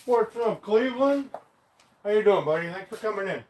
What's up, Cleveland? How you doing, buddy? Thanks for coming in.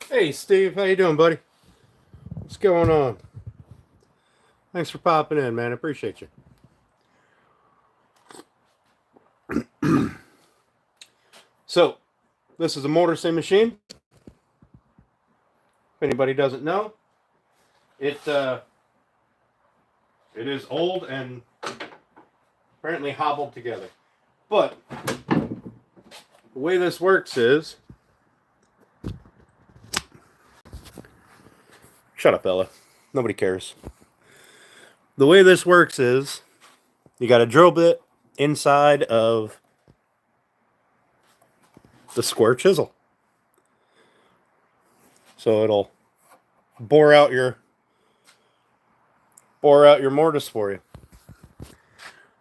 Hey, Steve. How you doing, buddy? What's going on? Thanks for popping in, man. I appreciate you. So, this is a Mortiser machine. If anybody doesn't know, it is old and apparently hobbled together. But the way this works is... Shut up, Ella. Nobody cares. The way this works is you got a drill bit inside of the square chisel. So it'll bore out your mortise for you.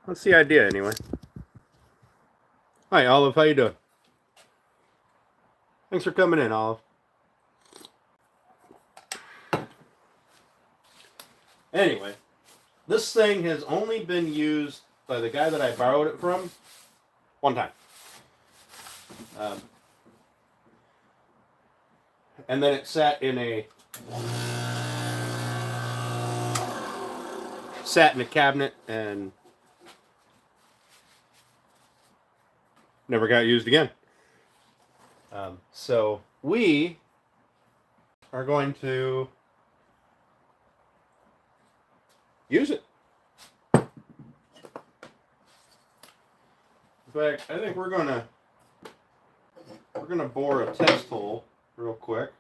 That's the idea anyway. Hi, Olive. How you doing? Thanks for coming in, Olive. Anyway, this thing has only been used by the guy that I borrowed it from one time. And then it sat in a cabinet and never got used again. So we are going to use it. In fact, I think we're gonna bore a test hole real quick.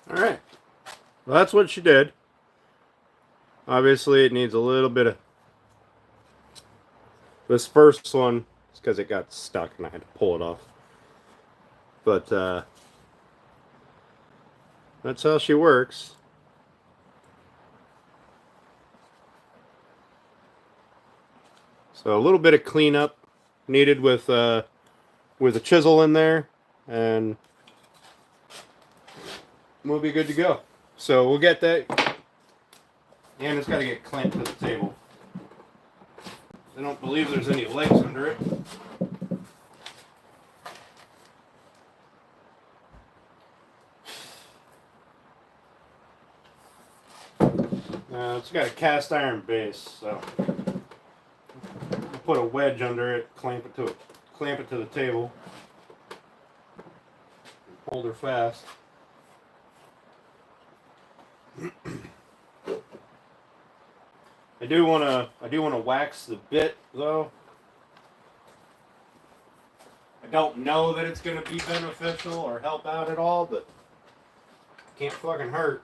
Alright, well, that's what she did. Obviously it needs a little bit of... This first one is because it got stuck and I had to pull it off. But that's how she works. So a little bit of cleanup needed with a chisel in there, and we'll be good to go. So we'll get that, and it's got to get clamped to the table. I don't believe there's any legs under it. It's got a cast iron base, so I'll put a wedge under it, clamp it to the table, hold her fast. I do want to wax the bit though. I don't know that it's going to be beneficial or help out at all, but it can't fucking hurt.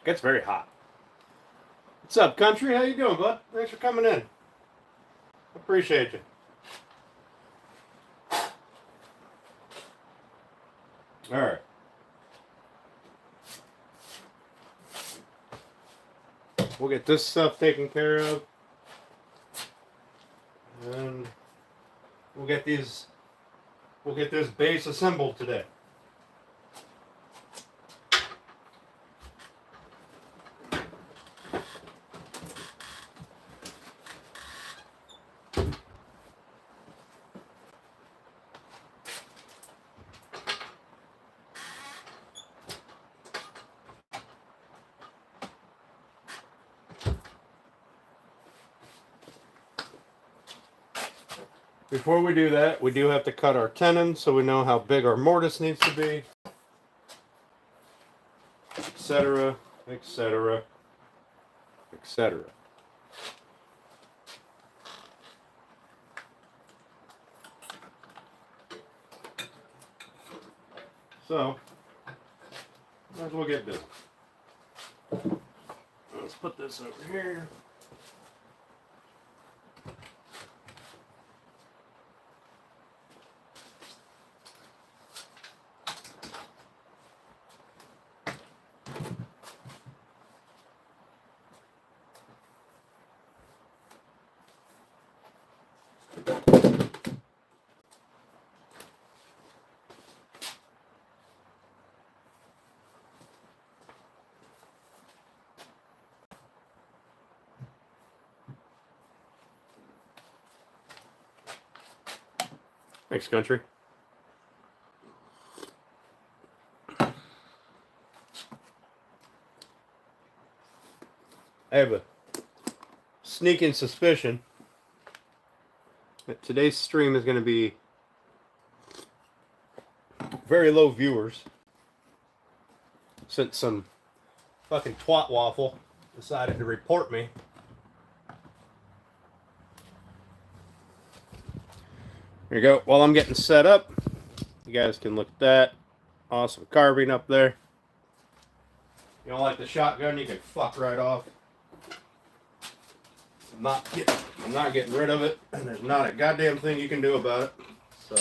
Gets very hot. What's up, country? How you doing, bud? Thanks for coming in. Appreciate you. All right. We'll get this stuff taken care of, and we'll get this base assembled today. Before we do that, we do have to cut our tenon so we know how big our mortise needs to be, etc., etc., etc. So, might as well get busy. Let's put this over here. Thanks, country. I have a sneaking suspicion that today's stream is going to be very low viewers, since some fucking twat waffle decided to report me. There you go. While I'm getting set up, you guys can look at that. Awesome carving up there. You don't like the shotgun, you can fuck right off. I'm not getting rid of it, and there's not a goddamn thing you can do about it. So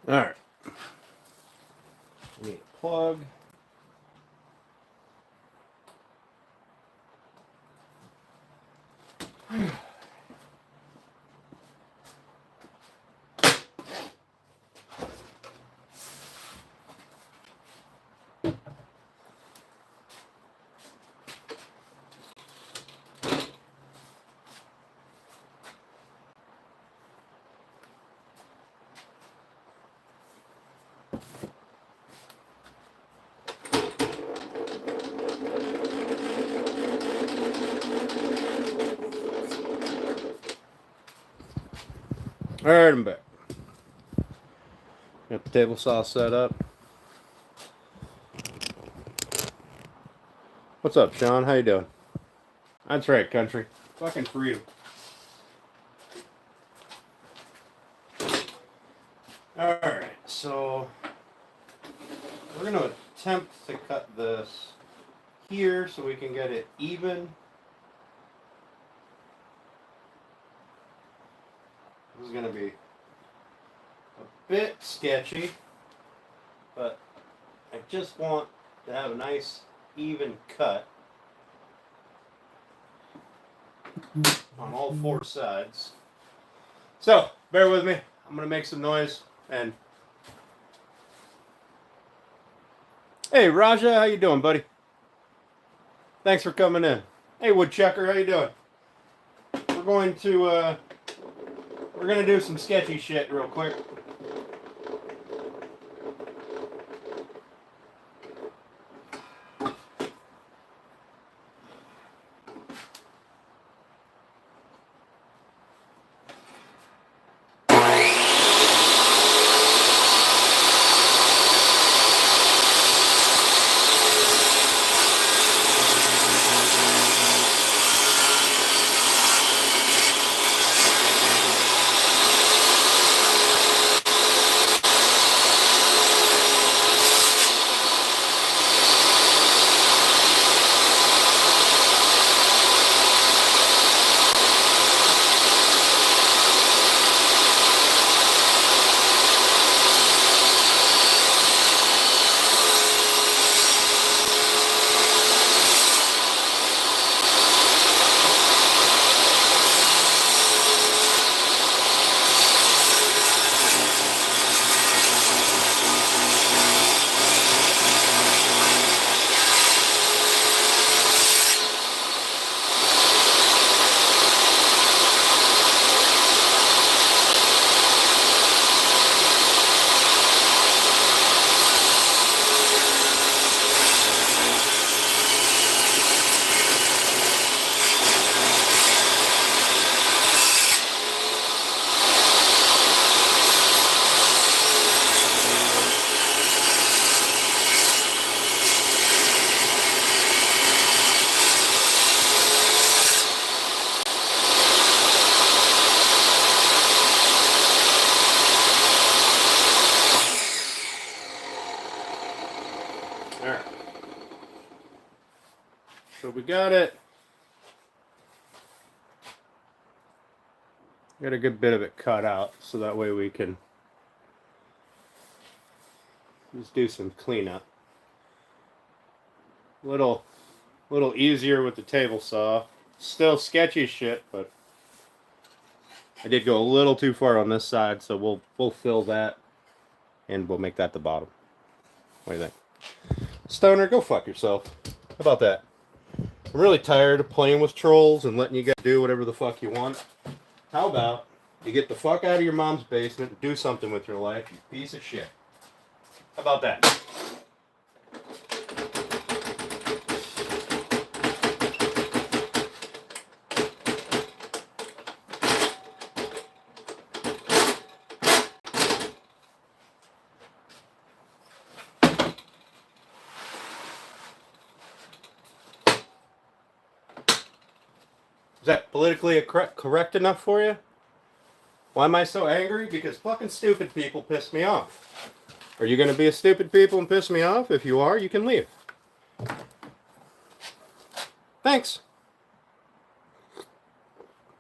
all right. We need a plug. Alright, I'm back. Got the table saw set up. What's up, Sean? How you doing? That's right, country. Fucking freedom. Alright, so we're going to attempt to cut this here so we can get it even. This is going to be a bit sketchy, but I just want to have a nice even cut on all four sides. So, bear with me. I'm going to make some noise. And hey, Raja, how you doing, buddy? Thanks for coming in. Hey, Woodchucker, how you doing? We're going to do some sketchy shit real quick. Alright. So we got it. Got a good bit of it cut out, so that way we can just do some cleanup. Little easier with the table saw. Still sketchy shit, but I did go a little too far on this side, so we'll fill that and we'll make that the bottom. What do you think? Stoner, go fuck yourself. How about that? I'm really tired of playing with trolls and letting you guys do whatever the fuck you want. How about you get the fuck out of your mom's basement and do something with your life, you piece of shit. How about that? Is that politically correct enough for you? Why am I so angry? Because fucking stupid people piss me off. Are you going to be a stupid people and piss me off? If you are, you can leave. Thanks.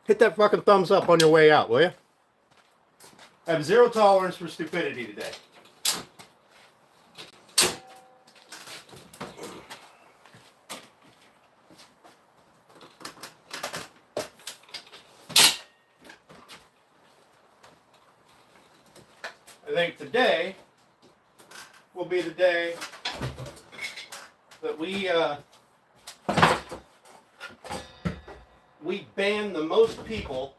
Hit that fucking thumbs up on your way out, will you? I have zero tolerance for stupidity today. I think today will be the day that we ban the most people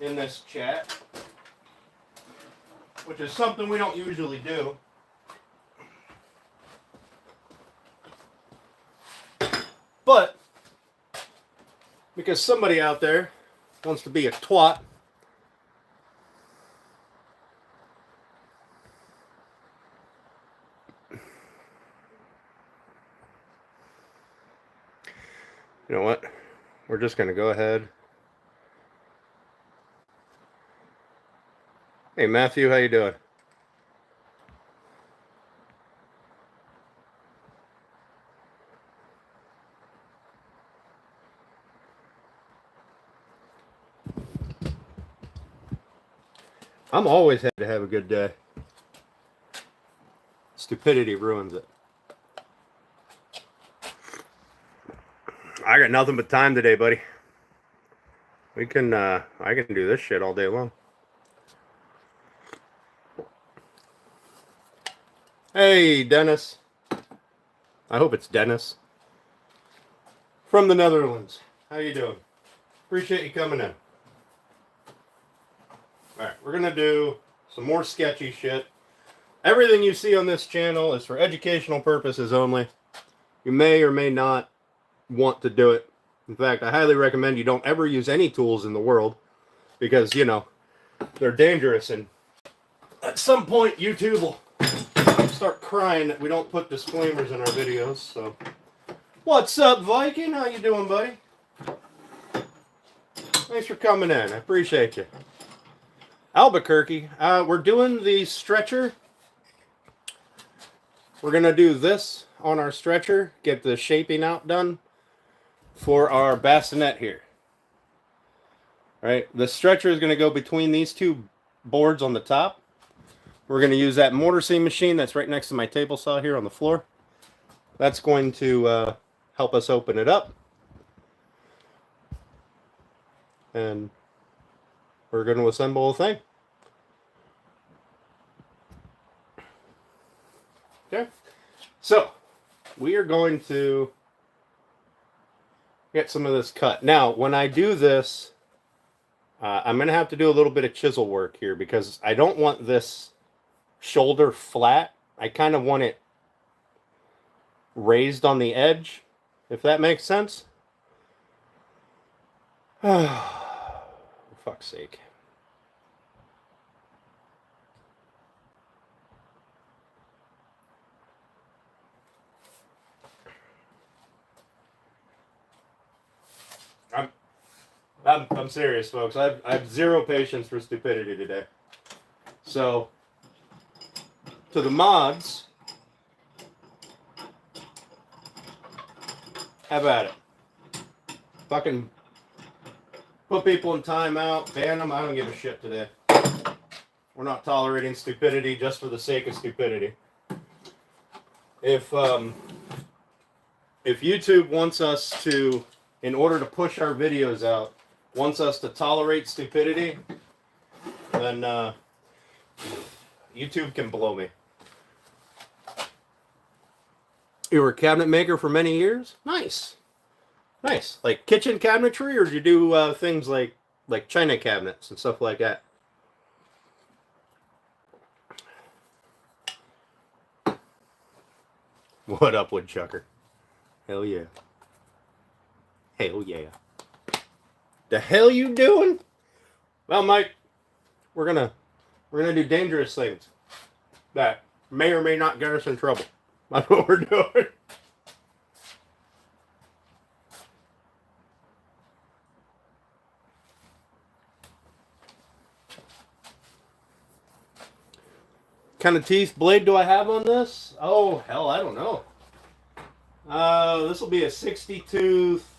in this chat, which is something we don't usually do. But because somebody out there wants to be a twat You know what? We're just going to go ahead. Hey, Matthew, how you doing? I'm always happy to have a good day. Stupidity ruins it. I got nothing but time today, buddy. I can do this shit all day long. Hey, Dennis. I hope it's Dennis. From the Netherlands. How you doing? Appreciate you coming in. Alright, we're going to do some more sketchy shit. Everything you see on this channel is for educational purposes only. You may or may not want to do it. In fact, I highly recommend you don't ever use any tools in the world because, you know, they're dangerous, and at some point YouTube will start crying that we don't put disclaimers in our videos. So, what's up, Viking? How you doing, buddy? Thanks for coming in. I appreciate you. Albuquerque, we're doing the stretcher. We're going to do this on our stretcher, get the shaping out done for our bassinet here. All right, the stretcher is going to go between these two boards on the top. We're going to use that Mortiser machine that's right next to my table saw here on the floor. That's going to help us open it up. And we're going to assemble a thing. Okay, so we are going to get some of this cut. Now, when I do this, I'm going to have to do a little bit of chisel work here because I don't want this shoulder flat. I kind of want it raised on the edge, if that makes sense. For fuck's sake. I'm serious, folks. I have zero patience for stupidity today. So, to the mods, have at it. Fucking put people in timeout, ban them. I don't give a shit today. We're not tolerating stupidity just for the sake of stupidity. If YouTube wants us to, in order to push our videos out, wants us to tolerate stupidity, then YouTube can blow me. You were a cabinet maker for many years? Nice. Nice. Like kitchen cabinetry, or did you do things like china cabinets and stuff like that? What up, woodchucker? Hell yeah. Hell yeah. The hell you doing? Well, Mike, we're gonna do dangerous things that may or may not get us in trouble. That's what we're doing. What kind of teeth blade do I have on this? Oh, hell, I don't know. This will be a 60 tooth.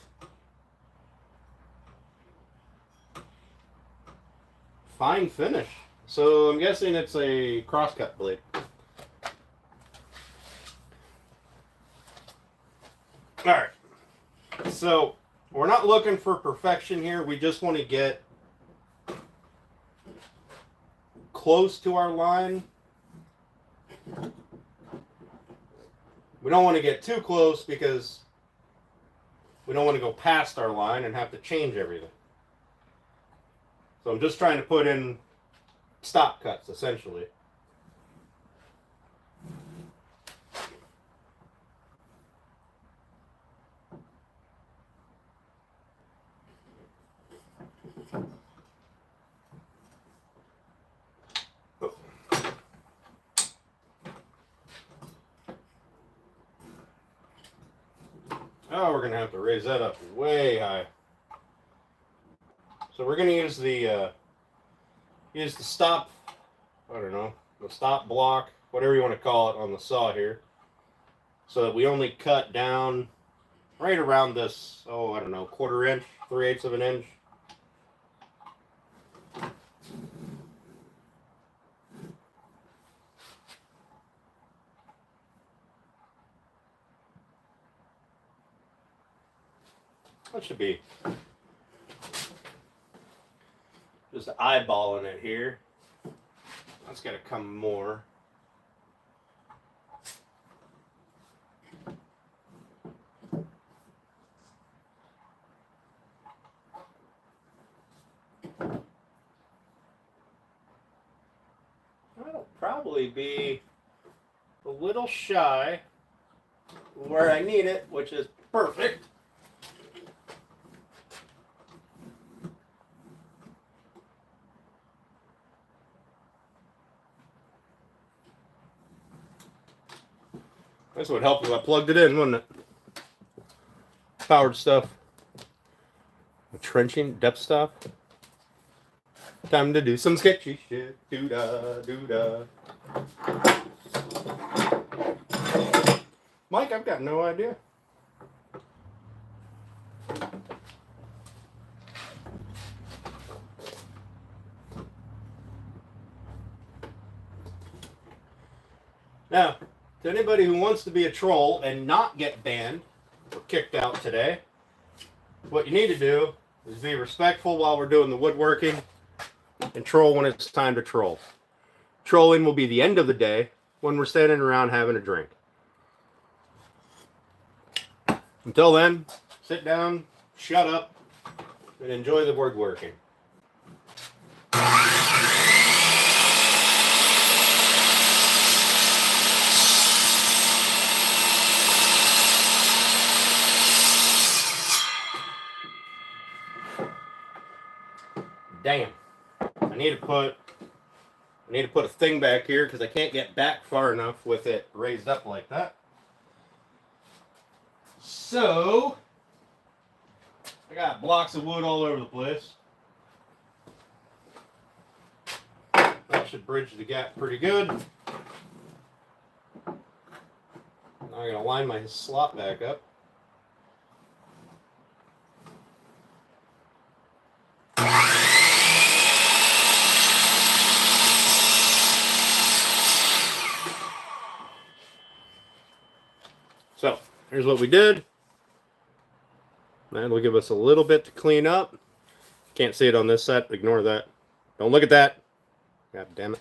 Fine finish. So I'm guessing it's a crosscut blade. Alright. So we're not looking for perfection here. We just want to get close to our line. We don't want to get too close because we don't want to go past our line and have to change everything. So I'm just trying to put in stop cuts, essentially. Oh, we're going to have to raise that up way high. So we're going to use the stop, I don't know, the stop block, whatever you want to call it on the saw here. So that we only cut down right around this, oh, I don't know, 1/4 inch, 3/8 of an inch. That should be just eyeballing it here. That's got to come more. That'll probably be a little shy where I need it, which is perfect. This would help if I plugged it in, wouldn't it? Powered stuff. Trenching, depth stop. Time to do some sketchy shit. Doo-da, doo-da. Mike, I've got no idea. Now, to anybody who wants to be a troll and not get banned or kicked out today, what you need to do is be respectful while we're doing the woodworking and troll when it's time to troll. Trolling will be the end of the day when we're standing around having a drink. Until then, sit down, shut up, and enjoy the woodworking. Damn. I need to put a thing back here because I can't get back far enough with it raised up like that. So I got blocks of wood all over the place. That should bridge the gap pretty good. Now I'm going to line my slot back up. So, here's what we did. That'll give us a little bit to clean up. Can't see it on this set. Ignore that. Don't look at that. God damn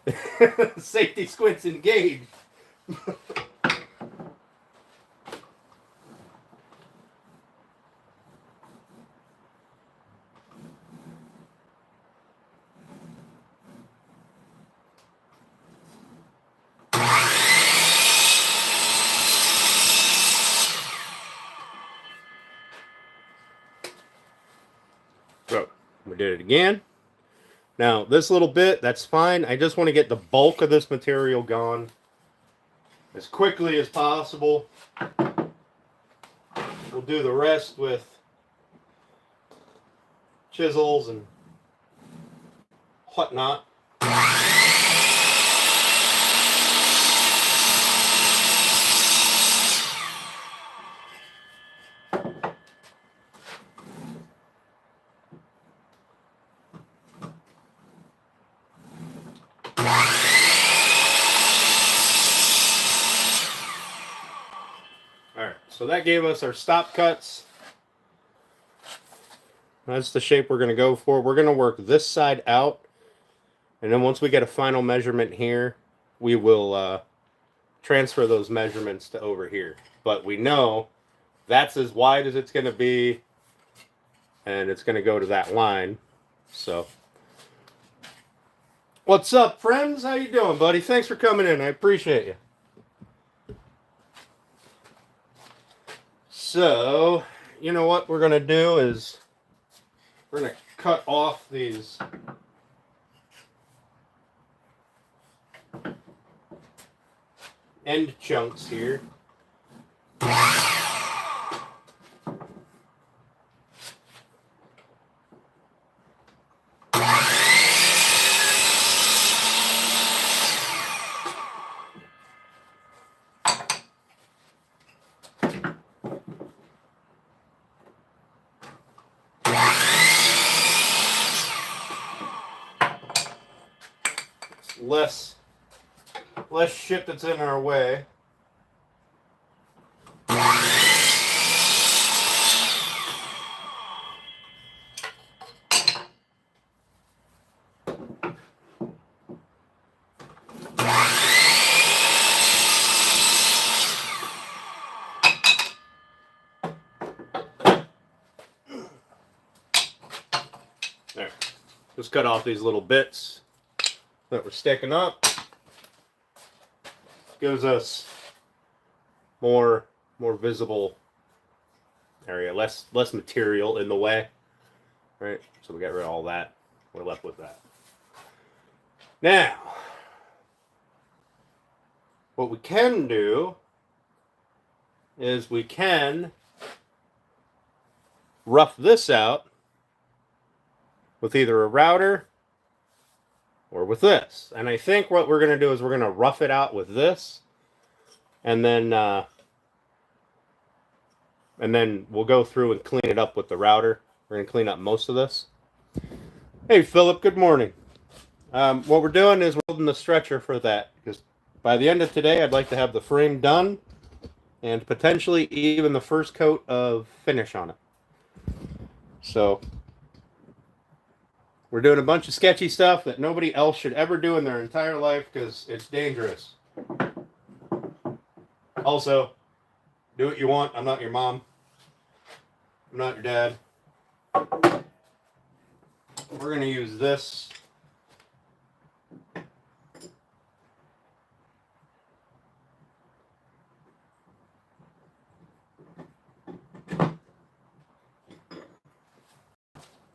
it. Safety squints engaged. So, we did it again. Now, this little bit, that's fine. I just want to get the bulk of this material gone as quickly as possible. We'll do the rest with chisels and whatnot. Alright, so that gave us our stop cuts. That's the shape we're going to go for. We're going to work this side out. And then once we get a final measurement here, we will transfer those measurements to over here. But we know that's as wide as it's going to be. And it's going to go to that line. So, what's up, friends? How you doing, buddy? Thanks for coming in. I appreciate you. So, you know what we're going to do is we're going to cut off these end chunks here. less shit that's in our way. There. Just cut off these little bits that were sticking up. Gives us more visible area, less material in the way. Right? So we got rid of all that. We're left with that. Now, what we can do is we can rough this out with either a router or with this. And I think what we're going to do is we're going to rough it out with this, and then we'll go through and clean it up with the router. We're going to clean up most of this. Hey, Philip, good morning. What we're doing is we're building the stretcher for that, because by the end of today, I'd like to have the frame done and potentially even the first coat of finish on it. So we're doing a bunch of sketchy stuff that nobody else should ever do in their entire life because it's dangerous. Also, do what you want. I'm not your mom. I'm not your dad. We're going to use this.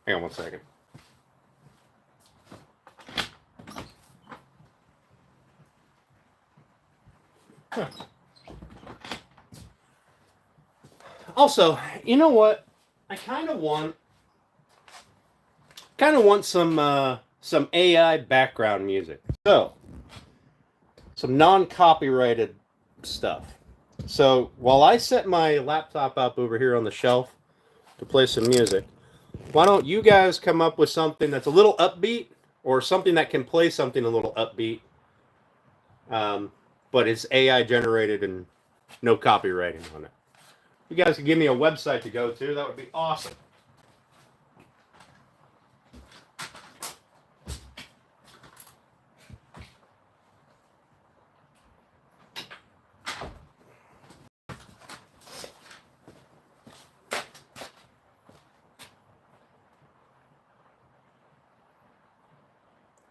Hang on one second. Huh. Also, you know what? I kind of want some AI background music. So, some non-copyrighted stuff. So, while I set my laptop up over here on the shelf to play some music, why don't you guys come up with something that's a little upbeat, or something that can play something a little upbeat, but it's AI generated and no copywriting on it. If you guys could give me a website to go to, that would be awesome.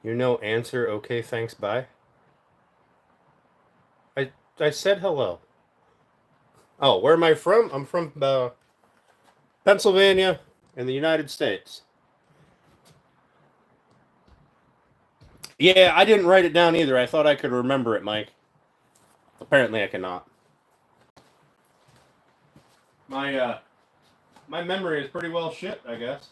You know, answer, okay, thanks, bye. I said hello. Oh, where am I from? I'm from Pennsylvania in the United States. Yeah, I didn't write it down either. I thought I could remember it, Mike. Apparently I cannot. My memory is pretty well shit, I guess.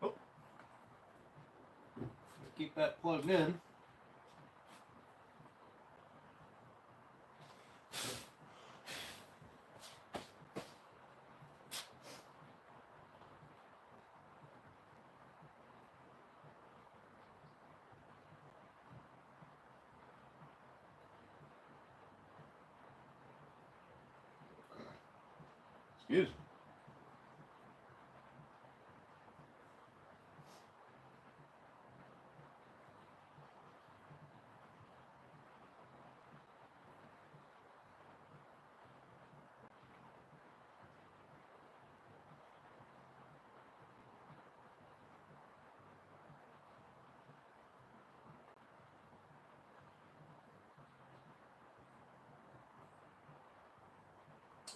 Oh. Keep that plugged in. Excuse me.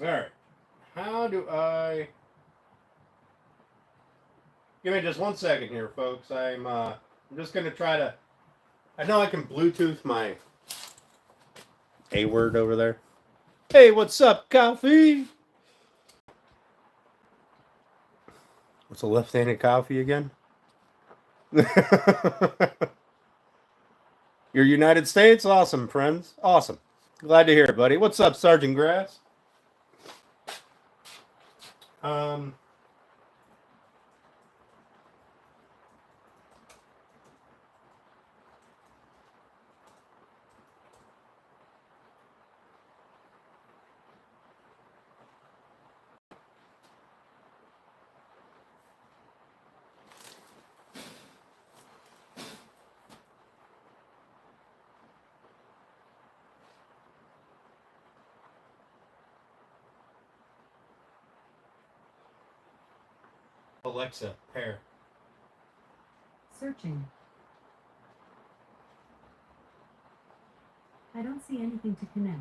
All right. How do I... Give me just 1 second here, folks. I'm just going to try to... I know I can Bluetooth my A word over there. Hey, what's up, coffee? What's a left-handed coffee again? Your United States? Awesome, friends. Awesome. Glad to hear it, buddy. What's up, Sergeant Grass? Alexa, pair. Searching. I don't see anything to connect.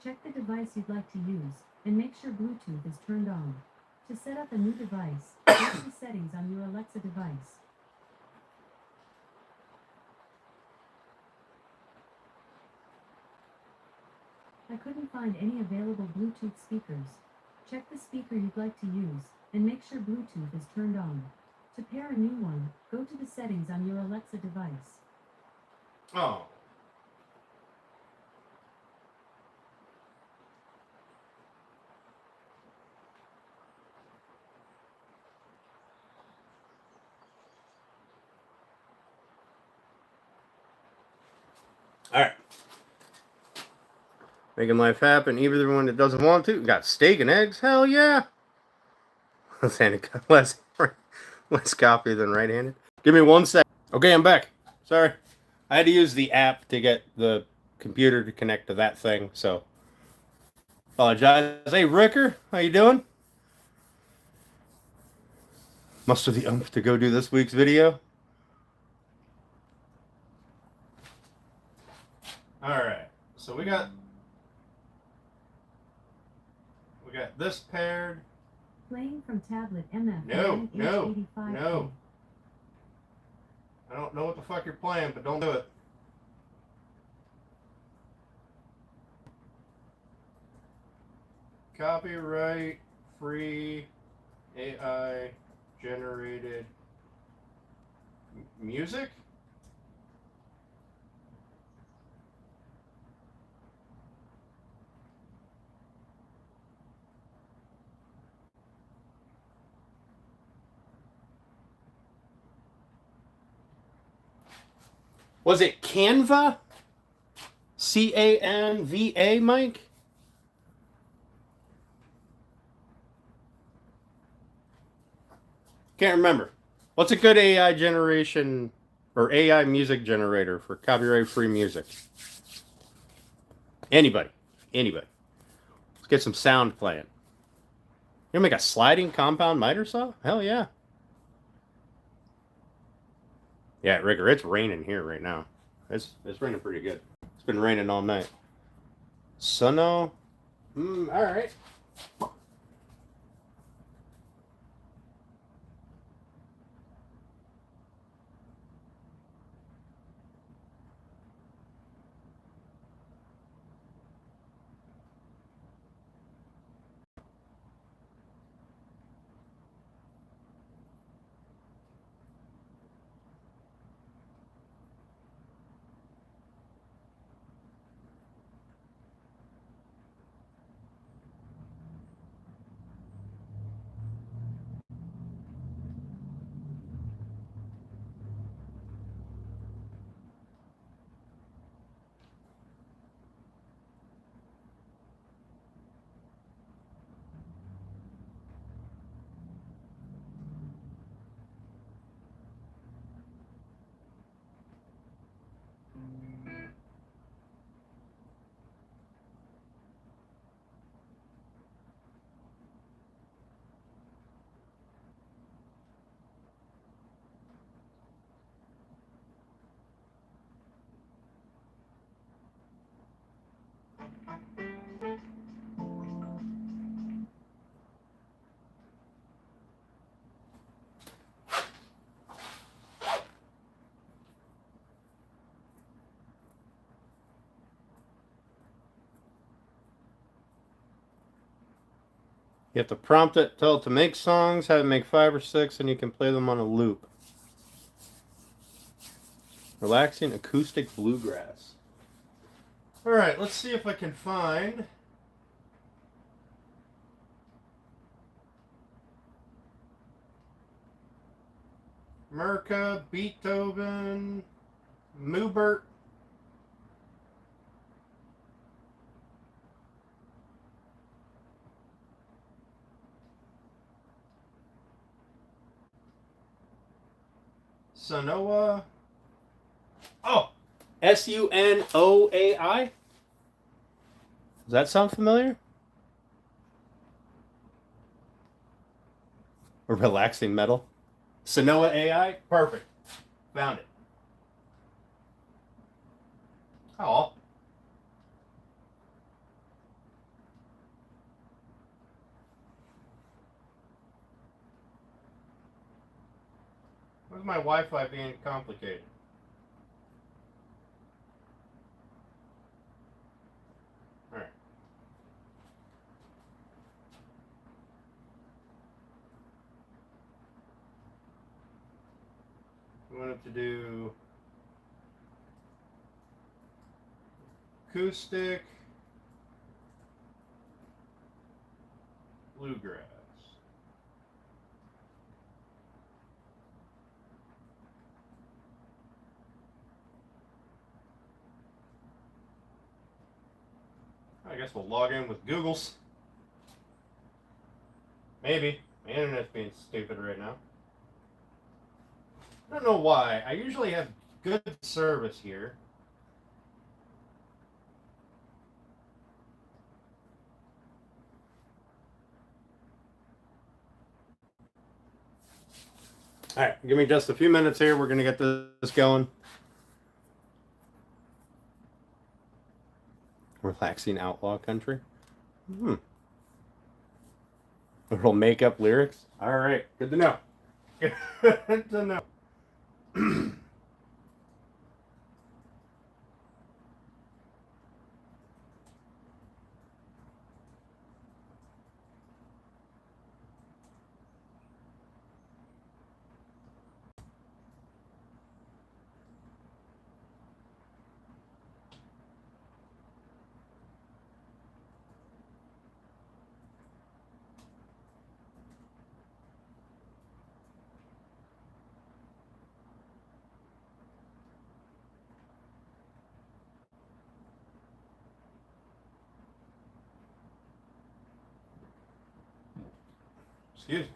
Check the device you'd like to use, and make sure Bluetooth is turned on. To set up a new device, go to the settings on your Alexa device. I couldn't find any available Bluetooth speakers. Check the speaker you'd like to use, and make sure Bluetooth is turned on. To pair a new one, go to the settings on your Alexa device. Oh. All right. Making life happen, even the one that doesn't want to. Got steak and eggs? Hell yeah. Less copy than right-handed. Give me 1 sec. Okay, I'm back. Sorry. I had to use the app to get the computer to connect to that thing, so apologize. Hey, Ricker, how you doing? Muster the oomph to go do this week's video. All right, so we got this paired. Playing from tablet MF. No. I don't know what the fuck you're playing, but don't do it. Copyright free AI generated music? Was it Canva? Canva, Mike? Can't remember. What's a good AI generation or AI music generator for copyright-free music? Anybody. Let's get some sound playing. You gonna make a sliding compound miter saw? Hell yeah. Yeah, Rigger, it's raining here right now. It's raining pretty good. It's been raining all night. Sunno? All right. You have to prompt it, tell it to make songs, have it make 5 or 6, and you can play them on a loop. Relaxing acoustic bluegrass. All right, let's see if I can find Merca, Beethoven, Mubert. Sunoa. Oh, Sunoai. Does that sound familiar? A relaxing metal. Sunoa AI. Perfect. Found it. Oh. Where's my Wi-Fi being complicated? All right. We wanted to do acoustic bluegrass. I guess we'll log in with Google's. Maybe. My internet's being stupid right now. I don't know why. I usually have good service here. All right, give me just a few minutes here. We're going to get this going. Relaxing outlaw country. Little make-up lyrics. All right, good to know. Good to know. Excuse me.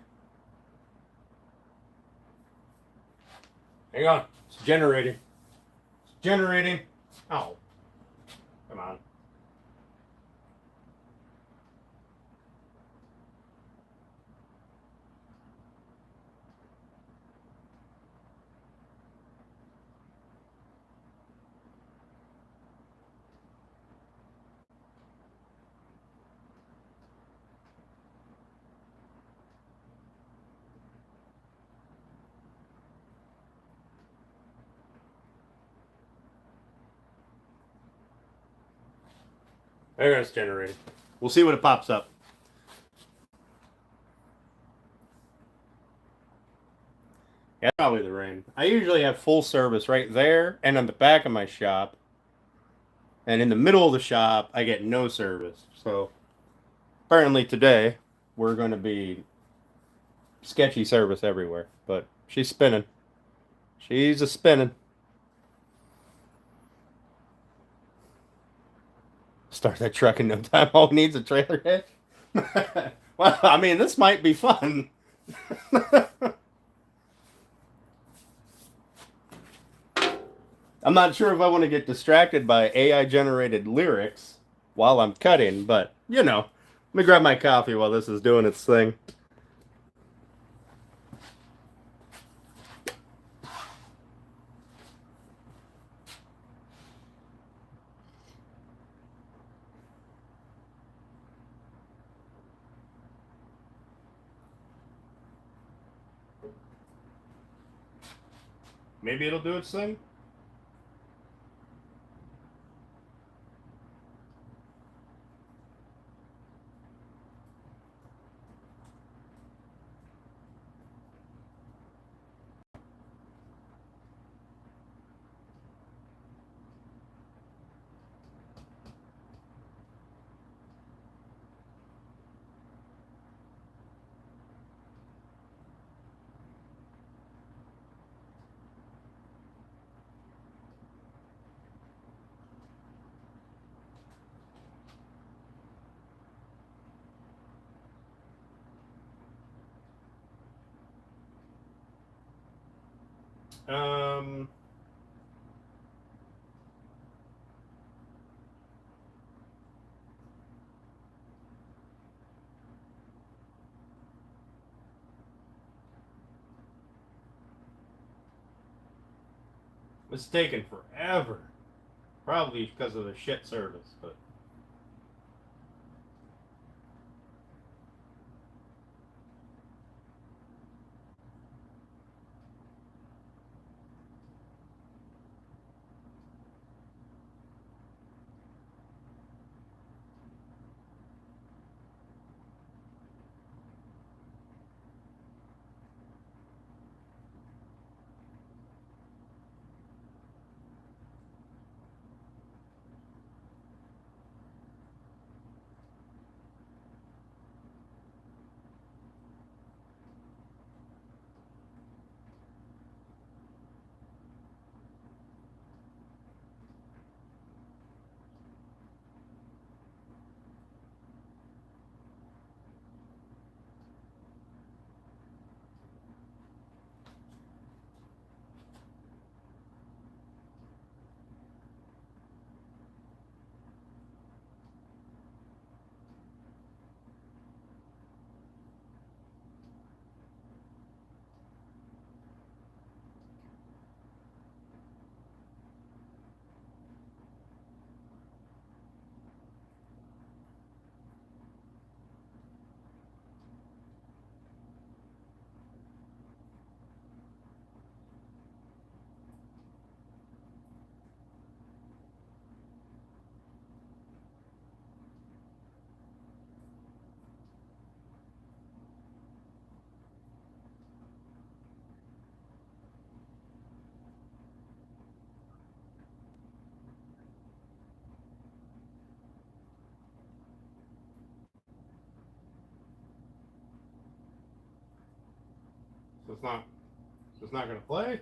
Hang on. It's generating. It's generating. Oh. Come on. There it's generating. We'll see what it pops up. Yeah, probably the rain. I usually have full service right there and on the back of my shop. And in the middle of the shop, I get no service. So apparently today, we're going to be sketchy service everywhere. But she's spinning. She's a spinning. Start that truck in no time. All it needs a trailer hitch. Well, I mean, this might be fun. I'm not sure if I want to get distracted by AI generated lyrics while I'm cutting, but you know, let me grab my coffee while this is doing its thing. Maybe it'll do its thing. Um, it's taken forever. Probably because of the shit service, but. So it's not. So it's not gonna play.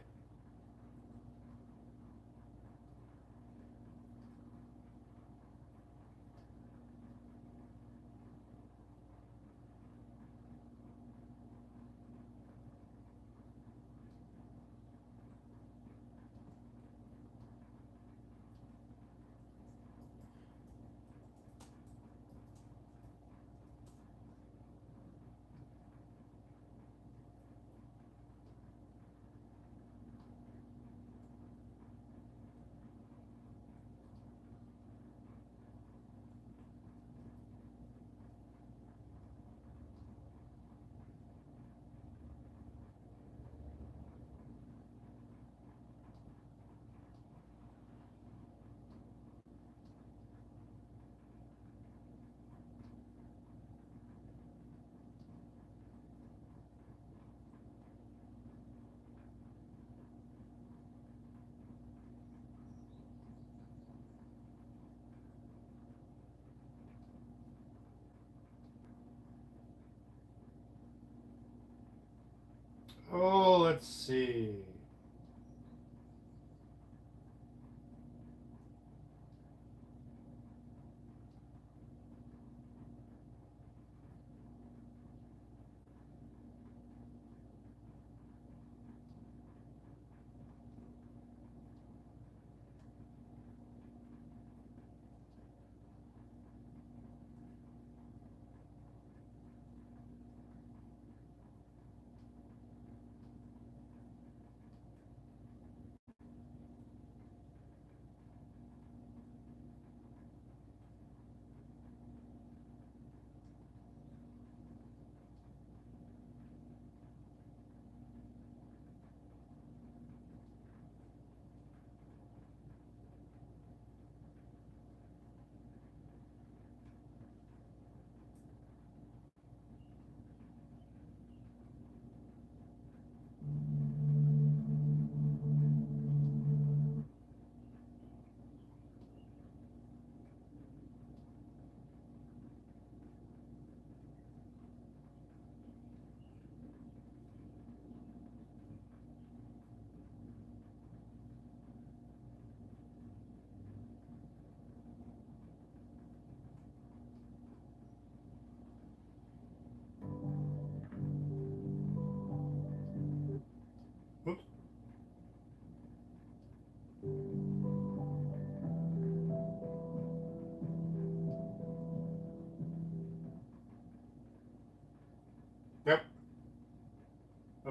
Oh, let's see.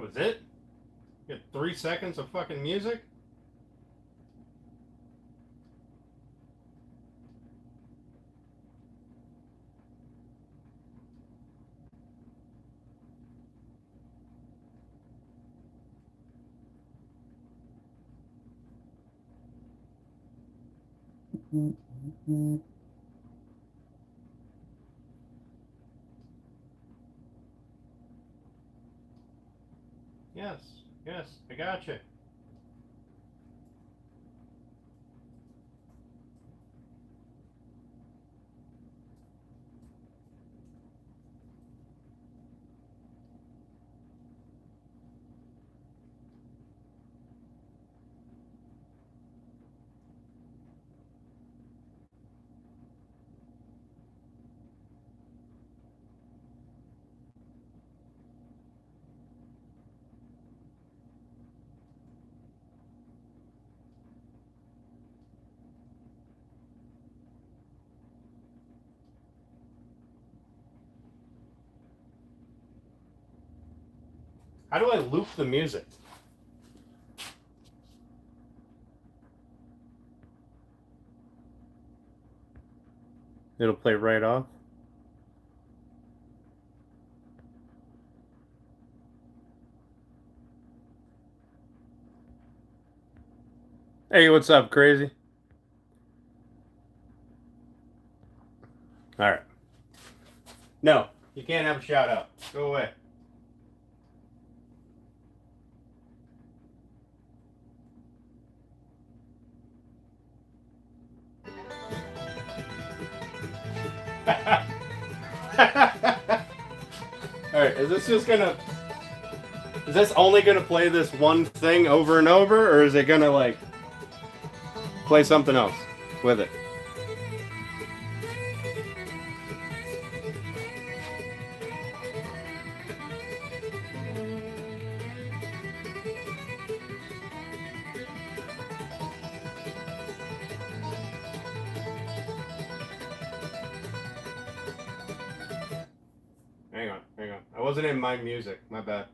was it? You had 3 seconds of fucking music? Yes, yes, I got you. How do I loop the music? It'll play right off. Hey, what's up, crazy? All right. No, you can't have a shout out. Go away. All right, is this only gonna play this one thing over and over, or is it gonna like play something else with it? Hang on. I wasn't in my music. My bad.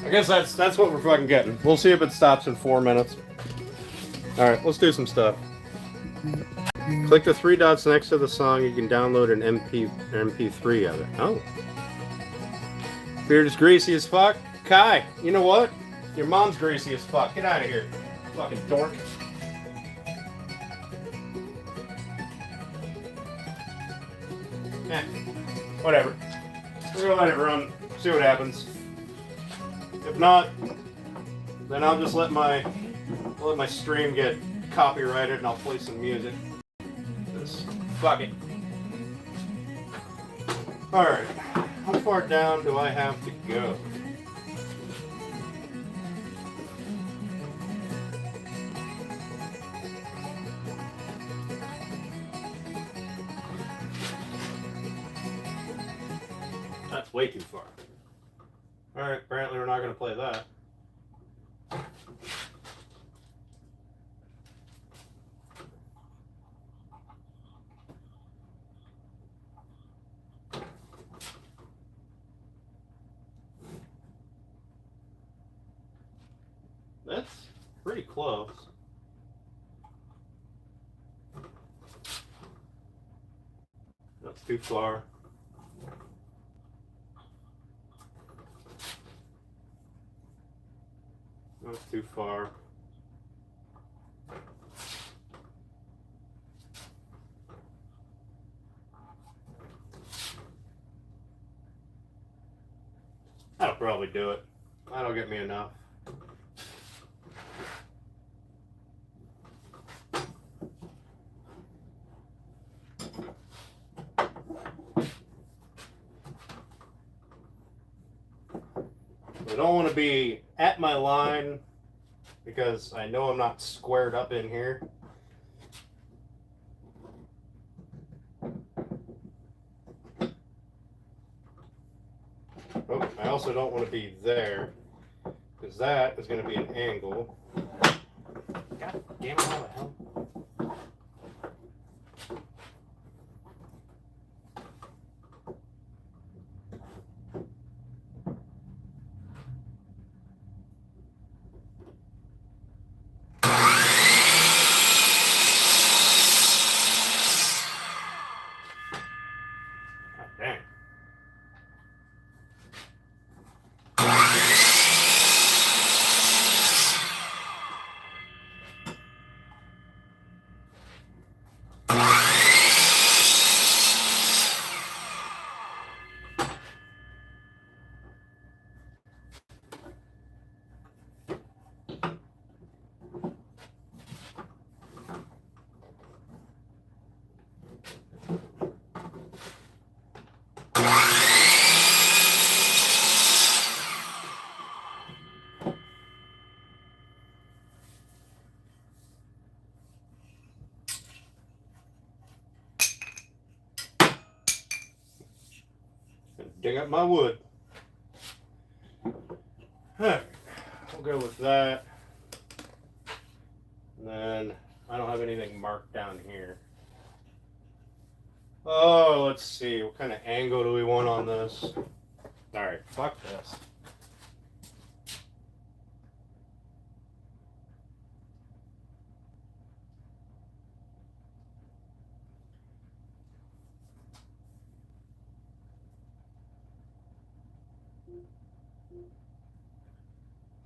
I guess that's what we're fucking getting. We'll see if it stops in 4 minutes. All right, let's do some stuff. Click the 3 dots next to the song. You can download an MP3 of it. Oh. Beard is greasy as fuck. Kai, you know what? Your mom's greasy as fuck. Get out of here, fucking dork. Whatever. We're gonna let it run. See what happens. If not, then I'll just let my stream get copyrighted and I'll play some music. Just fuck it. Alright. How far down do I have to go? That's way too far. Alright, apparently we're not going to play that. That's pretty close. That's too far. That's too far. That'll probably do it. That'll get me enough. I don't want to be at my line because I know I'm not squared up in here. Oh, I also don't want to be there because that is going to be an angle. God damn it, how the hell? God dang. Dig up my wood. Alright, we'll go with that. And then I don't have anything marked down here. Oh, let's see. What kind of angle do we want on this? Alright, fuck this.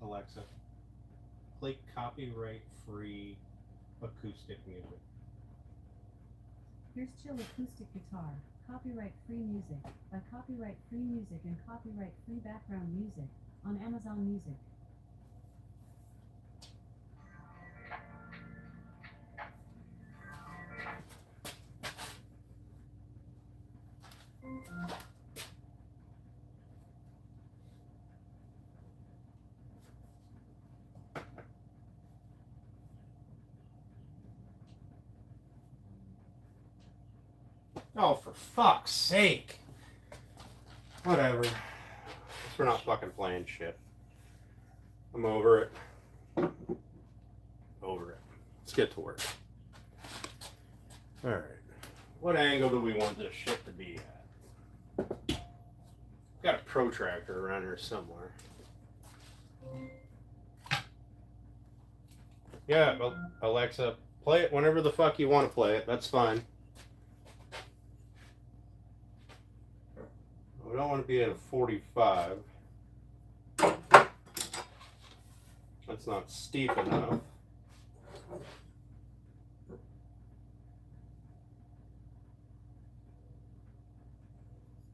Alexa, play copyright-free acoustic music. Here's chill acoustic guitar, copyright-free music, by copyright-free music and copyright-free background music, on Amazon Music. Oh, for fuck's sake. Whatever. We're not fucking playing shit. I'm over it. Over it. Let's get to work. Alright. What angle do we want this shit to be at? Got a protractor around here somewhere. Yeah, well, Alexa, play it whenever the fuck you want to play it. That's fine. We don't want to be at a 45. That's not steep enough.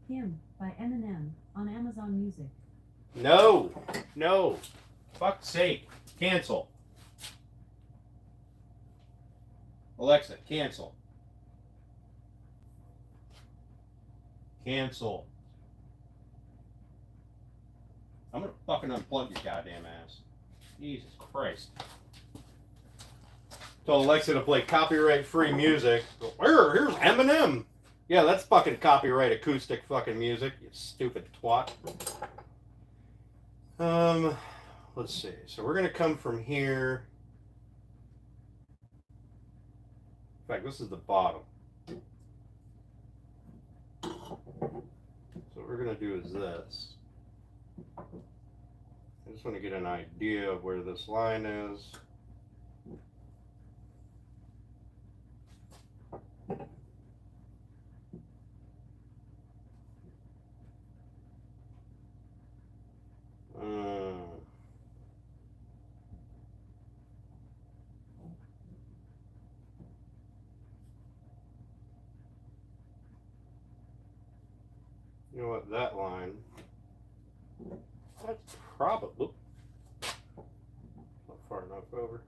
Him, by Eminem, on Amazon Music. No! No! Fuck's sake. Cancel. Alexa, cancel. Cancel. I'm gonna fucking unplug your goddamn ass. Jesus Christ. Told Alexa to play copyright-free music. Here's Eminem. Yeah, that's fucking copyright acoustic fucking music, you stupid twat. Let's see. So we're gonna come from here. In fact, this is the bottom. So what we're gonna do is this. I just want to get an idea of where this line is. You know what, that line, that's probably not far enough over.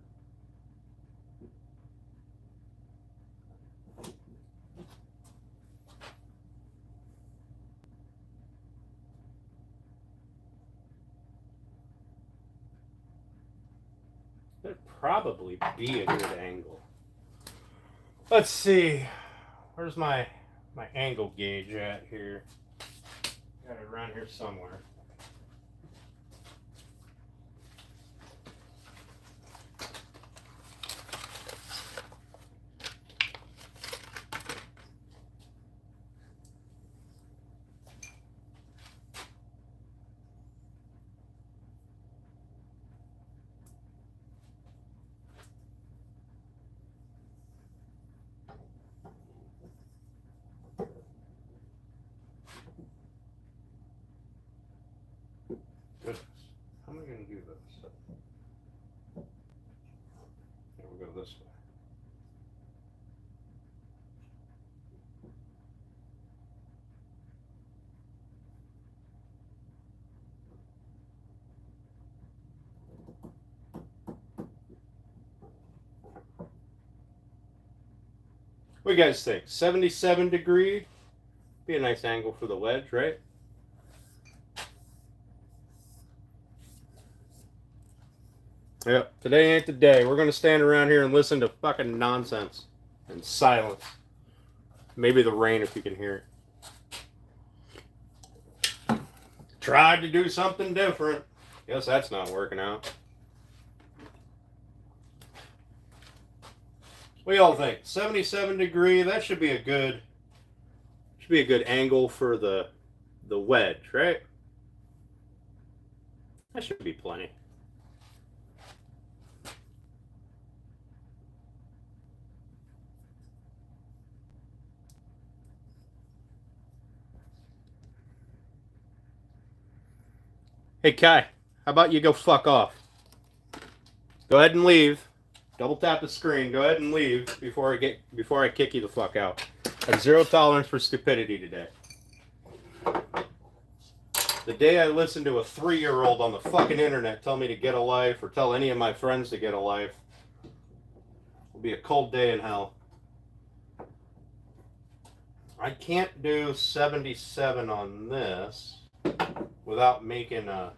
That'd probably be a good angle. Let's see, where's my angle gauge at here? Got it around here somewhere. Goodness. How am I going to do this? Here, we'll go this way. What do you guys think? 77 degree? Be a nice angle for the wedge, right? Yep, today ain't the day. We're going to stand around here and listen to fucking nonsense and silence. Maybe the rain if you can hear it. Tried to do something different. Guess that's not working out. What do y'all think? 77 degree, that should be a good angle for the wedge, right? That should be plenty. Hey Kai, how about you go fuck off? Go ahead and leave. Double tap the screen. Go ahead and leave before I kick you the fuck out. I have zero tolerance for stupidity today. The day I listen to a 3-year-old on the fucking internet tell me to get a life or tell any of my friends to get a life will be a cold day in hell. I can't do 77 on this without making a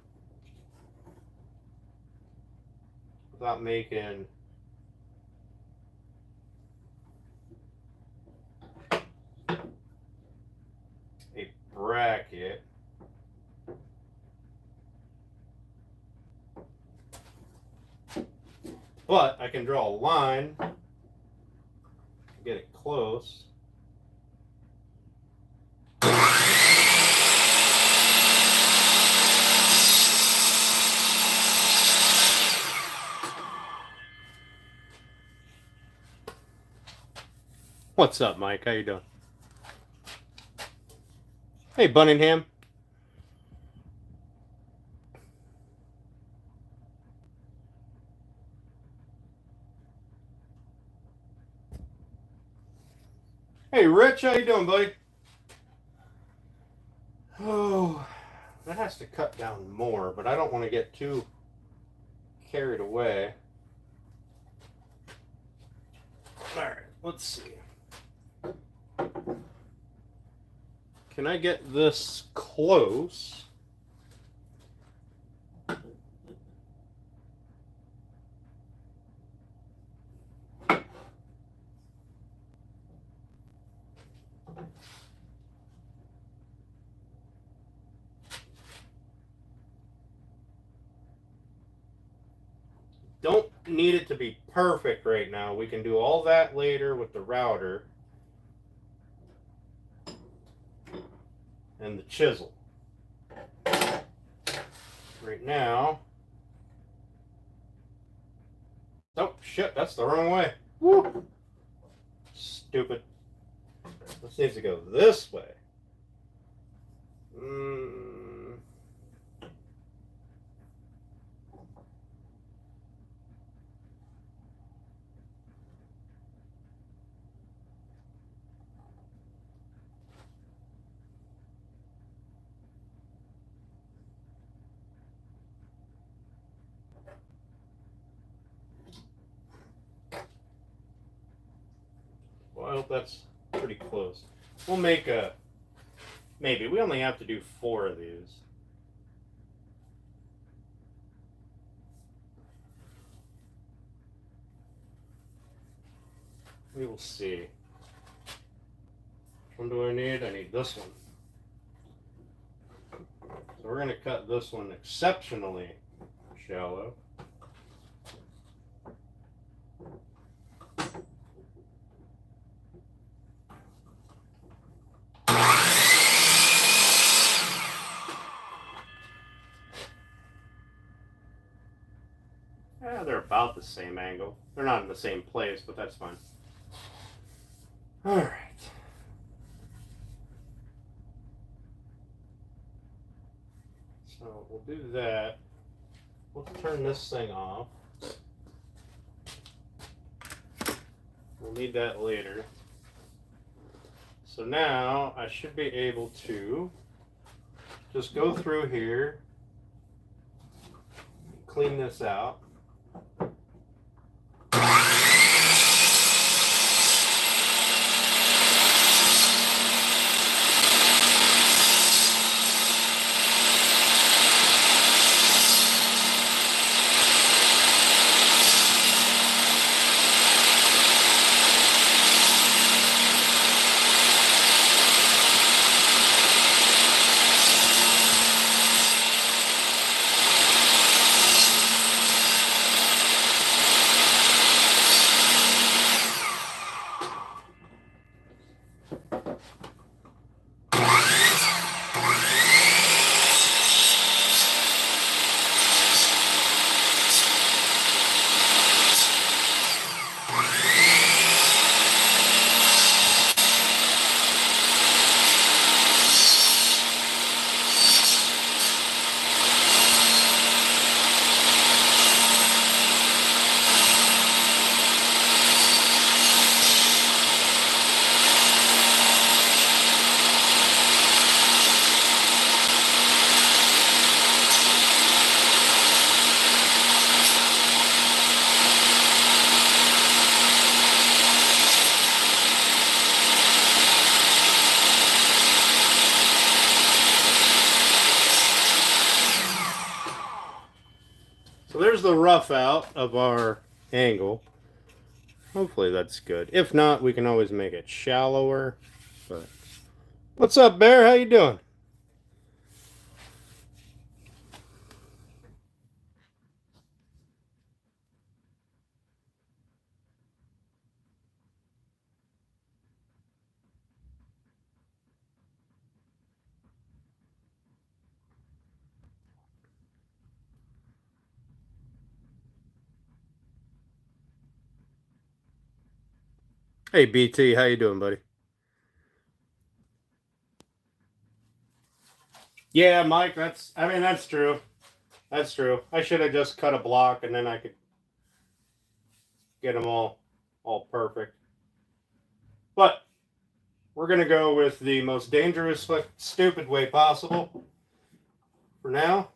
bracket. But I can draw a line, get it close. What's up, Mike? How you doing? Hey, Bunningham. Hey, Rich, how you doing, buddy? Oh, that has to cut down more, but I don't want to get too carried away. All right, let's see. Can I get this close? Don't need it to be perfect right now. We can do all that later with the router and the chisel. Right now, oh shit, that's the wrong way. Woo! Stupid. This needs to go this way. Well, I hope that's pretty close. We'll make a, maybe. We only have to do 4 of these. We will see. Which one do I need? I need this one. So we're going to cut this one exceptionally shallow. They're about the same angle. They're not in the same place, but that's fine. All right. So we'll we'll do that. We'll turn this thing off. We'll need that later. So now I should be able to just go through here, clean this out. So there's the rough out of our angle. Hopefully that's good. If not, we can always make it shallower. But what's up, Bear? How you doing? Hey, BT, how you doing, buddy? Yeah, Mike, that's true. That's true. I should have just cut a block and then I could get them all perfect. But we're going to go with the most dangerous, stupid way possible for now.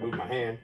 Move my hand.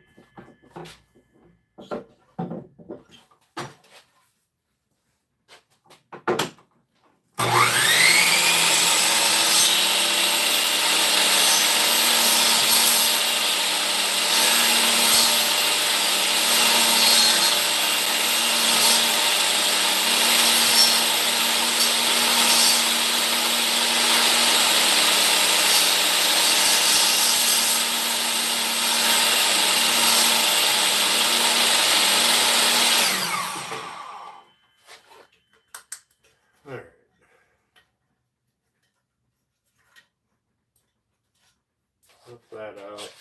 Flip that out.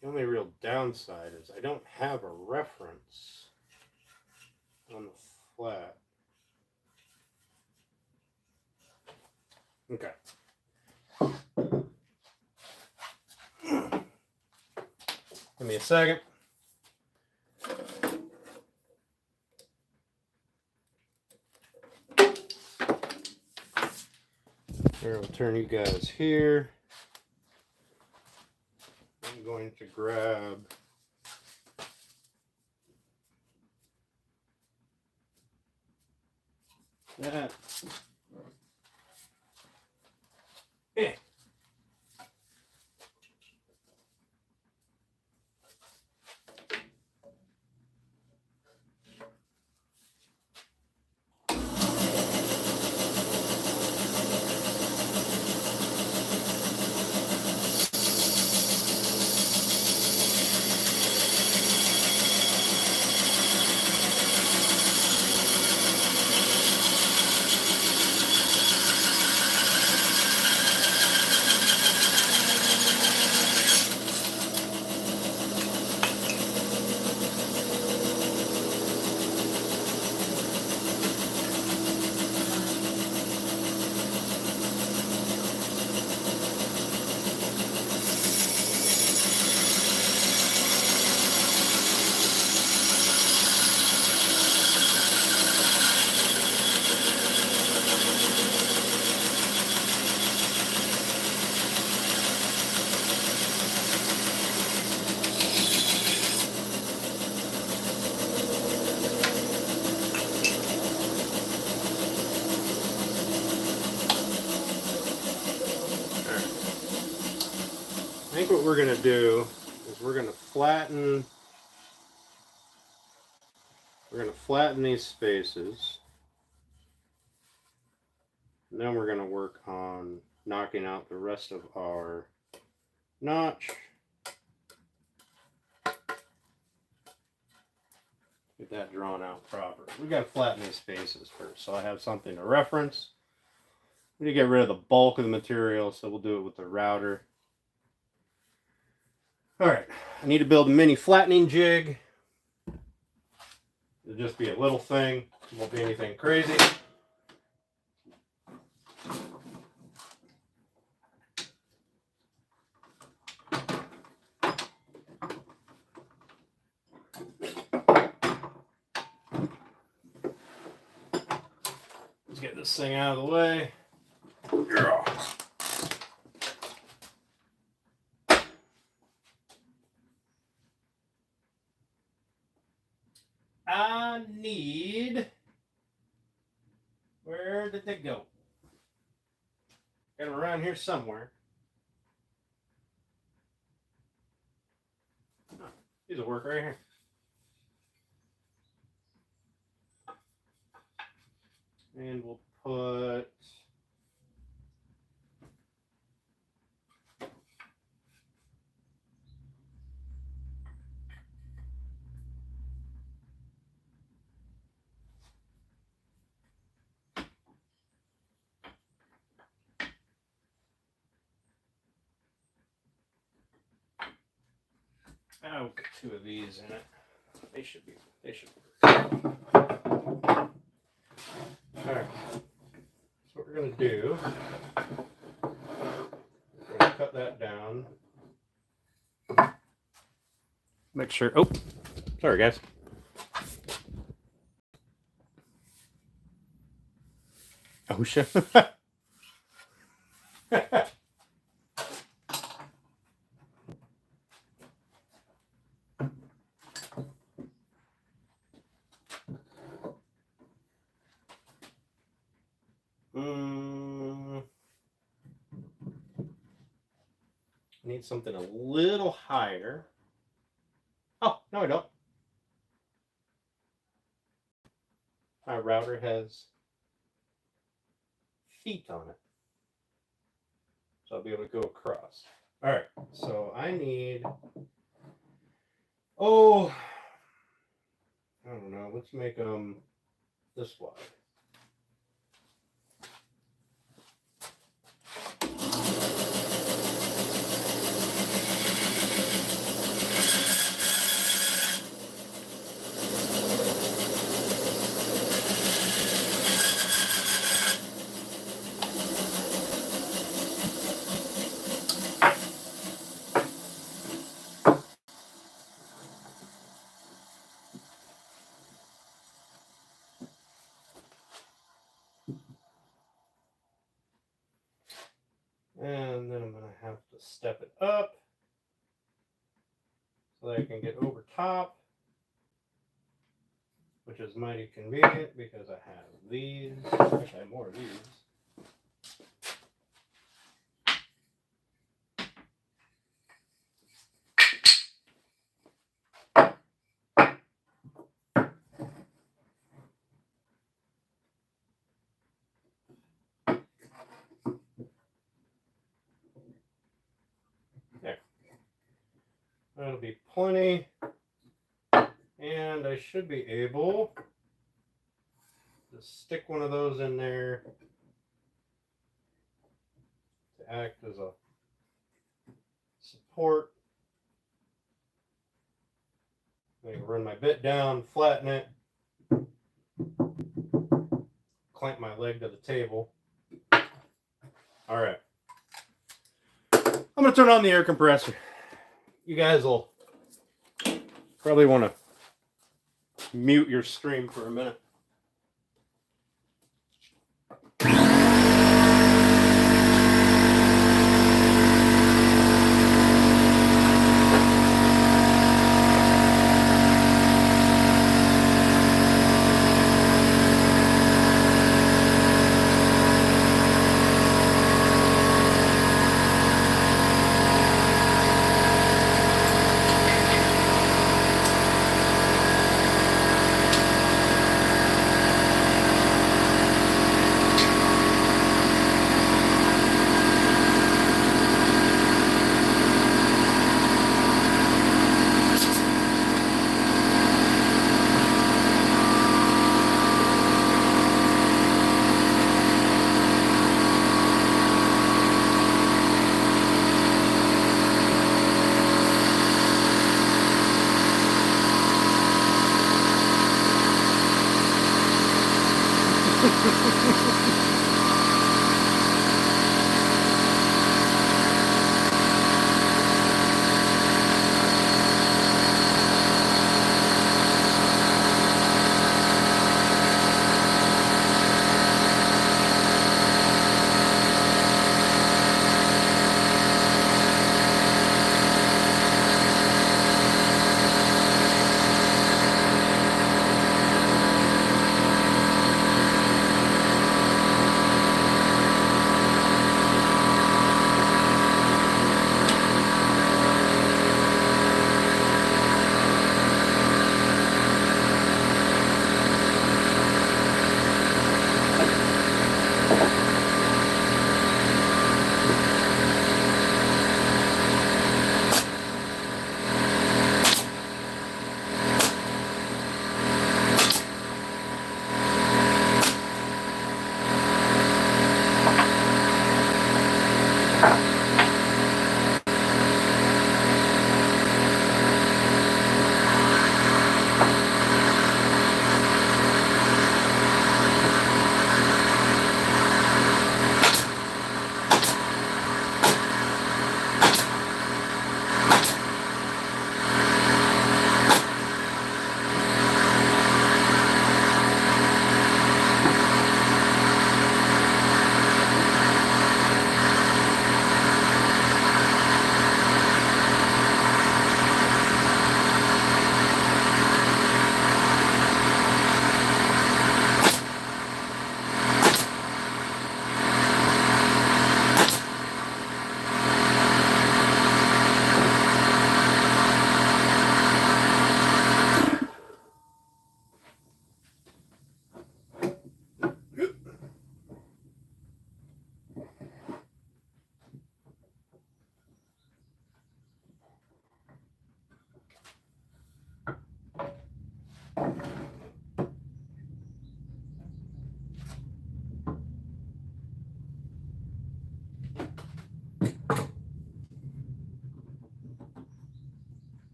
The only real downside is I don't have a reference on the flat. Okay. Give me a second. Here, I'll turn you guys here. I'm going to grab that. Eh. what we're going to do is we're going to flatten these spaces. And then we're going to work on knocking out the rest of our notch. Get that drawn out proper. We got to flatten these spaces first, so I have something to reference. We need to get rid of the bulk of the material, so we'll do it with the router. All right, I need to build a mini flattening jig. It'll just be a little thing. It won't be anything crazy. Let's get this thing out of the way. I need, where did they go? Got them around here somewhere. Oh, these will work right here. And we'll put I'll get 2 of these in it. They should work. Alright. So what we're gonna do, we're gonna cut that down. Make sure, oh, sorry guys. Oh shit. Need something a little higher. Oh, no I don't. My router has feet on it. So I'll be able to go across. All right, so I need, oh, I don't know, let's make them this wide. And then I'm going to have to step it up so that I can get over top, which is mighty convenient because I have these. I wish I had more of these. That'll be plenty, and I should be able to stick one of those in there to act as a support. I'm going to run my bit down, flatten it, clamp my leg to the table. All right. I'm going to turn on the air compressor. You guys will probably want to mute your stream for a minute.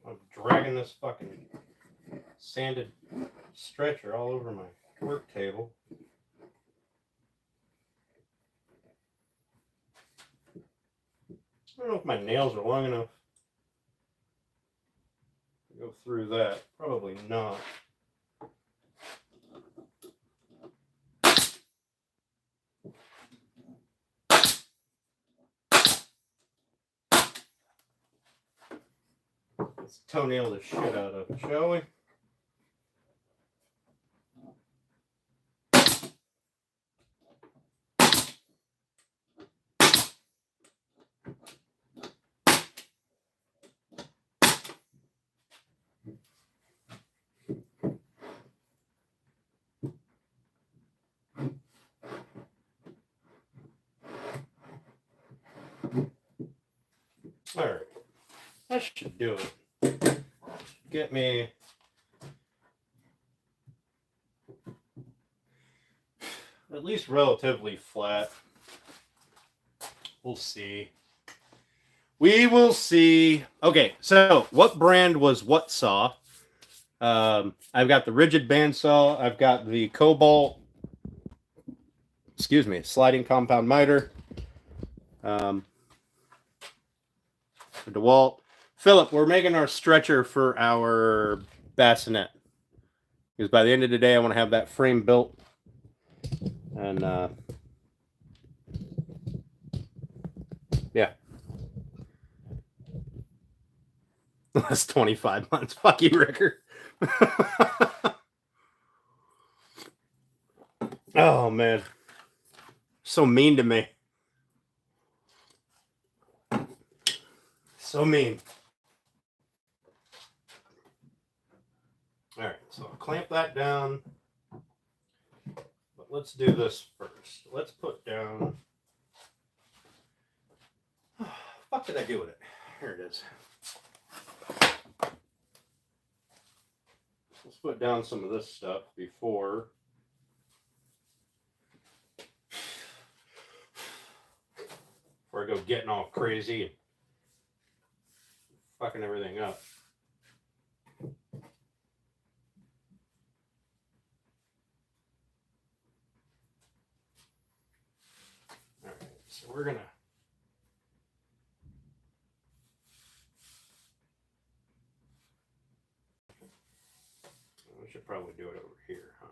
I'm dragging this fucking sanded stretcher all over my work table. I don't know if my nails are long enough to go through that. Probably not. Let's toenail the shit out of it, shall we? All right, that should do it. Get me at least relatively flat. We'll see. We will see. Okay, so what brand was what saw? I've got the rigid bandsaw. I've got the Cobalt. Excuse me, sliding compound miter. The DeWalt. Philip, we're making our stretcher for our bassinet. Because by the end of the day, I want to have that frame built. And yeah. That's 25 months. Fuck you, Ricker. Oh, man. So mean to me. So mean. All right, so I'll clamp that down. But let's do this first. Let's put down... Oh, fuck did I do with it? Here it is. Let's put down some of this stuff before I go getting all crazy and fucking everything up. Alright, so we're gonna we should probably do it over here, huh?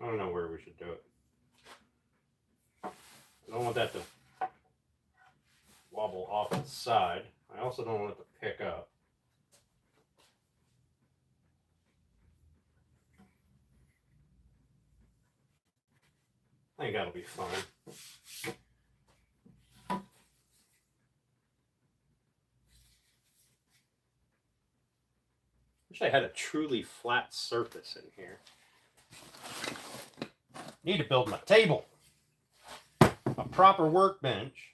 I don't know where we should do it. I don't want that to wobble off the side. I also don't want it to pick up. I think that'll be fine. Wish I had a truly flat surface in here. Need to build my table. A proper workbench.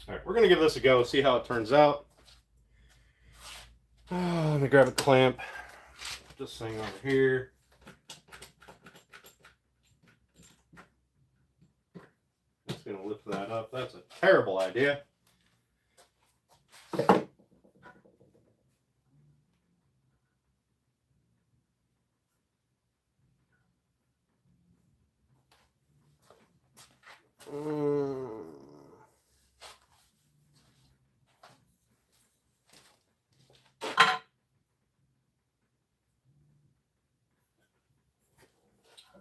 All right, we're going to give this a go, see how it turns out. Let me grab a clamp. Put this thing over here. Just going to lift that up. That's a terrible idea.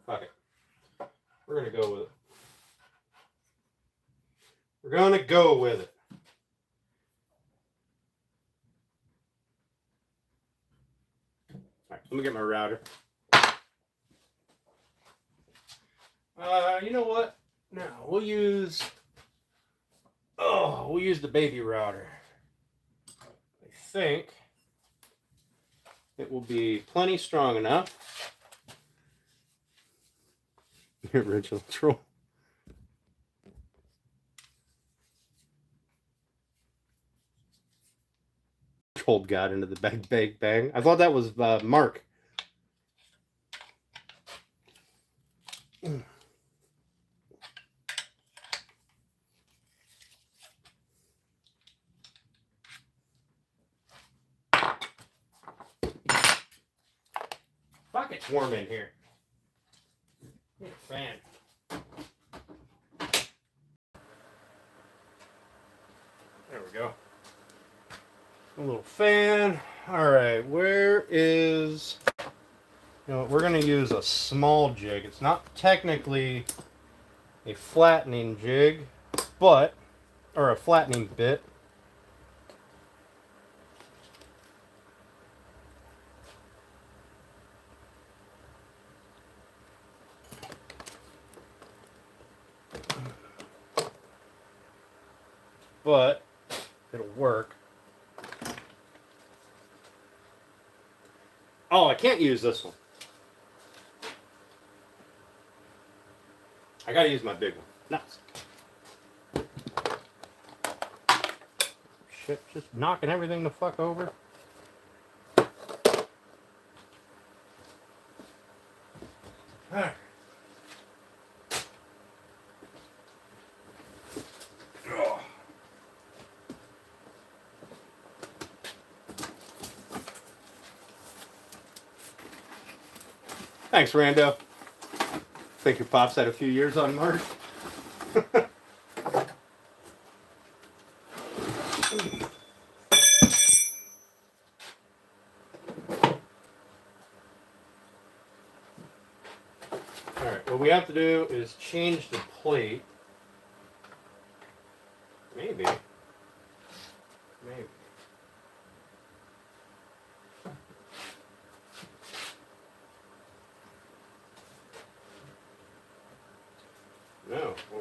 Fuck it. We're going to go with it. We're going to go with it. All right, let me get my router. You know what? No, we'll use the baby router. I think it will be plenty strong enough. The original troll. Trolled got into the bang bang bang. I thought that was Mark. Fuck, it's warm in here. Need a fan. There we go. A little fan. All right, where is... You know, we're going to use a small jig. It's not technically a flattening jig, but... Or a flattening bit. But it'll work. Oh, I can't use this one. I gotta use my big one. Nuts. Shit, just knocking everything the fuck over. Alright. Thanks, Rando. Think your pops had a few years on Mars. Alright, what we have to do is change the plate. Maybe.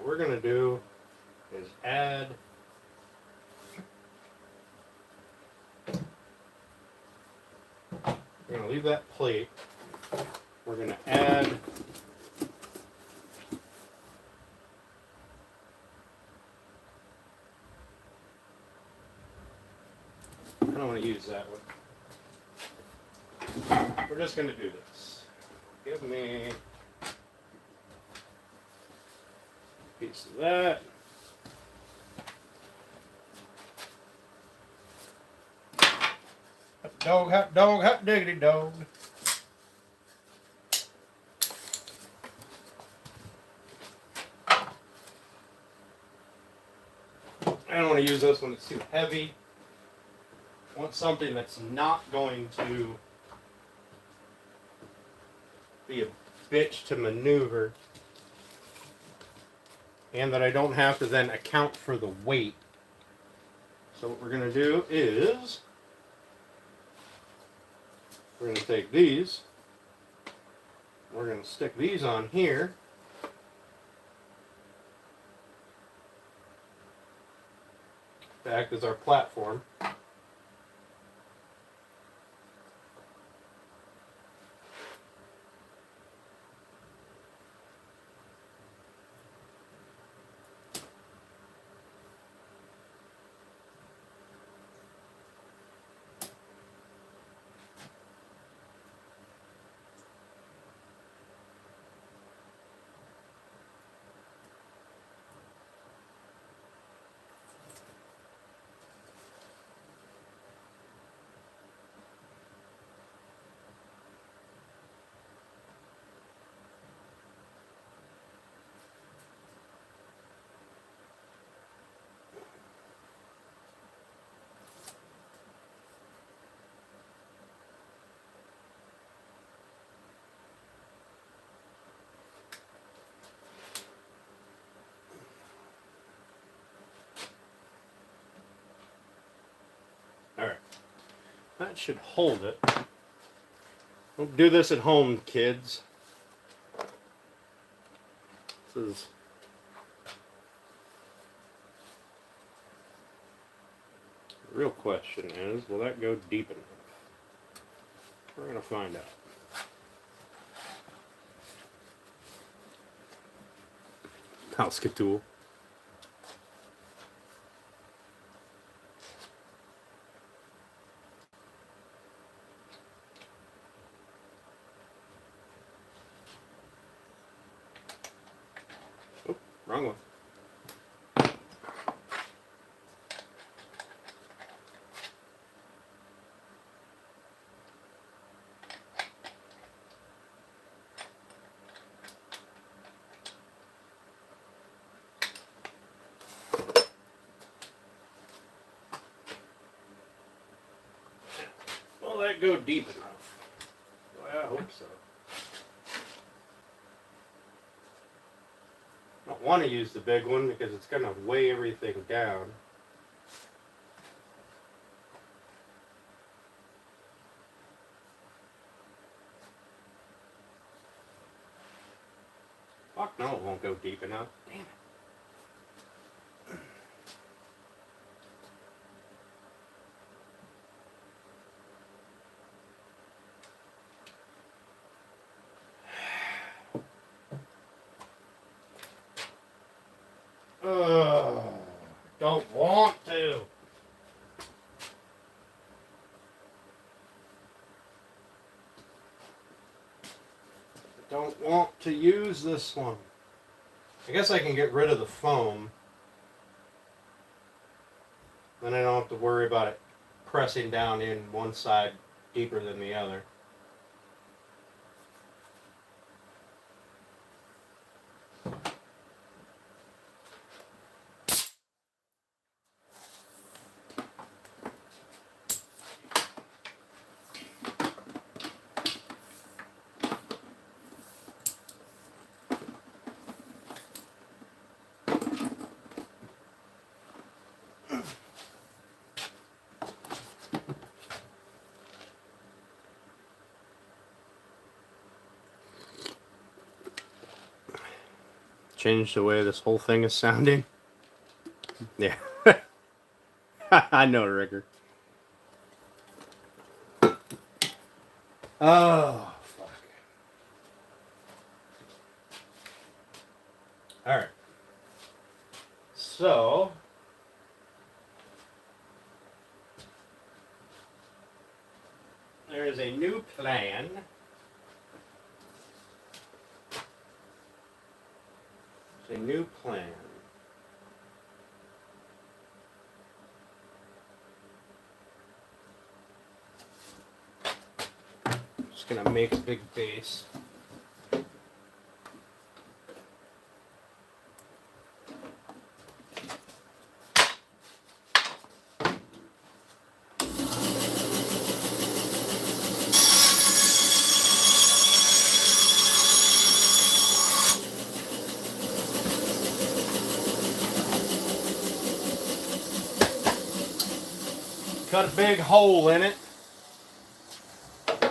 what we're going to do is add we're going to leave that plate. We're going to add I don't want to use that one. We're just going to do this. Give me a piece of that. Hot dog, hot diggity dog. I don't want to use this when it's too heavy. I want something that's not going to be a bitch to maneuver, and that I don't have to then account for the weight. So what we're going to do is we're going to take these, we're going to stick these on here, to act as our platform. Alright, that should hold it. Don't do this at home, kids. This is the real question is, will that go deep enough? We're going to find out. Palskatool. Oh, wrong one. Will that go deep enough? Well, I hope so. I don't want to use the big one because it's going to weigh everything down. Fuck no, it won't go deep enough. Damn it. Don't want to. Don't want to use this one. I guess I can get rid of the foam. Then I don't have to worry about it pressing down in one side deeper than the other. change the way this whole thing is sounding? Yeah. I know, Ricker. Oh, fuck. Alright. So, there is a new plan. There's a new plan. Just gonna make a big base. Cut a big hole in it.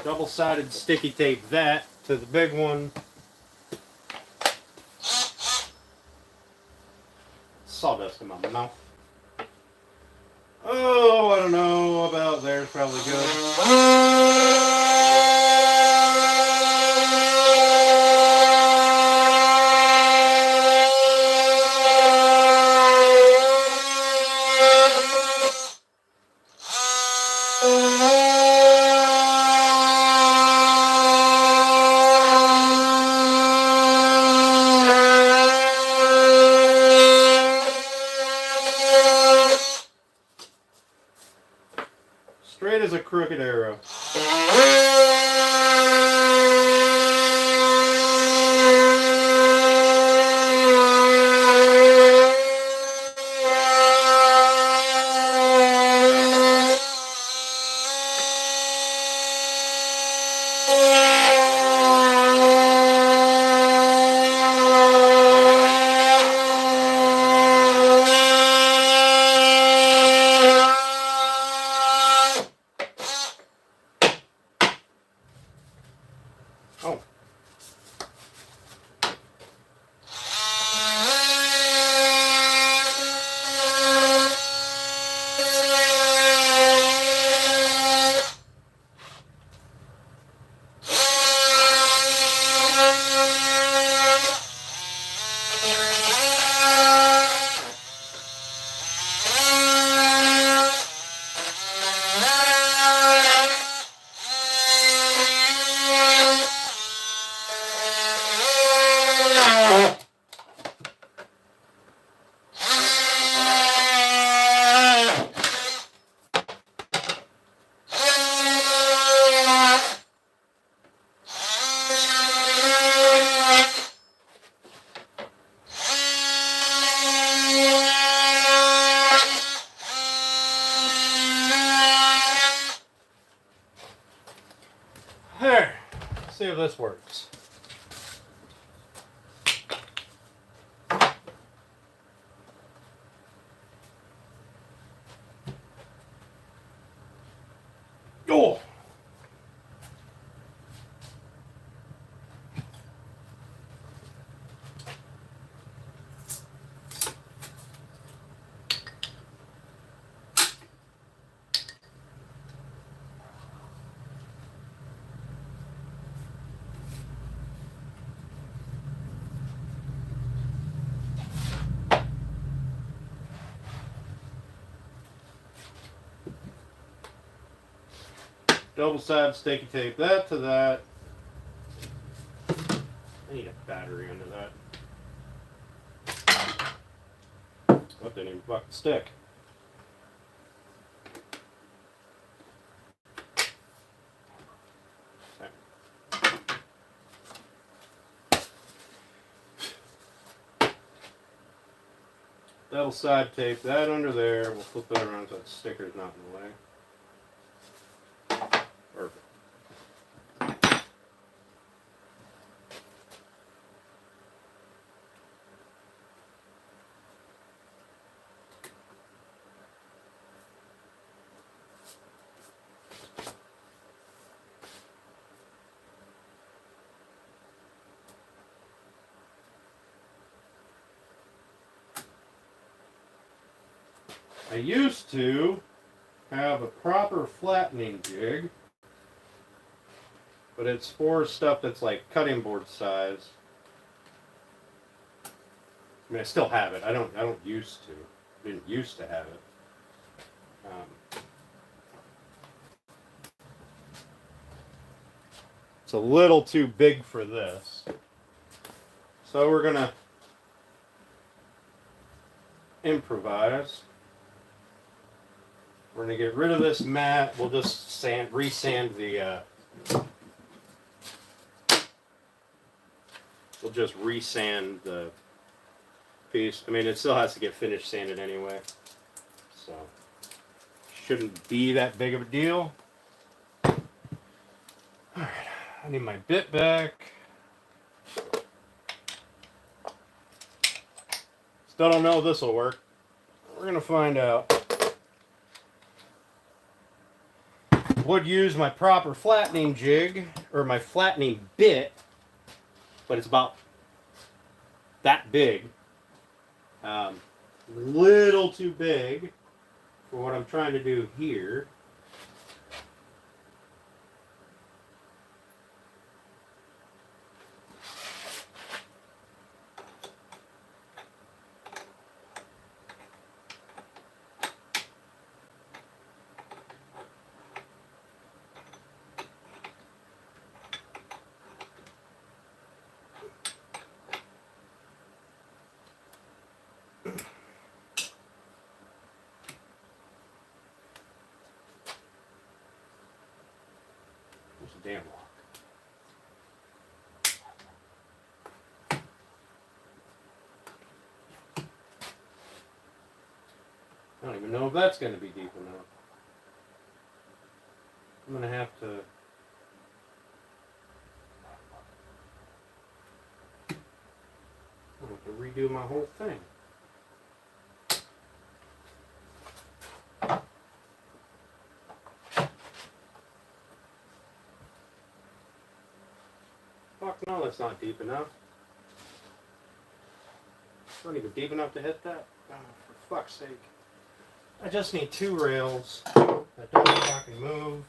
Double-sided sticky tape that to the big one. Sawdust in my mouth. Oh, I don't know about there's probably good. Straight as a crooked arrow. Oh. There. Let's see if this works. Oh. Double-sided sticky tape that to that. I need a battery under that. What didn't even fucking stick? Double side tape that under there. We'll flip that around so that sticker's not in the way. Perfect. I used to have a proper flattening jig, but it's for stuff that's like cutting board size. I mean, I still have it. I don't used to. I didn't used to have it. It's a little too big for this. So we're gonna improvise. We're gonna get rid of this mat. We'll just resand the. We'll just resand the piece. I mean, it still has to get finish sanded anyway, so shouldn't be that big of a deal. All right, I need my bit back. Still don't know if this will work. We're gonna find out. Would use my proper flattening jig or my flattening bit, but it's about that big. Little too big for what I'm trying to do here. There's a damn lock. I don't even know if that's going to be deep enough. I'm going to have to... I'm going to have to redo my whole thing. Fuck no, that's not deep enough. It's not even deep enough to hit that. Oh, for fuck's sake. I just need 2 rails that don't fucking move.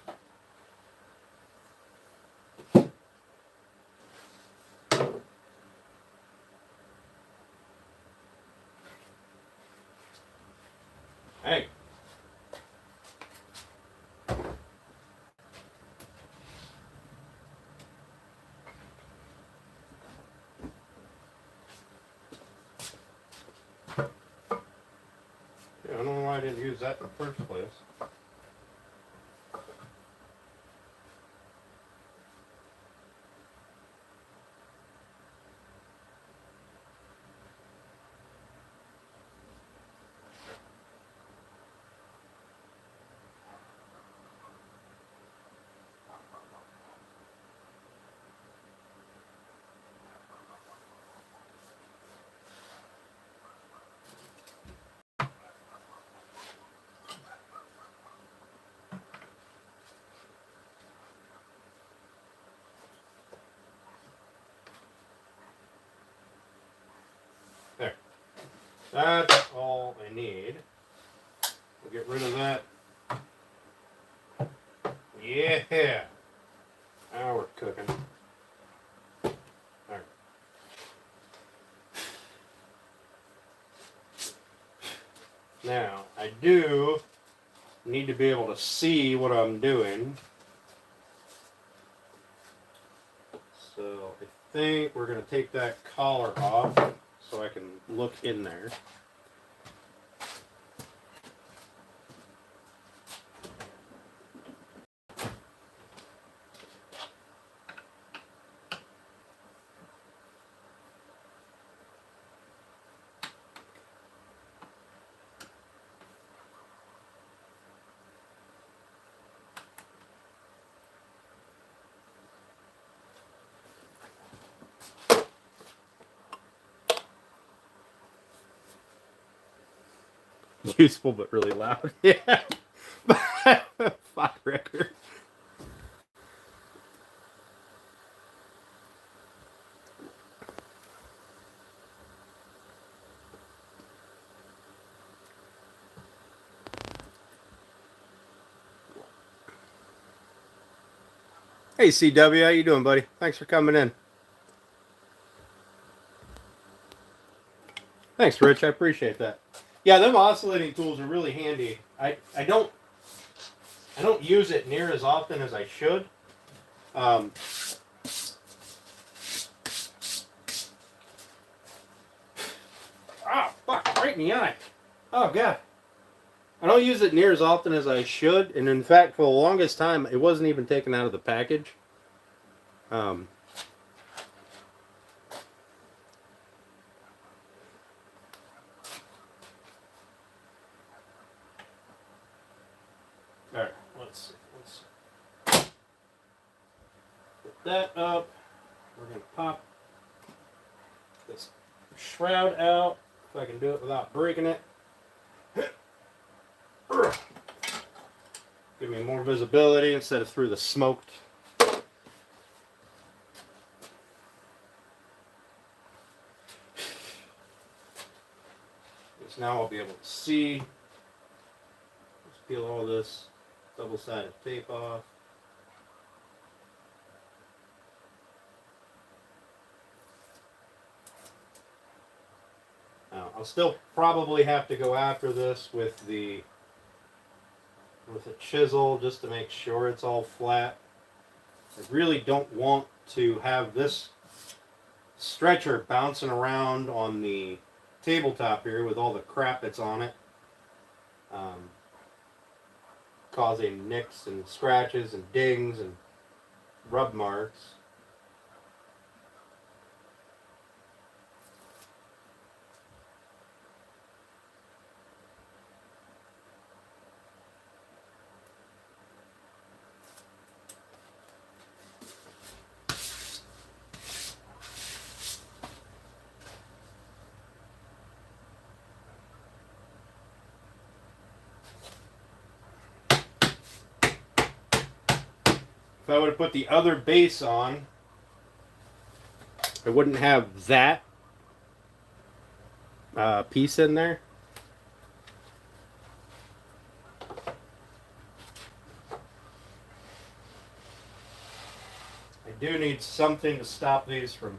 Hey. I don't know why I didn't use that in the first place. There. That's all I need. We'll get rid of that. Yeah. Now we're cooking. Alright. Now, I do need to be able to see what I'm doing. So I think we're going to take that collar off so I can look in there. Useful but really loud. Yeah. Fuck record. Hey CW, how you doing, buddy? Thanks for coming in. Thanks, Rich. I appreciate that. Yeah, them oscillating tools are really handy. I don't use it near as often as I should. Ah, fuck! Right in the eye. Oh god. I don't use it near as often as I should, and in fact, for the longest time, it wasn't even taken out of the package. Alright, let's put that up. We're going to pop this shroud out, if I can do it without breaking it. Give me more visibility instead of through the smoked. Because now I'll be able to see. Let's peel all this double-sided tape off. Now, I'll still probably have to go after this with a chisel just to make sure it's all flat. I really don't want to have this stretcher bouncing around on the tabletop here with all the crap that's on it, causing nicks and scratches and dings and rub marks. If I would have put the other base on, I wouldn't have that piece in there. I do need something to stop these from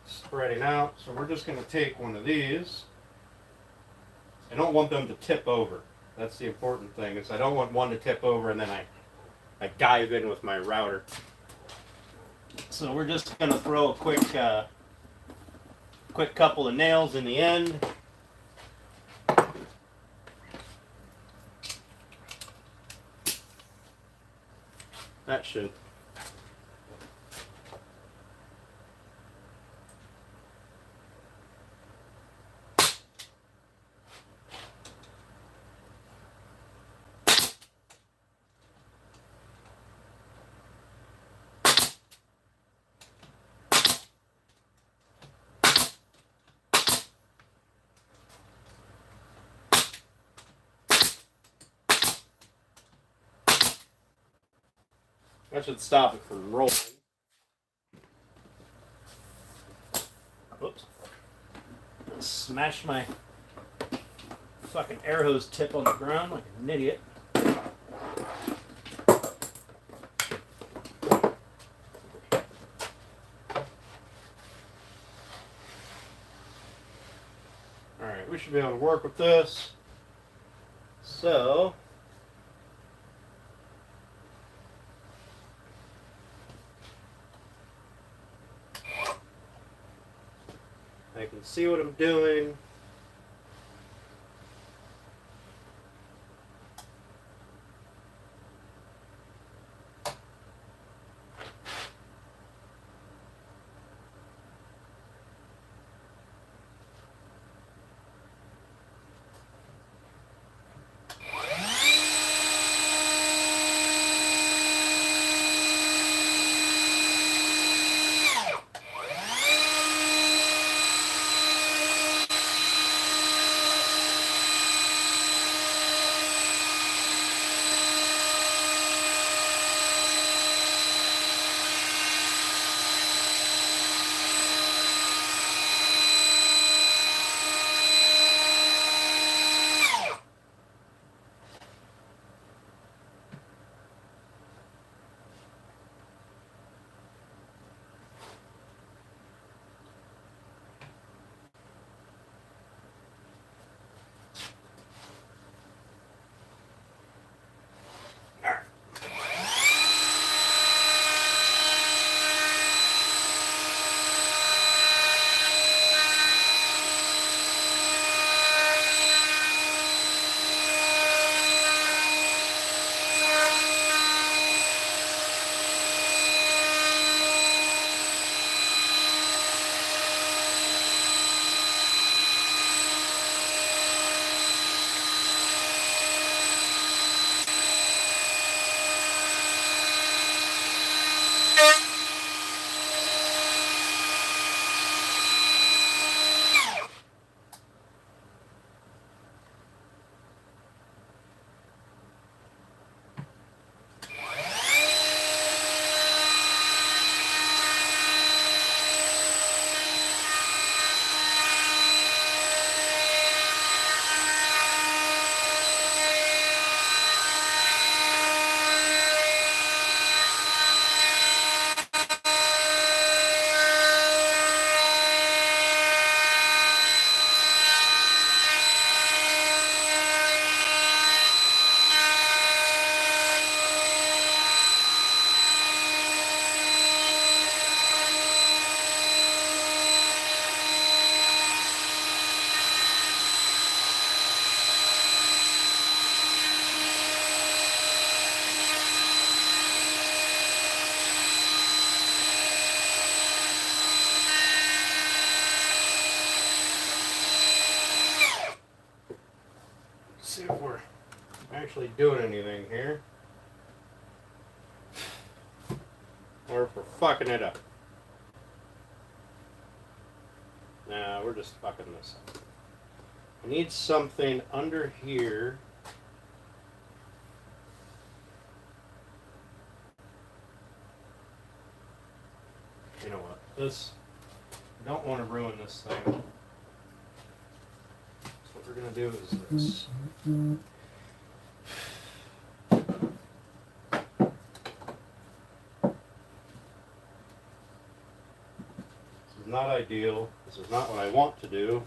spreading out, so we're just going to take one of these. I don't want them to tip over. That's the important thing, is I don't want one to tip over and then I dive in with my router. So we're just going to throw a quick couple of nails in the end. That should. That should stop it from rolling. Whoops. Smash my fucking air hose tip on the ground like an idiot. Alright, we should be able to work with this. So I can see what I'm doing. actually doing anything here. Or if we're fucking it up. Nah, we're just fucking this up. I need something under here. You know what? This, I don't want to ruin this thing. So what we're going to do is this. This is not ideal. This is not what I want to do.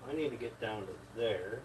I need to get down to there.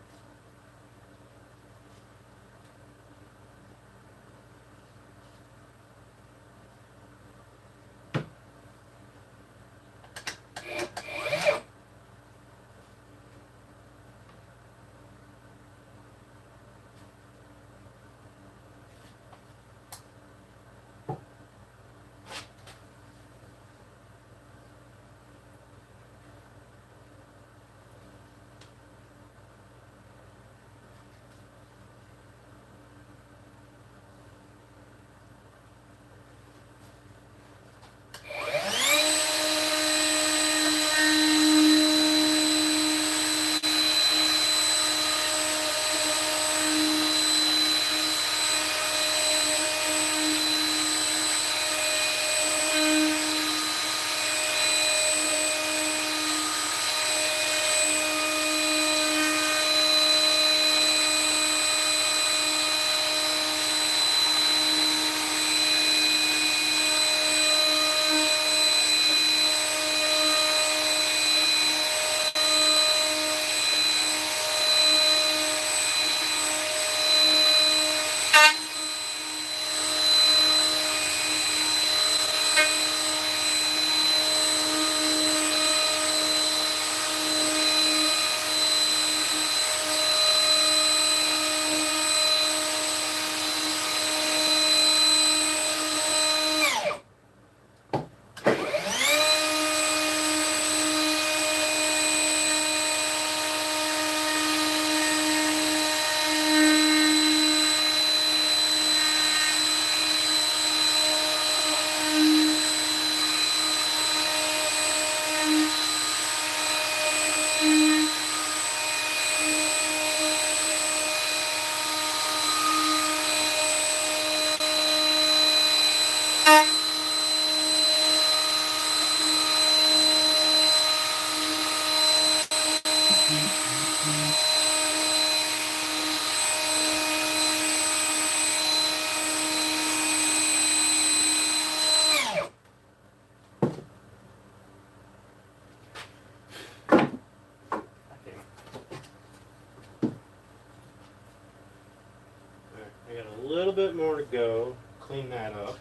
I got a little bit more to go. Clean that up.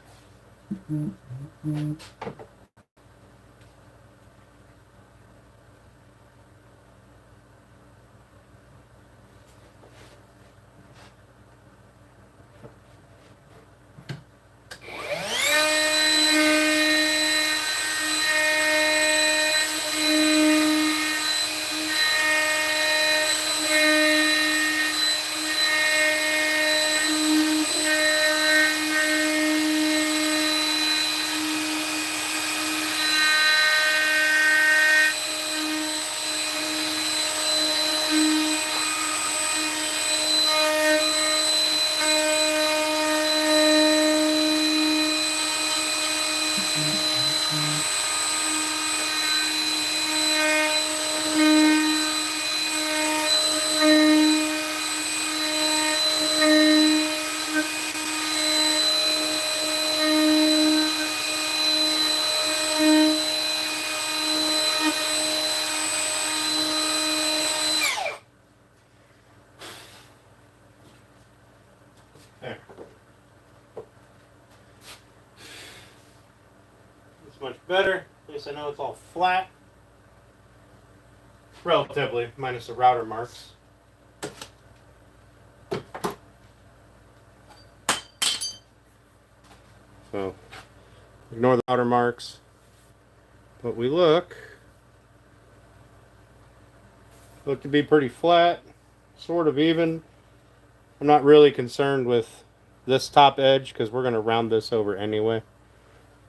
There. It's much better. At least I know it's all flat. Relatively, minus the router marks. So, ignore the router marks. But we look to be pretty flat, sort of even. I'm not really concerned with this top edge because we're going to round this over anyway.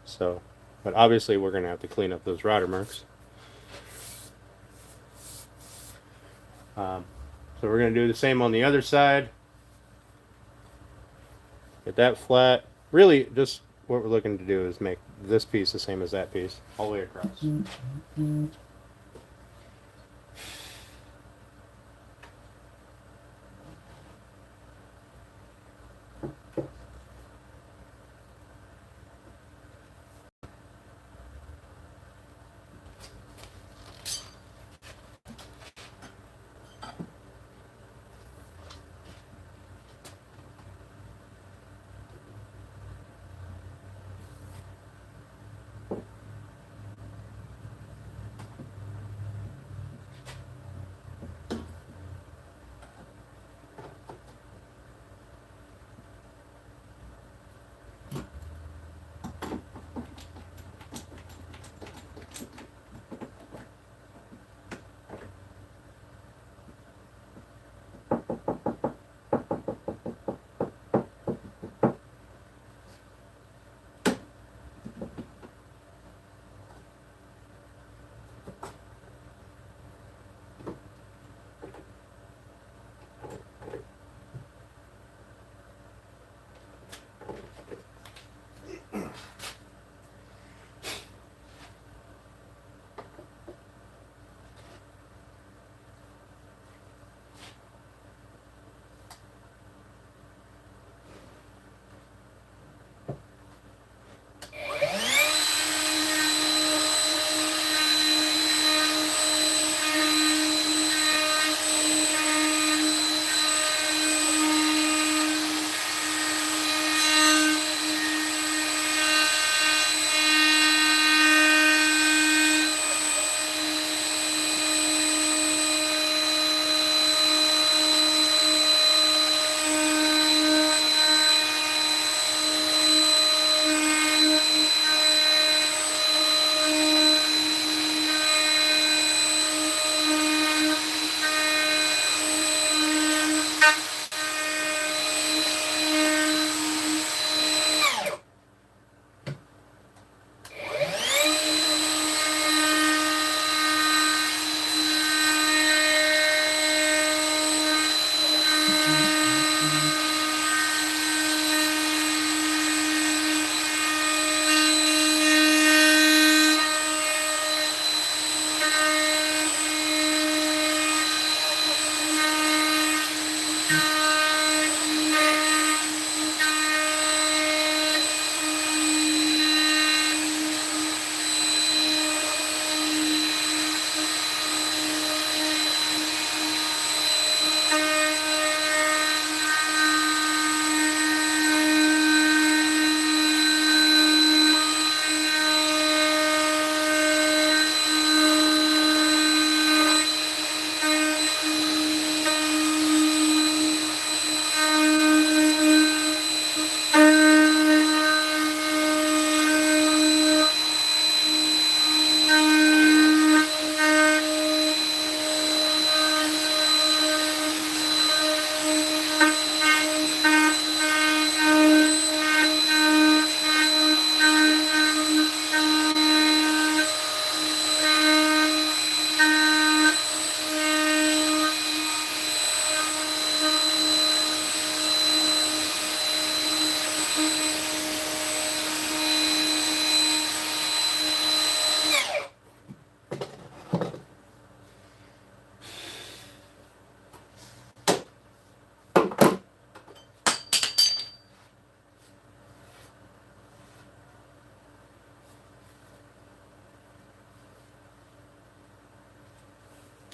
So, but obviously we're going to have to clean up those router marks. So we're going to do the same on the other side. Get that flat. Really, just what we're looking to do is make this piece the same as that piece, all the way across.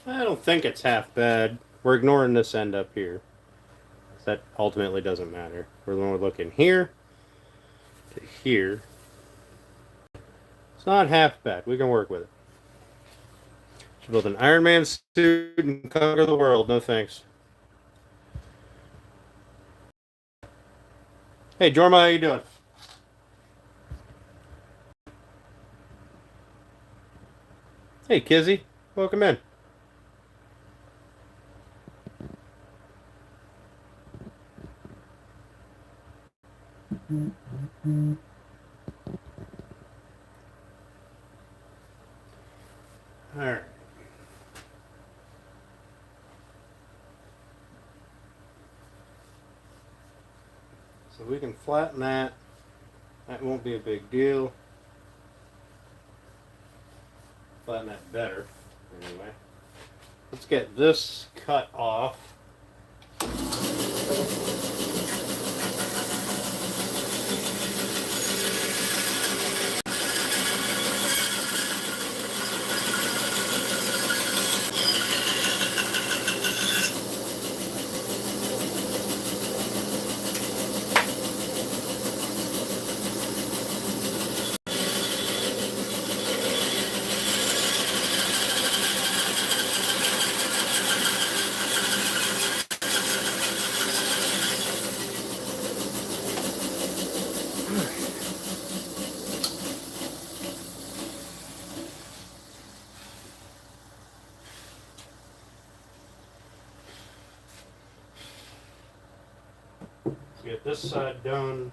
I don't think it's half bad. We're ignoring this end up here. That ultimately doesn't matter. We're looking here to here. It's not half bad. We can work with it. Should build an Iron Man suit and conquer the world. No thanks. Hey, Jorma, how you doing? Hey, Kizzy. Welcome in. All right. So we can flatten that. That won't be a big deal. Flatten that better, anyway. Let's get this cut off. Get this side done.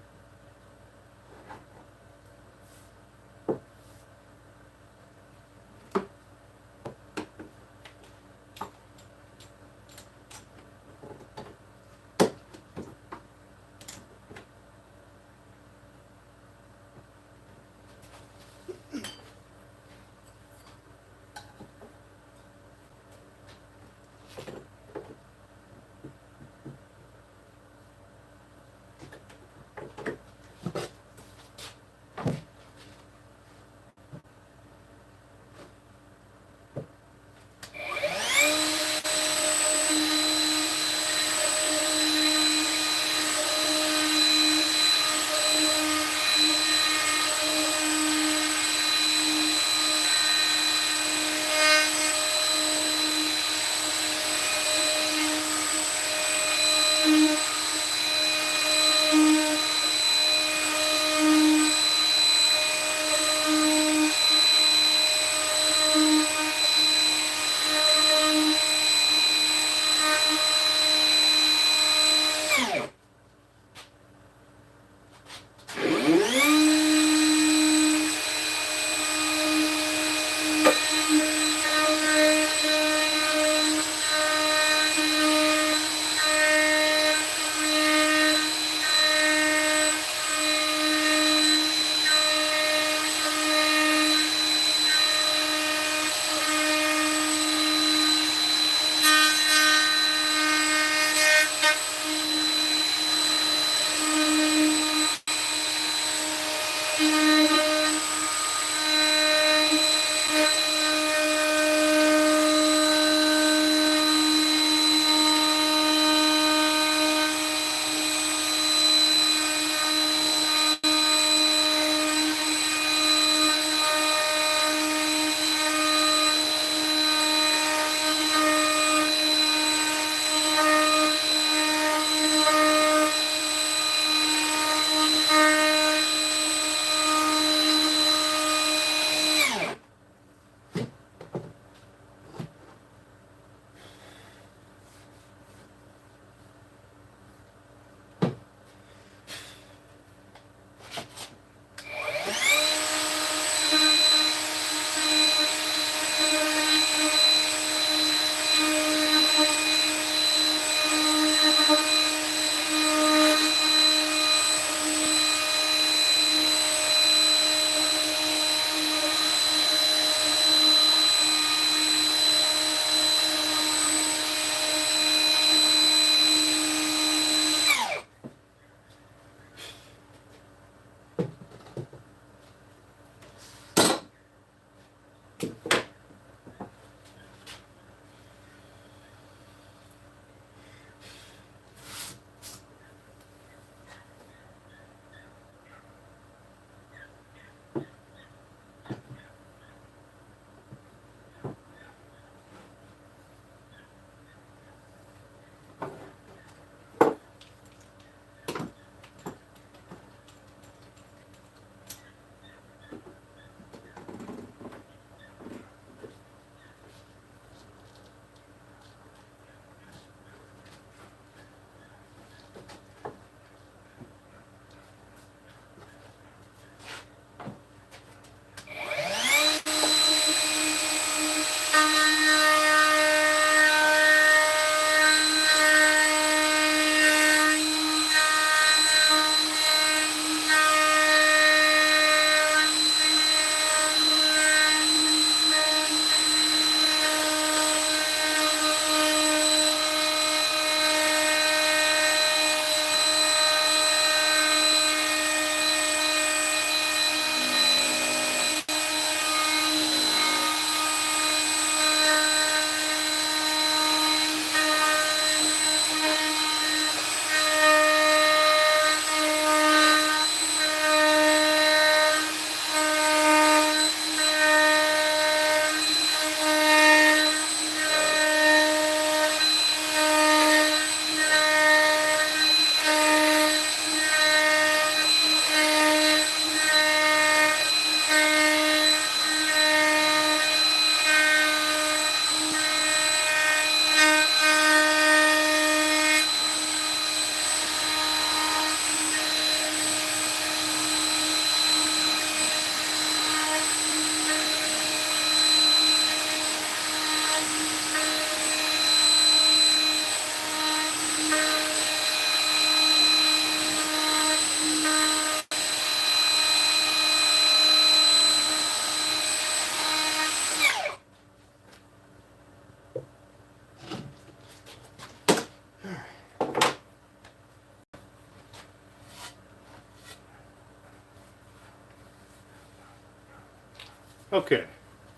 Okay,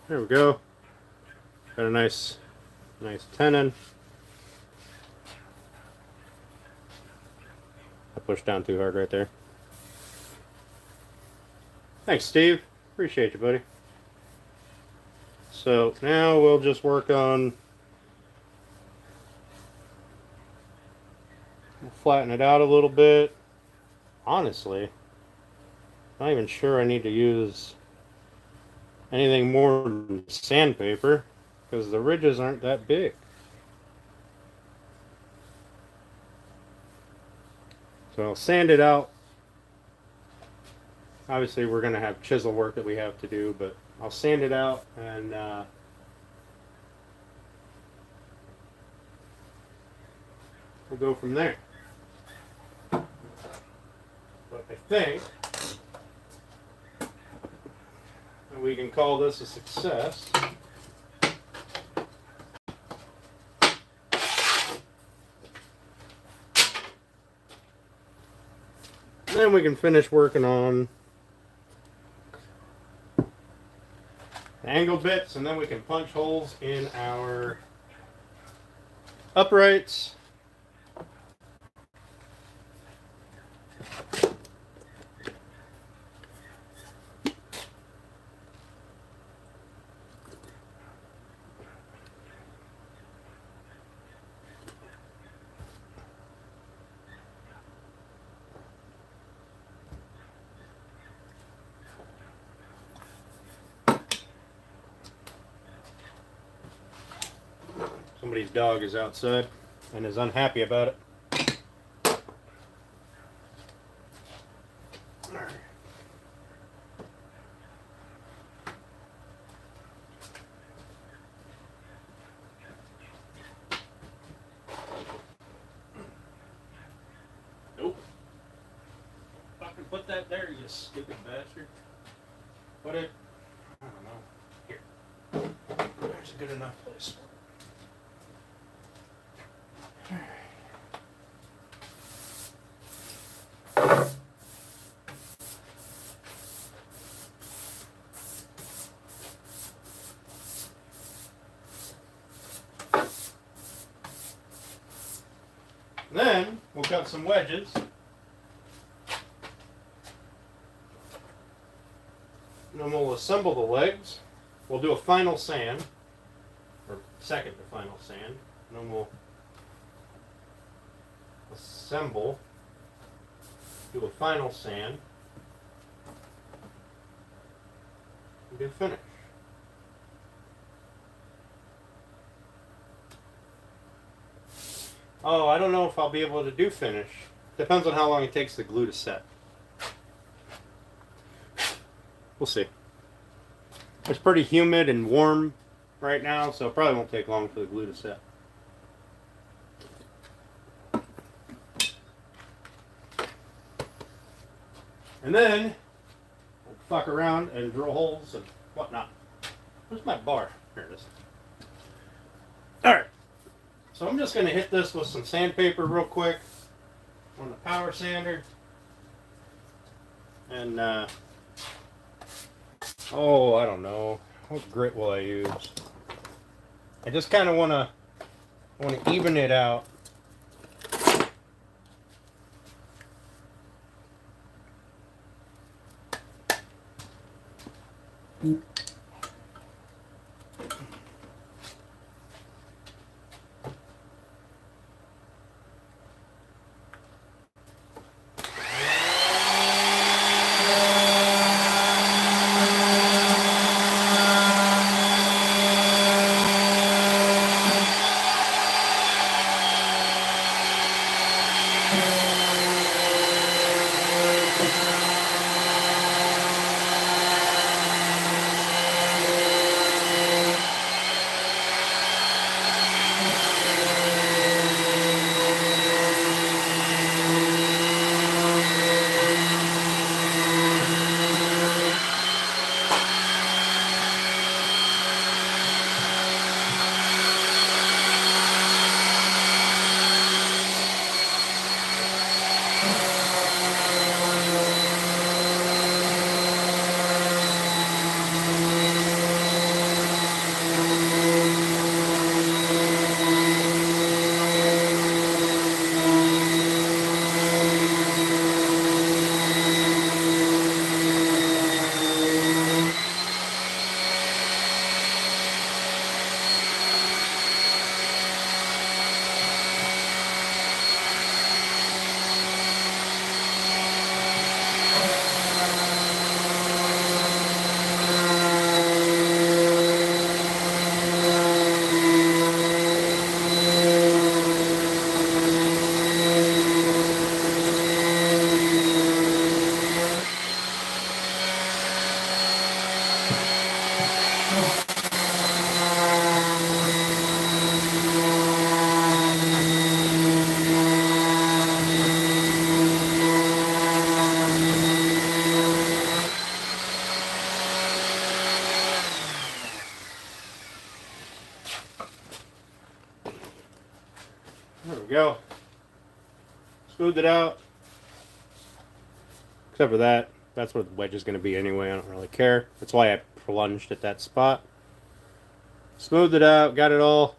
there we go. Got a nice tenon. I pushed down too hard right there. Thanks, Steve. Appreciate you, buddy. So now we'll just work on flatten it out a little bit. Honestly, I'm not even sure I need to use anything more than sandpaper because the ridges aren't that big. So I'll sand it out. Obviously we're going to have chisel work that we have to do, but I'll sand it out and we'll go from there. But I think we can call this a success. Then we can finish working on the angle bits, and then we can punch holes in our uprights. Somebody's dog is outside and is unhappy about it. Nope. Fucking put that there, you stupid bastard. Put it, I don't know, here. There's a good enough place for it. Then we'll cut some wedges. And then we'll assemble the legs. We'll do a final sand, or second to final sand. And then we'll assemble, do a final sand, and do finish. Oh, I don't know if I'll be able to do finish. Depends on how long it takes the glue to set. We'll see. It's pretty humid and warm right now, so it probably won't take long for the glue to set. And then we'll fuck around and drill holes and whatnot. Where's my bar? Here it is. Alright. So I'm just going to hit this with some sandpaper real quick on the power sander. And, oh, I don't know. What grit will I use? I just kind of want to even it out. There we go. Smoothed it out. Except for that. That's where the wedge is going to be anyway. I don't really care. That's why I plunged at that spot. Smoothed it out. Got it all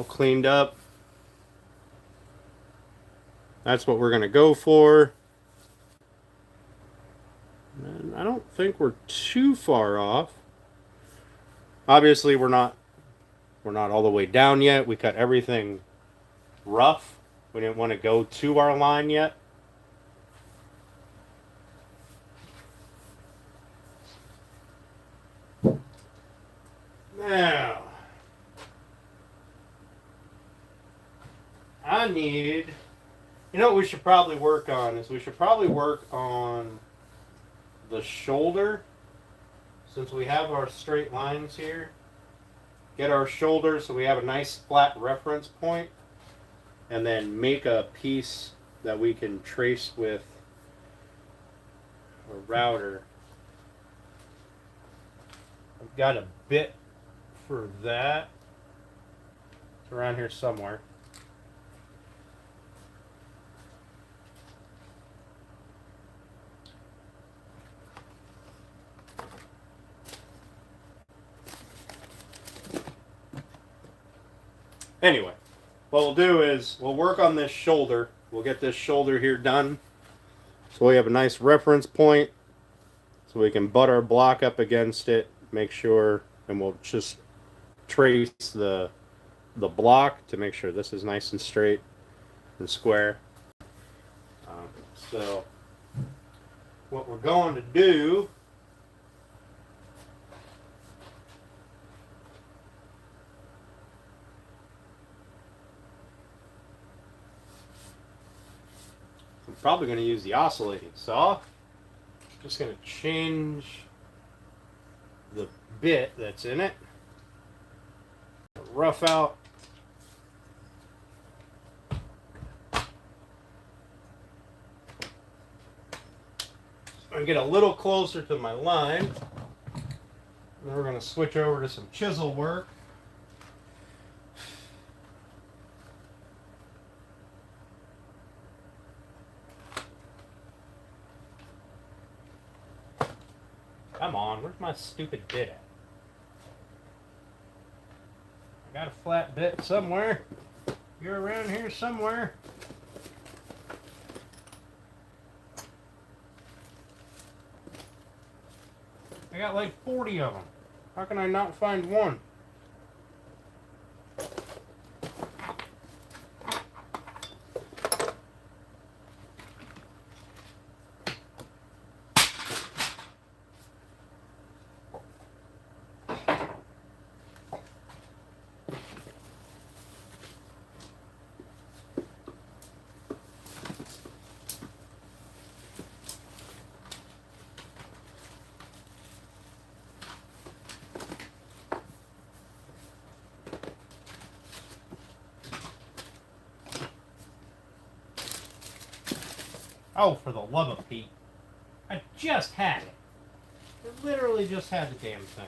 cleaned up. That's what we're going to go for. And I don't think we're too far off. Obviously, we're not all the way down yet. We cut everything rough. We didn't want to go to our line yet. Now, I need, you know what we should probably work on is we should probably work on the shoulder. Since we have our straight lines here, get our shoulder so we have a nice flat reference point, and then make a piece that we can trace with a router. I've got a bit for that. It's around here somewhere. Anyway, what we'll do is we'll work on this shoulder. We'll get this shoulder here done so we have a nice reference point so we can butt our block up against it, make sure, and we'll just trace the block to make sure this is nice and straight and square. So what we're going to do probably going to use the oscillating saw. Just going to change the bit that's in it. Rough out. I'm going to get a little closer to my line. Then we're going to switch over to some chisel work. Come on, where's my stupid bit at? I got a flat bit somewhere. You're around here somewhere. I got like 40 of them. How can I not find one? Oh, for the love of Pete. I just had it. I literally just had the damn thing.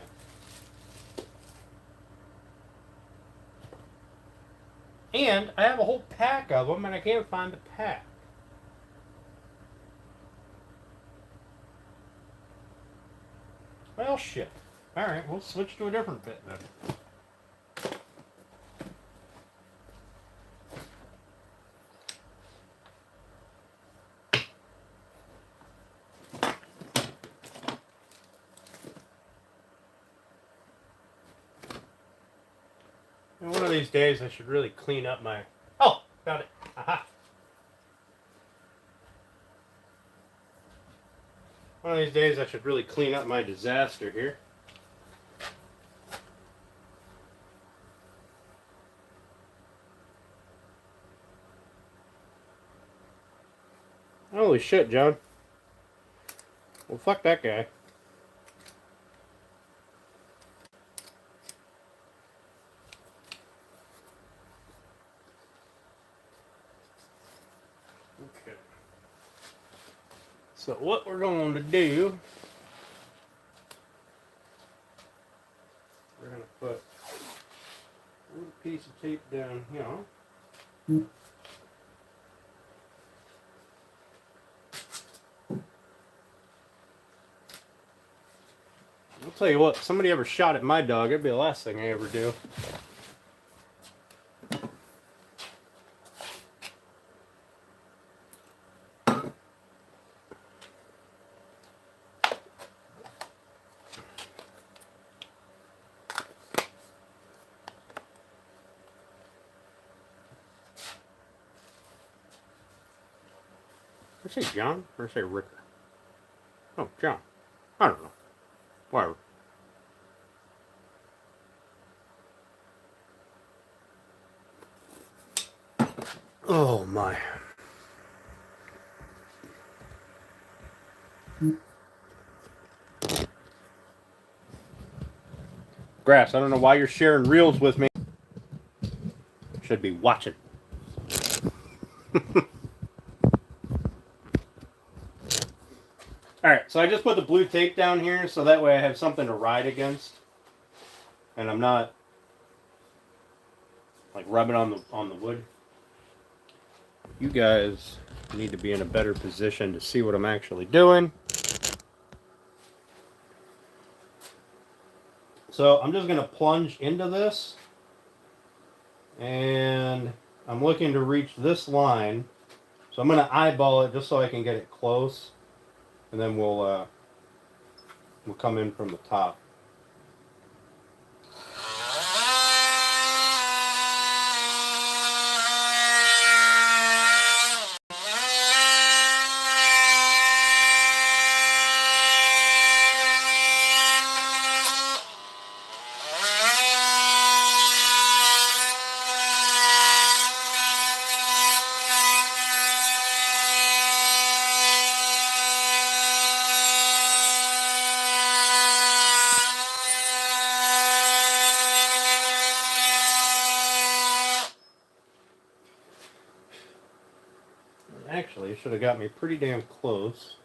And I have a whole pack of them, and I can't find the pack. Well, shit. Alright, we'll switch to a different bit then. And one of these days I should really clean up my... Oh! Found it. Aha! One of these days I should really clean up my disaster here. Holy shit, John. Well, fuck that guy. So what we're going to do, we're going to put a little piece of tape down here. I'll tell you what, if somebody ever shot at my dog, it'd be the last thing I ever do. Did I say John or did I say Ricker? Oh, John. I don't know. Whatever. Oh my. Grass, I don't know why you're sharing reels with me. Should be watching. Alright, so I just put the blue tape down here so that way I have something to ride against. And I'm not like rubbing on the wood. You guys need to be in a better position to see what I'm actually doing. So I'm just going to plunge into this. And I'm looking to reach this line. So I'm going to eyeball it just so I can get it close. And then we'll come in from the top. Actually, it should have got me pretty damn close.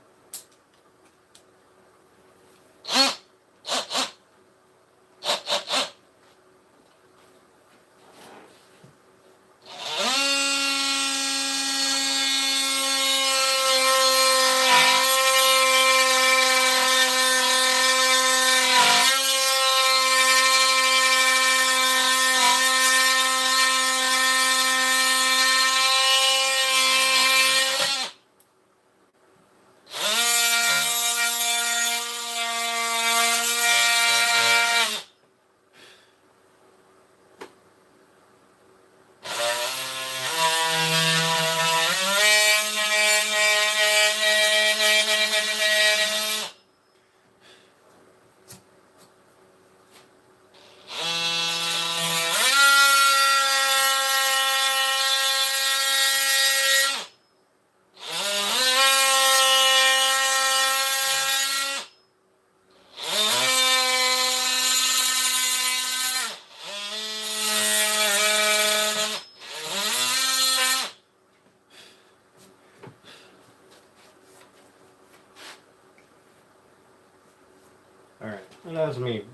Alright, that has me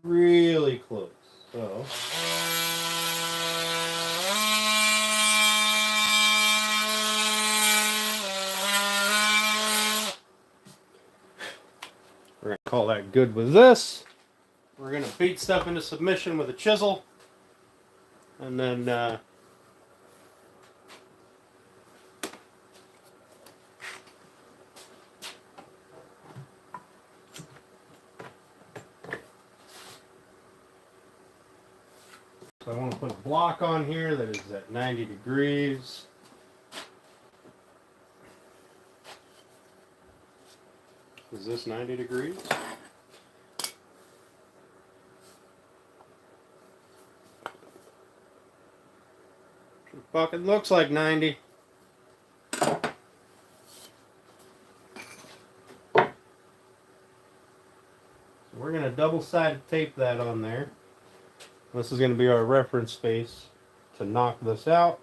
really close. So we're going to call that good with this. We're going to beat stuff into submission with a chisel. And then so I want to put a block on here that is at 90 degrees. Is this 90 degrees? It fucking looks like 90. So we're going to double-sided tape that on there. This is going to be our reference space to knock this out.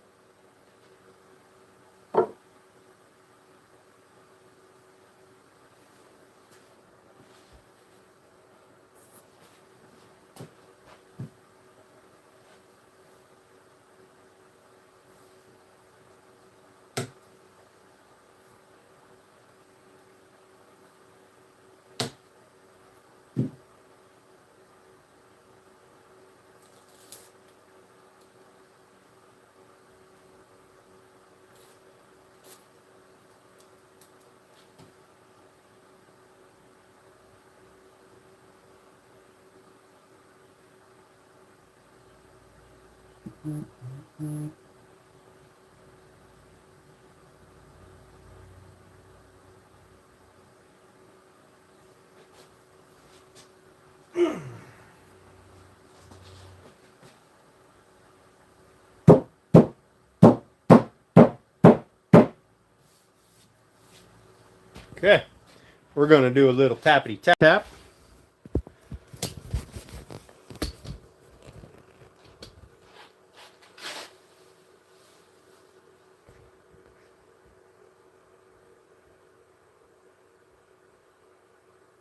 Okay, we're going to do a little tappity tap tap.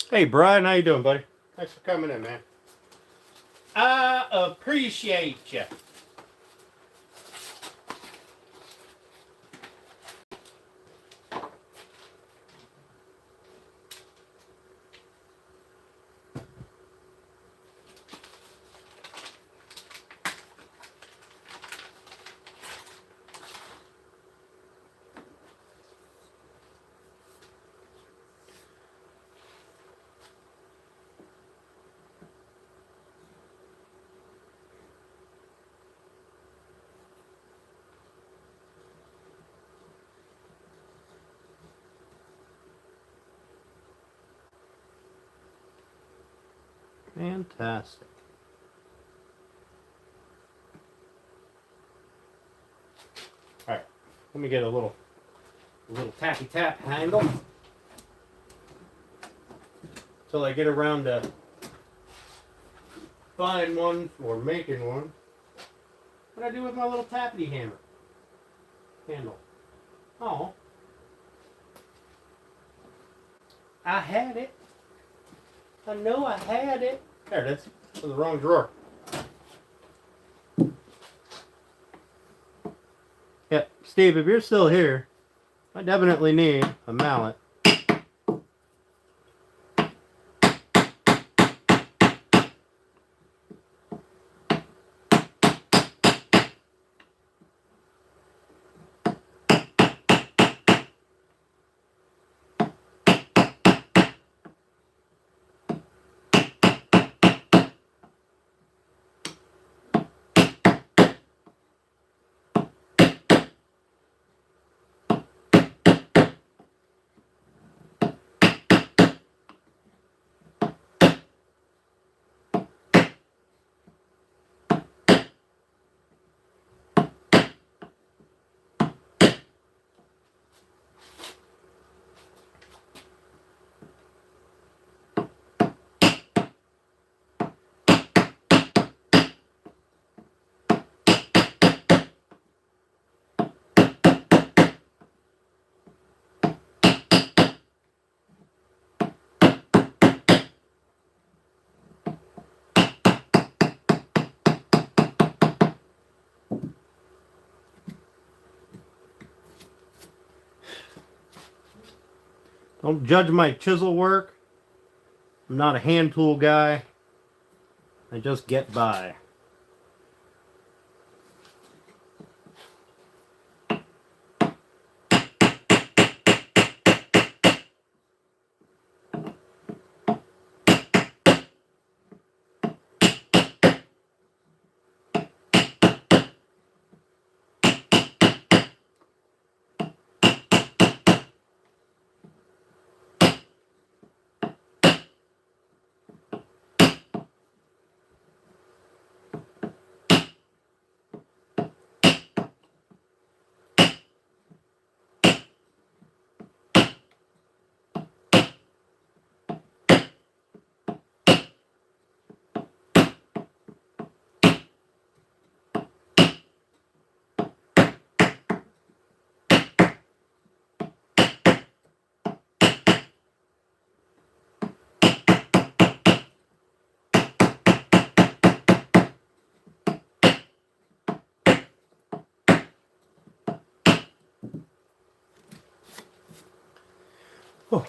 Hey Brian, how you doing, buddy? Thanks for coming in, man. I appreciate you. Fantastic. All right, let me get a little tappy tap handle until I get around to buying one or making one. What do I do with my little tappity hammer handle? Oh, I had it. I know I had it. There it is. It's in the wrong drawer. Yeah, Steve, if you're still here, I definitely need a mallet. Don't judge my chisel work. I'm not a hand tool guy. I just get by. Oh.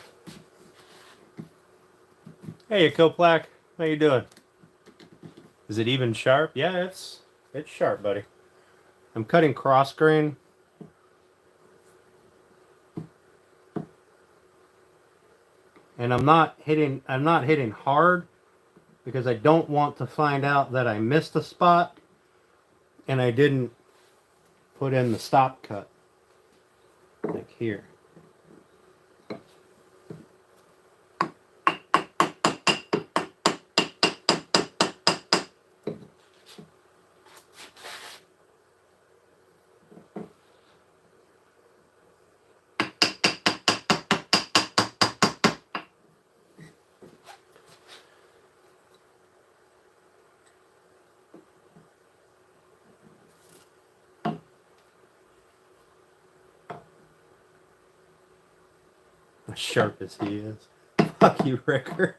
Hey, Coplac, how you doing? Is it even sharp? Yeah, it's sharp, buddy. I'm cutting cross grain. And I'm not hitting hard because I don't want to find out that I missed a spot And I didn't put in the stop cut, like here. As sharp as he is. Fuck you, Ricker.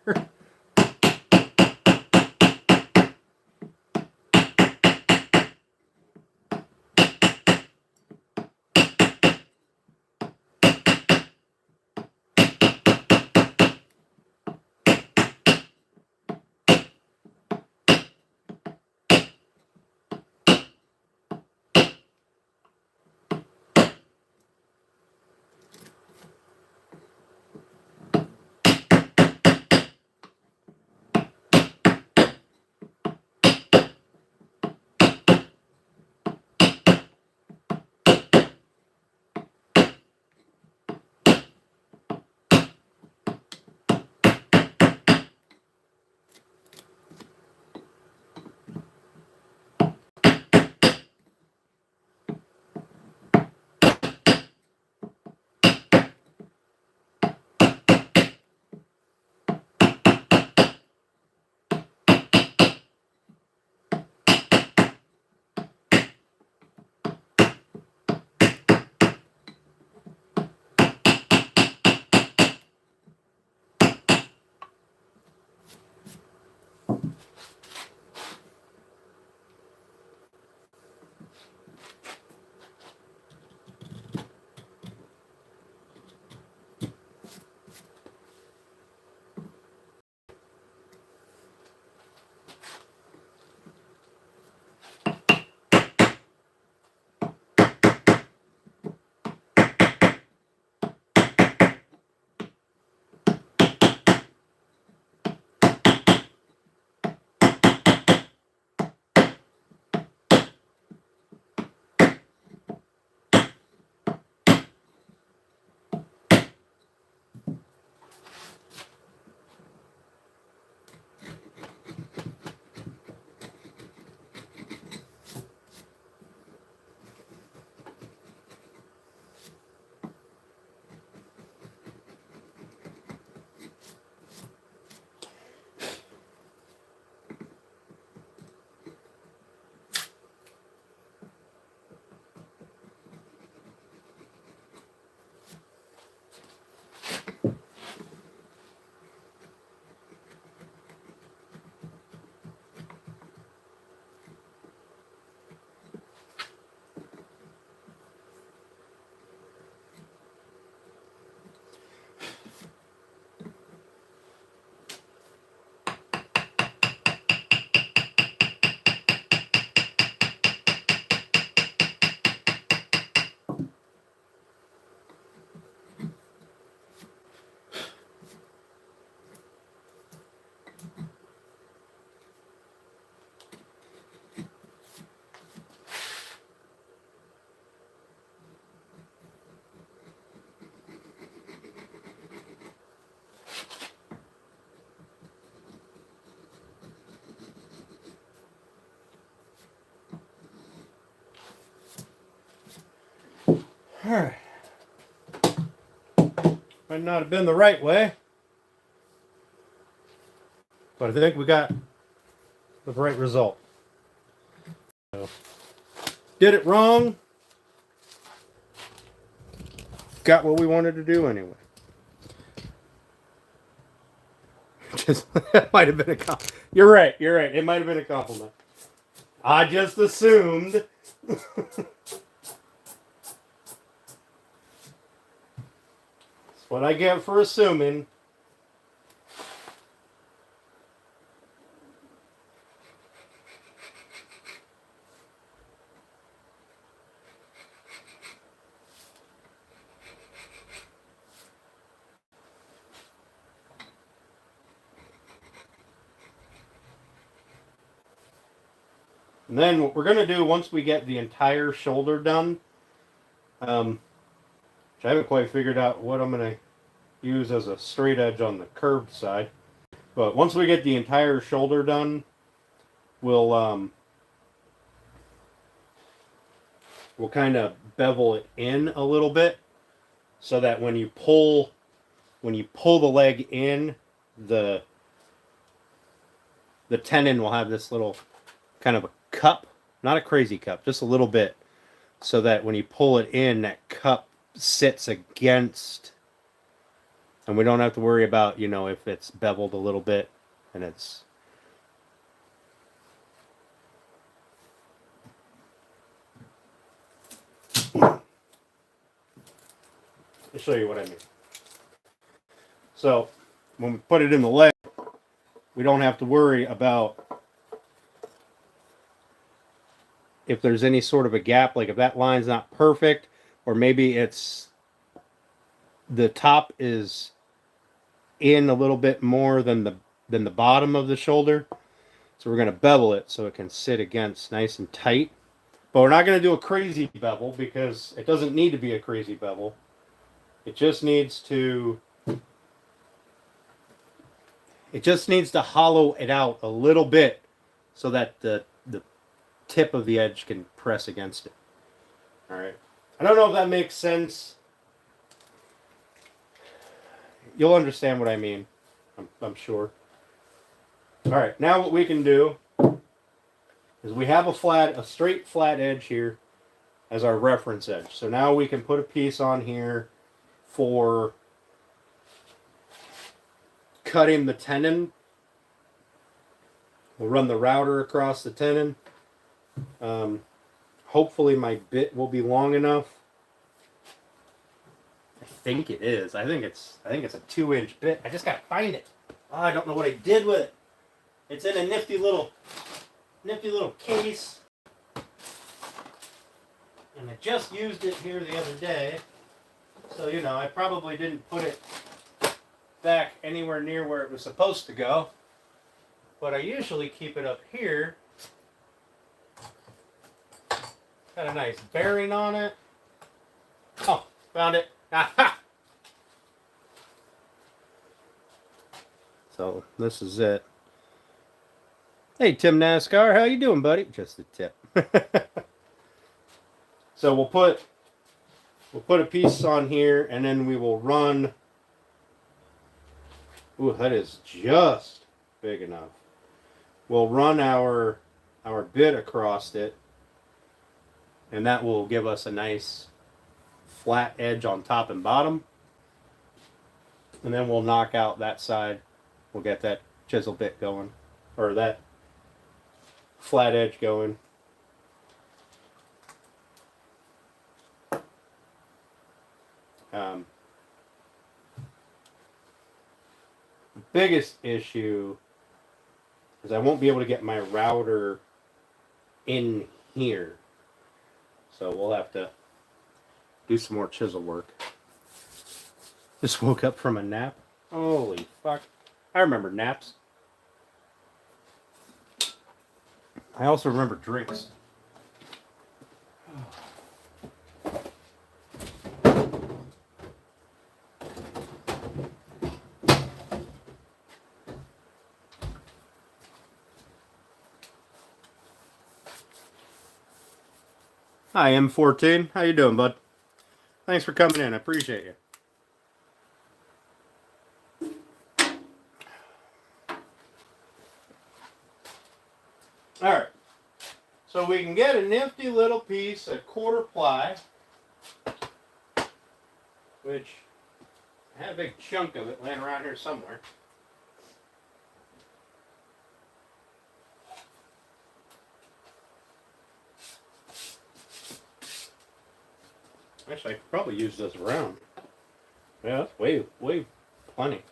Alright. Might not have been the right way, but I think we got the right result. So, did it wrong. Got what we wanted to do anyway. Just that might have been a compliment. You're right. It might have been a compliment. I just assumed. That's what I get for assuming. And then what we're going to do once we get the entire shoulder done, which I haven't quite figured out what I'm going to use as a straight edge on the curved side. But once we get the entire shoulder done, we'll kind of bevel it in a little bit so that when you pull the leg in, the tenon will have this little kind of a cup, not a crazy cup, just a little bit, so that when you pull it in, that cup sits against, and we don't have to worry about, you know, if it's beveled a little bit and it's I'll show you what I mean. So when we put it in the leg, we don't have to worry about if there's any sort of a gap, like if that line's not perfect, or maybe it's the top is in a little bit more than the bottom of the shoulder. So we're going to bevel it so it can sit against nice and tight. But we're not going to do a crazy bevel because it doesn't need to be a crazy bevel. It just needs to hollow it out a little bit so that the tip of the edge can press against it. All right. I don't know if that makes sense. You'll understand what I mean, I'm sure. All right. Now what we can do is we have a straight flat edge here as our reference edge. So now we can put a piece on here for cutting the tenon. We'll run the router across the tenon. Hopefully my bit will be long enough. I think it is. I think it's a 2-inch bit. I just gotta find it. Oh, I don't know what I did with it. It's in a nifty little case. And I just used it here the other day. So, you know, I probably didn't put it back anywhere near where it was supposed to go. But I usually keep it up here. Got a nice bearing on it. Oh, found it. Aha! So this is it. Hey, Tim NASCAR, how you doing, buddy? Just a tip. So we'll put a piece on here, and then we will run. Ooh, that is just big enough. We'll run our bit across it, and that will give us a nice flat edge on top and bottom. And then we'll knock out that side. We'll get that chisel bit going, or that flat edge going. The biggest issue is I won't be able to get my router in here. So we'll have to do some more chisel work. Just woke up from a nap. Holy fuck. I remember naps. I also remember drinks. Hi, M14. How you doing, bud? Thanks for coming in. I appreciate you. All right. So we can get a nifty little piece of 1/4 ply, which I had a big chunk of it laying around here somewhere. Actually, I could probably use this around. Yeah, that's way plenty.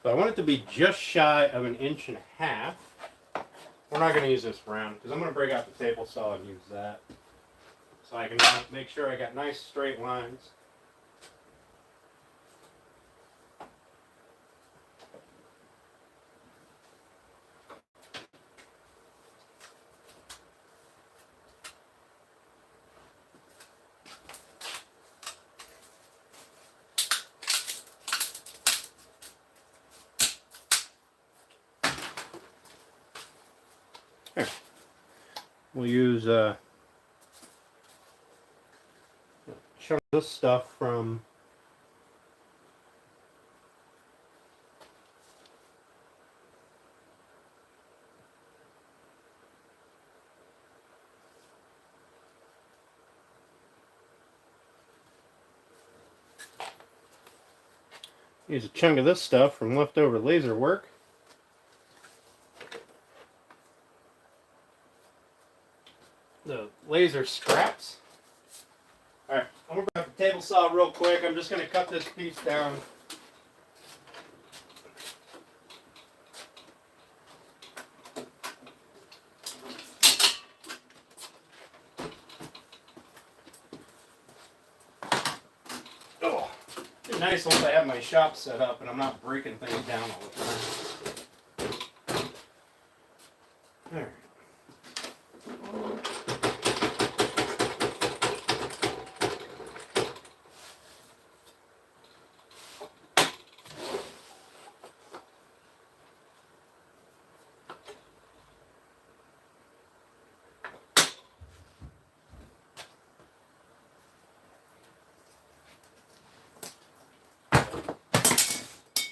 So I want it to be just shy of 1.5 inches. We're not going to use this round because I'm going to break out the table saw and use that. So I can make sure I got nice straight lines. Here. We'll use a chunk of this stuff from use a chunk of this stuff from leftover laser work. The laser scraps. Alright, I'm going to grab the table saw real quick. I'm just going to cut this piece down. Oh, it's nice once I have my shop set up and I'm not breaking things down all the time. Alright.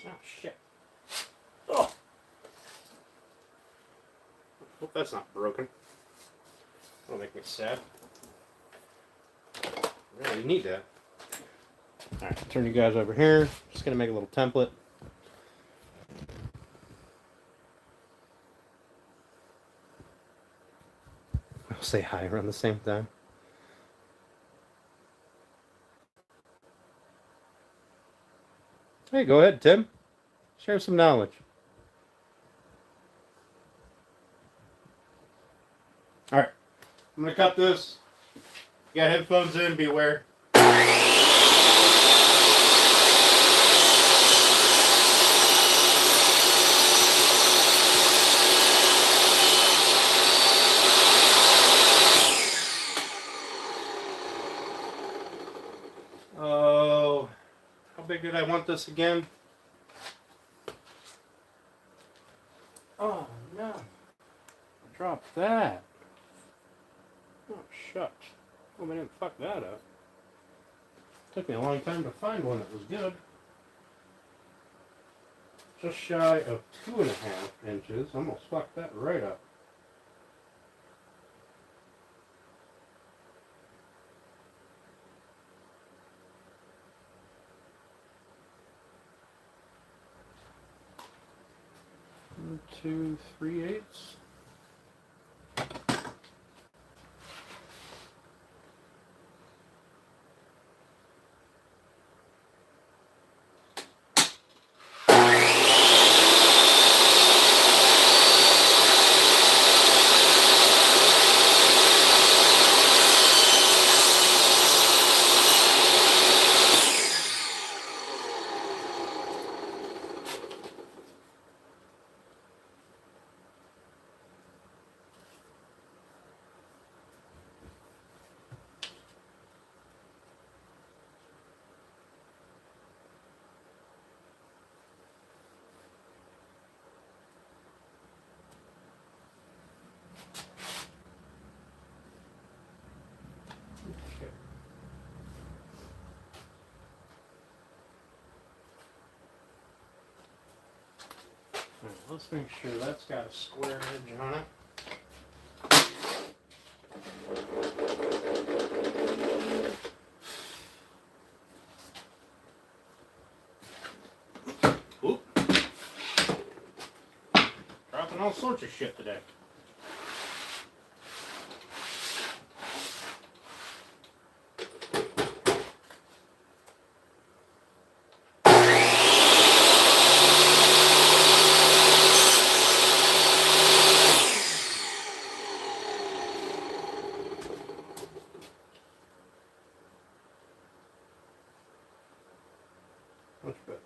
Oh, shit. Oh. Hope that's not broken. That'll make me sad. I really need that. Alright, turn you guys over here. Just gonna make a little template. I'll say hi around the same time. Hey, go ahead, Tim. Share some knowledge. Alright, I'm going to cut this. You got headphones in, beware. Oh, how big did I want this again? Oh, no. I dropped that. Oh, shucks. Oh, I didn't fuck that up. Took me a long time to find one that was good. Just shy of 2.5 inches. Almost fucked that right up. One, 2, 3/8. Alright, let's make sure that's got a square edge on it. Oop. Dropping all sorts of shit today. Much better.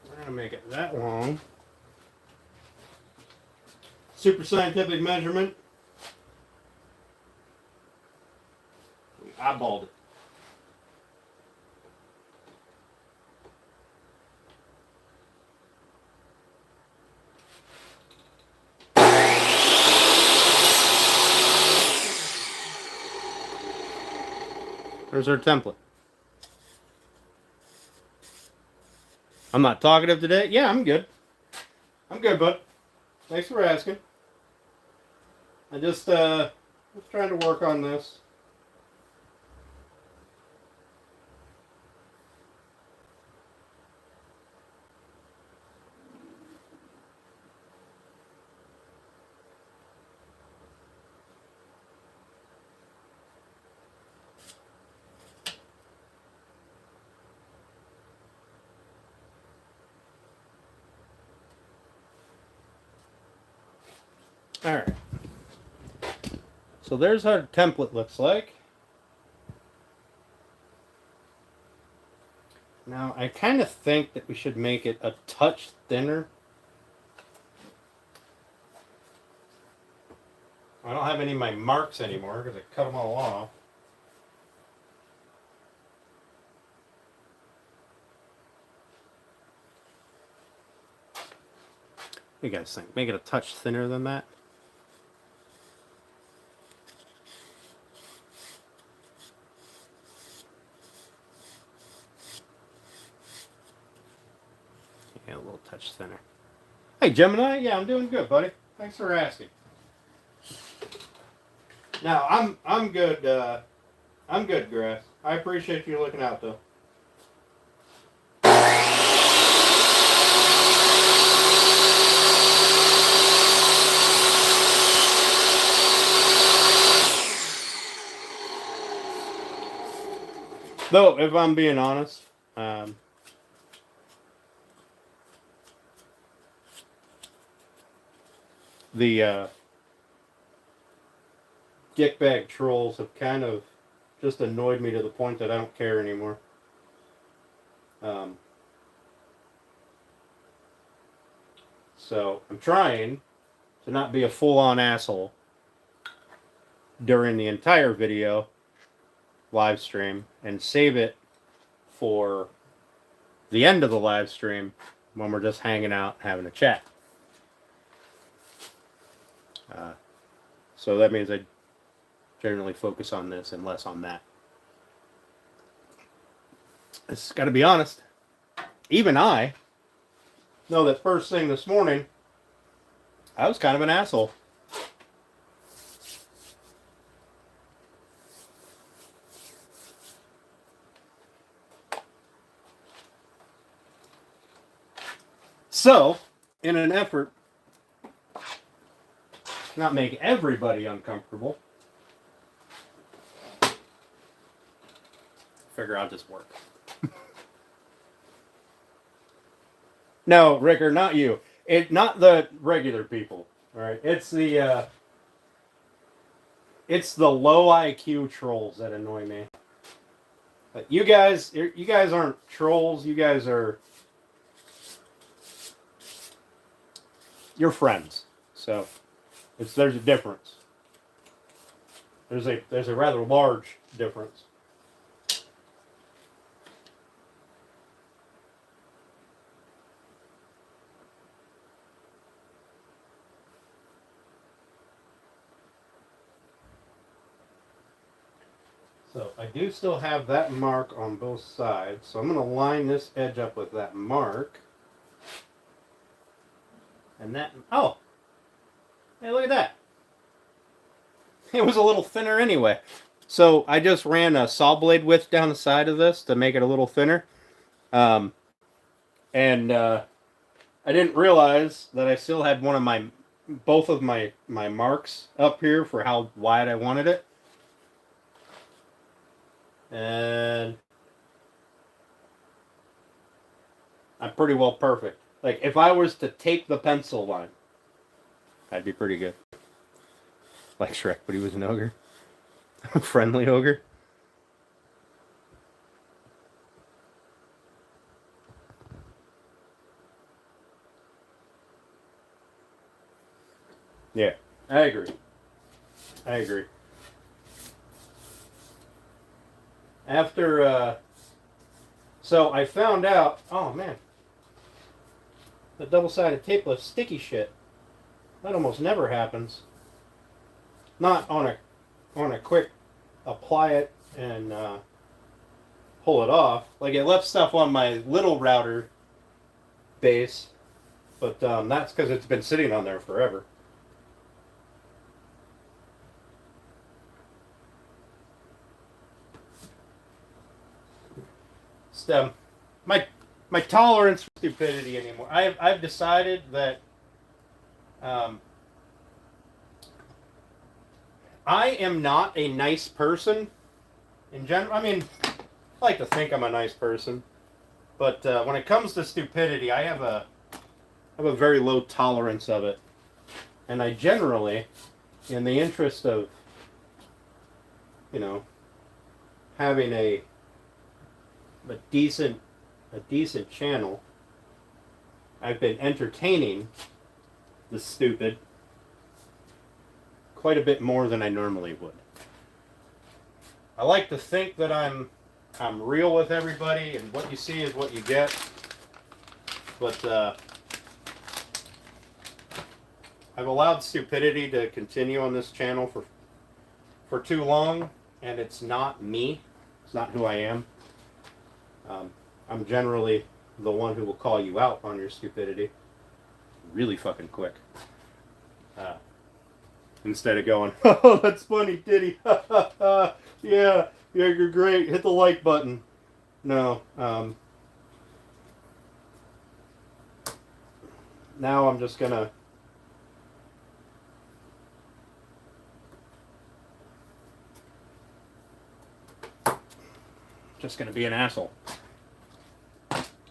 We're going to make it that long. Super scientific measurement. We eyeballed it. There's our template. I'm not talkative today. Yeah, I'm good. I'm good, bud. Thanks for asking. I just was trying to work on this. All right. So there's how the template looks like. Now, I kind of think that we should make it a touch thinner. I don't have any of my marks anymore because I cut them all off. What do you guys think? Make it a touch thinner than that? Yeah, a little touch thinner. Hey, Gemini. Yeah, I'm doing good, buddy. Thanks for asking. Now, I'm good. I'm good, Grass. I appreciate you looking out, though. Though, if I'm being honest, the dickbag trolls have kind of just annoyed me to the point that I don't care anymore. So I'm trying to not be a full-on asshole during the entire video live stream and save it for the end of the live stream when we're just hanging out having a chat. So that means I generally focus on this and less on that. It's got to be honest. Even I know that first thing this morning, I was kind of an asshole. So, in an effort to not make everybody uncomfortable, figure I'll just work. No, Ricker, not you. Not the regular people. All right, it's the low IQ trolls that annoy me. But you guys aren't trolls. You guys are you're friends. So there's a difference. There's a rather large difference. So I do still have that mark on both sides. So I'm going to line this edge up with that mark. And that, oh, hey, look at that. It was a little thinner anyway. So I just ran a saw blade width down the side of this to make it a little thinner. And I didn't realize that I still had both of my marks up here for how wide I wanted it. And I'm pretty well perfect. Like, if I was to take the pencil line, I'd be pretty good. Like Shrek, but he was an ogre. A friendly ogre. Yeah, I agree. After, so I found out, oh man, the double-sided tape lifts sticky shit. That almost never happens. Not on a quick apply it and pull it off. Like, it left stuff on my little router base, but that's because it's been sitting on there forever. My tolerance for stupidity anymore. I've decided that I am not a nice person in general. I mean, I like to think I'm a nice person, but when it comes to stupidity, I have a very low tolerance of it, and I generally, in the interest of, you know, having a decent channel, I've been entertaining the stupid quite a bit more than I normally would. I like to think that I'm real with everybody, and what you see is what you get. But I've allowed stupidity to continue on this channel for too long, and it's not me. It's not who I am. I'm generally the one who will call you out on your stupidity really fucking quick. Instead of going, oh, that's funny, Diddy. yeah, you're great. Hit the like button. No. Now I'm just gonna be an asshole.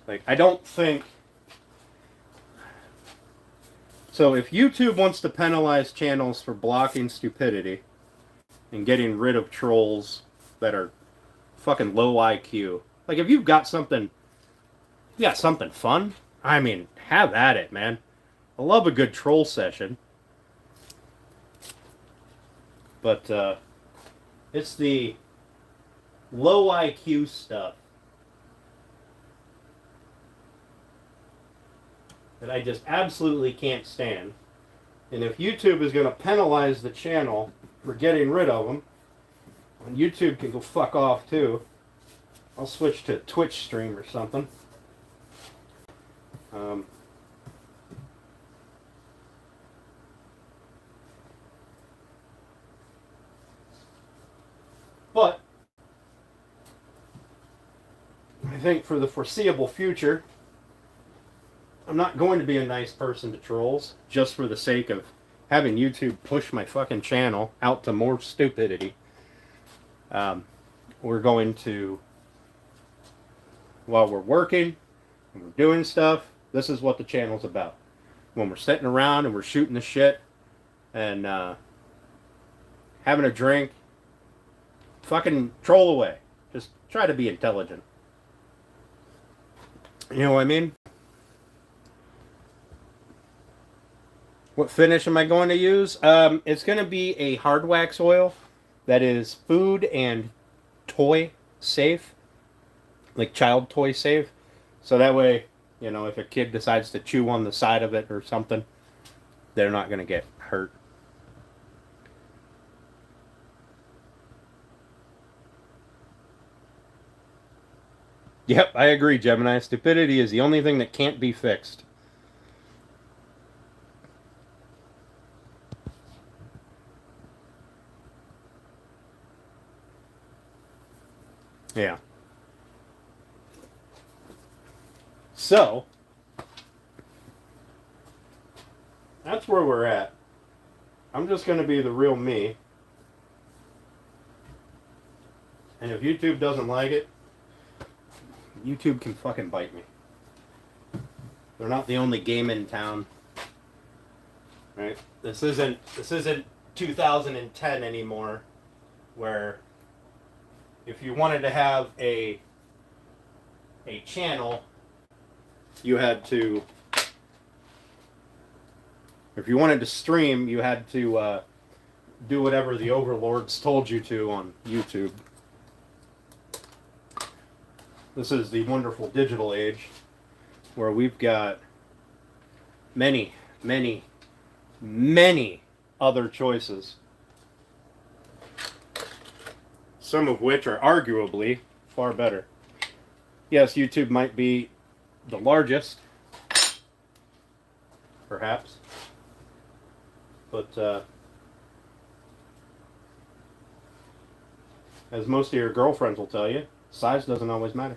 Like, I don't think. So if YouTube wants to penalize channels for blocking stupidity and getting rid of trolls that are fucking low IQ, like, if you've got something fun, I mean, have at it, man. I love a good troll session. But it's the low IQ stuff that I just absolutely can't stand. And if YouTube is going to penalize the channel for getting rid of them, and YouTube can go fuck off too, I'll switch to Twitch stream or something. But I think for the foreseeable future, I'm not going to be a nice person to trolls just for the sake of having YouTube push my fucking channel out to more stupidity. We're going to, while we're working and we're doing stuff, this is what the channel's about. When we're sitting around and we're shooting the shit and having a drink, fucking troll away. Just try to be intelligent. You know what I mean? What finish am I going to use? It's going to be a hard wax oil that is food and toy safe. Like child toy safe. So that way, you know, if a kid decides to chew on the side of it or something, they're not going to get hurt. Yep, I agree, Gemini. Stupidity is the only thing that can't be fixed. So, that's where we're at. I'm just going to be the real me. And if YouTube doesn't like it, YouTube can fucking bite me. They're not the only game in town. Right? This isn't 2010 anymore, where if you wanted to have a channel, you had to, if you wanted to stream, you had to do whatever the overlords told you to on YouTube. This is the wonderful digital age, where we've got many, many, many other choices. Some of which are arguably far better. Yes, YouTube might be the largest, perhaps, but as most of your girlfriends will tell you, size doesn't always matter.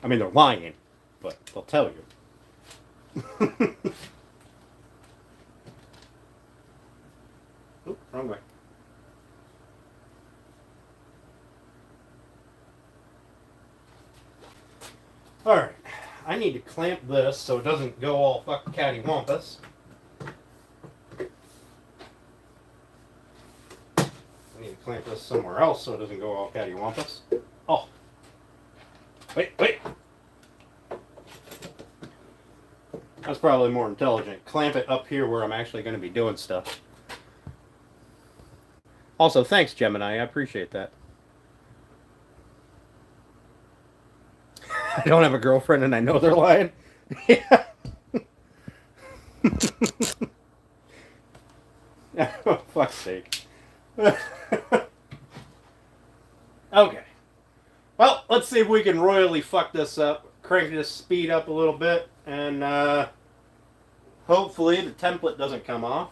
I mean, they're lying, but they'll tell you. Oop, wrong way. Alright, I need to clamp this so it doesn't go all fucking cattywampus. I need to clamp this somewhere else so it doesn't go all cattywampus. Oh. Wait. That's probably more intelligent. Clamp it up here where I'm actually going to be doing stuff. Also, thanks, Gemini. I appreciate that. I don't have a girlfriend and I know they're lying. Yeah. Oh, fuck's sake. Okay. Well, let's see if we can royally fuck this up. Crank this speed up a little bit, and hopefully the template doesn't come off.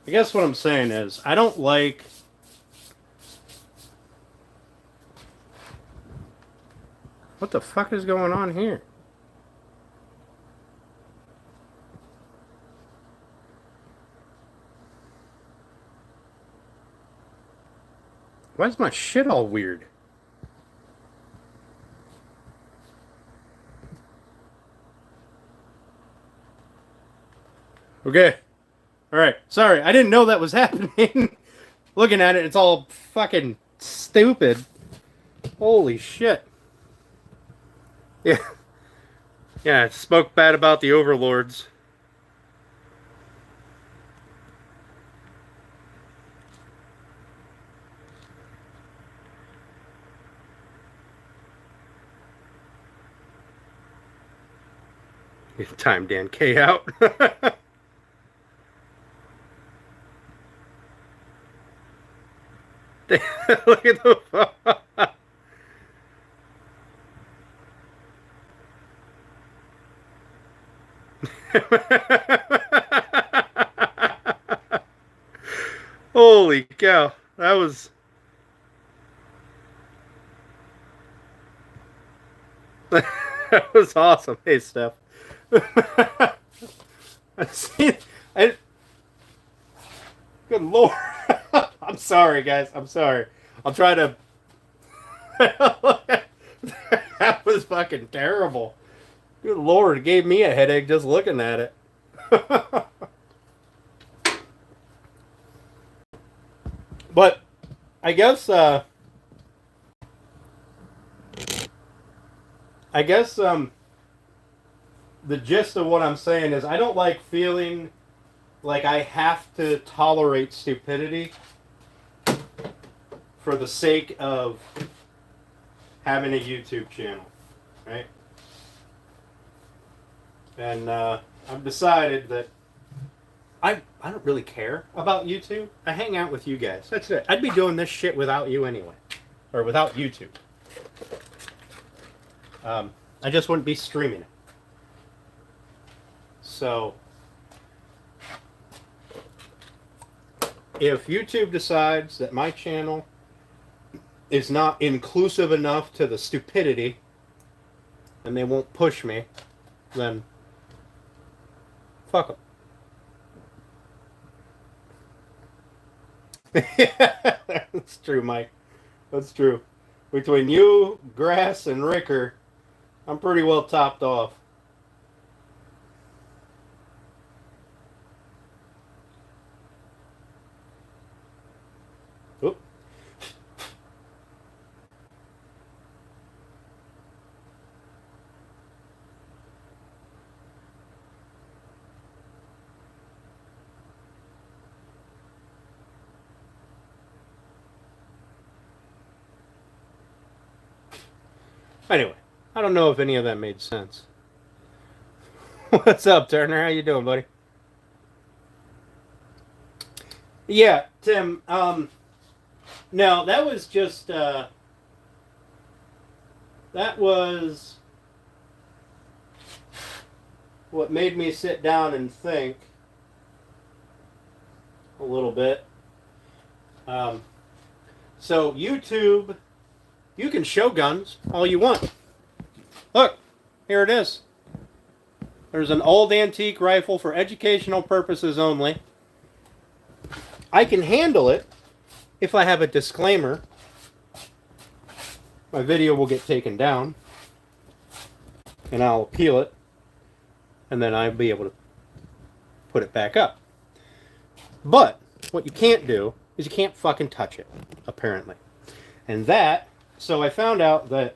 I guess what I'm saying is, I don't like... What the fuck is going on here? Why is my shit all weird? Okay. Alright. Sorry, I didn't know that was happening. Looking at it, it's all fucking stupid. Holy shit. Yeah. Yeah, I spoke bad about the overlords. Time Dan K out. Look at the... Holy cow. That was... that was awesome. Hey, Steph. I... Good lord. I'm sorry, guys. I'm sorry. I'll try to... That was fucking terrible. Good lord, it gave me a headache just looking at it. But I guess the gist of what I'm saying is I don't like feeling like I have to tolerate stupidity for the sake of having a YouTube channel, right? And I've decided that I don't really care about YouTube. I hang out with you guys. That's it. I'd be doing this shit without you anyway. Or without YouTube. I just wouldn't be streaming it. So, if YouTube decides that my channel is not inclusive enough to the stupidity and they won't push me, then fuck them. Yeah, that's true, Mike. That's true. Between you, Grass, and Ricker, I'm pretty well topped off. Oop. Anyway, I don't know if any of that made sense. What's up, Turner? How you doing, buddy? Yeah, Tim. No, that was just that was what made me sit down and think a little bit. So YouTube, you can show guns all you want. Look, here it is. There's an old antique rifle for educational purposes only. I can handle it if I have a disclaimer. My video will get taken down, and I'll appeal it, and then I'll be able to put it back up. But what you can't do is you can't fucking touch it, apparently. And that, so I found out that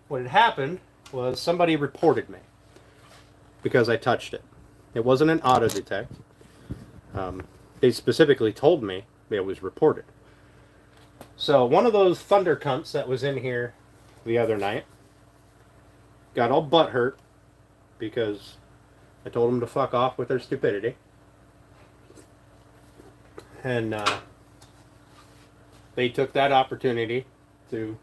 what had happened was somebody reported me because I touched it. It wasn't an auto detect. They specifically told me it was reported. So one of those thunder cunts that was in here the other night got all butthurt because I told them to fuck off with their stupidity. And they took that opportunity to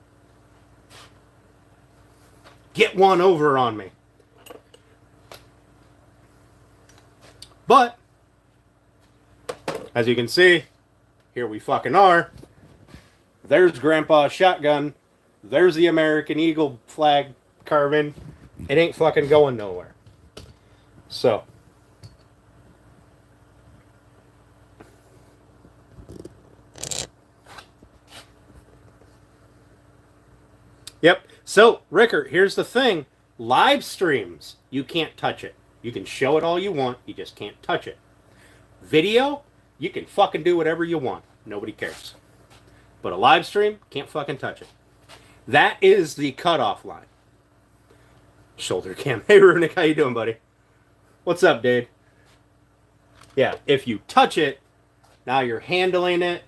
get one over on me. But As you can see, here we fucking are. There's Grandpa's shotgun. There's the American Eagle flag carving. It ain't fucking going nowhere. So. Yep. So, Ricker, here's the thing. Live streams, you can't touch it. You can show it all you want. You just can't touch it. Video, you can fucking do whatever you want. Nobody cares. But a live stream, can't fucking touch it. That is the cutoff line. Shoulder cam. Hey, Runic, how you doing, buddy? What's up, Dave? Yeah, if you touch it, now you're handling it,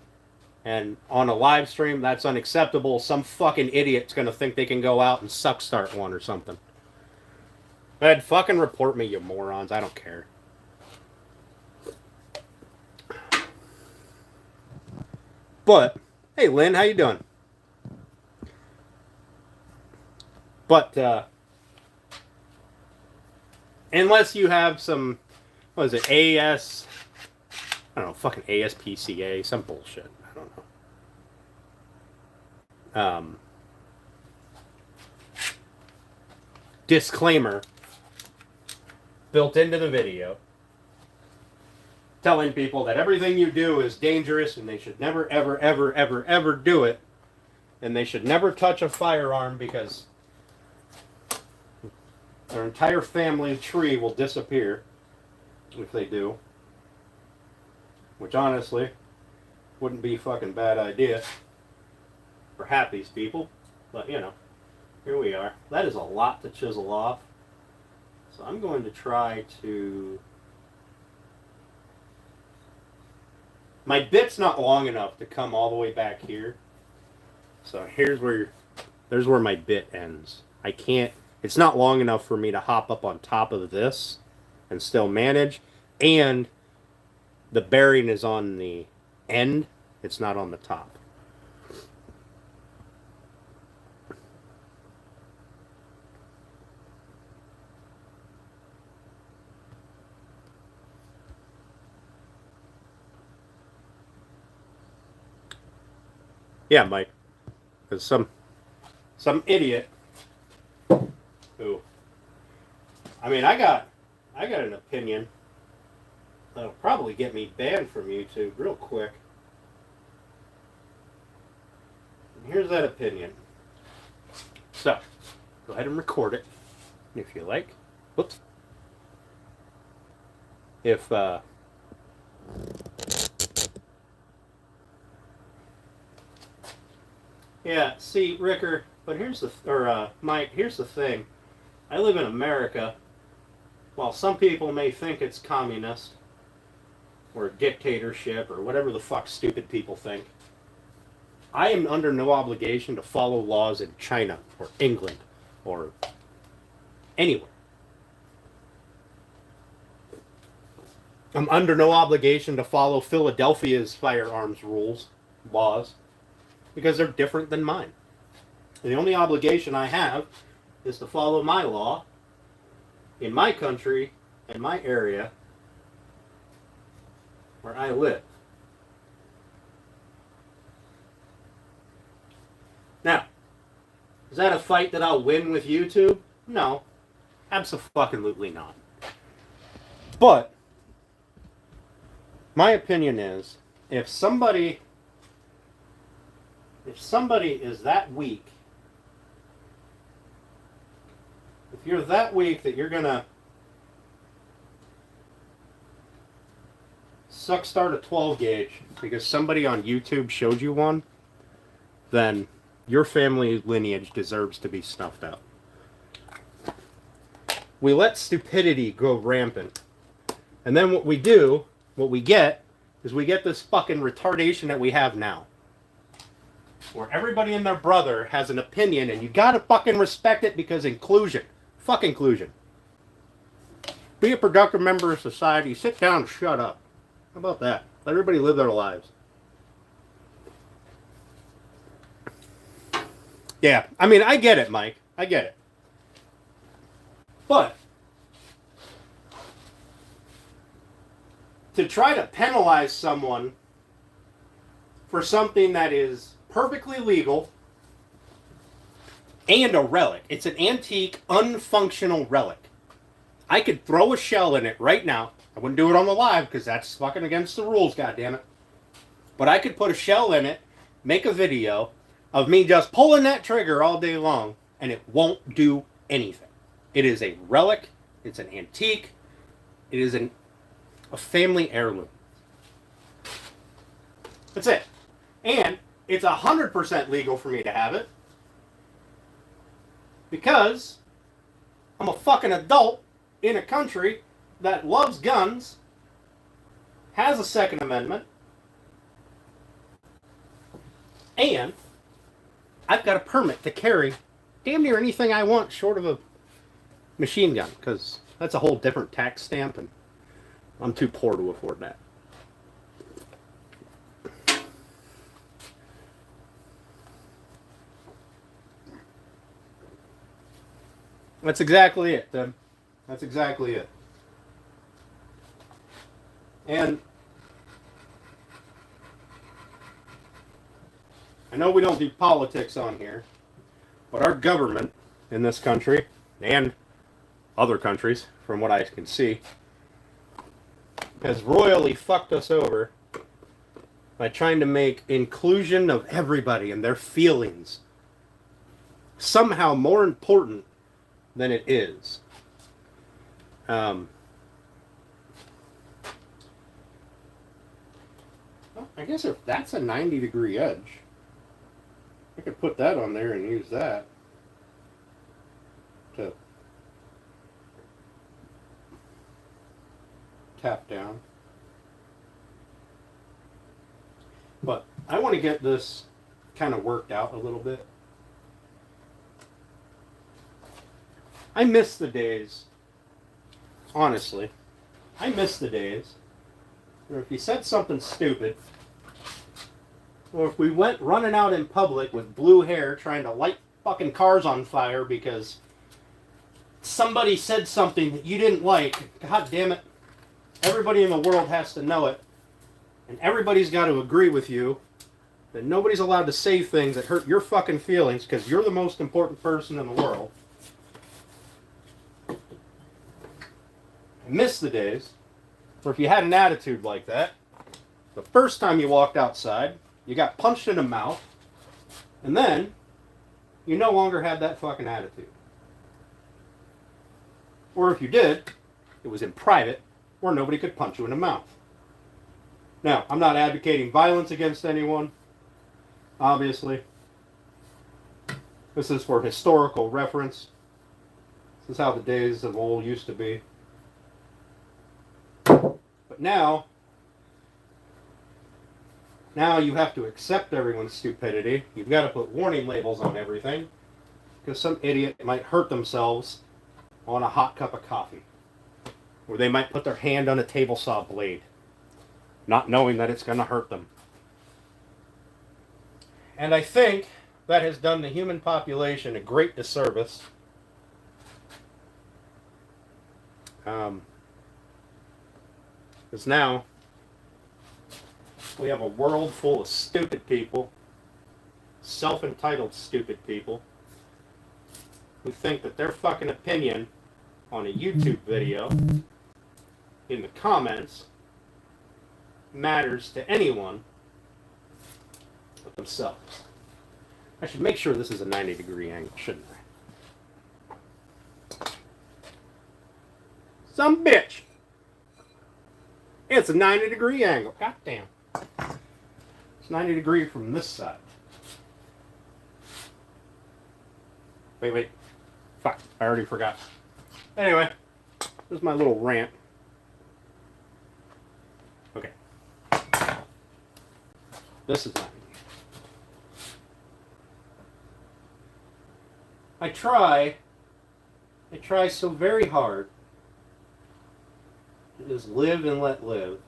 and on a live stream, that's unacceptable. Some fucking idiot's going to think they can go out and suck start one or something. Ed, fucking report me, you morons. I don't care. But, hey, Lynn, how you doing? But, unless you have some, what is it, AS, I don't know, fucking ASPCA, some bullshit. I don't know. Disclaimer built into the video telling people that everything you do is dangerous and they should never, ever, ever, ever, ever do it. And they should never touch a firearm because their entire family tree will disappear if they do. Which honestly wouldn't be a fucking bad idea for half these people. But you know, here we are. That is a lot to chisel off. So I'm going to try to... My bit's not long enough to come all the way back here. So there's where my bit ends. I can't, it's not long enough for me to hop up on top of this and still manage. And the bearing is on the end. It's not on the top. Yeah, Mike. Because some idiot who, I mean, I got an opinion that'll probably get me banned from YouTube real quick. And here's that opinion. So, go ahead and record it if you like. Whoops. If yeah, see, Ricker, but here's the, Mike, here's the thing. I live in America. While some people may think it's communist or dictatorship or whatever the fuck stupid people think, I am under no obligation to follow laws in China or England or anywhere. I'm under no obligation to follow Philadelphia's firearms laws, because they're different than mine. And the only obligation I have is to follow my law in my country and my area where I live. Now, is that a fight that I'll win with YouTube? No, absolutely not. But my opinion is, if somebody is that weak, if you're that weak that you're gonna suck start a 12 gauge because somebody on YouTube showed you one, then your family lineage deserves to be snuffed out. We let stupidity go rampant. And then what we get is we get this fucking retardation that we have now, where everybody and their brother has an opinion, and you gotta fucking respect it because inclusion. Fuck inclusion. Be a productive member of society. Sit down and shut up. How about that? Let everybody live their lives. Yeah, I mean, I get it, Mike. I get it. But to try to penalize someone for something that is perfectly legal and a relic. It's an antique, unfunctional relic. I could throw a shell in it right now. I wouldn't do it on the live because that's fucking against the rules, goddammit. But I could put a shell in it, make a video of me just pulling that trigger all day long, and it won't do anything. It is a relic. It's an antique. It is a family heirloom. That's it. And it's 100% legal for me to have it because I'm a fucking adult in a country that loves guns, has a Second Amendment, and I've got a permit to carry damn near anything I want short of a machine gun, because that's a whole different tax stamp, and I'm too poor to afford that. That's exactly it, Tim. That's exactly it. And I know we don't do politics on here, but our government in this country, and other countries, from what I can see, has royally fucked us over by trying to make inclusion of everybody and their feelings somehow more important than it is. Well, I guess if that's a 90-degree edge, I could put that on there and use that to tap down. But I want to get this kind of worked out a little bit. I miss the days, honestly, I miss the days where if you said something stupid, or if we went running out in public with blue hair trying to light fucking cars on fire because somebody said something that you didn't like, god damn it, everybody in the world has to know it, and everybody's got to agree with you that nobody's allowed to say things that hurt your fucking feelings because you're the most important person in the world. I miss the days where if you had an attitude like that, the first time you walked outside, you got punched in the mouth, and then you no longer had that fucking attitude. Or if you did, it was in private where nobody could punch you in the mouth. Now, I'm not advocating violence against anyone, obviously. This is for historical reference. This is how the days of old used to be. But now you have to accept everyone's stupidity. You've got to put warning labels on everything because some idiot might hurt themselves on a hot cup of coffee. Or they might put their hand on a table saw blade, not knowing that it's going to hurt them. And I think that has done the human population a great disservice. Because now we have a world full of stupid people, self-entitled stupid people, who think that their fucking opinion on a YouTube video in the comments matters to anyone but themselves. I should make sure this is a 90-degree angle, shouldn't I? Some bitch! It's a 90-degree angle. God damn. It's 90 degree from this side. Wait. Fuck, I already forgot. Anyway, this is my little rant. Okay. This is 90. I try so very hard to just live and let live.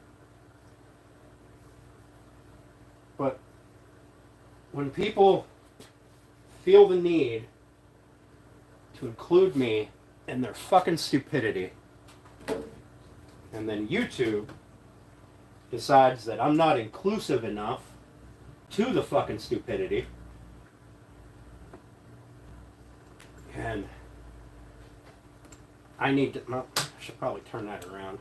But when people feel the need to include me in their fucking stupidity, and then YouTube decides that I'm not inclusive enough to the fucking stupidity, and I need to, well, I should probably turn that around.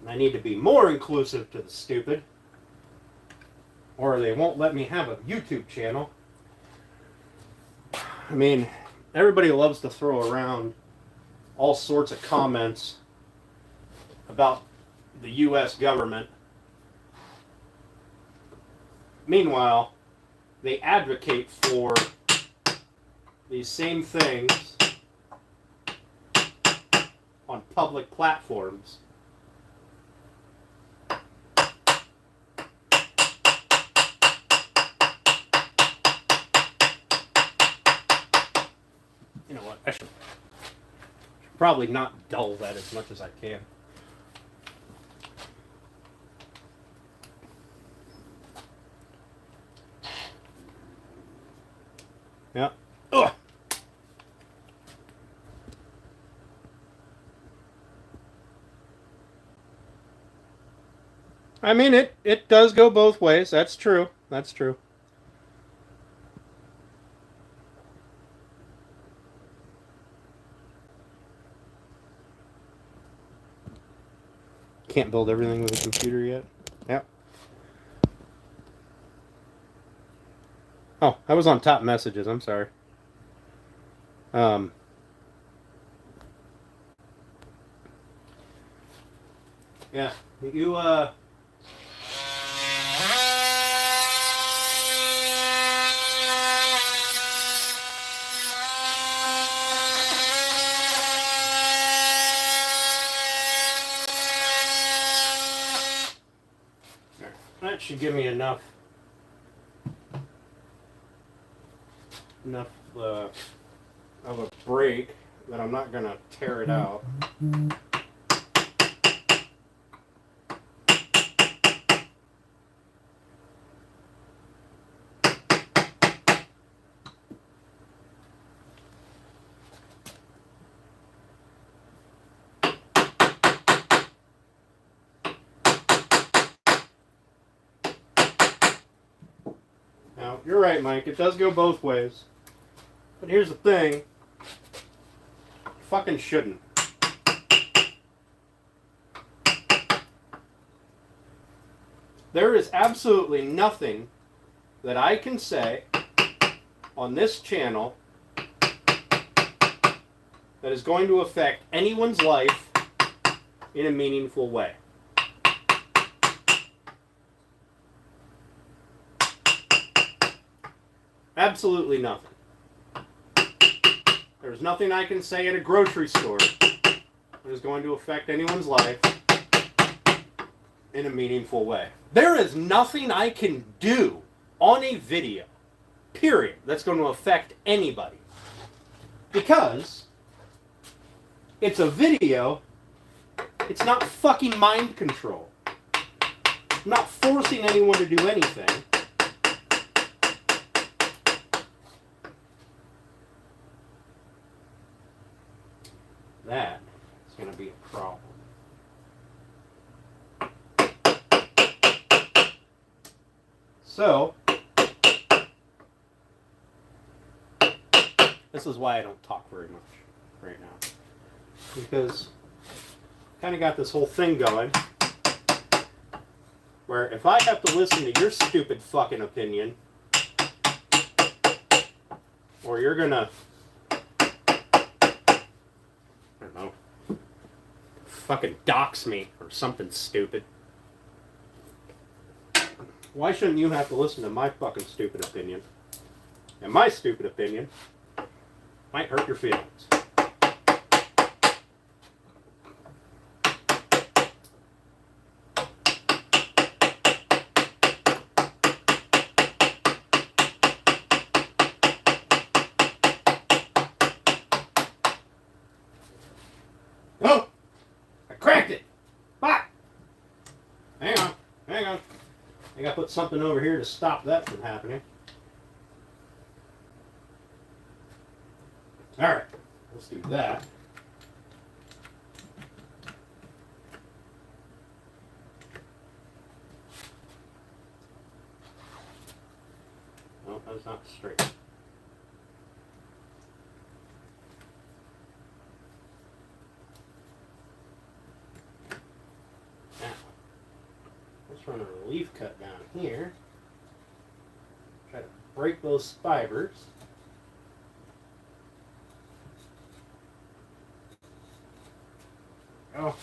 And I need to be more inclusive to the stupid, or they won't let me have a YouTube channel. I mean, everybody loves to throw around all sorts of comments about the U.S. government. Meanwhile, they advocate for these same things on public platforms. You know what? I should probably not dull that as much as I can. Yeah. Ugh. I mean, it does go both ways. That's true. That's true. Can't build everything with a computer yet. Yep. Oh, I was on top messages. I'm sorry. Yeah. You that should give me enough of a break that I'm not gonna tear it out. Now, you're right, Mike. It does go both ways. But here's the thing. Fucking shouldn't. There is absolutely nothing that I can say on this channel that is going to affect anyone's life in a meaningful way. Absolutely nothing. There's nothing I can say at a grocery store that is going to affect anyone's life in a meaningful way. There is nothing I can do on a video, period, that's going to affect anybody. Because it's a video, it's not fucking mind control. I'm not forcing anyone to do anything. That is going to be a problem. So, this is why I don't talk very much right now. Because I kind of got this whole thing going where if I have to listen to your stupid fucking opinion, or you're going to, I don't know, fucking dox me or something stupid, why shouldn't you have to listen to my fucking stupid opinion? And my stupid opinion might hurt your feelings. Oh! I cracked it! Fuck! Hang on. Hang on. I gotta put something over here to stop that from happening. Alright, let's do that. that was not straight. Now, let's run a relief cut down here. Try to break those fibers. Oh.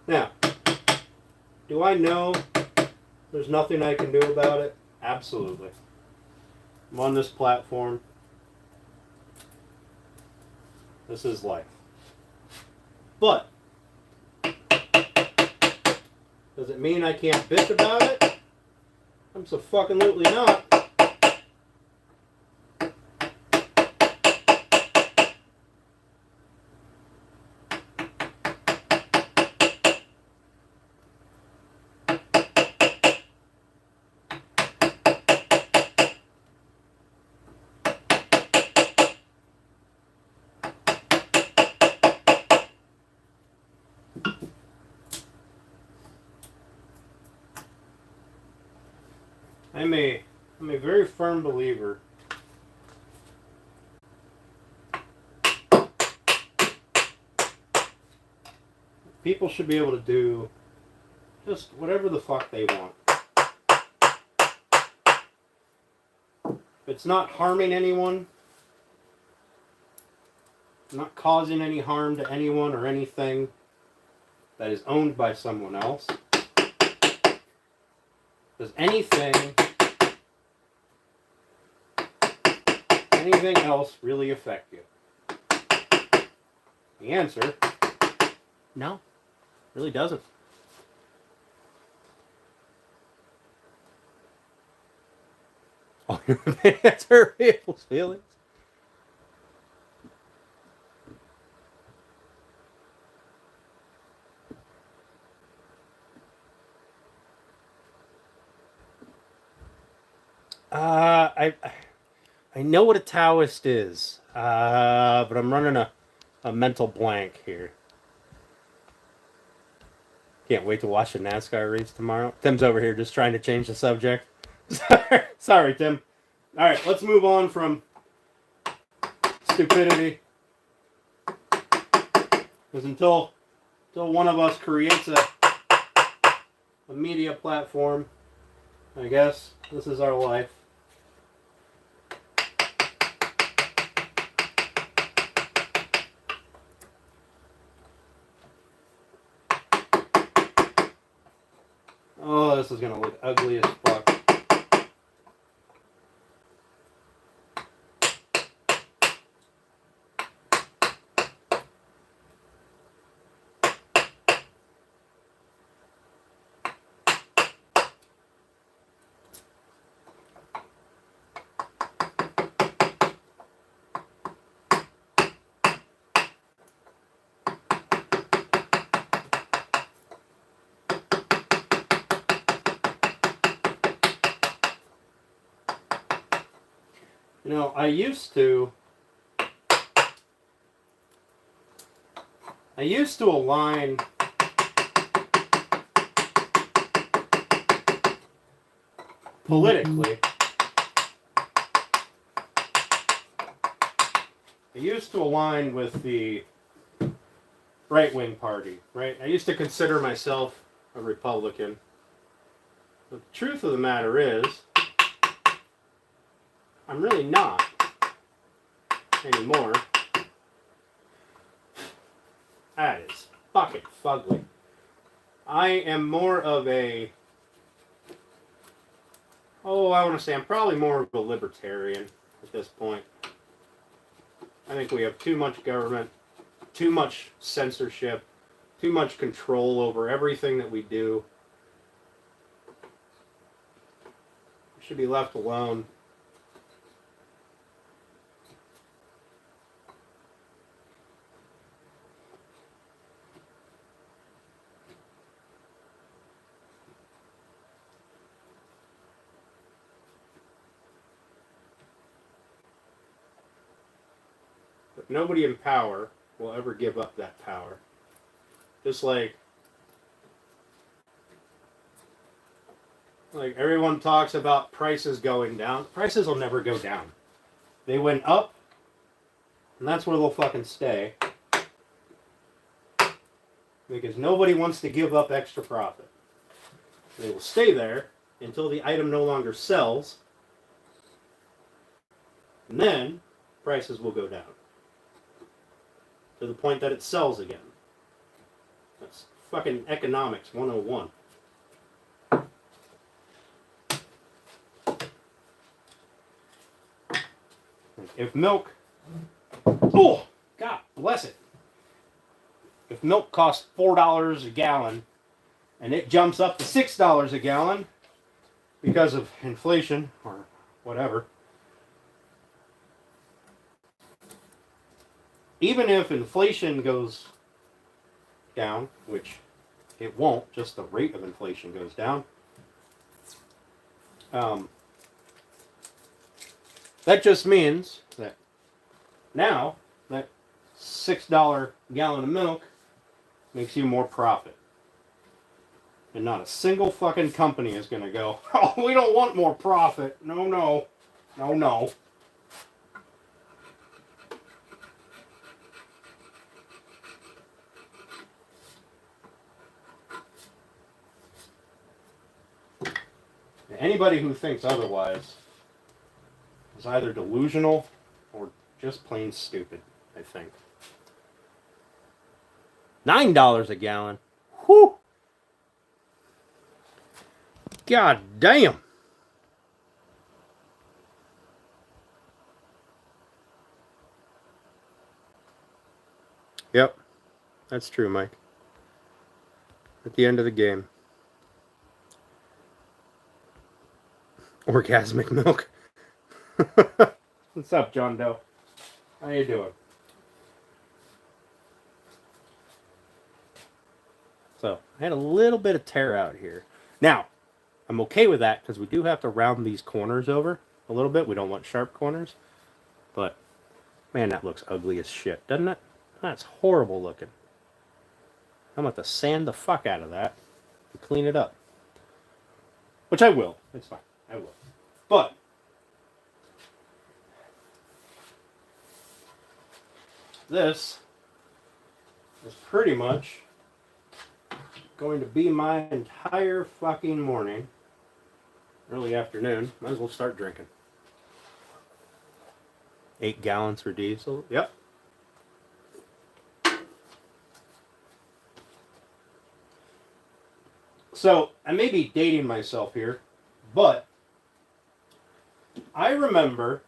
Now, do I know there's nothing I can do about it? Absolutely. I'm on this platform. This is life. But, does it mean I can't bitch about it? Abso-fucking-lutely not. I'm a very firm believer people should be able to do just whatever the fuck they want. If it's not harming anyone, not causing any harm to anyone or anything that is owned by someone else, does anything else really affect you? The answer, no, really doesn't. Oh, that's hurt people's feelings. I know what a Taoist is, but I'm running a mental blank here. Can't wait to watch the NASCAR race tomorrow. Tim's over here just trying to change the subject. Sorry, Tim. All right, let's move on from stupidity. Because until one of us creates a media platform, I guess this is our life. Oh, this is going to look ugly as fuck. You know, I used to align politically. I used to align with the right-wing party, right? I used to consider myself a Republican. But the truth of the matter is, I'm really not anymore. That is fucking fugly. I am more of a, I want to say I'm probably more of a libertarian at this point. I think we have too much government, too much censorship, too much control over everything that we do. We should be left alone. But nobody in power will ever give up that power. Just like everyone talks about prices going down. Prices will never go down. They went up, and that's where they'll fucking stay. Because nobody wants to give up extra profit. They will stay there until the item no longer sells. And then prices will go down. To the point that it sells again. That's fucking economics 101. If milk... Oh! God bless it. If milk costs $4 a gallon and it jumps up to $6 a gallon because of inflation or whatever, even if inflation goes down, which it won't, just the rate of inflation goes down, that just means that now that $6 gallon of milk makes you more profit. And not a single fucking company is going to go, oh, we don't want more profit. No, no. No, no. Anybody who thinks otherwise is either delusional or just plain stupid, I think. $9 a gallon. Whew! God damn! Yep, that's true, Mike. At the end of the game. Orgasmic milk. What's up, John Doe? How you doing? So, I had a little bit of tear out here. Now, I'm okay with that because we do have to round these corners over a little bit. We don't want sharp corners. But, man, that looks ugly as shit, doesn't it? That's horrible looking. I'm about to sand the fuck out of that and clean it up. Which I will. It's fine. I will. But, this is pretty much going to be my entire fucking morning. Early afternoon. Might as well start drinking. 8 gallons for diesel. Yep. So, I may be dating myself here, but I remember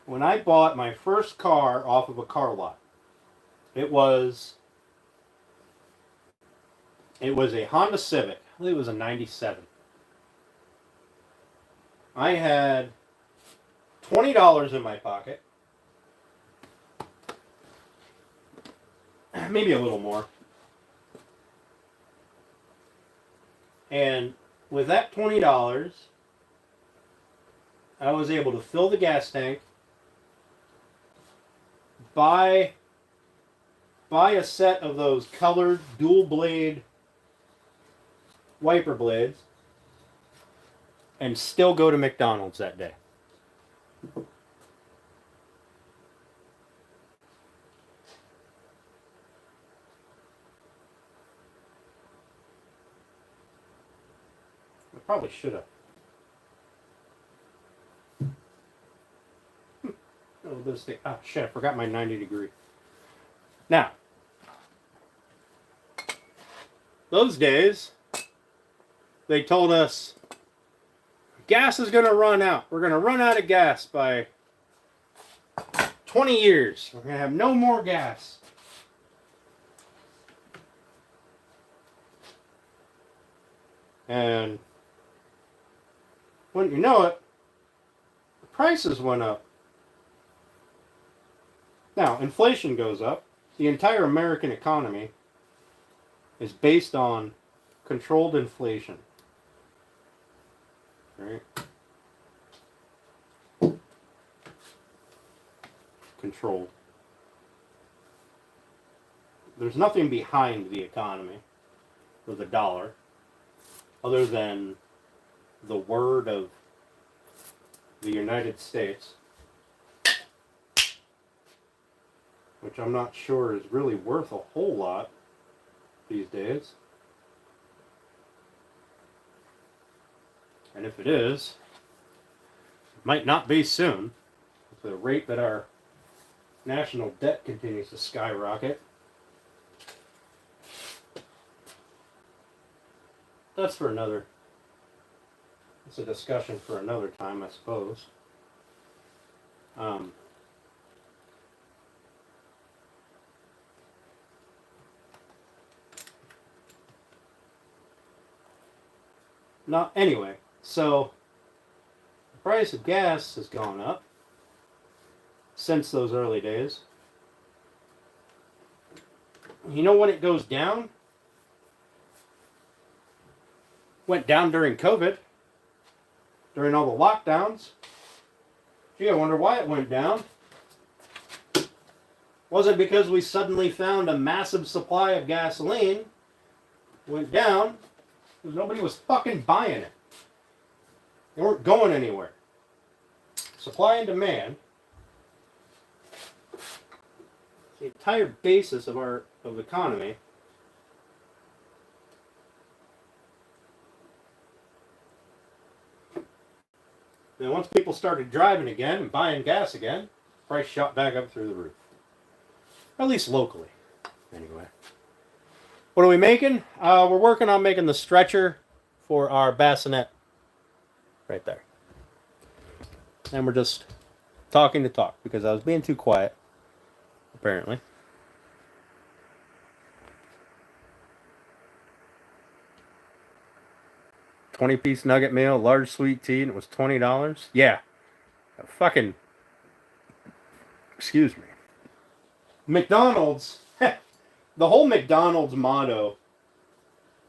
when I bought my first car off of a car lot. It was a Honda Civic. I believe it was a 97. I had $20 in my pocket. Maybe a little more. And with that $20, I was able to fill the gas tank, buy a set of those colored dual blade wiper blades, and still go to McDonald's that day. I probably should have. Oh, this thing. Oh, shit, I forgot my 90 degree. Now, those days, they told us, gas is going to run out. We're going to run out of gas by 20 years. We're going to have no more gas. And wouldn't you know it, the prices went up. Now, inflation goes up. The entire American economy is based on controlled inflation. Right? controlled. There's nothing behind the economy or the dollar other than the word of the United States, which I'm not sure is really worth a whole lot these days. And if it is, it might not be soon. At the rate that our national debt continues to skyrocket. That's for another. It's a discussion for another time, I suppose. Not anyway. So the price of gas has gone up since those early days. You know when it goes down? Went down during COVID, during all the lockdowns. Gee, I wonder why it went down. Was it because we suddenly found a massive supply of gasoline? It went down because nobody was fucking buying it. They weren't going anywhere. Supply and demand. The entire basis of our economy. Then once people started driving again and buying gas again, price shot back up through the roof. At least locally, anyway. What are we making? We're working on making the stretcher for our bassinet. Right there. And we're just talking to talk because I was being too quiet, apparently. $20-piece nugget meal, large sweet tea, and it was $20. Yeah. Fucking. Excuse me. McDonald's. The whole McDonald's motto.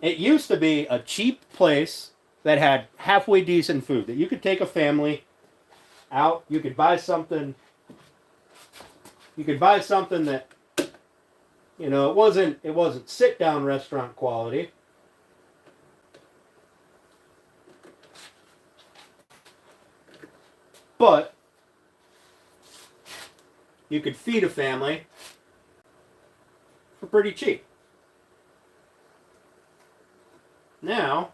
It used to be a cheap place that had halfway decent food that you could take a family out. You could buy something. You could buy something that, you know, it wasn't sit down restaurant quality. But you could feed a family for pretty cheap. Now,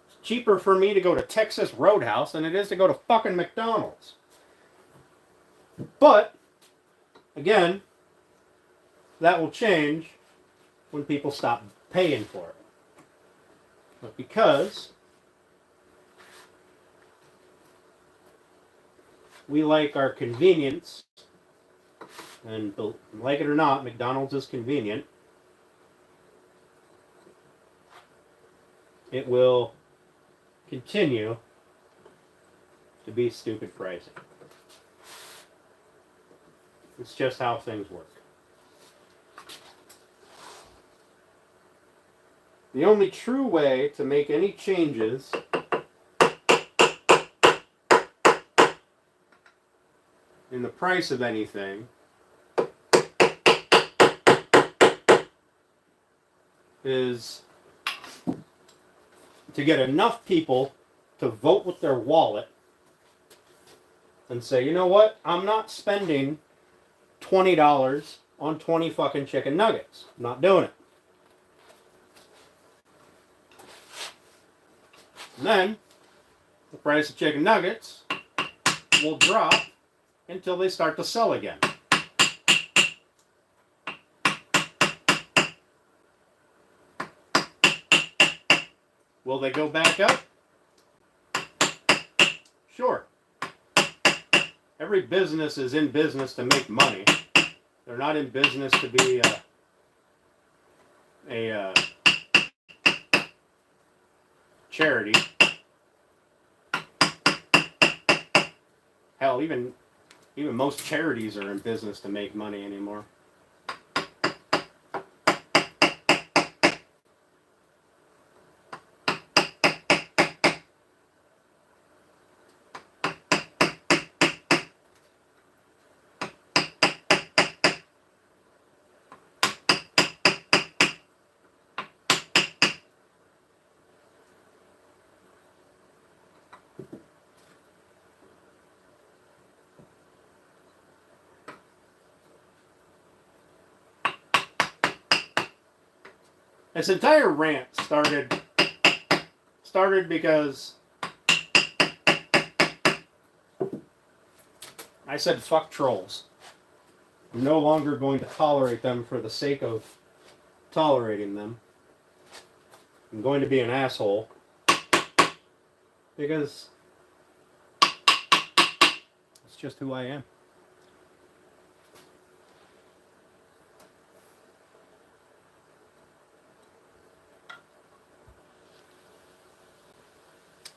it's cheaper for me to go to Texas Roadhouse than it is to go to fucking McDonald's. But, again, that will change when people stop paying for it. But because we like our convenience, and like it or not, McDonald's is convenient. It will continue to be stupid pricing. It's just how things work. The only true way to make any changes in the price of anything is to get enough people to vote with their wallet and say, you know what, I'm not spending $20 on 20 fucking chicken nuggets. I'm not doing it. And then the price of chicken nuggets will drop until they start to sell again. Will they go back up? Sure. Every business is in business to make money. They're not in business to be a charity. Hell, even most charities are in business to make money anymore. This entire rant started because I said fuck trolls. I'm no longer going to tolerate them for the sake of tolerating them. I'm going to be an asshole because it's just who I am.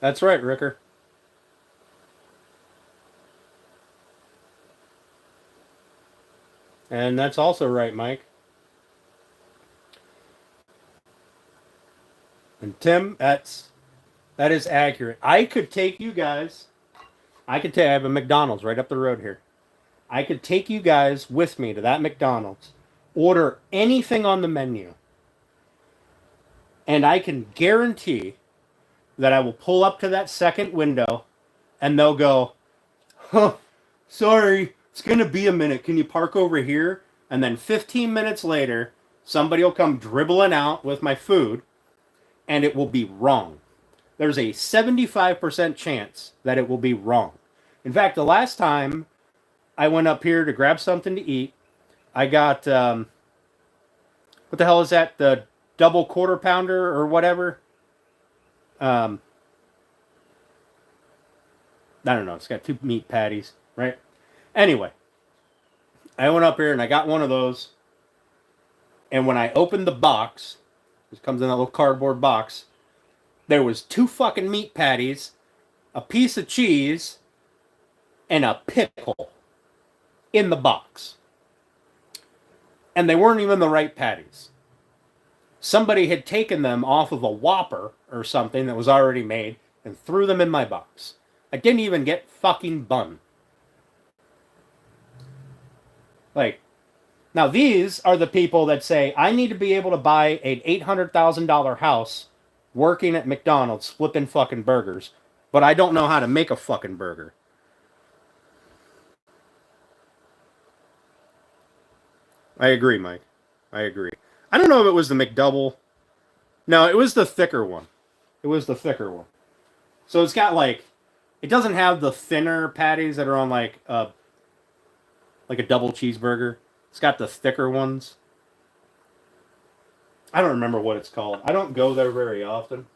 That's right, Ricker. And that's also right, Mike. And Tim, that is accurate. I could take you guys. I have a McDonald's right up the road here. I could take you guys with me to that McDonald's, order anything on the menu, and I can guarantee that I will pull up to that second window and they'll go, huh, sorry, it's going to be a minute. Can you park over here? And then 15 minutes later, somebody will come dribbling out with my food and it will be wrong. There's a 75% chance that it will be wrong. In fact, the last time I went up here to grab something to eat, I got, what the hell is that? The double quarter pounder or whatever? I don't know. It's got 2 meat patties, right? Anyway, I went up here and I got one of those. And when I opened the box, it comes in that little cardboard box, there was 2 fucking meat patties, a piece of cheese, and a pickle in the box. And they weren't even the right patties. Somebody had taken them off of a Whopper or something that was already made and threw them in my box. I didn't even get fucking bun. Like, now these are the people that say, I need to be able to buy an $800,000 house working at McDonald's flipping fucking burgers, but I don't know how to make a fucking burger. I agree, Mike. I agree. I don't know if it was the McDouble. No, it was the thicker one. It was the thicker one. So it's got like, it doesn't have the thinner patties that are on like a double cheeseburger. It's got the thicker ones. I don't remember what it's called. I don't go there very often.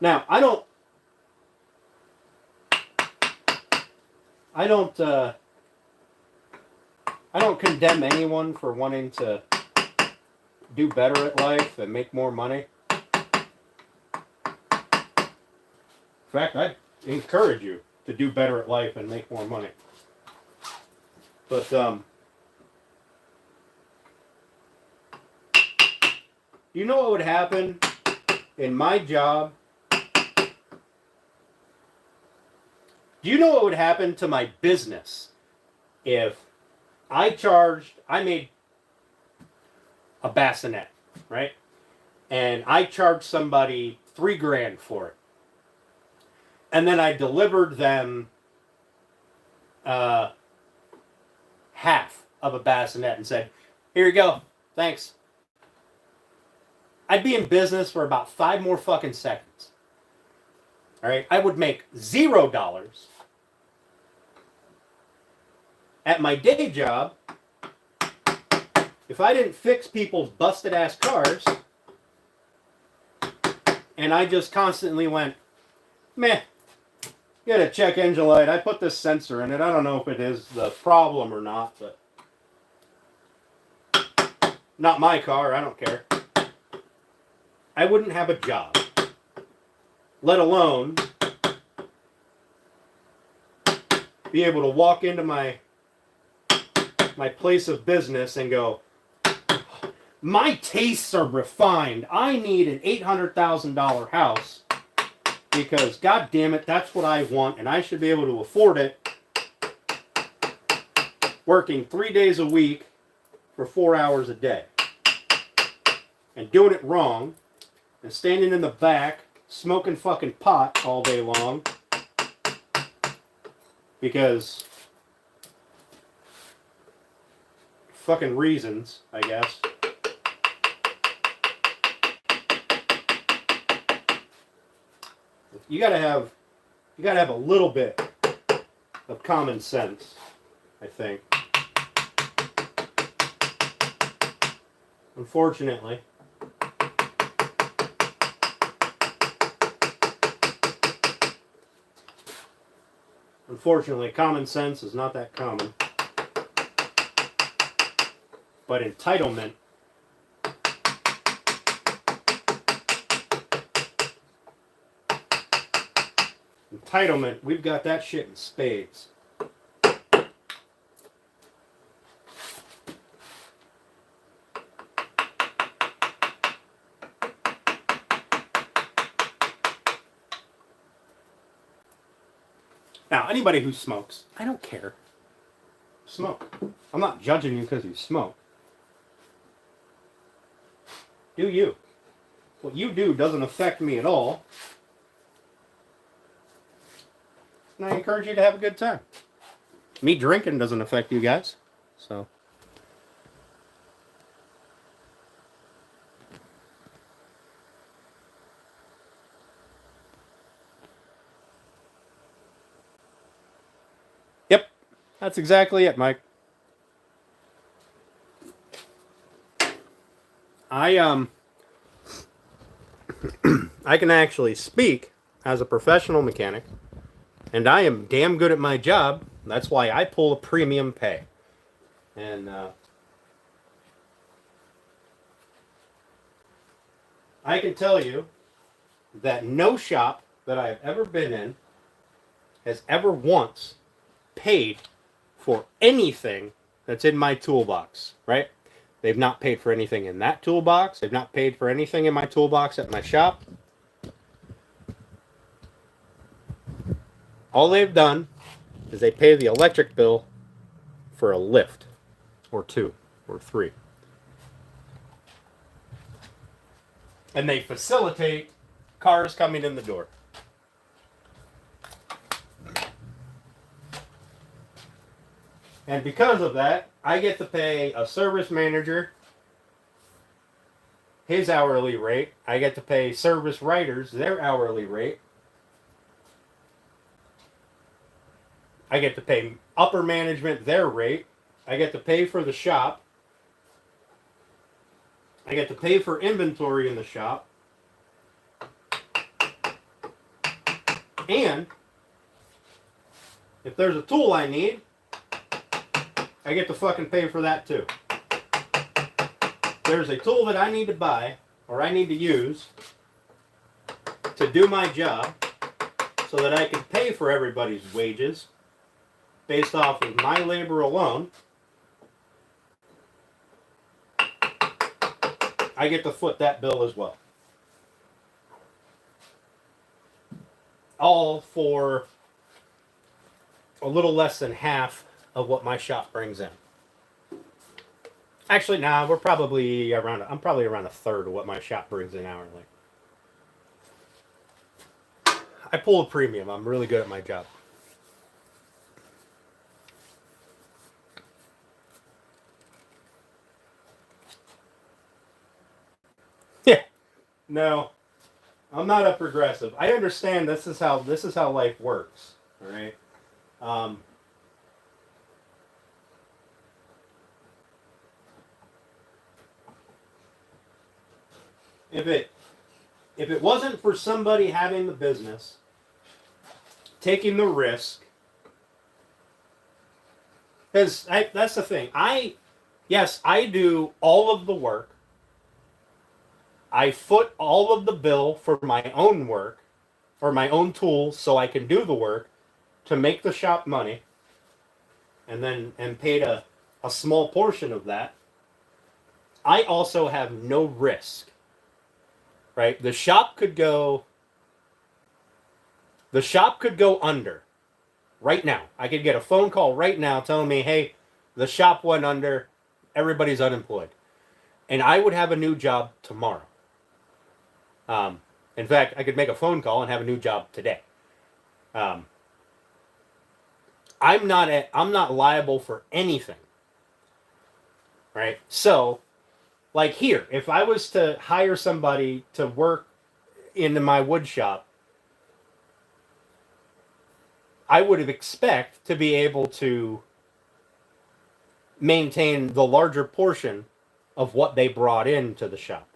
Now, I don't condemn anyone for wanting to do better at life and make more money. In fact, I encourage you to do better at life and make more money. But, you know what would happen in my job? Do you know what would happen to my business if I made a bassinet, right? And I charged somebody $3,000 for it. And then I delivered them half of a bassinet and said, here you go, thanks. I'd be in business for about 5 more fucking seconds. All right, I would make $0. At my day job, if I didn't fix people's busted ass cars, and I just constantly went, meh, get a check engine light. I put this sensor in it. I don't know if it is the problem or not, but not my car. I don't care. I wouldn't have a job, let alone be able to walk into my place of business and go, my tastes are refined. I need an $800,000 house because, God damn it, that's what I want, and I should be able to afford it working 3 days a week for 4 hours a day and doing it wrong and standing in the back smoking fucking pot all day long because fucking reasons, I guess. you gotta have a little bit of common sense, I think. Unfortunately, common sense is not that common. But entitlement we've got that shit in spades. Now, anybody who smokes, I don't care. Smoke. I'm not judging you because you smoke. Do you. What you do doesn't affect me at all. And I encourage you to have a good time. Me drinking doesn't affect you guys. So. Yep. That's exactly it, Mike. I can actually speak as a professional mechanic, and I am damn good at my job. That's why I pull a premium pay. And I can tell you that no shop that I have ever been in has ever once paid for anything that's in my toolbox, right? They've not paid for anything in that toolbox. They've not paid for anything in my toolbox at my shop. All they've done is they pay the electric bill for a lift, or 2, or 3. And they facilitate cars coming in the door. And because of that, I get to pay a service manager his hourly rate. I get to pay service writers their hourly rate. I get to pay upper management their rate. I get to pay for the shop. I get to pay for inventory in the shop. And if there's a tool I need, I get to fucking pay for that too. There's a tool that I need to buy or I need to use to do my job so that I can pay for everybody's wages based off of my labor alone. I get to foot that bill as well. All for a little less than half of what my shop brings in. Actually, nah, I'm probably around a third of what my shop brings in hourly. I pull a premium. I'm really good at my job. Yeah. No. I'm not a progressive. I understand this is how life works. All right. If it wasn't for somebody having the business, taking the risk, because that's the thing. I do all of the work. I foot all of the bill for my own work, or my own tools, so I can do the work to make the shop money, and paid a small portion of that. I also have no risk. Right? The shop could go under right now. I could get a phone call right now telling me, hey, the shop went under, everybody's unemployed. And I would have a new job tomorrow. In fact, I could make a phone call and have a new job today. I'm not liable for anything. Right? So, like here, if I was to hire somebody to work into my wood shop, I would expect to be able to maintain the larger portion of what they brought into the shop.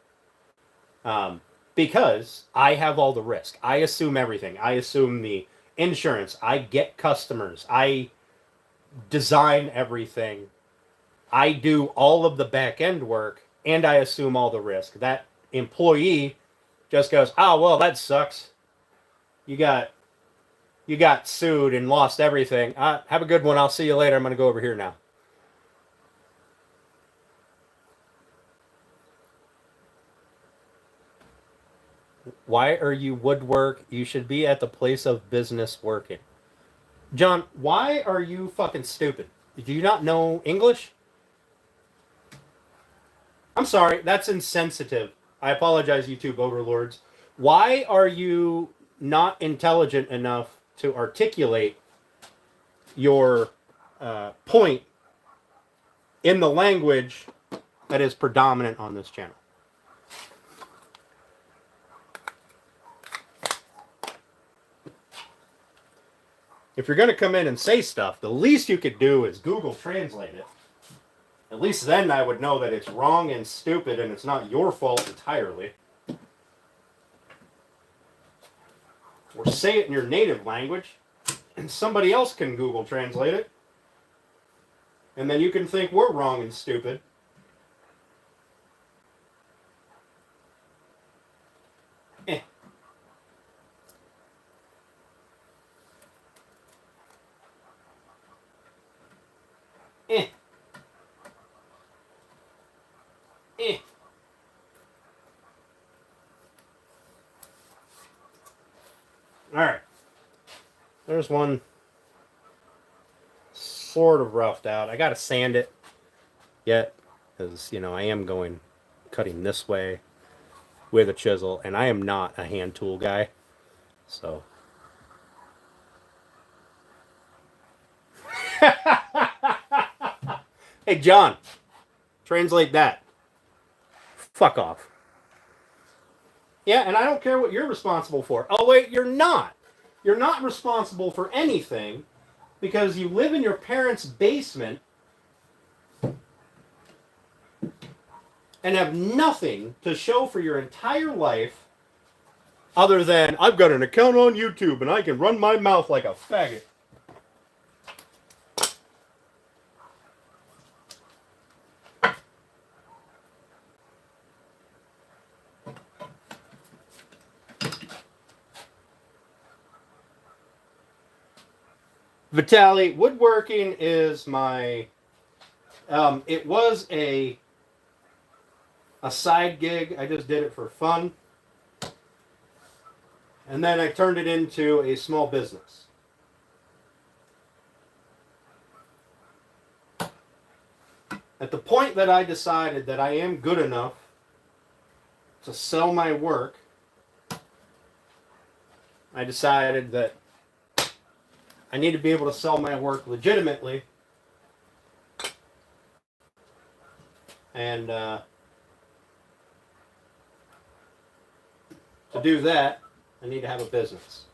Because I have all the risk. I assume everything. I assume the insurance. I get customers. I design everything. I do all of the back end work, and I assume all the risk. That employee just goes, "Oh, well, that sucks. You got sued and lost everything. Have a good one. I'll see you later. I'm going to go over here now." Why are you woodwork? You should be at the place of business working. John, why are you fucking stupid? Do you not know English? I'm sorry, that's insensitive. I apologize, YouTube overlords. Why are you not intelligent enough to articulate your point in the language that is predominant on this channel? If you're going to come in and say stuff, the least you could do is Google Translate it. At least then I would know that it's wrong and stupid and it's not your fault entirely. Or say it in your native language and somebody else can Google Translate it. And then you can think we're wrong and stupid. Eh. Eh. Eh. Alright. There's one sort of roughed out. I gotta sand it yet. Because, you know, I am cutting this way with a chisel. And I am not a hand tool guy. So. Hey, John. Translate that. Fuck off. Yeah, and I don't care what you're responsible for. Oh, wait, you're not. You're not responsible for anything because you live in your parents' basement and have nothing to show for your entire life other than, I've got an account on YouTube and I can run my mouth like a faggot. Vitaly, woodworking is my... it was a side gig. I just did it for fun. And then I turned it into a small business. At the point that I decided that I am good enough to sell my work, I decided that I need to be able to sell my work legitimately. And to do that, I need to have a business.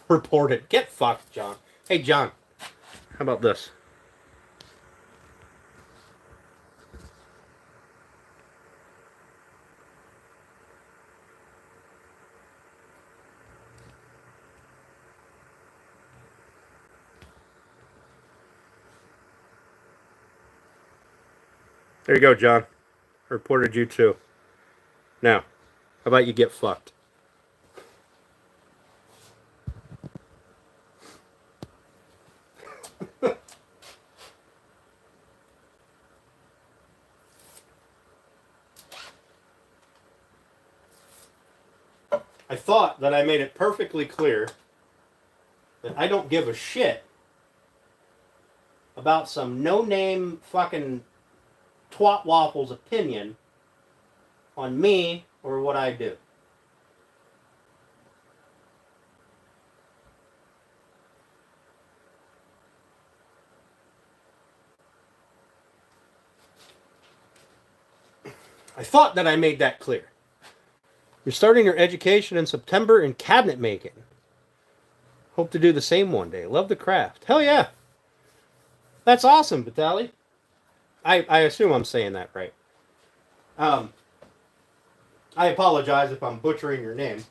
Report it. Get fucked, John. Hey, John. How about this? There you go, John. I reported you too. Now, how about you get fucked? I thought that I made it perfectly clear that I don't give a shit about some no-name fucking twat waffle's opinion on me or what I do. I thought that I made that clear. You're starting your education in September in cabinet making. Hope to do the same one day. Love the craft. Hell yeah. That's awesome, Vitaly. I assume I'm saying that right. I apologize if I'm butchering your name.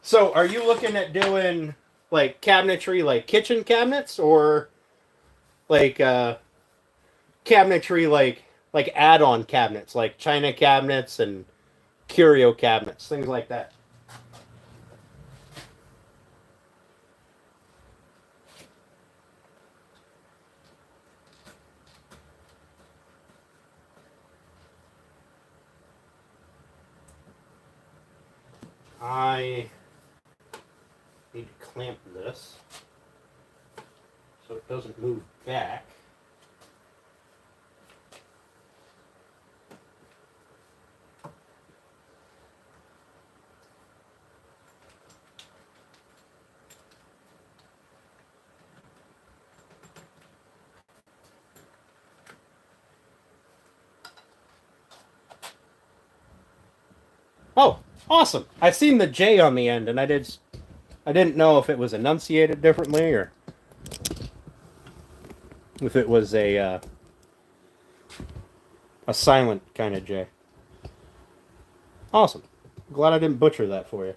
So are you looking at doing like cabinetry, like kitchen cabinets, or like cabinetry, like add-on cabinets, like china cabinets and curio cabinets, things like that? I need to clamp this so it doesn't move back. Oh, awesome. I seen the J on the end, and I didn't know if it was enunciated differently or if it was a silent kind of J. Awesome. Glad I didn't butcher that for you.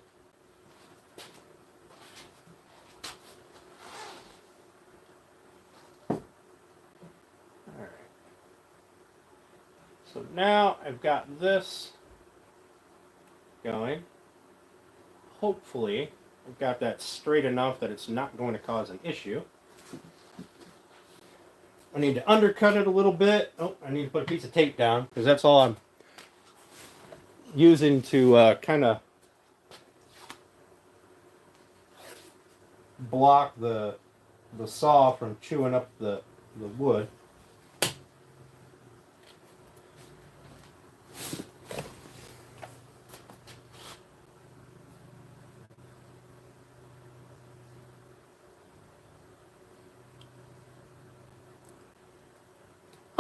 Alright. So now I've got this going. Hopefully, I've got that straight enough that it's not going to cause an issue. I need to undercut it a little bit. Oh, I need to put a piece of tape down because that's all I'm using to kind of block the saw from chewing up the wood.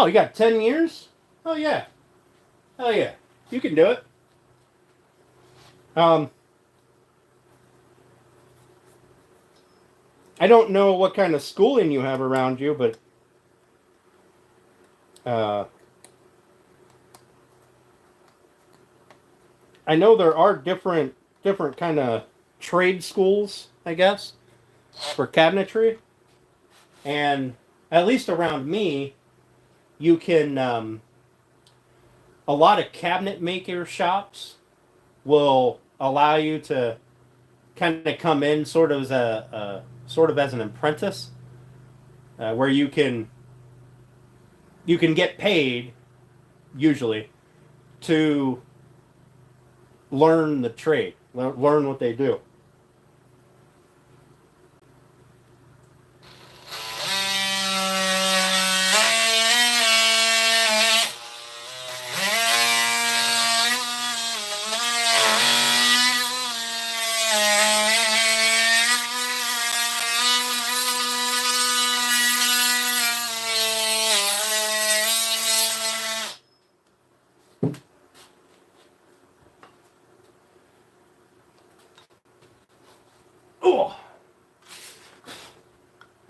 Oh, you got 10 years? Oh, yeah. Oh, yeah. You can do it. I don't know what kind of schooling you have around you, but I know there are different kind of trade schools, I guess, for cabinetry. And at least around me, you can, a lot of cabinet maker shops will allow you to kind of come in sort of as an apprentice, where you can get paid usually to learn the trade, learn what they do.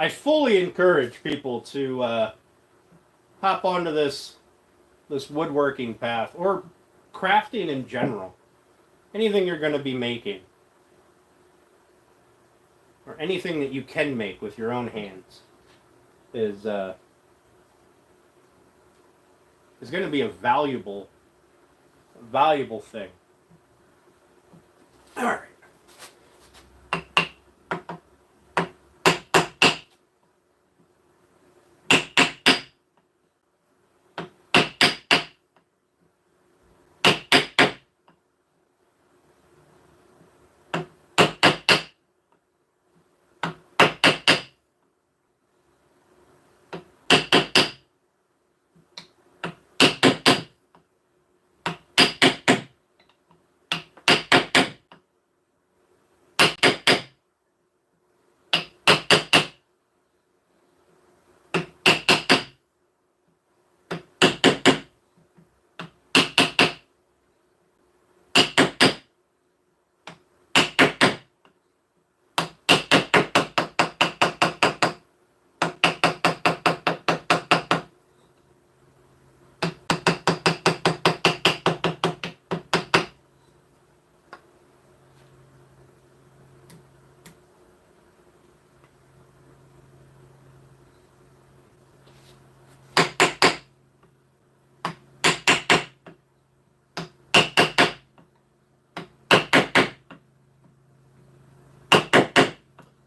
I fully encourage people to hop onto this woodworking path, or crafting in general. Anything you're going to be making, or anything that you can make with your own hands, is going to be a valuable thing. All right.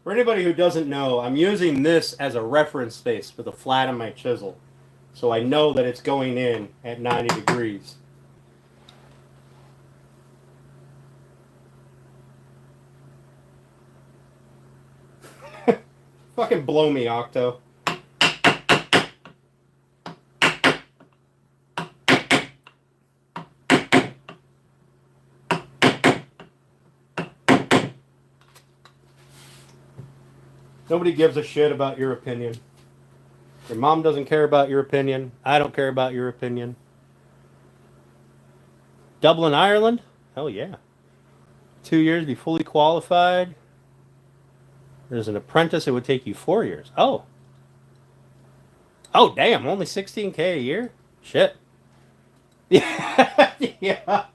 For anybody who doesn't know, I'm using this as a reference space for the flat of my chisel. So I know that it's going in at 90 degrees. Fucking blow me, Octo. Nobody gives a shit about your opinion. Your mom doesn't care about your opinion. I don't care about your opinion. Dublin, Ireland? Hell yeah. 2 years to be fully qualified. As an apprentice, it would take you 4 years. Oh. Oh, damn. Only $16K a year? Shit. Yeah. Yeah.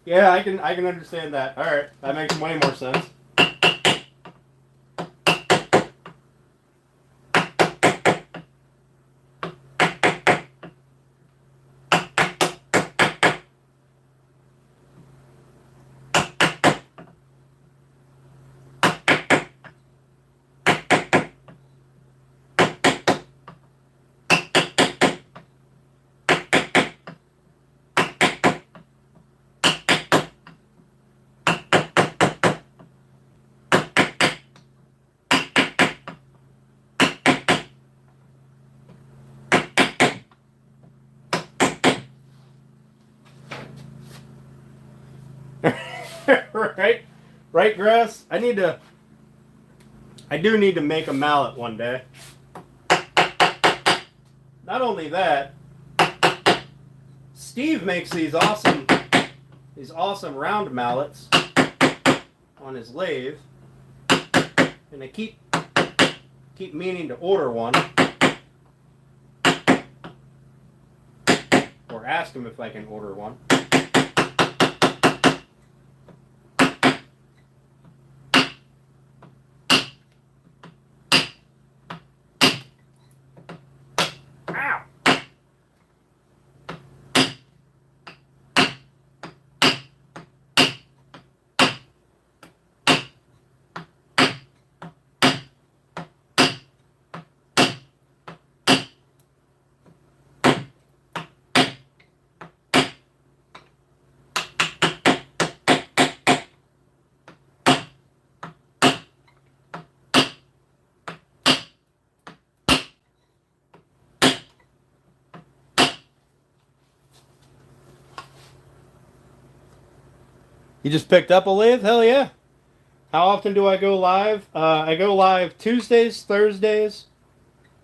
Yeah, I can understand that. All right. That makes way more sense. Right? Right, Grass? I do need to make a mallet one day. Not only that, Steve makes these awesome round mallets on his lathe, and I keep meaning to order one, or ask him if I can order one. Ow! You just picked up a lathe? Hell yeah. How often do I go live? I go live Tuesdays, Thursdays,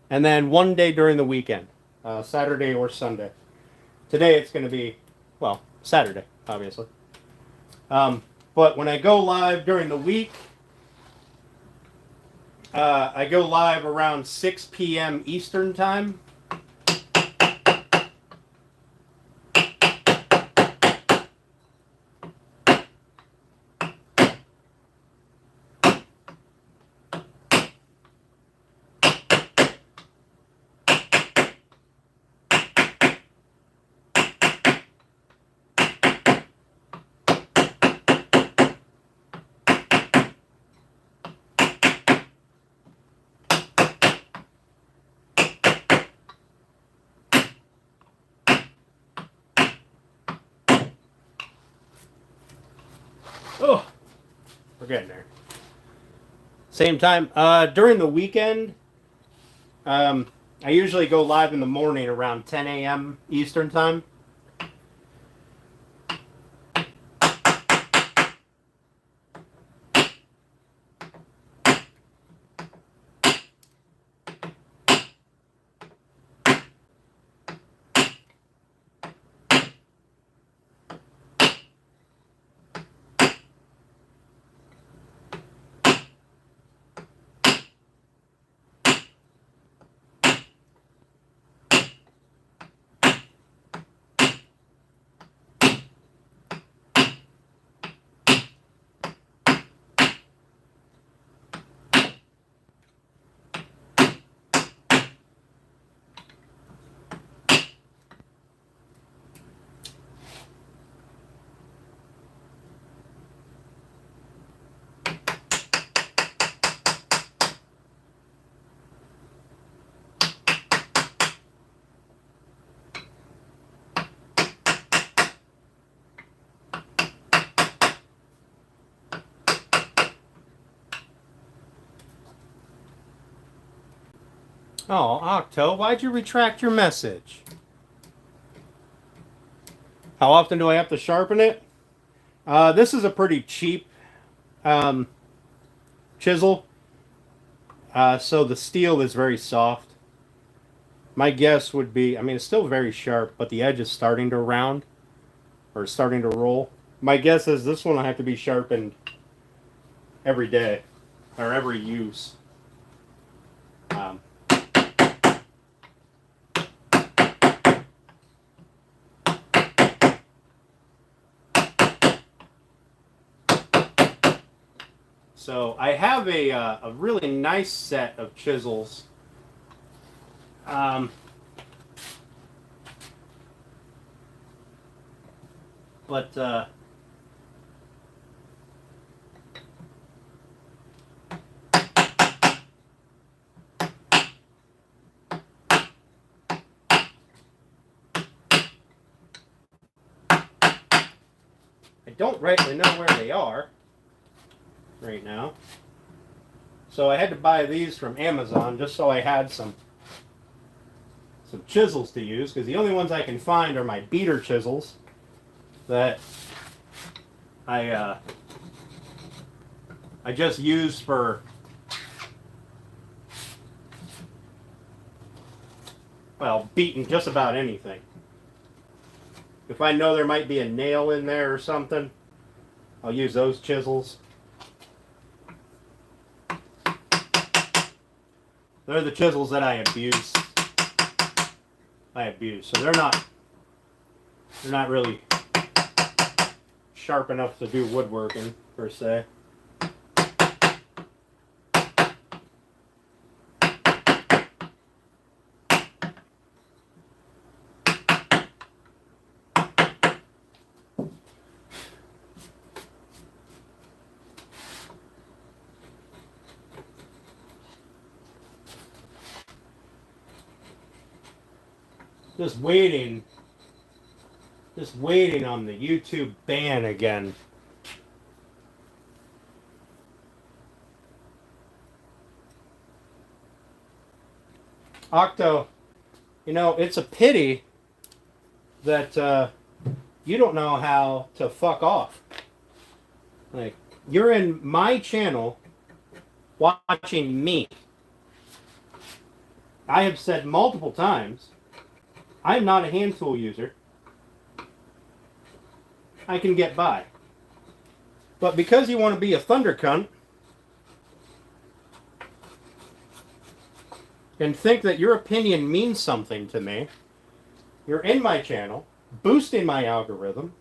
and then one day during the weekend, Saturday or Sunday. Today it's going to be, well, Saturday, obviously. But when I go live during the week, I go live around 6 p.m. Eastern Time. Oh, we're getting there. Same time. During the weekend, I usually go live in the morning around 10 a.m. Eastern Time. Oh, Octo, why'd you retract your message? How often do I have to sharpen it? This is a pretty cheap chisel, so the steel is very soft. My guess would be, I mean, it's still very sharp, but the edge is starting to round or starting to roll. My guess is this one will have to be sharpened every day or every use. So I have a really nice set of chisels. But I don't rightly know where they are right now. So I had to buy these from Amazon just so I had some chisels to use, because the only ones I can find are my beater chisels that I just use for, well, beating just about anything. If I know there might be a nail in there or something, I'll use those chisels. They're the chisels that I abuse. So they're not really sharp enough to do woodworking per se. Just waiting on the YouTube ban again. Octo, you know, it's a pity that you don't know how to fuck off. Like, you're in my channel watching me. I have said multiple times, I'm not a hand tool user. I can get by. But because you want to be a thunder cunt and think that your opinion means something to me, you're in my channel, boosting my algorithm,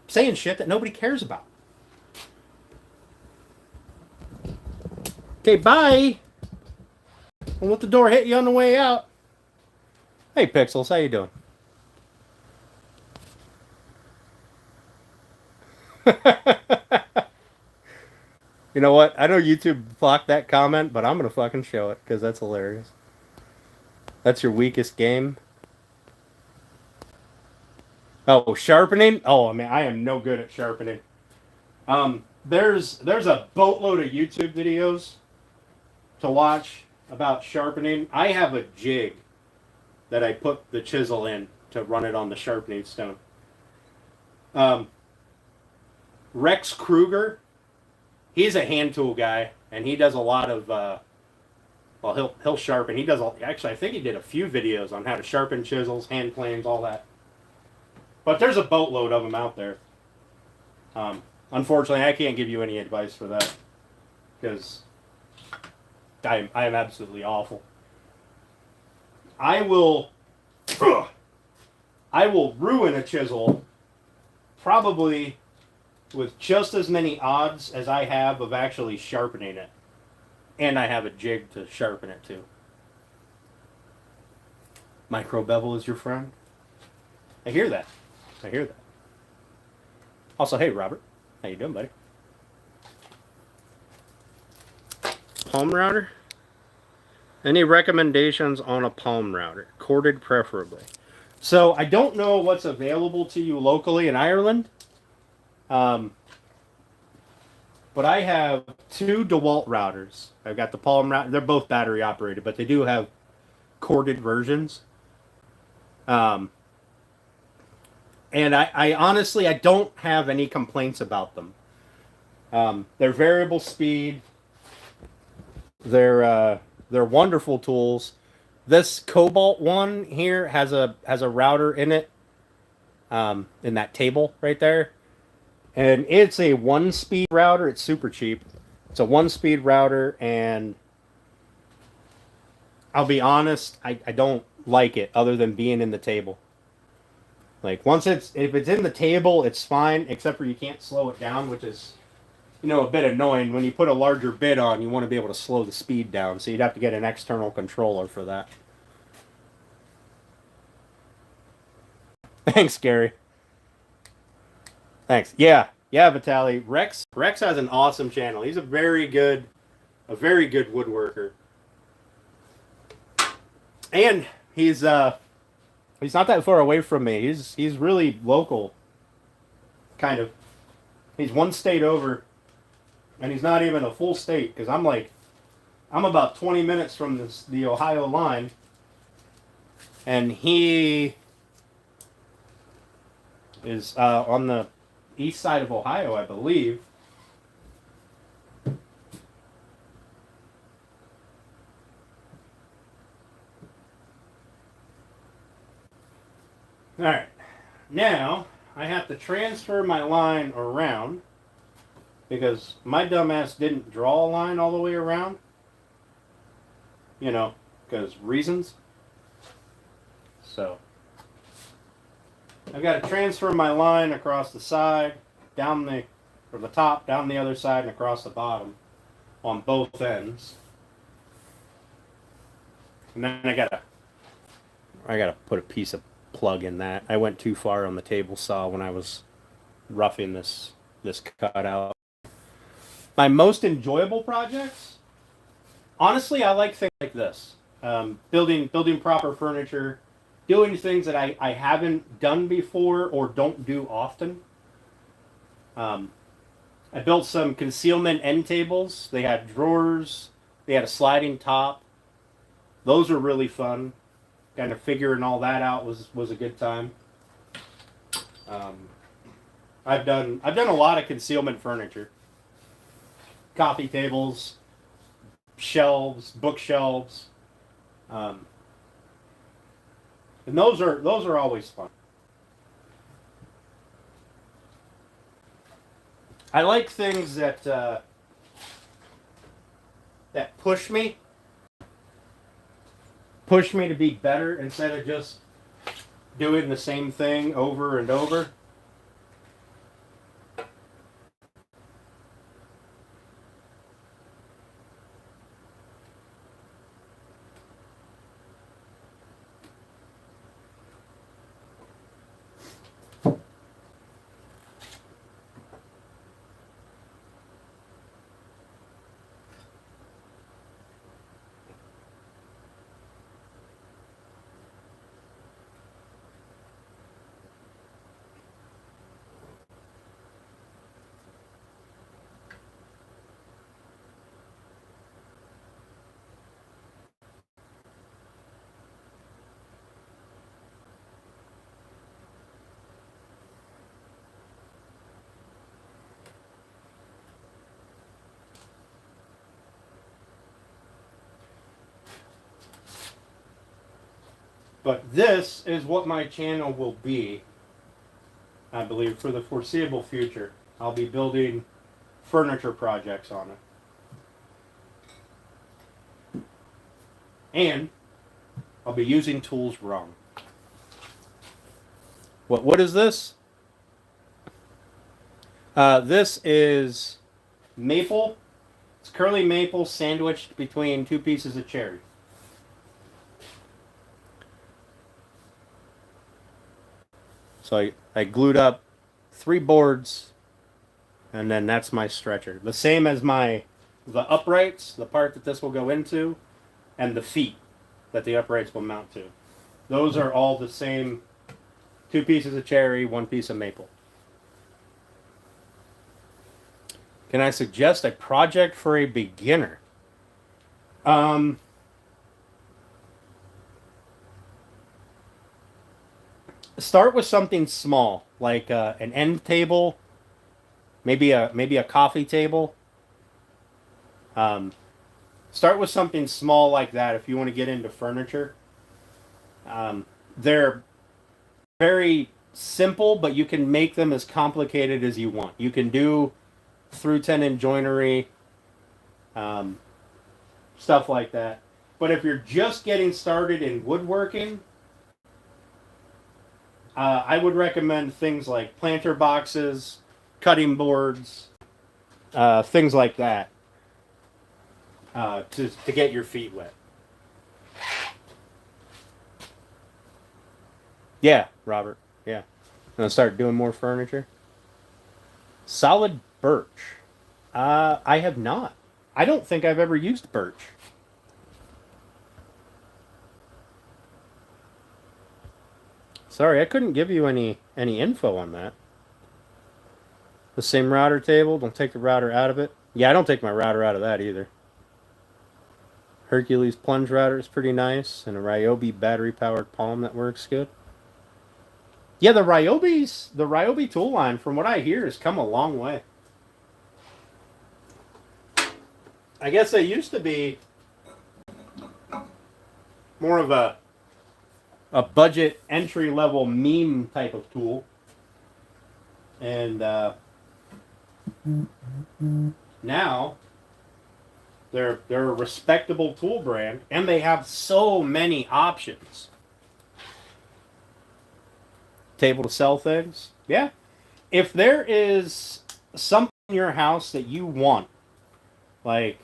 saying shit that nobody cares about. Okay, bye. I'll let the door hit you on the way out. Hey, Pixels, how you doing? You know what? I know YouTube blocked that comment, but I'm going to fucking show it because that's hilarious. That's your weakest game? Oh, sharpening? Oh, I mean, I am no good at sharpening. There's a boatload of YouTube videos to watch about sharpening. I have a jig that I put the chisel in to run it on the sharpening stone. Rex Kruger, he's a hand tool guy, and he does a lot of well, he'll sharpen. He does actually, I think he did a few videos on how to sharpen chisels, hand planes, all that. But there's a boatload of them out there. Unfortunately, I can't give you any advice for that because I am absolutely awful. I will ruin a chisel probably with just as many odds as I have of actually sharpening it. And I have a jig to sharpen it too. Micro bevel is your friend? I hear that. Also, hey Robert. How you doing, buddy? Palm router? Any recommendations on a palm router? Corded preferably. So I don't know what's available to you locally in Ireland. but I have two DeWalt routers. I've got the Palm router. They're both battery operated, but they do have corded versions. And I honestly, I don't have any complaints about them. They're variable speed. They're wonderful tools. This Cobalt one here has a router in it, in that table right there, and it's a 1-speed router. It's super cheap. It's a 1-speed router, and I'll be honest, I don't like it other than being in the table. Like if it's in the table, it's fine, except for you can't slow it down, which is, a bit annoying. When you put a larger bit on, you want to be able to slow the speed down, so you'd have to get an external controller for that. Thanks, Gary. Thanks. Yeah, Vitaly. Rex has an awesome channel. He's a very good woodworker, and he's not that far away from me. He's really local, kind of. He's one state over, and he's not even a full state, because I'm about 20 minutes from the Ohio line, and he is on the east side of Ohio, I believe. All right, now I have to transfer my line around because my dumbass didn't draw a line all the way around. Because reasons. So I've got to transfer my line across the side, from the top, down the other side, and across the bottom on both ends. And then I gotta put a piece of plug in that. I went too far on the table saw when I was roughing this cutout. My most enjoyable projects, honestly, I like things like this. Building proper furniture, doing things that I haven't done before or don't do often. I built some concealment end tables. They had drawers. They had a sliding top. Those were really fun. Kind of figuring all that out was a good time. I've done a lot of concealment furniture. Coffee tables, shelves, bookshelves. And those are always fun. I like things that push me to be better instead of just doing the same thing over and over. But this is what my channel will be, I believe, for the foreseeable future. I'll be building furniture projects on it. And I'll be using tools wrong. What is this? This is maple. It's curly maple sandwiched between two pieces of cherry. So I glued up 3 boards, and then that's my stretcher. The same as the uprights, the part that this will go into, and the feet that the uprights will mount to. Those are all the same, 2 pieces of cherry, 1 piece of maple. Can I suggest a project for a beginner? Start with something small, like an end table, maybe a coffee table. Start with something small like that if you want to get into furniture. They're very simple, but you can make them as complicated as you want. You can do through tenon joinery, stuff like that. But if you're just getting started in woodworking, I would recommend things like planter boxes, cutting boards, things like that, to get your feet wet. Yeah, Robert. Yeah. Gonna start doing more furniture. Solid birch. I have not. I don't think I've ever used birch. Sorry, I couldn't give you any info on that. The same router table. Don't take the router out of it. Yeah, I don't take my router out of that either. Hercules plunge router is pretty nice, and a Ryobi battery-powered palm that works good. Yeah, the Ryobi tool line, from what I hear, has come a long way. I guess they used to be more of a budget entry-level meme type of tool, and now they're a respectable tool brand, and they have so many options. Table to sell things. Yeah. If there is something in your house that you want, like,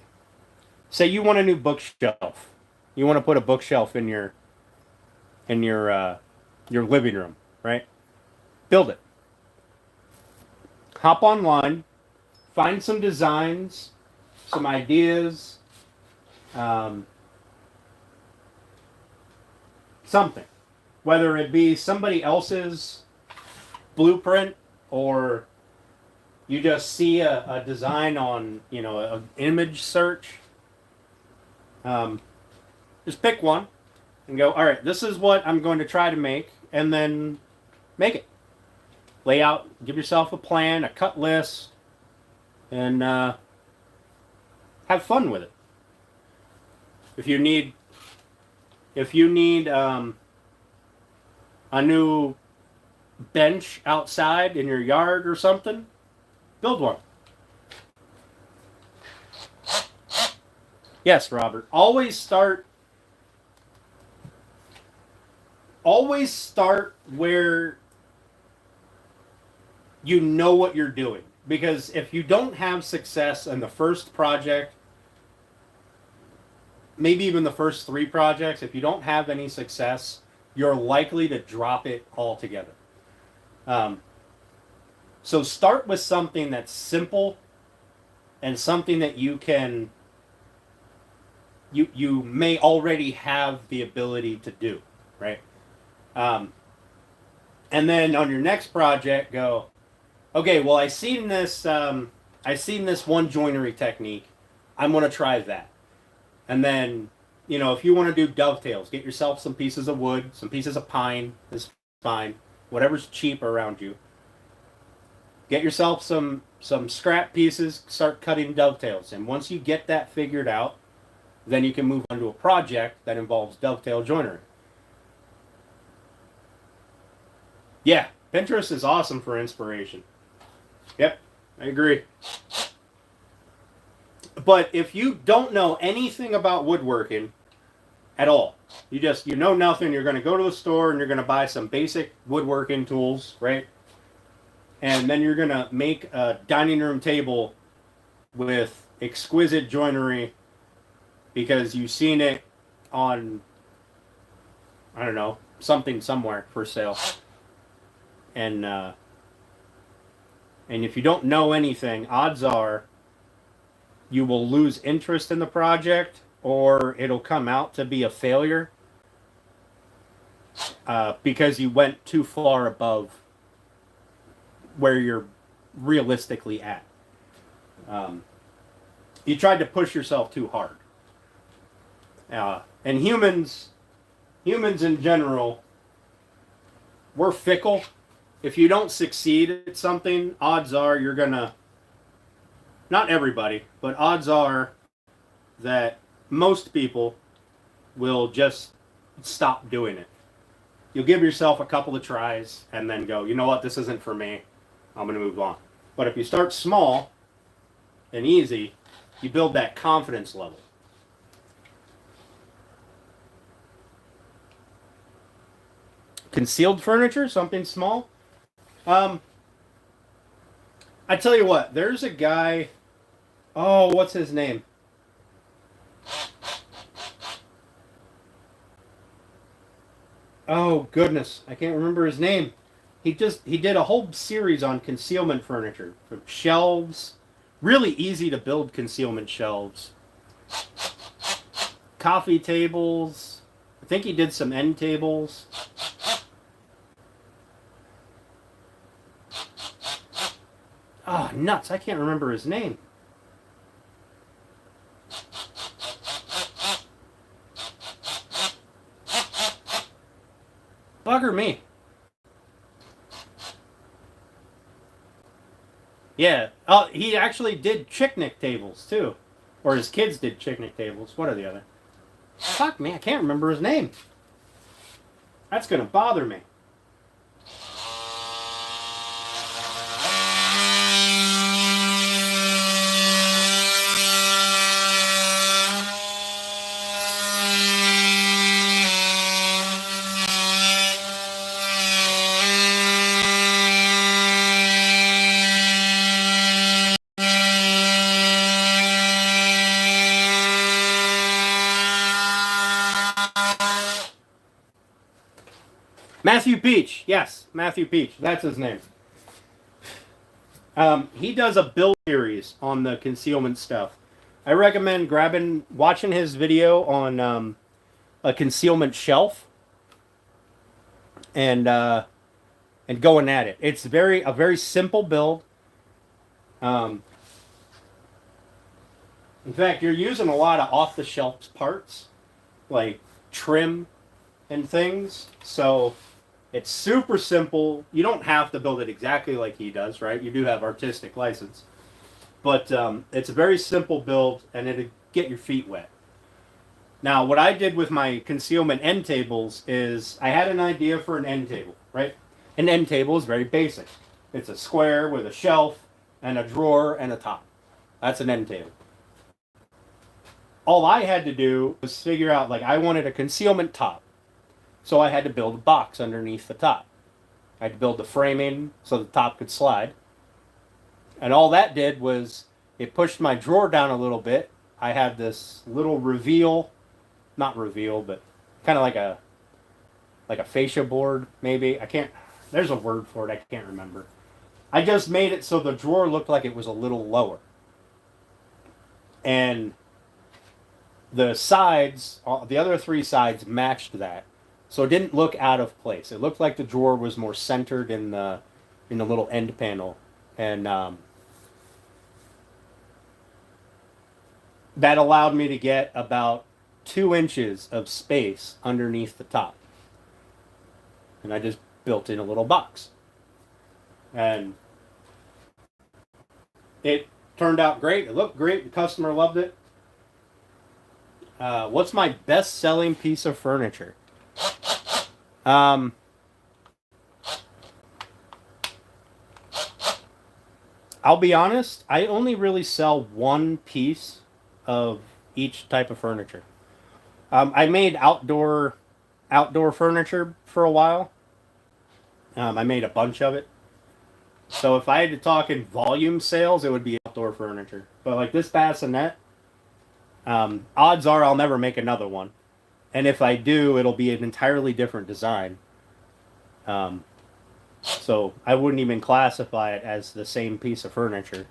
say you want a new bookshelf. You want to put a bookshelf in your living room, right? Build it. Hop online, find some designs, some ideas, something. Whether it be somebody else's blueprint or you just see a design on, an image search. Just pick one and go, all right, this is what I'm going to try to make, and then make it. Lay out, give yourself a plan, a cut list, and have fun with it. If you need a new bench outside in your yard or something, build one. Yes, Robert. Always start where you know what you're doing. Because if you don't have success in the first project, maybe even the first 3 projects, if you don't have any success, you're likely to drop it altogether. So start with something that's simple and something that you may already have the ability to do, right? And then on your next project, go, okay, well, I seen this one joinery technique. I'm going to try that. And then, if you want to do dovetails, get yourself some pieces of wood, some pieces of pine is fine, whatever's cheap around you. Get yourself some scrap pieces, start cutting dovetails. And once you get that figured out, then you can move on to a project that involves dovetail joinery. Yeah, Pinterest is awesome for inspiration. Yep, I agree. But if you don't know anything about woodworking at all, you know nothing, you're going to go to the store and you're going to buy some basic woodworking tools, right? And then you're going to make a dining room table with exquisite joinery because you've seen it on, I don't know, something somewhere for sale. And if you don't know anything, odds are you will lose interest in the project or it'll come out to be a failure because you went too far above where you're realistically at. You tried to push yourself too hard. And humans in general, we're fickle. If you don't succeed at something, odds are you're gonna, not everybody, but odds are that most people will just stop doing it. You'll give yourself a couple of tries and then go, you know what, this isn't for me. I'm going to move on. But if you start small and easy, you build that confidence level. Concealed furniture, something small. I tell you what, there's a guy. Oh, what's his name? Oh goodness, I can't remember his name. He did a whole series on concealment furniture, from shelves, really easy to build concealment shelves, coffee tables. I think he did some end tables. Oh, nuts, I can't remember his name. Bugger me. Yeah. Oh, he actually did picnic tables too, or his kids did picnic tables. One or the other. Fuck me, I can't remember his name. That's gonna bother me. Matthew Peach. Yes, Matthew Peach. That's his name. He does a build series on the concealment stuff. I recommend watching his video on a concealment shelf and going at it. It's a very simple build. In fact, you're using a lot of off-the-shelf parts, like trim and things. So it's super simple. You don't have to build it exactly like he does, right? You do have artistic license. But it's a very simple build, and it'll get your feet wet. Now, what I did with my concealment end tables is I had an idea for an end table, right? An end table is very basic. It's a square with a shelf and a drawer and a top. That's an end table. All I had to do was figure out, like, I wanted a concealment top. So I had to build a box underneath the top. I had to build the framing so the top could slide. And all that did was it pushed my drawer down a little bit. I had this little not reveal, but kind of like a fascia board, maybe. There's a word for it, I can't remember. I just made it so the drawer looked like it was a little lower. And the sides, the other three sides matched that. So it didn't look out of place. It looked like the drawer was more centered in the little end panel. And that allowed me to get about 2 inches of space underneath the top. And I just built in a little box. And it turned out great. It looked great. The customer loved it. What's my best-selling piece of furniture? I'll be honest, I only really sell one piece of each type of furniture. I made outdoor furniture for a while. I made a bunch of it. So if I had to talk in volume sales, it would be outdoor furniture. But like this bassinet, odds are I'll never make another one. And if I do, it'll be an entirely different design. So I wouldn't even classify it as the same piece of furniture.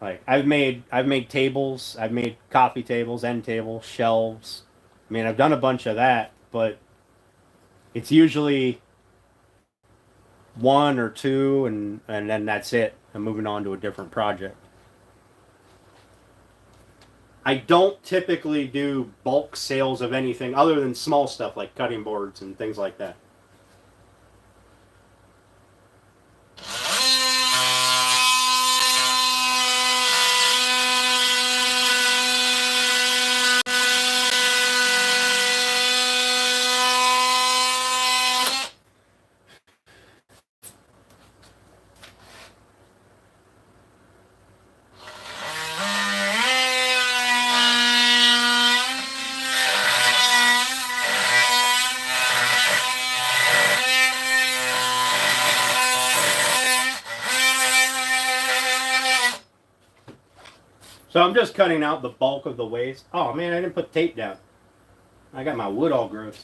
Like I've made tables, I've made coffee tables, end tables, shelves. I mean, I've done a bunch of that, but it's usually one or two, and then that's it. I'm moving on to a different project. I don't typically do bulk sales of anything other than small stuff like cutting boards and things like that. So I'm just cutting out the bulk of the waste. Oh man, I didn't put tape down. I got my wood all gross.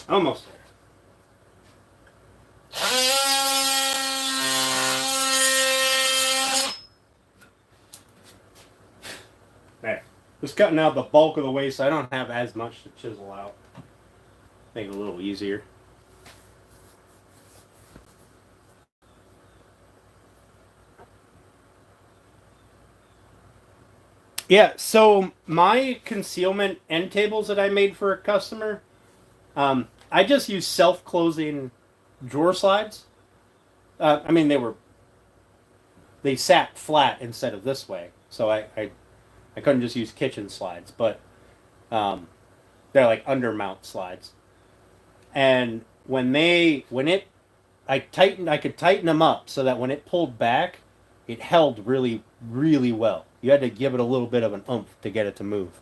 Almost there. Just cutting out the bulk of the waste so I don't have as much to chisel out. Make it a little easier. Yeah, so my concealment end tables that I made for a customer, I just use self-closing drawer slides. I mean, they sat flat instead of this way, so I couldn't just use kitchen slides, but they're like undermount slides. And I could tighten them up so that when it pulled back, it held really, really well. You had to give it a little bit of an oomph to get it to move.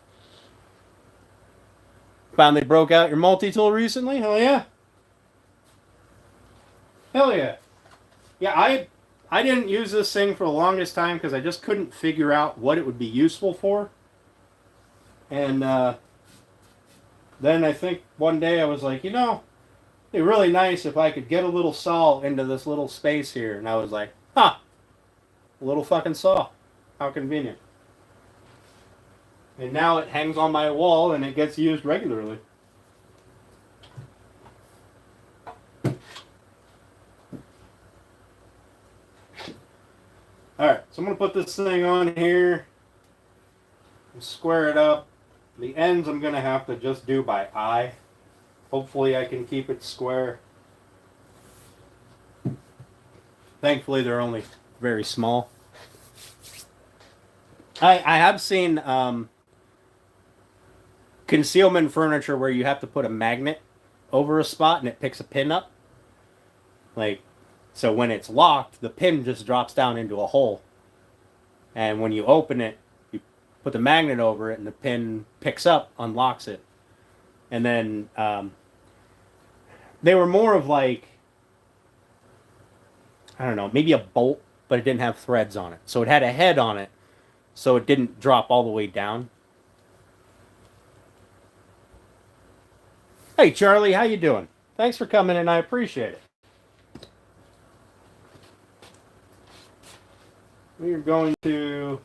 Finally broke out your multi-tool recently? Hell yeah. Hell yeah. Yeah, I didn't use this thing for the longest time because I just couldn't figure out what it would be useful for. And then I think one day I was like, it'd be really nice if I could get a little saw into this little space here. And I was like, a little fucking saw. How convenient. And now it hangs on my wall and it gets used regularly. Alright, so I'm going to put this thing on here. Square it up. The ends I'm going to have to just do by eye. Hopefully I can keep it square. Thankfully they're only very small. I have seen concealment furniture where you have to put a magnet over a spot and it picks a pin up. So when it's locked, the pin just drops down into a hole. And when you open it, you put the magnet over it and the pin picks up, unlocks it. And then they were more of like, I don't know, maybe a bolt, but it didn't have threads on it. So it had a head on it, so it didn't drop all the way down. Hey, Charlie, how you doing? Thanks for coming in. I appreciate it. We're going to...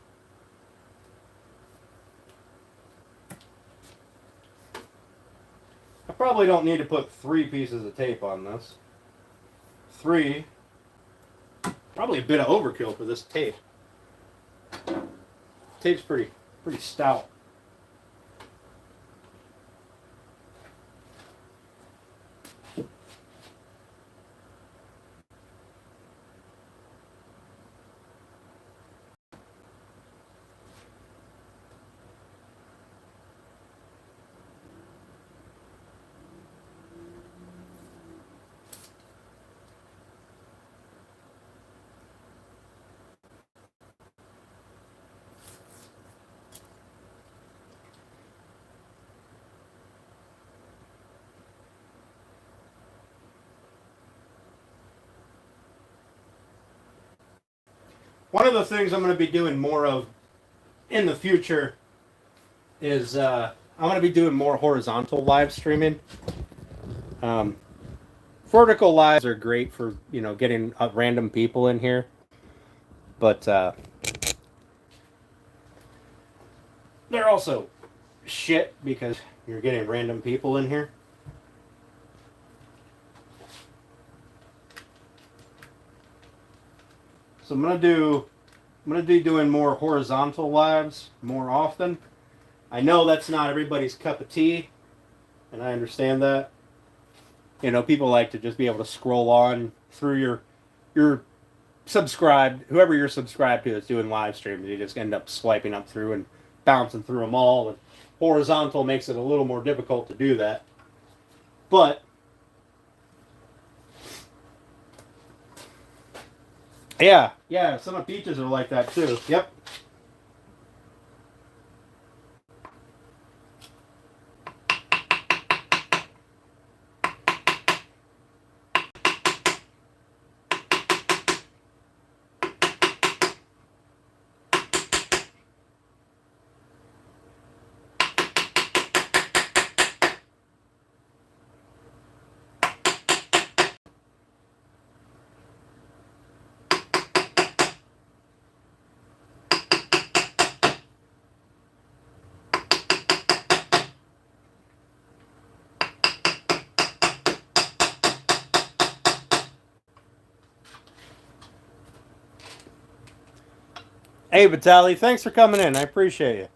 I probably don't need to put 3 pieces of tape on this. 3. Probably a bit of overkill for this tape. Tape's pretty stout. One of the things I'm going to be doing more of in the future is I'm going to be doing more horizontal live streaming. Vertical lives are great for, you know, getting random people in here, but they're also shit because you're getting random people in here. So I'm gonna be doing more horizontal lives more often. I know that's not everybody's cup of tea, and I understand that. You know, people like to just be able to scroll on through your subscribed, whoever you're subscribed to is doing live streams. You just end up swiping up through and bouncing through them all. And horizontal makes it a little more difficult to do that. But yeah, some of Peaches are like that too. Yep. Hey, Vitaly, thanks for coming in. I appreciate you.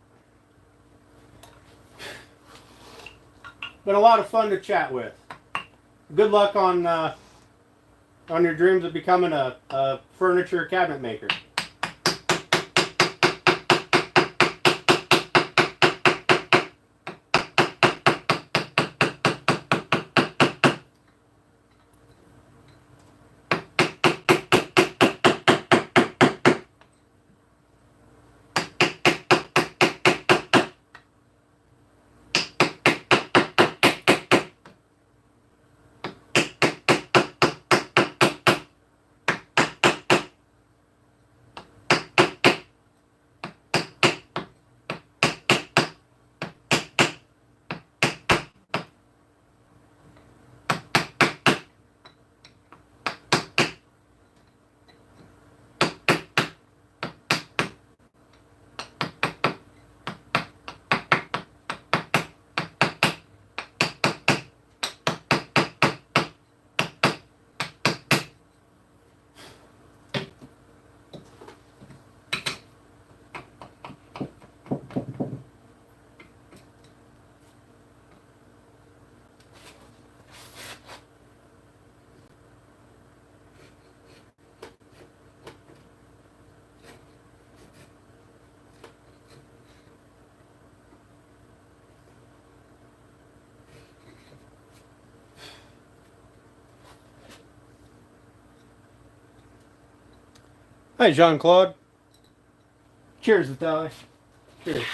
Been a lot of fun to chat with. Good luck on your dreams of becoming a furniture cabinet maker. Hi, Jean-Claude. Cheers, Vitaly. Cheers.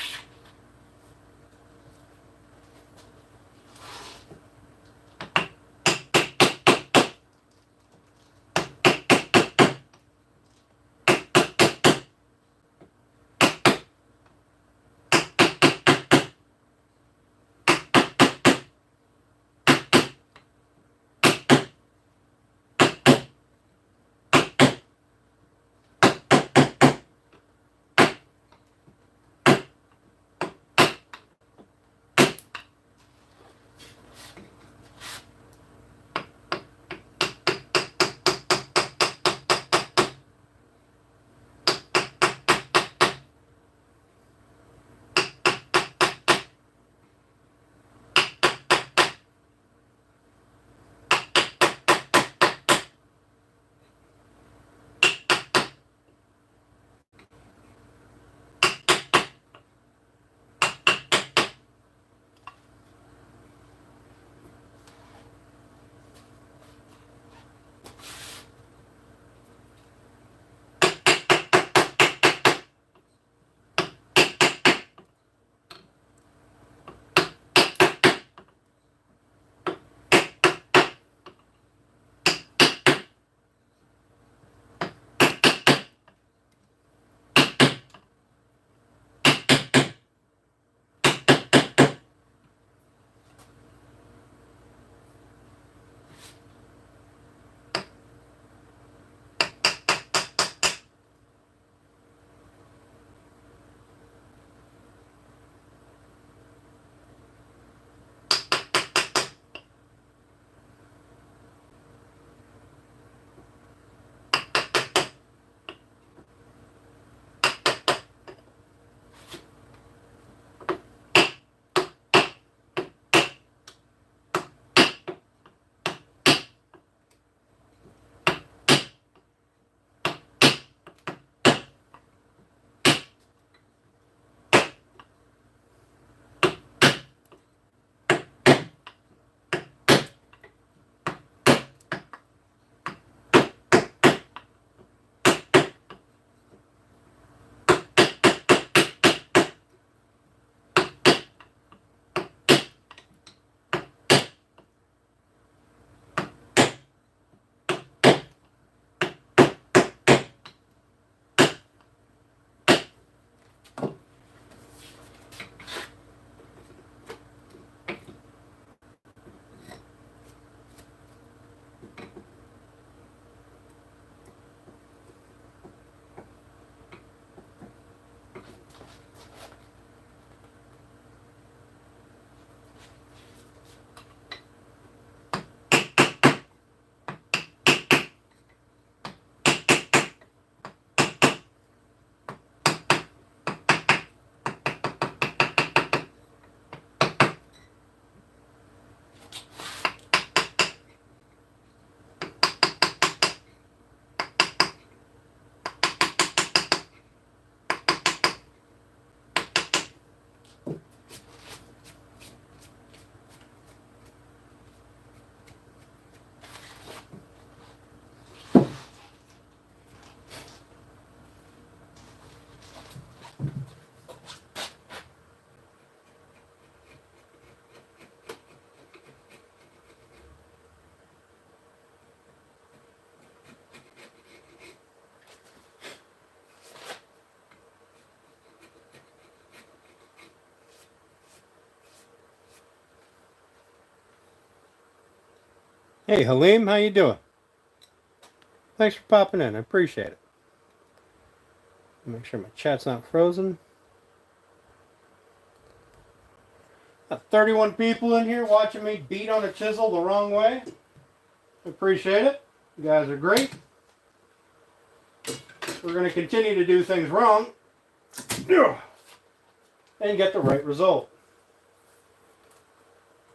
Hey, Halim, how you doing? Thanks for popping in. I appreciate it. Make sure my chat's not frozen. 31 people in here watching me beat on a chisel the wrong way. Appreciate it. You guys are great. We're going to continue to do things wrong and get the right result.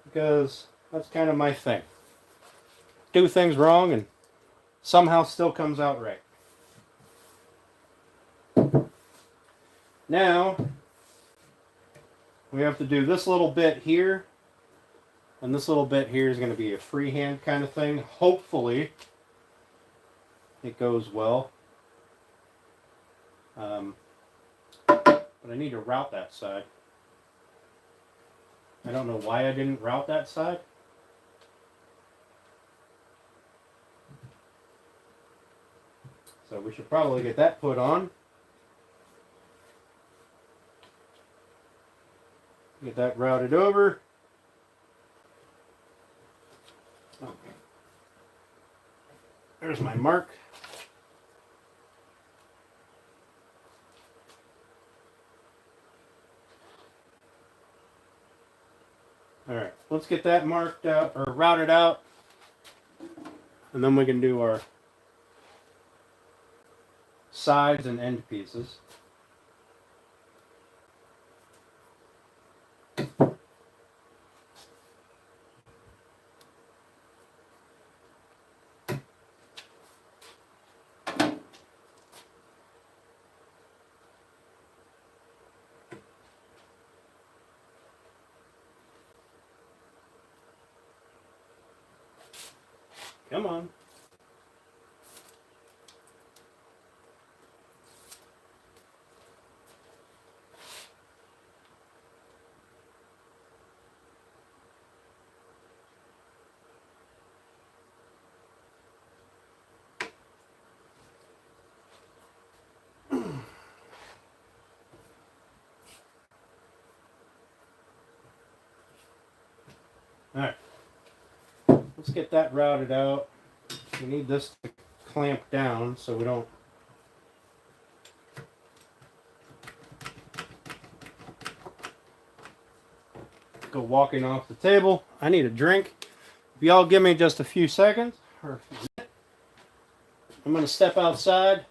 Because that's kind of my thing. Do things wrong and somehow still comes out right. Now, we have to do this little bit here. And this little bit here is going to be a freehand kind of thing. Hopefully, it goes well. But I need to route that side. I don't know why I didn't route that side. So we should probably get that put on. Get that routed over. Okay. There's my mark. Alright, let's get that marked out or routed out. And then we can do our sides and end pieces. Come on. Alright. Let's get that routed out. We need this to clamp down so we don't go walking off the table. I need a drink. If y'all give me just a few seconds, or I'm going to step outside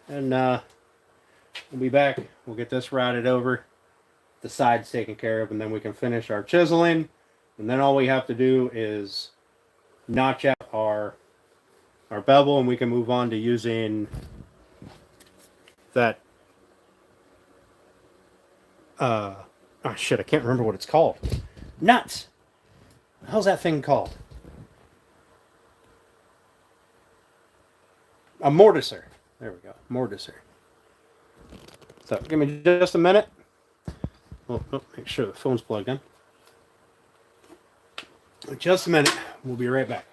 and we'll be back. We'll get this routed over, the sides taken care of, and then we can finish our chiseling. And then all we have to do is notch out our bevel, and we can move on to using that oh shit, I can't remember what it's called. Nuts! How's that thing called? A mortiser. There we go. Mortiser. So give me just a minute. Oh, make sure the phone's plugged in. Just a minute. We'll be right back.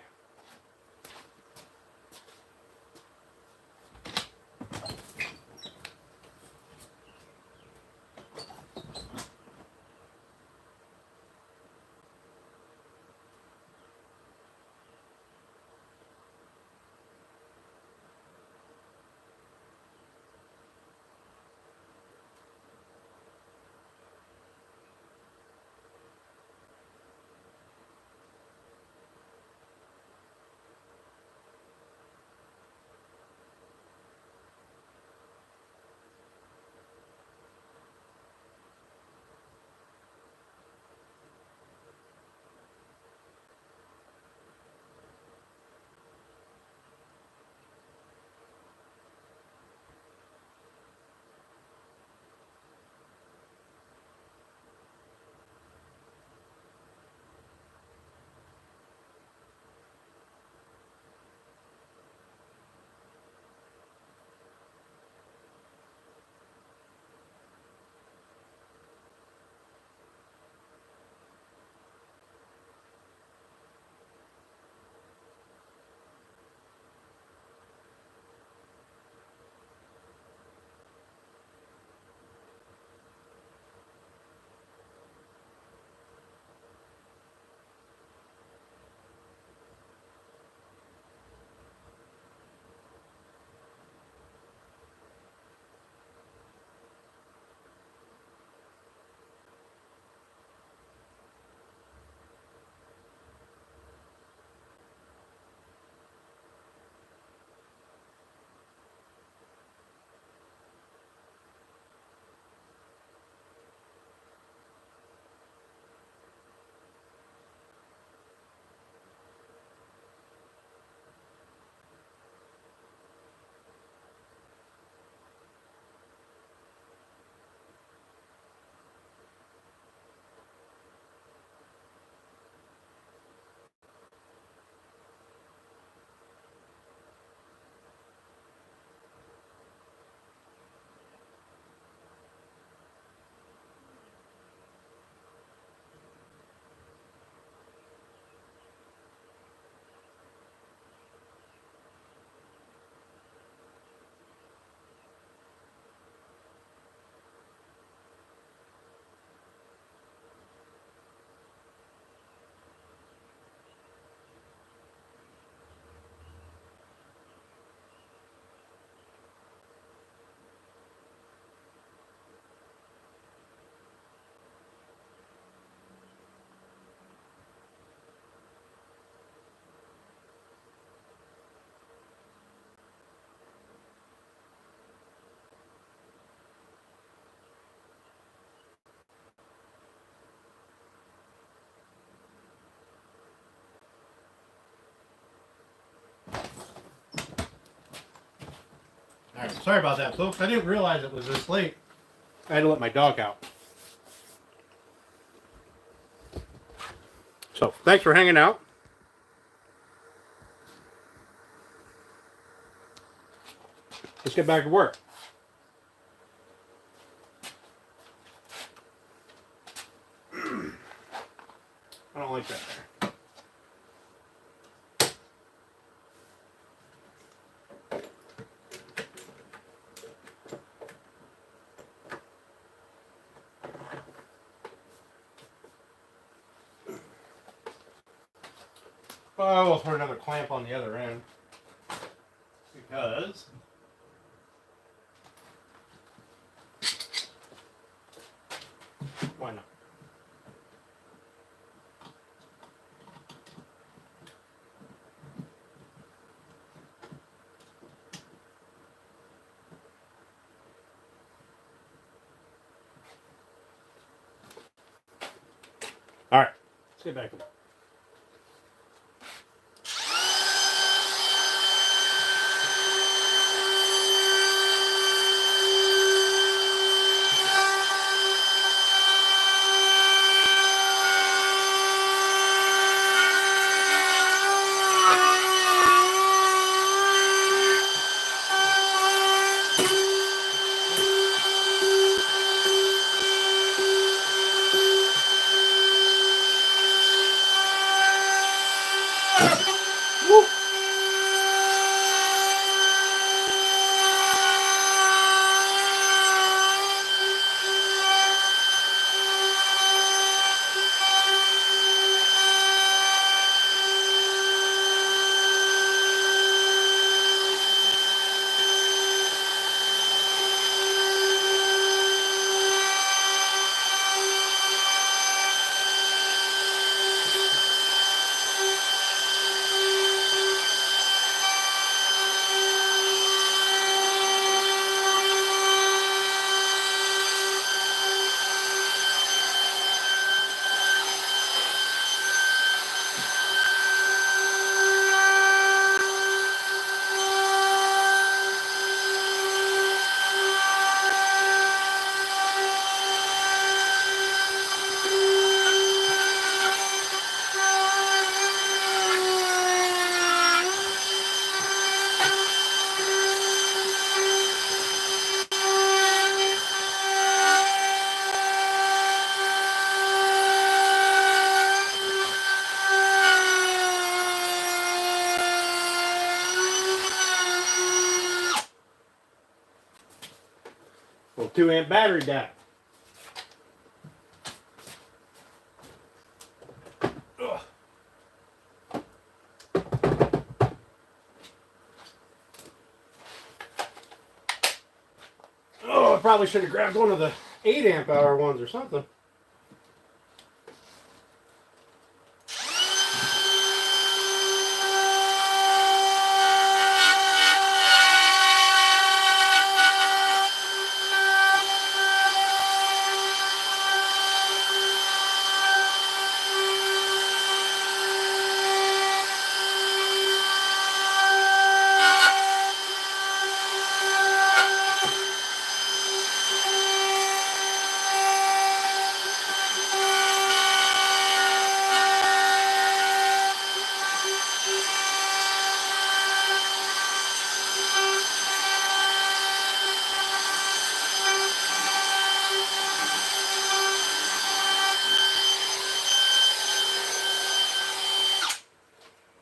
Sorry about that, folks. I didn't realize it was this late. I had to let my dog out. So, thanks for hanging out. Let's get back to work. I don't like that there. Oh, we'll put another clamp on the other end. Because why not? All right, let's get back to it. Well, 2-amp battery died. Ugh. Oh, I probably should have grabbed one of the 8-amp hour ones or something.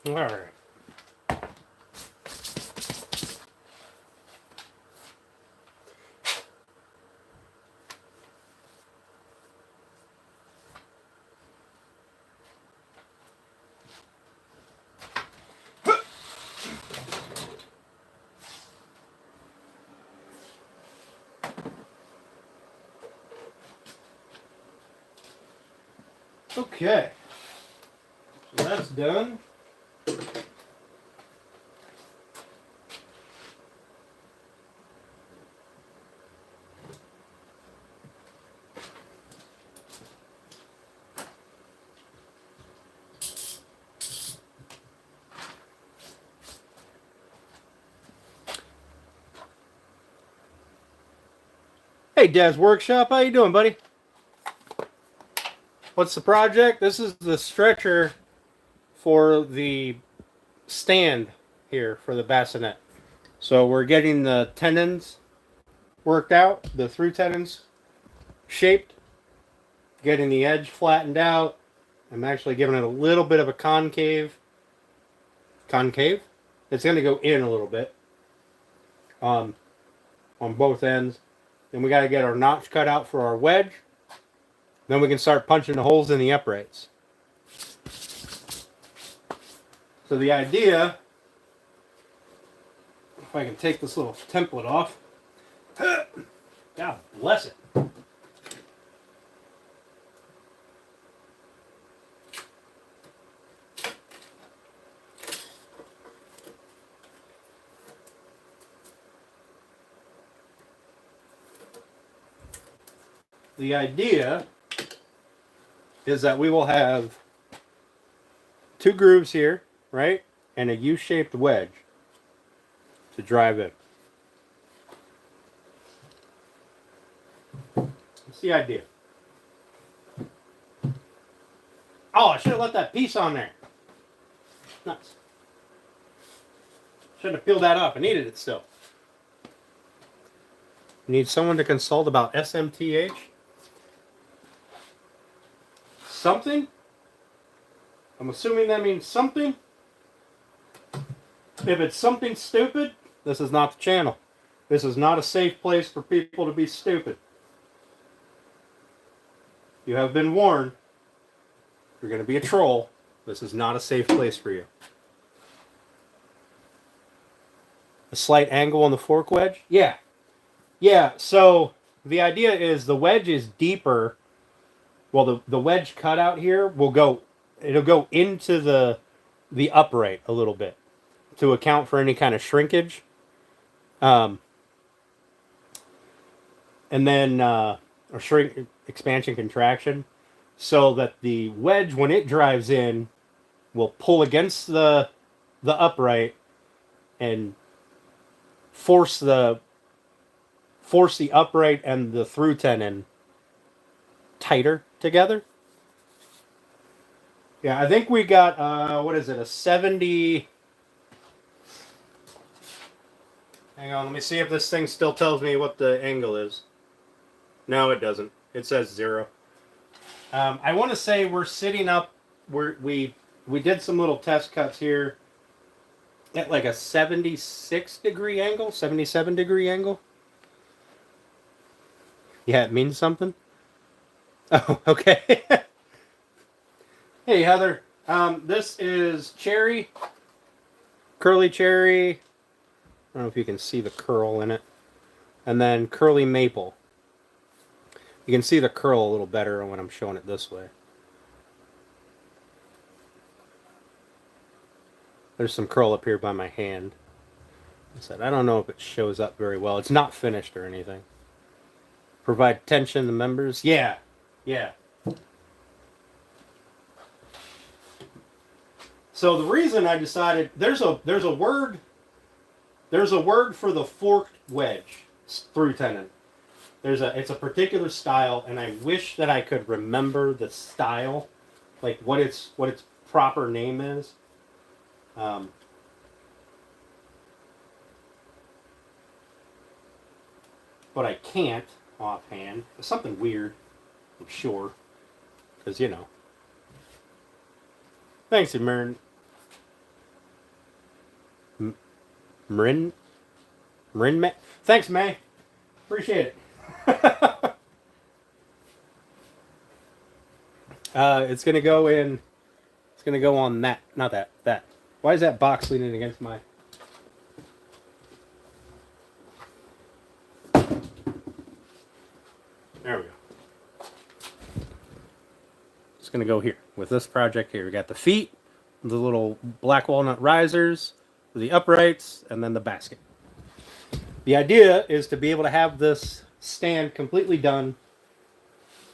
All right. Okay. So that's done. Hey, Des Workshop, how you doing, buddy? What's the project? This is the stretcher for the stand here for the bassinet. So we're getting the tenons worked out, the through tenons shaped, getting the edge flattened out. I'm actually giving it a little bit of a concave. Concave? It's going to go in a little bit on both ends. Then we got to get our notch cut out for our wedge. Then we can start punching the holes in the uprights. So the idea, if I can take this little template off, God bless it. The idea is that we will have 2 grooves here, right? And a U-shaped wedge to drive in. That's the idea. Oh, I should have left that piece on there. Nuts. Shouldn't have peeled that up. I needed it still. Need someone to consult about SMTH? Something? I'm assuming that means something. If it's something stupid, this is not the channel. This is not a safe place for people to be stupid. You have been warned. If you're going to be a troll, this is not a safe place for you. A slight angle on the fork wedge? Yeah. Yeah, so the idea is the wedge is deeper. Well, the wedge cutout here will go, it'll go into the upright a little bit to account for any kind of shrinkage. And then, or shrink, expansion, contraction, so that the wedge, when it drives in, will pull against the upright and force the upright and the through tenon tighter together. Yeah, I think we got, what is it, a 70... Hang on, let me see if this thing still tells me what the angle is. No, it doesn't. It says 0. I want to say we're sitting up, we did some little test cuts here at like a 76 degree angle, 77 degree angle. Yeah, it means something. Oh, okay. Hey, Heather. This is cherry, curly cherry. I don't know if you can see the curl in it. And then curly maple. You can see the curl a little better when I'm showing it this way. There's some curl up here by my hand. I said, I don't know if it shows up very well. It's not finished or anything. Provide tension to the members. Yeah. Yeah. So the reason I decided there's a word for the forked wedge through tenon. It's a particular style, and I wish that I could remember the style, like what its proper name is. But I can't offhand. It's something weird, I'm sure, because you know. Thanks, Marin. Marin. Thanks, May. Appreciate it. It's gonna go in. It's gonna go on that, not that. That. Why is that box leaning against my? There we go. It's gonna go here with this project here. We got the feet, the little black walnut risers, the uprights, and then the basket. The idea is to be able to have this stand completely done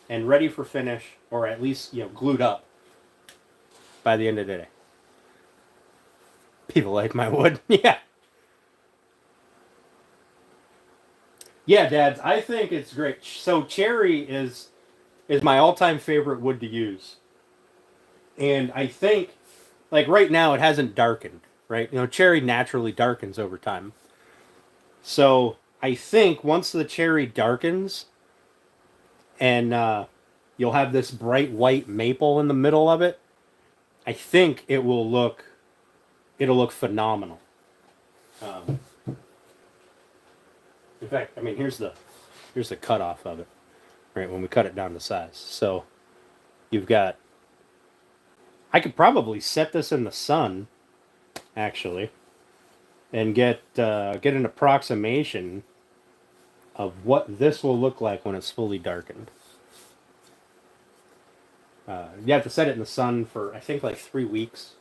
and ready for finish, or at least, you know, glued up by the end of the day. People like my wood. Yeah. Yeah, Dads, I think it's great. So cherry is my all-time favorite wood to use. And I think like right now it hasn't darkened, right? You know, cherry naturally darkens over time. So I think once the cherry darkens and you'll have this bright white maple in the middle of it, I think it'll look phenomenal. Um, in fact, I mean here's the cutoff of it, right? When we cut it down to size. So you've got I could probably set this in the sun actually and get an approximation of what this will look like when it's fully darkened. You have to set it in the sun for I think like 3 weeks,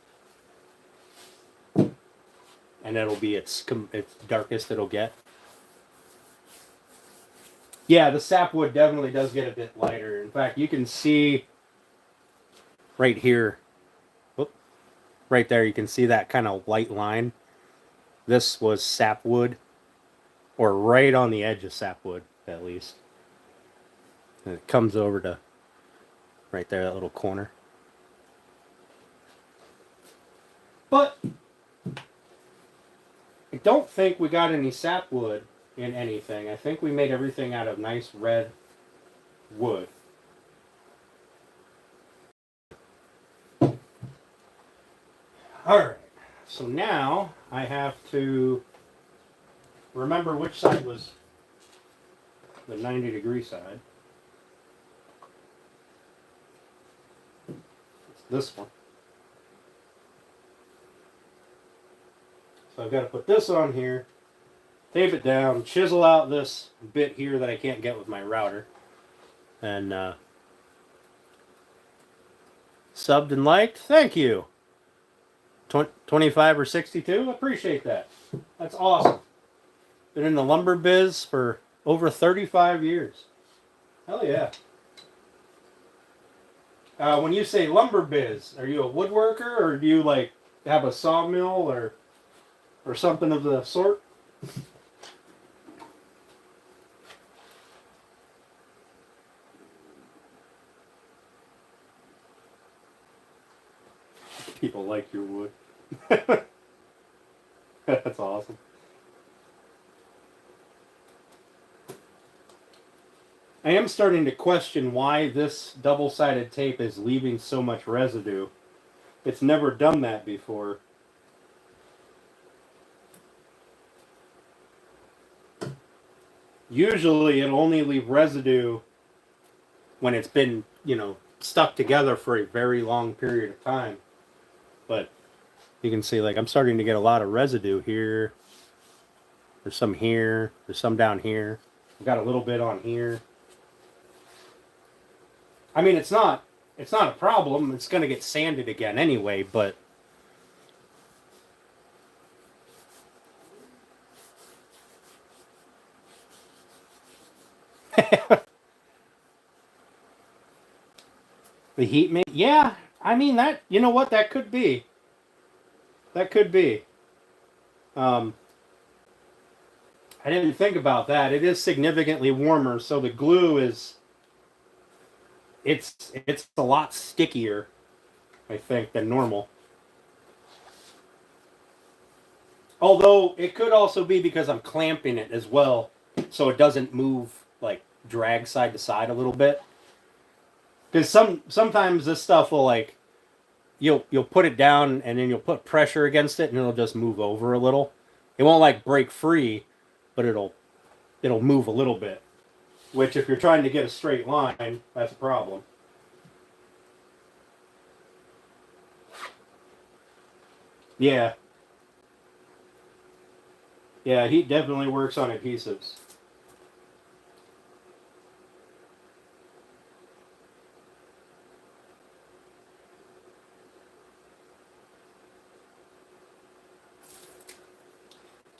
and it'll be its darkest it'll get. Yeah, the sapwood definitely does get a bit lighter. In fact, you can see right here, right there, you can see that kind of white line. This was sapwood, or right on the edge of sapwood, at least. And it comes over to right there, that little corner. But I don't think we got any sapwood in anything. I think we made everything out of nice red wood. Alright, so now I have to remember which side was the 90-degree side. It's this one. So I've got to put this on here, tape it down, chisel out this bit here that I can't get with my router, and subbed and liked. Thank you. 25 or 62. Appreciate that. That's awesome. Been in the lumber biz for over 35 years. Hell yeah. When you say lumber biz, are you a woodworker or do you like have a sawmill or something of the sort? People like your wood. That's awesome. I am starting to question why this double-sided tape is leaving so much residue. It's never done that before. Usually it'll only leave residue when it's been, you know, stuck together for a very long period of time. But you can see, like, I'm starting to get a lot of residue here. There's some here. There's some down here. I've got a little bit on here. I mean, it's not a problem. It's going to get sanded again anyway, but the heat may, yeah, I mean that, you know what, that could be. That could be. I didn't think about that. It is significantly warmer, so the glue is it's a lot stickier, I think, than normal. Although it could also be because I'm clamping it as well, so it doesn't move, like drag side to side a little bit. Because sometimes this stuff will like you'll put it down and then you'll put pressure against it and it'll just move over a little. It won't like break free, but it'll move a little bit. Which if you're trying to get a straight line, that's a problem. Yeah. Yeah, heat definitely works on adhesives.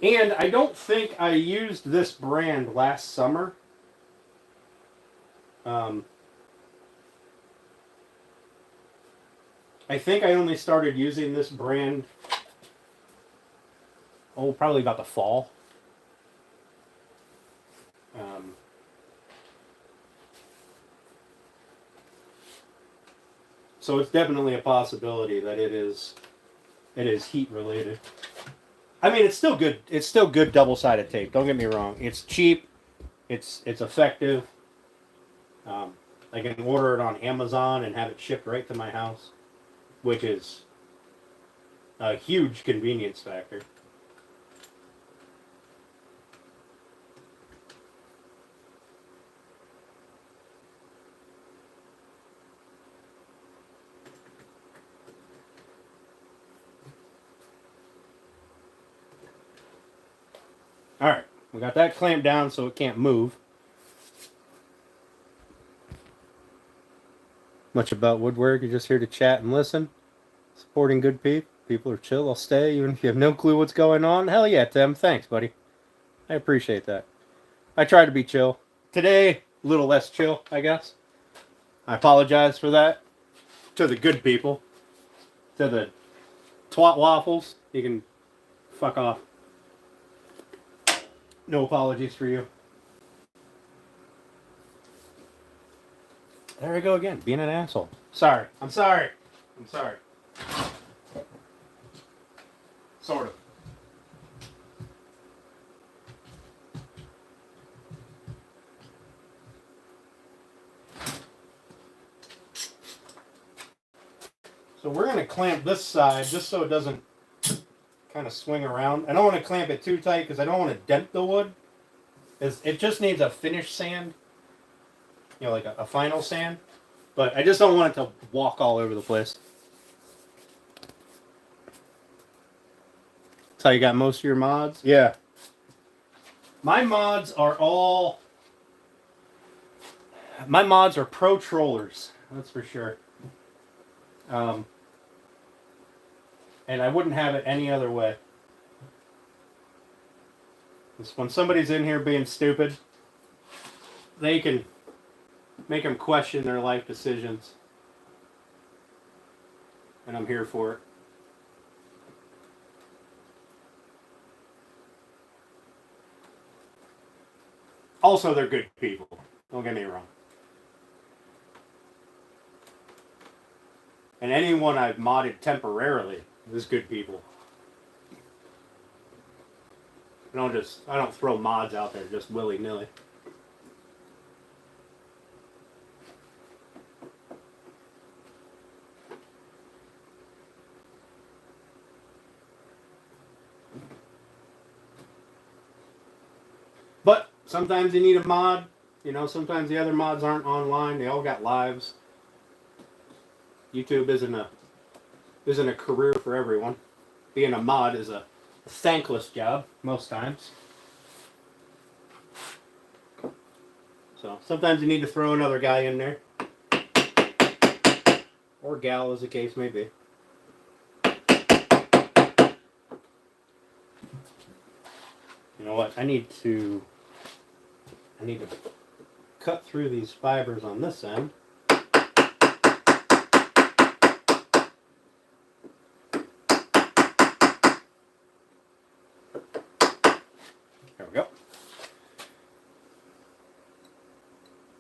And I don't think I used this brand last summer. I think I only started using this brand, probably about the fall. So it's definitely a possibility that it is heat related. I mean, it's still good. It's still good double-sided tape. Don't get me wrong. It's cheap. It's effective. I can order it on Amazon and have it shipped right to my house, which is a huge convenience factor. All right, we got that clamped down so it can't move. Much about woodwork. You're just here to chat and listen. Supporting good people. People are chill. I'll stay even if you have no clue what's going on. Hell yeah, Tim. Thanks, buddy. I appreciate that. I try to be chill. Today, a little less chill, I guess. I apologize for that. To the good people. To the twat waffles. You can fuck off. No apologies for you. There we go again, being an asshole. Sorry. I'm sorry. I'm sorry. Sort of. So we're going to clamp this side just so it doesn't kind of swing around. I don't want to clamp it too tight because I don't want to dent the wood. It just needs a finish sand. You know, like a final sand. But I just don't want it to walk all over the place. That's how you got most of your mods? Yeah. My mods are all... My mods are pro trollers. That's for sure. And I wouldn't have it any other way. Because when somebody's in here being stupid, they can make them question their life decisions. And I'm here for it. Also, they're good people. Don't get me wrong. And anyone I've modded temporarily is good people. I don't throw mods out there just willy-nilly. But sometimes you need a mod. You know, sometimes the other mods aren't online. They all got lives. YouTube isn't a career for everyone. Being a mod is a thankless job most times. So sometimes you need to throw another guy in there. Or gal, as the case may be. You know what? I need to cut through these fibers on this end. There we go.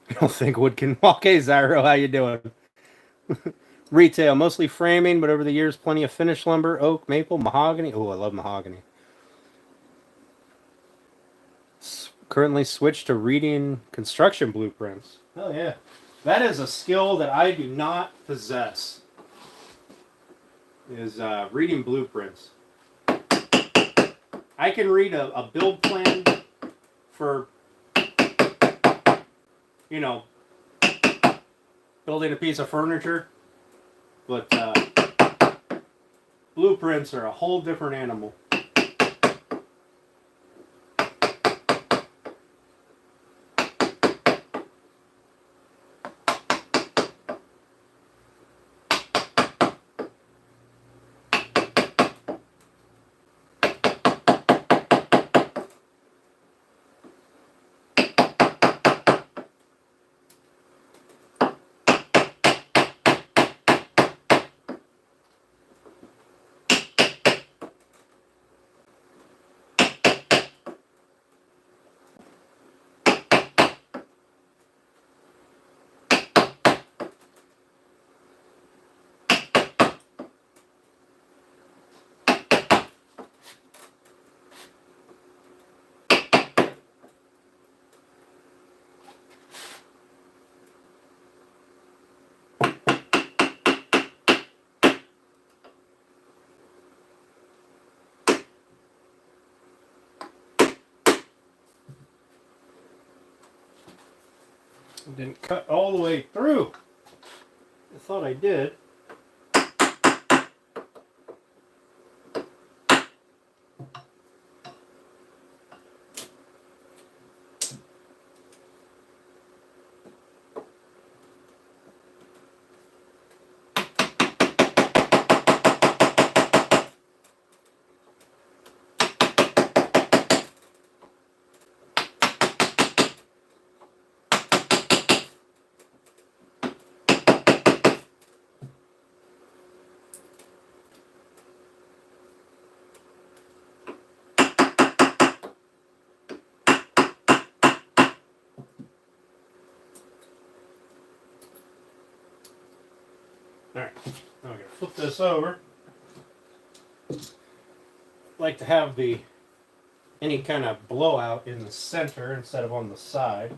I don't think wood can walk. Hey, Zyro, how you doing? Retail, mostly framing, but over the years, plenty of finished lumber, oak, maple, mahogany. Oh, I love mahogany. Currently switched to reading construction blueprints. Oh yeah, that is a skill that I do not possess. Is reading blueprints. I can read a build plan for, you know, building a piece of furniture, but blueprints are a whole different animal. It didn't cut all the way through. I thought I did. Alright, now I'm going to flip this over. Like to have any kind of blowout in the center instead of on the side.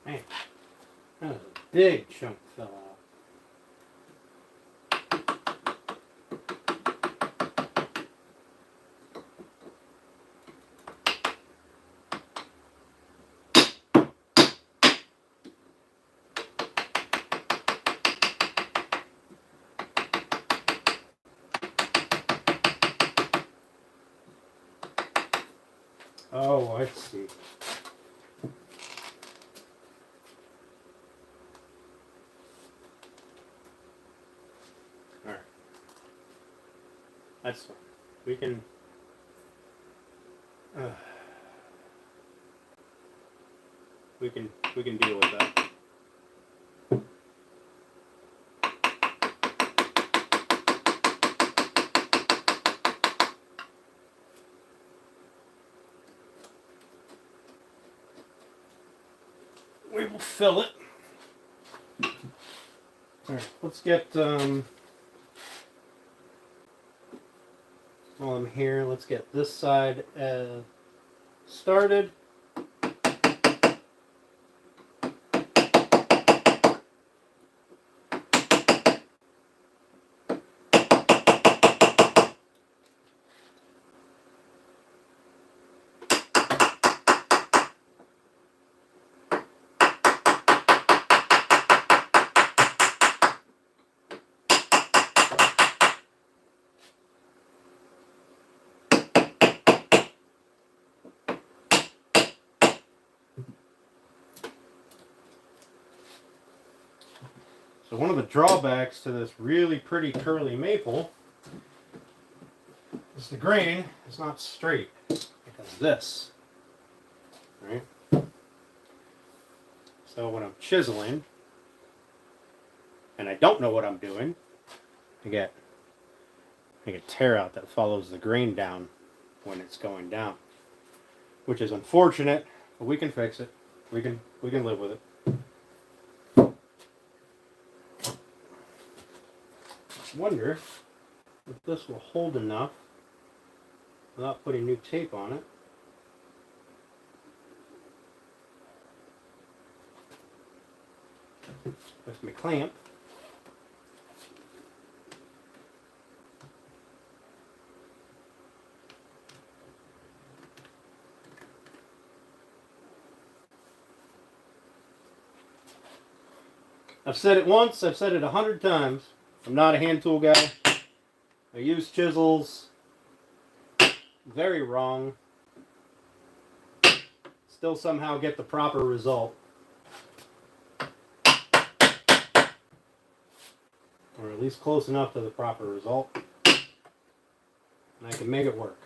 Man, that was a big chunk fell out. Oh, I see. Alright. That's fine. We can... we can deal with that. We will fill it. Alright, let's get while I'm here, let's get this side started. So one of the drawbacks to this really pretty curly maple is the grain is not straight because this, right? So when I'm chiseling and I don't know what I'm doing, I get a tear out that follows the grain down when it's going down, which is unfortunate, but we can fix it. We can live with it. Wonder if this will hold enough without putting new tape on it. With my clamp. I've said it once, I've said it 100 times. I'm not a hand tool guy. I use chisels. Very wrong. Still somehow get the proper result. Or at least close enough to the proper result. And I can make it work.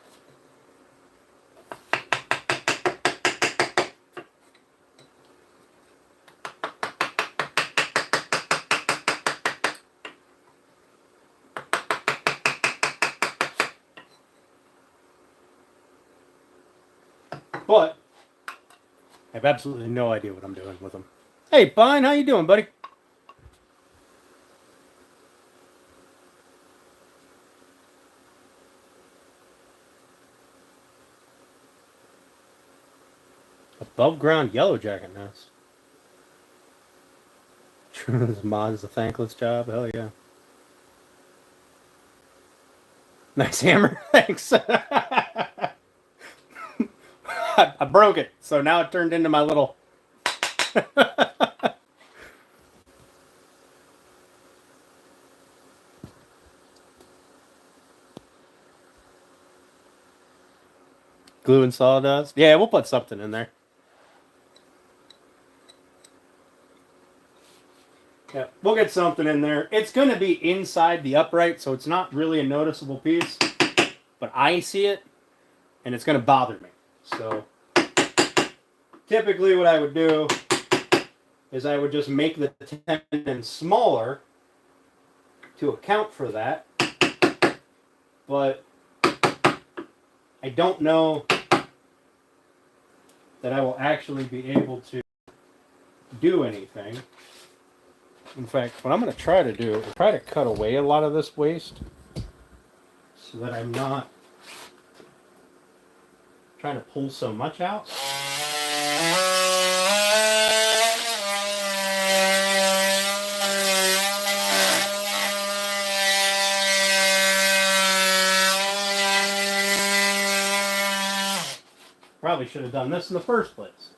But I have absolutely no idea what I'm doing with them. Hey, Pine, how you doing, buddy? Above ground yellow jacket nest. This mod is a thankless job. Hell yeah. Nice hammer. Thanks. I broke it, so now it turned into my little. Glue and sawdust. Yeah, we'll put something in there. Yeah, we'll get something in there. It's going to be inside the upright, so it's not really a noticeable piece. But I see it, and it's going to bother me. So typically what I would do is I would just make the tenon smaller to account for that. But I don't know that I will actually be able to do anything. In fact, what I'm going to try to do is try to cut away a lot of this waste so that I'm not trying to pull so much out. Probably should have done this in the first place.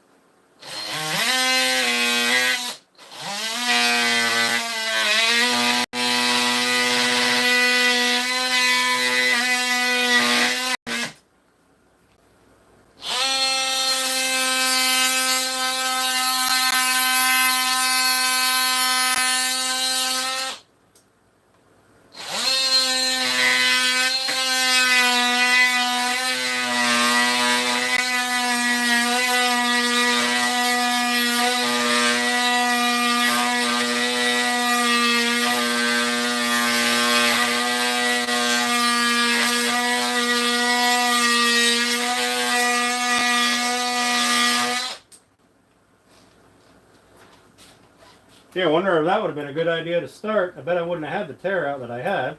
Yeah, I wonder if that would have been a good idea to start. I bet I wouldn't have had the tear out that I had.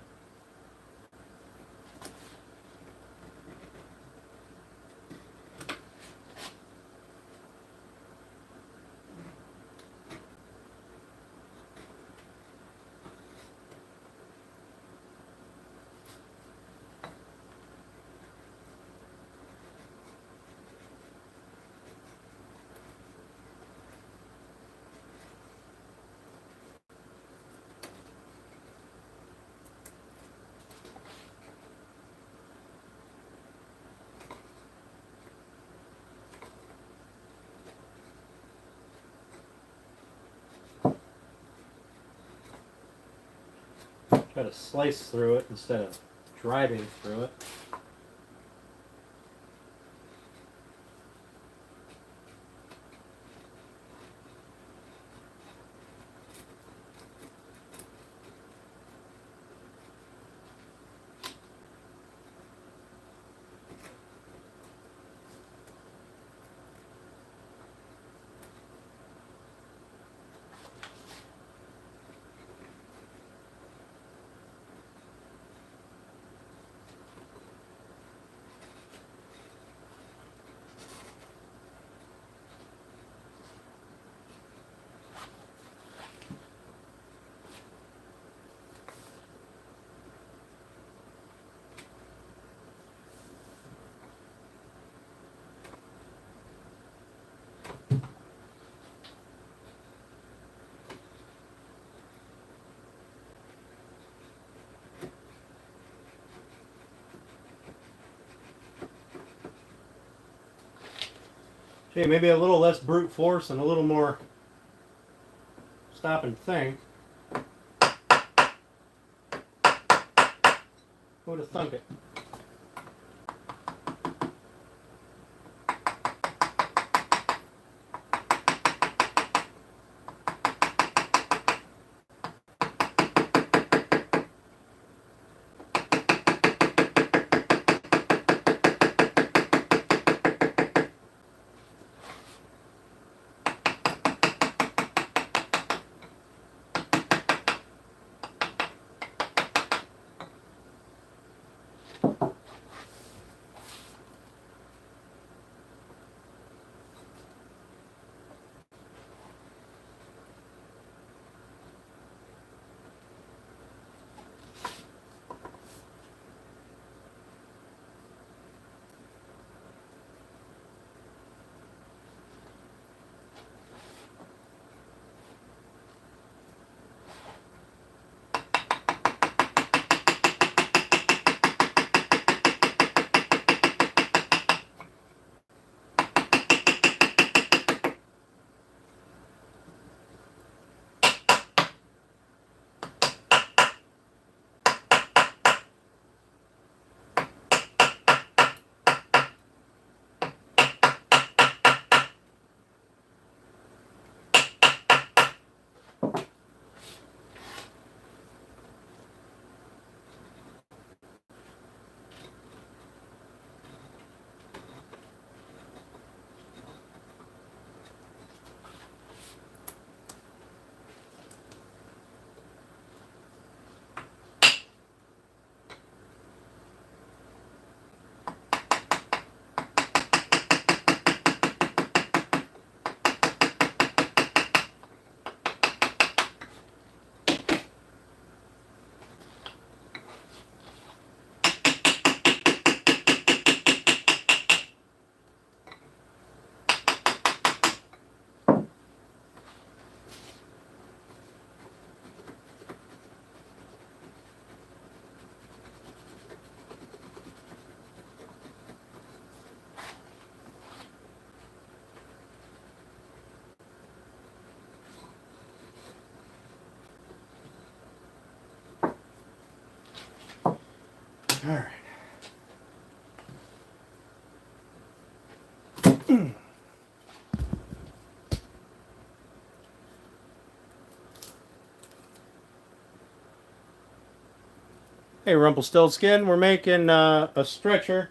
Try to slice through it instead of driving through it. Okay, maybe a little less brute force and a little more stop and think. Who would have thunk it? All right. Hey, Rumpelstiltskin, we're making a stretcher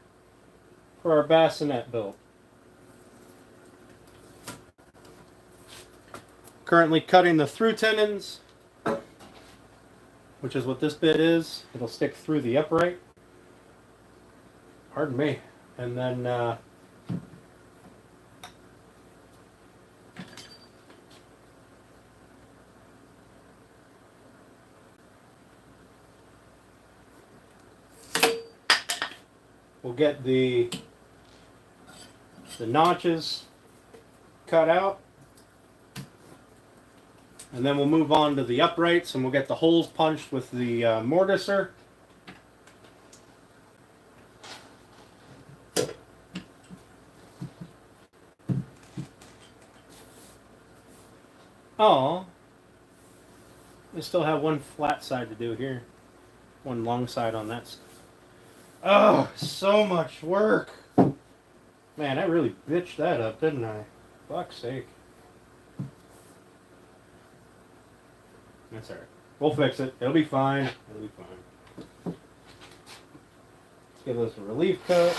for our bassinet build. Currently cutting the through tenons, which is what this bit is. It'll stick through the upright. Pardon me. And then we'll get the notches cut out. And then we'll move on to the uprights and we'll get the holes punched with the Mortiser. Oh, we still have one flat side to do here. One long side on that. Oh, so much work. Man, I really bitched that up, didn't I? Fuck's sake. That's alright. We'll fix it. It'll be fine. It'll be fine. Let's give this a relief cut.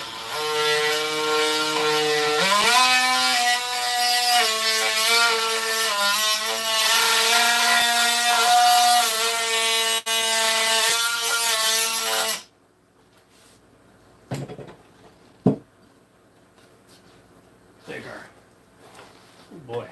Bigger. Oh boy.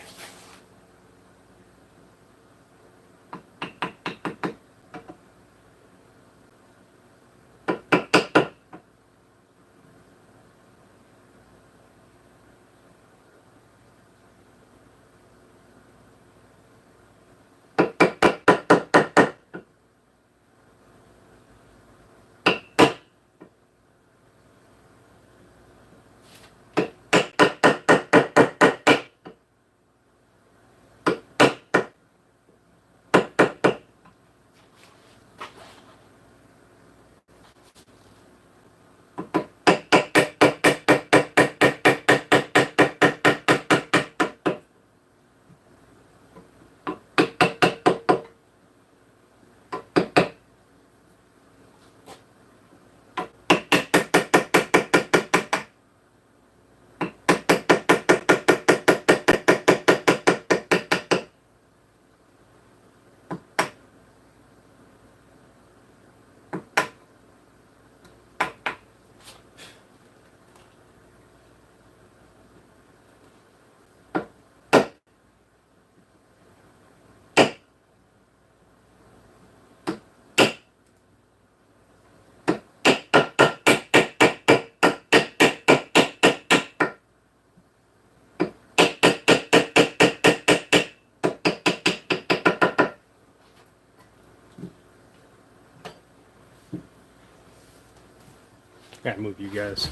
Gotta move you guys.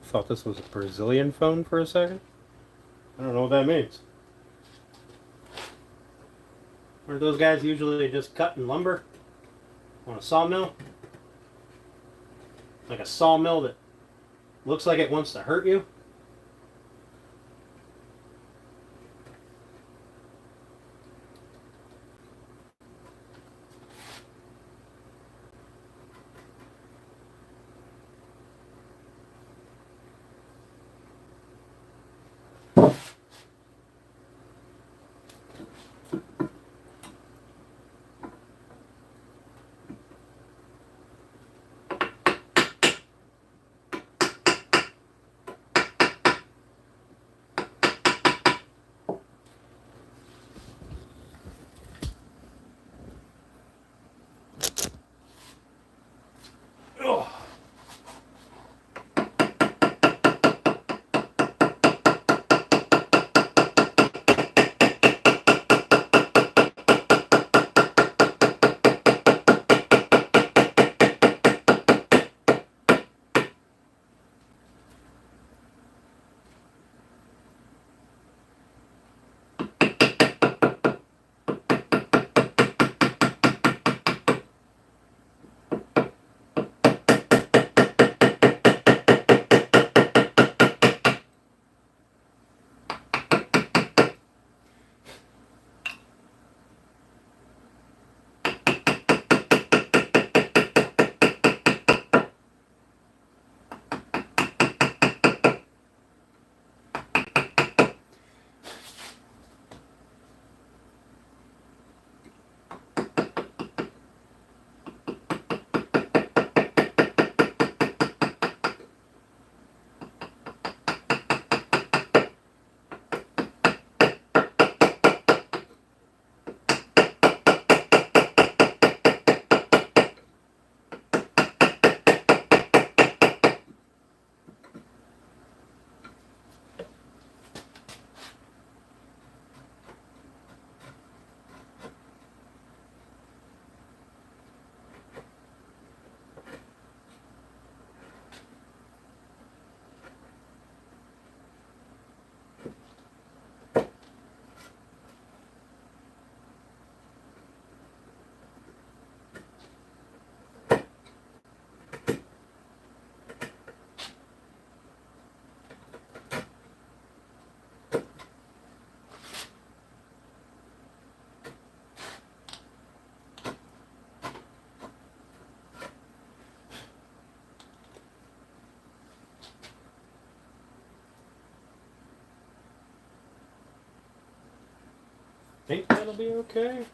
Thought this was a Brazilian phone for a second. I don't know what that means. Aren't those guys usually just cutting lumber on a sawmill? Like a sawmill that looks like it wants to hurt you? Ugh. Think that'll be okay?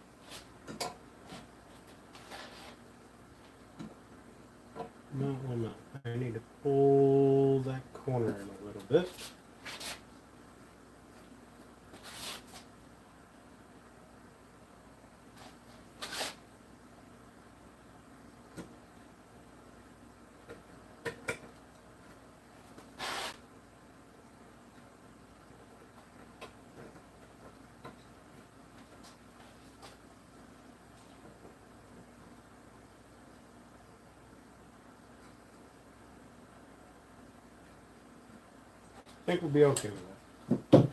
No, I'm not. I need to pull that corner in a little bit. I think we'll be okay with that.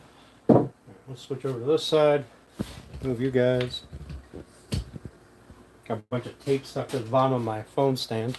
Right, let's switch over to this side. Move you guys. Got a bunch of tape stuck to the bottom of my phone stand.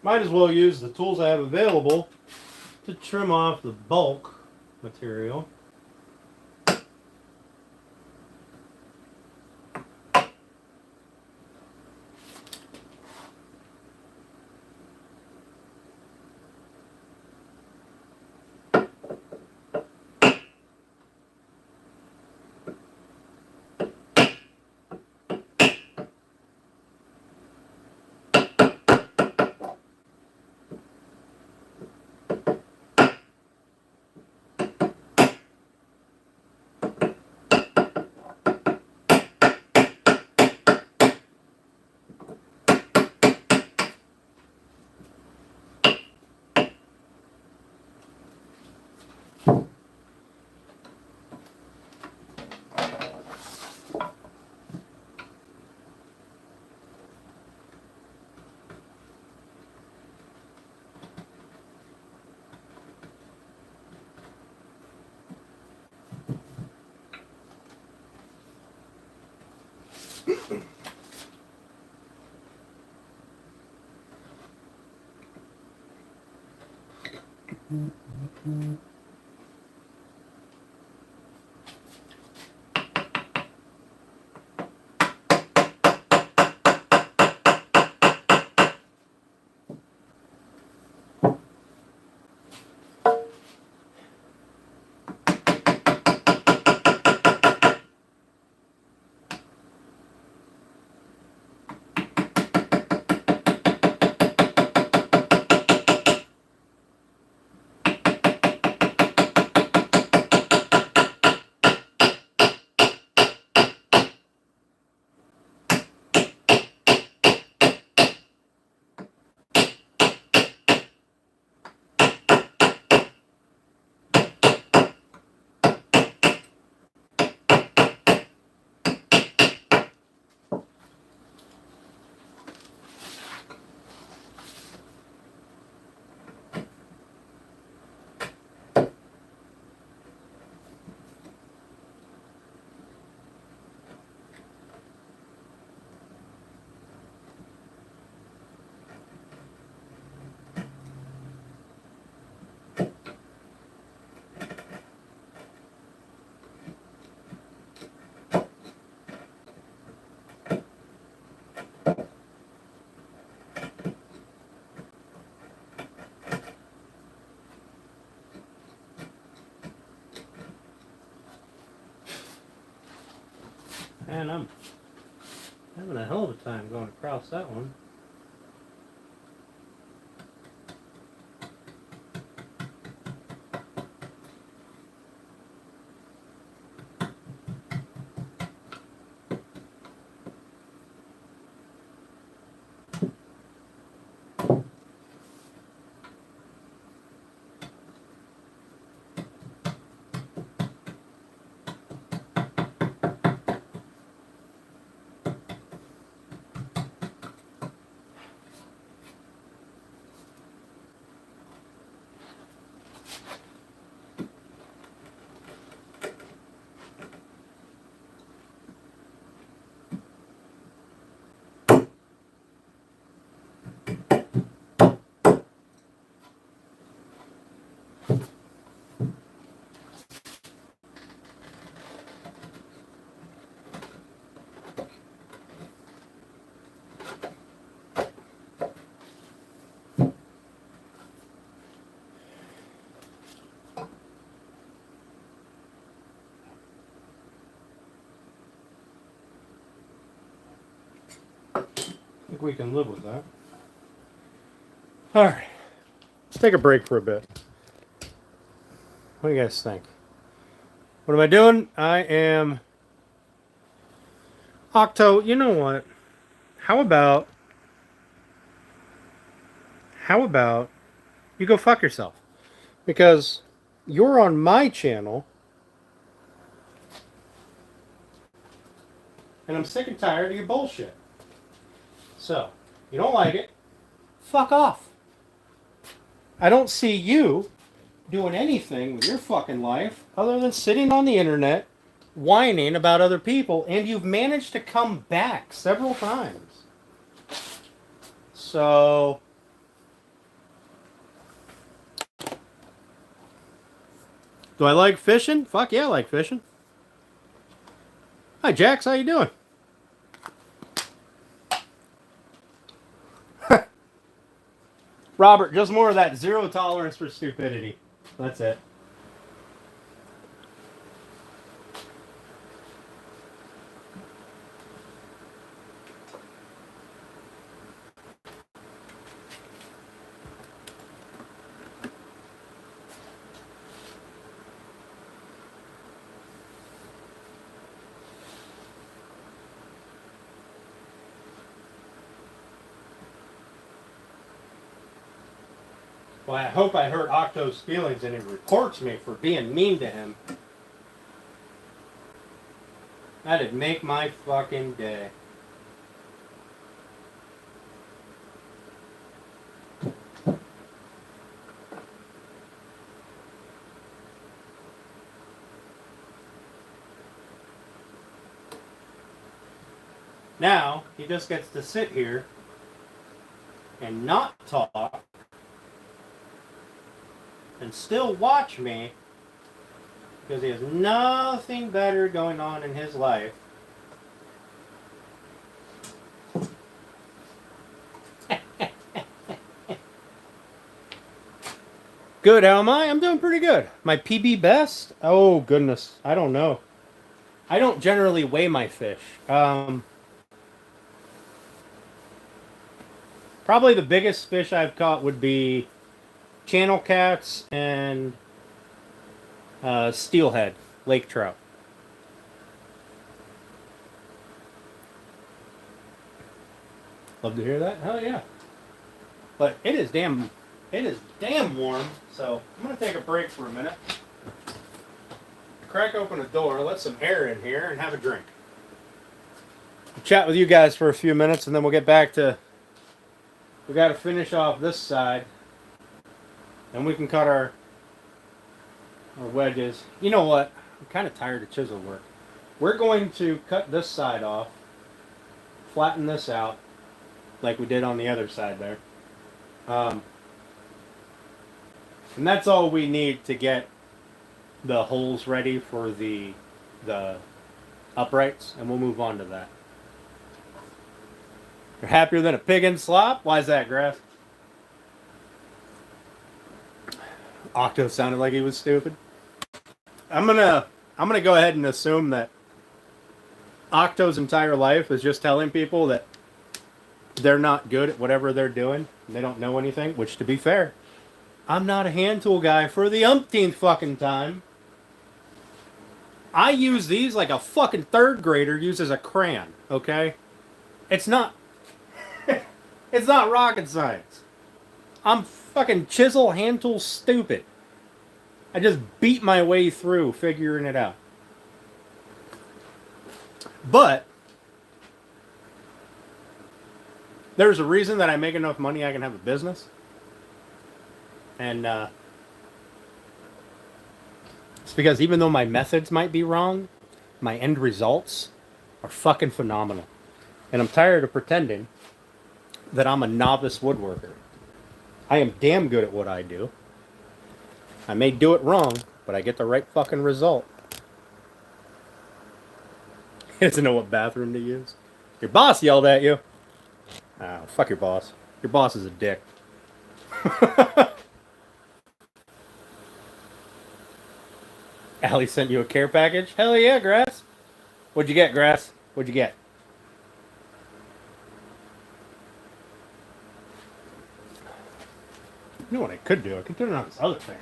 Might as well use the tools I have available to trim off the bulk material. And I'm having a hell of a time going across that one. I think we can live with that. All right, let's take a break for a bit. What do you guys think? What am I doing? I am Octo. You know what? How about you go fuck yourself? Because you're on my channel, and I'm sick and tired of your bullshit. So, you don't like it? Fuck off. I don't see you doing anything with your fucking life other than sitting on the internet whining about other people, and you've managed to come back several times. So, do I like fishing? Fuck yeah, I like fishing. Hi, Jax, how you doing? Robert, just more of that zero tolerance for stupidity. That's it. Well, I hope I hurt Octo's feelings and he reports me for being mean to him. That'd make my fucking day. Now, he just gets to sit here and not talk and still watch me because he has nothing better going on in his life. Good, how am I? I'm doing pretty good. My PB best? Oh, goodness. I don't know. I don't generally weigh my fish. Probably the biggest fish I've caught would be channel cats and steelhead, lake trout. Love to hear that. Hell yeah. But it is damn warm. So I'm gonna take a break for a minute. Crack open a door, let some air in here, and have a drink. I'll chat with you guys for a few minutes, and then we'll get back to. We got to finish off this side, and we can cut our wedges. You know what? I'm kind of tired of chisel work. We're going to cut this side off, flatten this out, like we did on the other side there. And that's all we need to get the holes ready for the uprights, and we'll move on to that. You're happier than a pig in slop? Why is that, Grass? Octo sounded like he was stupid. I'm gonna go ahead and assume that Octo's entire life is just telling people that they're not good at whatever they're doing. And they don't know anything, which, to be fair, I'm not a hand tool guy for the umpteenth fucking time. I use these like a fucking third grader uses a crayon, okay? It's not rocket science. I'm fucking chisel hand tool stupid. I just beat my way through figuring it out. But there's a reason that I make enough money I can have a business. And it's because even though my methods might be wrong, my end results are fucking phenomenal. And I'm tired of pretending that I'm a novice woodworker. I am damn good at what I do. I may do it wrong, but I get the right fucking result. He doesn't know what bathroom to use. Your boss yelled at you. Oh, fuck your boss. Your boss is a dick. Allie sent you a care package? Hell yeah, Grass. What'd you get, Grass? What'd you get? You know what I could do? I could turn on this other fan.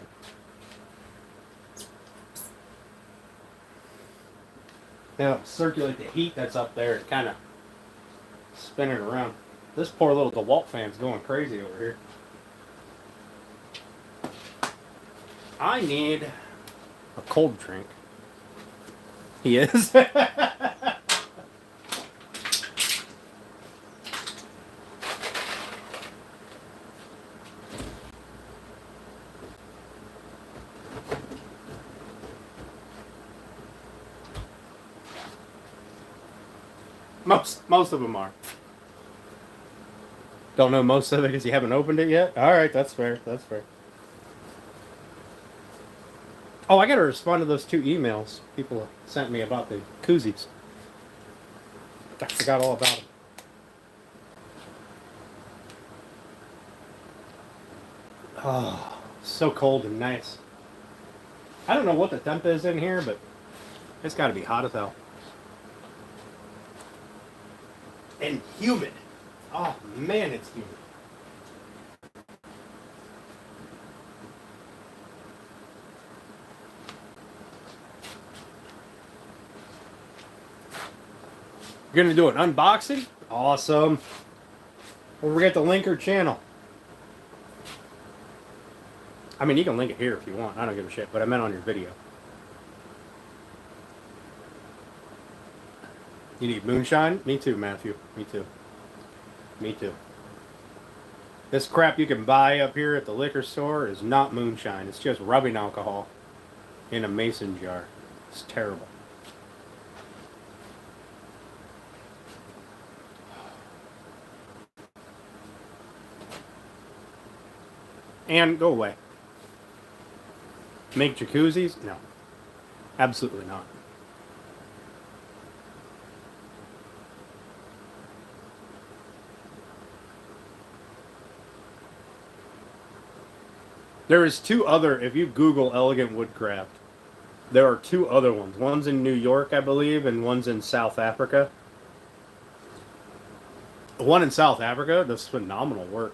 Now, circulate the heat that's up there and kind of spin it around. This poor little DeWalt fan's going crazy over here. I need a cold drink. He is. Most of them are. Don't know most of it because you haven't opened it yet? Alright, that's fair. That's fair. Oh, I gotta respond to those 2 emails people sent me about the koozies. I forgot all about them. Oh, so cold and nice. I don't know what the temp is in here, but it's gotta be hot as hell. And humid. Oh man, it's humid. You're gonna do an unboxing? Awesome. Don't forget to link her channel. I mean, you can link it here if you want. I don't give a shit, but I meant on your video. You need moonshine? Me too, Matthew. Me too. Me too. This crap you can buy up here at the liquor store is not moonshine. It's just rubbing alcohol in a mason jar. It's terrible. And go away. Make jacuzzis? No. Absolutely not. There is two other, if you Google elegant woodcraft, there are two other ones. One's in New York, I believe, and one's in South Africa. The one in South Africa does phenomenal work.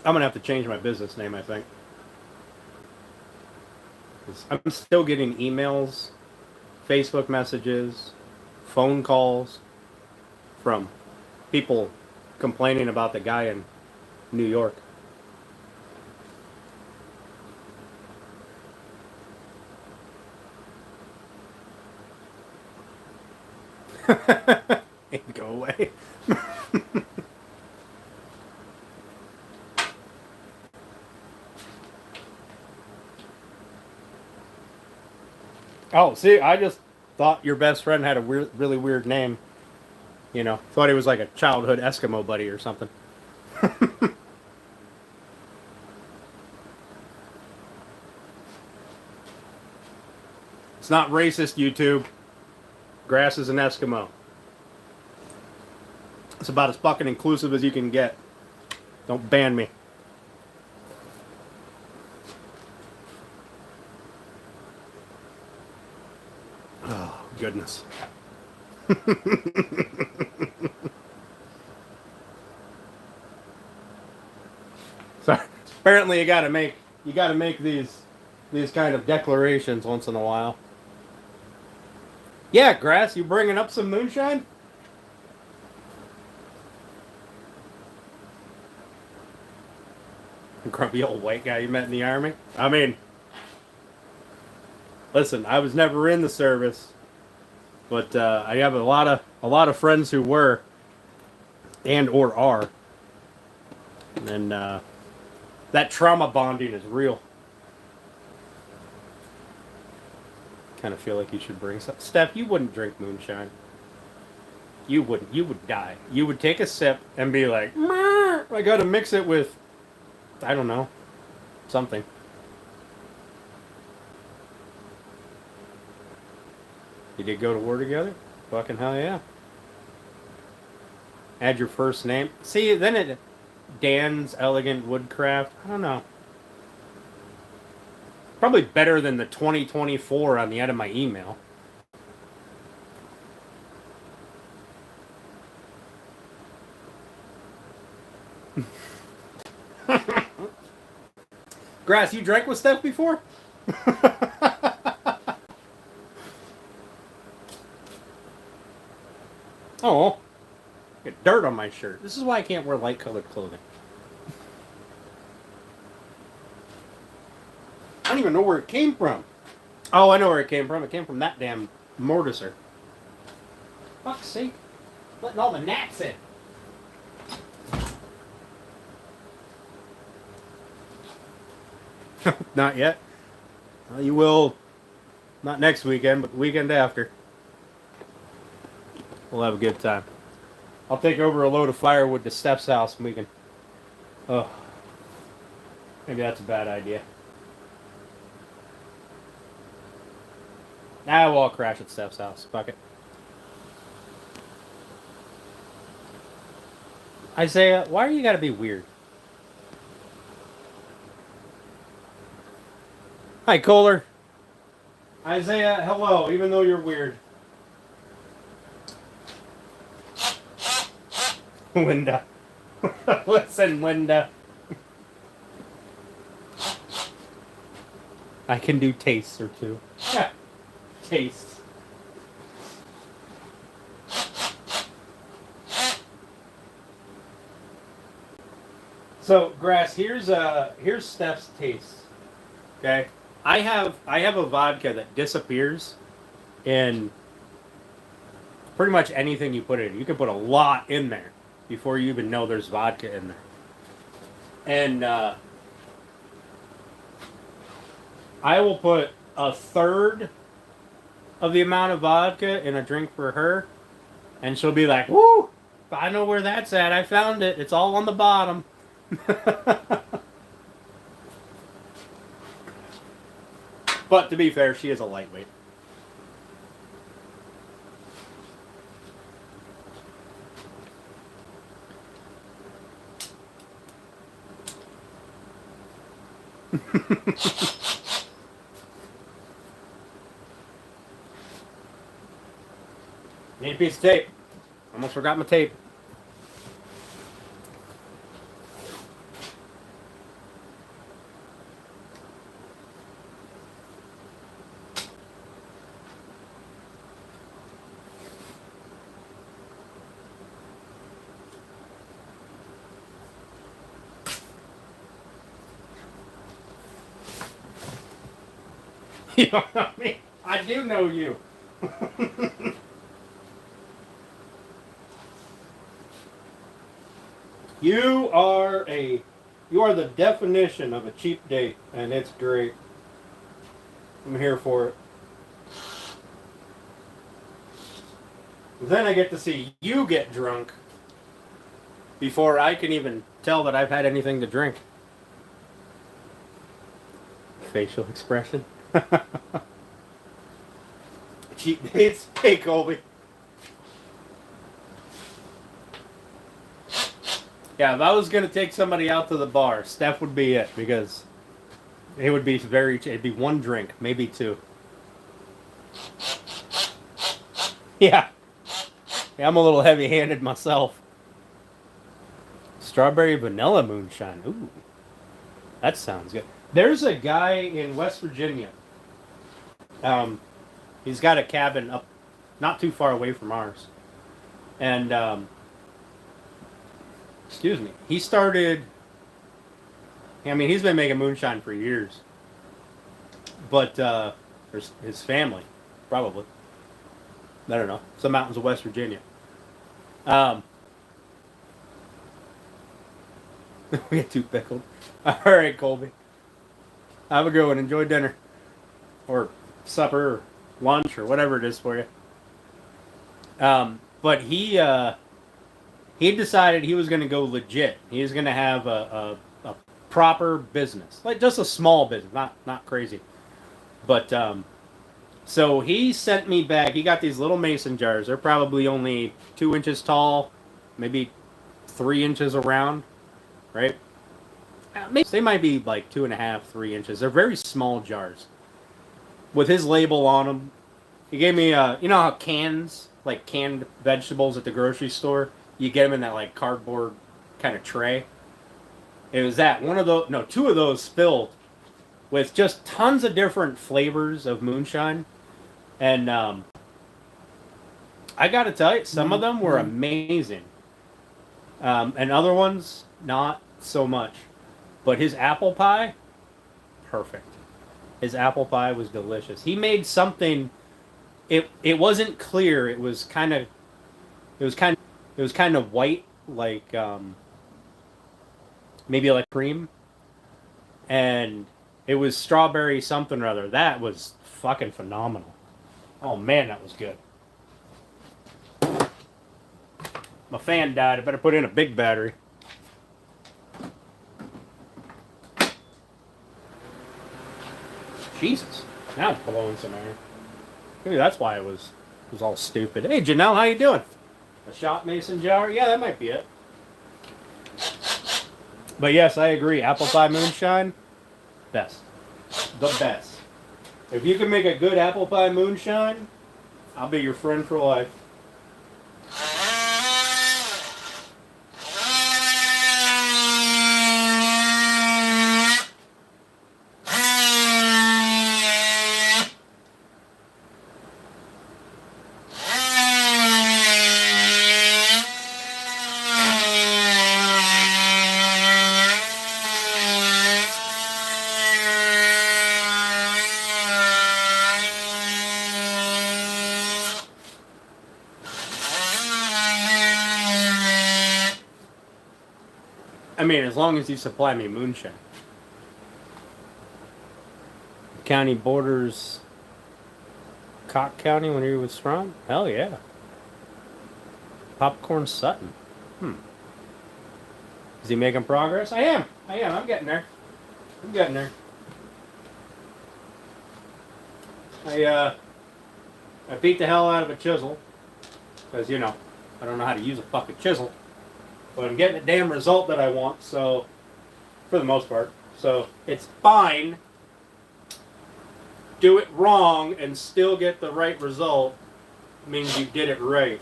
I'm going to have to change my business name, I think. I'm still getting emails, Facebook messages, phone calls from people complaining about the guy in New York. Go away. Oh, see, I just thought your best friend had a really weird name. You know, thought he was like a childhood Eskimo buddy or something. It's not racist, YouTube. Grass is an Eskimo. It's about as fucking inclusive as you can get. Don't ban me. Oh, goodness. So apparently you gotta make these kind of declarations once in a while. Yeah, Grass, you bringing up some moonshine? Grumpy old white guy you met in the army? I mean, listen, I was never in the service, but I have a lot of friends who were and or are, and that trauma bonding is real. Kind of feel like you should bring some. Steph, you wouldn't drink moonshine. You wouldn't. You would die. You would take a sip and be like, I gotta mix it with, I don't know, something. You did go to war together? Fucking hell yeah. Add your first name. See, then it, Dan's Elegant Woodcraft. I don't know. Probably better than the 2024 on the end of my email. Grass, you drank with Steph before? Oh, get dirt on my shirt. This is why I can't wear light colored clothing. I don't even know where it came from. Oh, I know where it came from. It came from that damn Mortiser. Fuck's sake. Letting all the gnats in. Not yet. Well, you will. Not next weekend, but the weekend after. We'll have a good time. I'll take over a load of firewood to Steph's house and we can... Oh. Maybe that's a bad idea. Nah, we'll all crash at Steph's house. Fuck it. Isaiah, why are you gotta be weird? Hi, Kohler. Isaiah, hello, even though you're weird. Linda. Listen, Linda. I can do tastes or two. Tastes. So, Grass, here's Steph's taste. Okay, I have a vodka that disappears in pretty much anything you put in. You can put a lot in there before you even know there's vodka in there. And I will put a third of the amount of vodka in a drink for her, and she'll be like, "Woo! I know where that's at. I found it. It's all on the bottom." But to be fair, she is a lightweight. Need a piece of tape. Almost forgot my tape. You don't know me. I do know you. You are the definition of a cheap date, and it's great. I'm here for it. Then I get to see you get drunk before I can even tell that I've had anything to drink. Facial expression. Cheap dates. Hey, Colby. Yeah, if I was going to take somebody out to the bar, Steph would be it, because it would be it'd be one drink, maybe two. Yeah. I'm a little heavy-handed myself. Strawberry vanilla moonshine. Ooh. That sounds good. There's a guy in West Virginia. He's got a cabin up not too far away from ours. And, excuse me. He started... I mean, he's been making moonshine for years. But, his family, probably. I don't know. Some mountains of West Virginia. We get too pickled. All right, Colby. Have a good one. Enjoy dinner. Or supper, or lunch, or whatever it is for you. But he decided he was going to go legit. He was going to have a proper business. Like, just a small business. Not crazy. But, so he sent me back. He got these little mason jars. They're probably only 2 inches tall, maybe 3 inches around, right? They might be like 2.5, 3 inches. They're very small jars with his label on them. He gave me, you know how cans, like canned vegetables at the grocery store, you get them in that like cardboard kind of tray. It was that two of those filled with just tons of different flavors of moonshine. And I got to tell you, some of them were amazing. And other ones, not so much. But his apple pie, perfect. His apple pie was delicious. He made something. It wasn't clear. It was kind of white, like maybe like cream. And it was strawberry something or other. That was fucking phenomenal. Oh man, that was good. My fan died. I better put in a big battery. Jesus, now it's blowing some air. Maybe that's why it was all stupid. Hey Janelle, how you doing? A shot mason jar? Yeah, that might be it. But yes, I agree. Apple pie moonshine, best. The best. If you can make a good apple pie moonshine, I'll be your friend for life. I mean, as long as you supply me moonshine. County borders Cock County when he was from? Hell yeah. Popcorn Sutton. Is he making progress? I am. I'm getting there. I beat the hell out of a chisel. Because, you know, I don't know how to use a fucking chisel. But I'm getting the damn result that I want, so, for the most part. So, it's fine. Do it wrong and still get the right result means you did it right.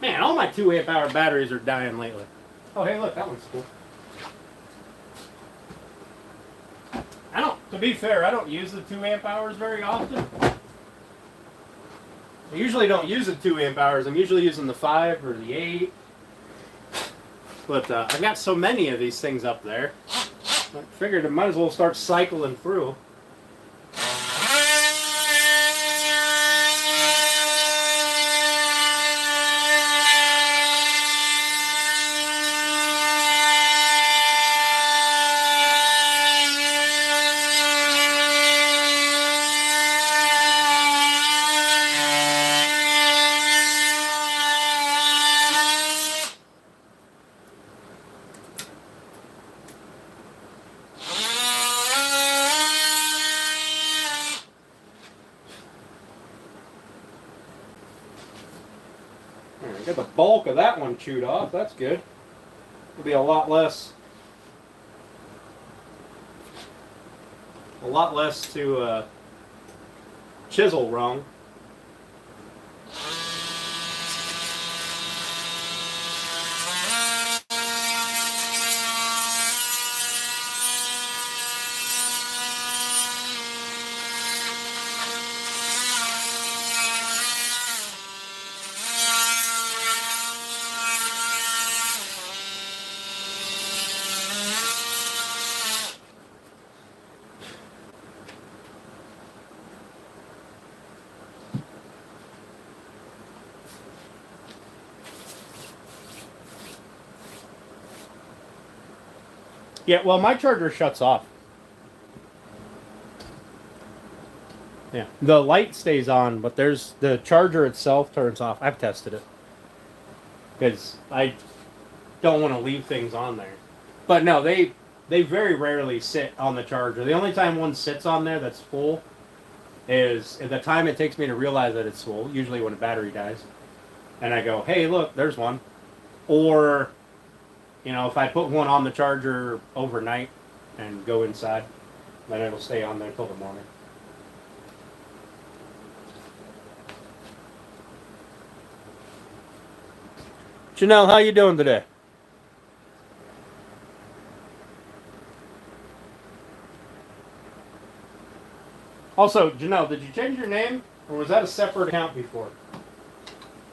Man, all my 2 amp hour batteries are dying lately. Oh, hey, look, that one's cool. To be fair, I don't use the 2 amp hours very often. I usually don't use the 2 amp hours. I'm usually using the 5 or the 8. But I got so many of these things up there. I figured I might as well start cycling through. Get the bulk of that one chewed off. That's good. It'll be a lot less to chisel wrong. Yeah, well, my charger shuts off. Yeah, the light stays on, but the charger itself turns off. I've tested it because I don't want to leave things on there. But no, they very rarely sit on the charger. The only time one sits on there that's full is at the time it takes me to realize that it's full. Usually when a battery dies, and I go, "Hey, look, there's one," or you know, if I put one on the charger overnight and go inside, then it'll stay on there till the morning. Janelle, how you doing today? Also, Janelle, did you change your name? Or was that a separate account before?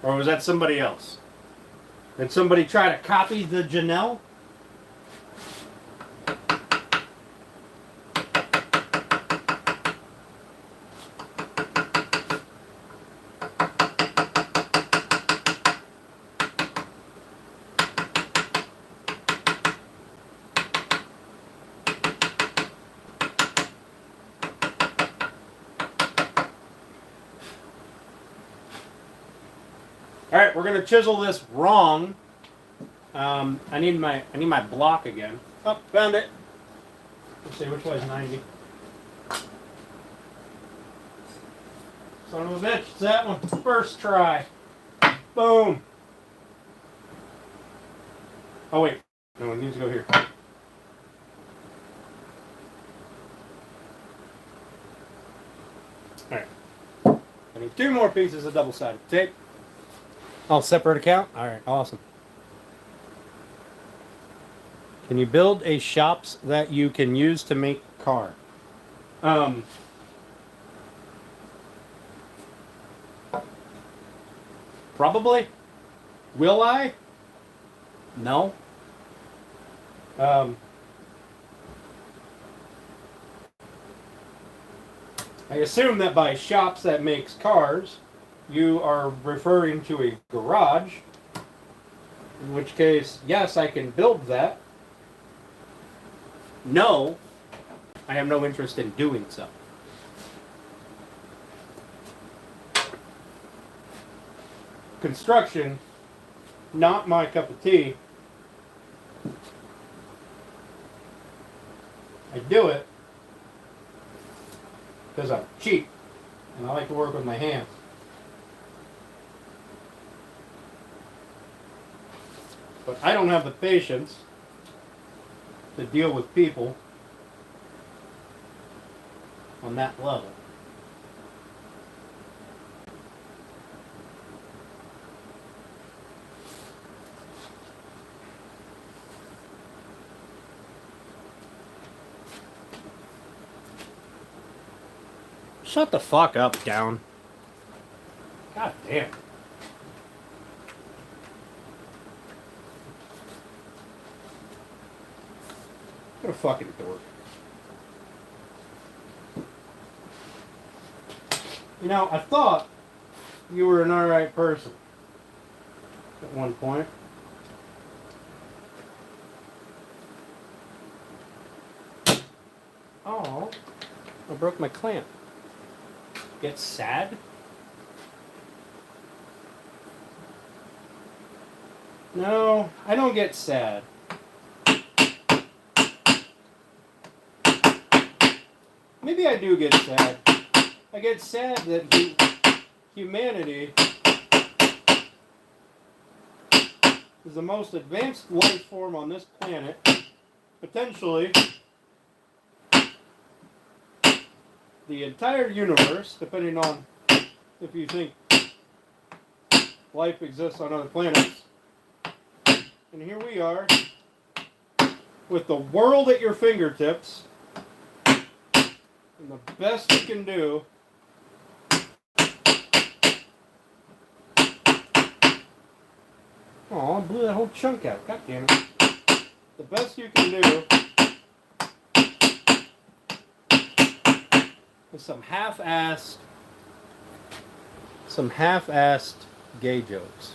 Or was that somebody else? Did somebody try to copy the Janelle? All right, we're gonna chisel this wrong. I need my block again. Oh, found it. Let's see which way's 90. Son of a bitch, it's that one. First try. Boom. Oh wait, no, it needs to go here. All right. I need 2 more pieces of double-sided tape. All separate account? Alright, awesome. Can you build a shops that you can use to make car? Probably. Will I? No. I assume that by shops that makes cars, you are referring to a garage. In which case, yes, I can build that. No, I have no interest in doing so. Construction, not my cup of tea. I do it because I'm cheap and I like to work with my hands. But I don't have the patience to deal with people on that level. Shut the fuck up, Down. God damn. What a fucking dork. You know, I thought you were an alright person at one point. Oh, I broke my clamp. Get sad? No, I don't get sad. Maybe I do get sad. I get sad that humanity is the most advanced life form on this planet, potentially the entire universe, depending on if you think life exists on other planets. And here we are, with the world at your fingertips, and the best you can do oh, I blew that whole chunk out. God damn it. The best you can do is some half-assed gay jokes.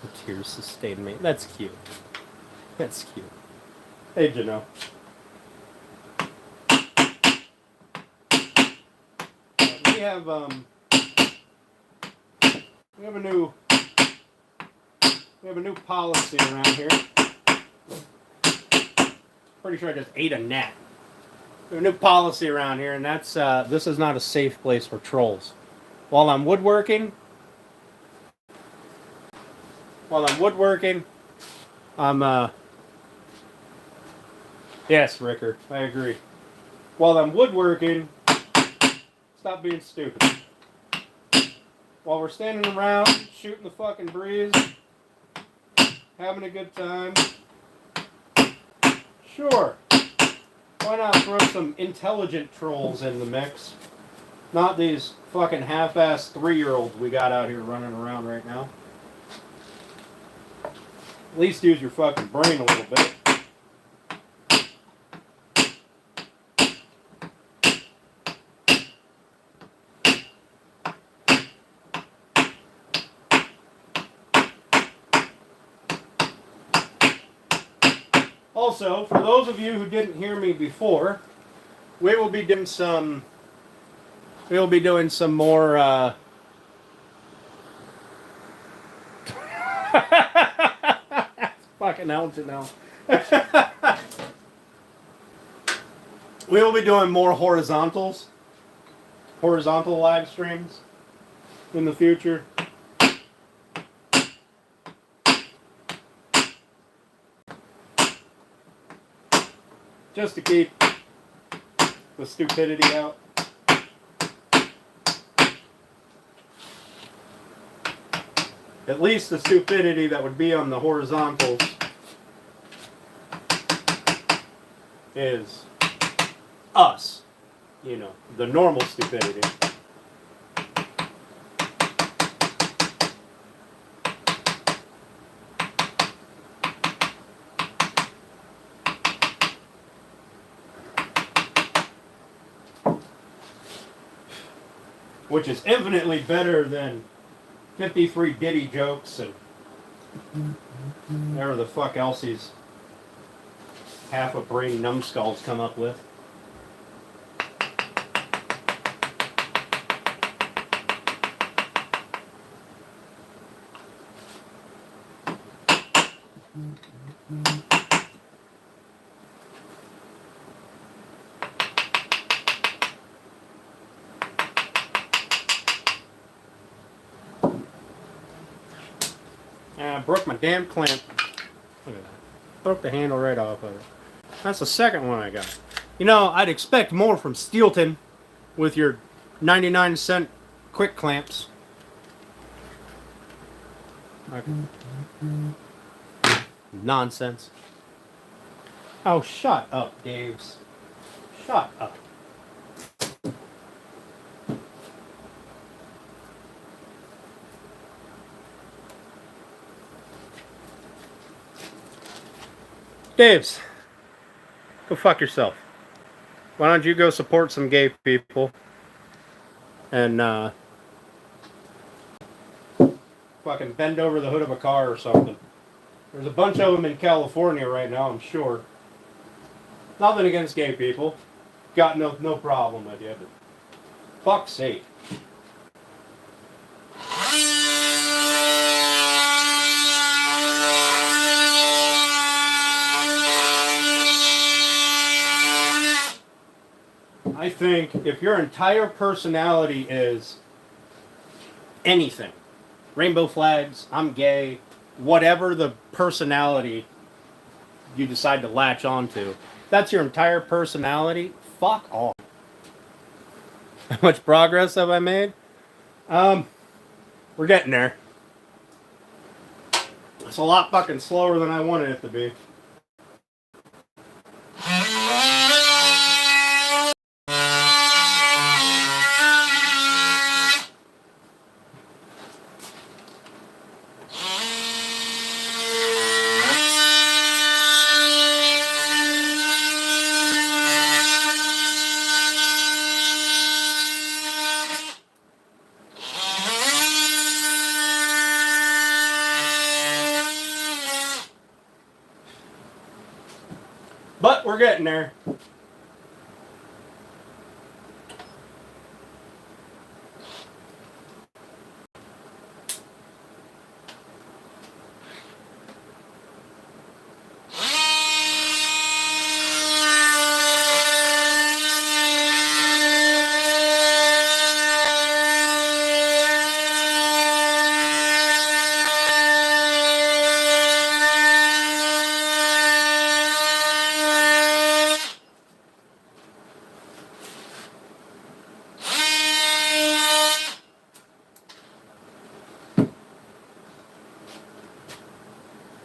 The tears sustain me. That's cute. That's cute. Hey, Jano. We have a new policy around here. Pretty sure I just ate a gnat. We have a new policy around here, and that's this is not a safe place for trolls. While I'm woodworking, yes, Ricker, I agree. While I'm woodworking, stop being stupid. While we're standing around, shooting the fucking breeze, having a good time, sure, why not throw some intelligent trolls in the mix? Not these fucking half-assed 3-year-olds we got out here running around right now. At least use your fucking brain a little bit. Also, for those of you who didn't hear me before, we will be doing some more fucking out it now. We will be doing more horizontal live streams in the future. Just to keep the stupidity out. At least the stupidity that would be on the horizontals is us. You know, the normal stupidity. which is infinitely better than 53 Diddy jokes and whatever the fuck else these half a brain numbskulls come up with. I broke my damn clamp. Look at that. Broke the handle right off of it. That's the second one I got. You know, I'd expect more from Steelton with your 99-cent quick clamps. Nonsense. Oh, shut up, Daves. Shut up. Daves, go fuck yourself. Why don't you go support some gay people and fucking bend over the hood of a car or something. There's a bunch of them in California right now, I'm sure. Nothing against gay people. Got no problem with you, but fuck's sake. I think if your entire personality is anything, rainbow flags, I'm gay, whatever the personality you decide to latch onto, that's your entire personality, fuck off. How much progress have I made? We're getting there. It's a lot fucking slower than I wanted it to be. But we're getting there.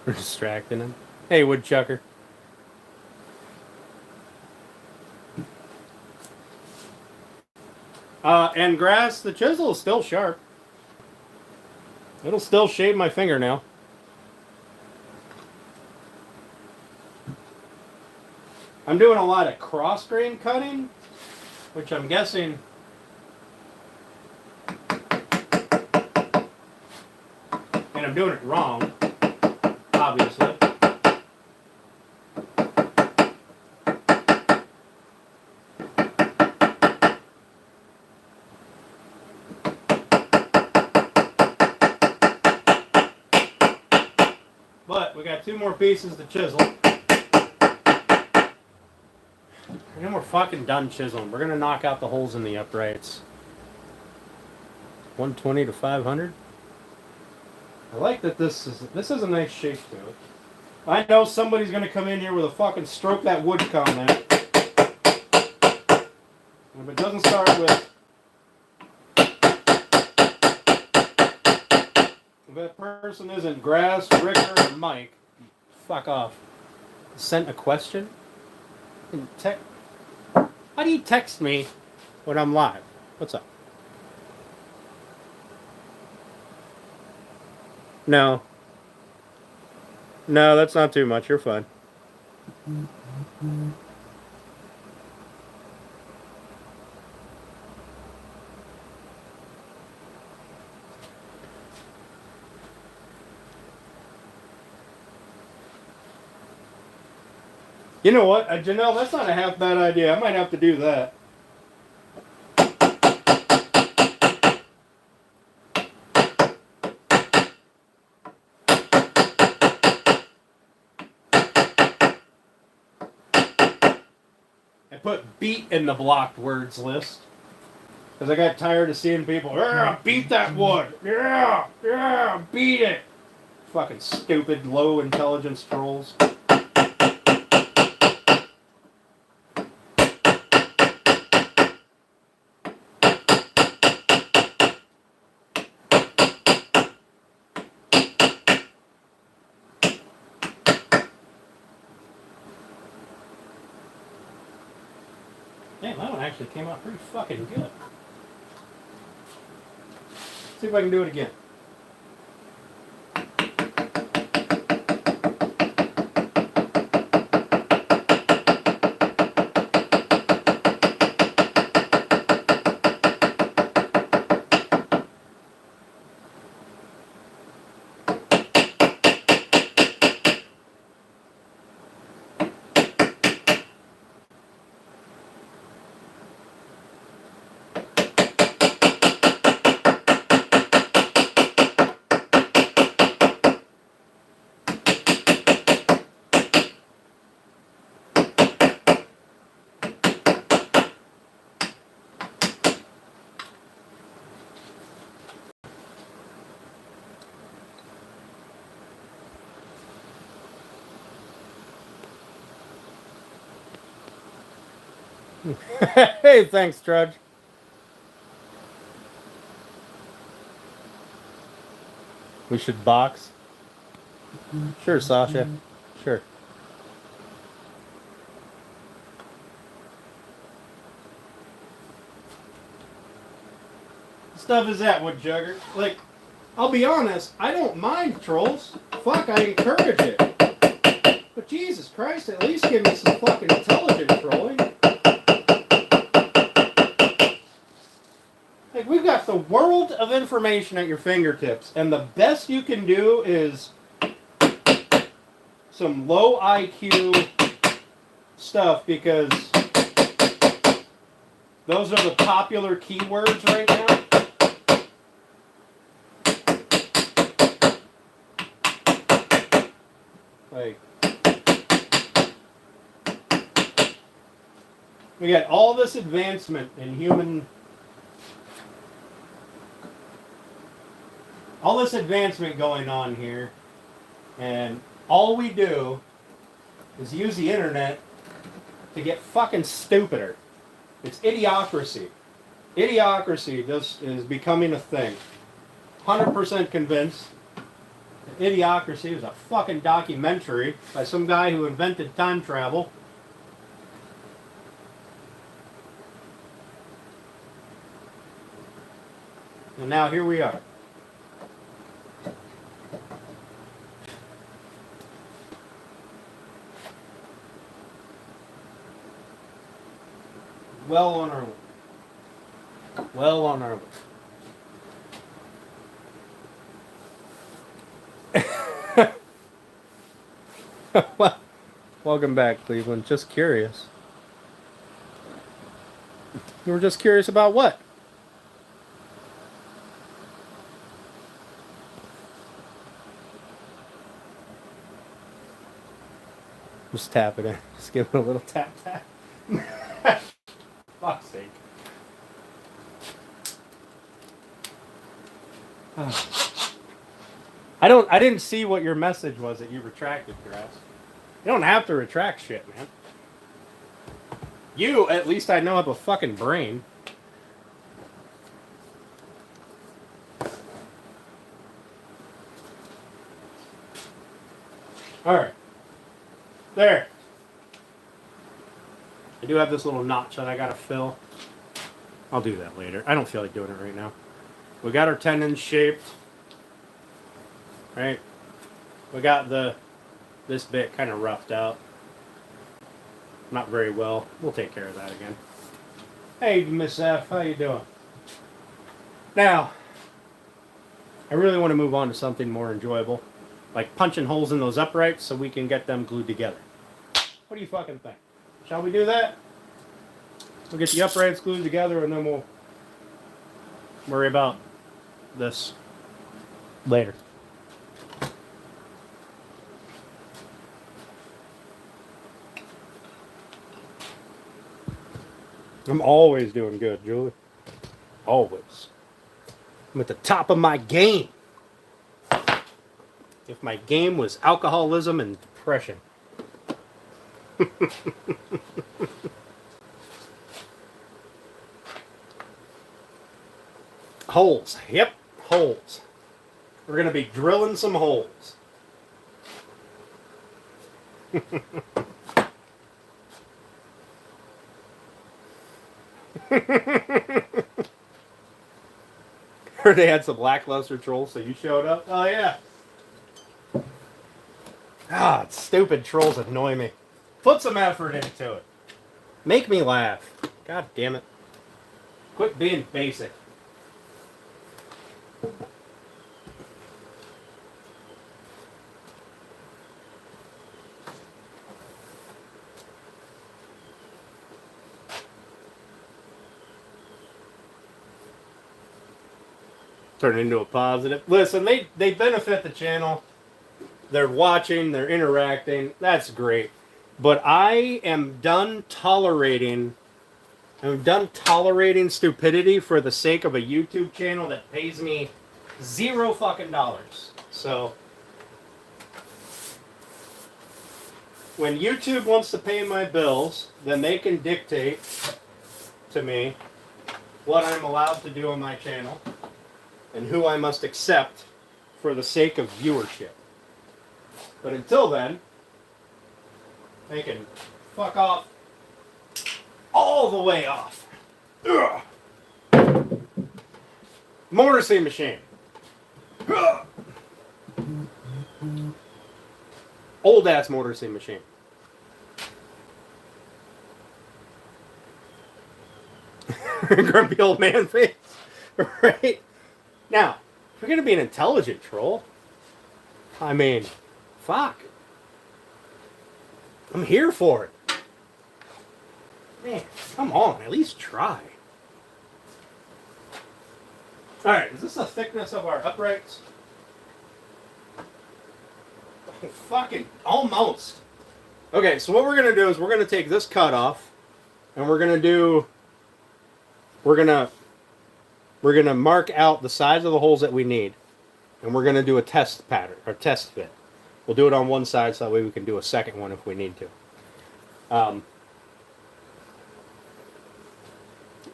We're distracting him. Hey, woodchucker. And grass, the chisel is still sharp. It'll still shave my fingernail. I'm doing a lot of cross grain cutting, which I'm guessing and I'm doing it wrong, obviously. But we got 2 more pieces to chisel. And then we're fucking done chiseling. We're gonna knock out the holes in the uprights. 120 to 500. I like that this is a nice shape to it. I know somebody's gonna come in here with a fucking stroke that wood comment. If it doesn't start with, if that person isn't Grass, Ricker, or Mike, fuck off. Sent a question? How do you text me when I'm live? What's up? No. No, that's not too much. You're fine. You know what, Janelle, that's not a half bad idea. I might have to do that. I put beat in the blocked words list. Because I got tired of seeing people, yeah, beat that wood. Yeah, beat it. Fucking stupid, low intelligence trolls. Damn, that one actually came out pretty fucking good. See if I can do it again. Hey, thanks, Trudge. We should box. Sure, Sasha. Sure. Stuff is that, Woodjugger? Like, I'll be honest, I don't mind trolls. Fuck, I encourage it. But Jesus Christ, at least give me some fucking intelligent trolling. Like, we've got the world of information at your fingertips, and the best you can do is some low IQ stuff, because those are the popular keywords right now. Like, we got all this advancement in human, all this advancement going on here, and all we do is use the internet to get fucking stupider. It's idiocracy. Idiocracy just is becoming a thing. 100% convinced that Idiocracy was a fucking documentary by some guy who invented time travel. And now here we are. Well on our way. Well on our way. Well, welcome back, Cleveland. Just curious. You were just curious about what? Just tap it in. Just give it a little tap tap. Fuck's sake. I didn't see what your message was that you retracted, Grass. You don't have to retract shit, man. You, at least I know, have a fucking brain. Alright. There. I do have this little notch that I gotta fill. I'll do that later. I don't feel like doing it right now. We got our tendons shaped. Right? We got this bit kind of roughed out. Not very well. We'll take care of that again. Hey, Miss F, how you doing? Now, I really want to move on to something more enjoyable, like punching holes in those uprights so we can get them glued together. What do you fucking think? Shall we do that? We'll get the uprights glued together and then we'll worry about this later. I'm always doing good, Julie. Always. I'm at the top of my game. If my game was alcoholism and depression. Holes. Yep, holes. We're going to be drilling some holes. Heard they had some lackluster trolls, so you showed up? Oh, yeah. Ah, stupid trolls annoy me. Put some effort into it. Make me laugh. God damn it. Quit being basic. Turn into a positive. Listen, they benefit the channel. They're watching, they're interacting. That's great. But I am done tolerating stupidity for the sake of a YouTube channel that pays me $0 fucking dollars. So when YouTube wants to pay my bills, then they can dictate to me what I'm allowed to do on my channel and who I must accept for the sake of viewership. But until then, they can fuck off all the way off. Ugh. Mortiser machine. Ugh. Old ass mortiser machine. Grumpy old man face. Right? Now, if we're going to be an intelligent troll, I mean, fuck. I'm here for it. Man, come on, at least try. Alright, is this the thickness of our uprights? Oh, fucking almost. Okay, so what we're going to do is we're going to take this cut off, and we're going to mark out the size of the holes that we need, and we're going to do a test pattern, or test fit. We'll do it on one side so that way we can do a second one if we need to.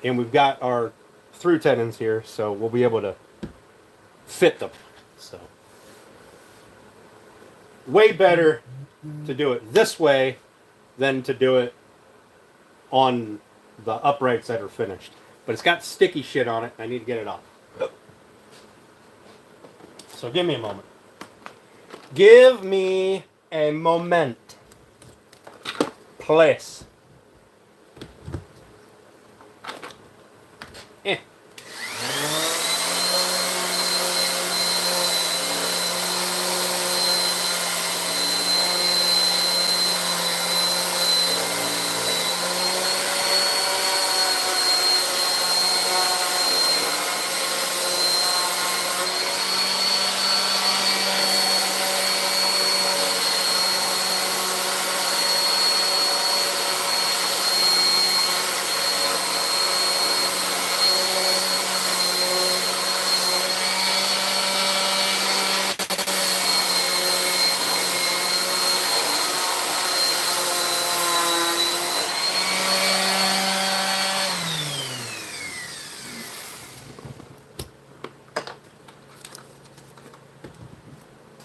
And we've got our through tenons here, so we'll be able to fit them. So, way better to do it this way than to do it on the uprights that are finished. But it's got sticky shit on it. I need to get it off. So give me a moment. Give me a moment. Please.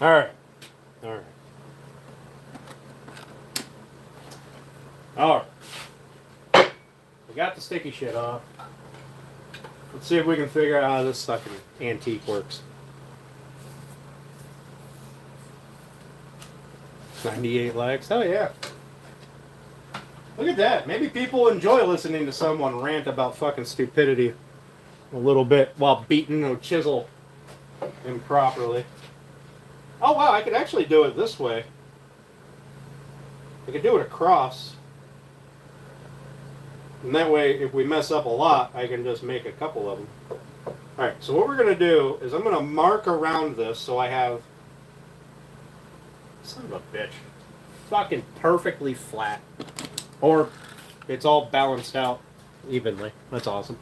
Alright. Alright. Alright. We got the sticky shit off. Let's see if we can figure out how this fucking antique works. 98 likes. Oh yeah. Look at that. Maybe people enjoy listening to someone rant about fucking stupidity a little bit while beating a chisel improperly. Oh wow, I could actually do it this way. I could do it across. And that way, if we mess up a lot, I can just make a couple of them. Alright, so what we're going to do is I'm going to mark around this so I have... Son of a bitch. Fucking perfectly flat. Or it's all balanced out evenly. That's awesome.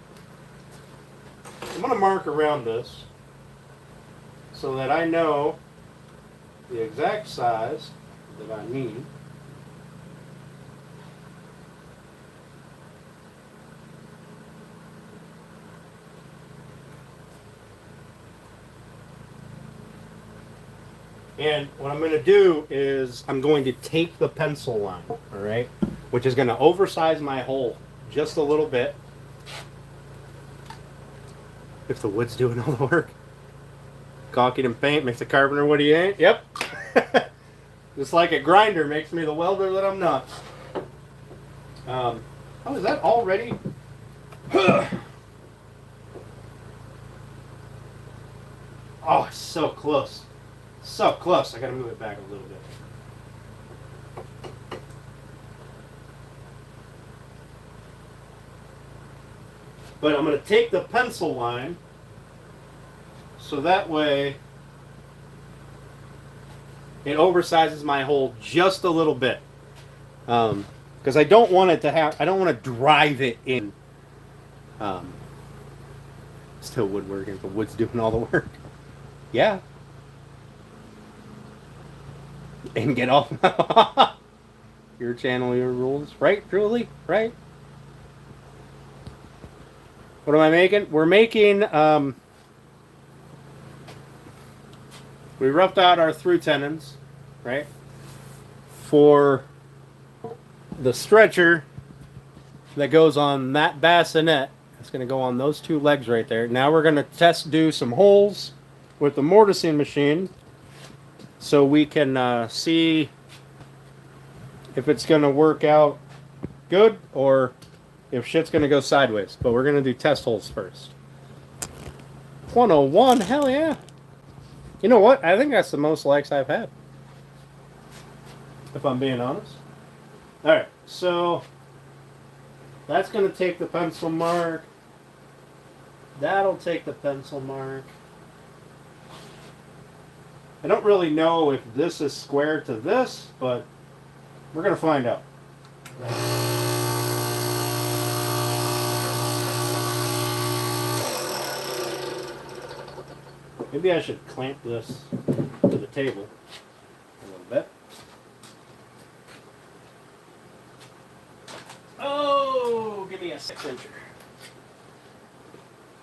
I'm going to mark around this so that I know the exact size that I need. And what I'm going to do is I'm going to take the pencil line, all right, which is going to oversize my hole just a little bit. If the wood's doing all the work. Caulking and paint makes the carpenter what he ain't. Yep. Just like a grinder makes me the welder that I'm not. Oh, is that already? Oh, so close. So close. I gotta move it back a little bit. But I'm gonna take the pencil line so that way it oversizes my hole just a little bit. Because I don't want it to have, I don't want to drive it in. Still woodworking, the wood's doing all the work. Yeah. And get off your channel, your rules. Right, Julie? Right? What am I making? We're making, we roughed out our through tenons, right? For the stretcher that goes on that bassinet. It's going to go on those two legs right there. Now we're going to do some holes with the mortising machine so we can see if it's going to work out good or if shit's going to go sideways. But we're going to do test holes first. 101, hell yeah. You know what? I think that's the most likes I've had. If I'm being honest. Alright, so that's going to take the pencil mark. That'll take the pencil mark. I don't really know if this is square to this, but we're going to find out. Maybe I should clamp this to the table a little bit. Oh, give me a 6-incher.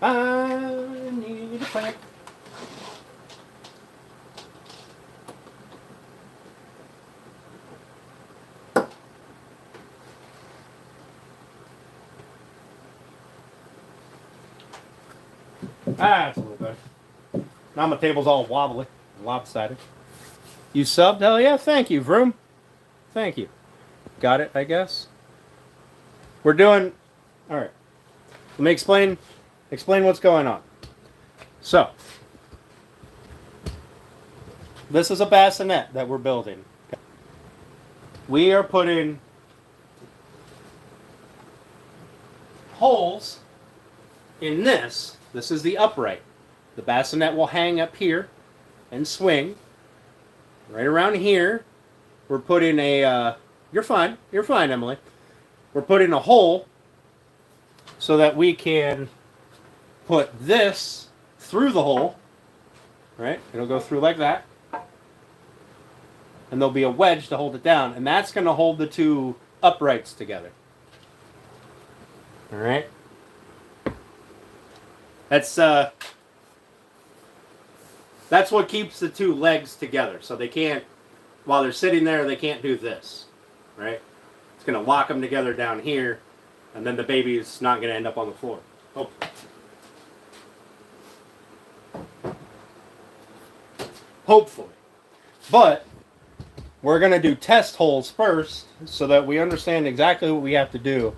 I need a clamp. That's a little better. Now my table's all wobbly, lopsided. You subbed? Hell yeah, thank you, Vroom. Thank you. Got it, I guess. We're doing... Alright. Let me explain what's going on. So, this is a bassinet that we're building. We are putting holes in this. This is the upright. The bassinet will hang up here and swing. Right around here, we're putting a... You're fine, Emily. We're putting a hole so that we can put this through the hole, right? It'll go through like that. And there'll be a wedge to hold it down. And that's going to hold the two uprights together. All right? That's what keeps the two legs together. So they can't, while they're sitting there, they can't do this, right? It's going to lock them together down here, and then the baby's not going to end up on the floor. Hopefully. But we're going to do test holes first so that we understand exactly what we have to do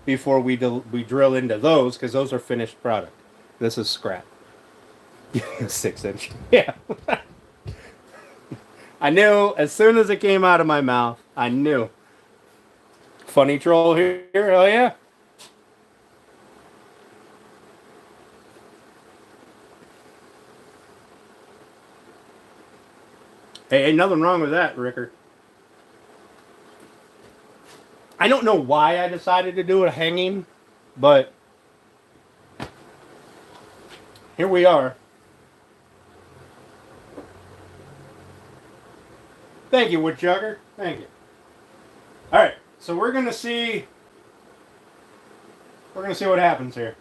before we drill into those, because those are finished product. This is scrap. 6-inch. Yeah. I knew as soon as it came out of my mouth, I knew Funny troll here. Hell yeah. Hey, ain't nothing wrong with that, Ricker. I don't know why I decided to do it hanging, but here we are. Thank you, Woodchucker. Thank you. All right, so we're gonna see what happens here.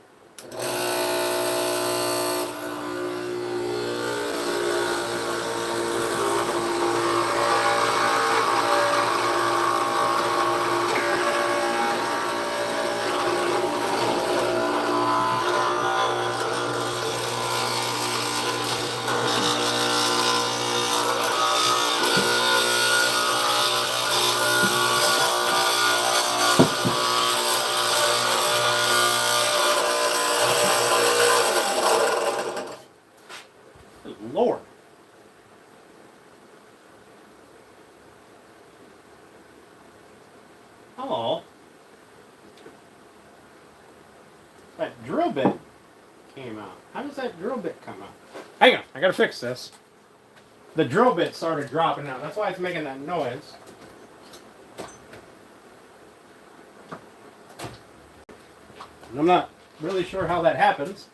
Lord. Oh. That drill bit came out. How does that drill bit come out? Hang on, I gotta fix this. The drill bit started dropping out. That's why it's making that noise. And I'm not really sure how that happens.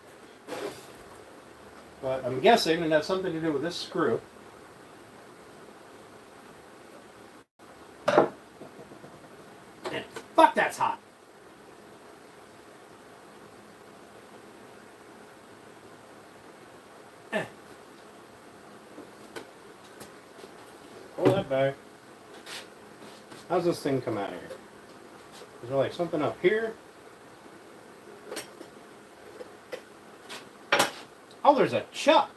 But I'm guessing it has something to do with this screw. And fuck, that's hot. Pull that back. How's this thing come out of here? Is there like something up here? Oh, there's a chuck.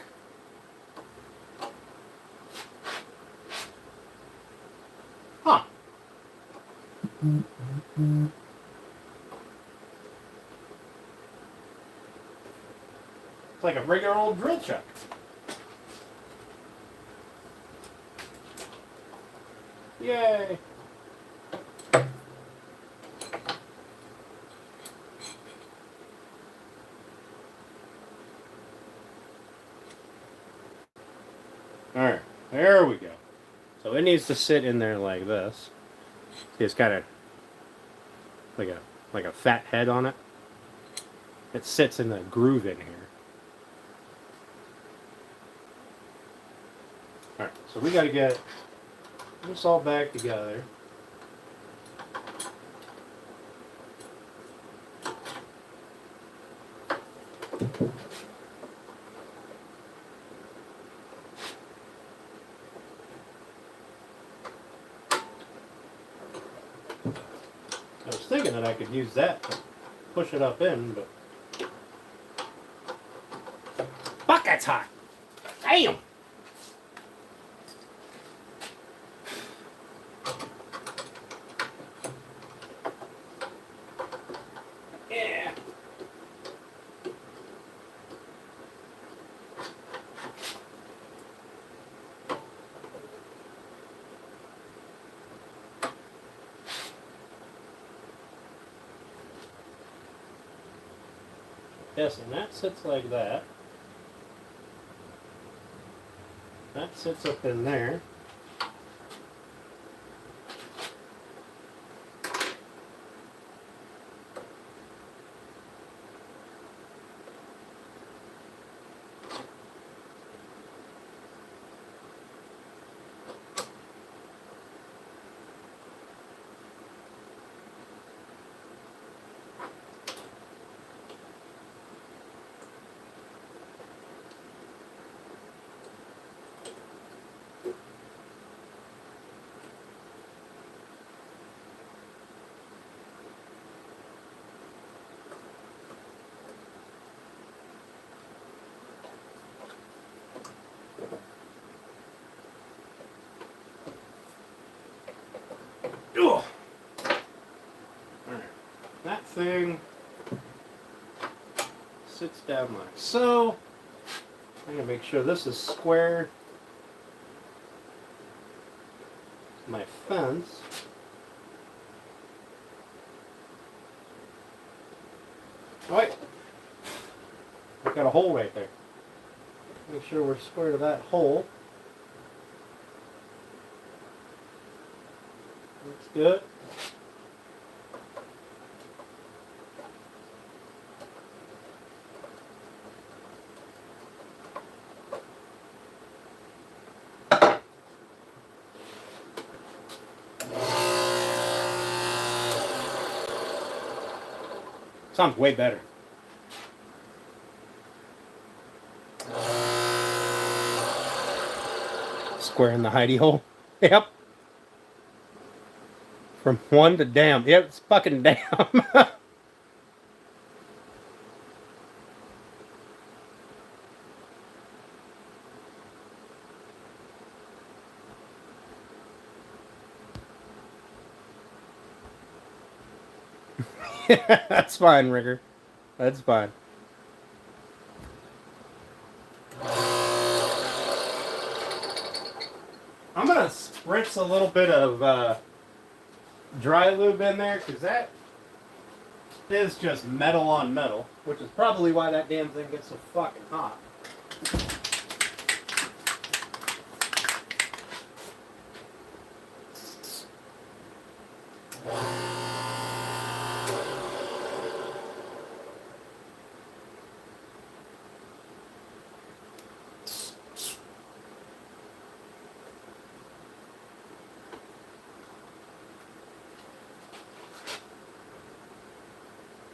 Huh. It's like a regular old drill chuck. Yay. Alright, there we go. So it needs to sit in there like this. See, it's kind of like a fat head on it. It sits in the groove in here. Alright, so we gotta get this all back together. I was thinking that I could use that to push it up in, but fuck, that's hot. Damn. Yeah. Yes, and that sits like that. That sits up in there. Ugh. Alright. That thing sits down like so. I'm going to make sure this is square. My fence. Wait. I've got a hole right there. Make sure we're square to that hole. Looks good. Sounds way better. Square in the hidey hole. Yep. From one to damn. Yep, it's fucking damn. That's fine, Rigger. That's fine. I'm going to spritz a little bit of dry lube in there because that is just metal on metal, which is probably why that damn thing gets so fucking hot.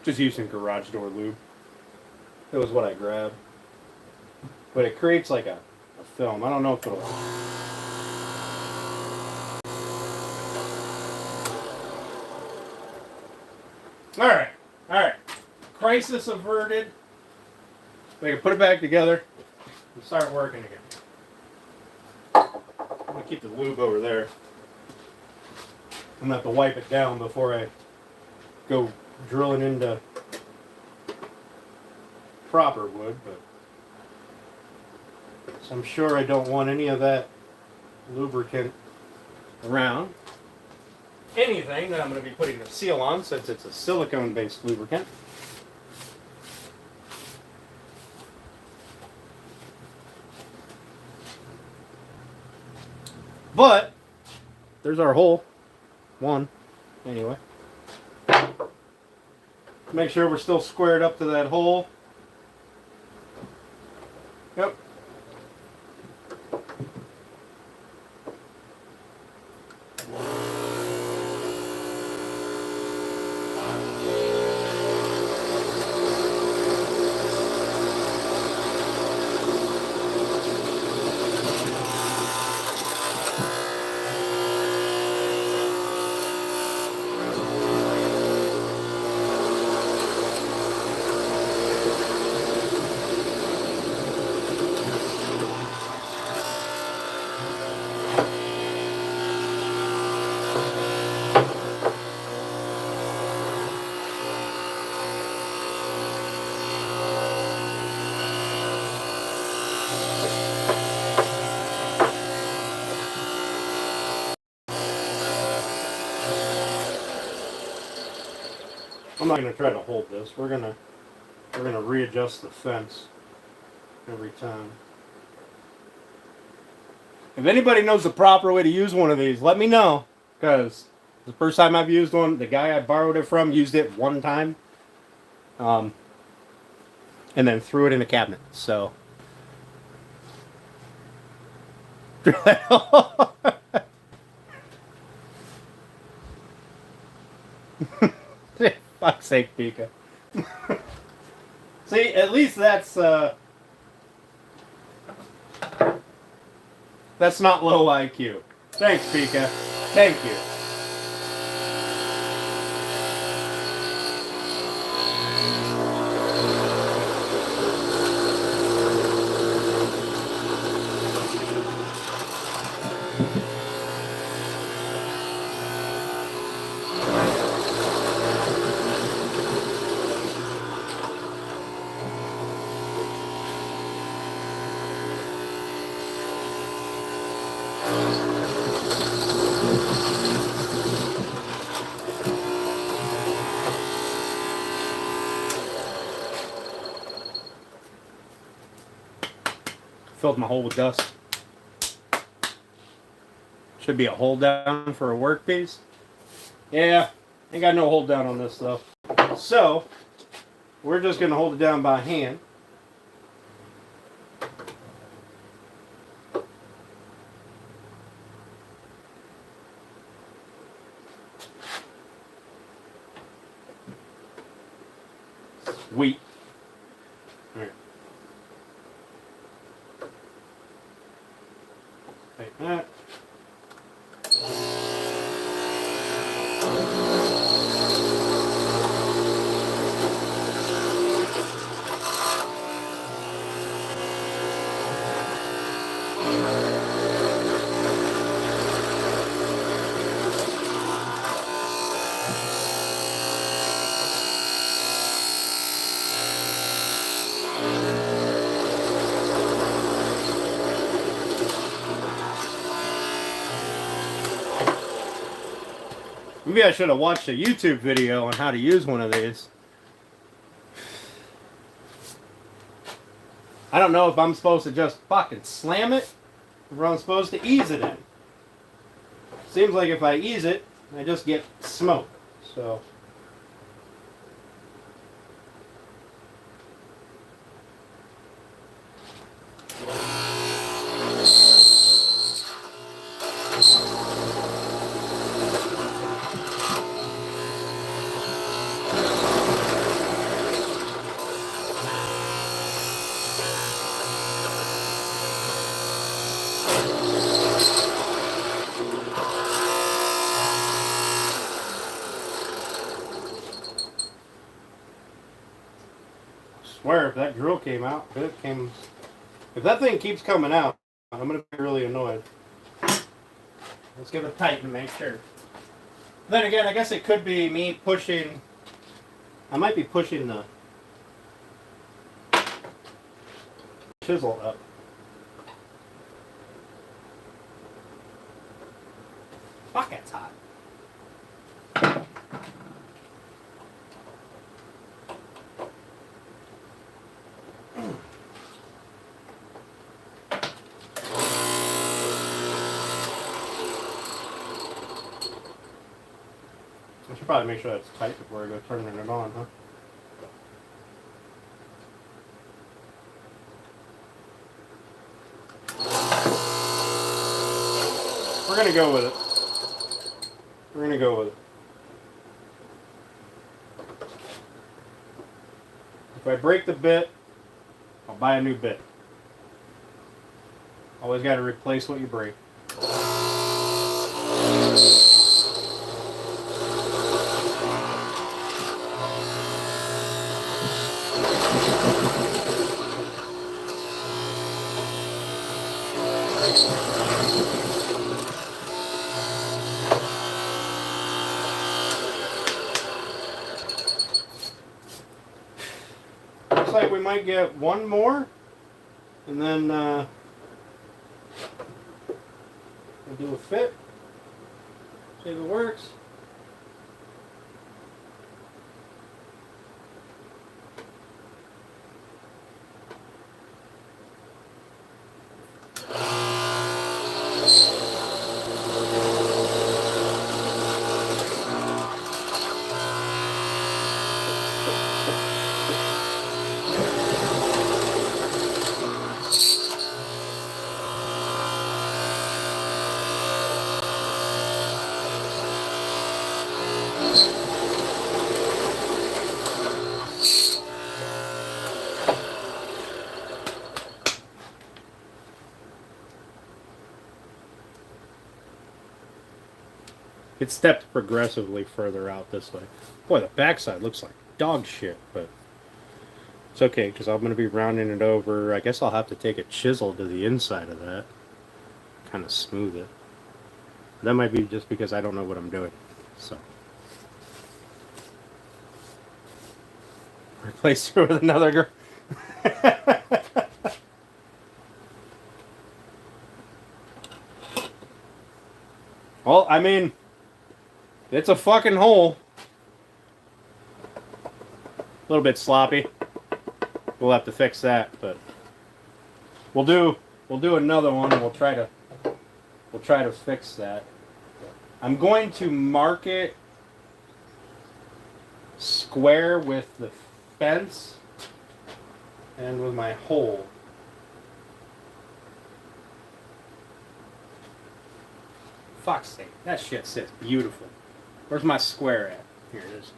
Just using garage door lube. That was what I grabbed. But it creates like a film. I don't know if it'll... Alright. Alright. Crisis averted. We can put it back together and start working again. I'm going to keep the lube over there. I'm going to have to wipe it down before I go drilling into proper wood, but so I'm sure I don't want any of that lubricant around anything that I'm going to be putting the seal on, since it's a silicone based lubricant. But there's our hole. One anyway. Make sure we're still squared up to that hole. Yep. I'm not going to try to hold this. We're gonna readjust the fence every time. If anybody knows the proper way to use one of these, let me know. Because the first time I've used one, the guy I borrowed it from used it one time. And then threw it in a cabinet. So. Fuck's sake, Pika. See, at least that's not low IQ. Thanks, Pika. Thank you. filled my hole with dust. Should be a hold down for a workpiece. Yeah, ain't got no hold down on this though. So, we're just going to hold it down by hand. Sweet. Alright. Like that. Maybe I should have watched a YouTube video on how to use one of these. I don't know if I'm supposed to just fucking slam it or I'm supposed to ease it in. Seems like if I ease it, I just get smoke. So. Swear if that drill came out, if that thing keeps coming out, I'm gonna be really annoyed. Let's give it a tighten and make sure. Then again, I guess it could be me pushing. I might be pushing the chisel up. Fuck, it's hot. I should probably make sure that's tight before I go turning it on, huh? We're gonna go with it. We're gonna go with it. If I break the bit, I'll buy a new bit. Always gotta replace what you break. Looks like we might get one more, and then we'll do a fit, see if it works. It stepped progressively further out this way. Boy, the backside looks like dog shit, but it's okay because I'm going to be rounding it over. I guess I'll have to take a chisel to the inside of that, kind of smooth it. That might be just because I don't know what I'm doing. So replace her with another girl. Well, I mean, it's a fucking hole. A little bit sloppy. We'll have to fix that, but we'll do we'll do another one and we'll try to fix that. I'm going to mark it square with the fence and with my hole. Fuck's sake, that shit sits beautiful. Where's my square at? Here it is.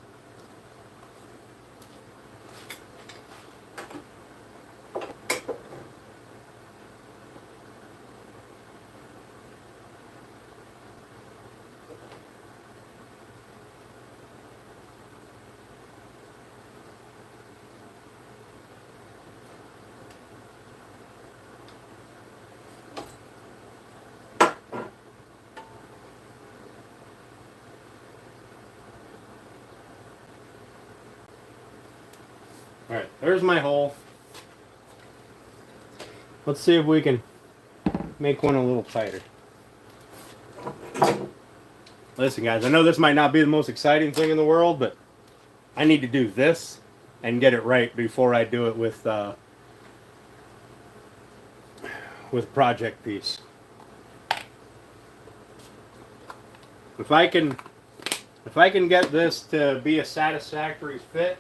Alright, there's my hole. Let's see if we can make one a little tighter. Listen, guys, I know this might not be the most exciting thing in the world, but I need to do this and get it right before I do it with project piece. If I can get this to be a satisfactory fit,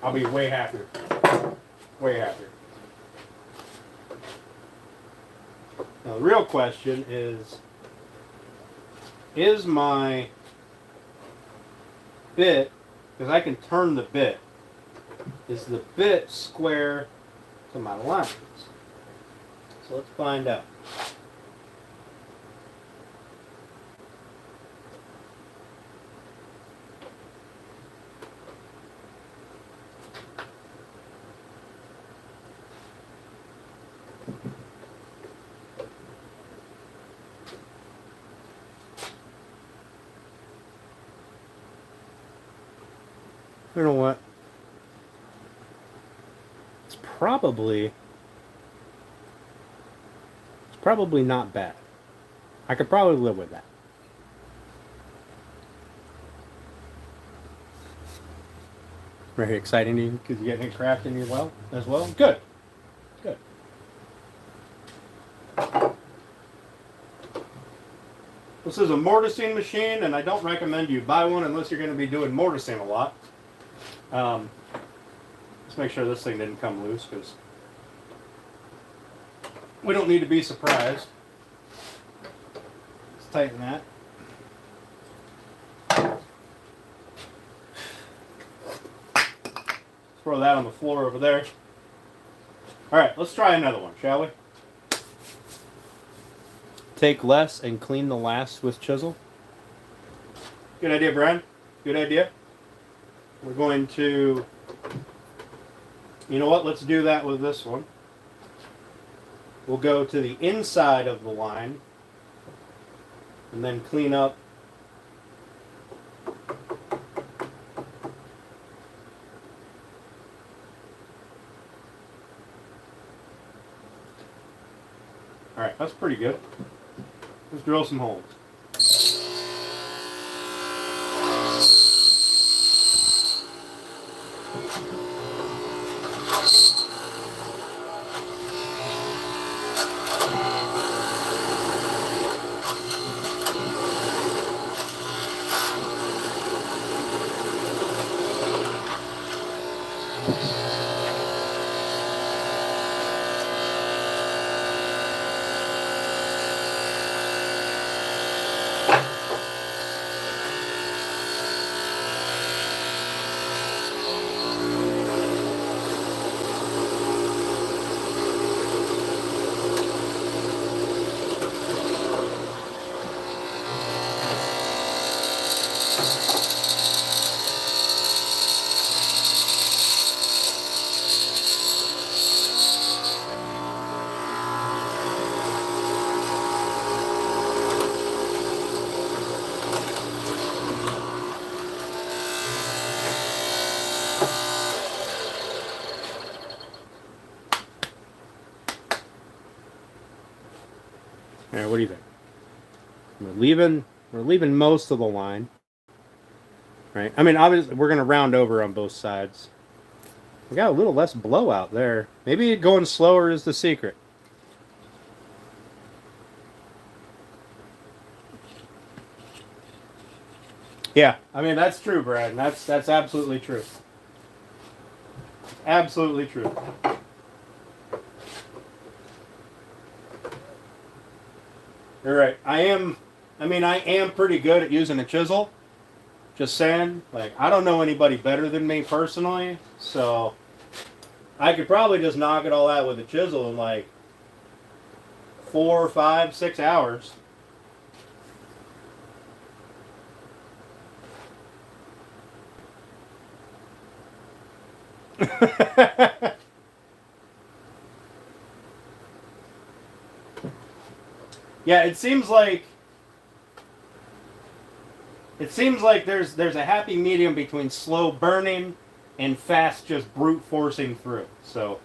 I'll be way happier. Way happier. Now the real question is my bit, because I can turn the bit, is the bit square to my lines? So let's find out. You know what? It's probably not bad. I could probably live with that. Very exciting to you because you get any craft in you as well. Good. Good. This is a mortising machine, and I don't recommend you buy one unless you're going to be doing mortising a lot. Let's make sure this thing didn't come loose, because we don't need to be surprised. Let's tighten that. Throw that on the floor over there. Alright, let's try another one, shall we? Take less and clean the last with chisel. Good idea, Brian. Good idea. We're going to, you know what, let's do that with this one. We'll go to the inside of the line and then clean up Alright, that's pretty good. Let's drill some holes. Alright, what do you think? We're leaving most of the line. right? I mean, obviously, we're going to round over on both sides. We got a little less blowout there. Maybe going slower is the secret. Yeah, I mean, that's true, Brad. That's absolutely true. Absolutely true. You're right. I am pretty good at using a chisel. Just saying. Like, I don't know anybody better than me personally, so I could probably just knock it all out with a chisel in like 4, 5, 6 hours. Yeah, it seems like there's a happy medium between slow burning and fast just brute forcing through. So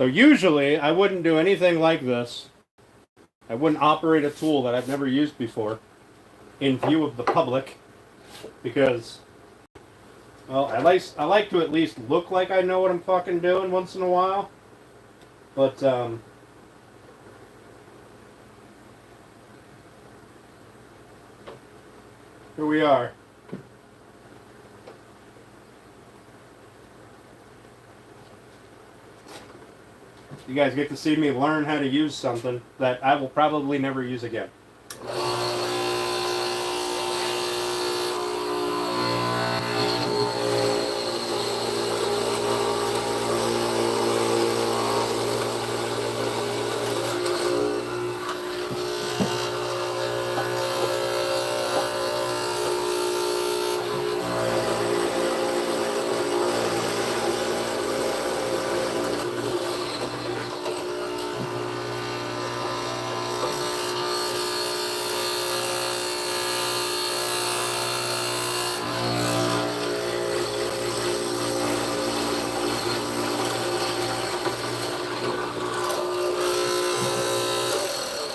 usually I wouldn't do anything like this. I wouldn't operate a tool that I've never used before in view of the public because, well, I like to at least look like I know what I'm fucking doing once in a while. But here we are. You guys get to see me learn how to use something that I will probably never use again.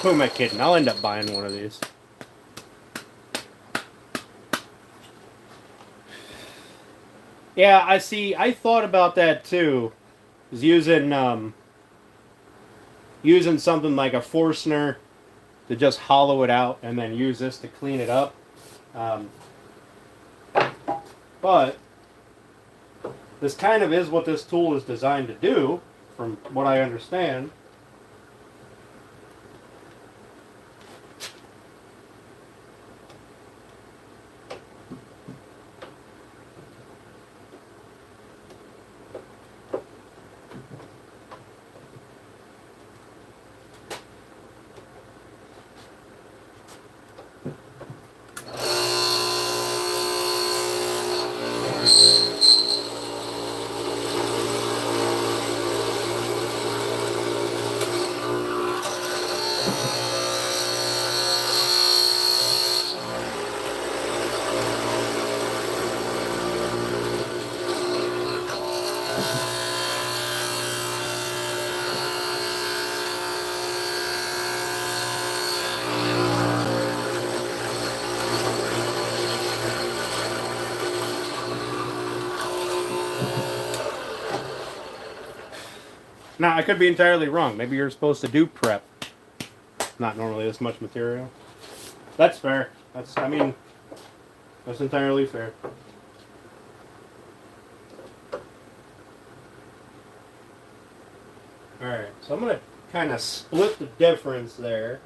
Who am I kidding? I'll end up buying one of these. Yeah, I see. I thought about that too. Is using something like a Forstner to just hollow it out and then use this to clean it up. But this kind of is what this tool is designed to do, from what I understand. Now, I could be entirely wrong. Maybe you're supposed to do prep. Not normally this much material. That's fair. That's entirely fair. Alright, so I'm going to kind of split the difference there.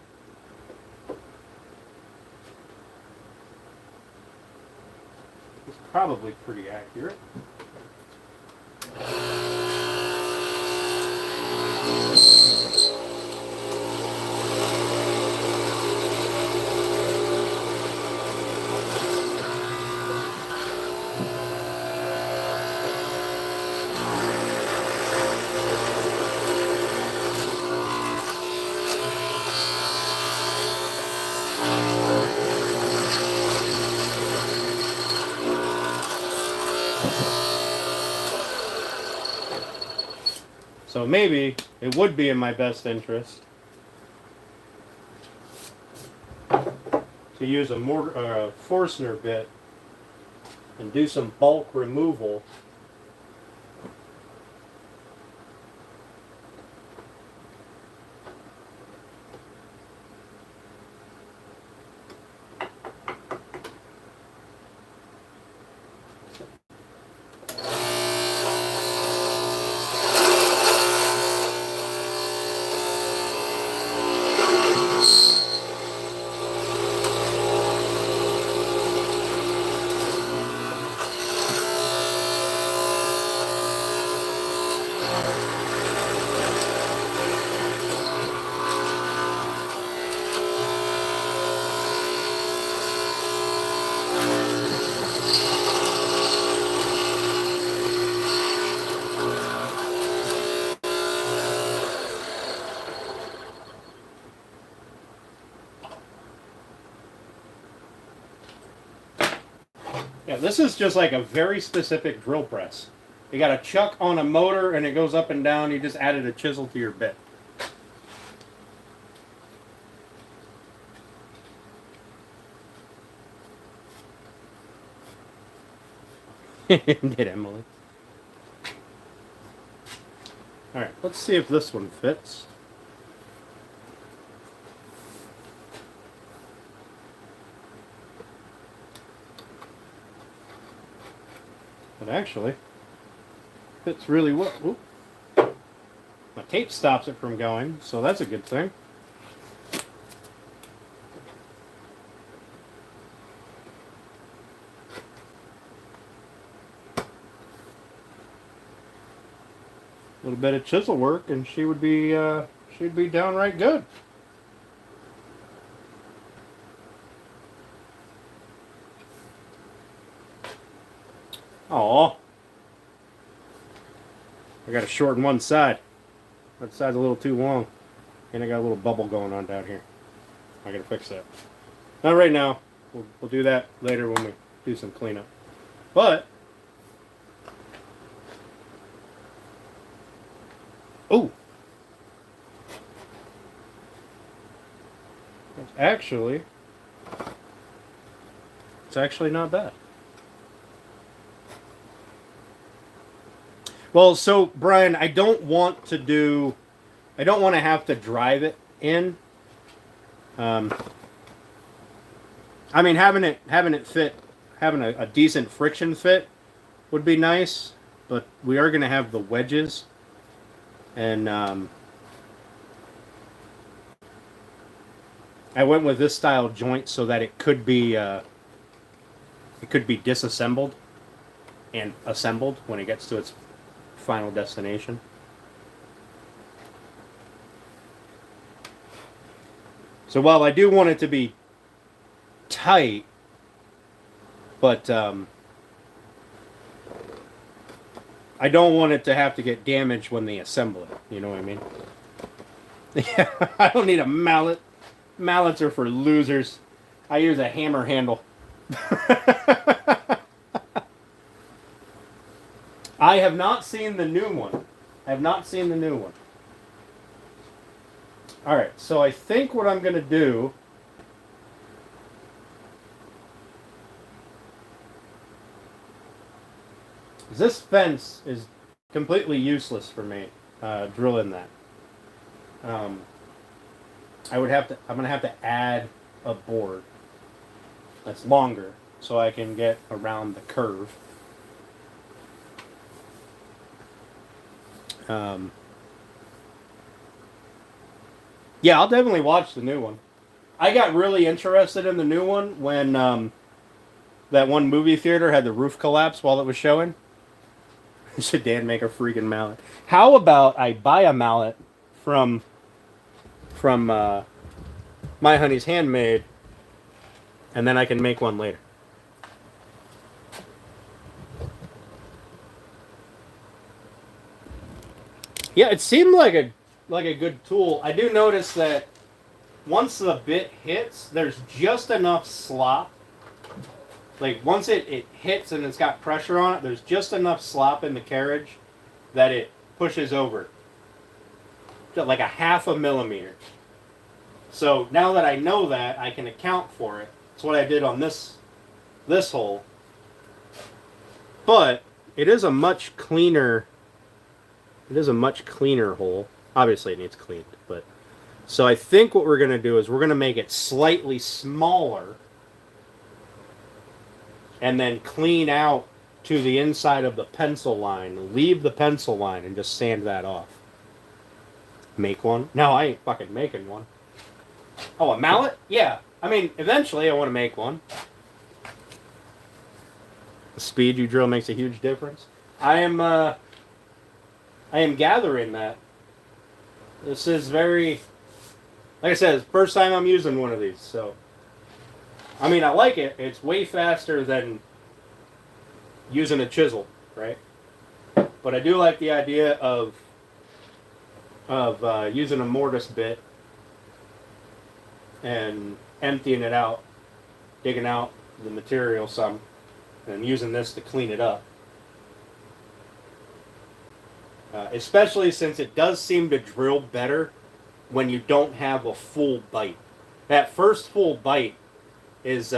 probably pretty accurate. So maybe it would be in my best interest to use a Forstner bit and do some bulk removal. Yeah, this is just like a very specific drill press. You got a chuck on a motor and it goes up and down. You just added a chisel to your bit. Did Emily? All right, let's see if this one fits. But actually, fits really well. Oop. My tape stops it from going, so that's a good thing. A little bit of chisel work, and she'd be downright good. Aw. I got to shorten one side. That side's a little too long. And I got a little bubble going on down here. I got to fix that. Not right now. We'll do that later when we do some cleanup. But, oh, it's actually not bad. Well, so Brian, I don't want to have to drive it in. I mean, having it fit, having a decent friction fit would be nice, but we are going to have the wedges, and I went with this style joint so that it could be disassembled and assembled when it gets to its final destination. So while I do want it to be tight, but I don't want it to have to get damaged when they assemble it. You know what I mean? Yeah, I don't need a mallet. Mallets are for losers. I use a hammer handle. I have not seen the new one. All right, so I think what I'm going to do is this fence is completely useless for me, drilling that. I'm going to have to add a board that's longer so I can get around the curve. Yeah, I'll definitely watch the new one. I got really interested in the new one when that one movie theater had the roof collapse while it was showing. Should Dan make a freaking mallet? How about I buy a mallet from My Honey's Handmade, and then I can make one later. Yeah, it seemed like a good tool. I do notice that once the bit hits, there's just enough slop. Like once it hits and it's got pressure on it, there's just enough slop in the carriage that it pushes over. Like a 0.5 millimeter. So now that I know that, I can account for it. That's what I did on this hole. But it is a much cleaner hole. Obviously it needs cleaned, but so I think what we're going to do is we're going to make it slightly smaller and then clean out to the inside of the pencil line, leave the pencil line, and just sand that off. Make one? No, I ain't fucking making one. Oh, a mallet? Yeah. I mean, eventually I want to make one. The speed you drill makes a huge difference. I am gathering that. This is very, like I said, it's the first time I'm using one of these, so. I mean, I like it. It's way faster than using a chisel, right? But I do like the idea of using a mortise bit and emptying it out, digging out the material some, and using this to clean it up. Especially since it does seem to drill better when you don't have a full bite. That first full bite is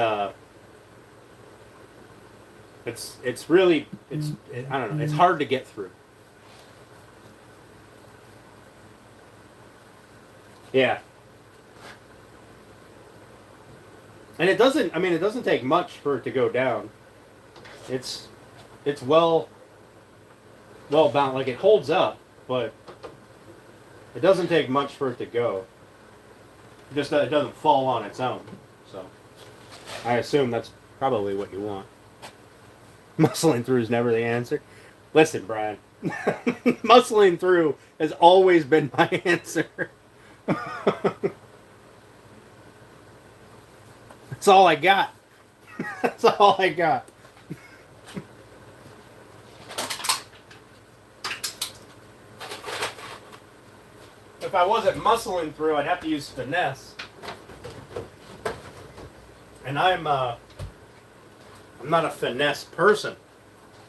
it's really I don't know, it's hard to get through. Yeah. And it doesn't take much for it to go down. It's well bound, like it holds up, but it doesn't take much for it to go. It doesn't fall on its own. So I assume that's probably what you want. Muscling through is never the answer. Listen, Brian, muscling through has always been my answer. That's all I got. That's all I got. If I wasn't muscling through, I'd have to use finesse. And I'm not a finesse person.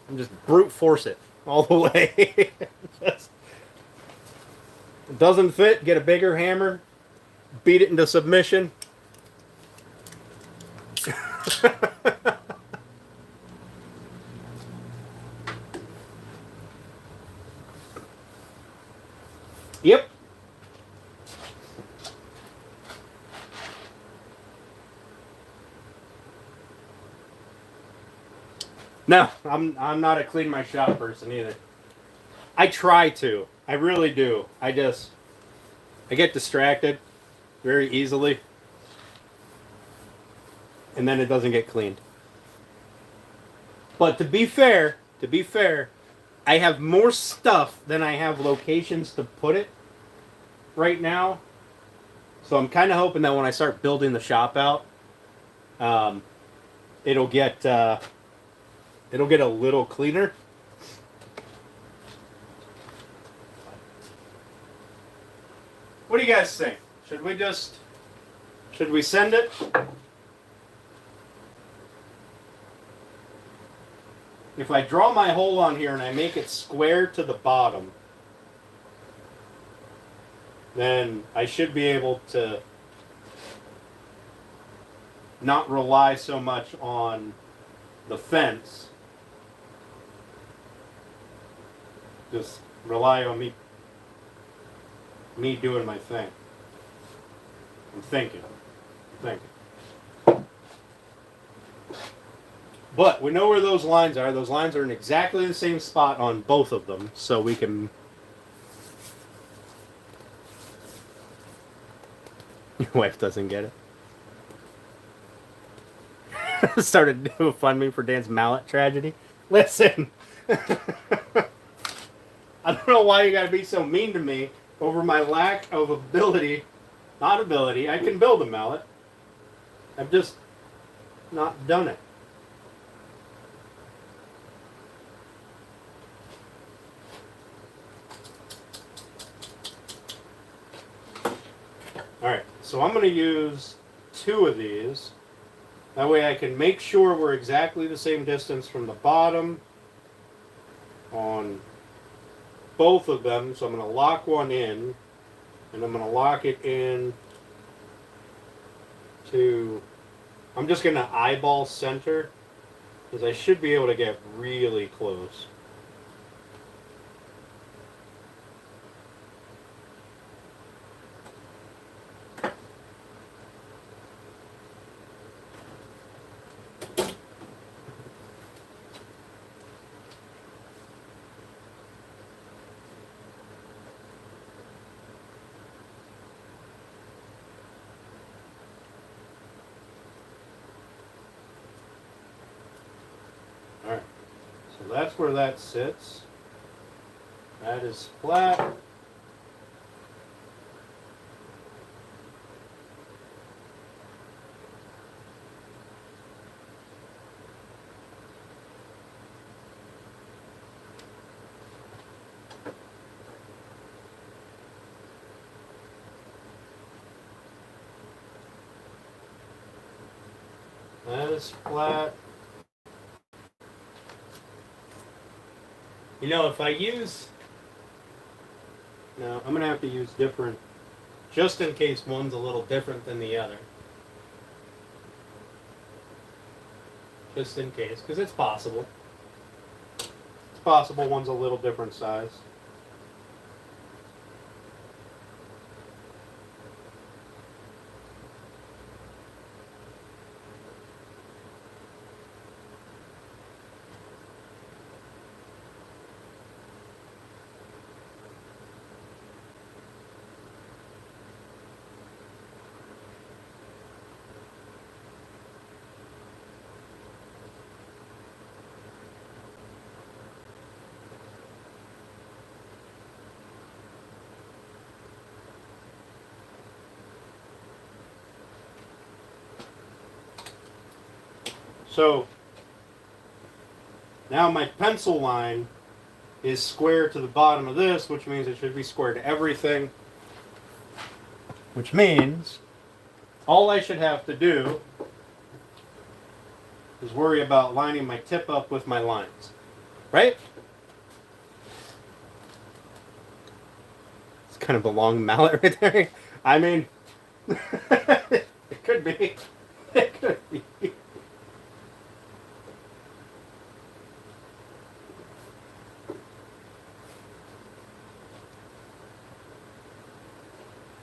I'm just brute force it all the way. It doesn't fit, get a bigger hammer, beat it into submission. Yep. No, I'm not a clean my shop person either. I try to. I really do. I get distracted very easily. And then it doesn't get cleaned. But to be fair, I have more stuff than I have locations to put it right now. So I'm kind of hoping that when I start building the shop out, it'll get a little cleaner. What do you guys think? Should we send it? If I draw my hole on here and I make it square to the bottom, then I should be able to not rely so much on the fence. Just rely on me doing my thing. I'm thinking. But we know where those lines are. Those lines are in exactly the same spot on both of them, so we can... Your wife doesn't get it. started doing fund me for Dan's mallet tragedy. Listen, I don't know why you gotta be so mean to me over my lack of ability. Not ability. I can build a mallet. I've just not done it. Alright, so I'm going to use 2 of these. That way I can make sure we're exactly the same distance from the bottom on both of them. So I'm going to lock one in, and I'm going to lock it in to... I'm just going to eyeball center, because I should be able to get really close. Alright, so that's where that sits. That is flat. That is flat. You know, if I use... No, I'm going to have to use different, just in case one's a little different than the other. Just in case, because it's possible. It's possible one's a little different size. So now my pencil line is square to the bottom of this, which means it should be square to everything. Which means all I should have to do is worry about lining my tip up with my lines. Right? It's kind of a long mallet right there. I mean, it could be. It could be.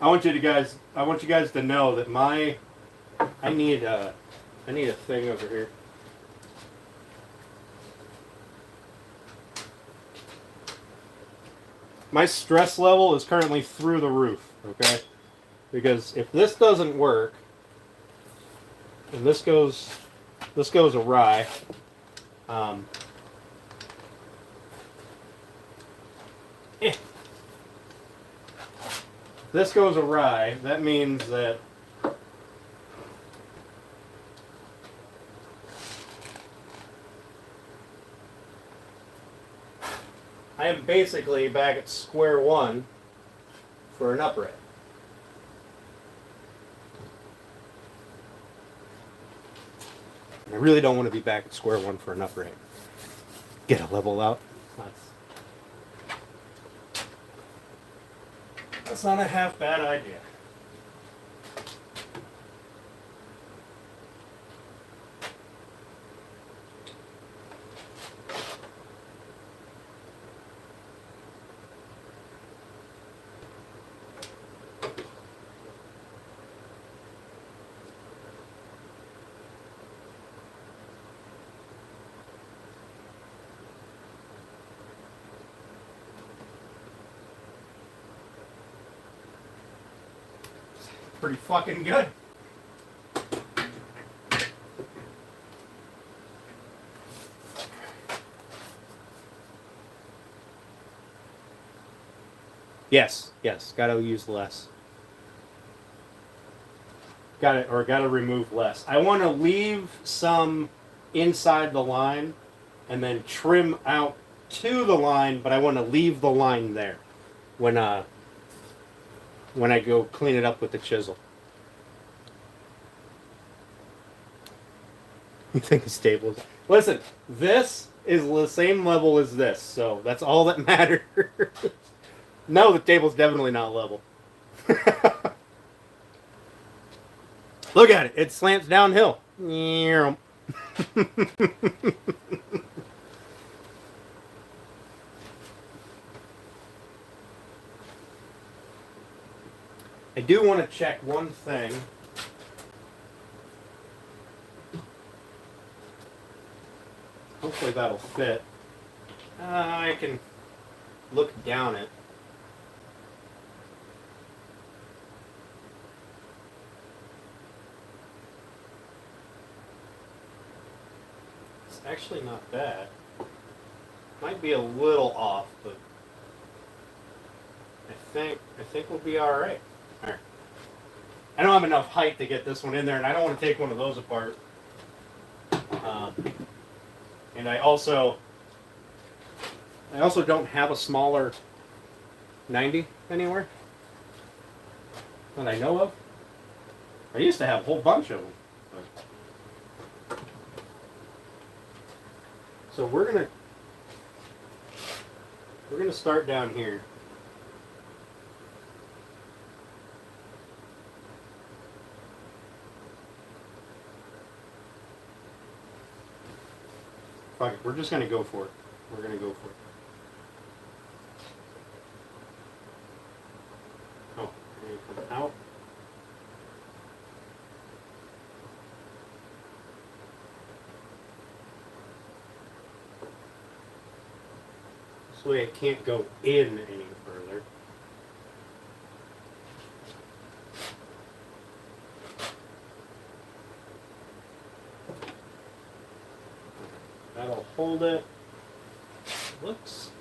I want you guys to know that I need a thing over here. My stress level is currently through the roof, okay? Because if this doesn't work, and this goes awry, this goes awry, that means that I am basically back at square one for an upright. I really don't want to be back at square one for an upright. Get a level out. That's not a half bad idea. Pretty fucking good. Yes, gotta use less. Gotta remove less. I want to leave some inside the line and then trim out to the line, but I want to leave the line there when I go clean it up with the chisel. You think it's stable? Listen, this is the same level as this, so that's all that matters. No, the table's definitely not level. Look at it. It slants downhill. I do want to check one thing. Hopefully that'll fit. I can look down it. It's actually not bad. Might be a little off, but I think we'll be all right. All right. I don't have enough height to get this one in there, and I don't want to take one of those apart. And I also don't have a smaller 90 anywhere that I know of. I used to have a whole bunch of them. So we're gonna start down here. Fuck it, we're just gonna go for it. We're gonna go for it. Oh, there you come out. This way it can't go in any further. That'll hold it. Looks.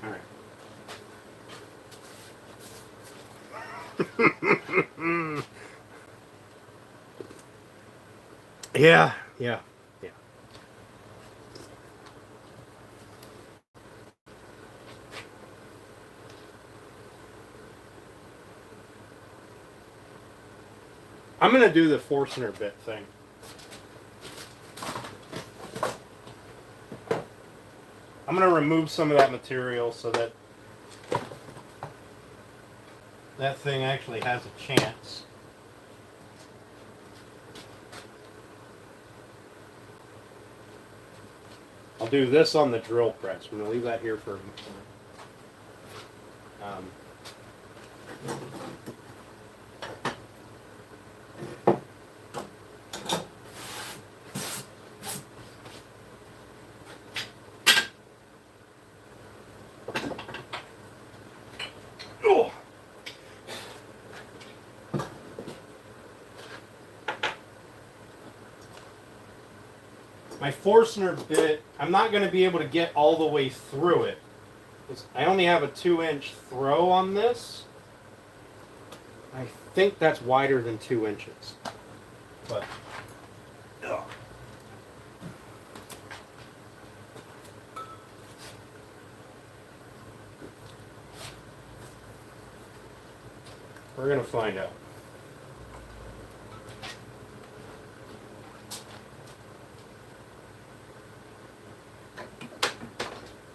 All right. Yeah. I'm gonna do the Forstner bit thing. I'm gonna remove some of that material so that that thing actually has a chance. I'll do this on the drill press. I'm gonna leave that here for a moment. My Forstner bit, I'm not going to be able to get all the way through it. I only have a 2-inch throw on this. I think that's wider than 2 inches. But, ugh. We're going to find out.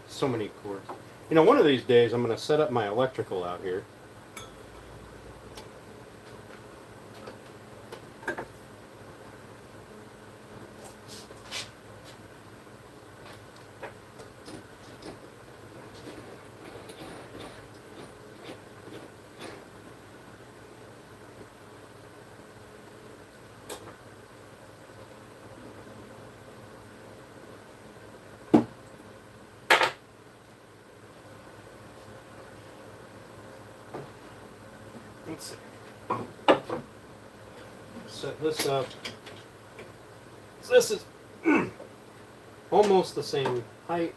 So many cords. You know, one of these days I'm going to set up my electrical out here. Let's see. Set this up. So this is almost the same height.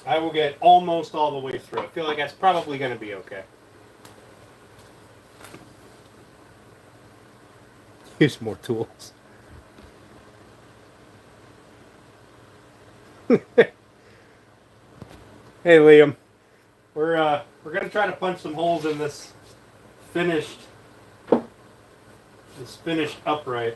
I will get almost all the way through. I feel like that's probably going to be okay. Use more tools. Hey Liam, we're gonna try to punch some holes in this finished upright.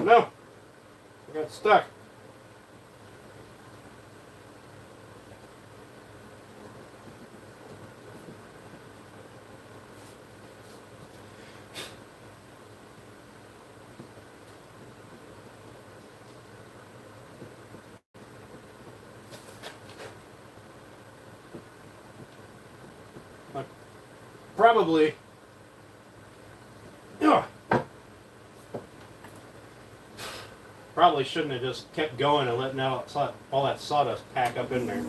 No, I got stuck. Probably. Ugh. Probably shouldn't have just kept going and letting all that sawdust pack up in there.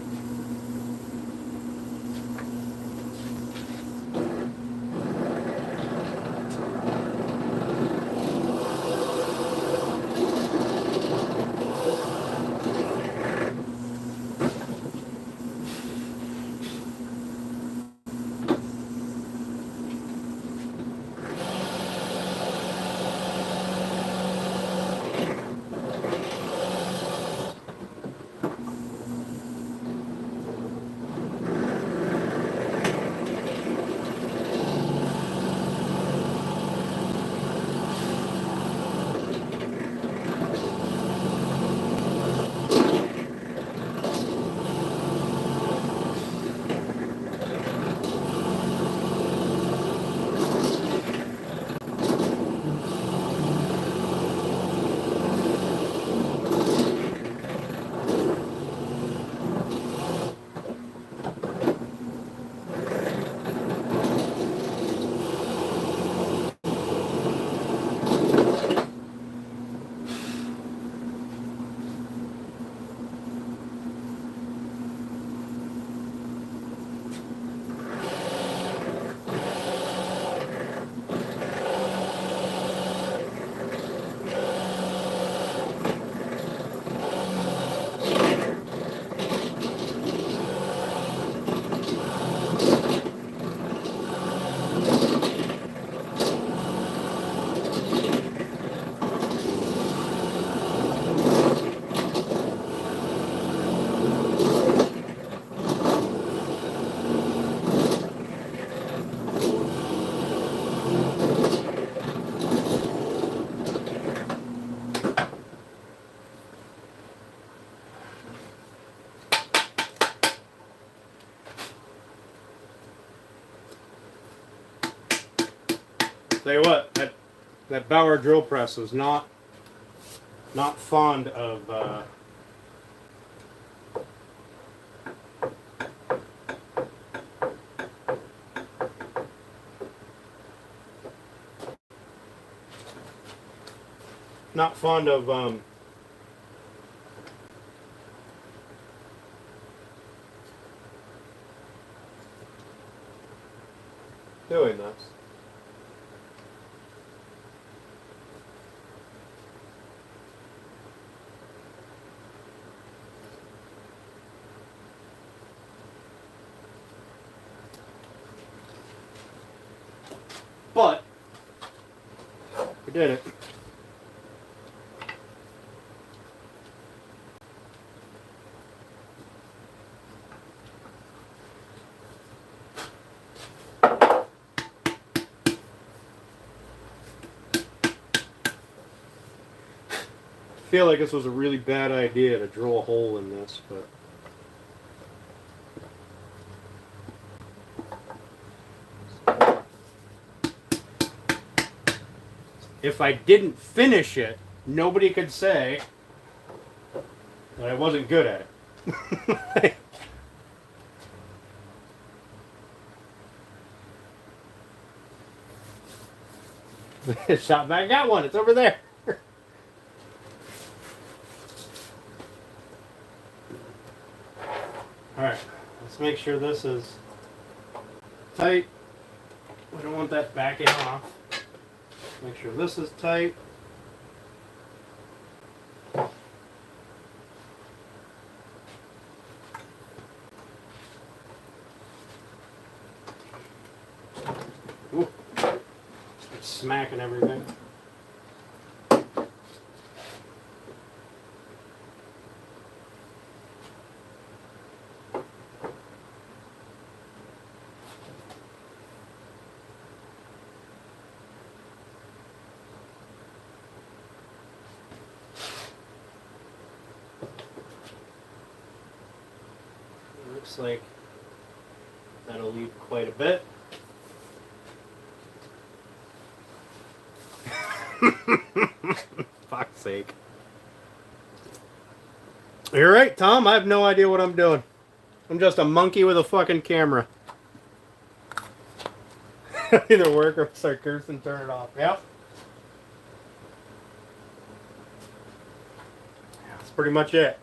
Tell you what, that Bauer drill press is not fond of doing this. But we did it. I feel like this was a really bad idea to drill a hole in this, but if I didn't finish it, nobody could say that I wasn't good at it. Shot back, got one. It's over there. Alright, let's make sure this is tight. We don't want that backing off. Make sure this is tight. Ooh, it's smacking everything. Looks like that'll leave quite a bit. Fuck's sake. You're right, Tom. I have no idea what I'm doing. I'm just a monkey with a fucking camera. Either work or start cursing, turn it off. Yep. That's pretty much it.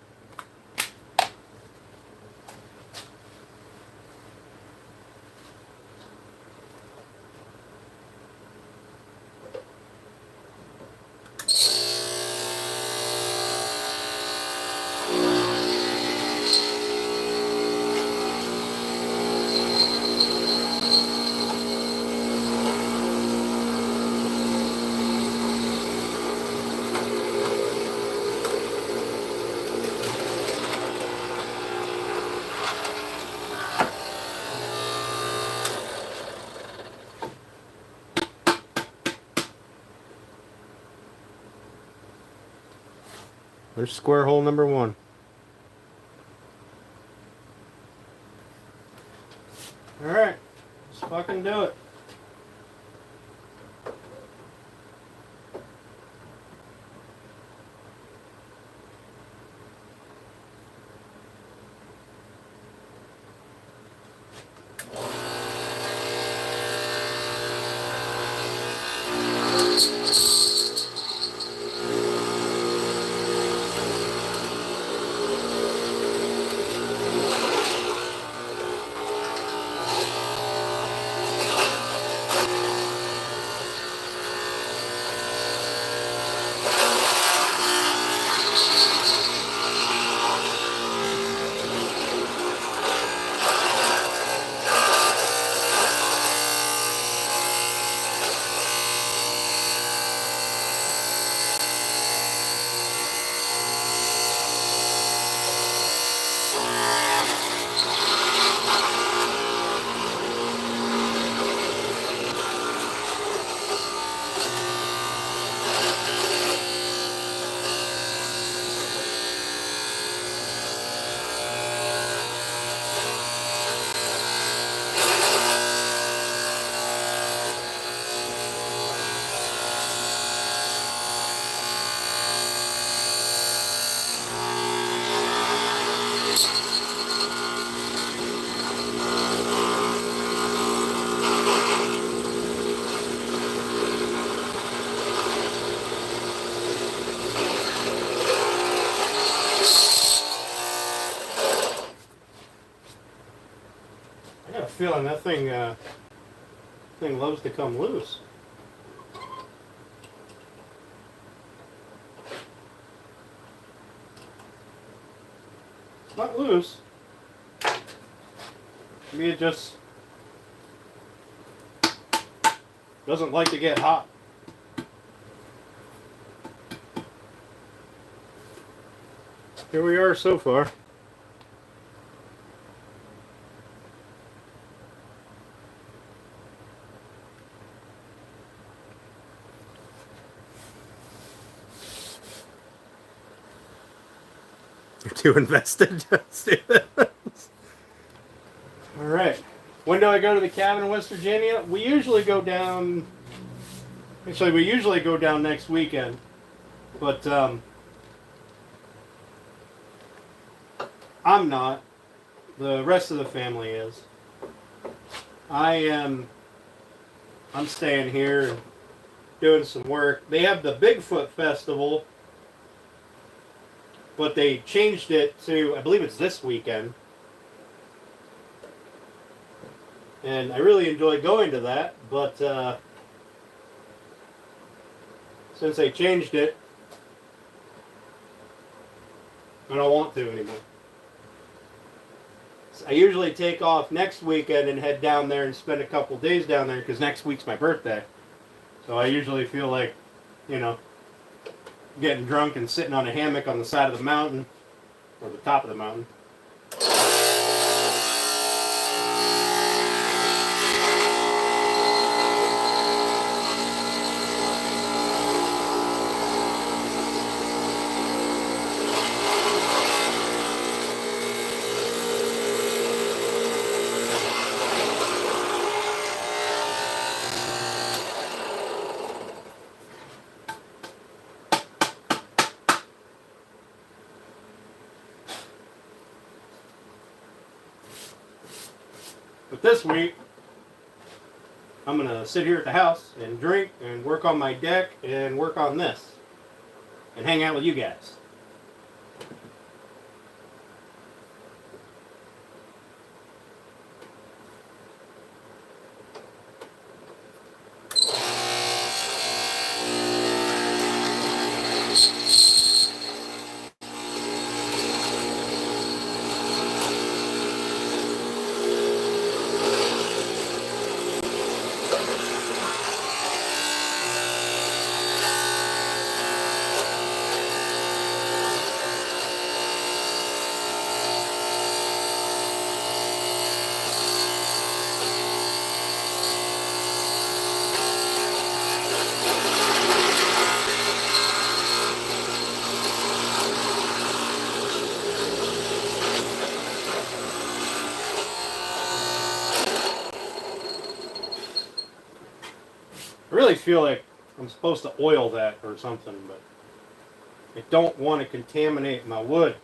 There's square hole number one. Alright, let's fucking do it. I got a feeling that thing loves to come loose. It's not loose. Maybe it just Doesn't like to get hot. Here we are so far. You're too invested. All right. When do I go to the cabin in West Virginia? We usually go down. Actually, we usually go down next weekend, but I'm not. The rest of the family is. I am. I'm staying here and doing some work. They have the Bigfoot Festival, but they changed it to, I believe it's this weekend. And I really enjoy going to that, but since they changed it, I don't want to anymore. So I usually take off next weekend and head down there and spend a couple days down there because next week's my birthday. So I usually feel like, you know, getting drunk and sitting on a hammock on the side of the mountain, or the top of the mountain. But this week, I'm going to sit here at the house and drink and work on my deck and work on this and hang out with you guys. I really feel like I'm supposed to oil that or something, but I don't want to contaminate my wood.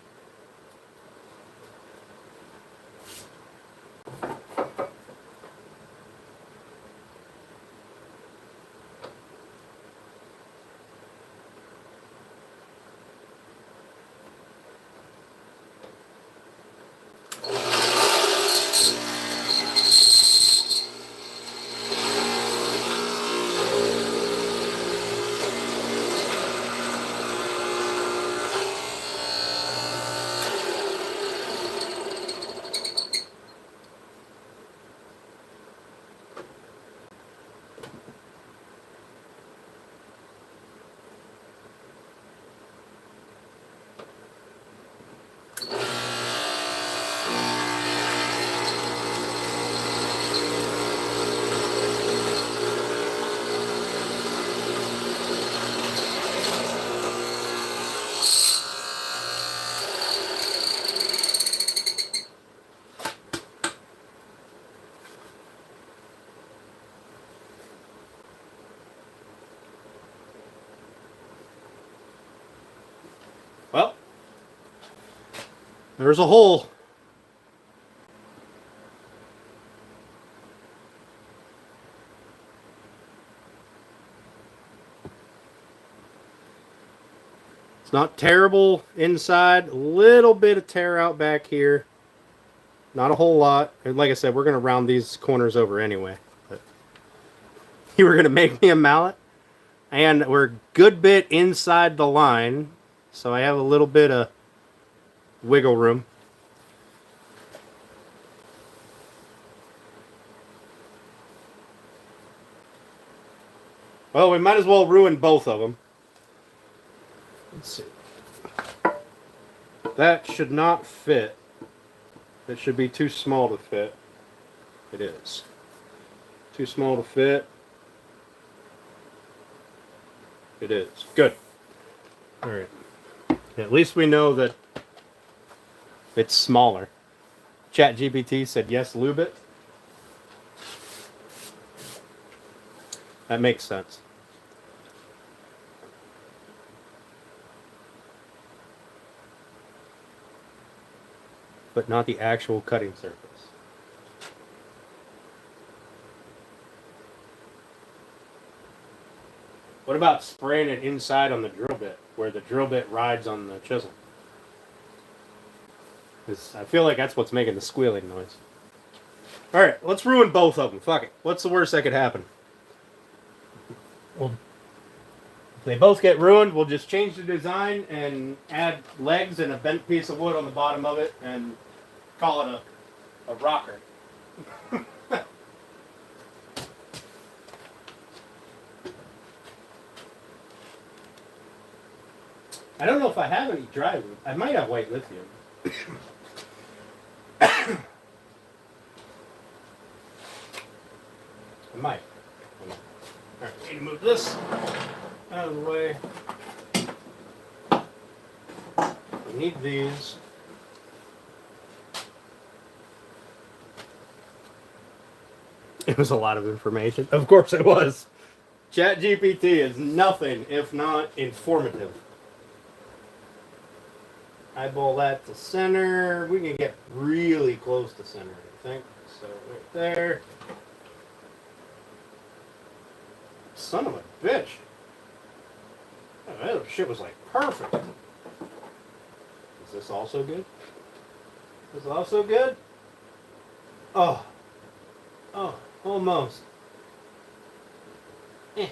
Well, there's a hole. It's not terrible inside. A little bit of tear out back here. Not a whole lot. And like I said, we're going to round these corners over anyway. But you were going to make me a mallet. And we're a good bit inside the line. So I have a little bit of wiggle room. Well, we might as well ruin both of them. Let's see. That should not fit. It should be too small to fit. It is. Too small to fit. It is. Good. Alright. At least we know that it's smaller. ChatGPT said yes, lube it. That makes sense. But not the actual cutting surface. What about spraying it inside on the drill bit, where the drill bit rides on the chisel? I feel like that's what's making the squealing noise. Alright, let's ruin both of them. Fuck it. What's the worst that could happen? Well, if they both get ruined, we'll just change the design and add legs and a bent piece of wood on the bottom of it and call it a rocker. I don't know if I have any dry wood. I might have white lithium. I might. Alright, we need to move this out of the way. We need these. It was a lot of information. Of course it was. ChatGPT is nothing if not informative. Eyeball that to center. We can get really close to center, I think. So right there. Son of a bitch. Oh, that shit was like perfect. Is this also good? Is this also good? Oh. Oh, almost. Eh.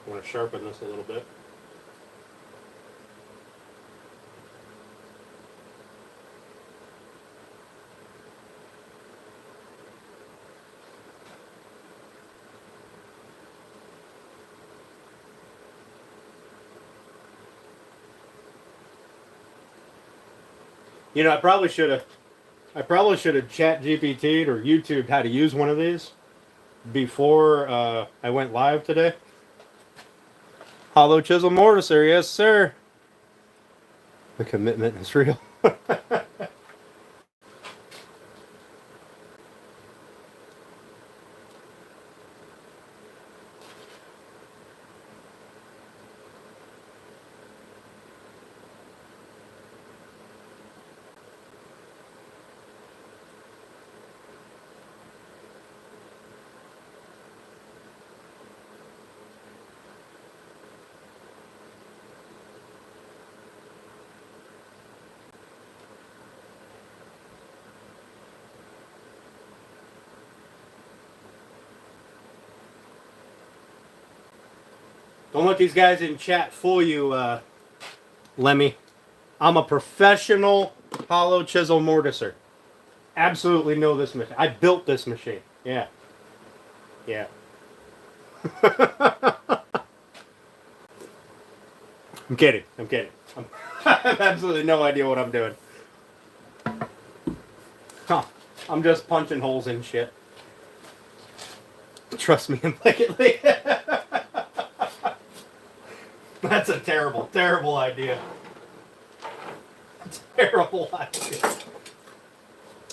I want to sharpen this a little bit. You know, I probably should have ChatGPT'd or YouTubed how to use one of these before I went live today. Hollow chisel mortiser, yes sir. The commitment is real. Don't let these guys in chat fool you, Lemmy. I'm a professional hollow chisel mortiser. Absolutely know this machine. I built this machine. Yeah. Yeah. I'm kidding. I'm kidding. I have absolutely no idea what I'm doing. Huh. I'm just punching holes in shit. Trust me implicitly. That's a terrible, terrible idea. Terrible idea.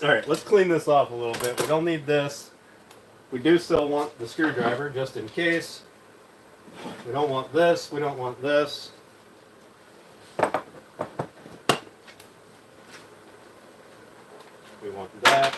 Alright, let's clean this off a little bit. We don't need this. We do still want the screwdriver, just in case. We don't want this. We don't want this. We want that.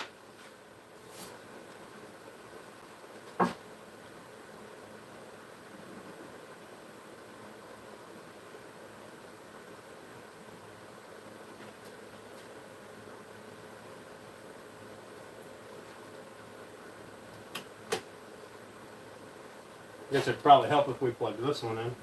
I guess it'd probably help if we plugged this one in.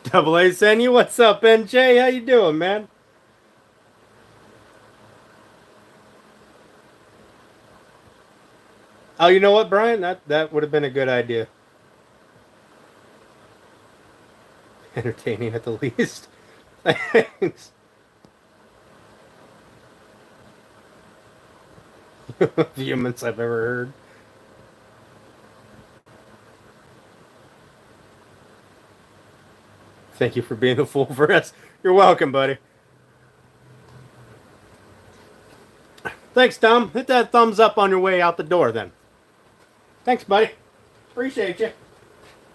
Double A send you. What's up, NJ? How you doing, man? Oh, you know what, Brian? That would have been a good idea. Entertaining at the least. Thanks. Vehemence I've ever heard. Thank you for being a fool for us. You're welcome, buddy. Thanks, Tom. Hit that thumbs up on your way out the door, then. Thanks, buddy. Appreciate you.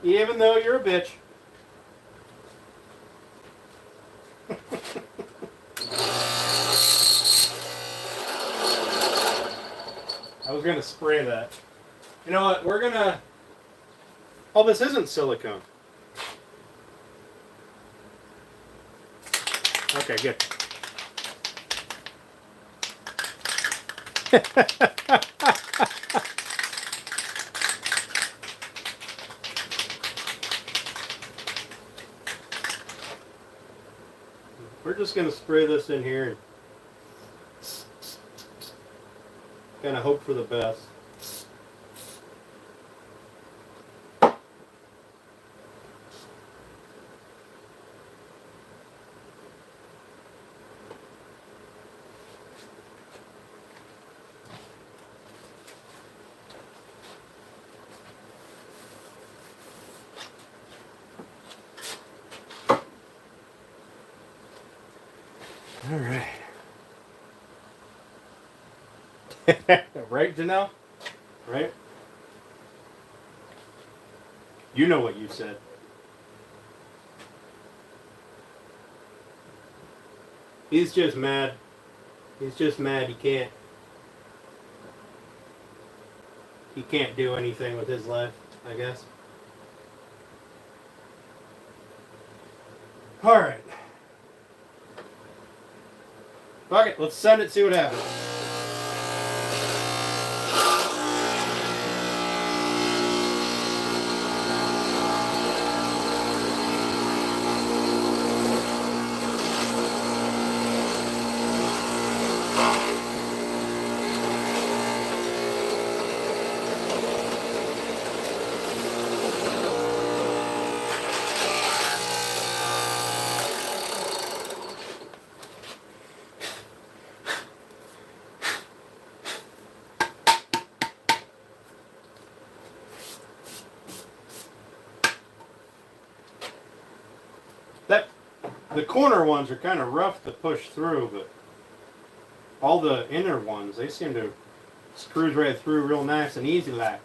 Even though you're a bitch. I was going to spray that. You know what? We're going to... Oh, this isn't silicone. Okay, good. We're just going to spray this in here and kind of hope for the best. All right. Right, Janelle? Right? You know what you said. He's just mad. He's just mad he can't do anything with his life, I guess. All right. Fuck it, let's send it, see what happens. The corner ones are kind of rough to push through, but all the inner ones, they seem to screws right through real nice and easy like.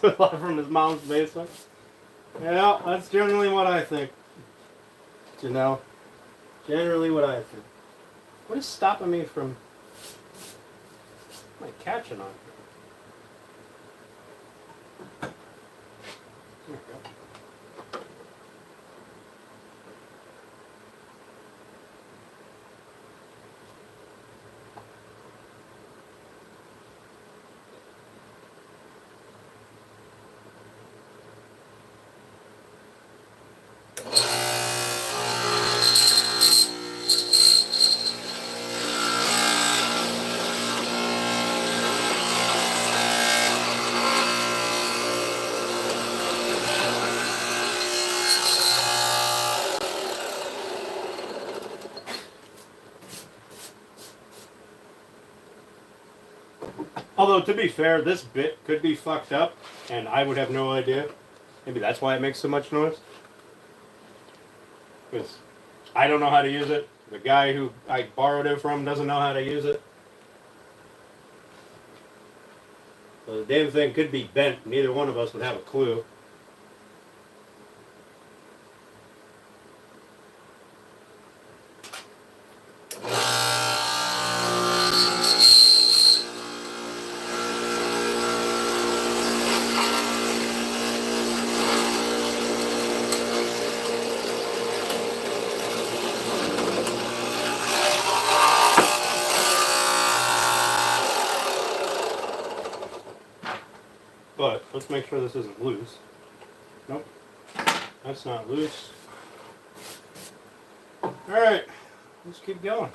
Live from his mom's basement. Yeah, that's generally what I think. Janelle. Generally what I think. What is stopping me from... What am I catching on? There we go. Although, to be fair, this bit could be fucked up, and I would have no idea. Maybe that's why it makes so much noise. Because I don't know how to use it. The guy who I borrowed it from doesn't know how to use it. So the damn thing could be bent. Neither one of us would have a clue. But let's make sure this isn't loose. Nope, that's not loose. Alright, let's keep going.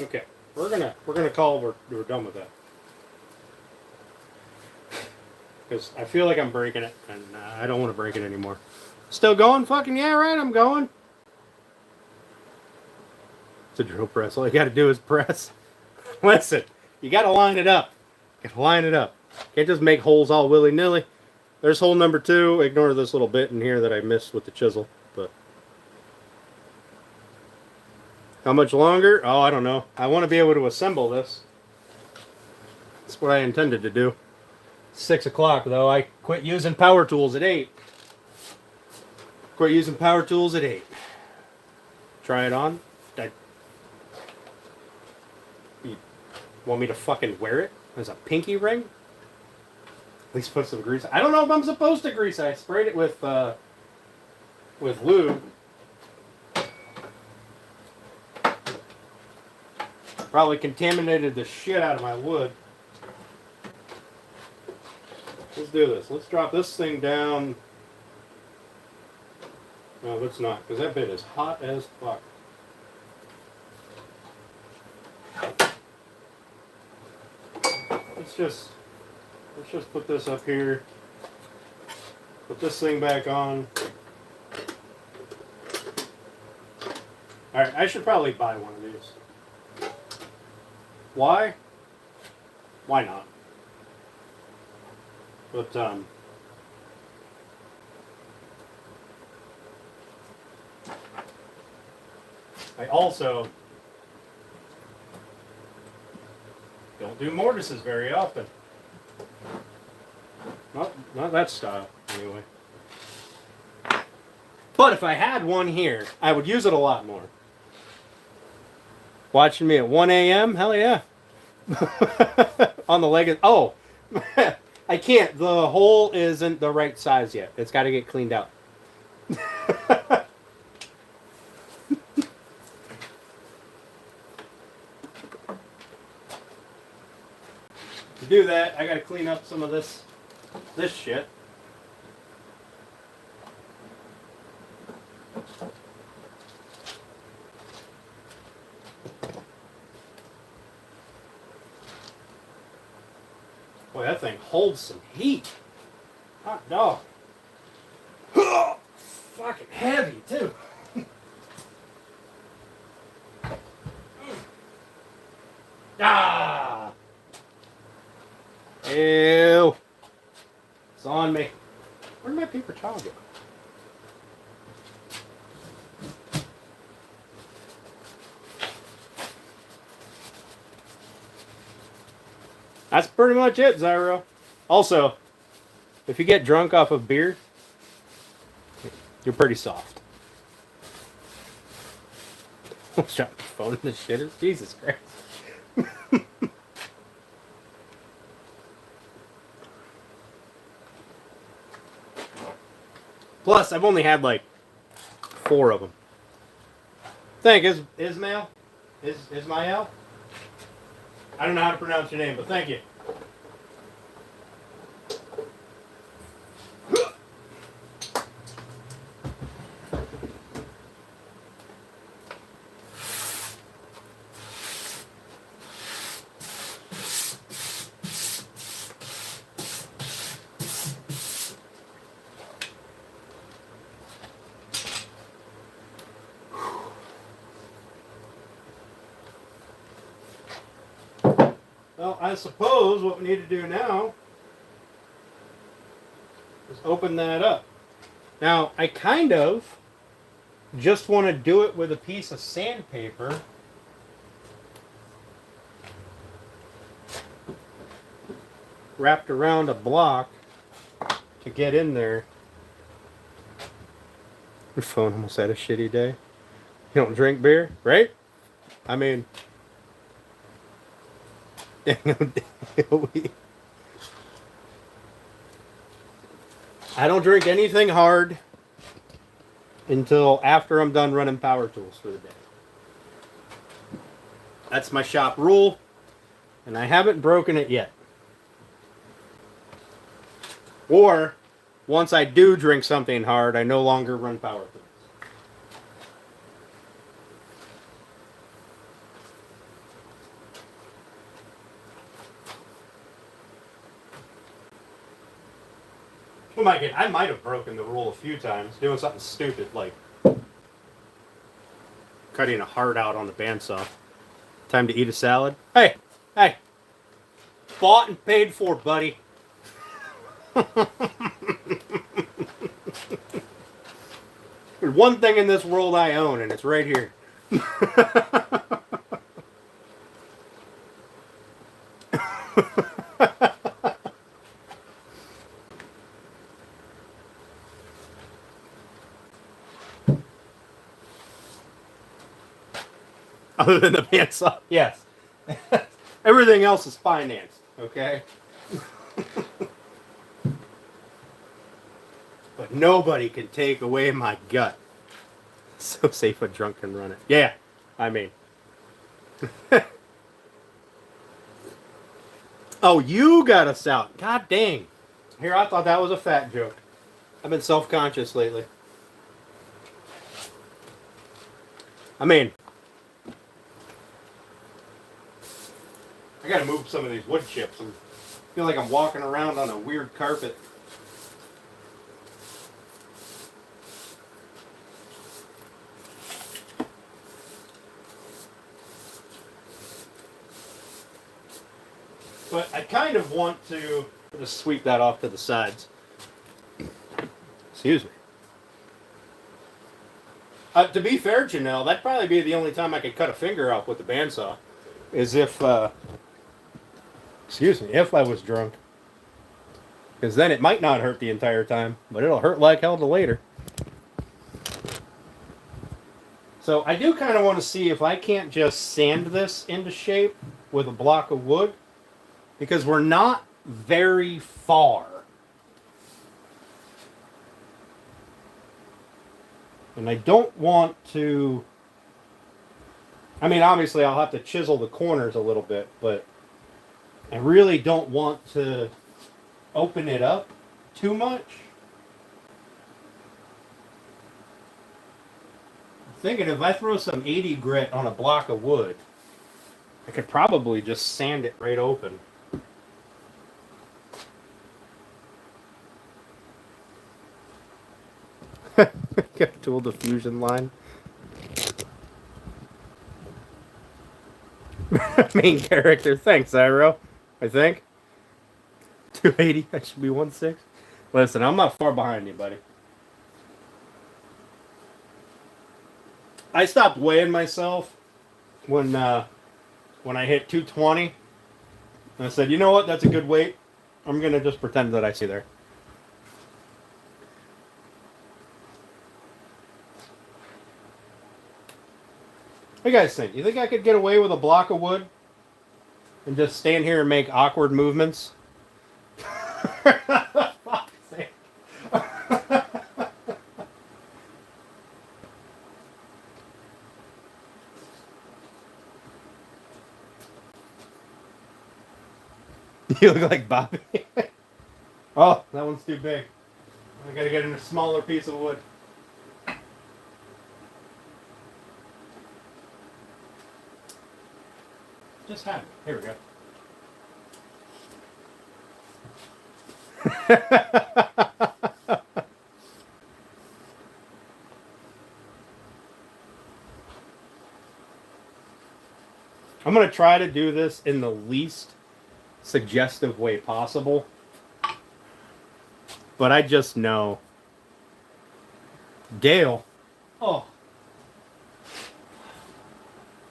Okay, we're gonna call we're done with that, because I feel like I'm breaking it, and I don't want to break it anymore. Still going? Fucking yeah, right. I'm going. It's a drill press. All you got to do is press. Listen, you got to line it up. You got to line it up. Can't just make holes all willy nilly. There's hole number 2. Ignore this little bit in here that I missed with the chisel, but. How much longer? Oh, I don't know. I want to be able to assemble this. That's what I intended to do. 6 o'clock, though. I quit using power tools at 8. Quit using power tools at 8. Try it on. You want me to fucking wear it as a pinky ring? At least put some grease. I don't know if I'm supposed to grease it. I sprayed it with lube. Probably contaminated the shit out of my wood. Let's do this. Let's drop this thing down. No, let's not, because that bit is hot as fuck. Let's just put this up here. Put this thing back on. Alright, I should probably buy one of these. Why? Why not? But, I also don't do mortises very often. Not that style, anyway. But if I had one here, I would use it a lot more. Watching me at 1 a.m.? Hell yeah. On the leg. Oh, I can't. The hole isn't the right size yet. It's got to get cleaned out. To do that, I got to clean up some of this shit. holds some heat. Hot dog. Fucking heavy, too. Ah! Ew. It's on me. Where'd my paper towel go? That's pretty much it, Zyro. Also, if you get drunk off of beer, you're pretty soft. Let's drop your phone in the shitter. Jesus Christ. Plus, I've only had like 4 of them. Thank you, Ismail. Ismail? I don't know how to pronounce your name, but thank you. Well, I suppose what we need to do now is open that up. Now, I kind of just want to do it with a piece of sandpaper. Wrapped around a block to get in there. Your phone almost had a shitty day. You don't drink beer, right? I mean... I don't drink anything hard until after I'm done running power tools for the day. That's my shop rule, and I haven't broken it yet. Or, once I do drink something hard, I no longer run power tools. I might have broken the rule a few times, doing something stupid like cutting a heart out on the bandsaw. Time to eat a salad. Hey, bought and paid for, buddy. There's one thing in this world I own, and it's right here. Other than the bandsaw, yes. Everything else is financed, okay? But nobody can take away my gut. So safe a drunk can run it. Yeah, I mean. Oh, you got us out. God dang. Here, I thought that was a fat joke. I've been self-conscious lately. I mean, I gotta move some of these wood chips. I feel like I'm walking around on a weird carpet. But I kind of want to just sweep that off to the sides. Excuse me. To be fair, Janelle, that'd probably be the only time I could cut a finger off with the bandsaw. Is if, excuse me, if I was drunk. Because then it might not hurt the entire time, but it'll hurt like hell to later. So I do kind of want to see if I can't just sand this into shape with a block of wood. Because we're not very far. And I don't want to... I mean, obviously I'll have to chisel the corners a little bit, but I really don't want to open it up too much. I'm thinking if I throw some 80 grit on a block of wood, I could probably just sand it right open. Got dual diffusion line. Main character. Thanks, Iro. I think. 280. I should be 1.6. Listen, I'm not far behind you, buddy. I stopped weighing myself when I hit 220. And I said, you know what? That's a good weight. I'm going to just pretend that I see there. What do you guys think? You think I could get away with a block of wood and just stand here and make awkward movements? Fuck's sake. You look like Bobby. Oh, that one's too big. I gotta get in a smaller piece of wood. Just have it. Here we go. I'm going to try to do this in the least suggestive way possible. But I just know. Dale. Oh.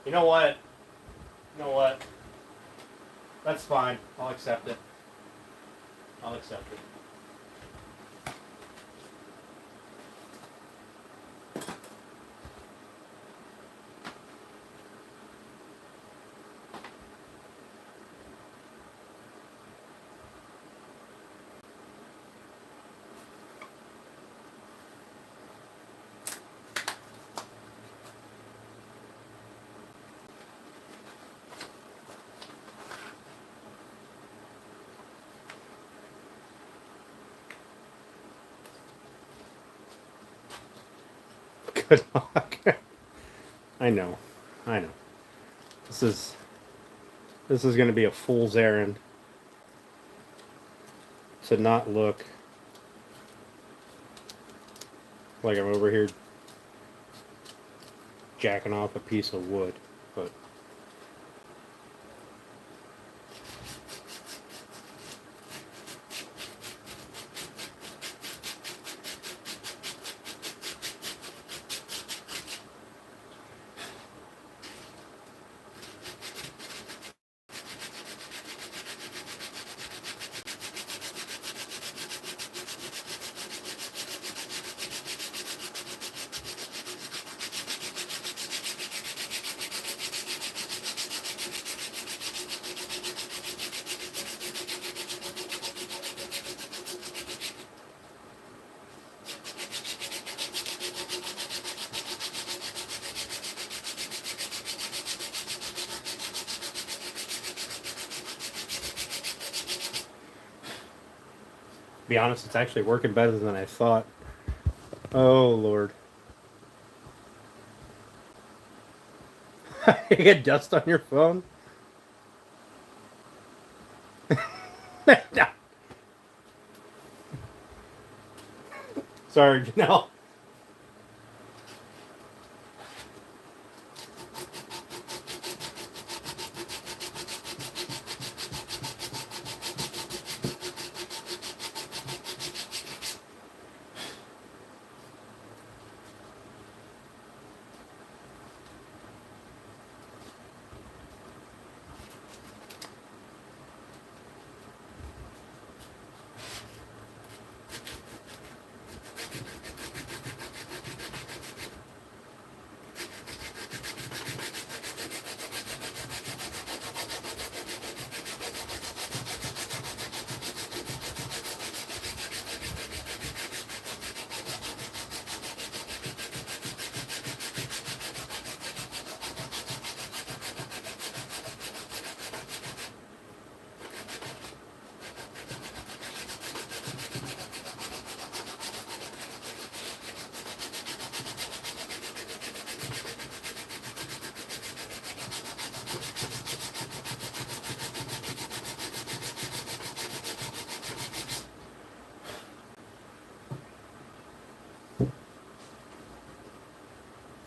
You know what? You know what? That's fine. I'll accept it. I'll accept it. Good luck. I know. This is going to be a fool's errand to not look like I'm over here jacking off a piece of wood, but to be honest, it's actually working better than I thought. Oh, Lord. You get dust on your phone? Sorry, Janelle.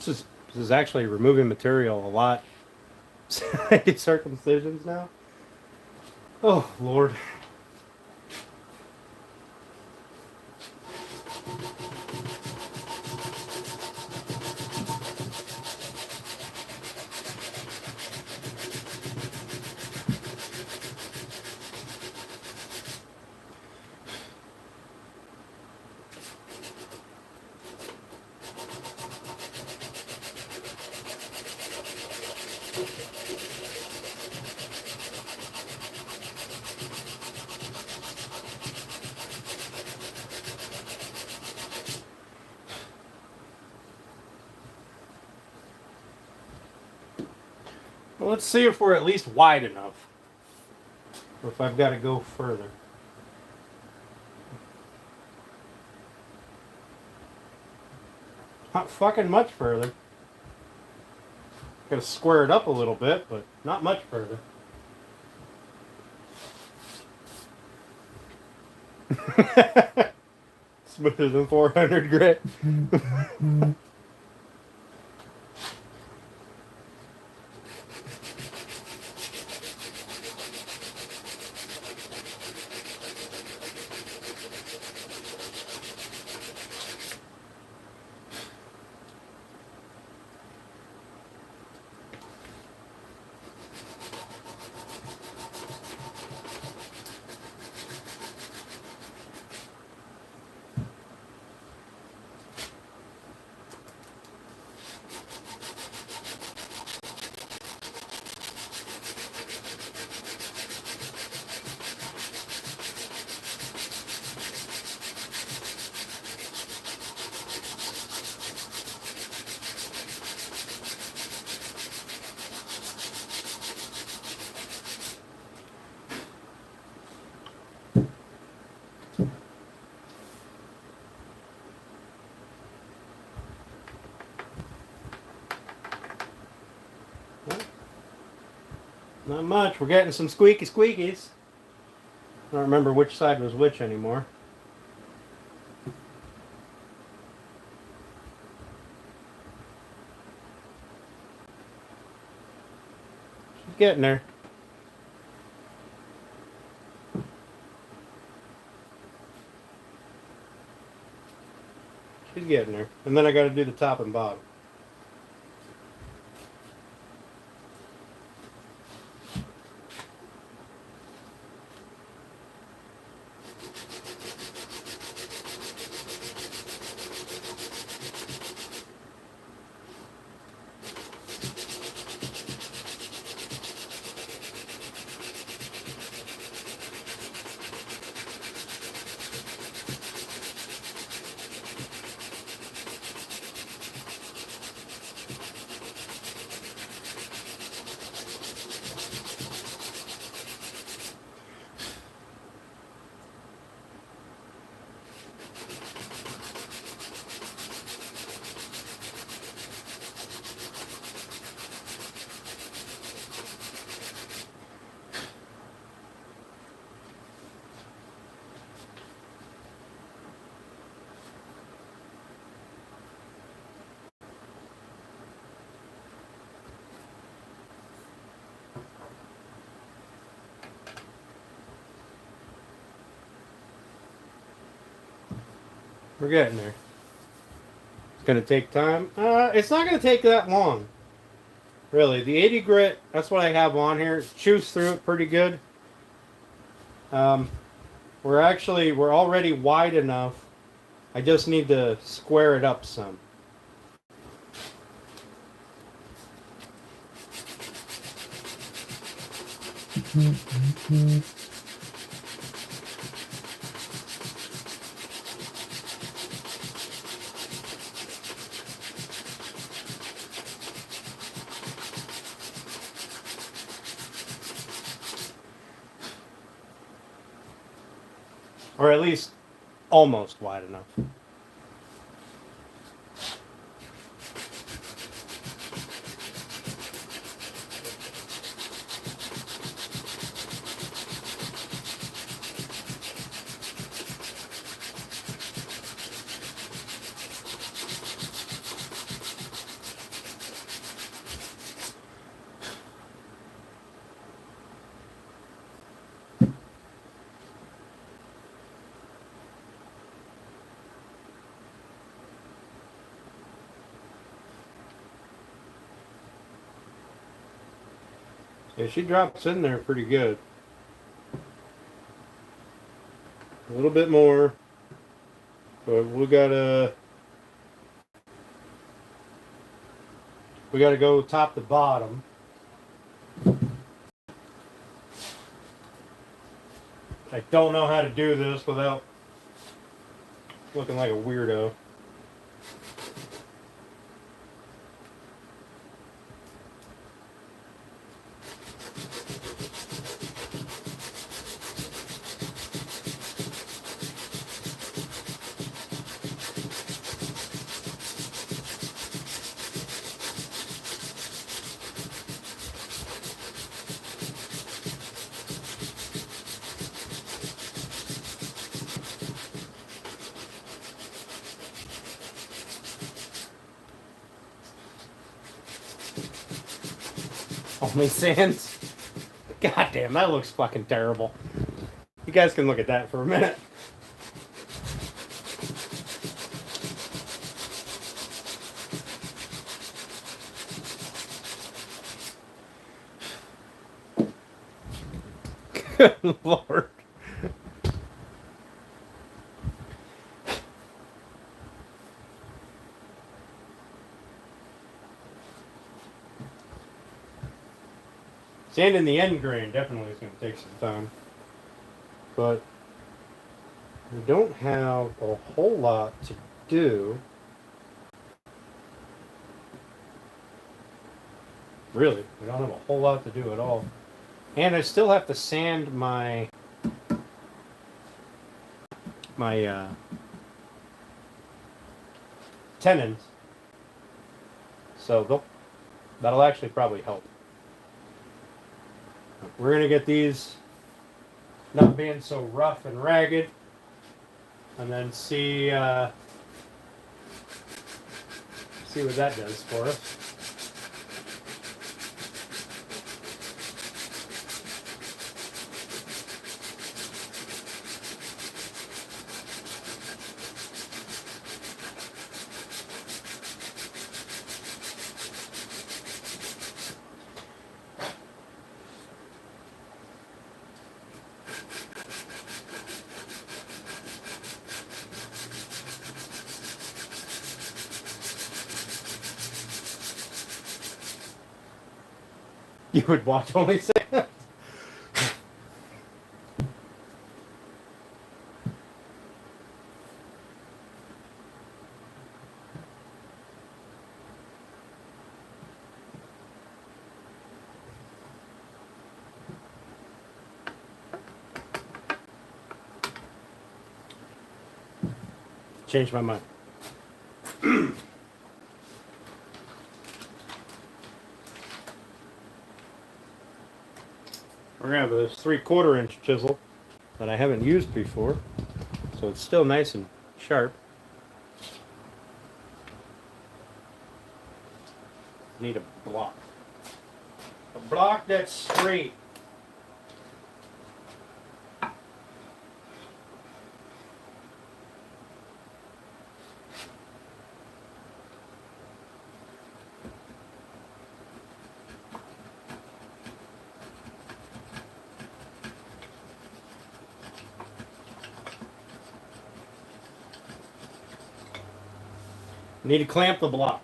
This is actually removing material a lot. I do circumcisions now. Oh, Lord. Well, let's see if we're at least wide enough. Or if I've got to go further. Not fucking much further. Gotta square it up a little bit, but not much further. Smoother than 400 grit. Not much. We're getting some squeaky squeakies. I don't remember which side was which anymore. She's getting there. She's getting there. And then I got to do the top and bottom. We're getting there. It's going to take time. It's not going to take that long. Really. The 80 grit, that's what I have on here. It chews through it pretty good. We're already wide enough. I just need to square it up some. Or at least almost wide enough. Yeah, she drops in there pretty good. A little bit more. But we gotta go top to bottom. I don't know how to do this without looking like a weirdo. Only sands. God damn, that looks fucking terrible. You guys can look at that for a minute. Good Lord. Sanding the end grain definitely is going to take some time. But we don't have a whole lot to do. Really, we don't have a whole lot to do at all. And I still have to sand my tenons. So that'll actually probably help. We're going to get these not being so rough and ragged. And then see what that does for us. You would watch only sand. Changed my mind. We're gonna have this 3/4 inch chisel that I haven't used before, so it's still nice and sharp. Need a block. A block that's straight. Need to clamp the block.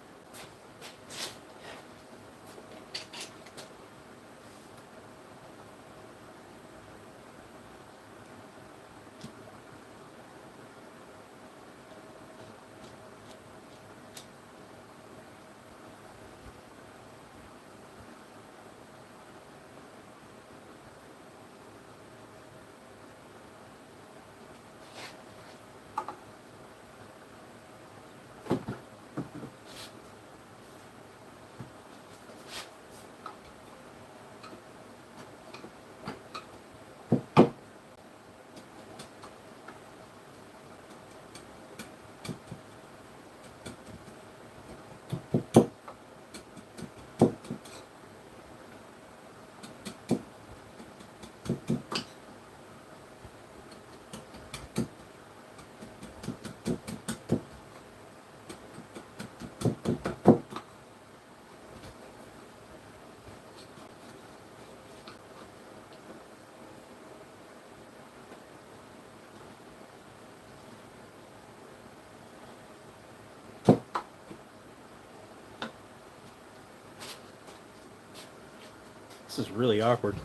This is really awkward.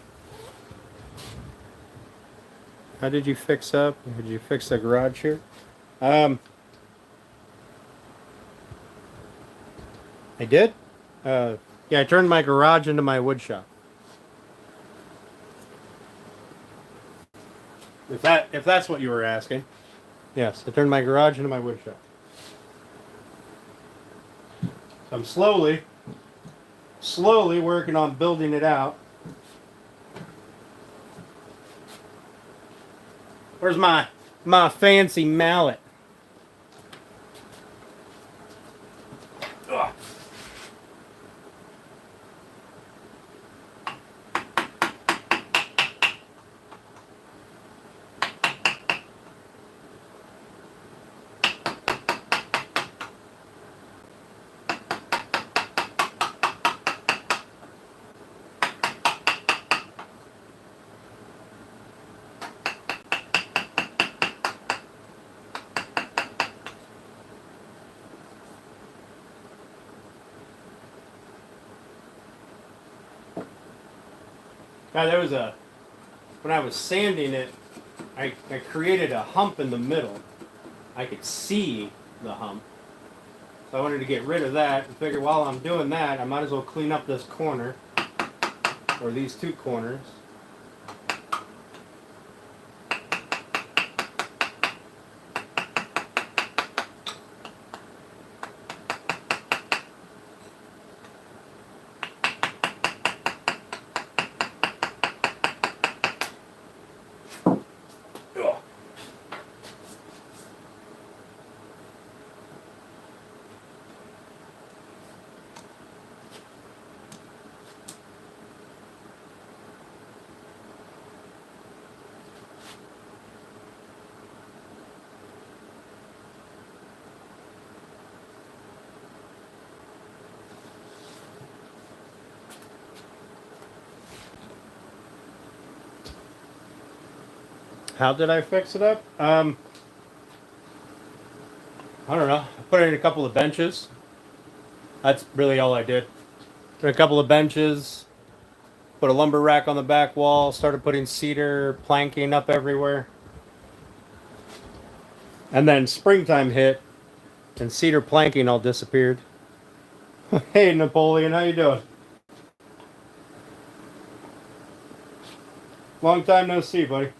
How did you fix up? Did you fix the garage here? I did. Yeah, I turned my garage into my wood shop. If that's what you were asking. Yes, I turned my garage into my wood shop. So I'm slowly working on building it out. Where's my fancy mallet? Ugh. Now when I was sanding it, I created a hump in the middle. I could see the hump. So I wanted to get rid of that and figured while I'm doing that, I might as well clean up this corner, or these two corners. How did I fix it up? I don't know. I put in a couple of benches. That's really all I did. Put a couple of benches, put a lumber rack on the back wall, started putting cedar planking up everywhere. And then springtime hit, and cedar planking all disappeared. Hey, Napoleon, how you doing? Long time no see, buddy.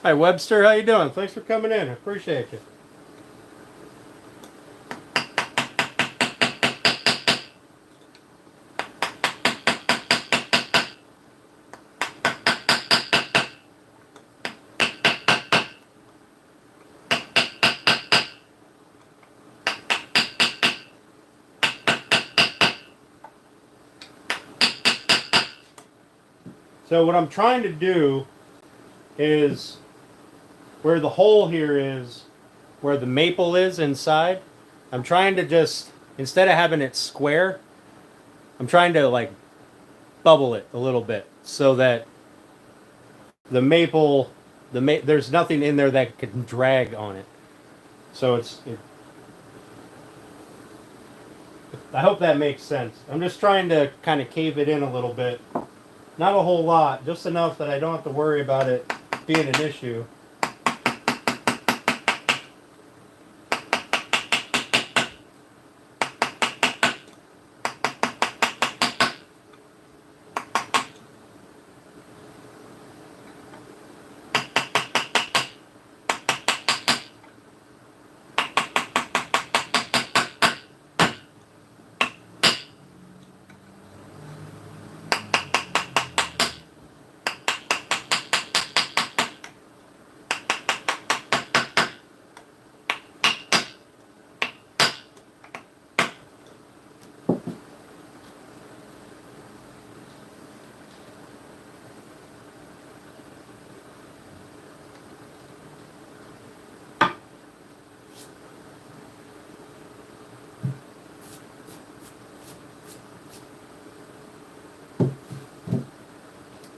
Hi, Webster. How you doing? Thanks for coming in. I appreciate you. So what I'm trying to do is where the hole here is, where the maple is inside, I'm trying to just, instead of having it square, I'm trying to like bubble it a little bit so that the maple, there's nothing in there that can drag on it. So I hope that makes sense. I'm just trying to kind of cave it in a little bit. Not a whole lot, just enough that I don't have to worry about it being an issue.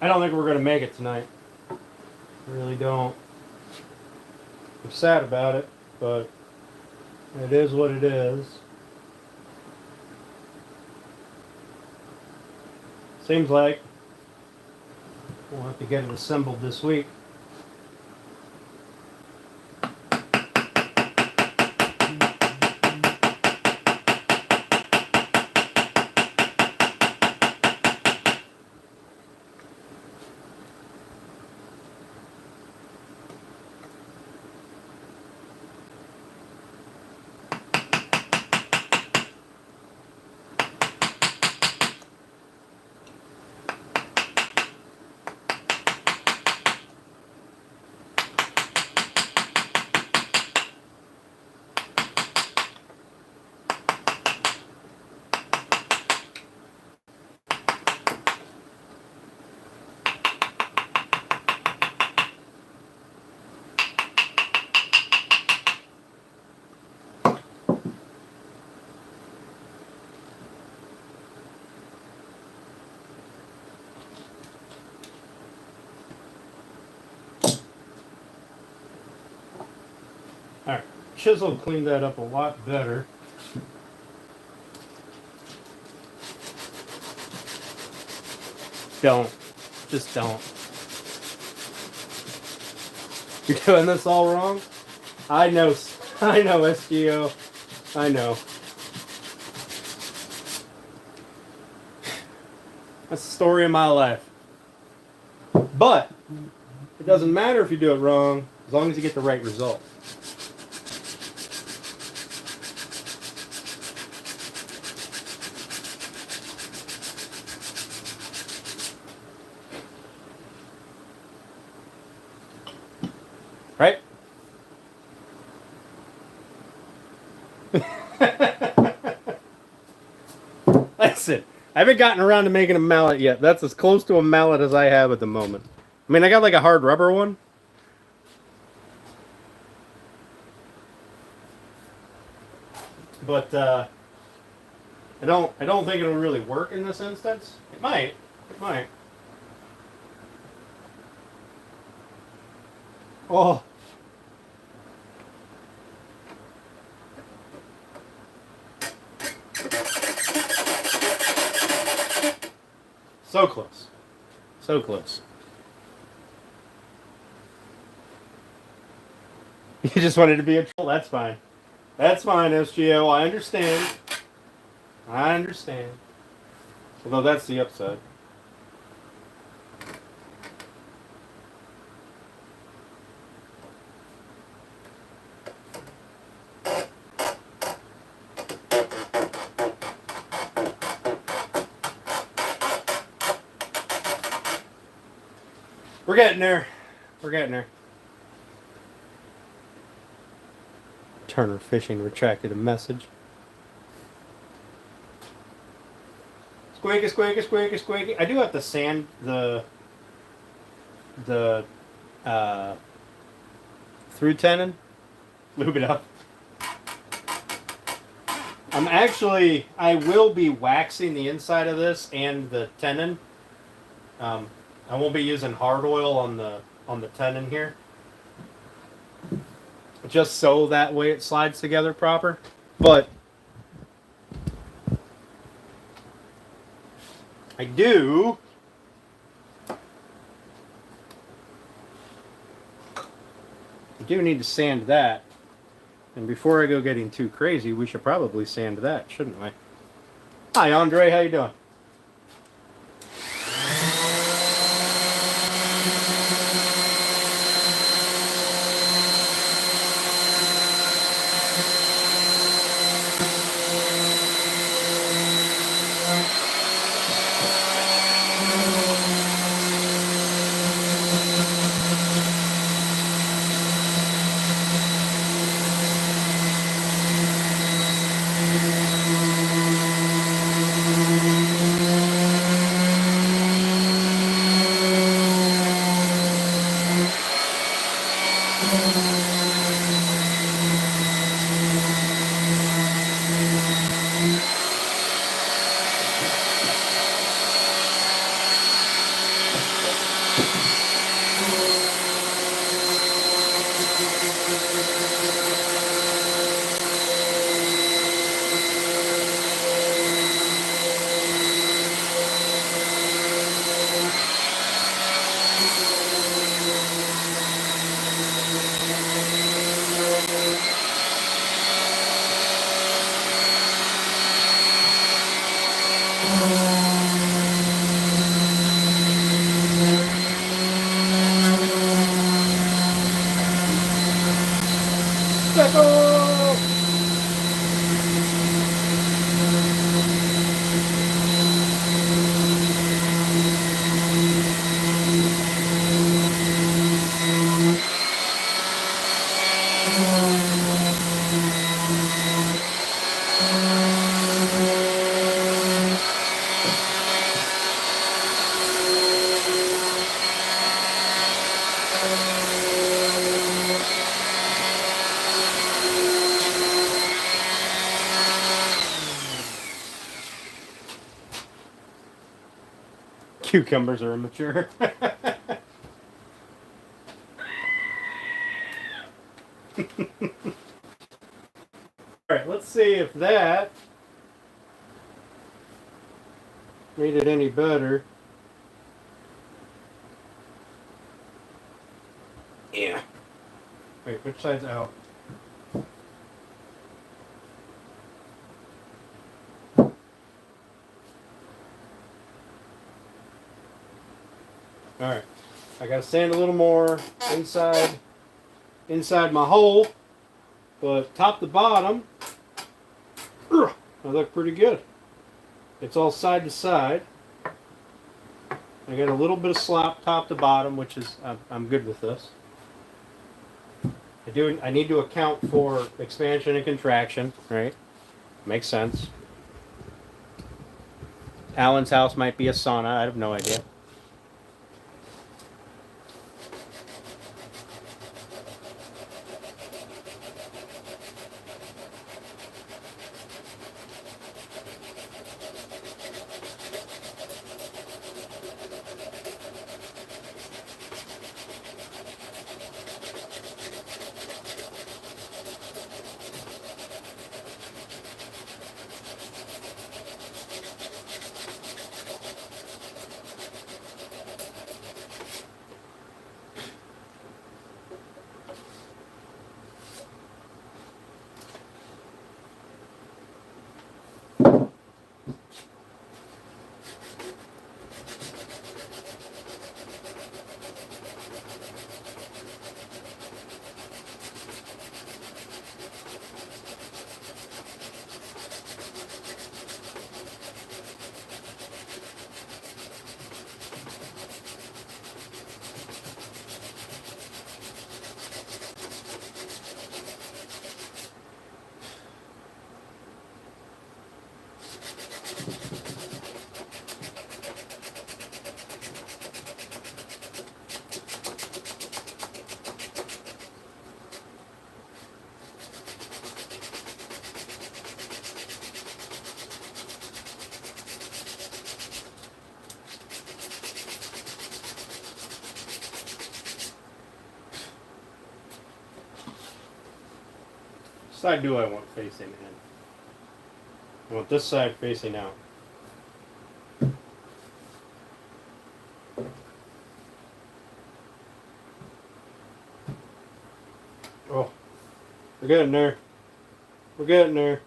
I don't think we're going to make it tonight. I really don't. I'm sad about it, but it is what it is. Seems like we'll have to get it assembled this week. Alright, chisel cleaned that up a lot better. Just don't. You're doing this all wrong? I know, SGO. I know. That's the story of my life. But it doesn't matter if you do it wrong, as long as you get the right result. Right? Listen, I haven't gotten around to making a mallet yet. That's as close to a mallet as I have at the moment. I mean, I got like a hard rubber one. But I don't think it'll really work in this instance. It might. It might. Oh. So close. So close. You just wanted to be a troll? That's fine. That's fine, SGO. I understand. I understand. Although that's the upside. We're getting there. We're getting there. Turner Fishing retracted a message. Squeaky, squeaky, squeaky, squeaky. I do have to sand the through tenon. Lube it up. I will be waxing the inside of this and the tenon. I won't be using hard oil on the tenon here. Just so that way it slides together proper. But I do need to sand that. And before I go getting too crazy, we should probably sand that, shouldn't we? Hi, Andre. How you doing? Cucumbers are immature. Alright, let's see if that made it any better. Yeah. Wait, which side's out? Alright. I gotta sand a little more inside my hole. But top to bottom, I look pretty good. It's all side to side. I got a little bit of slop top to bottom, which is I'm good with this. I need to account for expansion and contraction, right? Makes sense. Alan's house might be a sauna. I have no idea. Side do I want facing in? I want this side facing out. Oh, we're getting there. We're getting there.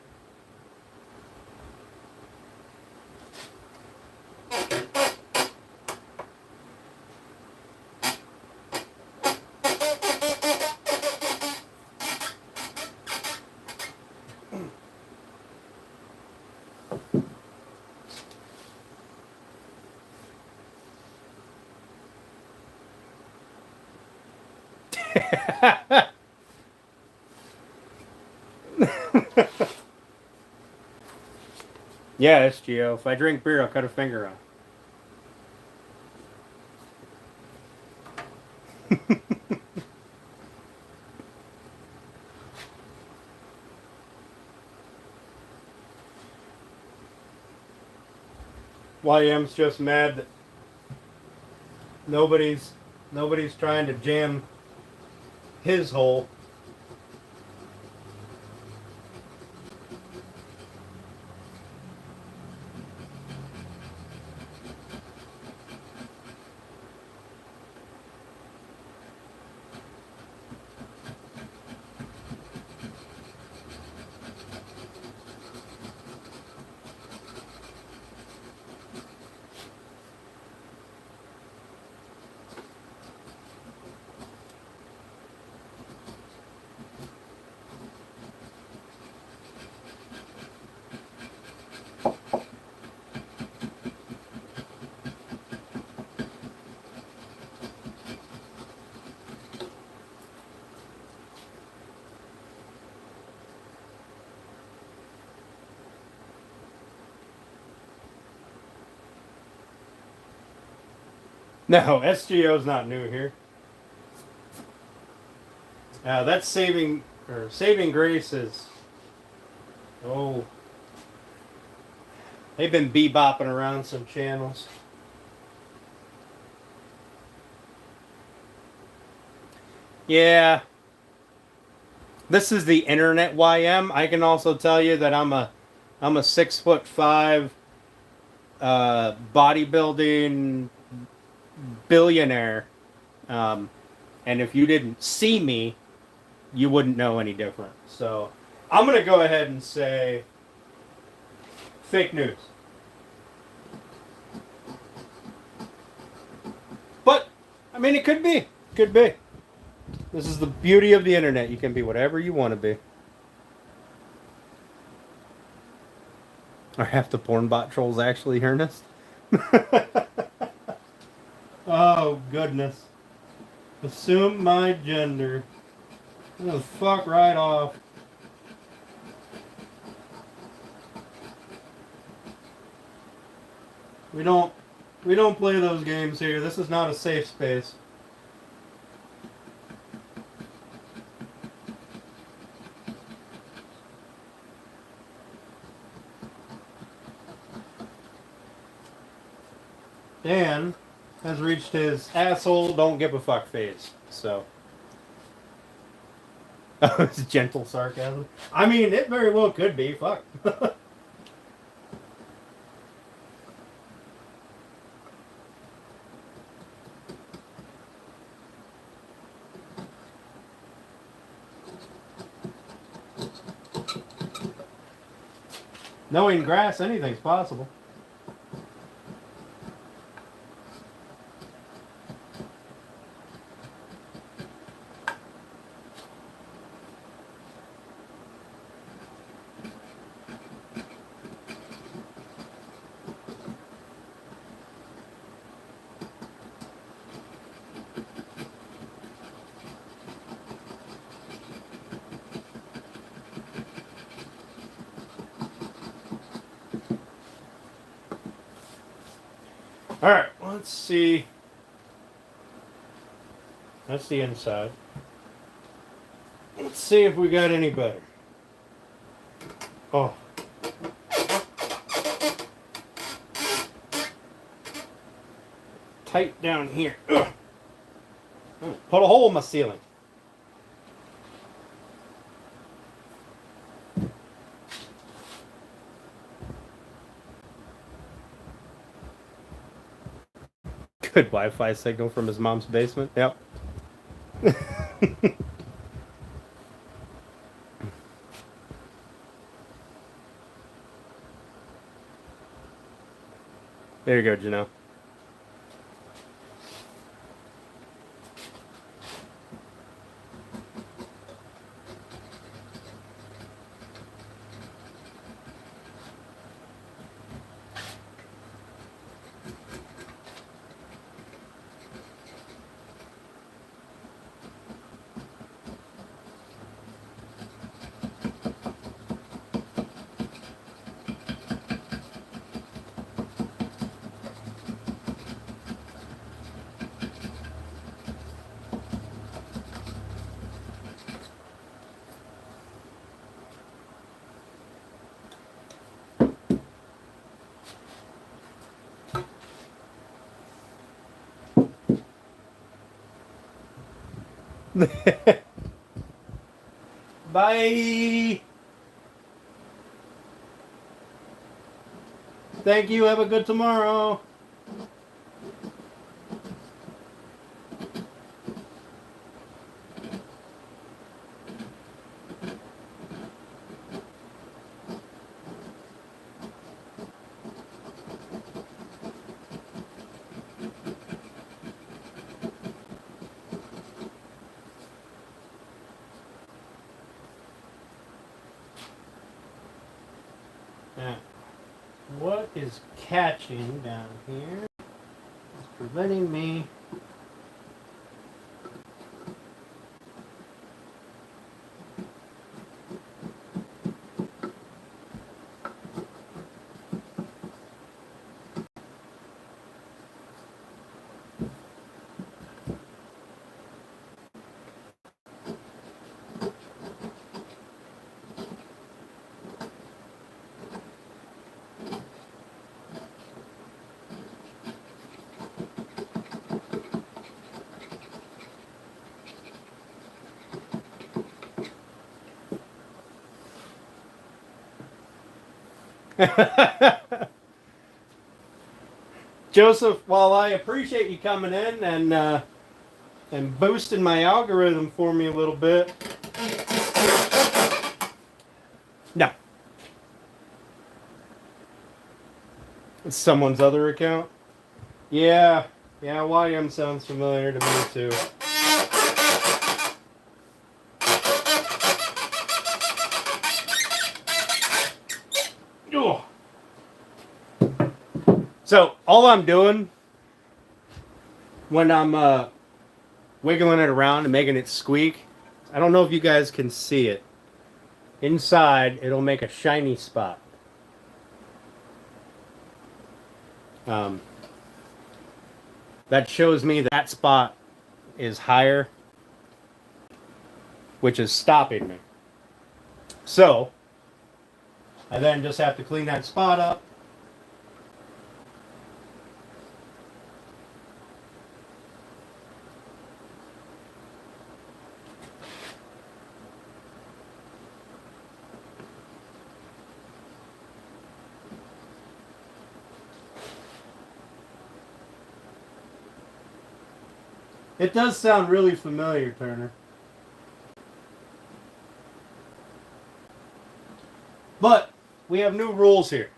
Yeah, SGO. If I drink beer, I'll cut a finger off. YM's just mad that nobody's trying to jam his hole. No, SGO's not new here. That's saving grace is. Oh, they've been bebopping around some channels. Yeah. This is the internet YM. I can also tell you that I'm a 6'5" bodybuilding billionaire. Um, and if you didn't see me, you wouldn't know any different. So I'm gonna go ahead and say fake news. But I mean, it could be. Could be. This is the beauty of the internet. You can be whatever you want to be. Are half the porn bot trolls actually earnest? Oh, goodness. Assume my gender. Oh, fuck right off. We don't play those games here. This is not a safe space. Dan has reached his asshole don't give a fuck phase. So it's gentle sarcasm. I mean, it very well could be. Fuck. Knowing grass, anything's possible. Alright, let's see. That's the inside. Let's see if we got any better. Oh. Tight down here. Ugh. Put a hole in my ceiling. Good Wi-Fi signal from his mom's basement. Yep. There you go, Janelle. Bye. Thank you. Have a good tomorrow. Now, what is catching down here? It's preventing me. Joseph, while I appreciate you coming in and boosting my algorithm for me a little bit, no, it's someone's other account. Yeah, YM sounds familiar to me too. Ugh. So all I'm doing when I'm wiggling it around and making it squeak, I don't know if you guys can see it. Inside, it'll make a shiny spot. That shows me that spot is higher, which is stopping me. So, I then just have to clean that spot up. It does sound really familiar, Turner. But we have new rules here.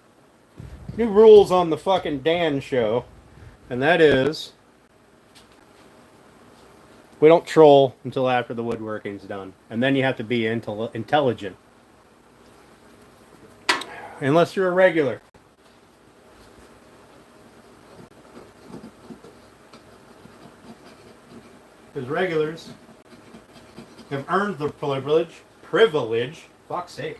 New rules on the fucking Dan show. And that is, we don't troll until after the woodworking's done. And then you have to be intelligent. Unless you're a regular. Because regulars have earned the privilege, fuck's sake,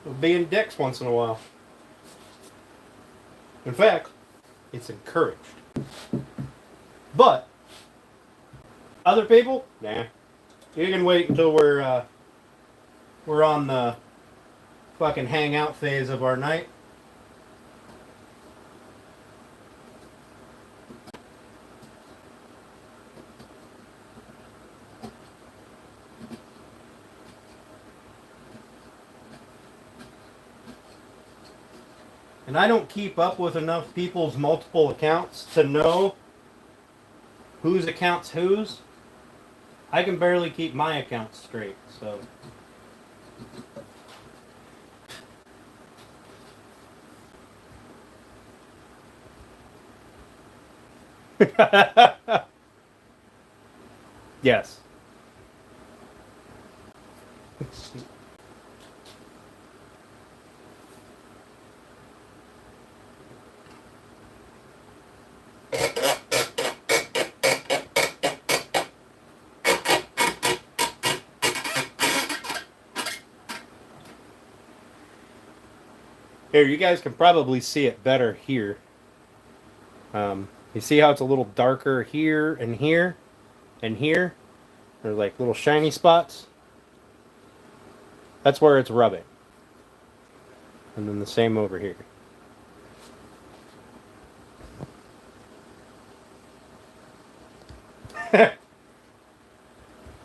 of being dicks once in a while. In fact, it's encouraged. But other people, nah. You can wait until we're on the fucking hangout phase of our night. And I don't keep up with enough people's multiple accounts to know whose account's whose. I can barely keep my account straight, so. Yes. Here, you guys can probably see it better here. You see how it's a little darker here and here and here? They're like little shiny spots. That's where it's rubbing. And then the same over here.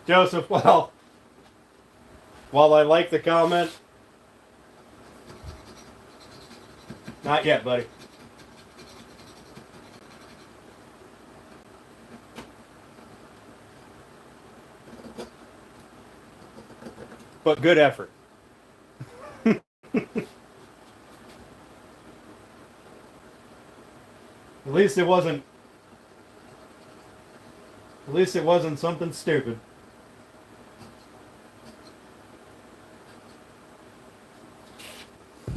Joseph, well, while I like the comment, not yet, buddy. But good effort. At least it wasn't something stupid.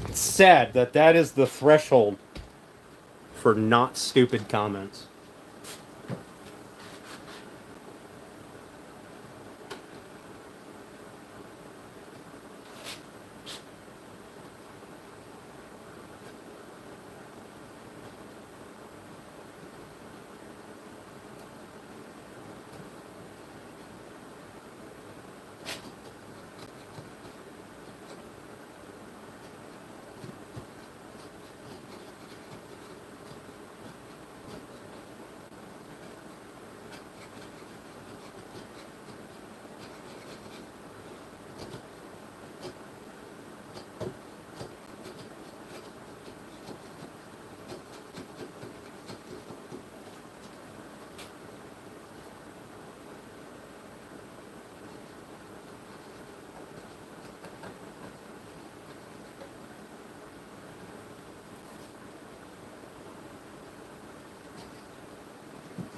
It's sad that that is the threshold for not stupid comments.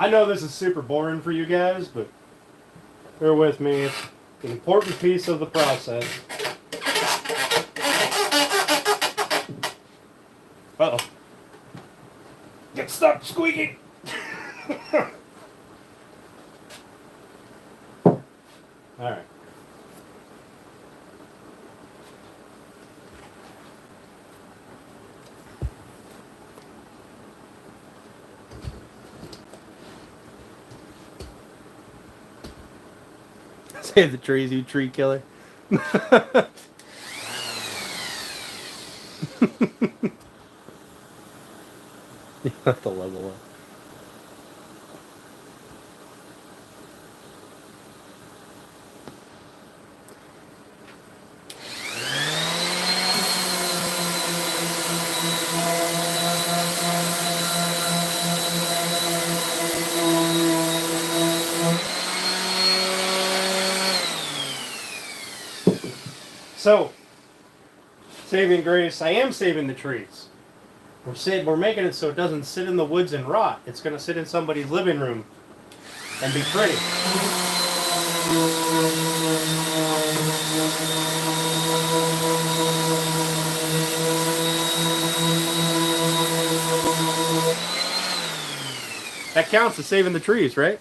I know this is super boring for you guys, but bear with me. It's an important piece of the process. Uh-oh. Get stuck squeaking! Alright. Save the trees, you tree killer. You have to level up. So, saving grace, I am saving the trees. We're making it so it doesn't sit in the woods and rot. It's going to sit in somebody's living room and be pretty. That counts as saving the trees, right?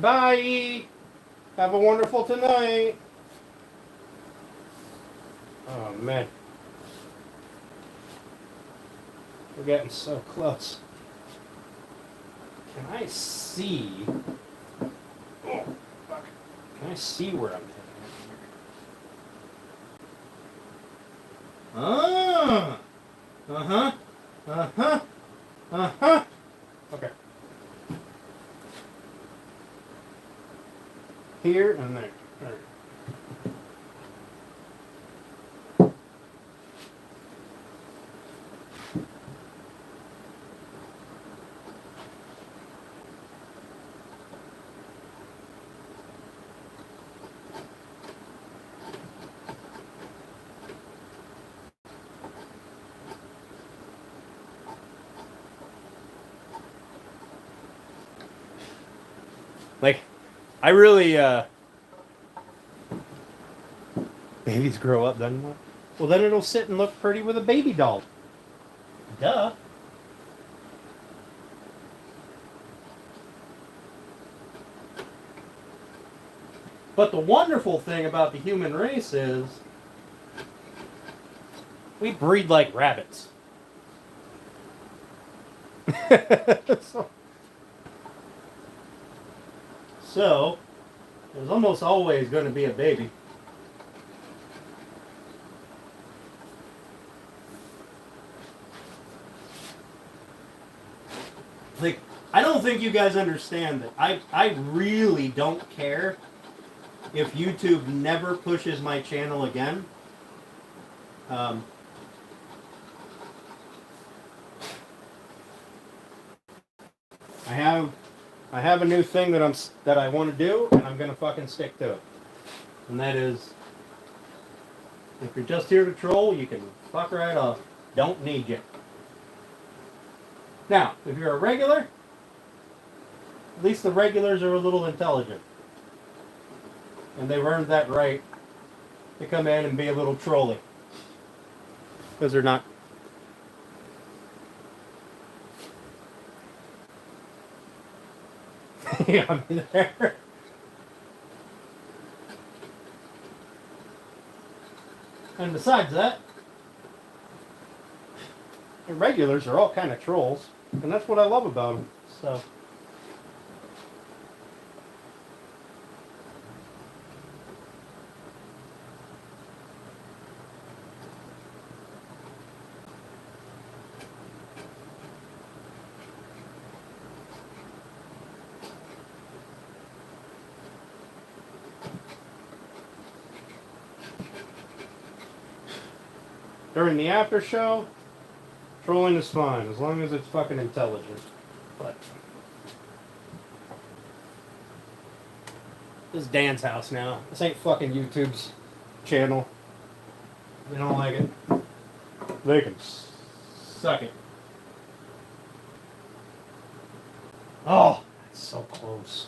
Bye. Have a wonderful tonight. Oh, man. We're getting so close. Can I see? Oh, fuck. Can I see where I'm heading? Ah. Uh-huh. Uh-huh. Uh-huh. Okay. Here and there. All right. Like, I really, babies grow up, then what? Well, then it'll sit and look pretty with a baby doll. Duh. But the wonderful thing about the human race is we breed like rabbits. So, there's almost always going to be a baby. Like, I don't think you guys understand that I really don't care if YouTube never pushes my channel again. I have a new thing that I want to do, and I'm gonna fucking stick to it. And that is, if you're just here to troll, you can fuck right off. Don't need you. Now, if you're a regular, at least the regulars are a little intelligent. And they've earned that right to come in and be a little trolly. Because they're not. Yeah, I'm there. And besides that, the regulars are all kind of trolls. And that's what I love about them. So. During the after show, trolling is fine, as long as it's fucking intelligent. But this is Dan's house now. This ain't fucking YouTube's channel. They don't like it. They can suck it. Oh, that's so close.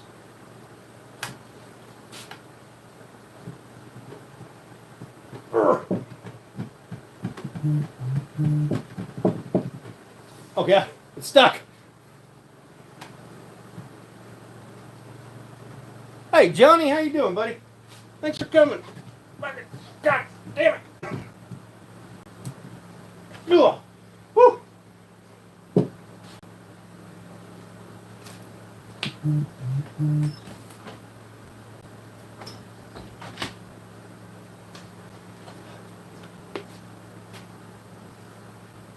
Oh yeah, it's stuck. Hey Johnny, how you doing, buddy? Thanks for coming. God damn it. Ugh. Woo.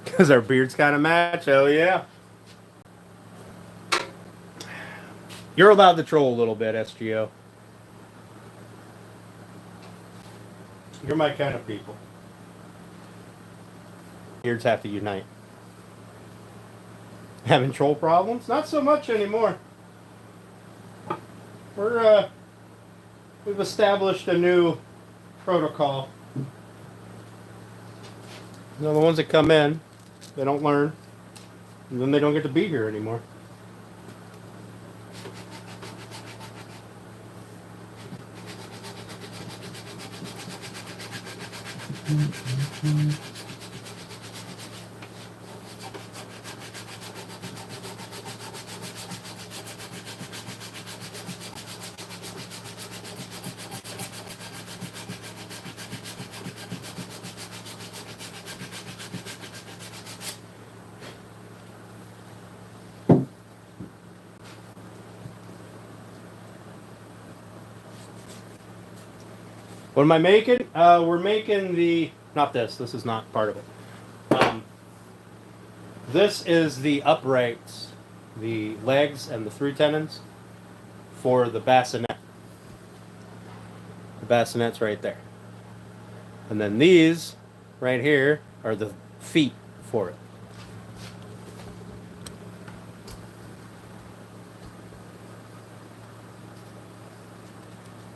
Because our beards kind of match, hell yeah. You're allowed to troll a little bit, SGO. You're my kind of people. Beards have to unite. Having troll problems? Not so much anymore. We've established a new protocol. You know, the ones that come in, they don't learn, and then they don't get to be here anymore. What am I making? We're making the... Not this. This is not part of it. This is the uprights, the legs, and the through tenons for the bassinet. The bassinet's right there. And then these right here are the feet for it.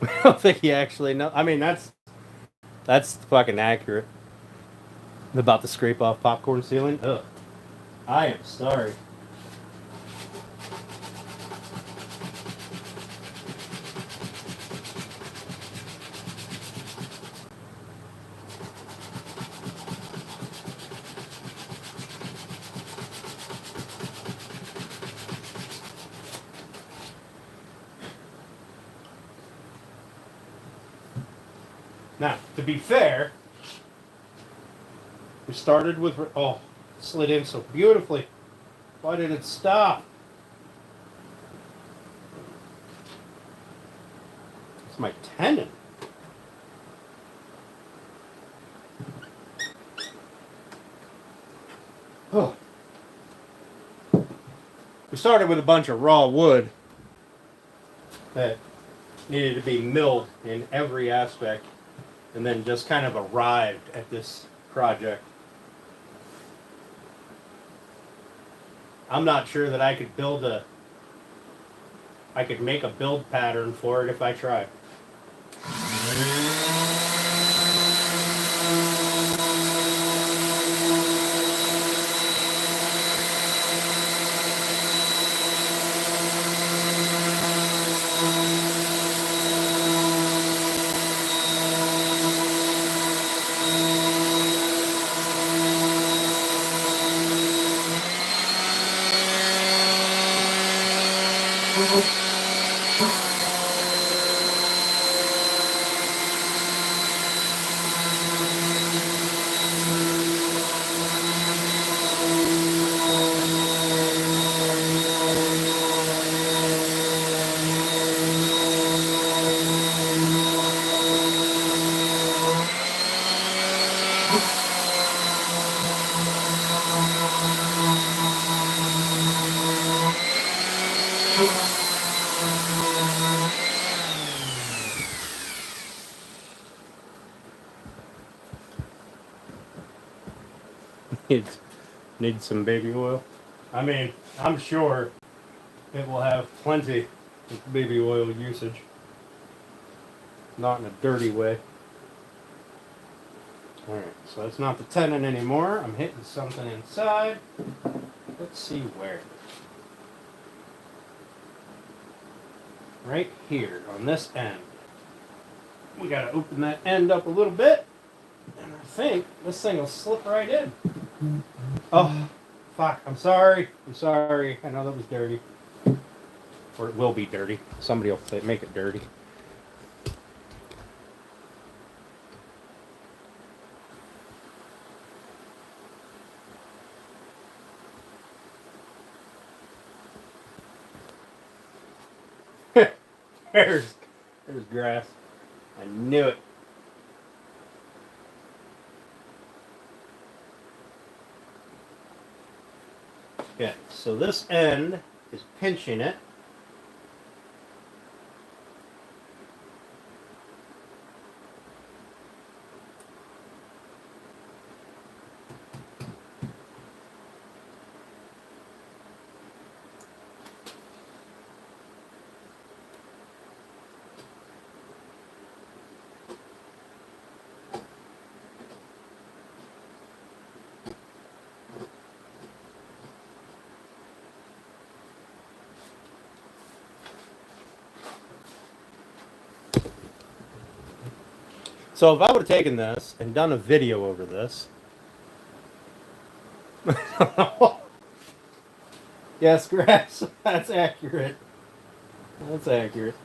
I don't think he actually knows. I mean, that's fucking accurate. About to scrape off popcorn ceiling. Ugh. I am sorry. Now, to be fair, we started with... Oh, it slid in so beautifully. Why did it stop? It's my tenon. Oh. We started with a bunch of raw wood that needed to be milled in every aspect, and then just kind of arrived at this project. I'm not sure that I could make a build pattern for it if I tried. Need some baby oil. I mean, I'm sure it will have plenty of baby oil usage. Not in a dirty way. Alright, so that's not the tenon anymore. I'm hitting something inside. Let's see where. Right here on this end. We gotta open that end up a little bit. And I think this thing will slip right in. Oh, fuck. I'm sorry. I'm sorry. I know that was dirty. Or it will be dirty. Somebody will make it dirty. there's grass. I knew it. Okay, so this end is pinching it. So if I would have taken this and done a video over this. Yes, grass. That's accurate. That's accurate.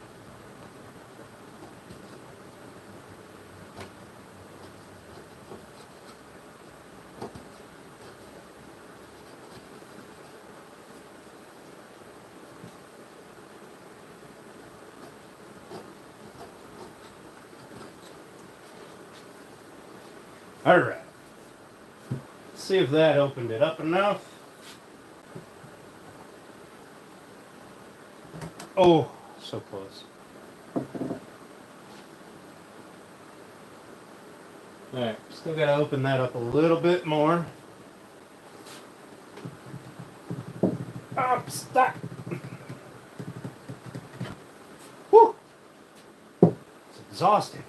Alright. See if that opened it up enough. Oh, so close. Alright, still gotta open that up a little bit more. Oh, I'm stuck. Whew. It's exhausting.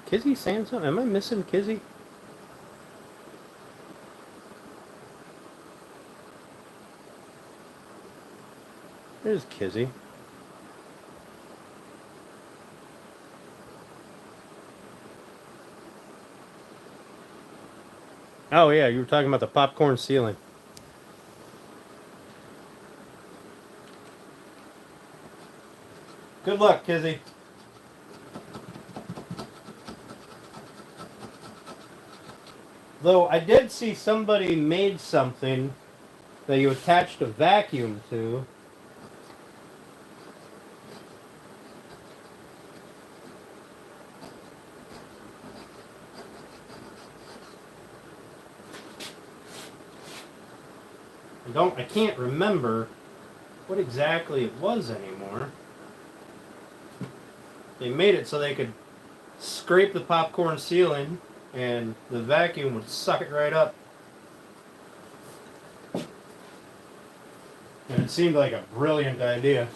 Kizzy saying something? Am I missing Kizzy? There's Kizzy. Oh yeah, you were talking about the popcorn ceiling. Good luck, Kizzy. Though I did see somebody made something that you attached a vacuum to. I can't remember what exactly it was anymore. They made it so they could scrape the popcorn ceiling and the vacuum would suck it right up. And it seemed like a brilliant idea.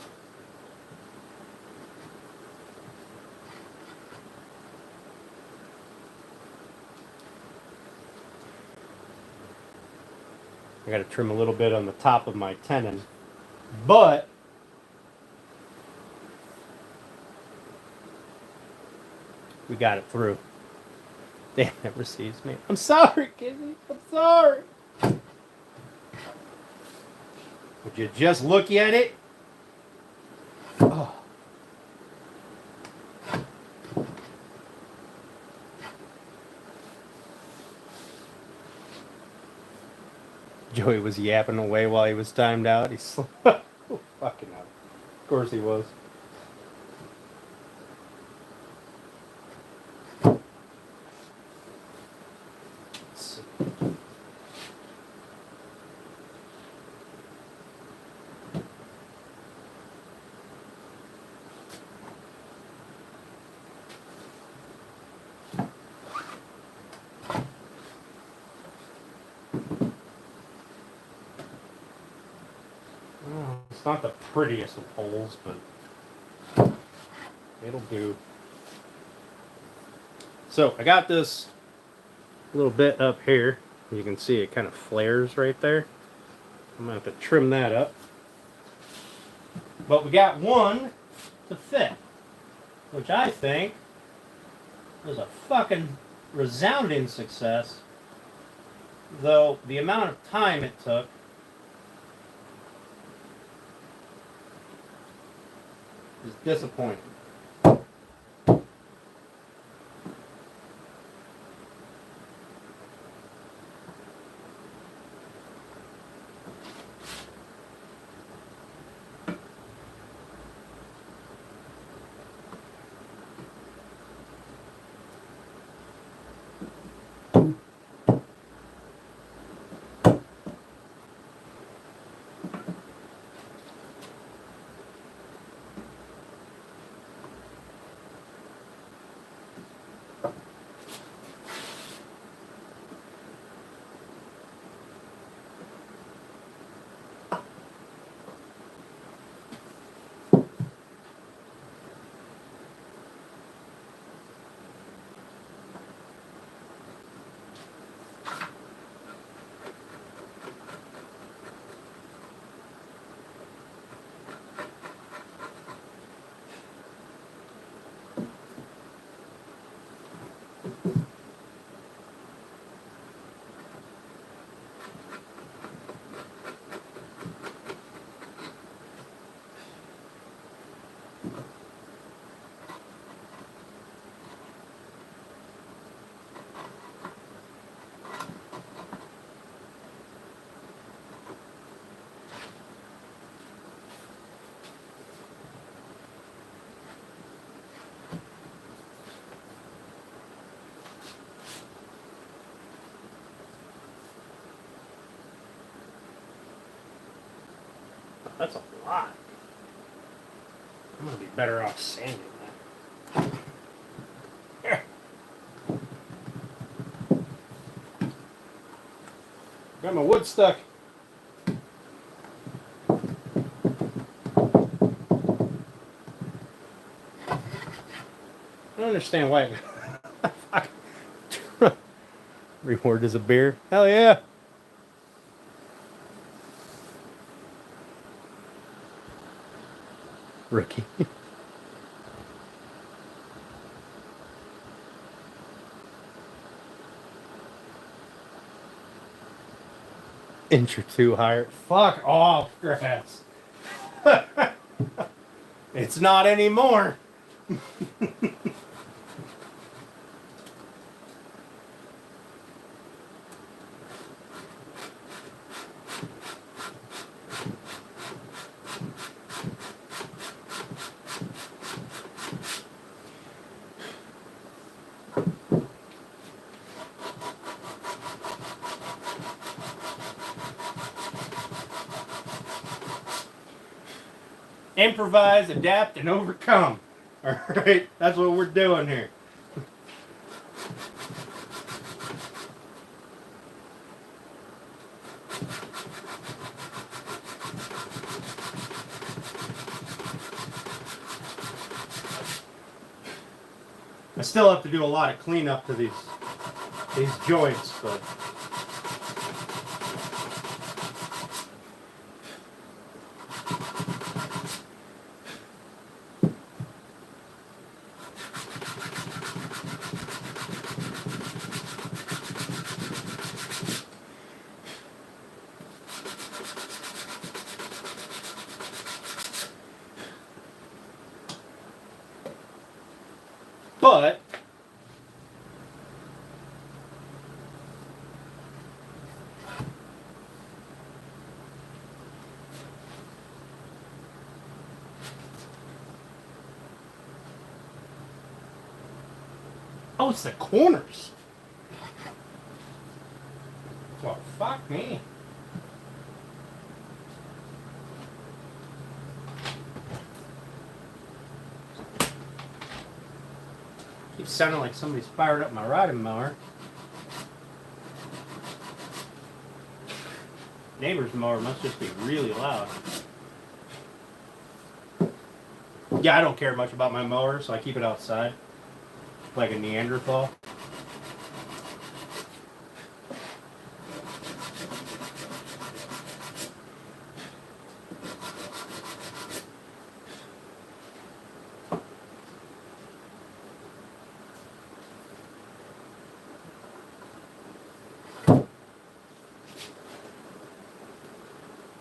I got to trim a little bit on the top of my tenon, but we got it through. They never sees me. I'm sorry, Kizzy. I'm sorry. Would you just look at it? Oh. Joey was yapping away while he was timed out. He's fucking out. Of course he was. It's not the prettiest of holes, but it'll do. So I got this little bit up here. You can see it kind of flares right there. I'm gonna have to trim that up. But we got one to fit, which I think was a fucking resounding success. Though the amount of time it took is disappointing. That's a lot. I'm gonna be better off sanding that. Here. Got my wood stuck. I don't understand why. Reward is a beer. Hell yeah. Rookie. Inch or two higher. Fuck off, grass. It's not anymore. Improvise, adapt, and overcome. Alright, that's what we're doing here. I still have to do a lot of cleanup to these joints, but Oh, it's the corners. Well, fuck me. Keeps sounding like somebody's fired up my riding mower. Neighbor's mower must just be really loud. Yeah, I don't care much about my mower, so I keep it outside. Like a Neanderthal.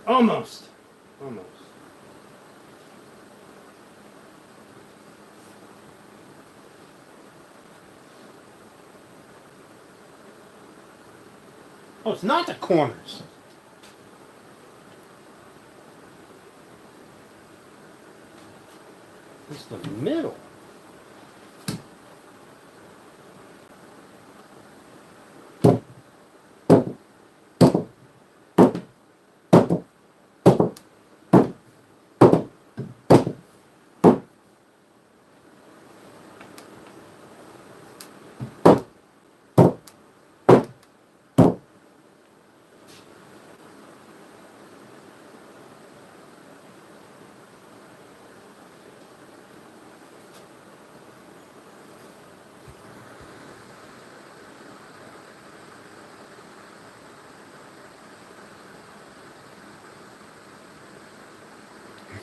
Almost. Almost. Oh, it's not the corners. It's the middle.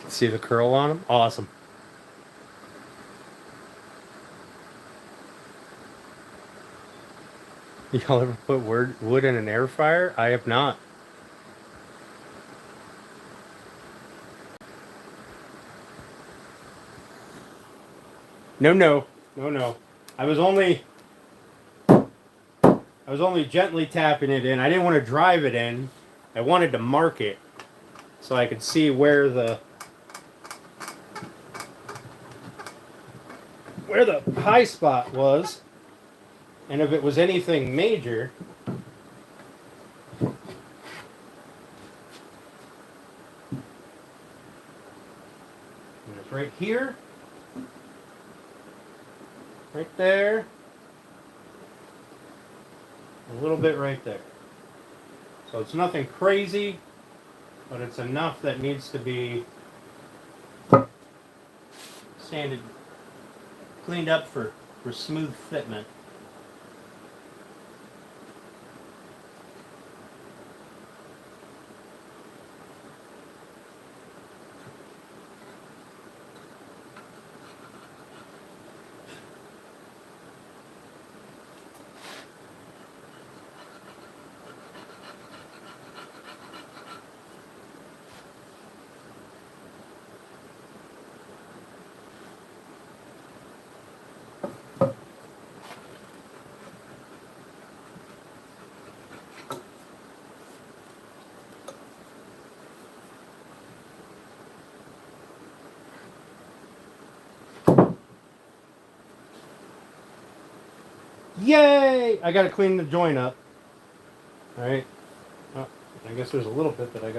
See the curl on them? Awesome. Y'all ever put wood in an air fryer? I have not. No. I was only gently tapping it in. I didn't want to drive it in. I wanted to mark it so I could see where the high spot was, and if it was anything major. And it's right here, right there, a little bit right there. So it's nothing crazy, but it's enough that needs to be sanded, cleaned up for smooth fitment. Yay! I gotta clean the joint up. Alright. Oh, I guess there's a little bit that I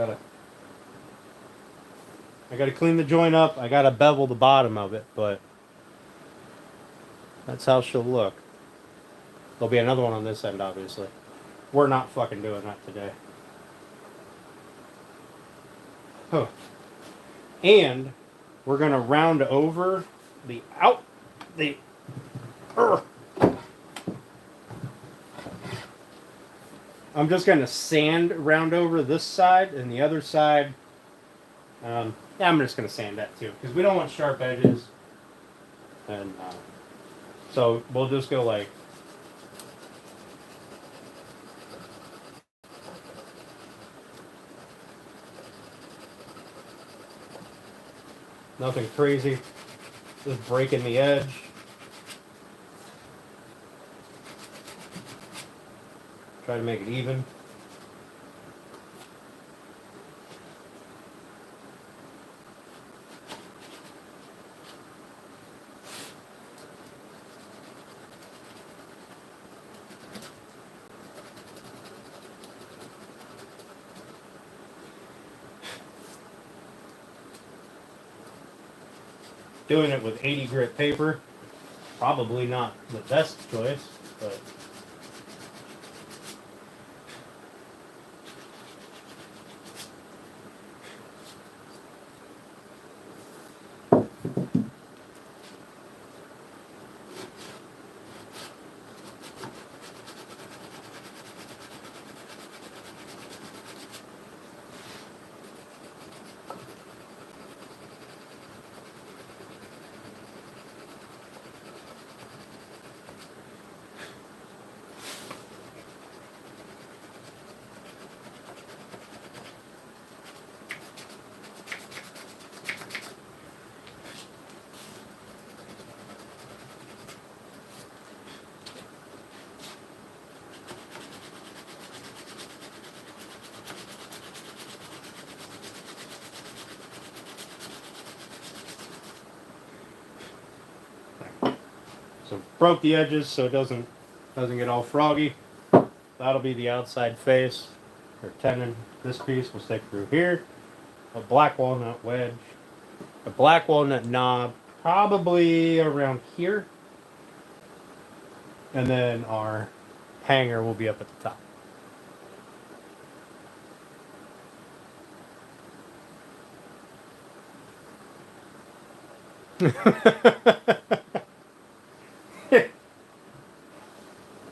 gotta clean the joint up. I gotta bevel the bottom of it, but that's how she'll look. There'll be another one on this end, obviously. We're not fucking doing that today. Huh. And we're gonna round over the I'm just gonna sand round over this side, and the other side. Yeah, I'm just gonna sand that too because we don't want sharp edges, and so we'll just go like. Nothing crazy, just breaking the edge. Try to make it even. Doing it with 80 grit paper, probably not the best choice, but so broke the edges so it doesn't get all froggy. That'll be the outside face or tenon. This piece will stick through here. A black walnut wedge, a black walnut knob, probably around here, and then our hanger will be up at the top.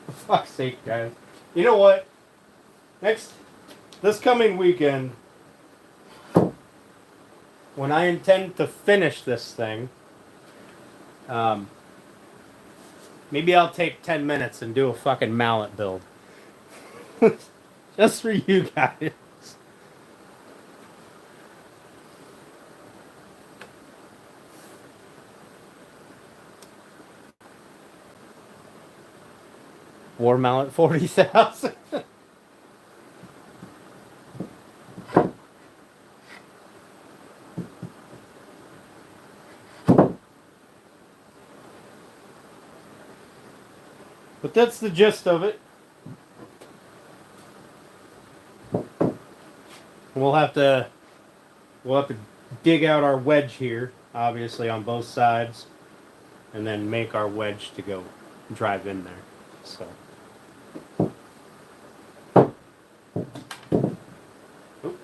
For fuck's sake, guys. You know what? This coming weekend, when I intend to finish this thing, maybe I'll take 10 minutes and do a fucking mallet build. Just for you guys. War mallet 40,000. But that's the gist of it. We'll have to dig out our wedge here, obviously on both sides, and then make our wedge to go drive in there. So. Oop.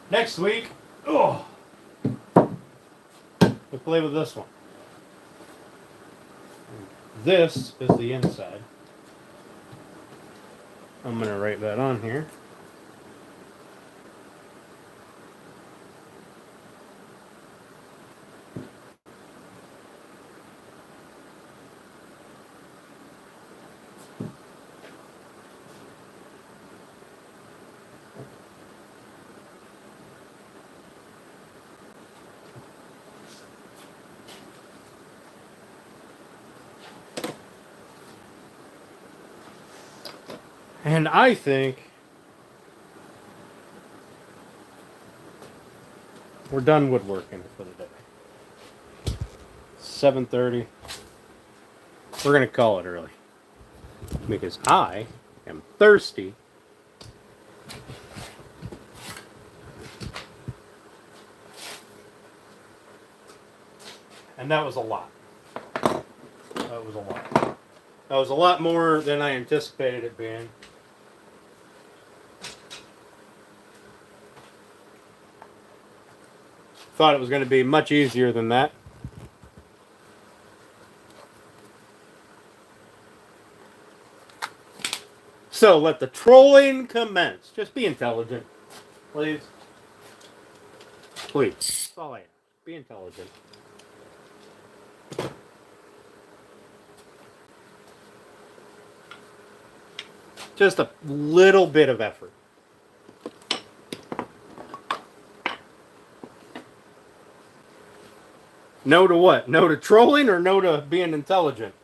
Next week, we'll play with this one. This is the inside. I'm going to write that on here. And I think we're done woodworking for the day. 7:30. We're going to call it early because I am thirsty. And that was a lot. That was a lot. That was a lot more than I anticipated it being. Thought it was going to be much easier than that. So let the trolling commence. Just be intelligent, please. Please. That's all I ask. Be intelligent. Just a little bit of effort. No to what? No to trolling or no to being intelligent?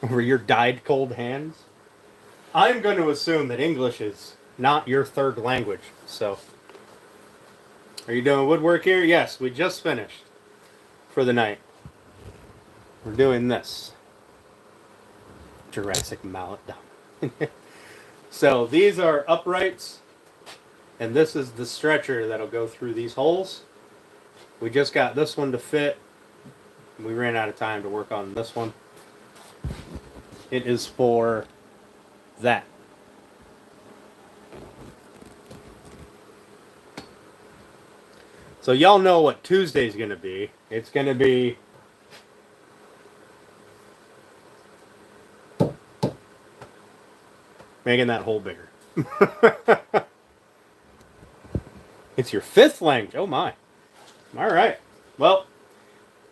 Over your dyed cold hands? I'm going to assume that English is not your third language. So, are you doing woodwork here? Yes, we just finished. for the night. We're doing this. Jurassic mallet down. So these are uprights, and this is the stretcher that'll go through these holes. We just got this one to fit. We ran out of time to work on this one. It is for that. So y'all know what Tuesday's going to be. It's going to be making that hole bigger. It's your 5th language. Oh my. All right. Well,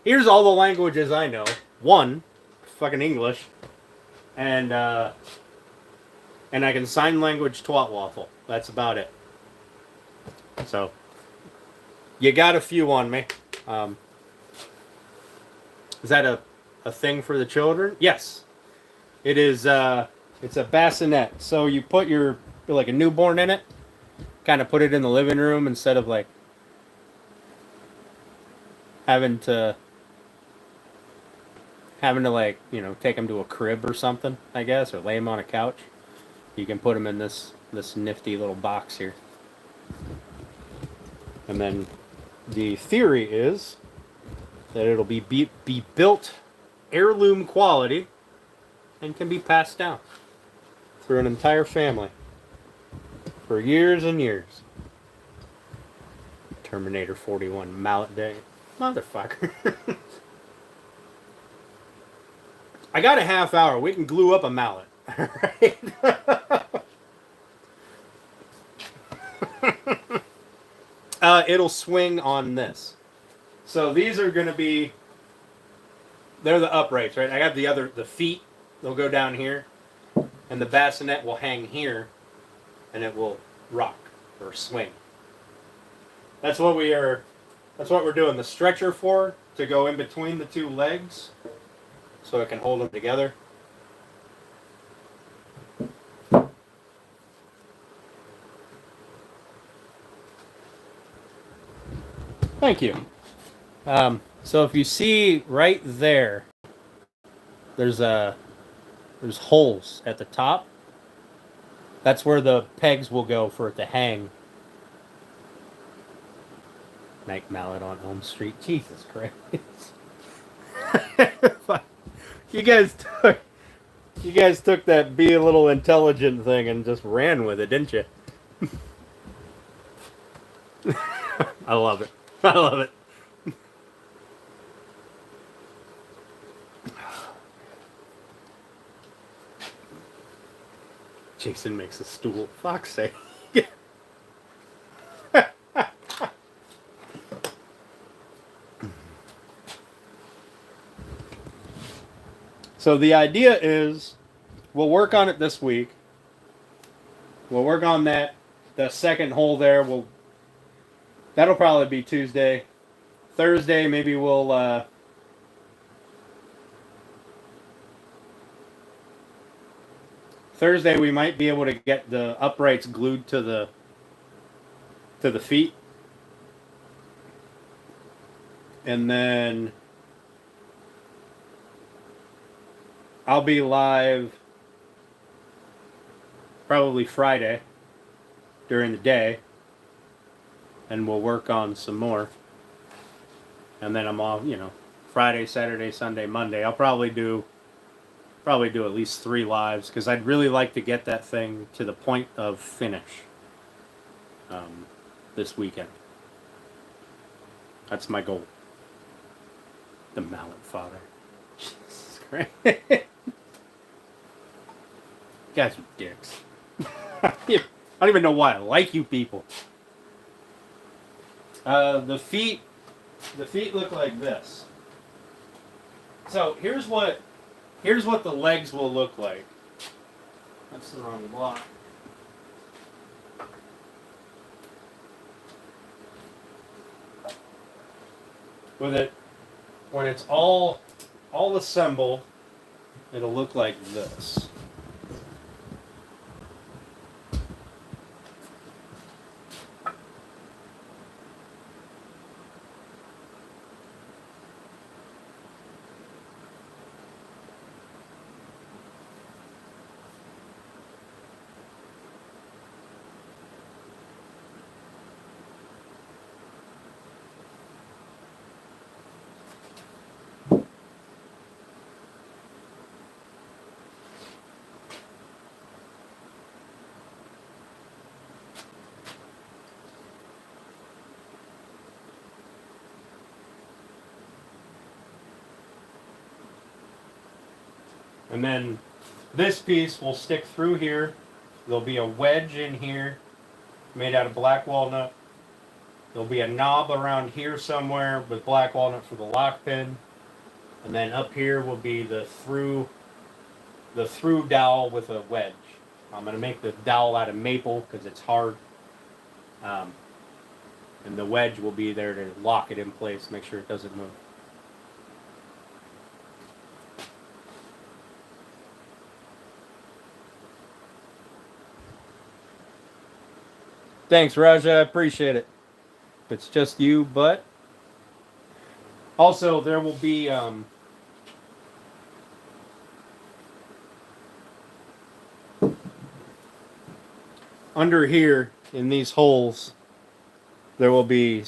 here's all the languages I know. 1, fucking English, and I can sign language twat waffle. That's about it. So you got a few on me. Is that a thing for the children? Yes. It is. It's a bassinet. So you put like a newborn in it. Kind of put it in the living room instead of like having to like, you know, take them to a crib or something, I guess, or lay them on a couch. You can put them in this nifty little box here. And then the theory is that it'll be built heirloom quality and can be passed down through an entire family for years and years. Terminator 41 mallet day. Motherfucker. I got a half hour. We can glue up a mallet. Alright? It'll swing on this. So these are going to be, they're the uprights, right? I got the feet, they'll go down here, and the bassinet will hang here, and it will rock or swing. That's what we're doing the stretcher for, to go in between the 2 legs, so it can hold them together. Thank you. So if you see right there, there's holes at the top. That's where the pegs will go for it to hang. Night mallet on Elm Street. Jesus Christ. You guys took that be a little intelligent thing and just ran with it, didn't you? I love it. I love it. Jason makes a stool. Fuck's sake. So the idea is, we'll work on it this week. We'll work on the second hole there. That'll probably be Tuesday. Thursday, maybe we'll Thursday we might be able to get the uprights glued to the feet. And then I'll be live probably Friday during the day, and we'll work on some more. And then I'm off, Friday, Saturday, Sunday, Monday. I'll probably do at least 3 lives, because I'd really like to get that thing to the point of finish this weekend. That's my goal. The mallet father. Jesus Christ. You guys are dicks. I don't even know why I like you people. The feet look like this. So here's what the legs will look like. That's the wrong block. With it, when it's all assembled, it'll look like this. And then this piece will stick through here. There'll be a wedge in here made out of black walnut. There'll be a knob around here somewhere with black walnut for the lock pin. And then up here will be the through dowel with a wedge. I'm going to make the dowel out of maple because it's hard. And the wedge will be there to lock it in place, make sure it doesn't move. Thanks, Raja. I appreciate it. If it's just you, but also there will be under here in these holes there'll be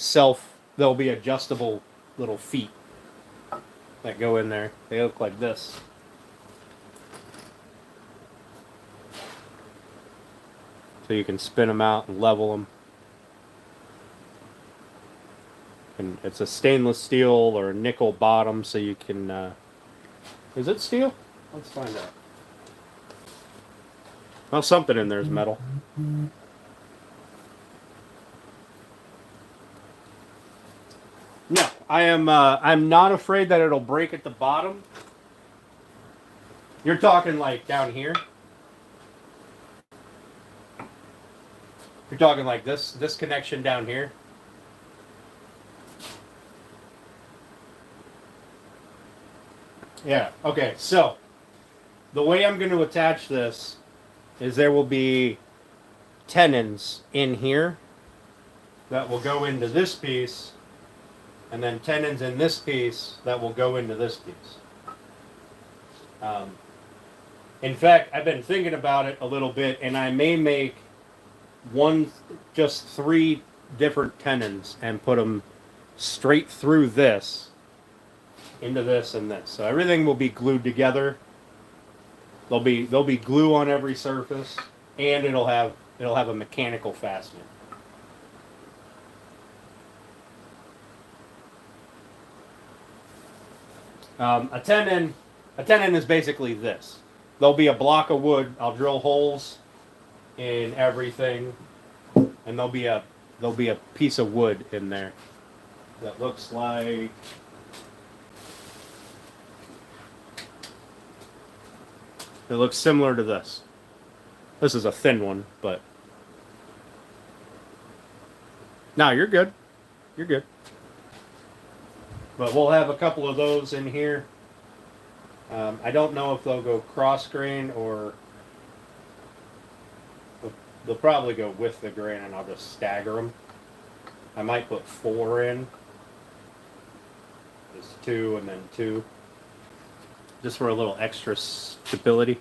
adjustable little feet that go in there. They look like this. So you can spin them out and level them. And it's a stainless steel or a nickel bottom, so you can is it steel? Let's find out. Well, something in there is metal. No, I'm not afraid that it'll break at the bottom. You're talking like down here? You're talking like this connection down here? Yeah, okay, so the way I'm going to attach this is there will be tenons in here that will go into this piece, and then tenons in this piece that will go into this piece. In fact, I've been thinking about it a little bit, and I may make just 3 different tenons and put them straight through this into this and this. So everything will be glued together. There'll be glue on every surface, and it'll have a mechanical fastener. A tenon is basically this. There'll be a block of wood. I'll drill holes in everything, and there'll be a piece of wood in there that looks like it looks similar to this. This is a thin one, but no, you're good. You're good. But we'll have a couple of those in here. I don't know if they'll go cross grain or they'll probably go with the grain, and I'll just stagger them. I might put 4 in. Just 2 and then 2. Just for a little extra stability.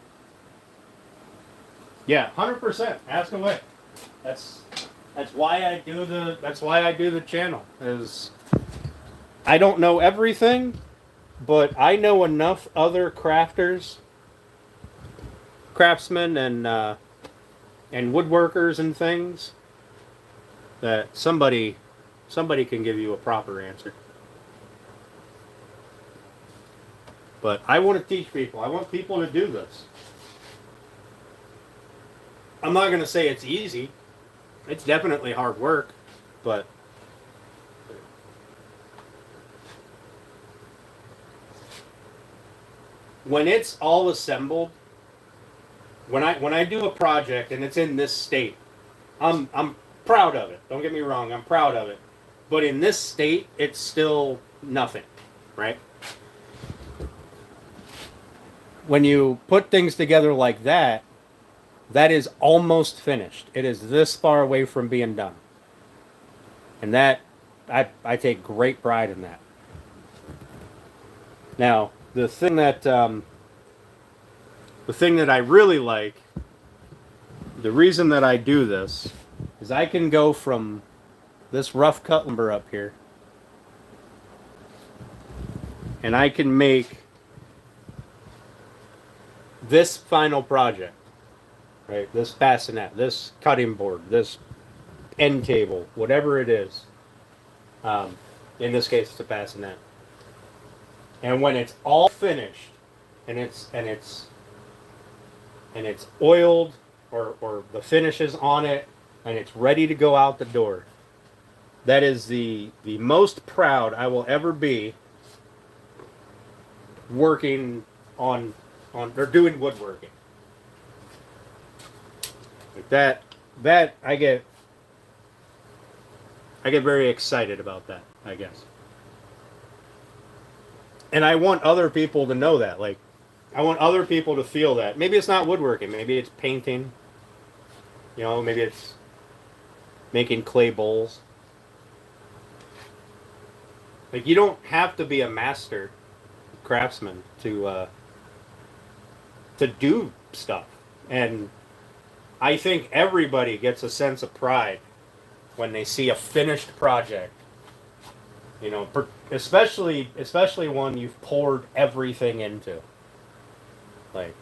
Yeah, 100%. Ask away. That's why I do the channel. Is I don't know everything, but I know enough other craftsmen and woodworkers and things that somebody can give you a proper answer. But I want to teach people. I want people to do this. I'm not going to say it's easy. It's definitely hard work, but when it's all assembled, when I do a project and it's in this state, I'm proud of it. Don't get me wrong, I'm proud of it. But in this state, it's still nothing, right? When you put things together like that, that is almost finished. It is this far away from being done. And that, I take great pride in that. Now, the thing that I really like, the reason that I do this, is I can go from this rough cut lumber up here, and I can make this final project, right? This bassinet, this cutting board, this end table, whatever it is. In this case, it's a bassinet. And when it's all finished, and it's and it's oiled or the finish is on it and it's ready to go out the door, that is the most proud I will ever be working on or doing woodworking. Like that I get very excited about that, I guess. And I want other people to know that. Like, I want other people to feel that. Maybe it's not woodworking. Maybe it's painting. You know, maybe it's making clay bowls. Like, you don't have to be a master craftsman to do stuff. And I think everybody gets a sense of pride when they see a finished project. You know, especially one you've poured everything into. Like,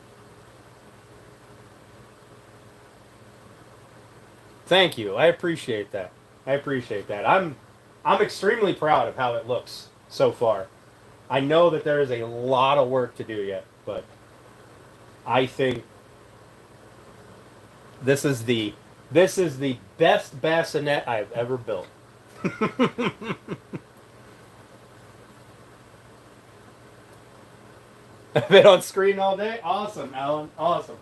thank you. I appreciate that. I'm extremely proud of how it looks so far. I know that there is a lot of work to do yet, but I think this is the best bassinet I've ever built. I've been on screen all day? Awesome, Alan. Awesome.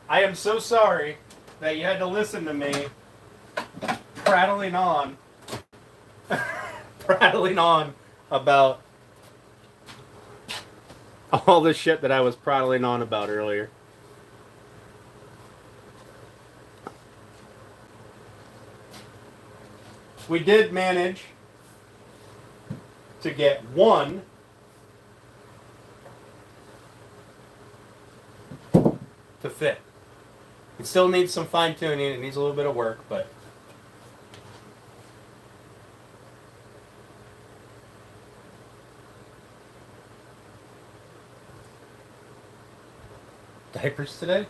I am so sorry that you had to listen to me prattling on about all the shit that I was prattling on about earlier. We did manage to get one to fit. It still needs some fine tuning. It needs a little bit of work, but diapers today?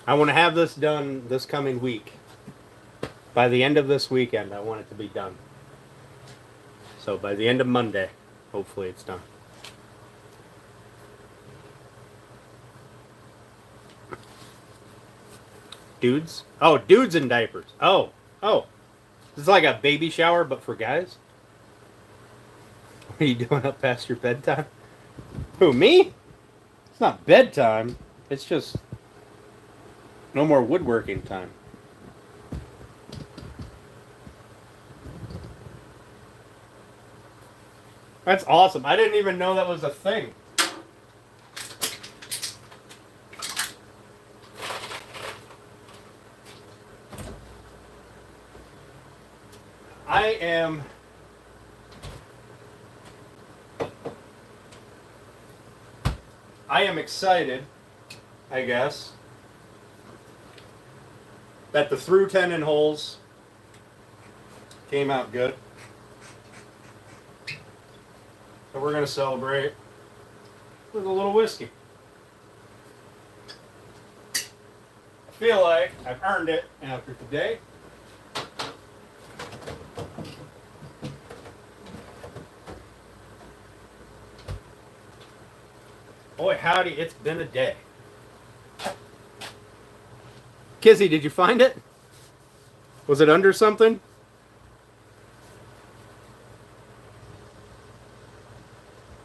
I want to have this done this coming week. By the end of this weekend, I want it to be done. So by the end of Monday, hopefully it's done. Dudes? Oh, dudes in diapers. Oh. This is like a baby shower, but for guys? What are you doing up past your bedtime? Who, me? It's not bedtime. It's just no more woodworking time. That's awesome. I didn't even know that was a thing. I am excited, I guess, that the through tenon holes came out good. So we're going to celebrate with a little whiskey. I feel like I've earned it after today. Boy, howdy, it's been a day. Kizzy, did you find it? Was it under something?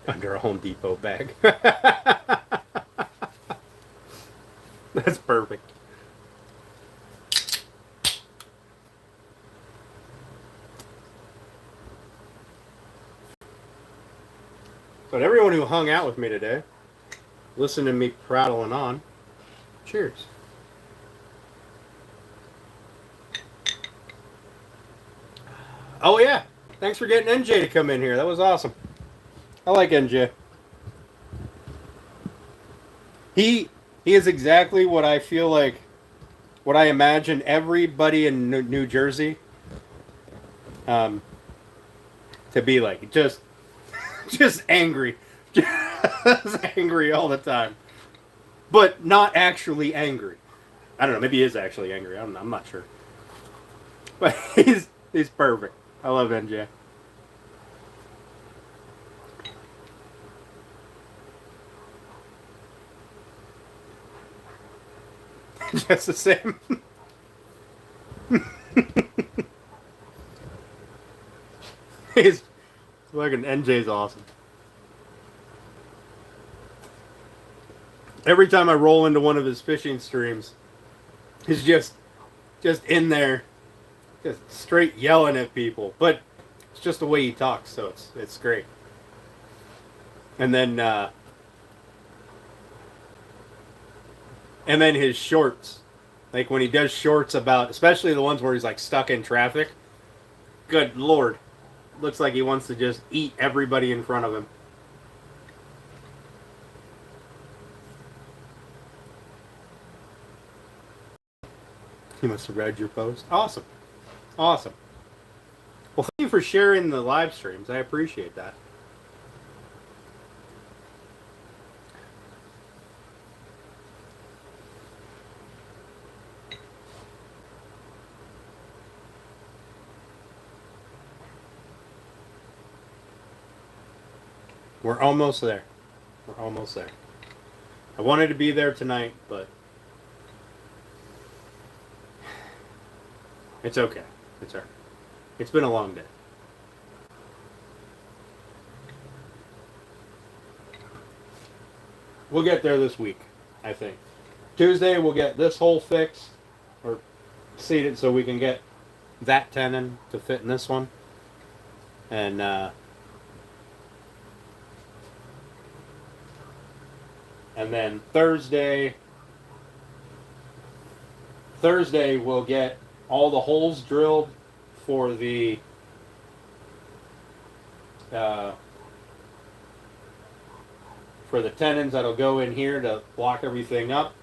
Under a Home Depot bag. That's perfect. But everyone who hung out with me today, listened to me prattling on, cheers. Oh yeah, thanks for getting NJ to come in here. That was awesome. I like NJ. He is exactly what I feel like, what I imagine everybody in New Jersey to be like. Just angry. Just angry all the time. But not actually angry. I don't know, maybe he is actually angry. I'm not sure. But He's perfect. I love NJ. Just the same. He's fucking NJ's awesome. Every time I roll into one of his fishing streams, he's just in there, just straight yelling at people. But it's just the way he talks, so it's great. And then his shorts, like when he does shorts about, especially the ones where he's like stuck in traffic. Good Lord, looks like he wants to just eat everybody in front of him. He must have read your post. Awesome. Awesome. Well, thank you for sharing the live streams. I appreciate that. We're almost there. We're almost there. I wanted to be there tonight, but it's okay. It's all right. It's been a long day. We'll get there this week, I think. Tuesday, we'll get this hole fixed, or seated so we can get that tenon to fit in this one. And then Thursday we'll get all the holes drilled for the tenons that'll go in here to block everything up.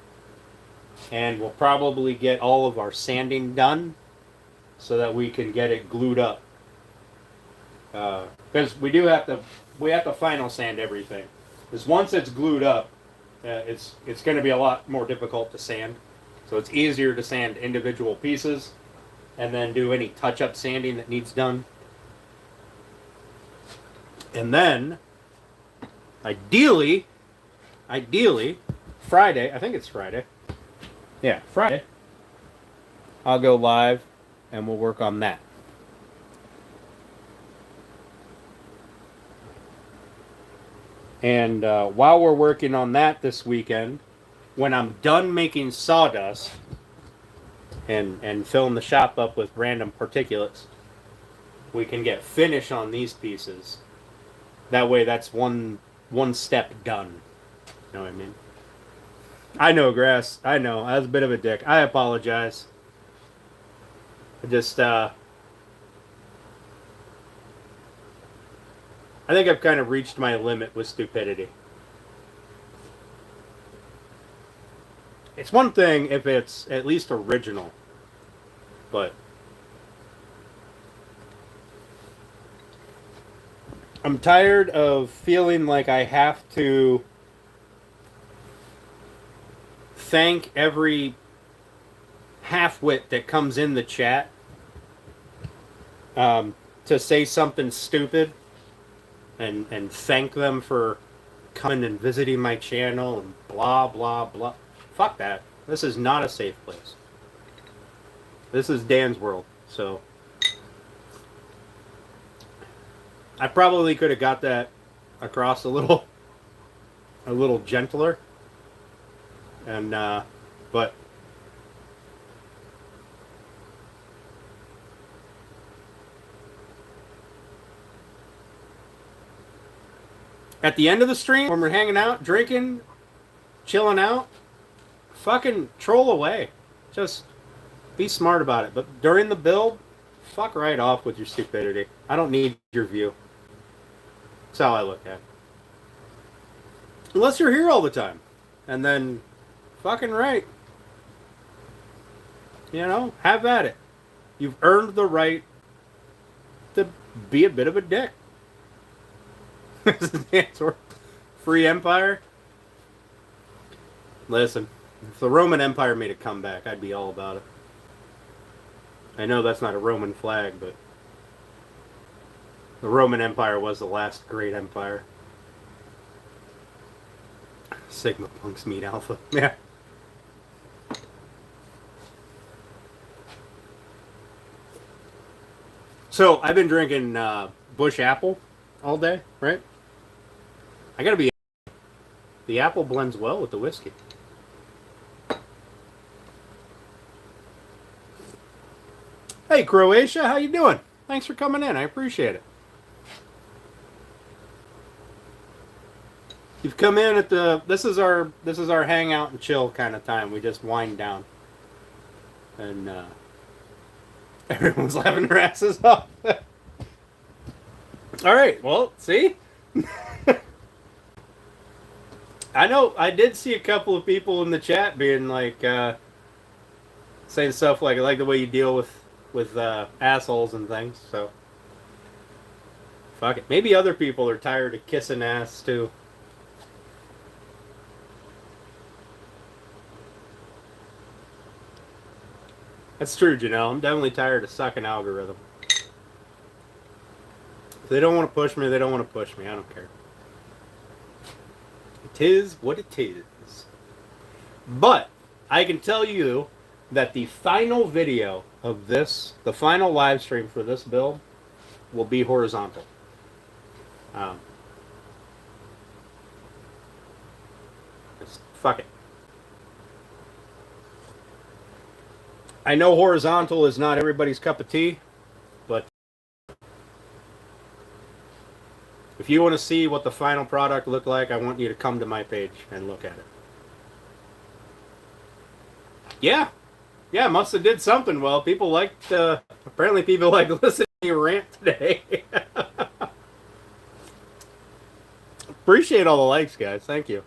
And we'll probably get all of our sanding done so that we can get it glued up. Because we have to final sand everything. Because once it's glued up, it's going to be a lot more difficult to sand. So it's easier to sand individual pieces and then do any touch-up sanding that needs done. And then, ideally, Friday, I think it's Friday. Yeah, Friday, I'll go live and we'll work on that. And while we're working on that this weekend, when I'm done making sawdust and filling the shop up with random particulates, we can get finish on these pieces. That way that's one step done. You know what I mean? I know, Grass. I know. I was a bit of a dick. I apologize. I just, I think I've kind of reached my limit with stupidity. It's one thing if it's at least original, but I'm tired of feeling like I have to thank every half-wit that comes in the chat to say something stupid and thank them for coming and visiting my channel and blah, blah, blah. Fuck that. This is not a safe place. This is Dan's world, so I probably could have got that across a little gentler. And but at the end of the stream, when we're hanging out, drinking, chilling out, fucking troll away. Just be smart about it. But during the build, fuck right off with your stupidity. I don't need your view. That's how I look at it. Unless you're here all the time. And then, fucking right. You know, have at it. You've earned the right to be a bit of a dick. Free Empire? Listen, if the Roman Empire made a comeback, I'd be all about it. I know that's not a Roman flag, but the Roman Empire was the last great empire. Sigma punks meet Alpha. Yeah. So I've been drinking Bush Apple all day, right? I gotta be. The apple blends well with the whiskey. Hey Croatia, how you doing? Thanks for coming in. I appreciate it. You've come in at the. This is our hangout and chill kind of time. We just wind down, and everyone's laughing their asses off. All right. Well, see. I know I did see a couple of people in the chat being like saying stuff like, I like the way you deal with assholes and things. So fuck it. Maybe other people are tired of kissing ass too. That's true, Janelle. I'm definitely tired of sucking algorithm. If they don't want to push me, they don't want to push me. I don't care. It is what it is. But I can tell you that the final video of this, the final live stream for this build, will be horizontal. Just fuck it. I know horizontal is not everybody's cup of tea, but if you want to see what the final product looked like, I want you to come to my page and look at it. Yeah, must have did something well. People liked, apparently people like listening to you rant today. Appreciate all the likes, guys. Thank you.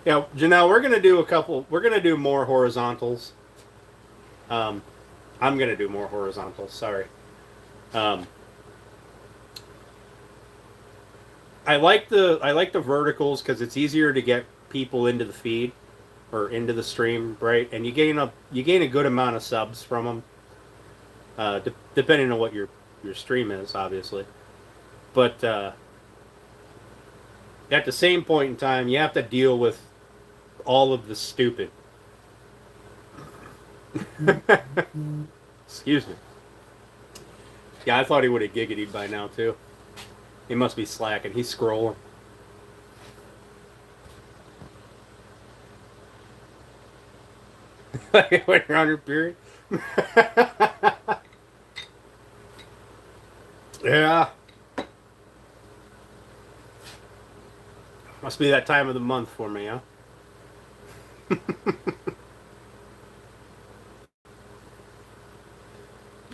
Yeah, Janelle, we're gonna do more horizontals. I'm gonna do more horizontals. Sorry. I like the verticals because it's easier to get people into the feed or into the stream, right? And you gain a good amount of subs from them, depending on what your stream is, obviously. But at the same point in time, you have to deal with all of the stupid. Excuse me. Yeah, I thought he would have giggitied by now too. He must be slacking. He's scrolling. When you're on your period. Yeah. Must be that time of the month for me, huh?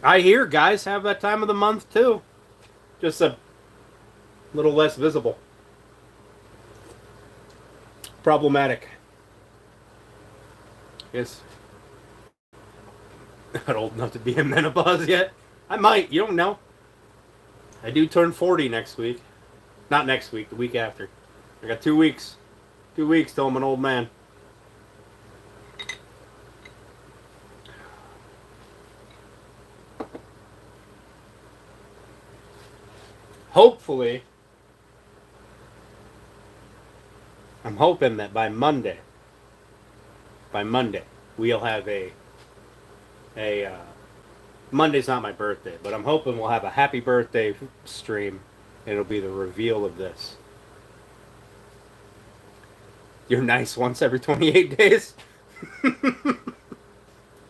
I hear guys have that time of the month too. Just a little less visible. Problematic. Yes. Not old enough to be in menopause yet. I might. You don't know. I do turn 40 next week. Not next week. The week after. I got 2 weeks. 2 weeks till I'm an old man. Hopefully, I'm hoping that by Monday, we'll have a Monday's not my birthday, but I'm hoping we'll have a happy birthday stream. It'll be the reveal of this. You're nice once every 28 days.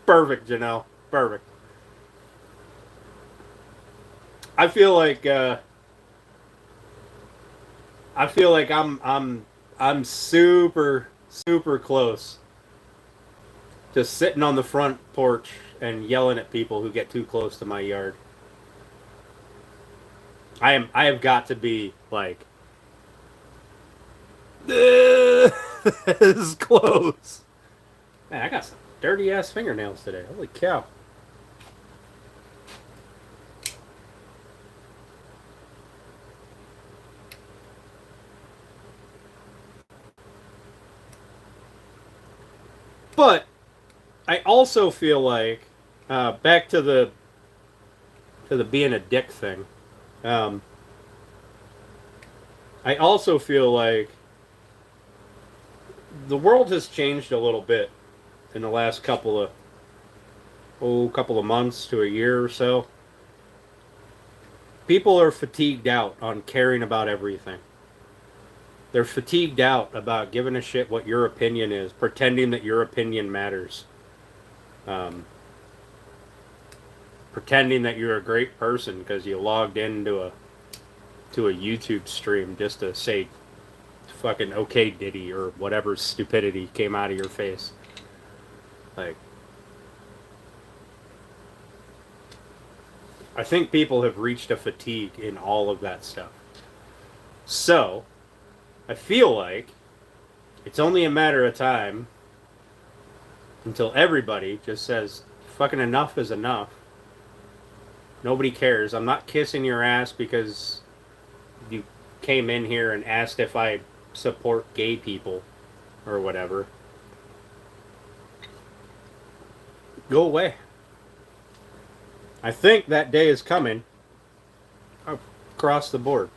Perfect, Janelle. Perfect. I feel like I'm super close to sitting on the front porch and yelling at people who get too close to my yard. I have got to be like this is close. Man, I got some dirty ass fingernails today. Holy cow. But I also feel like back to the being a dick thing. Um, I also feel like the world has changed a little bit in the last couple of months to a year or so. People are fatigued out on caring about everything. They're fatigued out about giving a shit what your opinion is, pretending that your opinion matters. Um, Pretending that you're a great person because you logged into a YouTube stream just to say fucking okay Diddy or whatever stupidity came out of your face. Like, I think people have reached a fatigue in all of that stuff. So, I feel like it's only a matter of time until everybody just says, fucking enough is enough. Nobody cares. I'm not kissing your ass because you came in here and asked if I support gay people or whatever. Go away. I think that day is coming across the board.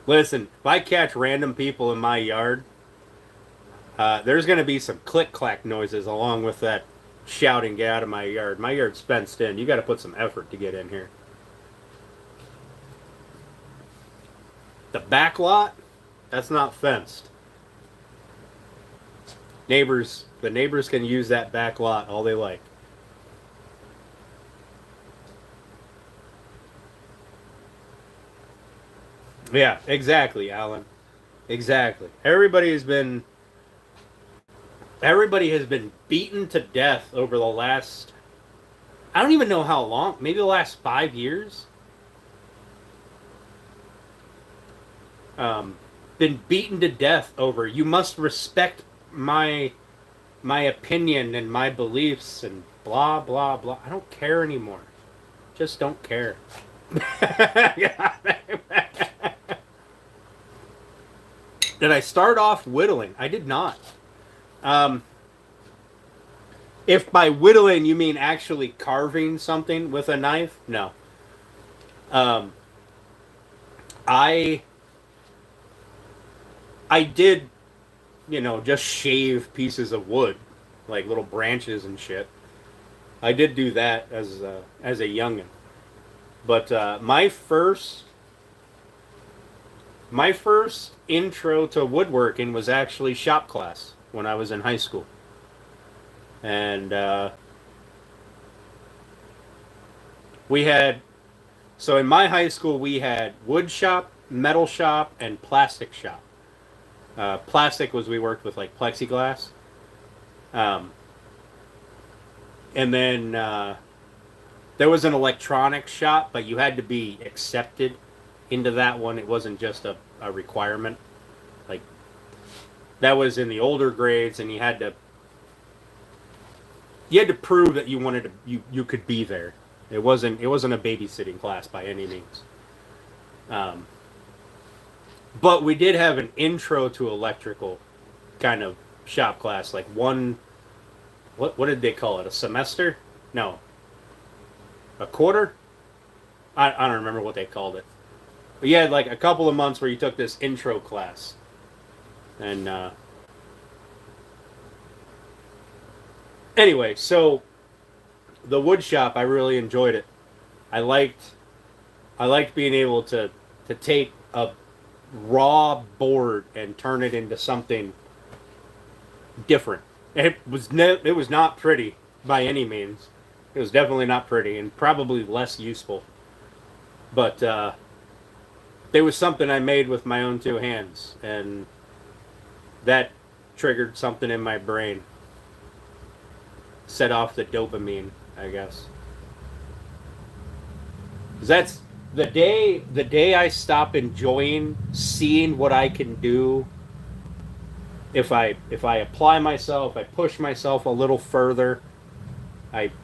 Listen, if I catch random people in my yard, there's going to be some click-clack noises along with that shouting, get out of my yard. My yard's fenced in. You got to put some effort to get in here. The back lot, that's not fenced. The neighbors can use that back lot all they like. Yeah, exactly, Alan. Exactly. Everybody has been beaten to death over the last, I don't even know how long, maybe the last 5 years. Been beaten to death over, you must respect my opinion and my beliefs and blah, blah, blah. I don't care anymore. Just don't care. Did I start off whittling? I did not. If by whittling you mean actually carving something with a knife, no. I did, just shave pieces of wood, like little branches and shit. I did do that as a youngin'. But my first intro to woodworking was actually shop class when I was in high school. And so in my high school we had wood shop, metal shop, and plastic shop. Plastic was, we worked with like plexiglass. And then there was an electronics shop, but you had to be accepted into that one. It wasn't just a requirement. Like, that was in the older grades, and you had to prove that you could be there. It wasn't a babysitting class by any means. But we did have an intro to electrical kind of shop class, like one, what did they call it? A semester? No. A quarter? I don't remember what they called it. But you had like a couple of months where you took this intro class. And anyway, so the wood shop, I really enjoyed it. I liked being able to take a raw board and turn it into something different. It was not pretty by any means. It was definitely not pretty and probably less useful. But there was something I made with my own two hands, and that triggered something in my brain. Set off the dopamine, I guess. 'Cause that's the day I stop enjoying seeing what I can do. If I apply myself, I push myself a little further, to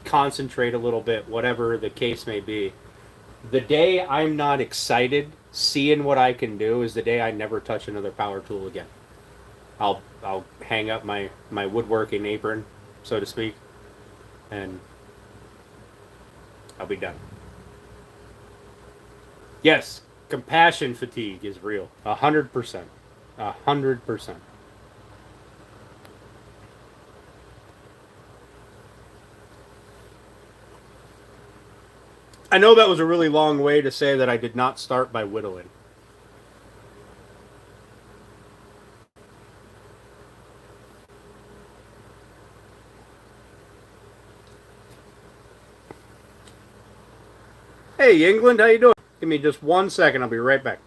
concentrate a little bit, whatever the case may be. The day I'm not excited seeing what I can do is the day I never touch another power tool again. I'll hang up my woodworking apron, so to speak, and I'll be done. Yes, compassion fatigue is real. 100%. 100%. I know that was a really long way to say that I did not start by whittling. Hey, England, how you doing? Give me just 1 second. I'll be right back.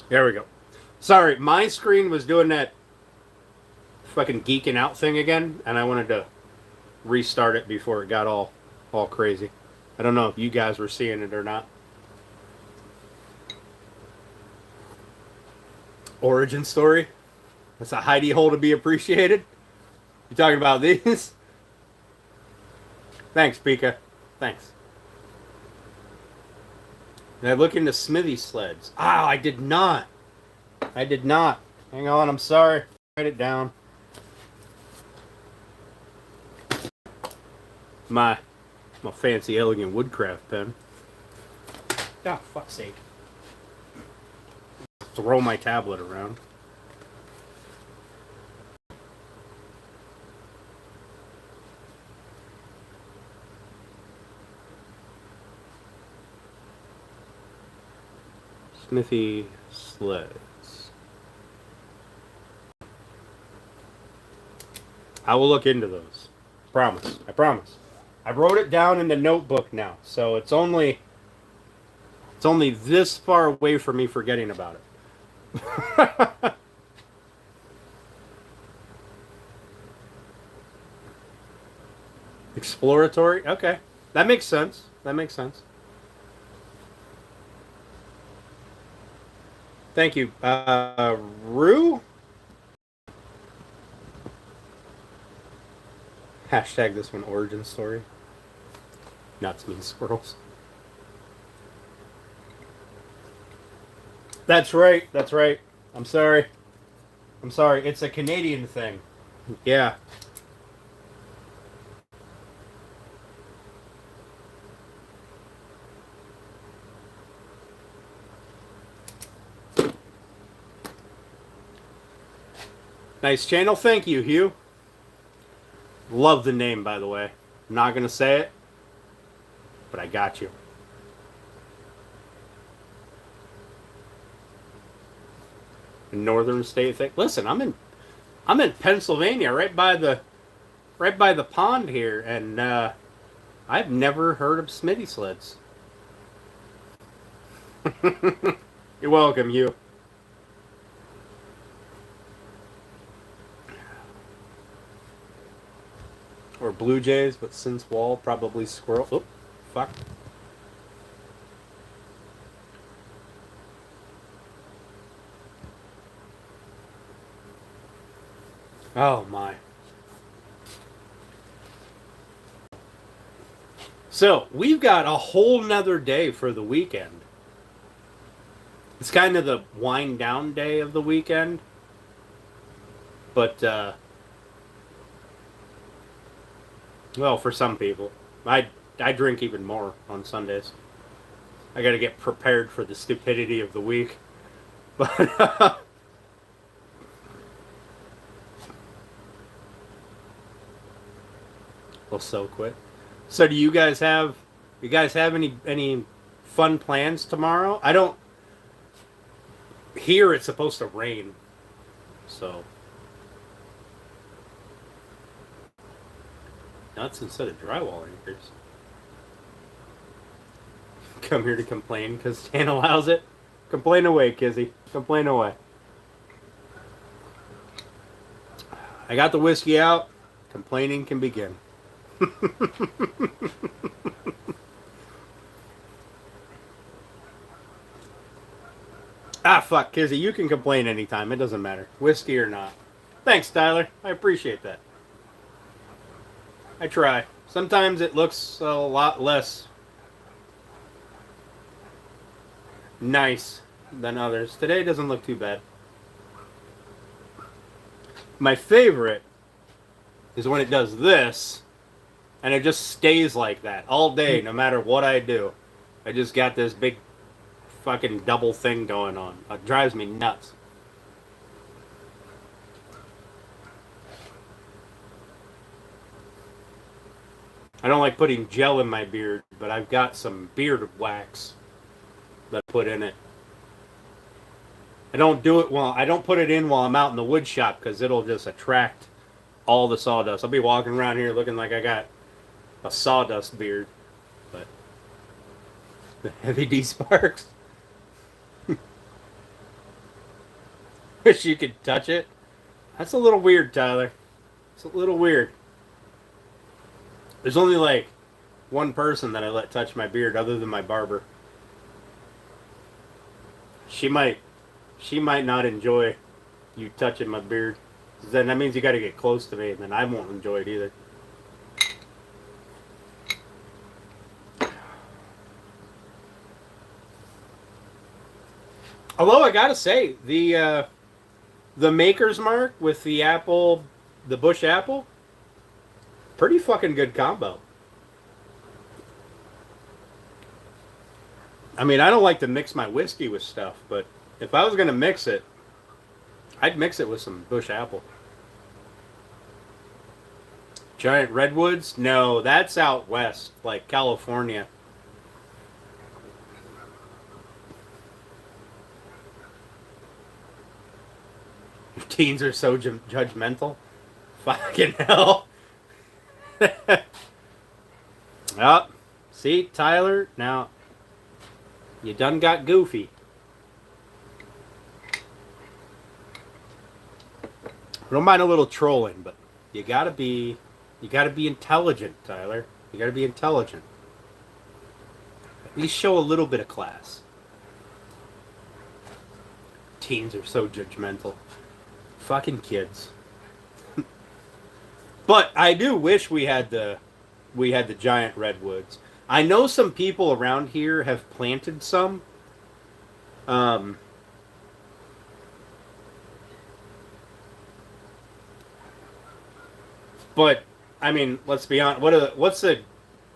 There we go. Sorry, my screen was doing that fucking geeking out thing again, and I wanted to restart it before it got all crazy. I don't know if you guys were seeing it or not. Origin story. That's a hidey hole to be appreciated. You talking about these? Thanks, Pika. Thanks. And I look into Smithy sleds. Ah, I did not. I did not. Hang on, I'm sorry. Write it down. My fancy, elegant woodcraft pen. Ah, fuck's sake. Throw my tablet around. Smithy sleds. I will look into those. Promise. I promise. I wrote it down in the notebook now, so it's only this far away from me forgetting about it. Exploratory? Okay. That makes sense. That makes sense. Thank you. Rue? Hashtag this one origin story. Nuts mean squirrels. That's right. That's right. I'm sorry. I'm sorry. It's a Canadian thing. Yeah. Nice channel. Thank you, Hugh. Love the name, by the way. I'm not going to say it, but I got you. Northern state thing. Listen, I'm in Pennsylvania, right by the pond here, and I've never heard of Smitty sleds. You're welcome, Hugh. Or Blue Jays, but since wall, probably squirrel. Oh, fuck. Oh, my. So, we've got a whole nother day for the weekend. It's kind of the wind down day of the weekend. But, well, for some people. I drink even more on Sundays. I gotta get prepared for the stupidity of the week. But, we'll so quit. So do you guys have any fun plans tomorrow? I don't. Here it's supposed to rain. So. Nuts instead of drywall anchors. Come here to complain because Stan allows it. Complain away, Kizzy. Complain away. I got the whiskey out. Complaining can begin. Ah, fuck, Kizzy. You can complain anytime. It doesn't matter. Whiskey or not. Thanks, Tyler. I appreciate that. I try. Sometimes it looks a lot less nice than others. Today doesn't look too bad. My favorite is when it does this, and it just stays like that all day, no matter what I do. I just got this big fucking double thing going on. It drives me nuts. I don't like putting gel in my beard, but I've got some beard wax that I put in it. I don't put it in while I'm out in the wood shop because it'll just attract all the sawdust. I'll be walking around here looking like I got a sawdust beard. But the Heavy D Sparks. Wish you could touch it. That's a little weird, Tyler. It's a little weird. There's only like one person that I let touch my beard other than my barber. She might not enjoy you touching my beard. Then that means you got to get close to me, and then I won't enjoy it either. Although I gotta say, the Maker's Mark with the apple, the bush apple, pretty fucking good combo. I mean, I don't like to mix my whiskey with stuff, but if I was gonna mix it, I'd mix it with some bush apple. Giant redwoods? No, that's out west, like California. Your teens are so judgmental. Fucking hell. Oh, see, Tyler, now you done got goofy. I don't mind a little trolling, but you gotta be intelligent, Tyler. You gotta be intelligent. At least show a little bit of class. Teens are so judgmental. Fucking kids. But I do wish we had the giant redwoods. I know some people around here have planted some. But I mean, let's be honest. What's the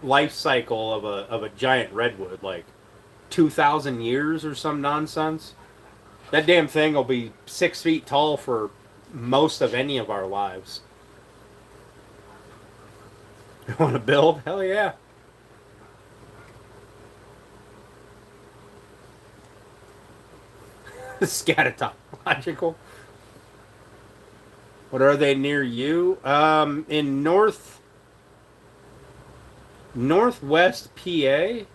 life cycle of a giant redwood? Like 2,000 years or some nonsense? That damn thing will be 6 feet tall for most of any of our lives. You want to build? Hell yeah. Scatological. What are they near you? In northwest PA,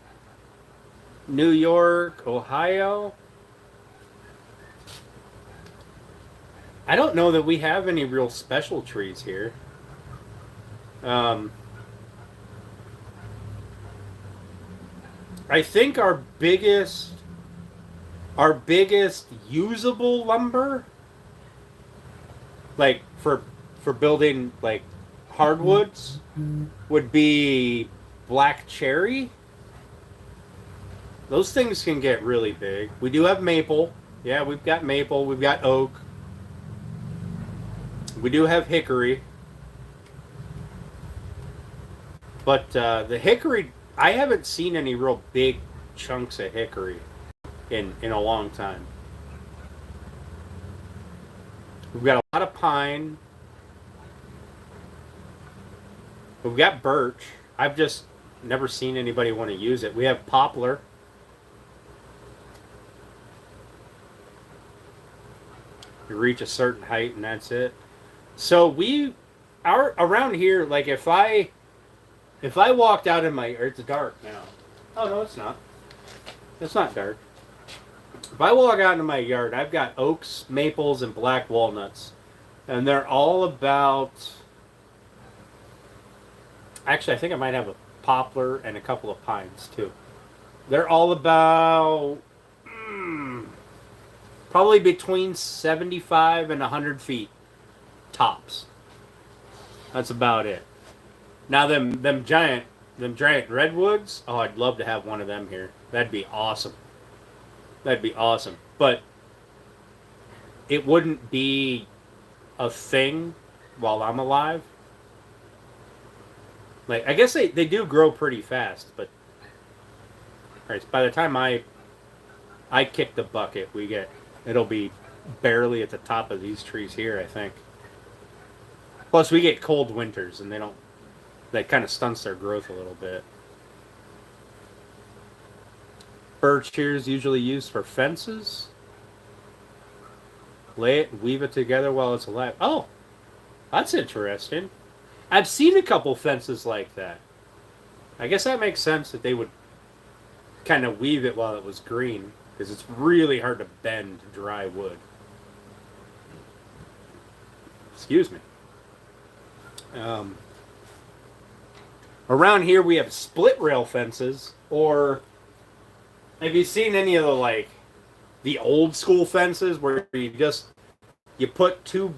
New York, Ohio. I don't know that we have any real special trees here. I think our biggest usable lumber, like for building like hardwoods, would be black cherry. Those things can get really big. We do have maple. Yeah, we've got maple. We've got oak. We do have hickory. But the hickory, I haven't seen any real big chunks of hickory in a long time. We've got a lot of pine. We've got birch. I've just never seen anybody want to use it. We have poplar. You reach a certain height and that's it. So around here, like if I walked out in it's dark now. Oh no, it's not. It's not dark. If I walk out into my yard, I've got oaks, maples, and black walnuts. And they're all about... Actually, I think I might have a poplar and a couple of pines, too. They're all about... probably between 75 and 100 feet. Tops. That's about it. Now them giant redwoods. Oh, I'd love to have one of them here. That'd be awesome. That'd be awesome. But it wouldn't be a thing while I'm alive. Like, I guess they do grow pretty fast, but right, by the time I kick the bucket, it'll be barely at the top of these trees here, I think. Plus, we get cold winters, and that kind of stunts their growth a little bit. Birch here is usually used for fences. Lay it and weave it together while it's alive. Oh, that's interesting. I've seen a couple fences like that. I guess that makes sense that they would kind of weave it while it was green, because it's really hard to bend dry wood. Excuse me. Around here we have split rail fences, or have you seen any of the old school fences where you put two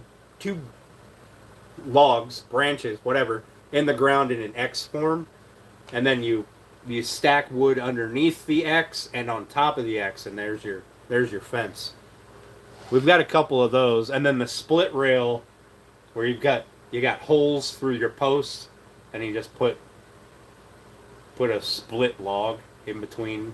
logs, branches, whatever, in the ground in an X form, and then you stack wood underneath the X and on top of the X, and there's your fence. We've got a couple of those, and then the split rail where you got holes through your posts, and you just put a split log in between.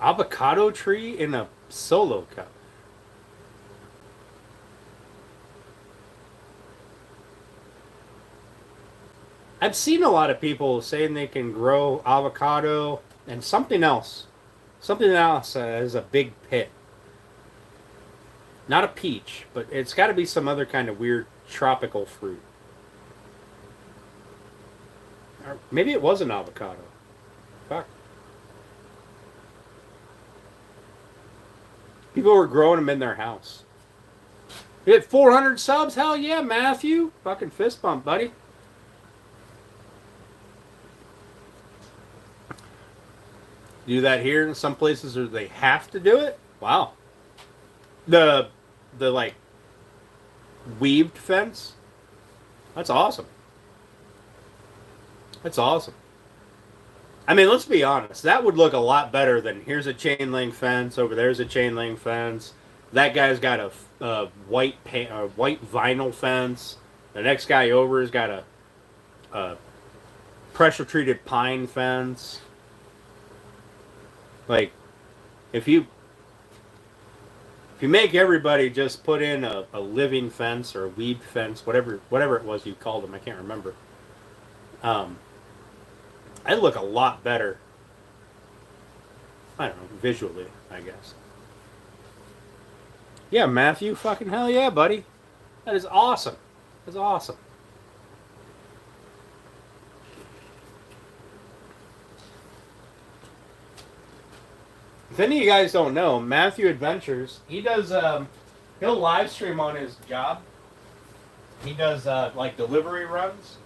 Avocado tree in a solo cup. I've seen a lot of people saying they can grow avocado and something else. Something else is a big pit. Not a peach, but it's got to be some other kind of weird tropical fruit. Or maybe it was an avocado. Fuck. People were growing them in their house. You hit 400 subs? Hell yeah, Matthew. Fucking fist bump, buddy. Do that here in some places where they have to do it? Wow. The like weaved fence? That's awesome. That's awesome. I mean, let's be honest. That would look a lot better than here's a chain link fence, over there's a chain link fence. That guy's got a white vinyl fence. The next guy over has got a pressure treated pine fence. Like, if you make everybody just put in a living fence or a weaved fence, whatever it was you called them, I can't remember. I'd look a lot better. I don't know, visually, I guess. Yeah, Matthew, fucking hell yeah, buddy. That is awesome. That's awesome. If any of you guys don't know, Matthew Adventures, he does, he'll live stream on his job. He does, like, delivery runs.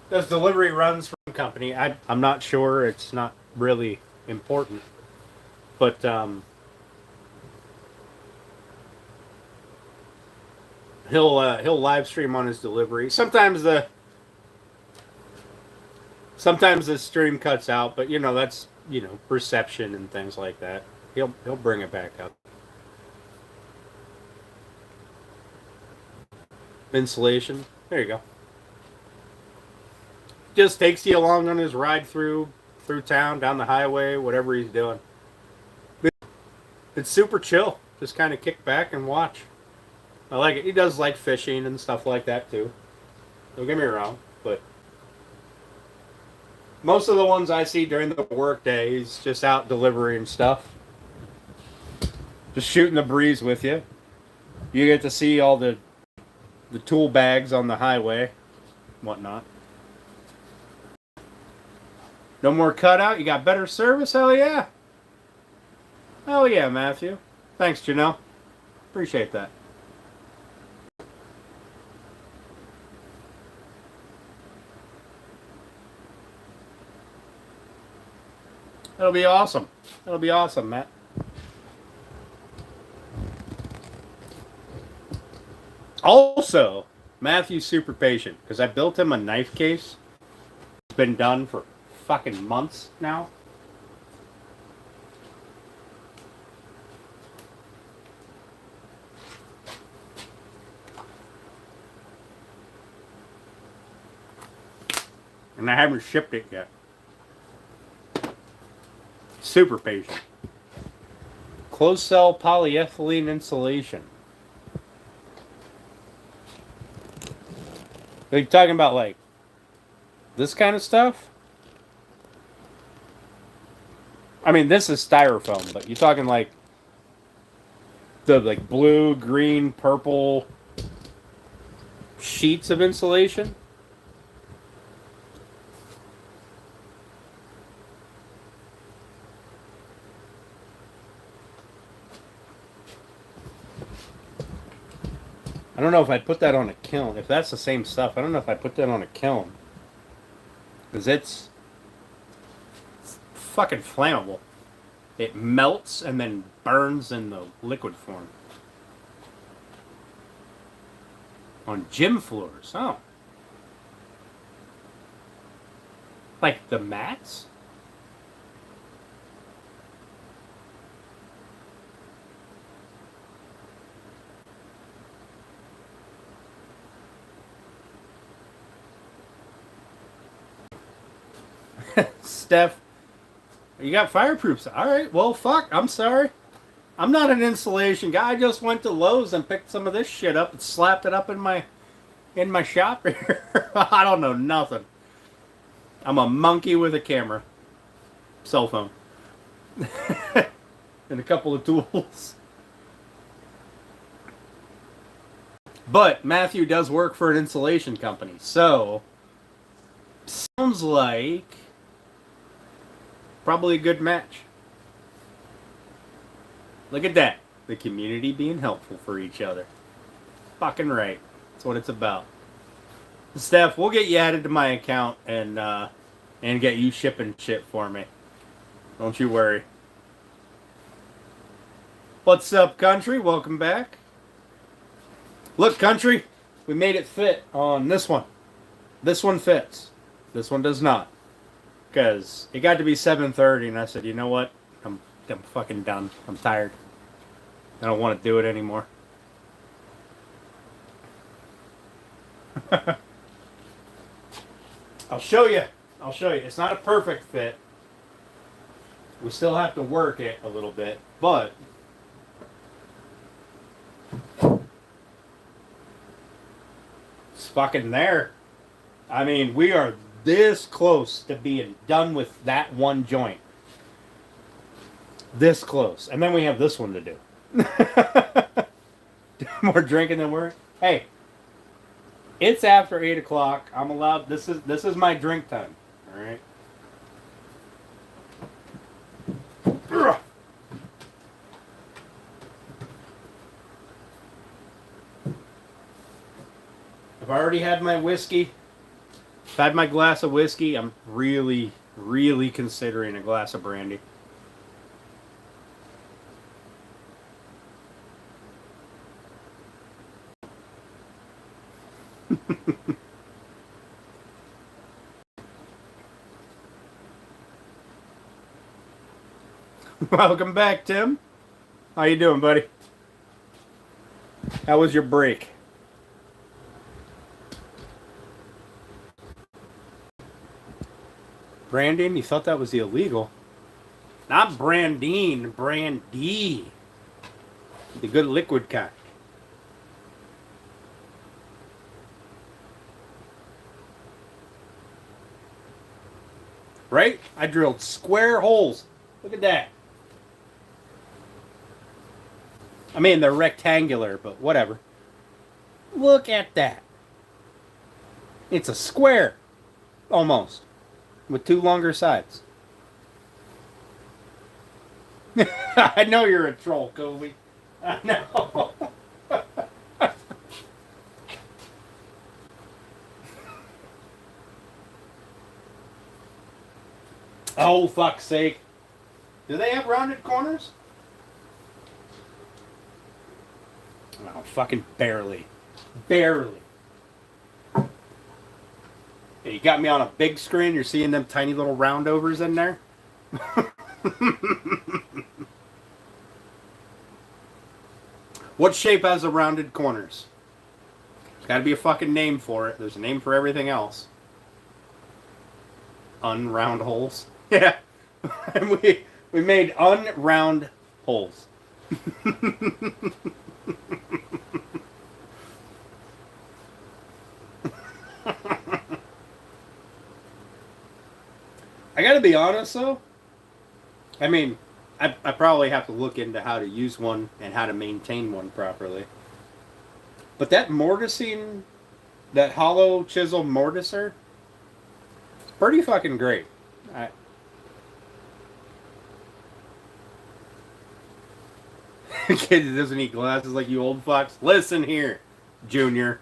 Does delivery runs from company. I'm not sure. It's not really important. But, he'll live stream on his delivery. Sometimes the stream cuts out, but that's reception and things like that. He'll bring it back up. Insulation. There you go. Just takes you along on his ride through town, down the highway, whatever he's doing. It's super chill. Just kind of kick back and watch. I like it. He does like fishing and stuff like that too. Don't get me wrong, but most of the ones I see during the work day, he's just out delivering stuff. Just shooting the breeze with you. You get to see all the tool bags on the highway, whatnot. No more cutout? You got better service? Hell yeah. Hell yeah, Matthew. Thanks, Janelle. Appreciate that. That'll be awesome. That'll be awesome, Matt. Also, Matthew's super patient because I built him a knife case. It's been done for fucking months now. And I haven't shipped it yet. Super patient. Closed cell polyethylene insulation. Are you talking about like this kind of stuff? I mean, this is styrofoam, but you're talking like the like blue, green, purple sheets of insulation? I don't know if I'd put that on a kiln. If that's the same stuff, I don't know if I'd put that on a kiln. Because it's fucking flammable. It melts and then burns in the liquid form. On gym floors, oh. Like the mats? Steph, you got fireproofs. All right, well, fuck, I'm sorry. I'm not an insulation guy. I just went to Lowe's and picked some of this shit up and slapped it up in my shop here. I don't know nothing. I'm a monkey with a camera, cell phone, and a couple of tools. But Matthew does work for an insulation company, so sounds like probably a good match. Look at that. The community being helpful for each other. Fucking right. That's what it's about. Steph, we'll get you added to my account and get you shipping shit for me. Don't you worry. What's up, country? Welcome back. Look, country, we made it fit on this one. This one fits. This one does not. Because it got to be 7:30 and I said, you know what? I'm fucking done. I'm tired. I don't want to do it anymore. I'll show you. I'll show you. It's not a perfect fit. We still have to work it a little bit, but it's fucking there. I mean, we are this close to being done with that one joint. This close. And then we have this one to do. More drinking than we're... Hey, it's after 8 o'clock. I'm allowed... This is my drink time. Alright? I've already had my whiskey. I've had my glass of whiskey. I'm really, really considering a glass of brandy. Welcome back, Tim. How you doing, buddy? How was your break? Branding? You thought that was illegal? Not Brandine, Brandy. The good liquid kind. Right? I drilled square holes. Look at that. I mean, they're rectangular, but whatever. Look at that. It's a square. Almost. With two longer sides. I know you're a troll, Kobe. I know. Oh, fuck's sake. Do they have rounded corners? Oh, fucking barely. Barely. Yeah, you got me on a big screen. You're seeing them tiny little roundovers in there. What shape has the rounded corners? There's got to be a fucking name for it. There's a name for everything else. Unround holes. Yeah. we made unround holes. I gotta be honest though. I mean, I probably have to look into how to use one and how to maintain one properly. But that mortising, that hollow chisel mortiser, it's pretty fucking great. Kid that doesn't eat glasses like you old fucks. Listen here, Junior.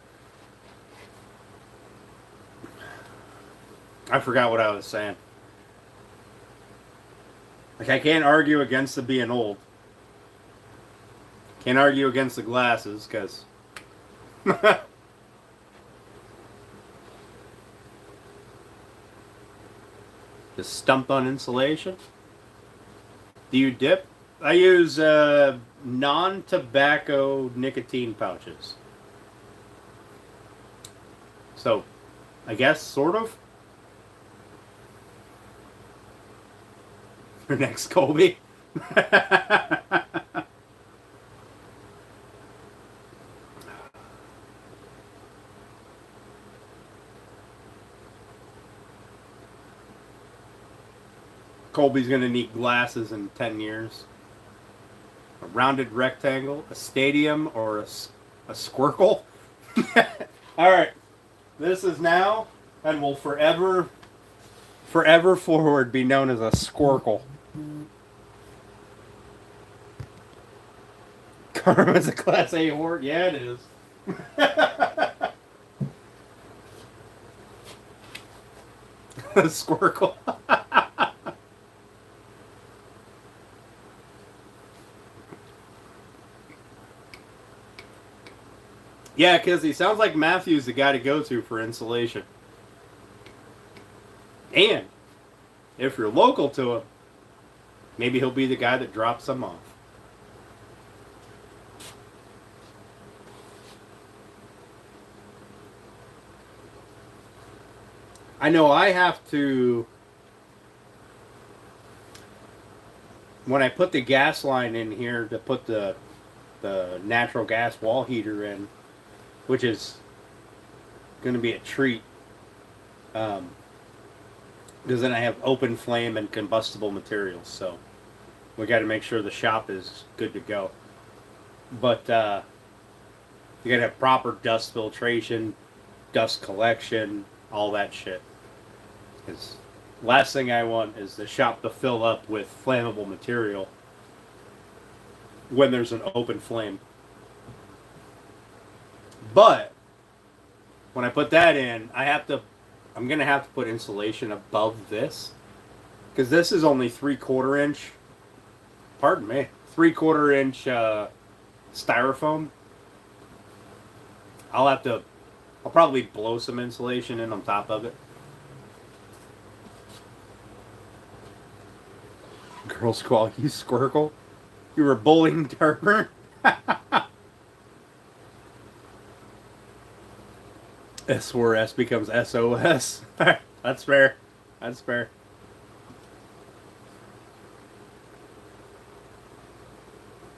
I forgot what I was saying. Like, I can't argue against the being old. Can't argue against the glasses, because... Just stumped on insulation. Do you dip? I use non-tobacco nicotine pouches. So, I guess, sort of. Your next Colby. Colby's going to need glasses in 10 years. A rounded rectangle, a stadium, or a squircle. All right. This is now and will forever forward be known as a squircle. Karma's a Class A horde? Yeah, it is. Squircle. Yeah, because he sounds like Matthew's the guy to go to for insulation. And if you're local to him, maybe he'll be the guy that drops them off. I know I have to, when I put the gas line in here to put the natural gas wall heater in, which is going to be a treat, because then I have open flame and combustible materials, so we got to make sure the shop is good to go. But you got to have proper dust filtration, dust collection, all that shit. Because last thing I want is the shop to fill up with flammable material when there's an open flame. But when I put that in, I'm going to have to put insulation above this, because this is only 3/4 inch, pardon me, 3/4 inch styrofoam. I'll probably blow some insulation in on top of it. Girl Squall, you squircle? You were bullying Turner? S where S becomes SOS. That's fair. That's fair.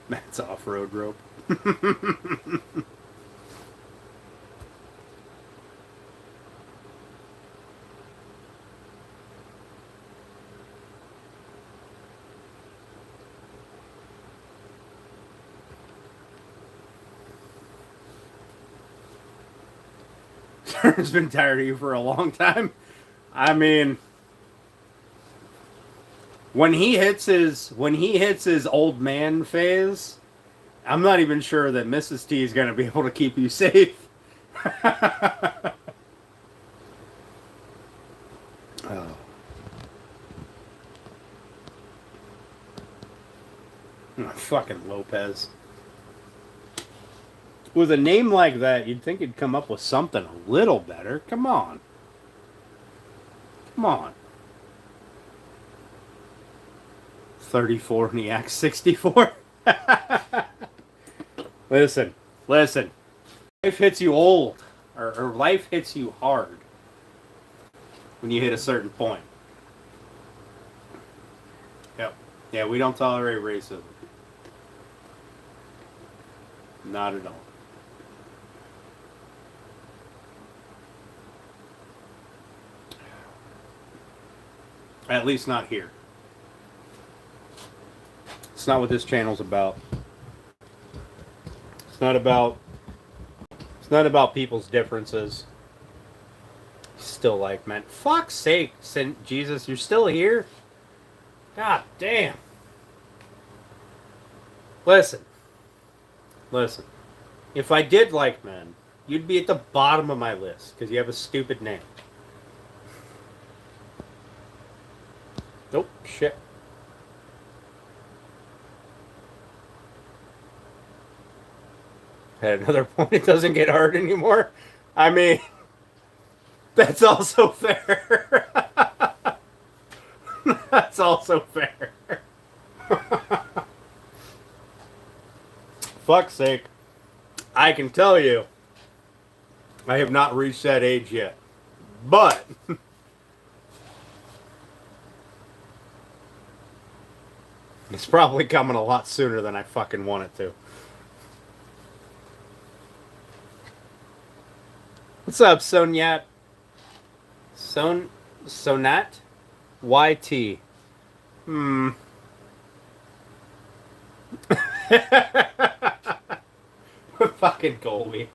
That's off-road rope. Turner's been tired of you for a long time. I mean, when he hits his old man phase, I'm not even sure that Mrs. T is going to be able to keep you safe. Oh. Fucking Lopez. With a name like that, you'd think he'd come up with something a little better. Come on. Come on. 34 and the Axe 64. Listen. Life hits you old. Or life hits you hard. When you hit a certain point. Yep. Yeah, we don't tolerate racism. Not at all. At least not here. It's not what this channel's about. It's not about people's differences. Still like, man, fuck's sake, Jesus, you're still here? God damn. Listen. If I did like men, you'd be at the bottom of my list because you have a stupid name. Nope, shit. At another point, it doesn't get hard anymore. I mean, that's also fair. That's also fair. Fuck's sake. I can tell you, I have not reached that age yet. But it's probably coming a lot sooner than I fucking want it to. What's up, Sonyat? Sonat? YT. Fucking Colby.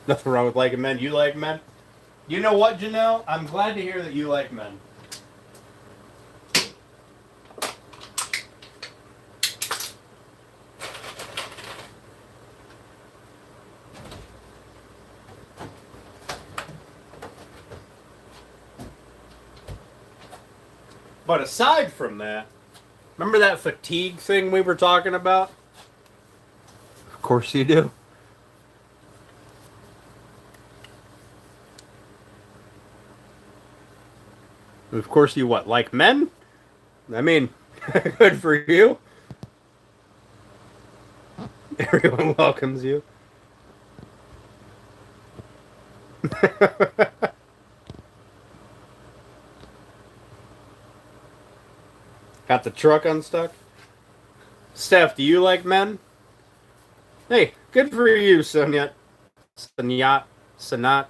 Nothing wrong with liking men. You like men? You know what, Janelle? I'm glad to hear that you like men. But aside from that, remember that fatigue thing we were talking about? Of course you do. Of course you what? Like men? I mean, good for you. Everyone welcomes you. Got the truck unstuck. Steph, do you like men? Hey, good for you, Sonyat. Sanat.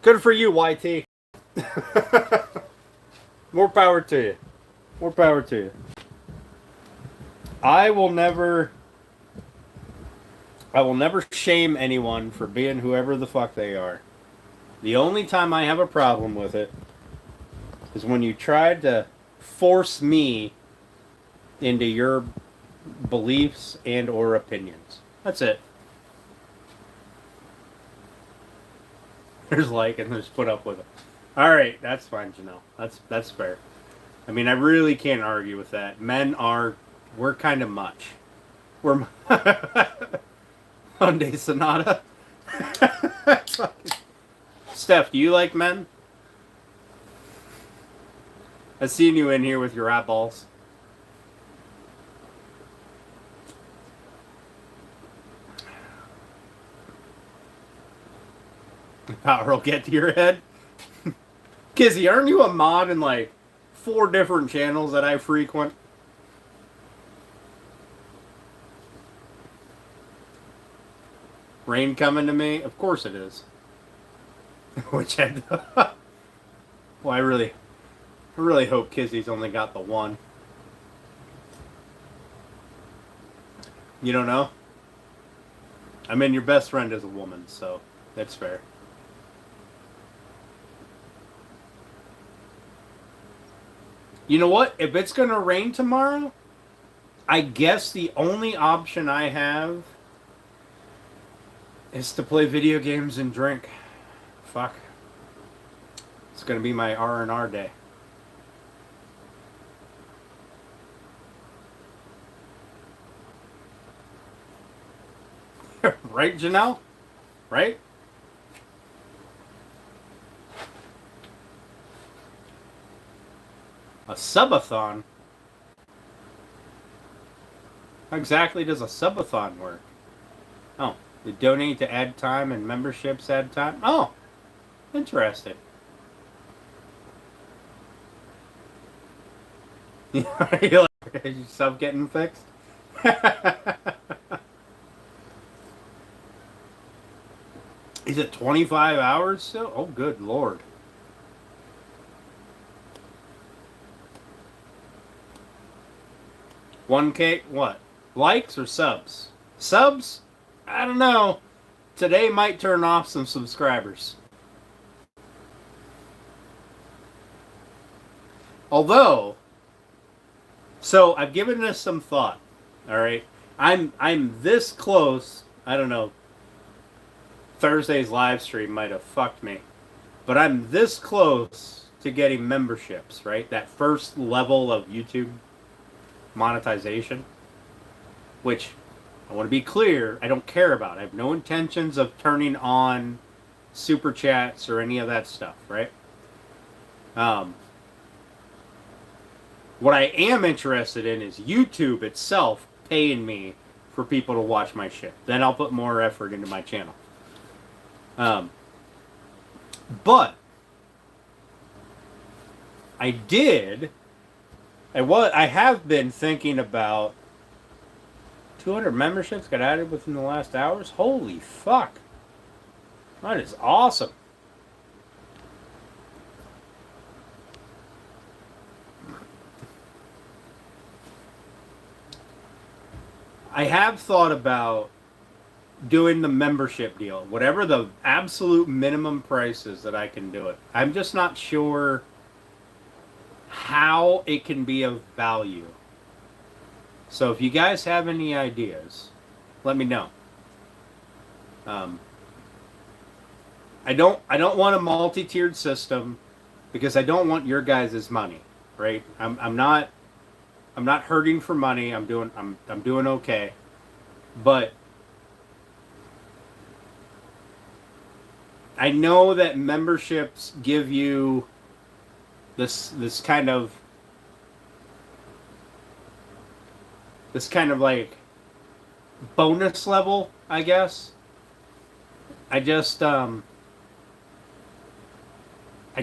Good for you, YT. More power to you. More power to you. I will never shame anyone for being whoever the fuck they are. The only time I have a problem with it is when you tried to force me into your beliefs and or opinions. That's it. There's like and there's put up with it. Alright, that's fine, Janelle. That's fair. I mean, I really can't argue with that. We're kind of much. We're Hyundai Sonata. Steph, do you like men? I've seen you in here with your eyeballs. The power will get to your head. Kizzy, aren't you a mod in like 4 different channels that I frequent? Rain coming to me? Of course it is. Which end? Well, I really hope Kizzy's only got the one. You don't know? I mean, your best friend is a woman, so that's fair. You know what? If it's going to rain tomorrow, I guess the only option I have is to play video games and drink. Fuck. It's going to be my R&R day. Right, Janelle? Right? A subathon? How exactly does a subathon work? Oh, you donate to add time and memberships add time? Oh, interesting. You like, is your sub getting fixed? Is it 25 hours still? Oh, good lord. 1K, what? Likes or subs? Subs? I don't know. Today might turn off some subscribers. Although, so I've given this some thought. All right, I'm this close. I don't know. Thursday's live stream might have fucked me, but I'm this close to getting memberships. Right, that first level of YouTube monetization, which I want to be clear, I don't care about. I have no intentions of turning on super chats or any of that stuff. Right. What I am interested in is YouTube itself paying me for people to watch my shit. Then I'll put more effort into my channel. But I have been thinking about 200 memberships got added within the last hours. Holy fuck. That is awesome. I have thought about doing the membership deal, whatever the absolute minimum price is that I can do it. I'm just not sure how it can be of value. So if you guys have any ideas, let me know. I don't want a multi-tiered system because I don't want your guys' money, right? I'm not hurting for money. I'm doing okay. But I know that memberships give you this kind of like bonus level, I guess. I just I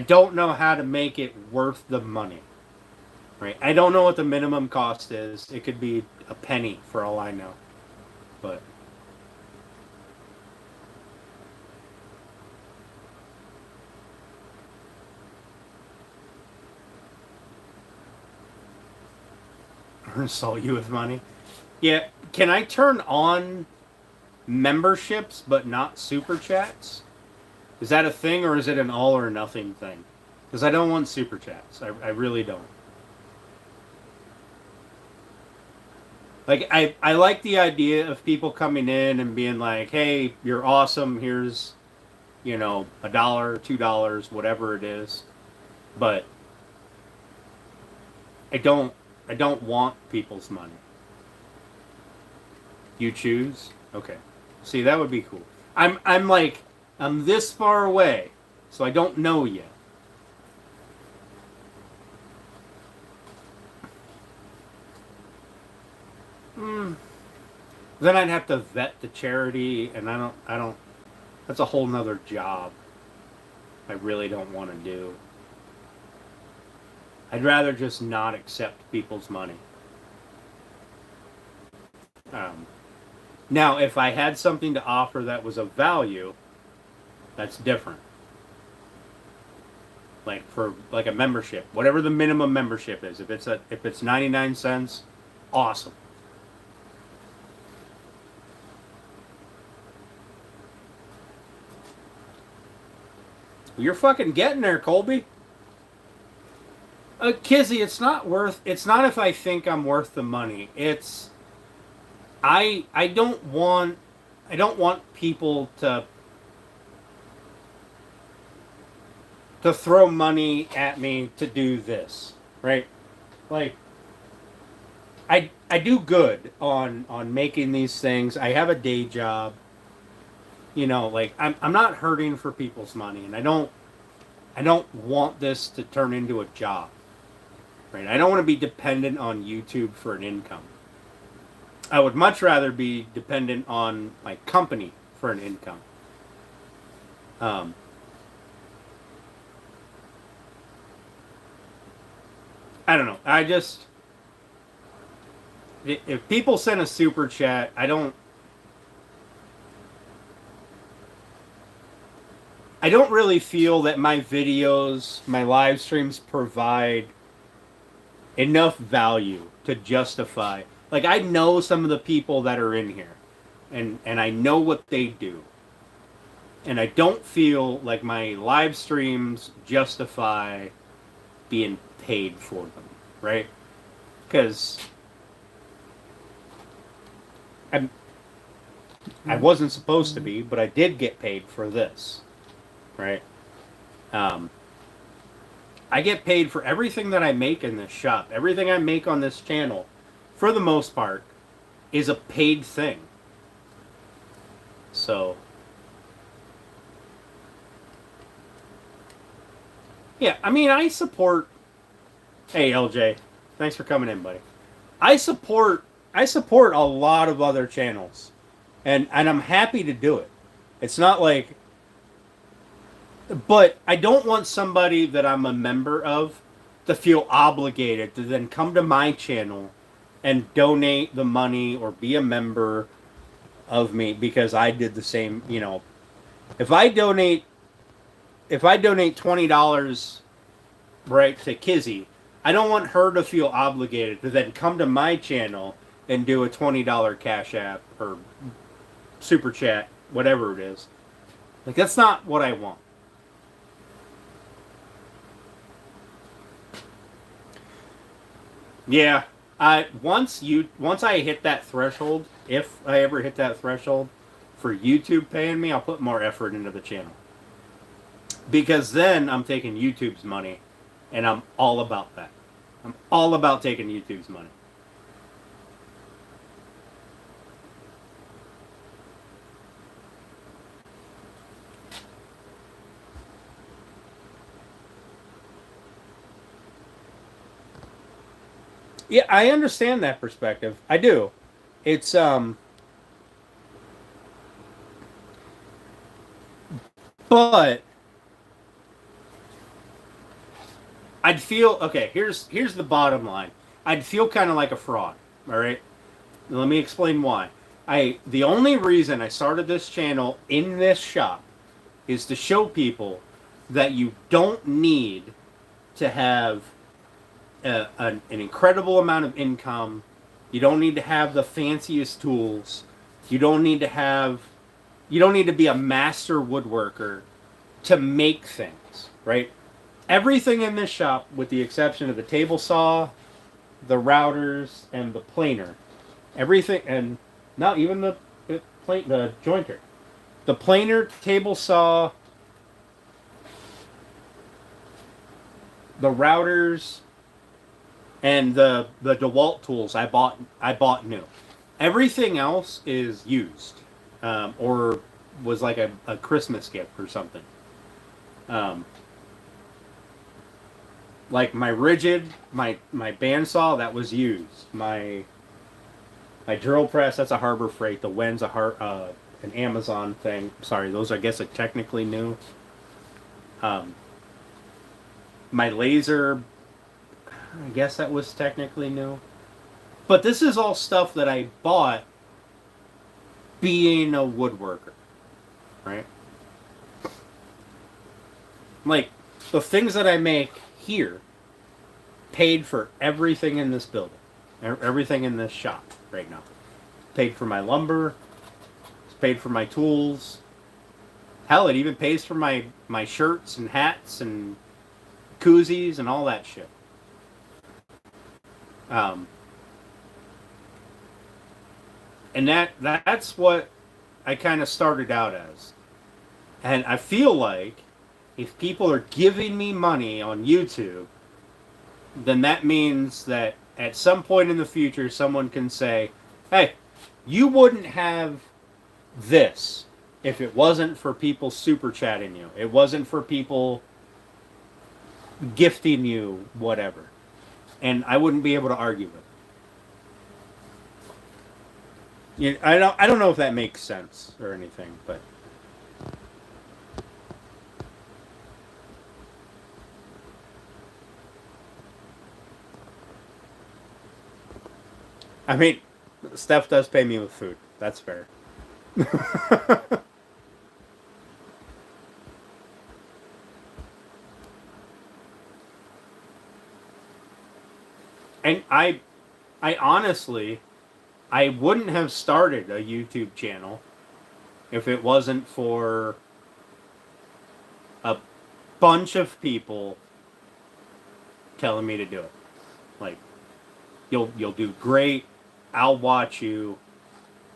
don't know how to make it worth the money. Right? I don't know what the minimum cost is. It could be a penny for all I know. But insult you with money. Yeah, can I turn on memberships but not super chats? Is that a thing or is it an all or nothing thing? Because I don't want super chats. I really don't. Like, I like the idea of people coming in and being like, hey, you're awesome, here's, $1, $2, whatever it is. But I don't want people's money. You choose? Okay. See, that would be cool. I'm this far away, so I don't know yet. Then I'd have to vet the charity, and I don't. That's a whole nother job. I really don't want to do. I'd rather just not accept people's money. Now, if I had something to offer that was of value, that's different. Like for a membership, whatever the minimum membership is. If it's 99 cents, awesome. You're fucking getting there, Colby. Kizzy, it's not if I think I'm worth the money. It's I don't want people to to throw money at me to do this, right? Like, I do good on making these things. I have a day job. You know, like I'm not hurting for people's money, and I don't want this to turn into a job. Right? I don't want to be dependent on YouTube for an income. I would much rather be dependent on my company for an income. I don't know. If people send a super chat, I don't really feel that my videos, my live streams provide enough value to justify. Like, I know some of the people that are in here, and I know what they do. And I don't feel like my live streams justify being paid for them, right? Because I wasn't supposed to be, but I did get paid for this, right? I get paid for everything that I make in this shop. Everything I make on this channel, for the most part, is a paid thing. So, yeah, I mean, I support. Hey, LJ, thanks for coming in, buddy. I support a lot of other channels, and I'm happy to do it. It's not like, but I don't want somebody that I'm a member of to feel obligated to then come to my channel and donate the money or be a member of me because I did the same. You know, if I donate $20, right, to Kizzy, I don't want her to feel obligated to then come to my channel and do a $20 Cash App or Super Chat, whatever it is. Like, that's not what I want. Yeah, once I hit that threshold, if I ever hit that threshold for YouTube paying me, I'll put more effort into the channel. Because then I'm taking YouTube's money, and I'm all about that. I'm all about taking YouTube's money. Yeah, I understand that perspective. I do. It's but I'd feel okay. Here's the bottom line. I'd feel kind of like a fraud. All right. Let me explain why. The only reason I started this channel in this shop is to show people that you don't need to have an incredible amount of income. You don't need to have the fanciest tools. You don't need to be a master woodworker to make things, right? Everything in this shop, with the exception of the table saw, the routers, and the planer, everything, and not even the jointer, the planer, table saw, the routers, and the DeWalt tools I bought new. Everything else is used, or was like a Christmas gift or something. Like my rigid, my bandsaw, that was used. My drill press, that's a Harbor Freight. The Wen's an Amazon thing. Sorry, those I guess are technically new. My laser, I guess that was technically new. But this is all stuff that I bought being a woodworker, right? Like, the things that I make here paid for everything in this building. Everything in this shop right now. Paid for my lumber. It's paid for my tools. Hell, it even pays for my shirts and hats and koozies and all that shit. And that's what I kind of started out as. And I feel like, if people are giving me money on YouTube, then that means that at some point in the future, someone can say, hey, you wouldn't have this if it wasn't for people super chatting you. It wasn't for people gifting you whatever. And I wouldn't be able to argue with it. You know, I don't know if that makes sense or anything, but I mean, Steph does pay me with food. That's fair. And I honestly, I wouldn't have started a YouTube channel if it wasn't for a bunch of people telling me to do it. Like, you'll do great. I'll watch you.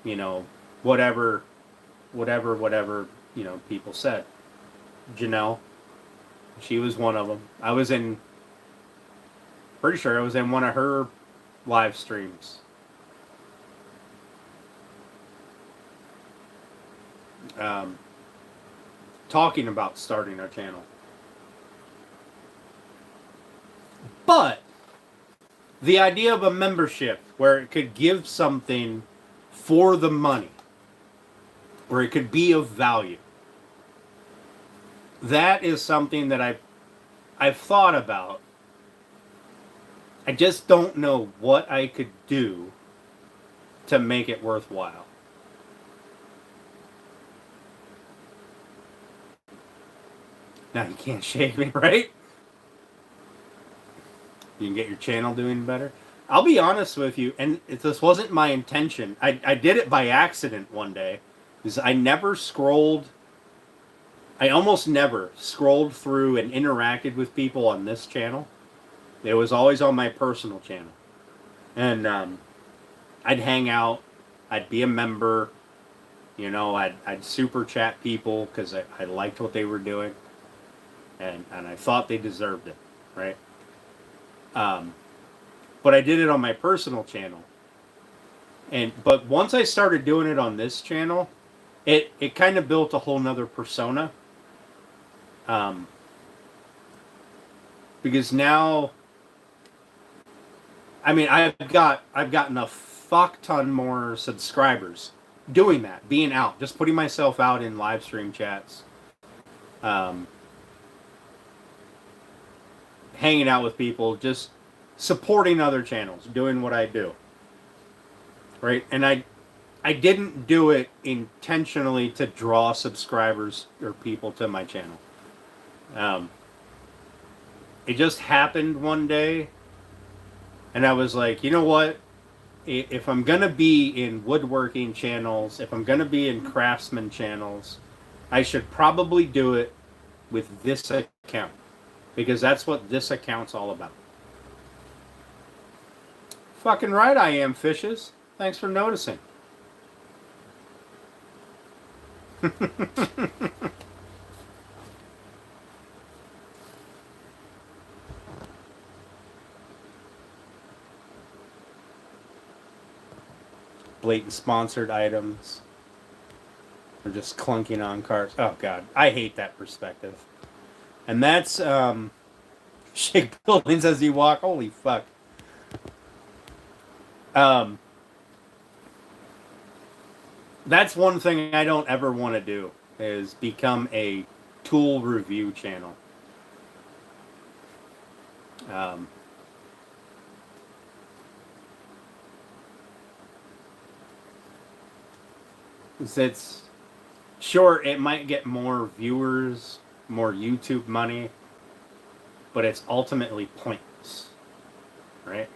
You know, whatever. You know, people said. Janelle, she was one of them. Pretty sure I was in one of her live streams. Talking about starting our channel. But the idea of a membership where it could give something for the money, where it could be of value, that is something that I've thought about. I just don't know what I could do to make it worthwhile. Now you can't shake me, right? You can get your channel doing better. I'll be honest with you, and this wasn't my intention. I did it by accident one day, because I almost never scrolled through and interacted with people on this channel. It was always on my personal channel. And I'd hang out, I'd be a member, you know, I'd super chat people because I liked what they were doing. And I thought they deserved it, right? But I did it on my personal channel. But once I started doing it on this channel, it kind of built a whole nother persona. Because now, I mean, I've gotten a fuck ton more subscribers doing that, being out, just putting myself out in live stream chats, hanging out with people, just supporting other channels, doing what I do, right? And I didn't do it intentionally to draw subscribers or people to my channel. It just happened one day, and I was like, you know what? If I'm going to be in woodworking channels, if I'm going to be in craftsman channels, I should probably do it with this account, because that's what this account's all about. Fucking right I am, fishes. Thanks for noticing. Blatant sponsored items. Or just clunking on cards. Oh god, I hate that perspective. And that's shake buildings as you walk. Holy fuck. That's one thing I don't ever want to do, is become a tool review channel. It's sure, it might get more viewers, more YouTube money, but it's ultimately pointless, right?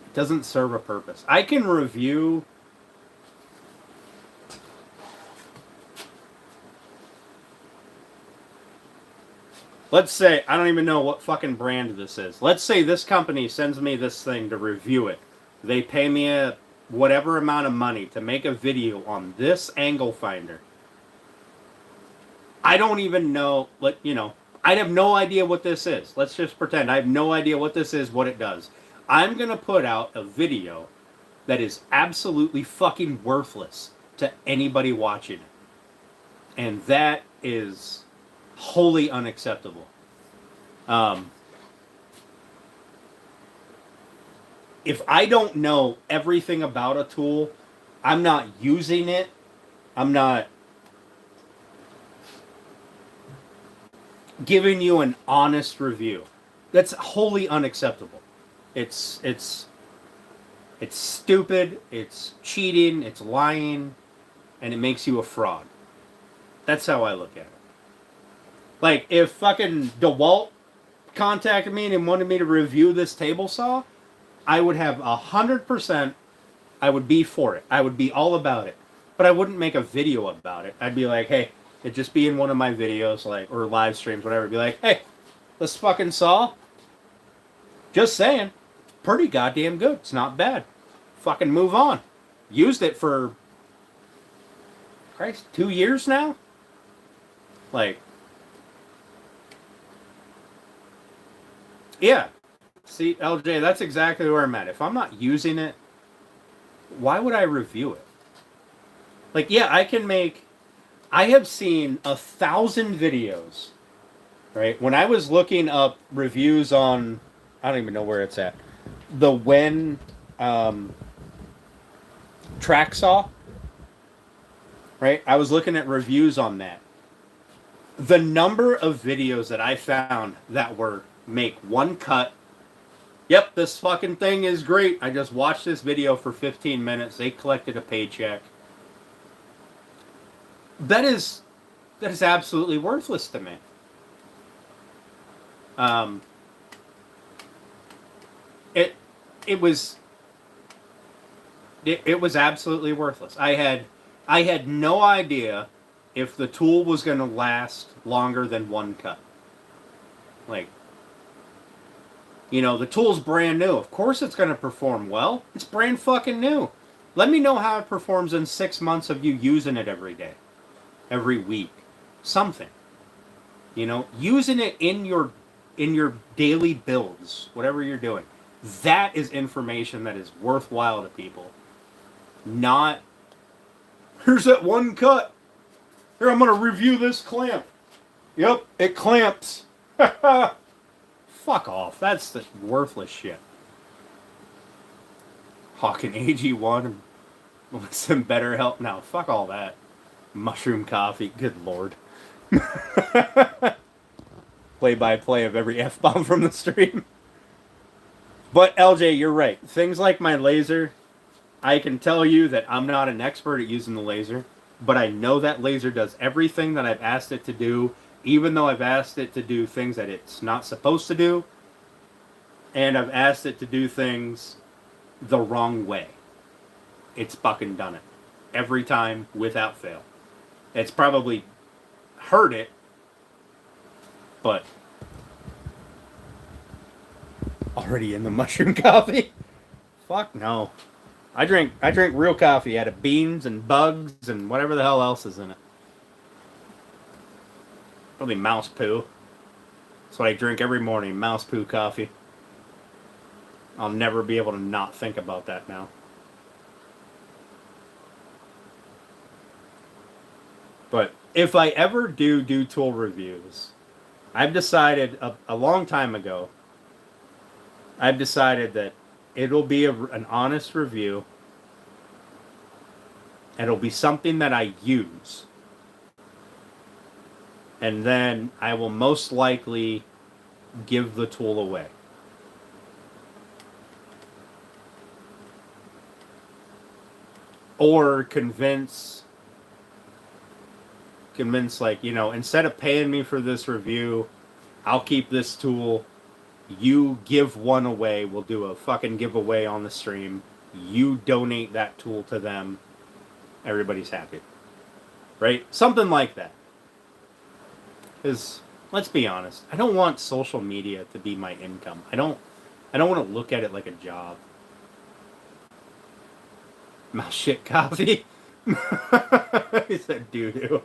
It doesn't serve a purpose. I can review let's say, I don't even know what fucking brand this is. Let's say this company sends me this thing to review it. They pay me a whatever amount of money to make a video on this angle finder. I don't even know, I have no idea what this is. Let's just pretend I have no idea what this is, what it does. I'm going to put out a video that is absolutely fucking worthless to anybody watching it. And that is wholly unacceptable. If I don't know everything about a tool, I'm not using it, I'm not giving you an honest review. That's wholly unacceptable. It's stupid, it's cheating, it's lying, and it makes you a fraud. That's how I look at it. Like, if fucking DeWalt contacted me and wanted me to review this table saw, I would have 100%, I would be for it. I would be all about it. But I wouldn't make a video about it. I'd be like, hey, it'd just be in one of my videos, like, or live streams, whatever. It'd be like, hey, this fucking saw, just saying, pretty goddamn good. It's not bad. Fucking move on. Used it for, Christ, 2 years now? Like, yeah. See, LJ, that's exactly where I'm at. If I'm not using it, why would I review it? Like, yeah, I have seen 1,000 videos, right? When I was looking up reviews on, I don't even know where it's at, the Wen track saw, right? I was looking at reviews on that. The number of videos that I found that were make one cut. Yep, this fucking thing is great. I just watched this video for 15 minutes. They collected a paycheck. That is absolutely worthless to me. It was absolutely worthless. I had no idea if the tool was going to last longer than one cut. Like, the tool's brand new. Of course it's going to perform well. It's brand fucking new. Let me know how it performs in 6 months of you using it every day, every week, something. Using it in your daily builds, whatever you're doing. That is information that is worthwhile to people. Not, here's that one cut. Here, I'm going to review this clamp. Yep, it clamps. Fuck off. That's the worthless shit. Hawking AG1 with some better help. No, fuck all that. Mushroom coffee. Good lord. Play-by-play of every F-bomb from the stream. But LJ, you're right. Things like my laser, I can tell you that I'm not an expert at using the laser, but I know that laser does everything that I've asked it to do, even though I've asked it to do things that it's not supposed to do, and I've asked it to do things the wrong way. It's fucking done it. Every time, without fail. It's probably hurt it, but already in the mushroom coffee? Fuck no. I drink real coffee out of beans and bugs and whatever the hell else is in it. Probably mouse poo. That's what I drink every morning, mouse poo coffee. I'll never be able to not think about that now. But if I ever do tool reviews, I've decided a long time ago, I've decided that it'll be an honest review. It'll be something that I use. And then I will most likely give the tool away. Or convince like, instead of paying me for this review, I'll keep this tool. You give one away. We'll do a fucking giveaway on the stream. You donate that tool to them. Everybody's happy. Right? Something like that. Because, let's be honest, I don't want social media to be my income. I don't want to look at it like a job. Mouse shit coffee. He said doo-doo.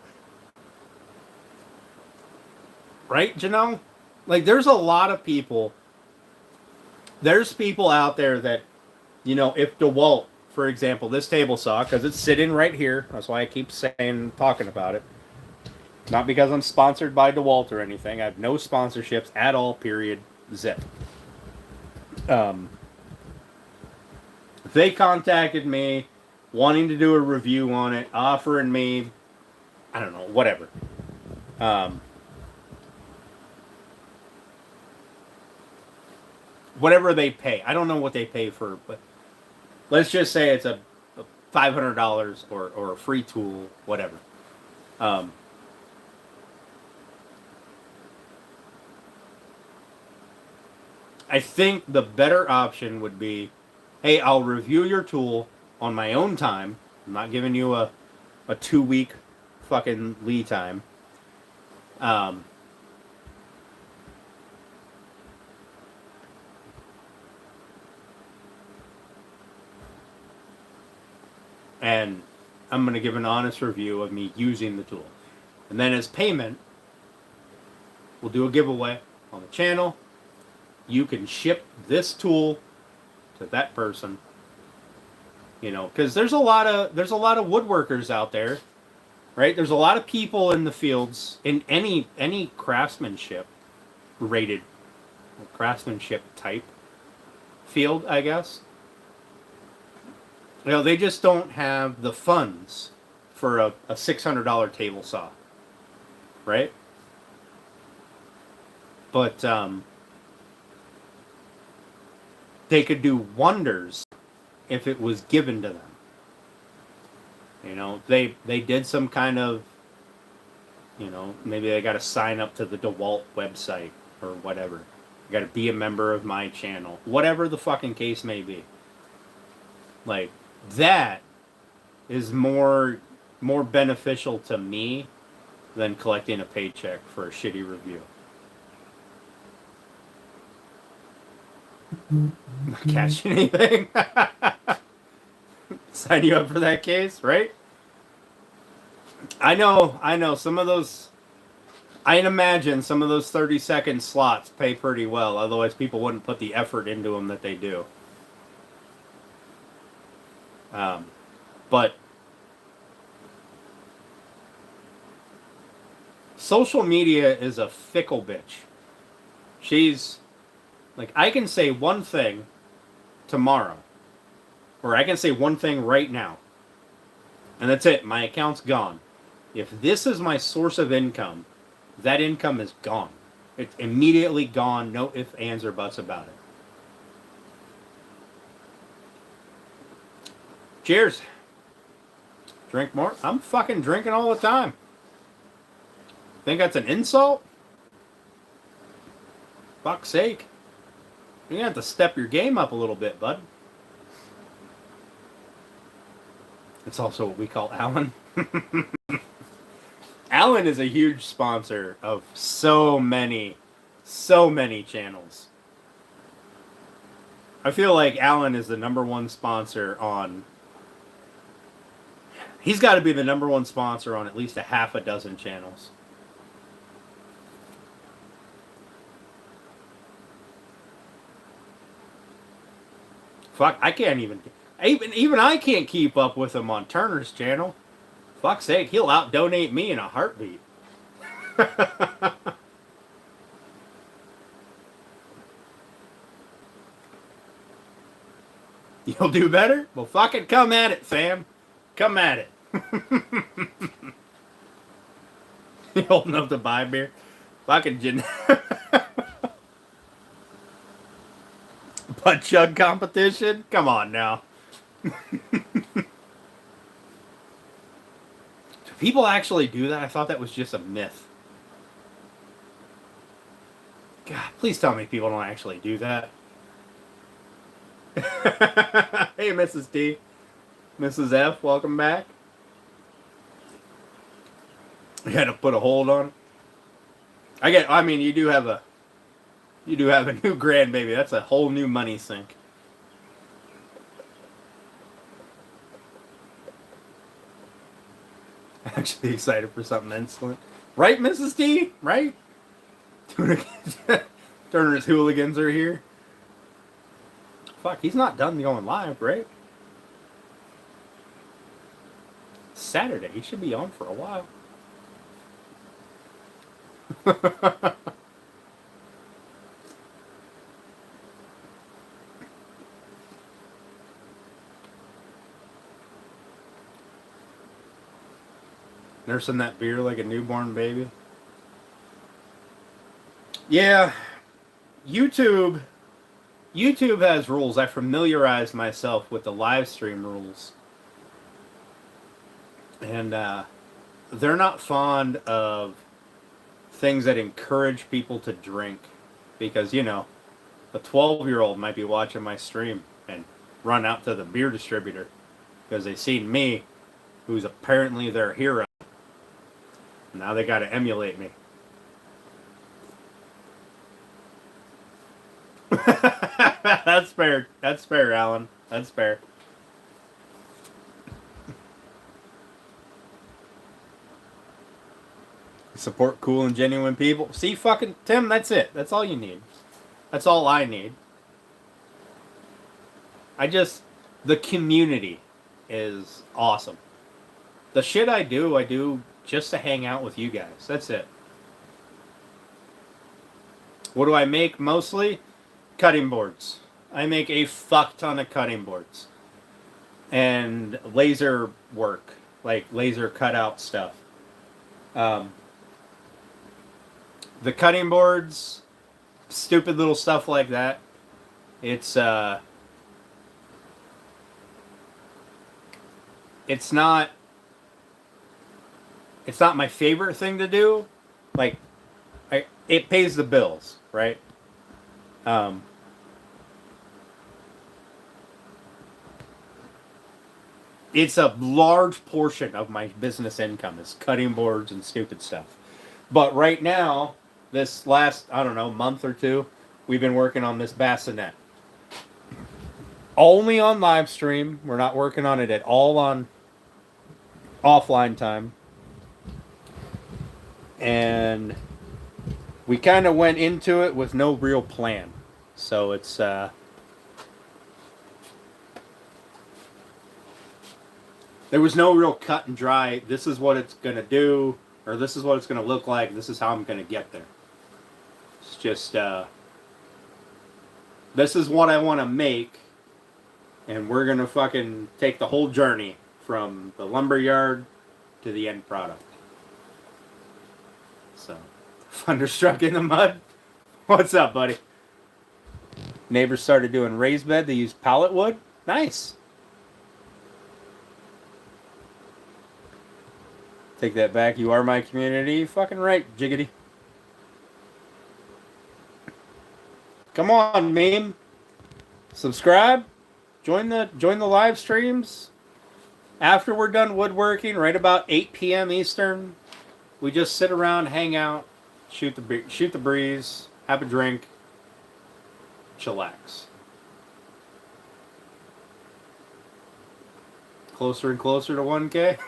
Right, Janelle? Like, there's a lot of people. There's people out there that, you know, if DeWalt, for example, this table saw, because it's sitting right here. That's why I keep talking about it. Not because I'm sponsored by DeWalt or anything. I have no sponsorships at all, period. Zip. They contacted me wanting to do a review on it, offering me, I don't know, whatever. Whatever they pay. I don't know what they pay for, but let's just say it's a $500 or a free tool, whatever. I think the better option would be, hey, I'll review your tool on my own time. I'm not giving you a 2-week fucking lead time. And I'm going to give an honest review of me using the tool. And then as payment, we'll do a giveaway on the channel. You can ship this tool to that person. You know, because there's a lot of woodworkers out there, right? There's a lot of people in the fields in any craftsmanship rated craftsmanship type field, I guess. You know, they just don't have the funds for a $600 table saw, right? But they could do wonders if it was given to them. You know, they did some kind of, you know, maybe they got to sign up to the DeWalt website or whatever. You got to be a member of my channel, whatever the fucking case may be. Like, that is more beneficial to me than collecting a paycheck for a shitty review. Not catching anything. Sign you up for that case, right? I know some of those, I'd imagine some of those 30-second slots pay pretty well, otherwise people wouldn't put the effort into them that they do. But social media is a fickle bitch. She's like, I can say one thing tomorrow, or I can say one thing right now, and that's it. My account's gone. If this is my source of income, that income is gone. It's immediately gone. No ifs, ands, or buts about it. Cheers. Drink more? I'm fucking drinking all the time. Think that's an insult? Fuck's sake. You're gonna have to step your game up a little bit, bud. It's also what we call Alan. Alan is a huge sponsor of so many channels. I feel like Alan is the #1 sponsor on... He's got to be the #1 sponsor on at least a half a dozen channels. Fuck, I can't even I can't keep up with him on Turner's channel. Fuck's sake, he'll out-donate me in a heartbeat. You'll do better? Well, fucking come at it, fam. Come at it. You holding up the buy beer? Fucking butt chug competition? Come on now. Do people actually do that? I thought that was just a myth. God, please tell me people don't actually do that. Hey, Mrs. D. Mrs. F, welcome back. You had to put a hold on it. I mean, you do have a new grandbaby. That's a whole new money sink. Actually excited for something excellent. Right, Mrs. D? Right? Turner's hooligans are here. Fuck, he's not done going live, right? Saturday. He should be on for a while. Nursing that beer like a newborn baby. Yeah, YouTube has rules. I familiarized myself with the live stream rules. And they're not fond of things that encourage people to drink. Because, you know, a 12-year-old might be watching my stream and run out to the beer distributor because they seen me, who's apparently their hero. Now they got to emulate me. That's fair. That's fair, Alan. That's fair. Support cool and genuine people. See, fucking Tim, that's it. That's all you need. That's all I need. The community is awesome. The shit I do just to hang out with you guys. That's it. What do I make mostly? Cutting boards. I make a fuck ton of cutting boards. And laser work. Like laser cutout stuff. The cutting boards, stupid little stuff like that. It's not my favorite thing to do. Like, it pays the bills, right? It's a large portion of my business income is cutting boards and stupid stuff. But right now, this last, I don't know, month or two, we've been working on this bassinet. Only on live stream. We're not working on it at all on offline time. And we kind of went into it with no real plan. So it's there was no real cut and dry, this is what it's going to do, or this is what it's going to look like, this is how I'm going to get there. It's just, this is what I want to make, and we're going to fucking take the whole journey from the lumberyard to the end product. So, Thunderstruck in the mud. What's up, buddy? Neighbors started doing raised bed. They use pallet wood. Nice. Take that back. You are my community. Fucking right, Jiggity. Come on, meme. Subscribe. Join the live streams. After we're done woodworking, right about 8 p.m. Eastern, we just sit around, hang out, shoot the breeze, have a drink, chillax. Closer and closer to 1K.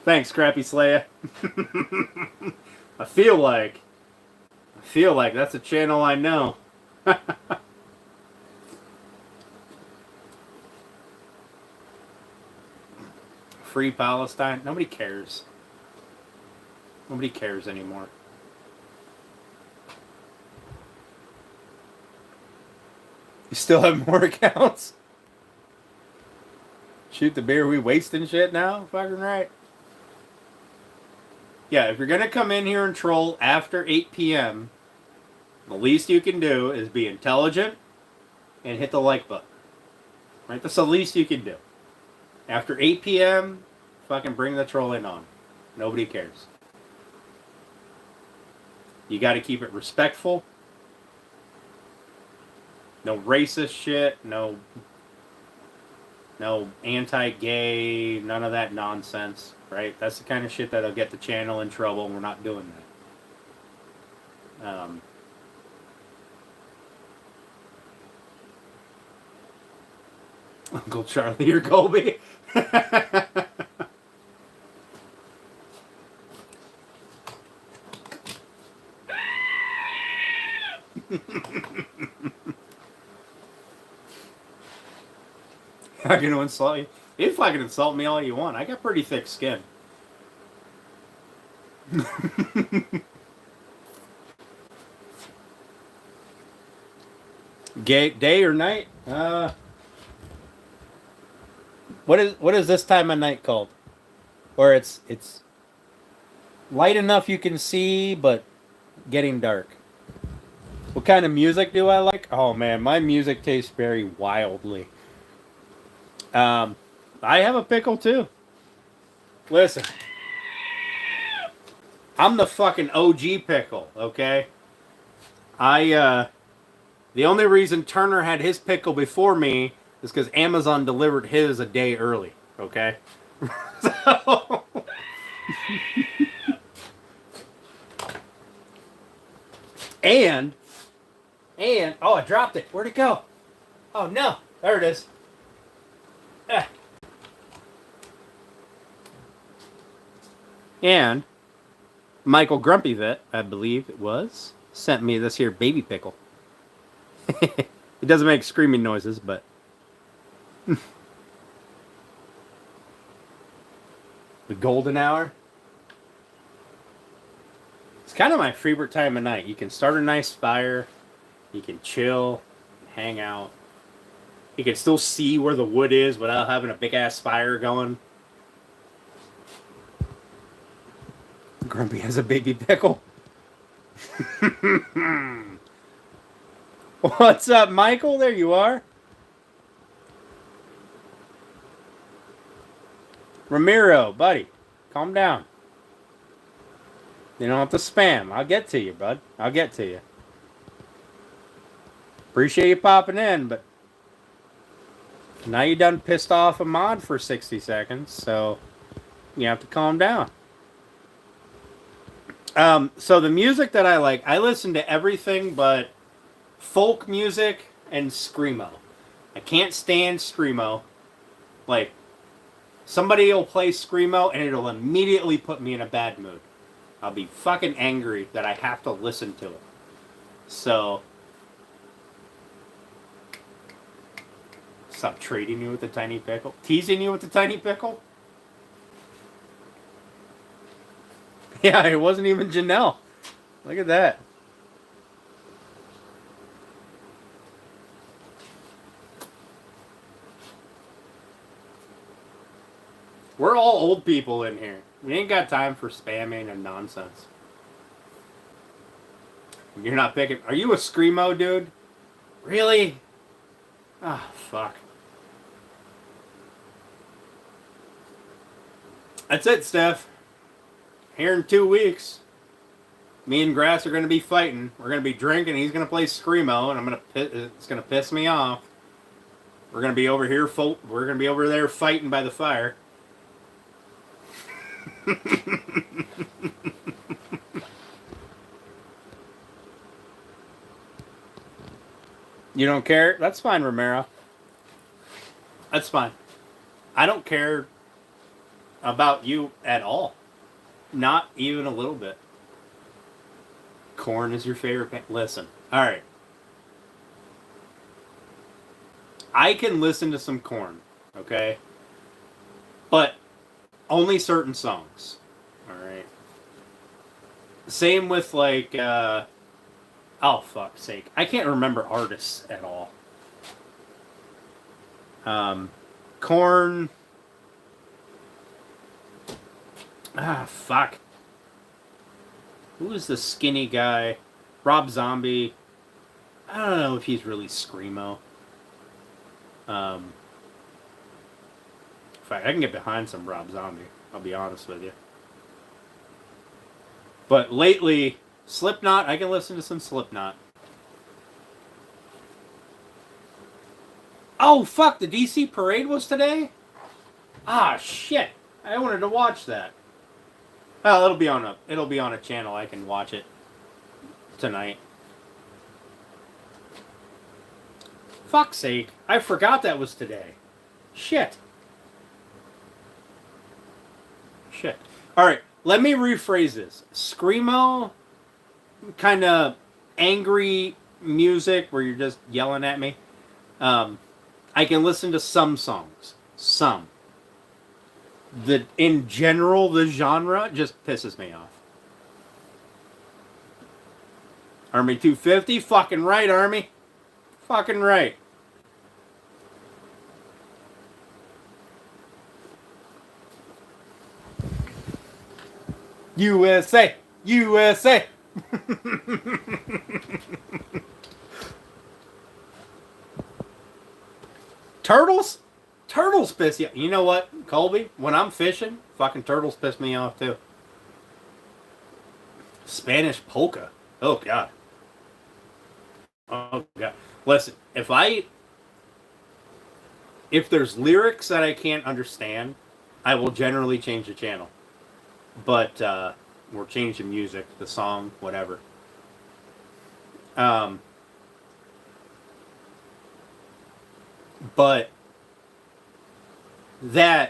Thanks, Crappy Slaya. I feel like that's a channel I know. Free Palestine. Nobody cares. Nobody cares anymore. You still have more accounts? Shoot the beer, we wasting shit now? Fucking right. Yeah, if you're going to come in here and troll after 8 p.m., the least you can do is be intelligent and hit the like button. Right? That's the least you can do. After 8 p.m., fucking bring the trolling on. Nobody cares. You got to keep it respectful. No racist shit. No anti-gay. None of that nonsense. Right? That's the kind of shit that'll get the channel in trouble, and we're not doing that. Uncle Charlie or Colby. not going to insult you. You can fucking insult me all you want. I got pretty thick skin. Day or night? What is this time of night called? Where it's light enough you can see, but getting dark. What kind of music do I like? Oh man, my music tastes very wildly. I have a pickle too. Listen, I'm the fucking OG pickle, okay? The only reason Turner had his pickle before me is because Amazon delivered his a day early, okay? So... And, oh, I dropped it. Where'd it go? Oh, no. There it is. And Michael Grumpyvet, I believe it was, sent me this here baby pickle. It doesn't make screaming noises, but... The golden hour. It's kind of my favorite time of night. You can start a nice fire. You can chill, hang out. You can still see where the wood is without having a big-ass fire going. Grumpy has a baby pickle. What's up, Michael? There you are. Ramiro, buddy, calm down. You don't have to spam. I'll get to you, bud. I'll get to you. Appreciate you popping in, but now you done pissed off a mod for 60 seconds, so you have to calm down. So the music that I like, I listen to everything but folk music and screamo. I can't stand screamo. Like, somebody will play screamo and it'll immediately put me in a bad mood. I'll be fucking angry that I have to listen to it. So, stop trading you with the tiny pickle. Teasing you with the tiny pickle? Yeah, it wasn't even Janelle. Look at that. We're all old people in here. We ain't got time for spamming and nonsense. You're not picking... Are you a screamo, dude? Really? Ah, oh, fuck. That's it, Steph. Here in 2 weeks, me and Grass are going to be fighting. We're going to be drinking. He's going to play screamo, and it's going to piss me off. We're going to be over here. We're going to be over there fighting by the fire. You don't care? That's fine, Romero. That's fine. I don't care about you at all. Not even a little bit. Corn is your favorite band. Listen. Alright. I can listen to some Corn. Okay? But only certain songs. Alright? Same with like, oh, fuck's sake. I can't remember artists at all. Corn. Ah, fuck. Who is the skinny guy? Rob Zombie. I don't know if he's really screamo. In fact, I can get behind some Rob Zombie. I'll be honest with you. But lately, Slipknot, I can listen to some Slipknot. Oh, fuck, the DC Parade was today? Ah, shit. I wanted to watch that. Well, it'll be on a channel. I can watch it tonight. Fuck's sake. I forgot that was today. Shit. Shit. Alright, let me rephrase this. Screamo, kind of angry music where you're just yelling at me. I can listen to some songs. Some. In general, the genre just pisses me off. Army 250? Fucking right, Army. Fucking right. USA! USA! Turtles? Turtles piss you. You know what, Colby? When I'm fishing, fucking turtles piss me off too. Spanish polka. Oh god. Oh god. Listen, if there's lyrics that I can't understand, I will generally change the channel. But or change the music, the song, whatever. But I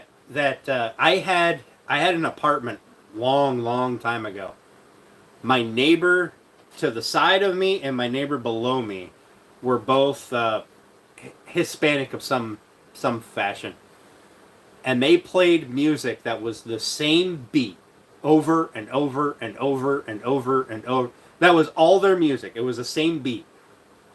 had an apartment long time ago. My neighbor to the side of me and my neighbor below me were both Hispanic of some fashion, and they played music that was the same beat over and over and over and over and over. That was all their music. It was the same beat,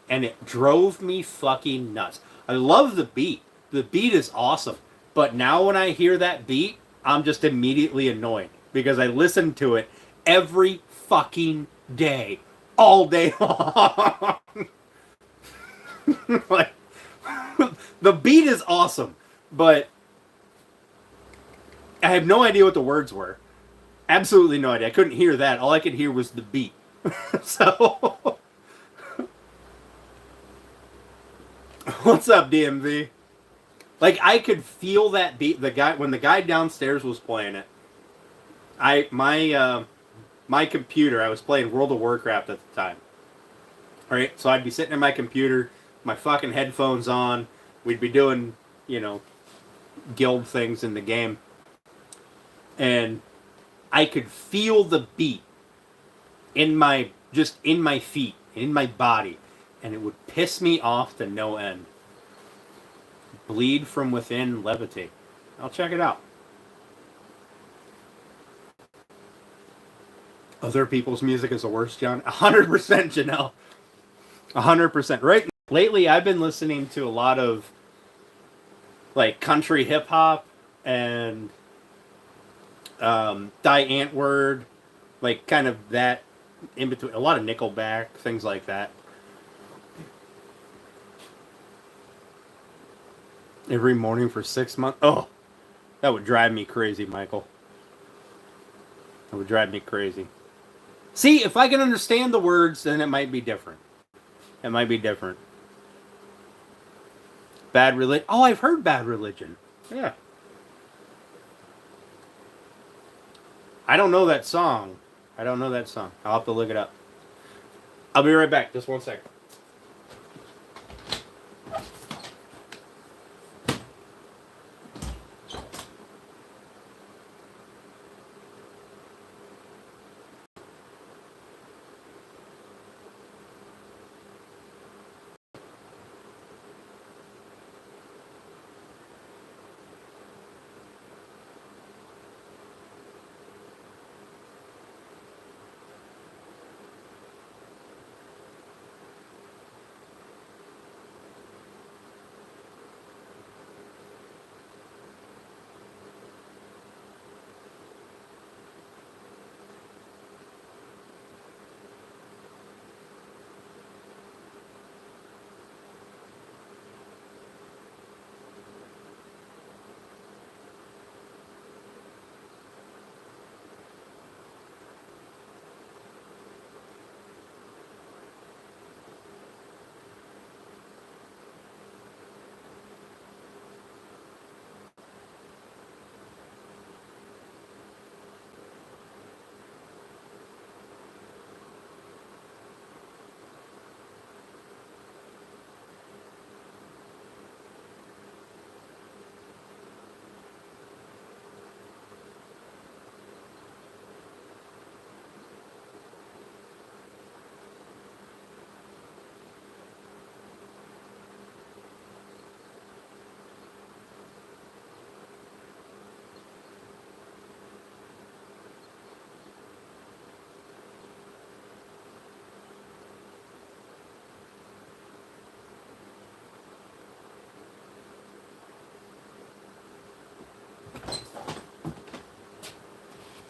and it drove me fucking nuts. I love the beat. The beat is awesome. But now when I hear that beat, I'm just immediately annoyed because I listen to it every fucking day, all day long. Like, the beat is awesome, but I have no idea what the words were. Absolutely no idea. I couldn't hear that. All I could hear was the beat. So, what's up, DMV? Like, I could feel that beat. When the guy downstairs was playing it, my computer, I was playing World of Warcraft at the time. Alright, so I'd be sitting at my computer, my fucking headphones on, we'd be doing, guild things in the game, and I could feel the beat in my feet, in my body, and it would piss me off to no end. Bleed from within, levitate. I'll check it out. Other people's music is the worst, John. 100%, Janelle. 100%. Right. Lately, I've been listening to a lot of like country hip hop and Die Antwoord, like kind of that in between. A lot of Nickelback, things like that. Every morning for 6 months. Oh, that would drive me crazy, Michael. That would drive me crazy. See, if I can understand the words, then it might be different. It might be different. Bad Religion. Oh, I've heard Bad Religion. Yeah. I don't know that song. I'll have to look it up. I'll be right back. Just 1 second.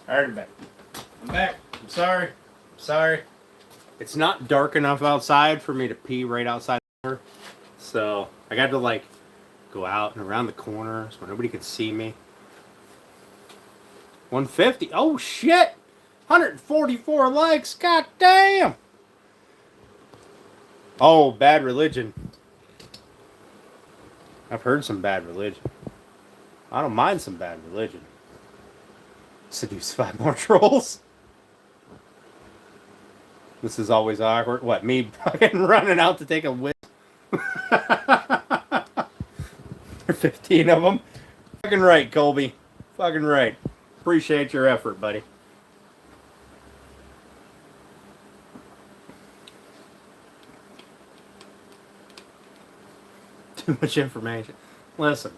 Alright, I'm back. I'm back. I'm sorry. I'm sorry. It's not dark enough outside for me to pee right outside the door. So I got to like go out and around the corner so nobody could see me. 150. Oh shit! 144 likes. God damn. Oh, Bad Religion. I've heard some Bad Religion. I don't mind some Bad Religion. Seduce 5 more trolls. This is always awkward. What, me fucking running out to take a whiff? 15 of them. Fucking right, Colby. Fucking right. Appreciate your effort, buddy. Too much information. Listen.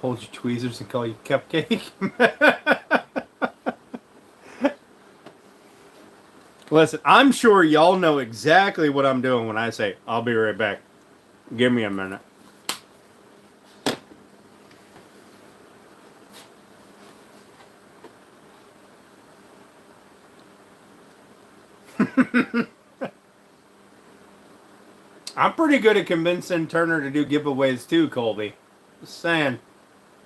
Hold your tweezers and call you cupcake. Listen, I'm sure y'all know exactly what I'm doing when I say, I'll be right back. Give me a minute. I'm pretty good at convincing Turner to do giveaways too, Colby. Just saying.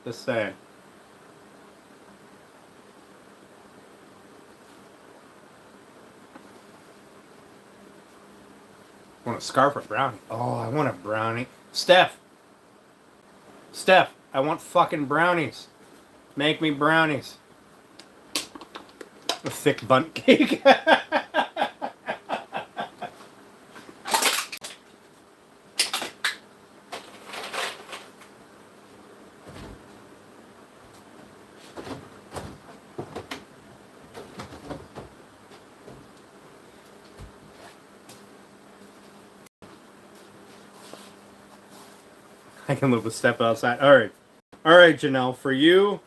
Just saying. I want a scarf or brownie. Oh, I want a brownie. Steph, I want fucking brownies. Make me brownies. A thick bundt cake. I can live with step outside. All right, Janelle. For you,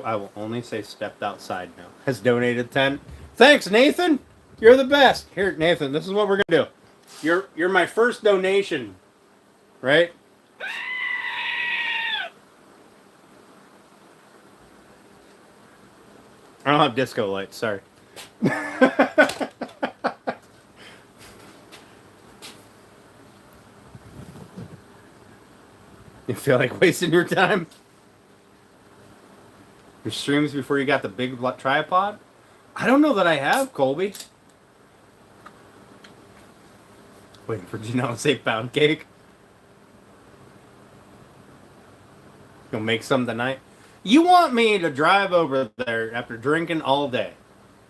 I will only say stepped outside now. Has donated 10. Thanks, Nathan. You're the best. Here, Nathan. This is what we're gonna do. You're my first donation, right? I don't have disco lights. Sorry. You feel like wasting your time? Your streams before you got the big tripod? I don't know that I have, Colby. Waiting for Janelle to say pound cake. You'll make some tonight? You want me to drive over there after drinking all day.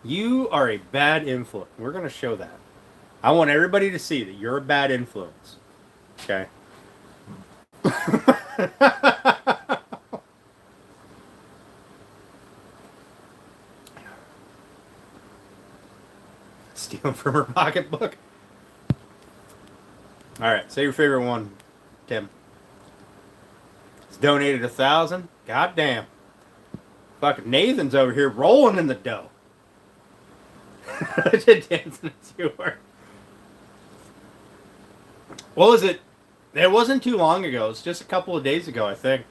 You are a bad influence. We're going to show that. I want everybody to see that you're a bad influence. Okay? Stealing from her pocketbook. Alright, say your favorite one, Tim. It's donated 1,000. God damn. Fucking Nathan's over here rolling in the dough. Dancing as you were. What was it? It wasn't too long ago. It's just a couple of days ago, I think.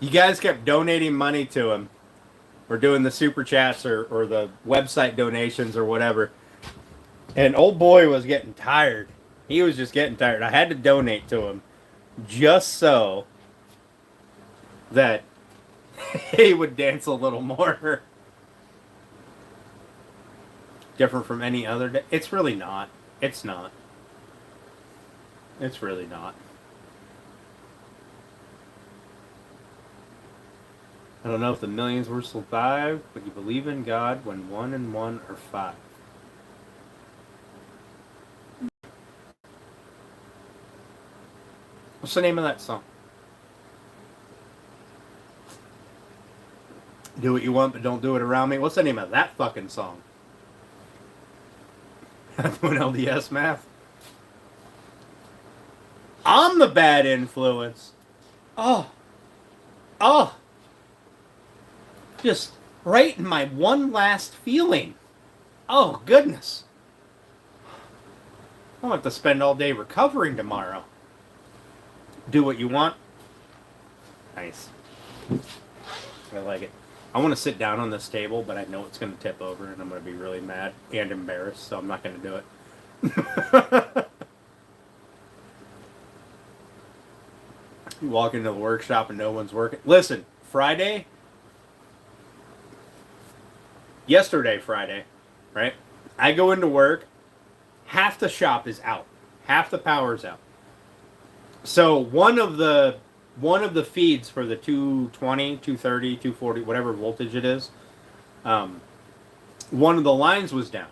You guys kept donating money to him. Or doing the super chats or the website donations or whatever. And old boy was getting tired. He was just getting tired. I had to donate to him just so that he would dance a little more. Different from any other day. It's really not. It's not. It's really not. I don't know if the millions will survive, but you believe in God when 1 and 1 are 5. What's the name of that song? Do what you want, but don't do it around me. What's the name of that fucking song? Doing LDS math. I'm the bad influence. Oh. Just right in my one last feeling. Oh, goodness. I'll have to spend all day recovering tomorrow. Do what you want. Nice. I like it. I want to sit down on this table, but I know it's going to tip over, and I'm going to be really mad and embarrassed, so I'm not going to do it. You walk into the workshop and no one's working. Listen, yesterday Friday, right? I go into work, half the shop is out. Half the power's out. So one of the feeds for the 220, 230, 240, whatever voltage it is, one of the lines was down.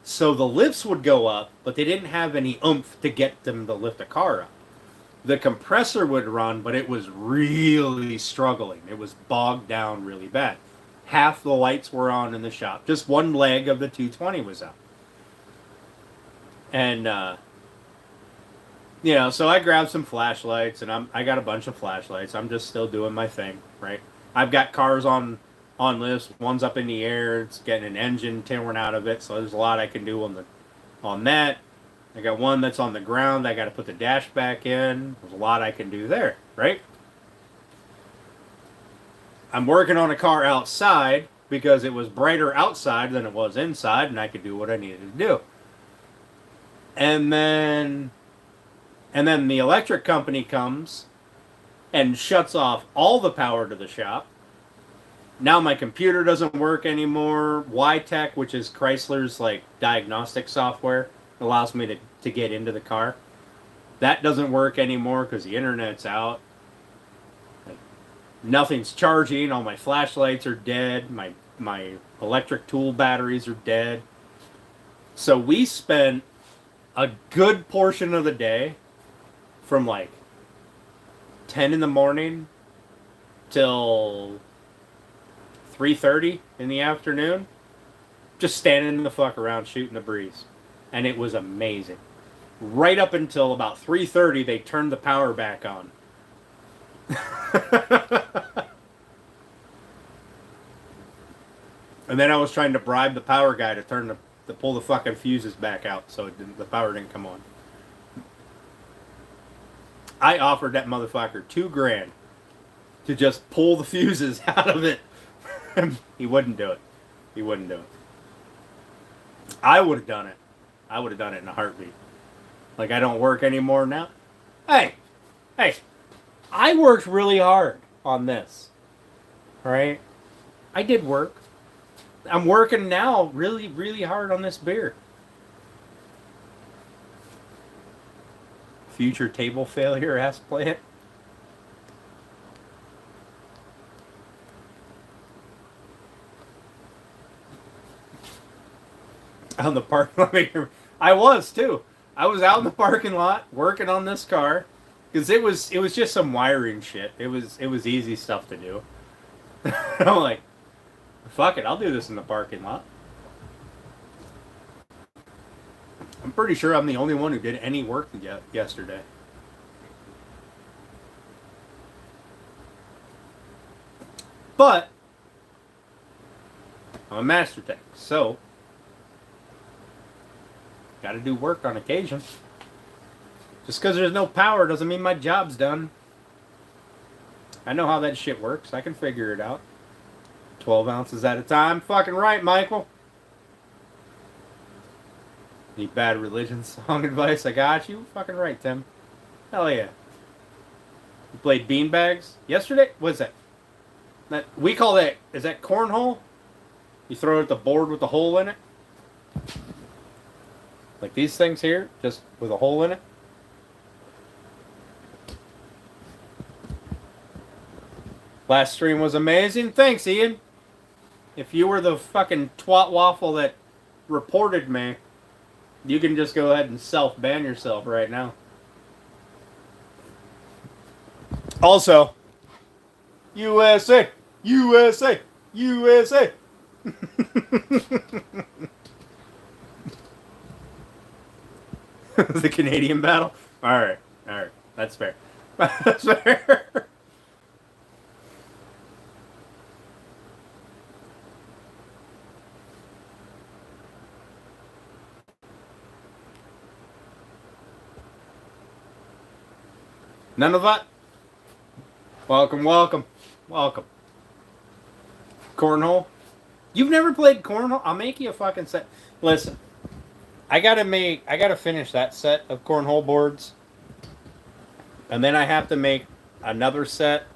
So the lifts would go up, but they didn't have any oomph to get them to lift a car up. The compressor would run, but it was really struggling. It was bogged down really bad. Half the lights were on in the shop. Just one leg of the 220 was out. And, so I grabbed some flashlights, and I got a bunch of flashlights. I'm just still doing my thing, right? I've got cars on lifts. One's up in the air. It's getting an engine torn out of it, so there's a lot I can do on that. I got one that's on the ground. I got to put the dash back in. There's a lot I can do there, right? I'm working on a car outside because it was brighter outside than it was inside, and I could do what I needed to do. And then the electric company comes and shuts off all the power to the shop. Now my computer doesn't work anymore. YTech, which is Chrysler's diagnostic software, allows me to get into the car. That doesn't work anymore because the internet's out. Nothing's charging. All my flashlights are dead. My electric tool batteries are dead. So we spent a good portion of the day from 10 in the morning till 3:30 in the afternoon just standing the fuck around shooting the breeze. And it was amazing. Right up until about 3:30, they turned the power back on. And then I was trying to bribe the power guy to pull the fucking fuses back out so the power didn't come on. I offered that motherfucker $2,000 to just pull the fuses out of it. He wouldn't do it. He wouldn't do it. I would have done it. I would have done it in a heartbeat. I don't work anymore now. Hey, I worked really hard on this. Right? I did work. I'm working now really, really hard on this beer. Future table failure ass plant. Out in the parking lot. I was too. I was out in the parking lot working on this car because it was just some wiring shit. It was easy stuff to do. I'm like, fuck it, I'll do this in the parking lot. I'm pretty sure I'm the only one who did any work yesterday. But I'm a master tech, so got to do work on occasion. Just because there's no power doesn't mean my job's done. I know how that shit works. I can figure it out. 12 ounces at a time. Fucking right, Michael. Need bad religion song advice? I got you. Fucking right, Tim. Hell yeah. You played beanbags yesterday? What's that? We call that, is that cornhole? You throw it at the board with the hole in it? Like these things here, just with a hole in it. Last stream was amazing. Thanks, Ian. If you were the fucking twat waffle that reported me, you can just go ahead and self-ban yourself right now. Also, USA, USA, USA. The Canadian battle? Alright. That's fair. That's fair. None of that? Welcome, welcome, welcome. Cornhole? You've never played cornhole? I'll make you a fucking set. Listen, I gotta finish that set of cornhole boards. And then I have to make another set.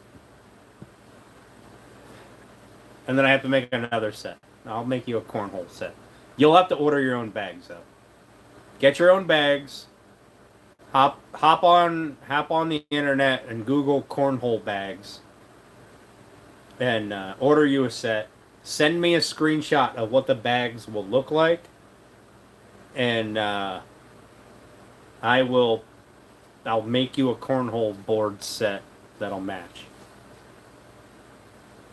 And then I have to make another set. I'll make you a cornhole set. You'll have to order your own bags, though. Get your own bags. Hop on the internet and Google cornhole bags. And order you a set. Send me a screenshot of what the bags will look like. And I'll make you a cornhole board set that'll match.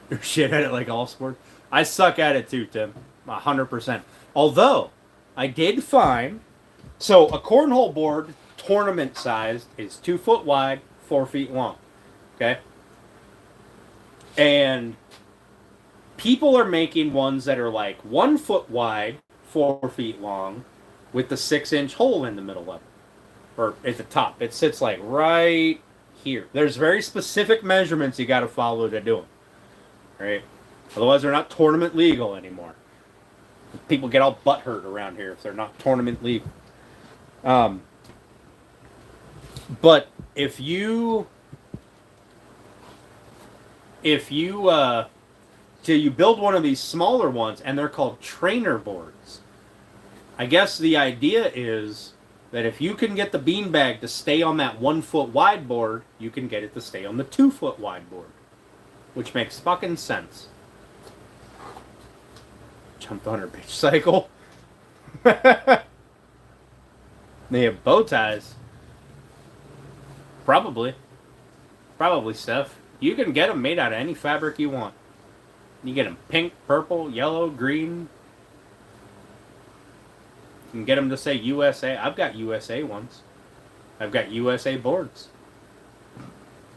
You're shit at it like all sports. I suck at it too, Tim. 100%. Although, I did find... So, a cornhole board, tournament sized, is 2 foot wide, 4 feet long. Okay? And people are making ones that are like 1 foot wide, 4 feet long, with the 6-inch hole in the middle of it. Or at the top. It sits like right here. There's very specific measurements you got to follow to do them. Right? Otherwise, they're not tournament legal anymore. People get all butthurt around here if they're not tournament legal. But if you build one of these smaller ones, and they're called trainer boards. I guess the idea is that if you can get the beanbag to stay on that 1 foot wide board, you can get it to stay on the 2 foot wide board. Which makes fucking sense. Jumped on her bitch cycle. They have bow ties. Probably, Steph. You can get them made out of any fabric you want. You get them pink, purple, yellow, green. You can get them to say USA. I've got USA ones. I've got USA boards.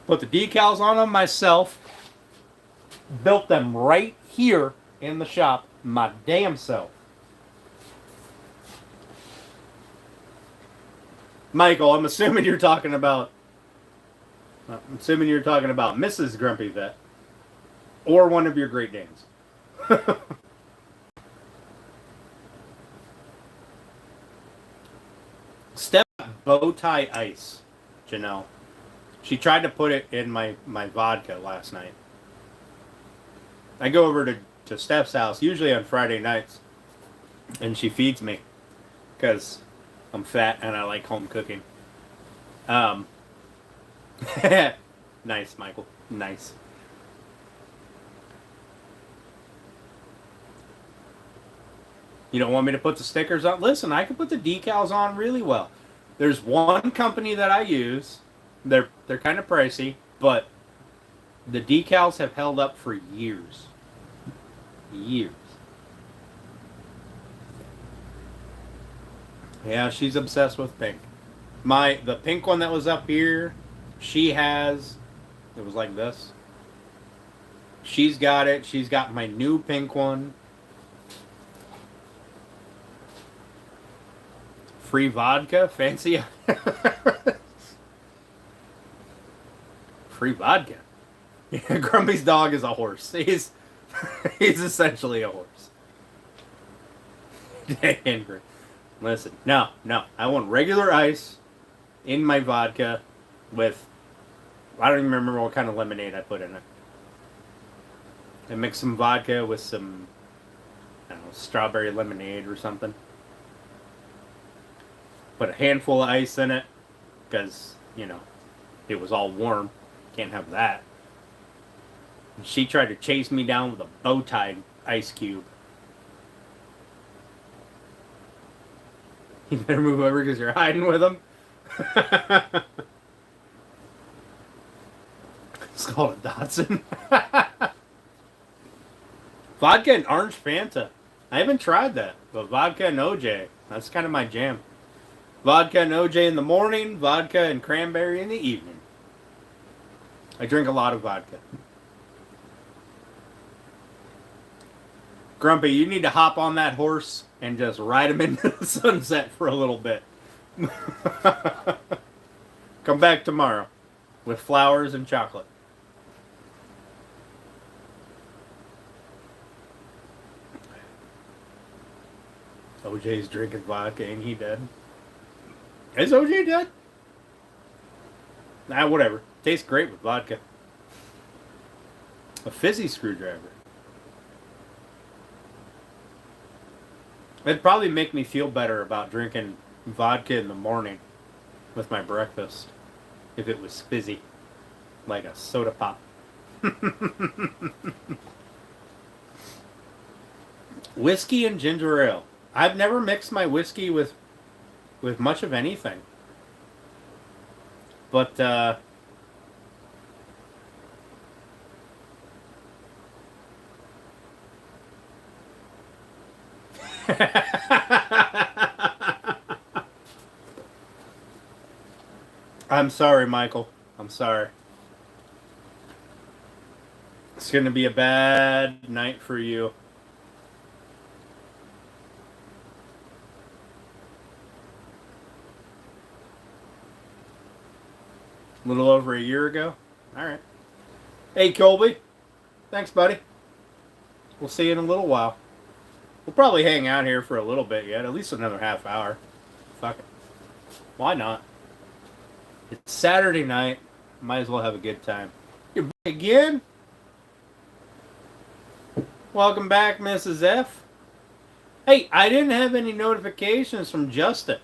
Put the decals on them myself. Built them right here in the shop, my damn self. Michael, I'm assuming you're talking about Mrs. Grumpy Vet or one of your Great Danes. Step bow tie ice, Janelle. She tried to put it in my vodka last night. I go over to Steph's house, usually on Friday nights, and she feeds me because I'm fat and I like home cooking. Nice, Michael. Nice. You don't want me to put the stickers on? Listen, I can put the decals on really well. There's one company that I use. They're kind of pricey, but the decals have held up for years. Years. Yeah, she's obsessed with pink. The pink one that was up here, she has. It was like this. She's got it. She's got my new pink one. Free vodka, fancy. Free vodka. Yeah, Grumpy's dog is a horse. He's essentially a horse. Angry. Listen, no. I want regular ice in my vodka with, I don't even remember what kind of lemonade I put in it. I mix some vodka with some, I don't know, strawberry lemonade or something. Put a handful of ice in it because, it was all warm. Can't have that. And she tried to chase me down with a bow tie ice cube. You better move over because you're hiding with them. It's called a Datsun. Vodka and orange Fanta. I haven't tried that, but vodka and OJ. That's kind of my jam. Vodka and OJ in the morning, vodka and cranberry in the evening. I drink a lot of vodka. Grumpy, you need to hop on that horse and just ride him into the sunset for a little bit. Come back tomorrow. with flowers and chocolate. OJ's drinking vodka. Ain't he dead? Is OJ dead? Nah, whatever. Tastes great with vodka. A fizzy screwdriver. It'd probably make me feel better about drinking vodka in the morning with my breakfast if it was fizzy, like a soda pop. Whiskey and ginger ale. I've never mixed my whiskey with much of anything. But I'm sorry, Michael. I'm sorry. It's going to be a bad night for you. A little over a year ago. All right. Hey, Colby. Thanks, buddy. We'll see you in a little while. We'll probably hang out here for a little bit yet. At least another half hour. Fuck it. Why not? It's Saturday night. Might as well have a good time. You're back again? Welcome back, Mrs. F. Hey, I didn't have any notifications from Justin.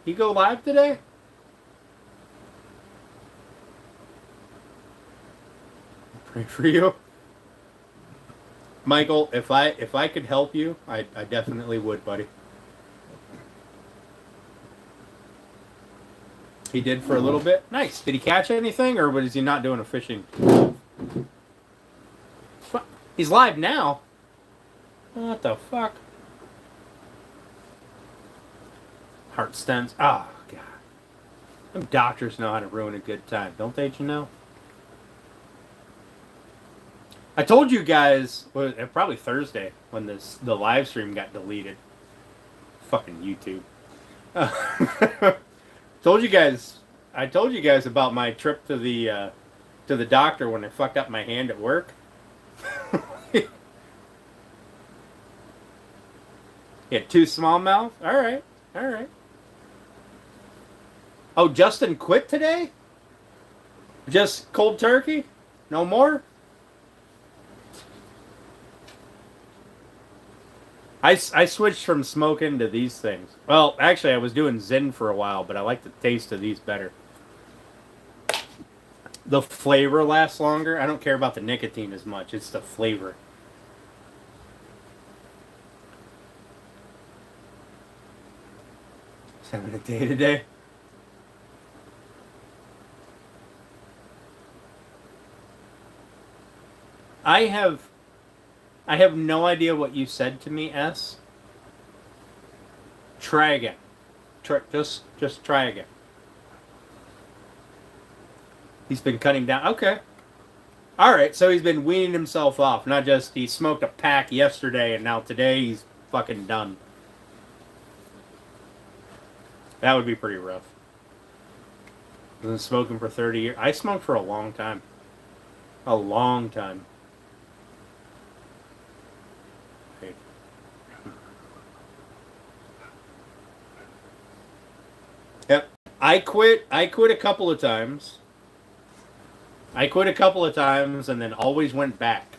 He go live today? Pray for you. Michael, if I could help you, I definitely would, buddy. He did for a little bit. Nice. Did he catch anything, or was he not doing a fishing? He's live now. What the fuck? Heart stents. Oh, God. Them doctors know how to ruin a good time, don't they, you know? I told you guys, well, probably Thursday, when the live stream got deleted. Fucking YouTube. I told you guys about my trip to the doctor when I fucked up my hand at work. Yeah, too smallmouth? Alright. Oh, Justin quit today? Just cold turkey? No more? I switched from smoking to these things. Well, actually, I was doing Zyn for a while, but I like the taste of these better. The flavor lasts longer. I don't care about the nicotine as much. It's the flavor. Just having a day today. I have no idea what you said to me, S. Try again. Just try again. He's been cutting down. Okay. Alright, so he's been weaning himself off. Not just he smoked a pack yesterday and now today he's fucking done. That would be pretty rough. I've been smoking for 30 years. I smoked for a long time. A long time. Yep. I quit a couple of times. And then always went back.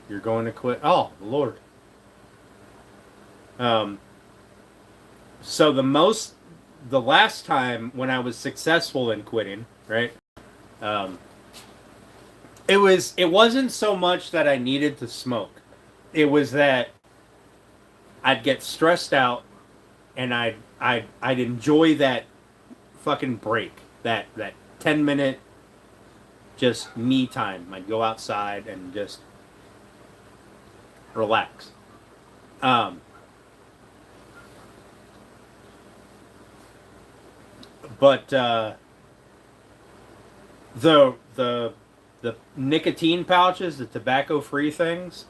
You're going to quit? Oh, Lord. So the last time when I was successful in quitting, right? It wasn't so much that I needed to smoke. It was that I'd get stressed out and I'd enjoy that fucking break. That 10-minute just me time. I'd go outside and just relax. But the nicotine pouches, the tobacco-free things,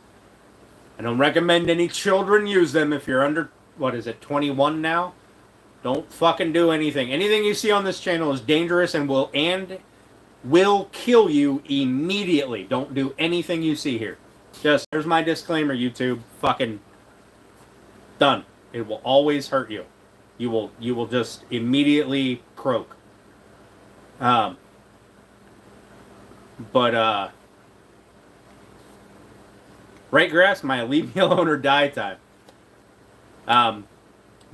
I don't recommend any children use them if you're under, 21 now? Don't fucking do anything. Anything you see on this channel is dangerous and will kill you immediately. Don't do anything you see here. Just, there's my disclaimer, YouTube. Fucking done. It will always hurt you. You will just immediately croak. Right grass, my leave me alone or die time.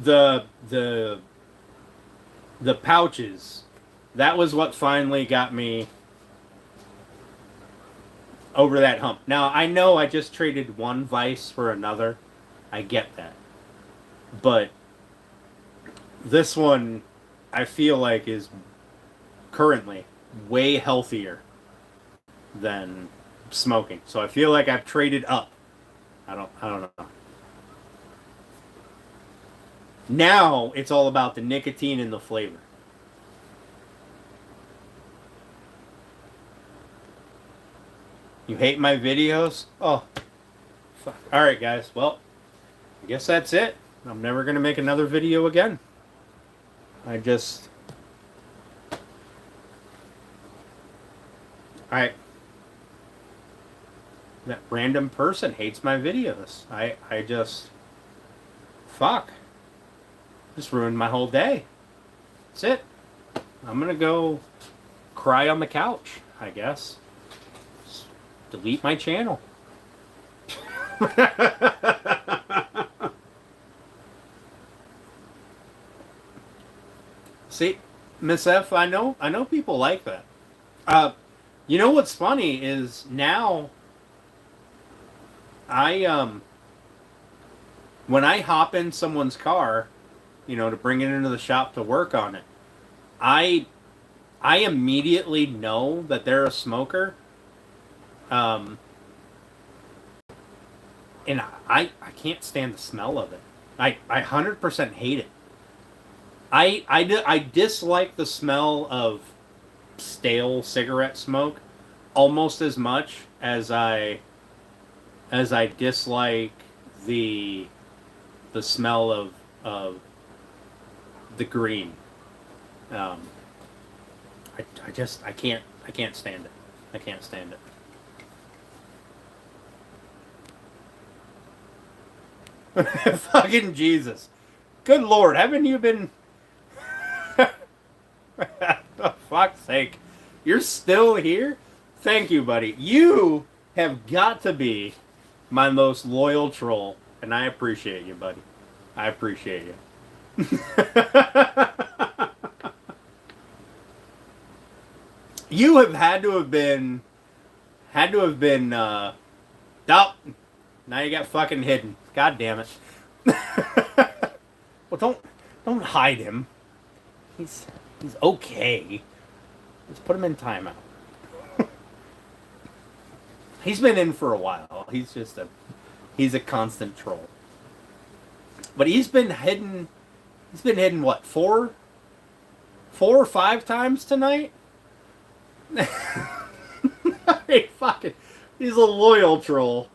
The pouches, that was what finally got me over that hump. Now, I know I just traded one vice for another. I get that. But this one, I feel like, is currently way healthier than smoking. So I feel like I've traded up. I don't know. Now it's all about the nicotine and the flavor. You hate my videos? Oh, fuck. All right, guys. Well, I guess that's it. I'm never going to make another video again. That random person hates my videos. Fuck. Just ruined my whole day. That's it. I'm going to go cry on the couch, I guess. Just delete my channel. See, Miss F, I know people like that. You know what's funny is now when I hop in someone's car, to bring it into the shop to work on it, I immediately know that they're a smoker. And I can't stand the smell of it. I 100% hate it. I dislike the smell of stale cigarette smoke almost as much as I dislike the smell of the green. I can't stand it. I can't stand it. Fucking Jesus. Good Lord, haven't you been... For fuck's sake. You're still here? Thank you, buddy. You have got to be my most loyal troll, and I appreciate you, buddy. I appreciate you. You have had to have been oh, now you got fucking hidden. God damn it. Well, don't hide him. He's okay. Let's put him in timeout. He's been in for a while. He's a constant troll. But he's been hidden what, 4 or 5 times tonight? Hey, fucking, he's a loyal troll.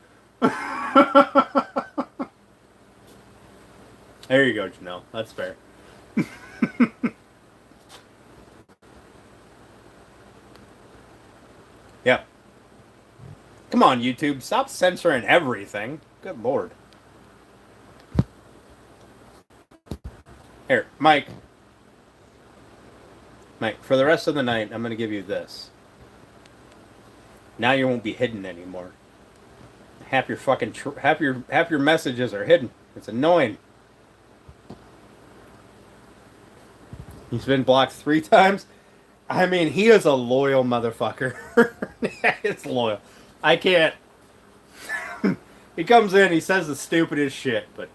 There you go, Janelle. That's fair. Yep. Come on, YouTube. Stop censoring everything. Good Lord. Here, Mike. Mike, for the rest of the night, I'm going to give you this. Now you won't be hidden anymore. Half your fucking half your messages are hidden. It's annoying. He's been blocked 3 times. I mean, he is a loyal motherfucker. It's loyal. I can't. He comes in, he says the stupidest shit, but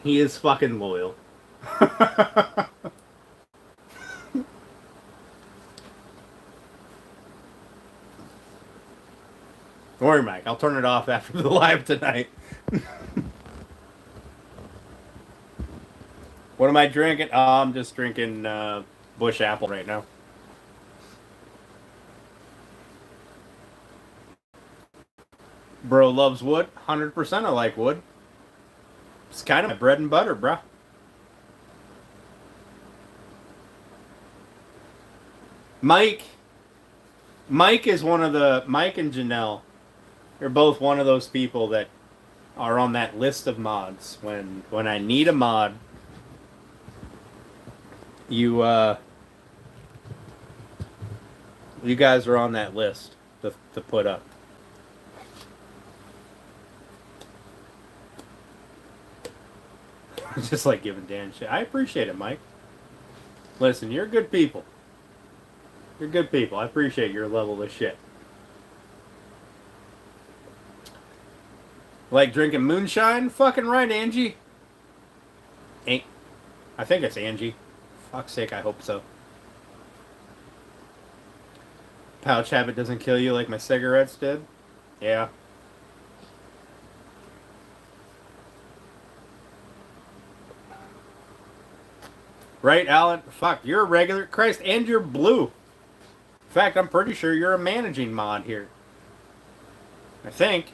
he is fucking loyal. Don't worry, Mike. I'll turn it off after the live tonight. What am I drinking? Oh, I'm just drinking Bush Apple right now. Bro loves wood. 100% I like wood. It's kind of my bread and butter, bruh. Mike is one of the... Mike and Janelle are both one of those people that are on that list of mods. When I need a mod, you guys are on that list to put up. Just like giving Dan shit. I appreciate it, Mike. Listen, you're good people. You're good people. I appreciate your level of shit. Like drinking moonshine? Fucking right, Angie. I think it's Angie. Fuck's sake, I hope so. Pouch habit doesn't kill you like my cigarettes did? Yeah. Right, Alan? Fuck, you're a regular. Christ, and you're blue. In fact, I'm pretty sure you're a managing mod here. I think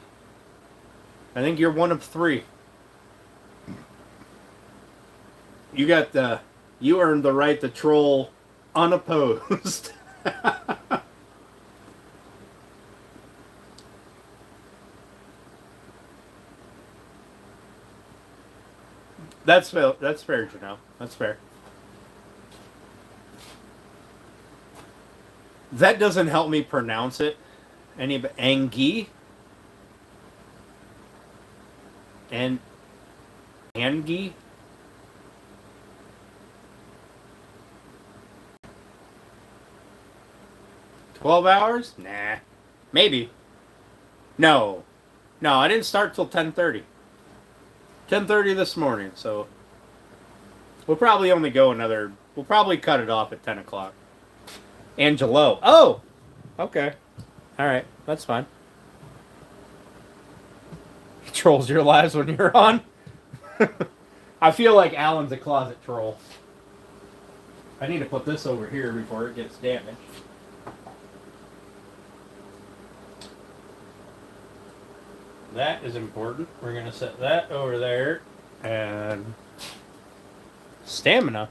you're one of 3. You earned the right to troll unopposed. That's fair, Janelle. That's fair. That doesn't help me pronounce it. Angie? Angie? $12? Nah. Maybe. No, I didn't start till 10:30. 10:30 this morning, so we'll probably only go another... We'll probably cut it off at 10 o'clock. Angelo. Oh! Okay. Alright, that's fine. He trolls your lives when you're on. I feel like Alan's a closet troll. I need to put this over here before it gets damaged. That is important. We're going to set that over there. And... stamina.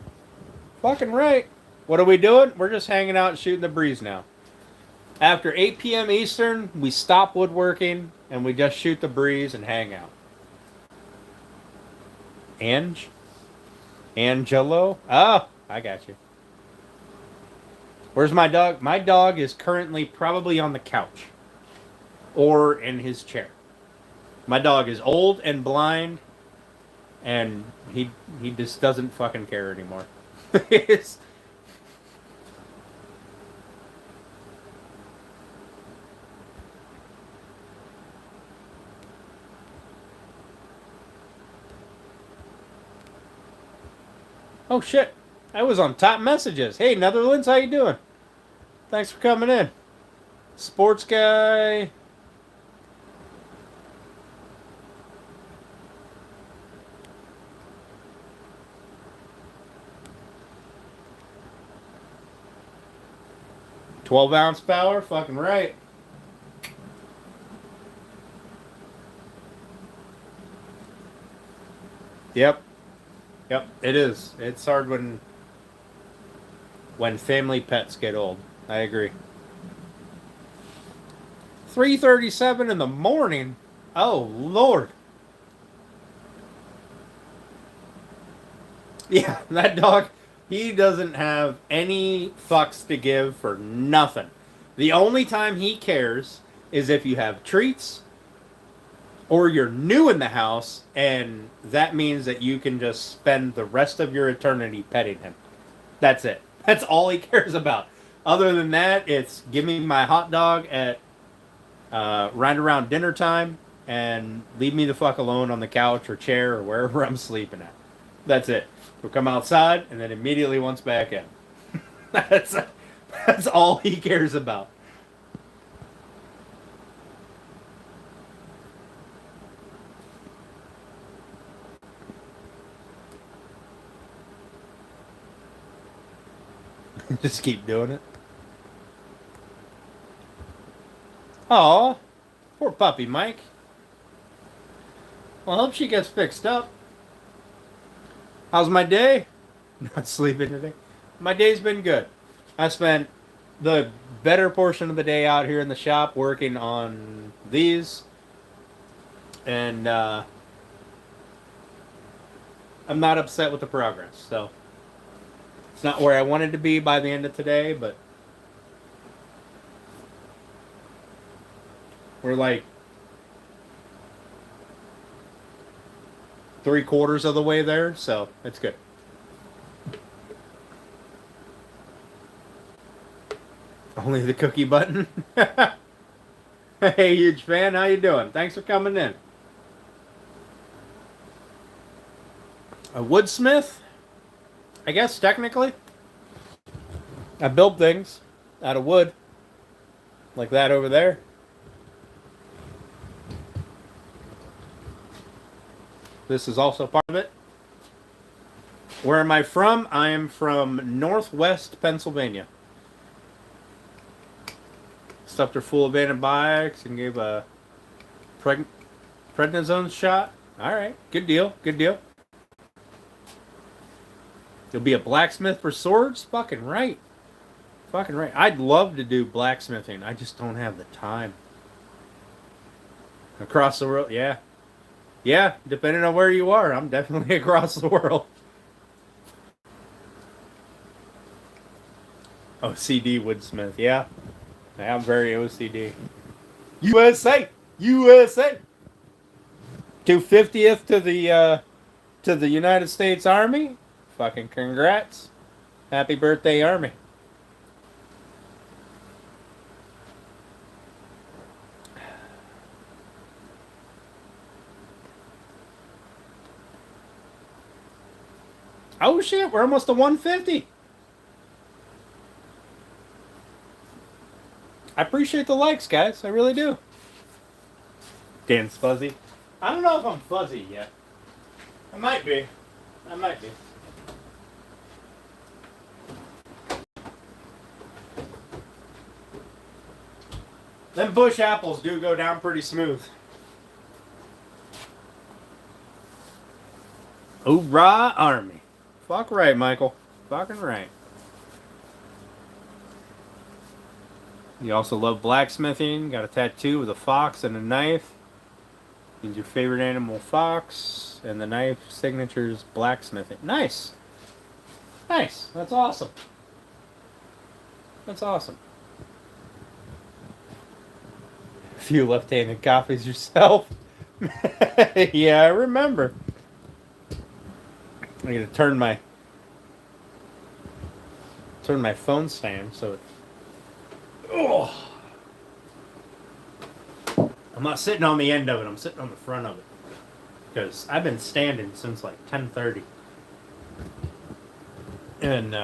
Fucking right. What are we doing? We're just hanging out and shooting the breeze now. After 8 p.m. Eastern, we stop woodworking and we just shoot the breeze and hang out. Angelo? Oh, I got you. Where's my dog? My dog is currently probably on the couch. Or in his chair. My dog is old and blind. And he just doesn't fucking care anymore. Oh shit, I was on top messages. Hey Netherlands, how you doing? Thanks for coming in. Sports guy. $12-ounce power, fucking right. Yep, it is. It's hard when family pets get old. I agree. 3:37 in the morning. Oh Lord. Yeah, that dog. He doesn't have any fucks to give for nothing. The only time he cares is if you have treats or you're new in the house, and that means that you can just spend the rest of your eternity petting him. That's it. That's all he cares about. Other than that, it's give me my hot dog at right around dinner time and leave me the fuck alone on the couch or chair or wherever I'm sleeping at. That's it. He'll come outside and then immediately wants back in. That's all he cares about. Just keep doing it. Aw, poor puppy, Mike. Well, I hope she gets fixed up. How's my day? Not sleeping today. My day's been good. I spent the better portion of the day out here in the shop working on these. And I'm not upset with the progress. So it's not where I wanted to be by the end of today, but we're like 3/4 of the way there, so it's good. Only the cookie button. Hey, huge fan, how you doing? Thanks for coming in. A woodsmith? I guess technically. I build things out of wood. Like that over there. This is also part of it. Where am I from? I am from Northwest Pennsylvania. Stuffed her full of antibiotics and gave a prednisone shot. Alright, good deal, good deal. You'll be a blacksmith for swords? Fucking right. Fucking right. I'd love to do blacksmithing. I just don't have the time. Across the world, yeah. Yeah, depending on where you are, I'm definitely across the world. OCD woodsmith, yeah. I'm very OCD. USA! USA! 250th to the United States Army. Fucking congrats. Happy birthday, Army. Oh shit, we're almost to 150. I appreciate the likes, guys. I really do. Dan's fuzzy. I don't know if I'm fuzzy yet. I might be. I might be. Them bush apples do go down pretty smooth. Hoorah, Army. Fuck right, Michael. Fucking right. You also love blacksmithing. Got a tattoo with a fox and a knife. Means your favorite animal, fox, and the knife signature's blacksmithing. Nice. Nice. That's awesome. That's awesome. A few left-handed copies yourself. Yeah, I remember. I'm gonna turn my phone stand so it. Oh. I'm not sitting on the end of it. I'm sitting on the front of it because I've been standing since like 10:30, and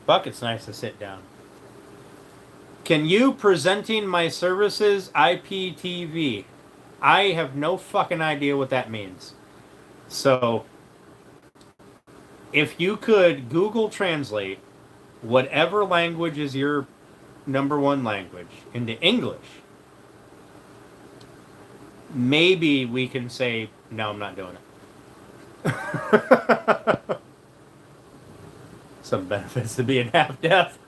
fuck, it's nice to sit down. Can you presenting my services IPTV? I have no fucking idea what that means. So, if you could Google Translate whatever language is your number one language into English, maybe we can say, no, I'm not doing it. Some benefits to being half deaf.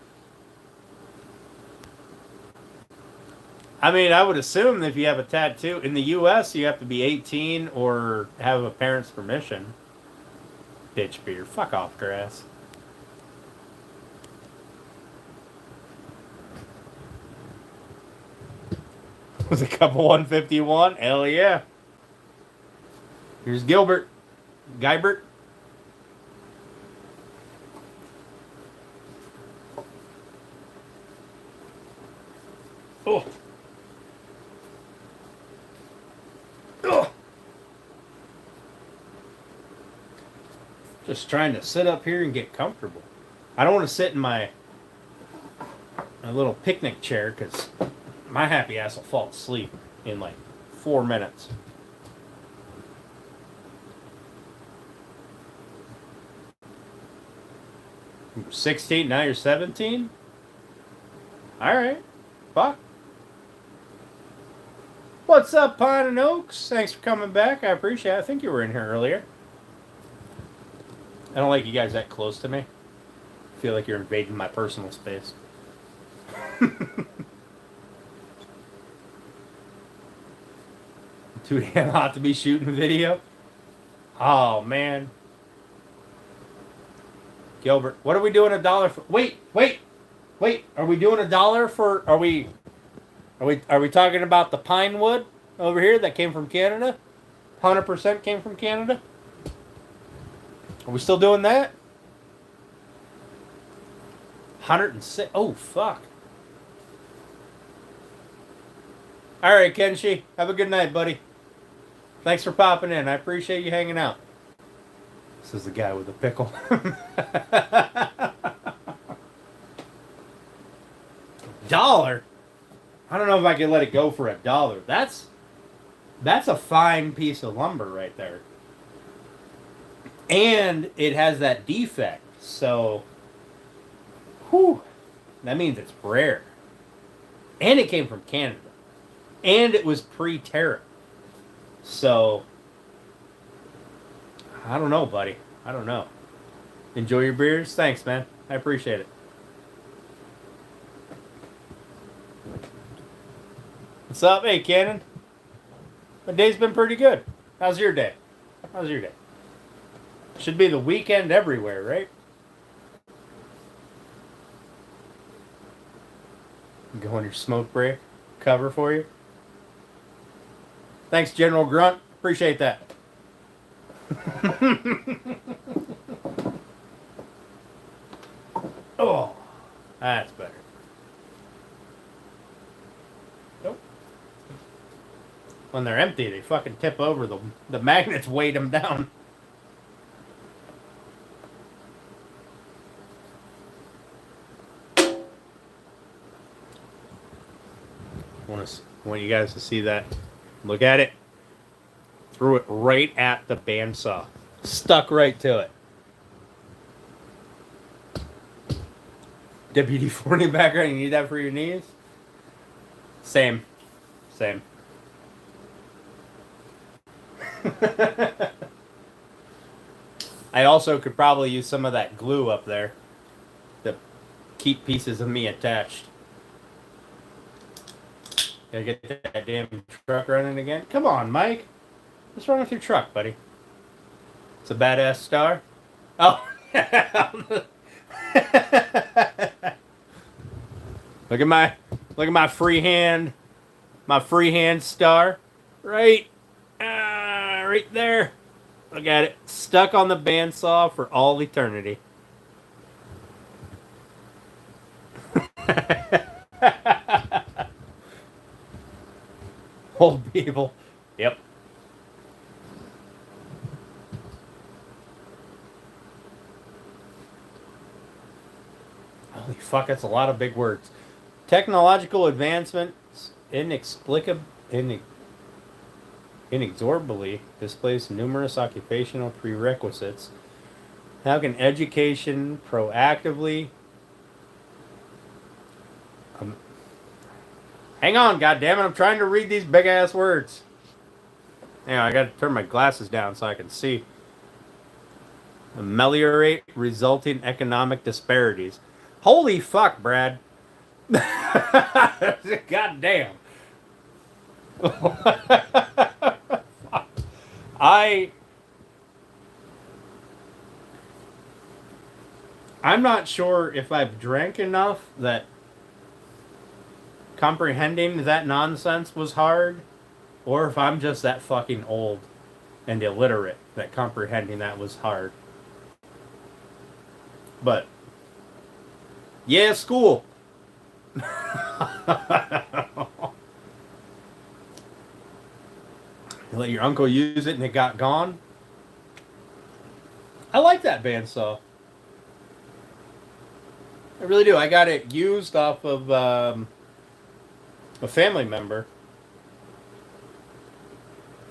I mean, I would assume that if you have a tattoo in the U.S., you have to be 18 or have a parent's permission. Bitch beer. Fuck off, grass. Was a couple 151? Hell yeah. Here's Gilbert. Guybert. Oh. Oh. Just trying to sit up here and get comfortable. I don't want to sit in my little picnic chair because my happy ass will fall asleep in like 4 minutes. You were 16, now you're 17? Alright. Fuck. What's up, Pine and Oaks? Thanks for coming back. I appreciate it. I think you were in here earlier. I don't like you guys that close to me. I feel like you're invading my personal space. Too damn hot to be shooting a video. Oh man. Gilbert, what are we doing $1 for? Wait. Are we doing $1 for? Are we talking about the pine wood over here that came from Canada? 100% came from Canada. Are we still doing that? 106. Oh fuck. All right, Kenshi. Have a good night, buddy. Thanks for popping in. I appreciate you hanging out. This is the guy with the pickle. $1? I don't know if I can let it go for $1. That's a fine piece of lumber right there. And it has that defect, so whew, that means it's rare. And it came from Canada. And it was pre-tariff. So I don't know, buddy. I don't know. Enjoy your beers? Thanks, man. I appreciate it. What's up? Hey, Cannon. My day's been pretty good. How's your day? How's your day? Should be the weekend everywhere, right? Go on your smoke break. Cover for you. Thanks, General Grunt. Appreciate that. Oh, that's better. Nope. When they're empty, they fucking tip over. The magnets weight them down. Want you guys to see that. Look at it. Threw it right at the bandsaw. Stuck right to it. WD-40 background, you need that for your knees? Same. I also could probably use some of that glue up there to keep pieces of me attached. Gotta get that damn truck running again. Come on, Mike. What's wrong with your truck, buddy? It's a badass star. Oh. Look at my freehand star. Right there. Look at it. Stuck on the bandsaw for all eternity. Old people. Yep. Holy fuck, that's a lot of big words. Technological advancements inexorably displace numerous occupational prerequisites. How can education proactively... hang on, goddammit, I'm trying to read these big-ass words. Hang on, I gotta turn my glasses down so I can see. Ameliorate resulting economic disparities. Holy fuck, Brad. Goddamn. I'm not sure if I've drank enough that comprehending that nonsense was hard, or if I'm just that fucking old and illiterate that comprehending that was hard. But yeah, school. You let your uncle use it and it got gone. I like that bandsaw. I really do. I got it used off of a family member.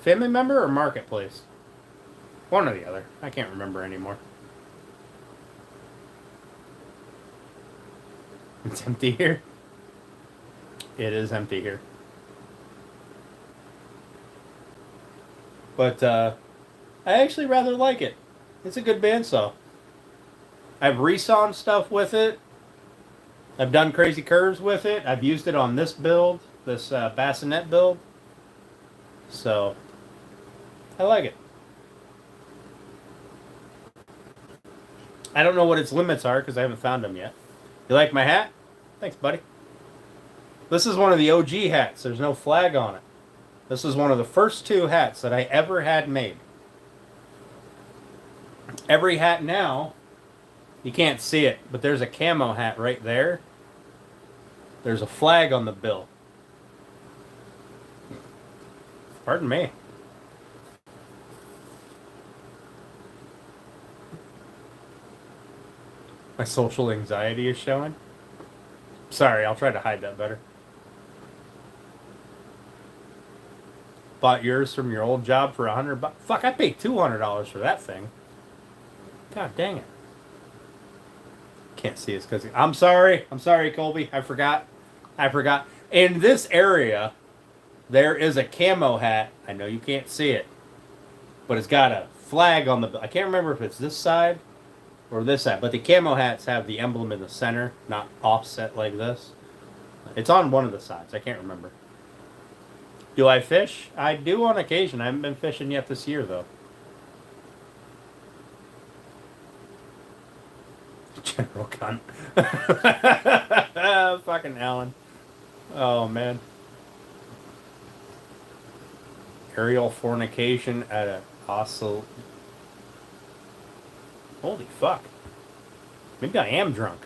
Family member or marketplace? One or the other. I can't remember anymore. It's empty here. It is empty here. But I actually rather like it. It's a good bandsaw. I've resawn stuff with it. I've done crazy curves with it. I've used it on this build, this bassinet build. So, I like it. I don't know what its limits are because I haven't found them yet. You like my hat? Thanks, buddy. This is one of the OG hats. There's no flag on it. This is one of the first 2 hats that I ever had made. Every hat now, you can't see it, but there's a camo hat right there. There's a flag on the bill. Pardon me. My social anxiety is showing. Sorry, I'll try to hide that better. Bought yours from your old job for $100. Fuck, I paid $200 for that thing. God dang it. Can't see us because I'm sorry, Colby. I forgot. In this area, there is a camo hat. I know you can't see it, but it's got a flag on the. I can't remember if it's this side or this side, but the camo hats have the emblem in the center, not offset like this. It's on one of the sides. I can't remember. Do I fish? I do on occasion. I haven't been fishing yet this year, though. General cunt. Fucking Alan. Oh, man. Aerial fornication at a hostel. Holy fuck. Maybe I am drunk.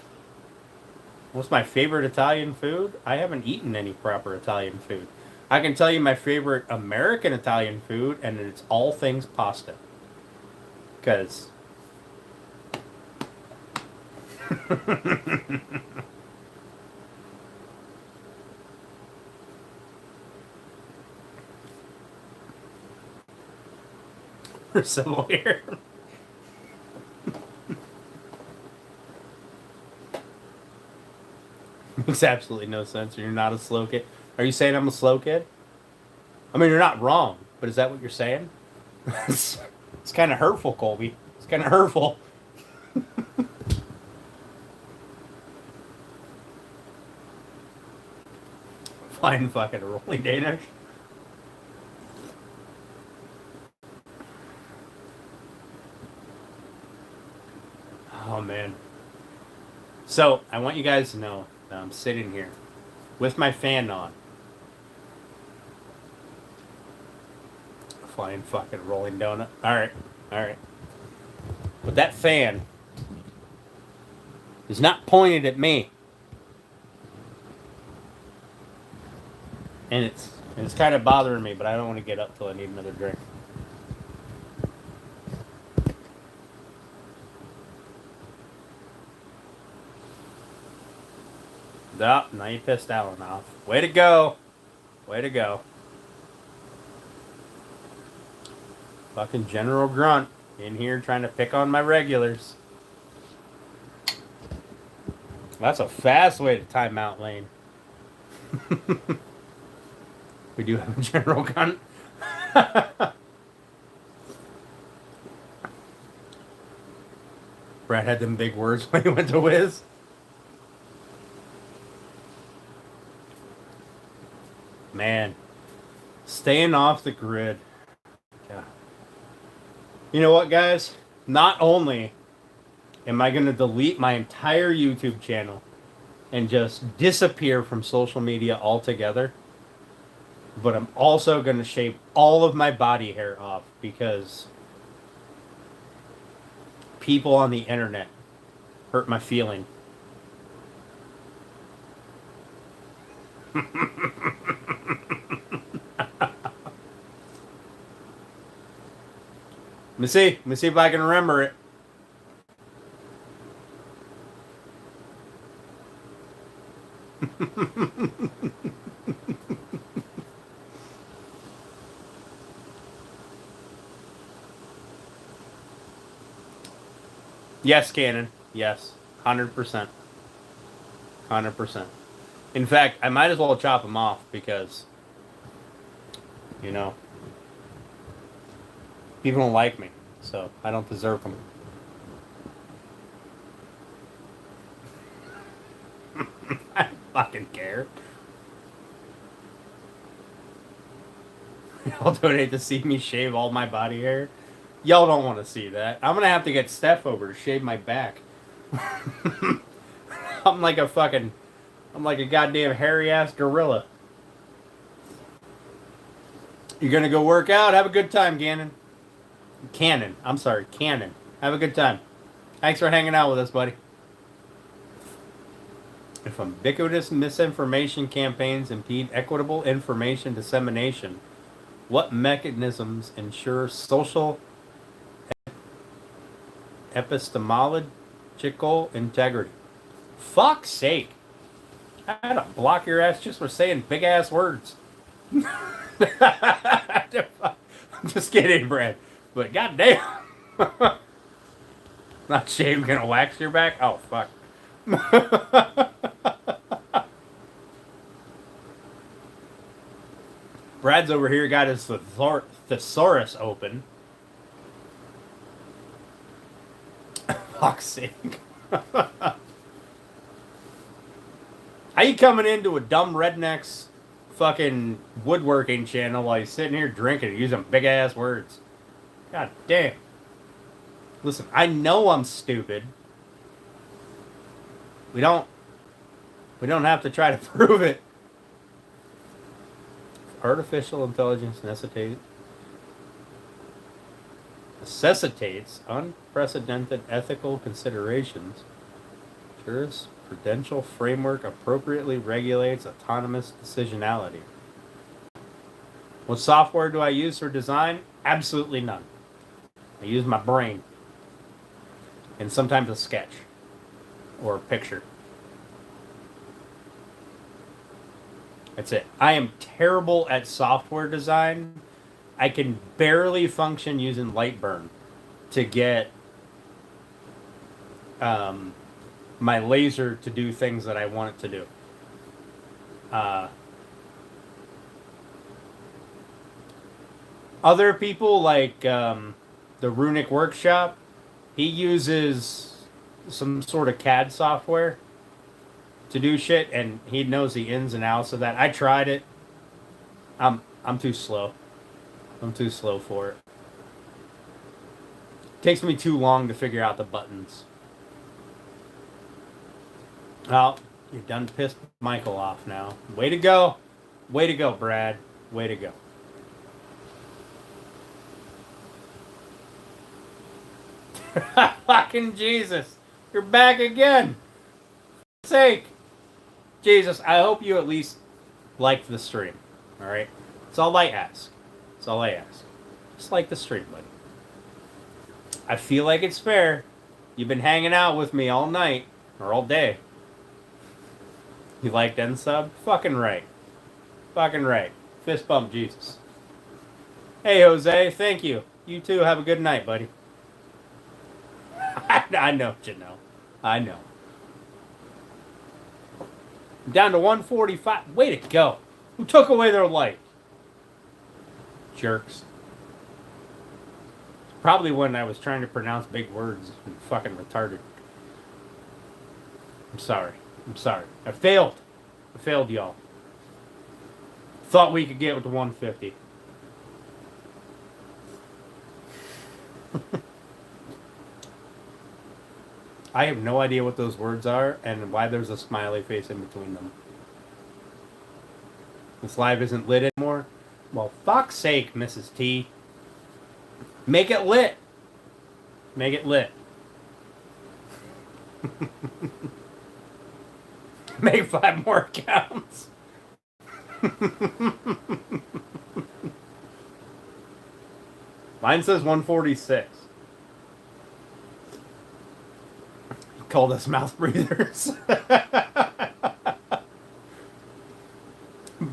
What's my favorite Italian food? I haven't eaten any proper Italian food. I can tell you my favorite American Italian food, and it's all things pasta. Because... We're civil here. Makes absolutely no sense. You're not a slow kid. Are you saying I'm a slow kid? I mean, you're not wrong, but is that what you're saying? It's kind of hurtful, Colby. It's kind of hurtful. Fine fucking rolling Danish. Oh, man. So, I want you guys to know that I'm sitting here with my fan on. Flying fucking rolling donut. Alright. But that fan is not pointed at me. And it's kind of bothering me, but I don't want to get up till I need another drink. Oh, now you pissed Alan off. Way to go. Fucking General Grunt in here trying to pick on my regulars. That's a fast way to time out, Lane. We do have a General Grunt. Brad had them big words when he went to Wiz. Man, staying off the grid. Yeah. You know what, guys? Not only am I going to delete my entire YouTube channel and just disappear from social media altogether, but I'm also going to shave all of my body hair off because people on the internet hurt my feeling. Let me see if I can remember it. Yes, Cannon. Yes. 100%. 100%. In fact, I might as well chop them off because, you know, people don't like me, so I don't deserve them. fucking care. Y'all donate to see me shave all my body hair. Y'all don't want to see that. I'm gonna have to get Steph over to shave my back. I'm like a goddamn hairy ass gorilla. You're gonna go work out? Have a good time, Cannon. Cannon. Have a good time. Thanks for hanging out with us, buddy. If ubiquitous misinformation campaigns impede equitable information dissemination, what mechanisms ensure social epistemological integrity? Fuck's sake. I had to block your ass just for saying big ass words. I'm just kidding, Brad. But goddamn. Not shave gonna wax your back? Oh, fuck. Brad's over here got his thesaurus open. Fuck's sake. How you coming into a dumb redneck's fucking woodworking channel while you're sitting here drinking and using big ass words? God damn. Listen, I know I'm stupid. We don't have to try to prove it. Artificial intelligence necessitates unprecedented ethical considerations. Jurisprudential framework appropriately regulates autonomous decisionality. What software do I use for design? Absolutely none. I use my brain. And sometimes a sketch. Or a picture. That's it. I am terrible at software design. I can barely function using Lightburn to get my laser to do things that I want it to do. Other people like the Runic Workshop, he uses some sort of CAD software to do shit, and he knows the ins and outs of that. I tried it. I'm too slow. I'm too slow for it. Takes me too long to figure out the buttons. Oh, you're done pissed Michael off now. Way to go. Way to go, Brad. Way to go. Fucking Jesus. You're back again. For sake. Jesus, I hope you at least liked the stream. Alright? That's all I ask. That's all I ask. Just like the stream, buddy. I feel like it's fair. You've been hanging out with me all night. Or all day. You liked N-Sub? Fucking right. Fucking right. Fist bump, Jesus. Hey, Jose. Thank you. You too. Have a good night, buddy. I know, Janelle. I know. I'm down to 145. Way to go. Who took away their light? Jerks. Probably when I was trying to pronounce big words and fucking retarded. I'm sorry. I'm sorry. I failed. I failed, y'all. Thought we could get with the 150. I have no idea what those words are and why there's a smiley face in between them. This live isn't lit anymore? Well, fuck's sake, Mrs. T. Make it lit. Make it lit. Make 5 more accounts. Mine says 146. He called us mouth breathers.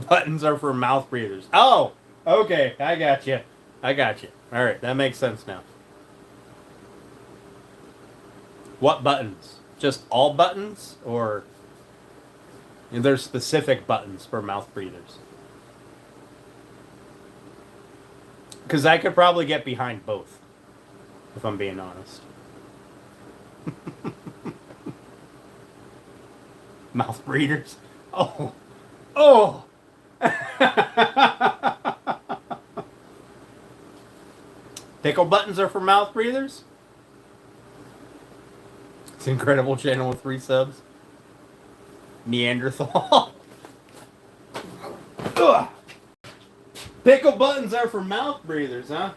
Buttons are for mouth breathers. Oh, okay. I got you. I got you. All right, that makes sense now. What buttons? Just all buttons, or there's specific buttons for mouth breathers? Because I could probably get behind both, if I'm being honest. Mouth breathers. Oh. Oh. Pickle buttons are for mouth breathers. It's an incredible channel with 3 subs. Neanderthal. Ugh. Pickle buttons are for mouth breathers, huh?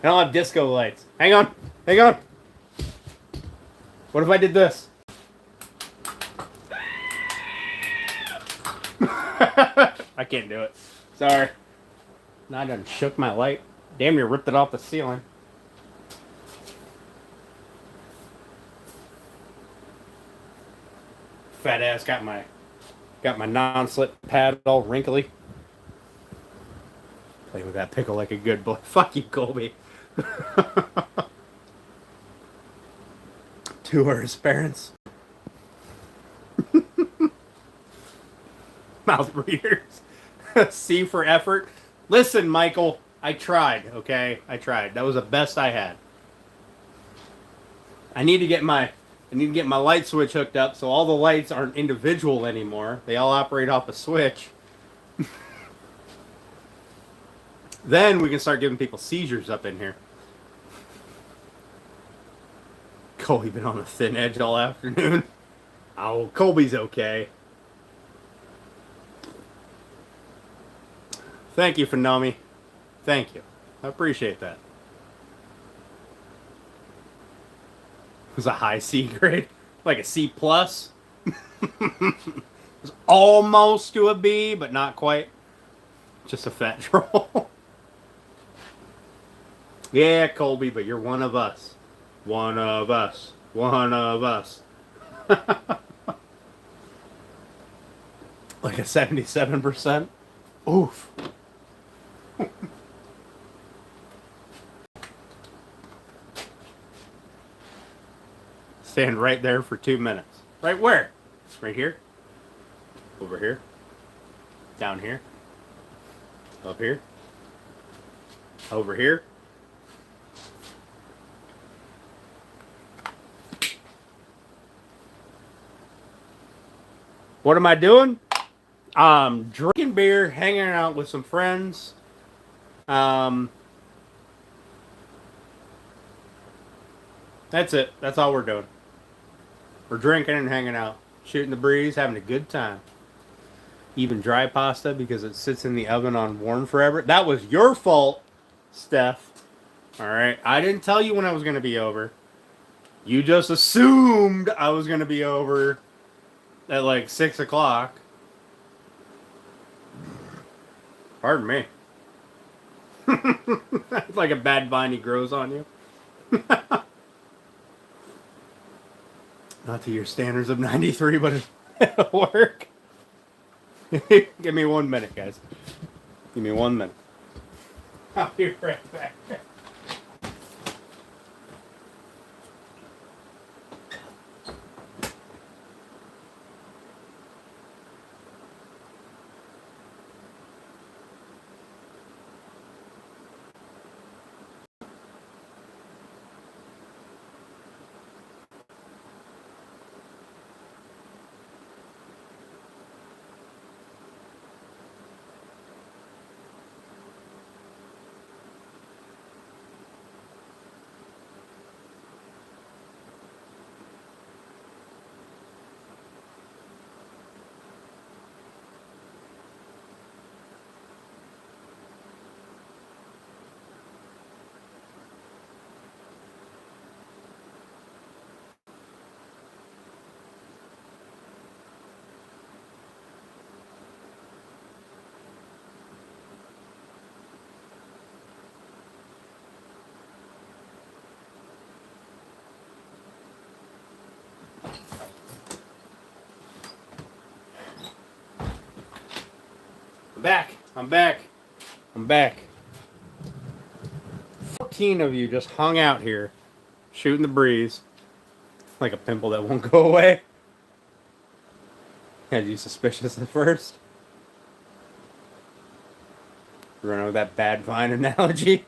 I don't have disco lights. Hang on. Hang on. What if I did this? I can't do it. Sorry. No, I done shook my light. Damn near ripped it off the ceiling. Fat ass got my non-slip pad all wrinkly. Play with that pickle like a good boy. Fuck you, Colby. 2 are his parents. Mouth breathers. C for effort. Listen, Michael, I tried, okay? I tried. That was the best I had. I need to get my light switch hooked up so all the lights aren't individual anymore. They all operate off a switch. Then we can start giving people seizures up in here. Colby been on the thin edge all afternoon. Oh, Colby's okay. Thank you, Phenome. Thank you. I appreciate that. It was a high C grade. Like a C plus. It was almost to a B, but not quite. Just a fat troll. Yeah, Colby, but you're one of us. One of us. One of us. Like a 77%. Oof. Stand right there for 2 minutes. Right where? Right here? Over here? Down here? Up here? Over here? What am I doing? Drinking beer, hanging out with some friends. That's it. That's all we're doing. We're drinking and hanging out, shooting the breeze, having a good time. Even dry pasta because it sits in the oven on warm forever. That was your fault, Steph. All right. I didn't tell you when I was going to be over. You just assumed I was going to be over at like 6 o'clock. Pardon me. It's like a bad vine he grows on you. Not to your standards of 93, but it'll work. Give me 1 minute, guys. Give me 1 minute. I'll be right back. I'm back. 14 of you just hung out here, shooting the breeze, like a pimple that won't go away. Had you suspicious at first? Running with that bad vine analogy.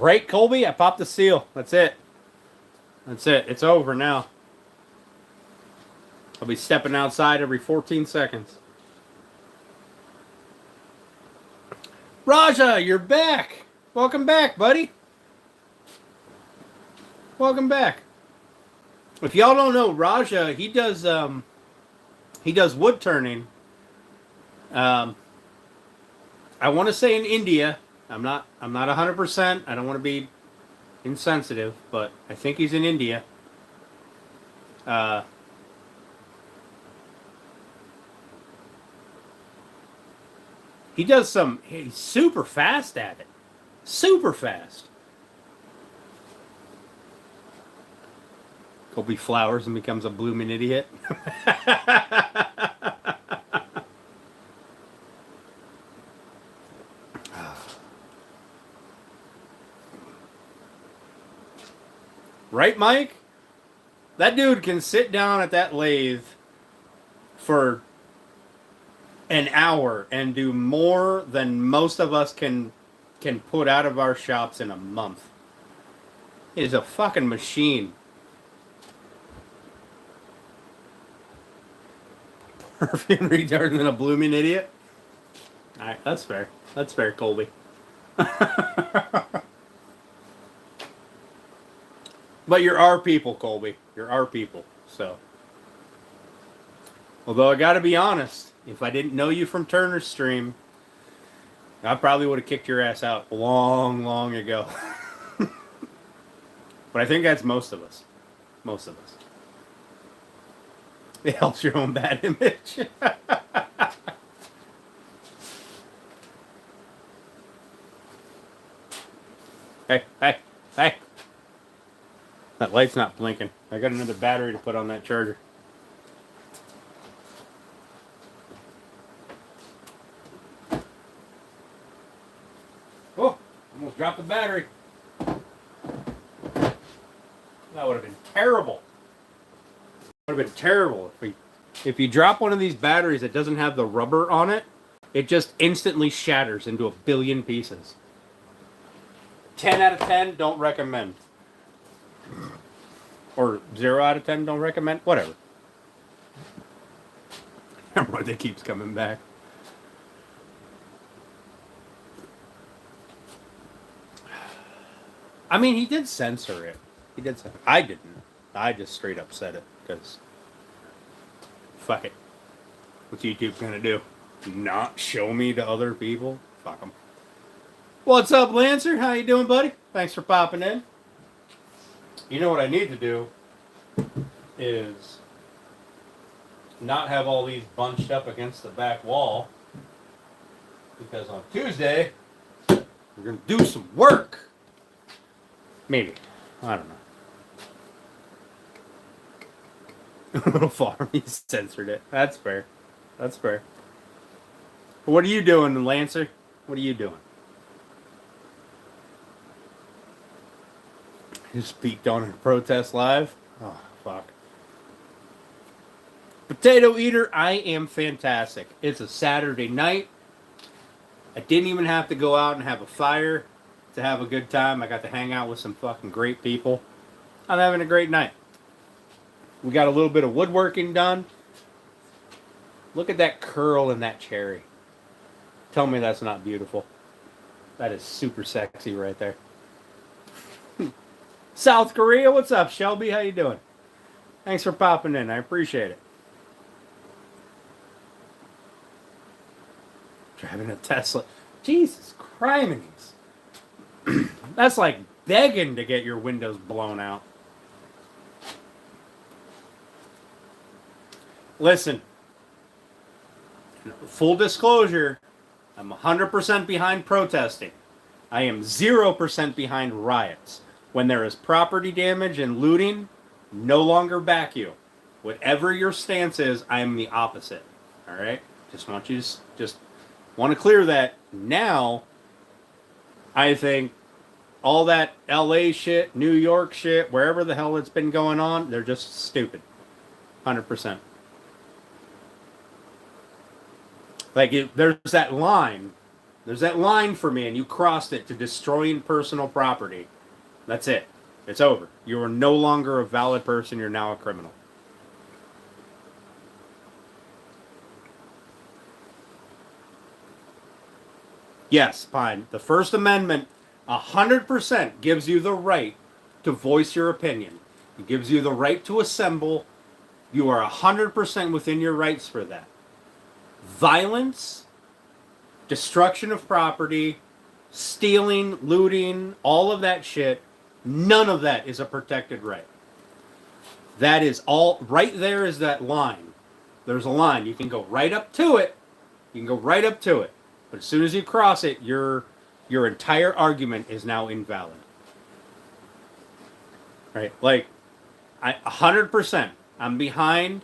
Right, Colby? I popped the seal. That's it. That's it. It's over now. I'll be stepping outside every 14 seconds. Raja, you're back. Welcome back, buddy. Welcome back. If y'all don't know, Raja, he does wood turning. I want to say in India. I'm not 100%. I don't want to be insensitive, but I think he's in India. He does some. He's super fast at it. Super fast. Colby flowers and becomes a blooming idiot. Right, Mike? That dude can sit down at that lathe for an hour and do more than most of us can put out of our shops in a month. He is a fucking machine. Perfume retarded than a blooming idiot. All right, that's fair. That's fair, Colby. But you're our people, Colby. You're our people. So, although I got to be honest, if I didn't know you from Turner's stream, I probably would have kicked your ass out long, long ago. But I think that's most of us. Most of us. It helps your own bad image. Hey, hey, hey. That light's not blinking. I got another battery to put on that charger. Oh, almost dropped the battery. That would have been terrible. Would have been terrible if you drop one of these batteries that doesn't have the rubber on it. It just instantly shatters into a billion pieces. 10 out of 10, don't recommend. Or 0 out of 10, don't recommend. Whatever. Everybody keeps coming back. I mean, he did censor it. He did censor it. I didn't. I just straight up said it because fuck it. What's YouTube gonna do? Not show me to other people? Fuck them. What's up, Lancer? How you doing, buddy? Thanks for popping in. You know what I need to do is not have all these bunched up against the back wall, because on Tuesday we're gonna do some work. Maybe. I don't know. A little far. He censored it. That's fair. That's fair. What are you doing, Lancer? What are you doing? Just peeked on a protest live. Oh, fuck. Potato Eater, I am fantastic. It's a Saturday night. I didn't even have to go out and have a fire to have a good time. I got to hang out with some fucking great people. I'm having a great night. We got a little bit of woodworking done. Look at that curl in that cherry. Tell me that's not beautiful. That is super sexy right there. South Korea, what's up, Shelby? How you doing? Thanks for popping in. I appreciate it. Driving a Tesla. Jesus Christ. That's like begging to get your windows blown out. Listen, full disclosure, I'm 100% behind protesting. I am 0% behind riots. When there is property damage and looting, no longer back you. Whatever your stance is, I am the opposite. All right? Just want you to just want to clear that. Now, I think all that LA shit, New York shit, wherever the hell it's been going on, they're just stupid. 100%. Like, there's that line There's that line for me, and you crossed it to destroying personal property. That's it. It's over. You are no longer a valid person. You're now a criminal. Yes, fine. The First Amendment 100% gives you the right to voice your opinion. It gives you the right to assemble. You are 100% within your rights for that. Violence, destruction of property, stealing, looting, all of that shit, none of that is a protected right. That is all, right there is that line. There's a line. You can go right up to it. You can go right up to it. But as soon as you cross it, your entire argument is now invalid. Right? Like, 100%. I'm behind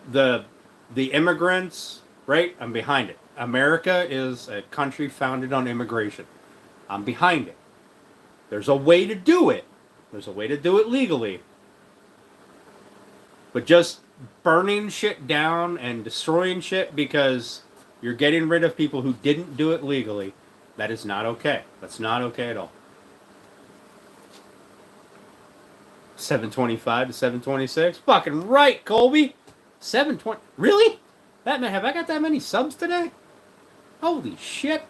the immigrants, right? I'm behind it. America is a country founded on immigration. I'm behind it. There's a way to do it. There's a way to do it legally. But just burning shit down and destroying shit because you're getting rid of people who didn't do it legally, that is not okay. That's not okay at all. 725 to 726. Fucking right, Colby. 720. Really? That man, have I got that many subs today? Holy shit.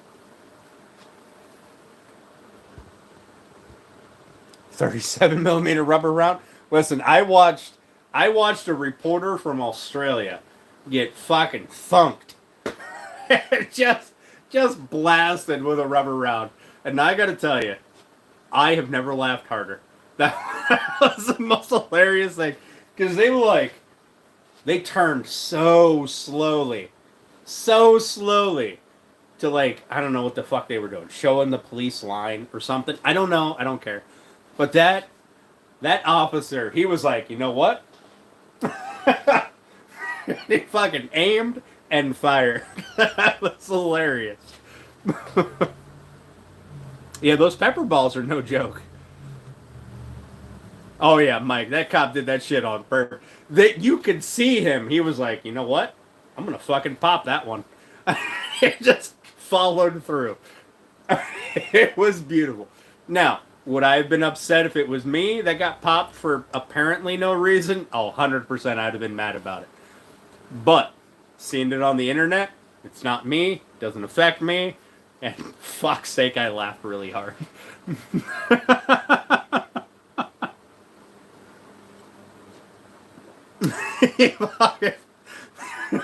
37mm rubber round. Listen, I watched a reporter from Australia get fucking thunked. just blasted with a rubber round. And I gotta tell you, I have never laughed harder. That was the most hilarious thing. Because they turned so slowly to, like, I don't know what the fuck they were doing. Showing the police line or something. I don't know. I don't care. But that officer, he was like, you know what? He fucking aimed and fired. That was hilarious. Yeah, those pepper balls are no joke. Oh yeah, Mike, that cop did that shit on purpose. That you could see him. He was like, you know what? I'm gonna fucking pop that one. It just followed through. It was beautiful. Now, would I have been upset if it was me that got popped for apparently no reason? Oh, 100% I'd have been mad about it. But, seeing it on the internet, it's not me, doesn't affect me, and fuck's sake, I laughed really hard.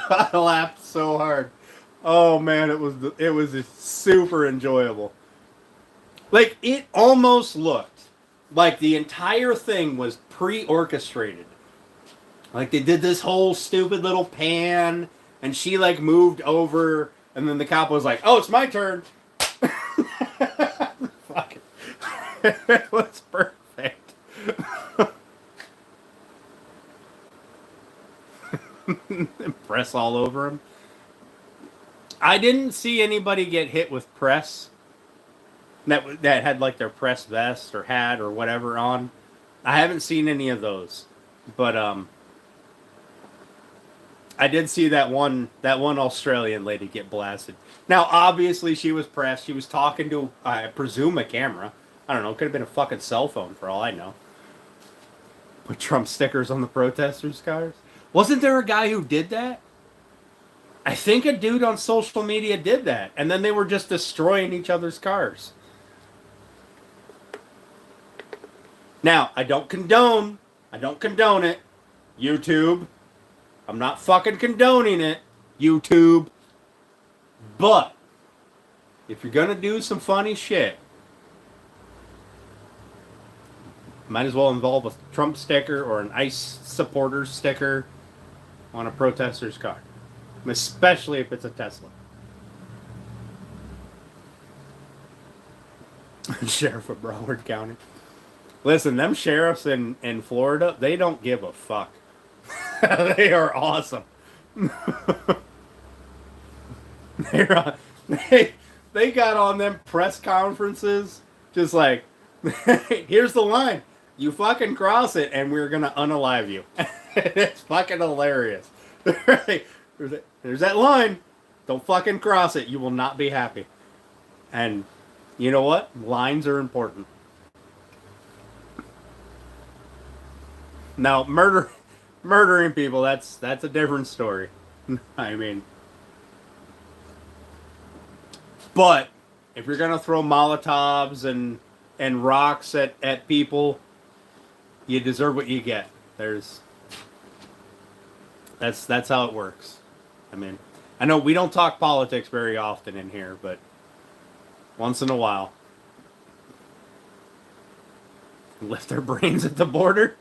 I laughed so hard. Oh man, it was super enjoyable. Like, it almost looked like the entire thing was pre-orchestrated. Like, they did this whole stupid little pan, and she, like, moved over, and then the cop was like, oh, it's my turn. Fuck it. It was perfect. Press all over him. I didn't see anybody get hit with press that had like their press vest or hat or whatever on. I haven't seen any of those, but I did see that one Australian lady get blasted. Now, obviously, she was pressed. She was talking to, I presume, a camera. I don't know. It could have been a fucking cell phone for all I know. Put Trump stickers on the protesters' cars. Wasn't there a guy who did that? I think a dude on social media did that, and then they were just destroying each other's cars. Now, I don't condone it, YouTube. I'm not fucking condoning it, YouTube. But, if you're gonna do some funny shit, might as well involve a Trump sticker or an ICE supporter sticker on a protester's car. Especially if it's a Tesla. Sheriff of Broward County. Listen, them sheriffs in Florida, they don't give a fuck. They are awesome. They got on them press conferences just like, here's the line. You fucking cross it and we're going to unalive you. It's fucking hilarious. There's that line. Don't fucking cross it. You will not be happy. And you know what? Lines are important. Now, murdering people, that's a different story. I mean, but if you're gonna throw Molotovs and rocks at people, you deserve what you get. That's how it works. I mean, I know we don't talk politics very often in here, but once in a while, lift their brains at the border.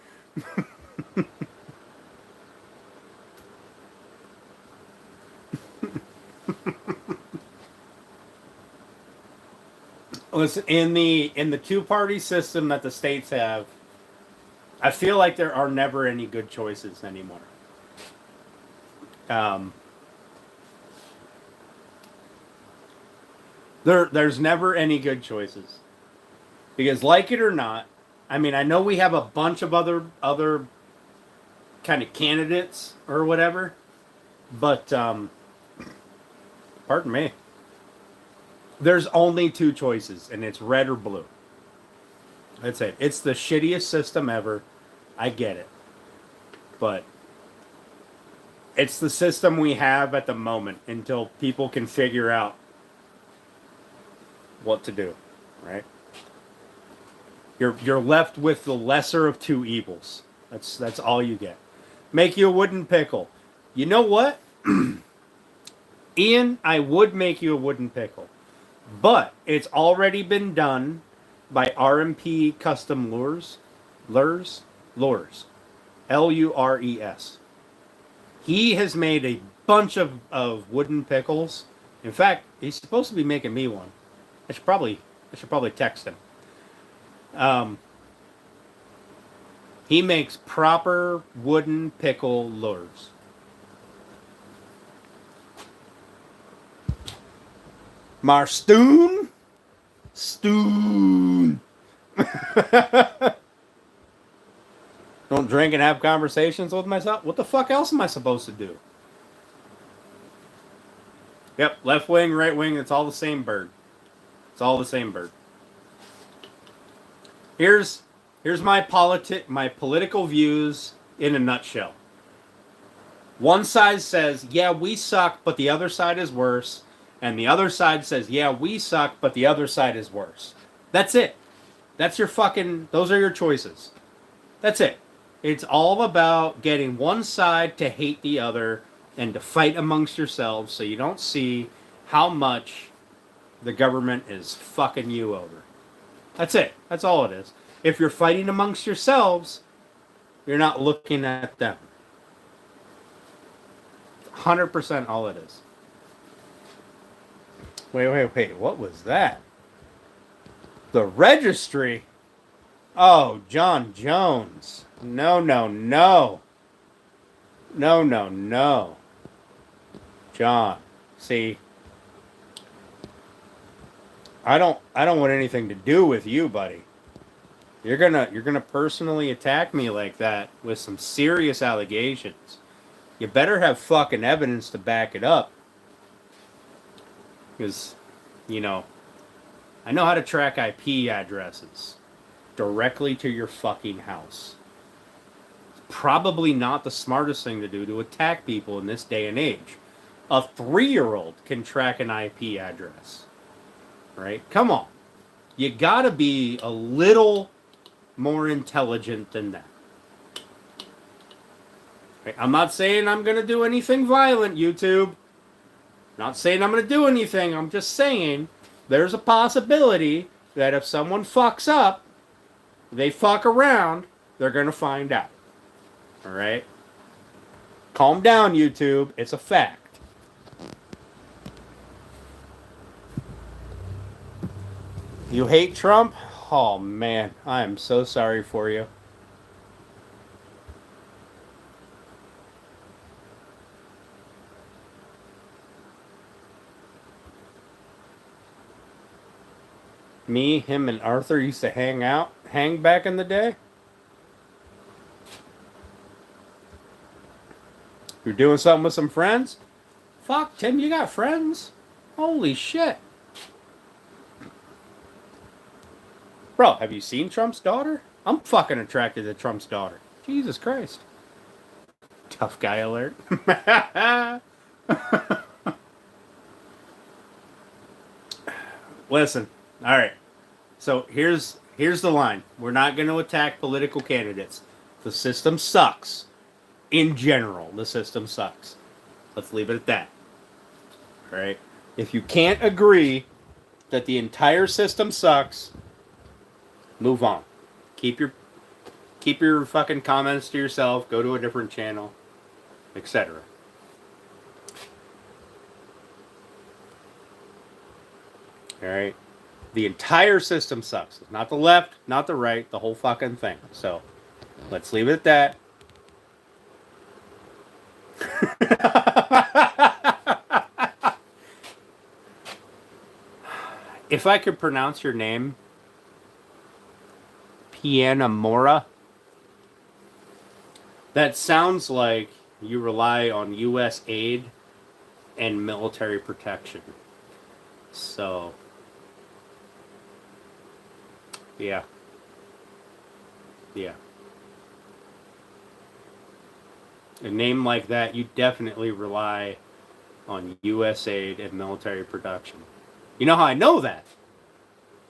Listen, in the two-party system that the states have, I feel like there are never any good choices anymore. There's never any good choices, because like it or not, I mean, I know we have a bunch of other kind of candidates or whatever, but pardon me, there's only two choices, and it's red or blue. That's it. It's the shittiest system ever. I get it, but it's the system we have at the moment until people can figure out what to do, right? You're left with the lesser of two evils. That's all you get. Make you a wooden pickle. You know what? Ian, I would make you a wooden pickle, but it's already been done by RMP Custom Lures, Lures, Lures. He has made a bunch of wooden pickles. In fact, he's supposed to be making me one. I should probably text him. He makes proper wooden pickle lures. Marstoon? Stoon. Don't drink and have conversations with myself? What the fuck else am I supposed to do? Yep, left wing, right wing, it's all the same bird. It's all the same bird. Here's my political views in a nutshell. One side says, yeah, we suck, but the other side is worse. And the other side says, yeah, we suck, but the other side is worse. That's it. Those are your choices. That's it. It's all about getting one side to hate the other and to fight amongst yourselves so you don't see how much the government is fucking you over. That's it. That's all it is. If you're fighting amongst yourselves, you're not looking at them. 100% all it is. Wait. What was that? The registry? Oh, John Jones. No. John, see, I don't want anything to do with you, buddy. You're gonna personally attack me like that with some serious allegations. You better have fucking evidence to back it up. Because, I know how to track IP addresses directly to your fucking house. It's probably not the smartest thing to do to attack people in this day and age. A 3-year-old can track an IP address. Right? Come on. You gotta be a little more intelligent than that. Right? I'm not saying I'm gonna do anything violent, YouTube. Not saying I'm gonna do anything. I'm just saying there's a possibility that if someone fucks up, they fuck around, they're gonna find out. Alright? Calm down, YouTube. It's a fact. You hate Trump? Oh, man. I am so sorry for you. Me, him, and Arthur used to hang back in the day? You're doing something with some friends? Fuck, Tim, you got friends? Holy shit. Bro, have you seen Trump's daughter? I'm fucking attracted to Trump's daughter. Jesus Christ. Tough guy alert. Listen, all right. So here's the line. We're not going to attack political candidates. The system sucks. In general, the system sucks. Let's leave it at that. All right. If you can't agree that the entire system sucks, move on. Keep your fucking comments to yourself. Go to a different channel, etc. All right. The entire system sucks. Not the left, not the right, the whole fucking thing. So, let's leave it at that. If I could pronounce your name, Pianamora, that sounds like you rely on U.S. aid and military protection. So, yeah. Yeah. A name like that, you definitely rely on U.S. aid and military production. You know how I know that?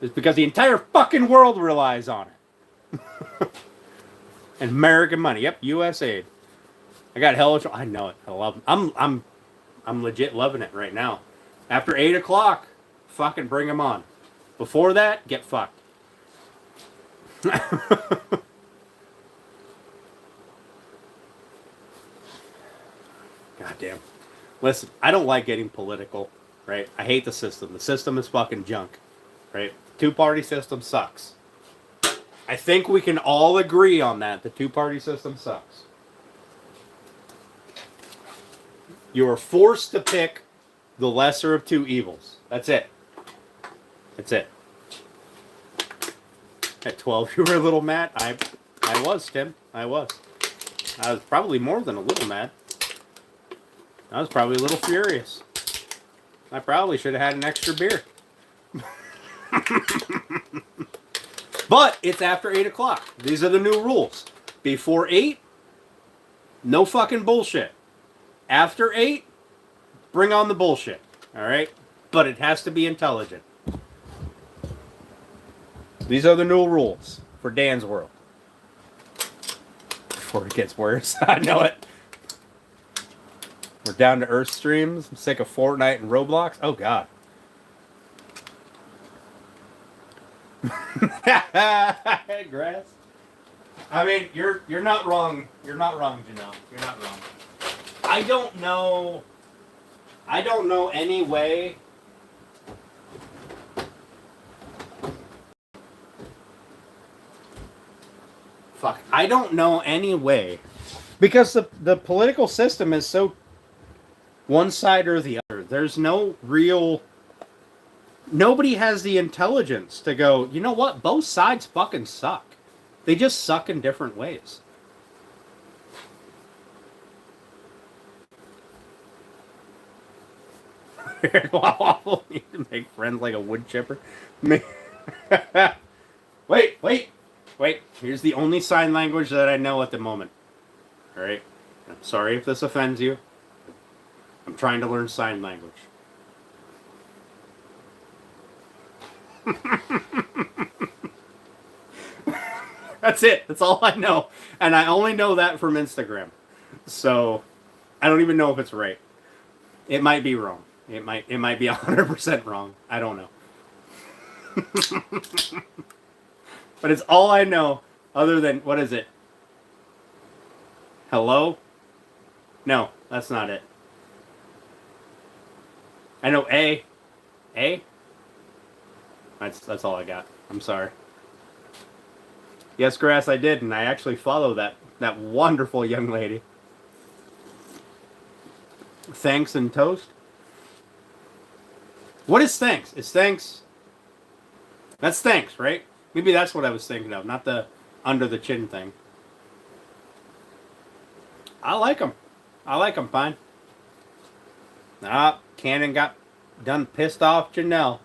It's because the entire fucking world relies on it. And American money. Yep, U.S. aid. I got hell. I know it. I love it. I'm legit loving it right now. After 8 o'clock, fucking bring them on. Before that, get fucked. Goddamn. Listen, I don't like getting political, right? I hate the system. The system is fucking junk, right? Two-party system sucks. I think we can all agree on that. The two-party system sucks. You are forced to pick the lesser of two evils. That's it. That's it. At 12, you were a little mad. I was, Tim. I was. I was probably more than a little mad. I was probably a little furious. I probably should have had an extra beer. But it's after 8 o'clock. These are the new rules. Before 8, no fucking bullshit. After 8, bring on the bullshit. All right? But it has to be intelligent. These are the new rules for Dan's world. Before it gets worse. I know it. We're down to Earth streams. I'm sick of Fortnite and Roblox. Oh, God. Grass. I mean, you're not wrong. You're not wrong, Janelle. You're not wrong. I don't know any way. Fuck. I don't know any way. Because the political system is so one side or the other. There's no real... Nobody has the intelligence to go, you know what? Both sides fucking suck. They just suck in different ways. You need to make friends like a wood chipper. Wait. Here's the only sign language that I know at the moment. Alright? I'm sorry if this offends you. I'm trying to learn sign language. That's it. That's all I know. And I only know that from Instagram. So, I don't even know if it's right. It might be wrong. It might be 100% wrong. I don't know. But it's all I know other than, what is it? Hello? No, that's not it. I know A. A? That's all I got. I'm sorry. Yes, Grass, I did, and I actually follow that wonderful young lady. Thanks and toast? What is thanks? Is thanks... That's thanks, right? Maybe that's what I was thinking of, not the under the chin thing. I like them. I like them fine. Ah, Cannon got done pissed off Janelle.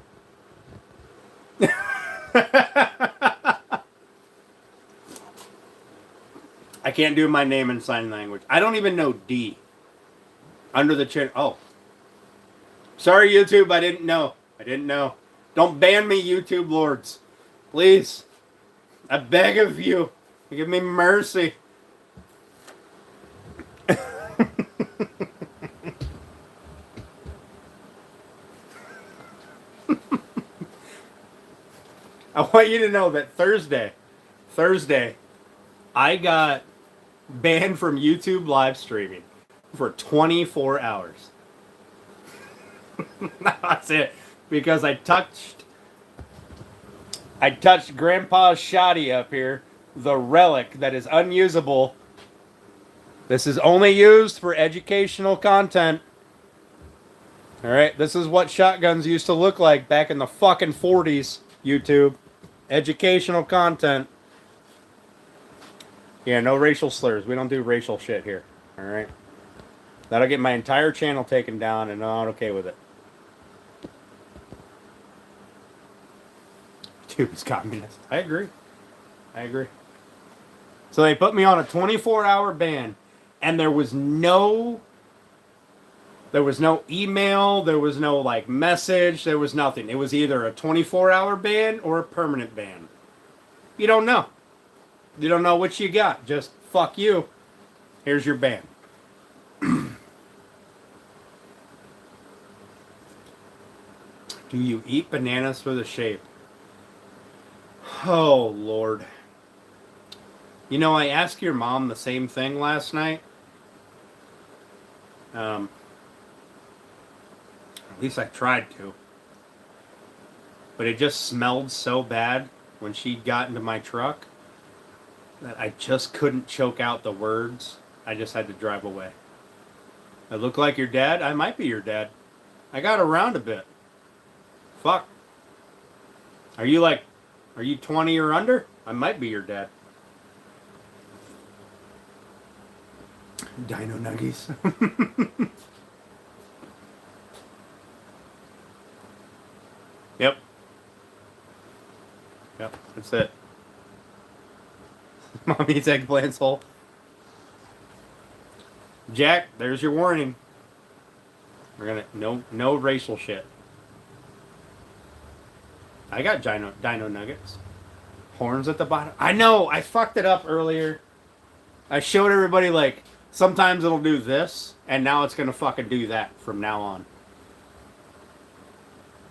I can't do my name in sign language. I don't even know D. Under the chin. Oh. Sorry, YouTube. I didn't know. Don't ban me, YouTube lords. Please. I beg of you. Give me mercy. I want you to know that Thursday, I got banned from YouTube live streaming for 24 hours. That's it. Because I touched Grandpa's shoddy up here, the relic that is unusable. This is only used for educational content. Alright, this is what shotguns used to look like back in the fucking 40s, YouTube. Educational content. Yeah, no racial slurs. We don't do racial shit here. Alright? That'll get my entire channel taken down, and I'm not okay with it. Dude, it's communist. I agree. So they put me on a 24-hour ban, and there was no email, there was no like message, there was nothing. It was either a 24-hour ban or a permanent ban. You don't know. You don't know what you got. Just fuck you. Here's your ban. Do you eat bananas for the shape? Oh, Lord. You know, I asked your mom the same thing last night. At least I tried to. But it just smelled so bad when she got into my truck that I just couldn't choke out the words. I just had to drive away. I look like your dad? I might be your dad. I got around a bit. Fuck. Are you 20 or under? I might be your dad. Dino Nuggies. Yep. That's it. Mom eats eggplants whole. Jack, there's your warning. We're gonna no racial shit. I got dino nuggets. Horns at the bottom. I know, I fucked it up earlier. I showed everybody like sometimes it'll do this, and now it's gonna fucking do that from now on.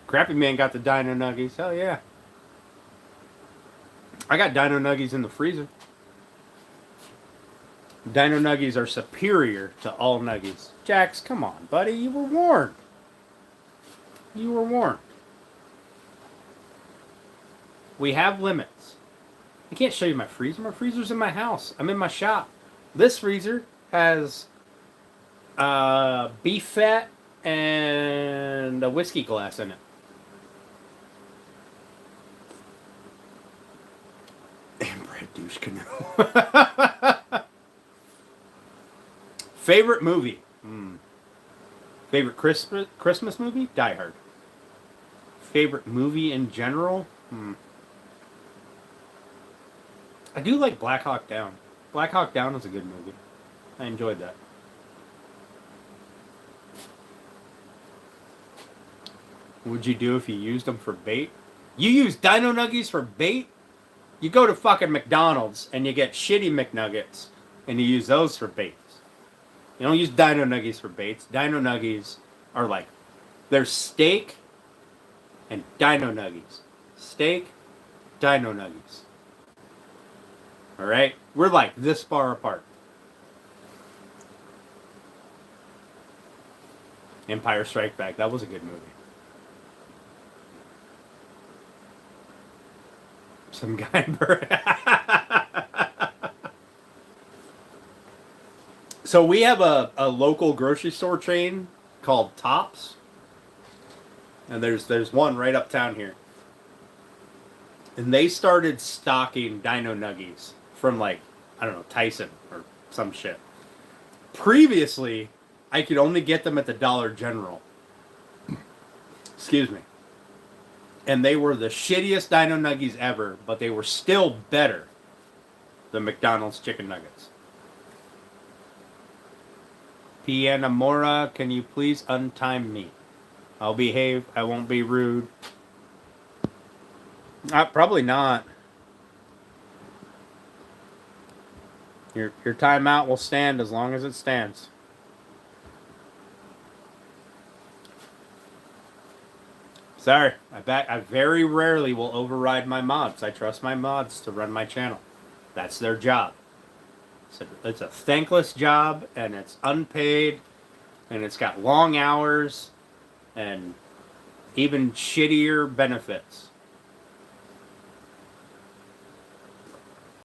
Crappy Man got the dino nuggies. Hell yeah. I got dino nuggies in the freezer. Dino nuggies are superior to all nuggies. Jax, come on, buddy. You were warned. We have limits. I can't show you my freezer. My freezer's in my house. I'm in my shop. This freezer has beef fat and a whiskey glass in it. Inbred douche canoe. Favorite movie? Favorite Christmas movie? Die Hard. Favorite movie in general? I do like Black Hawk Down. Black Hawk Down is a good movie. I enjoyed that. What would you do if you used them for bait? You use Dino Nuggies for bait? You go to fucking McDonald's and you get shitty McNuggets and you use those for baits. You don't use Dino Nuggies for baits. Dino Nuggies are like, there's steak and Dino Nuggies. Steak, Dino Nuggies. Alright? We're like this far apart. Empire Strike Back. That was a good movie. Some guy in So we have a local grocery store chain called Tops. And there's one right uptown here. And they started stocking Dino Nuggies from like, I don't know, Tyson or some shit. Previously, I could only get them at the Dollar General. Excuse me. And they were the shittiest Dino Nuggies ever, but they were still better than McDonald's chicken nuggets. Piana Mora, can you please untime me? I'll behave. I won't be rude. Probably not. Your timeout will stand as long as it stands. Sorry, I very rarely will override my mods. I trust my mods to run my channel. That's their job. It's a thankless job, and it's unpaid, and it's got long hours, and even shittier benefits.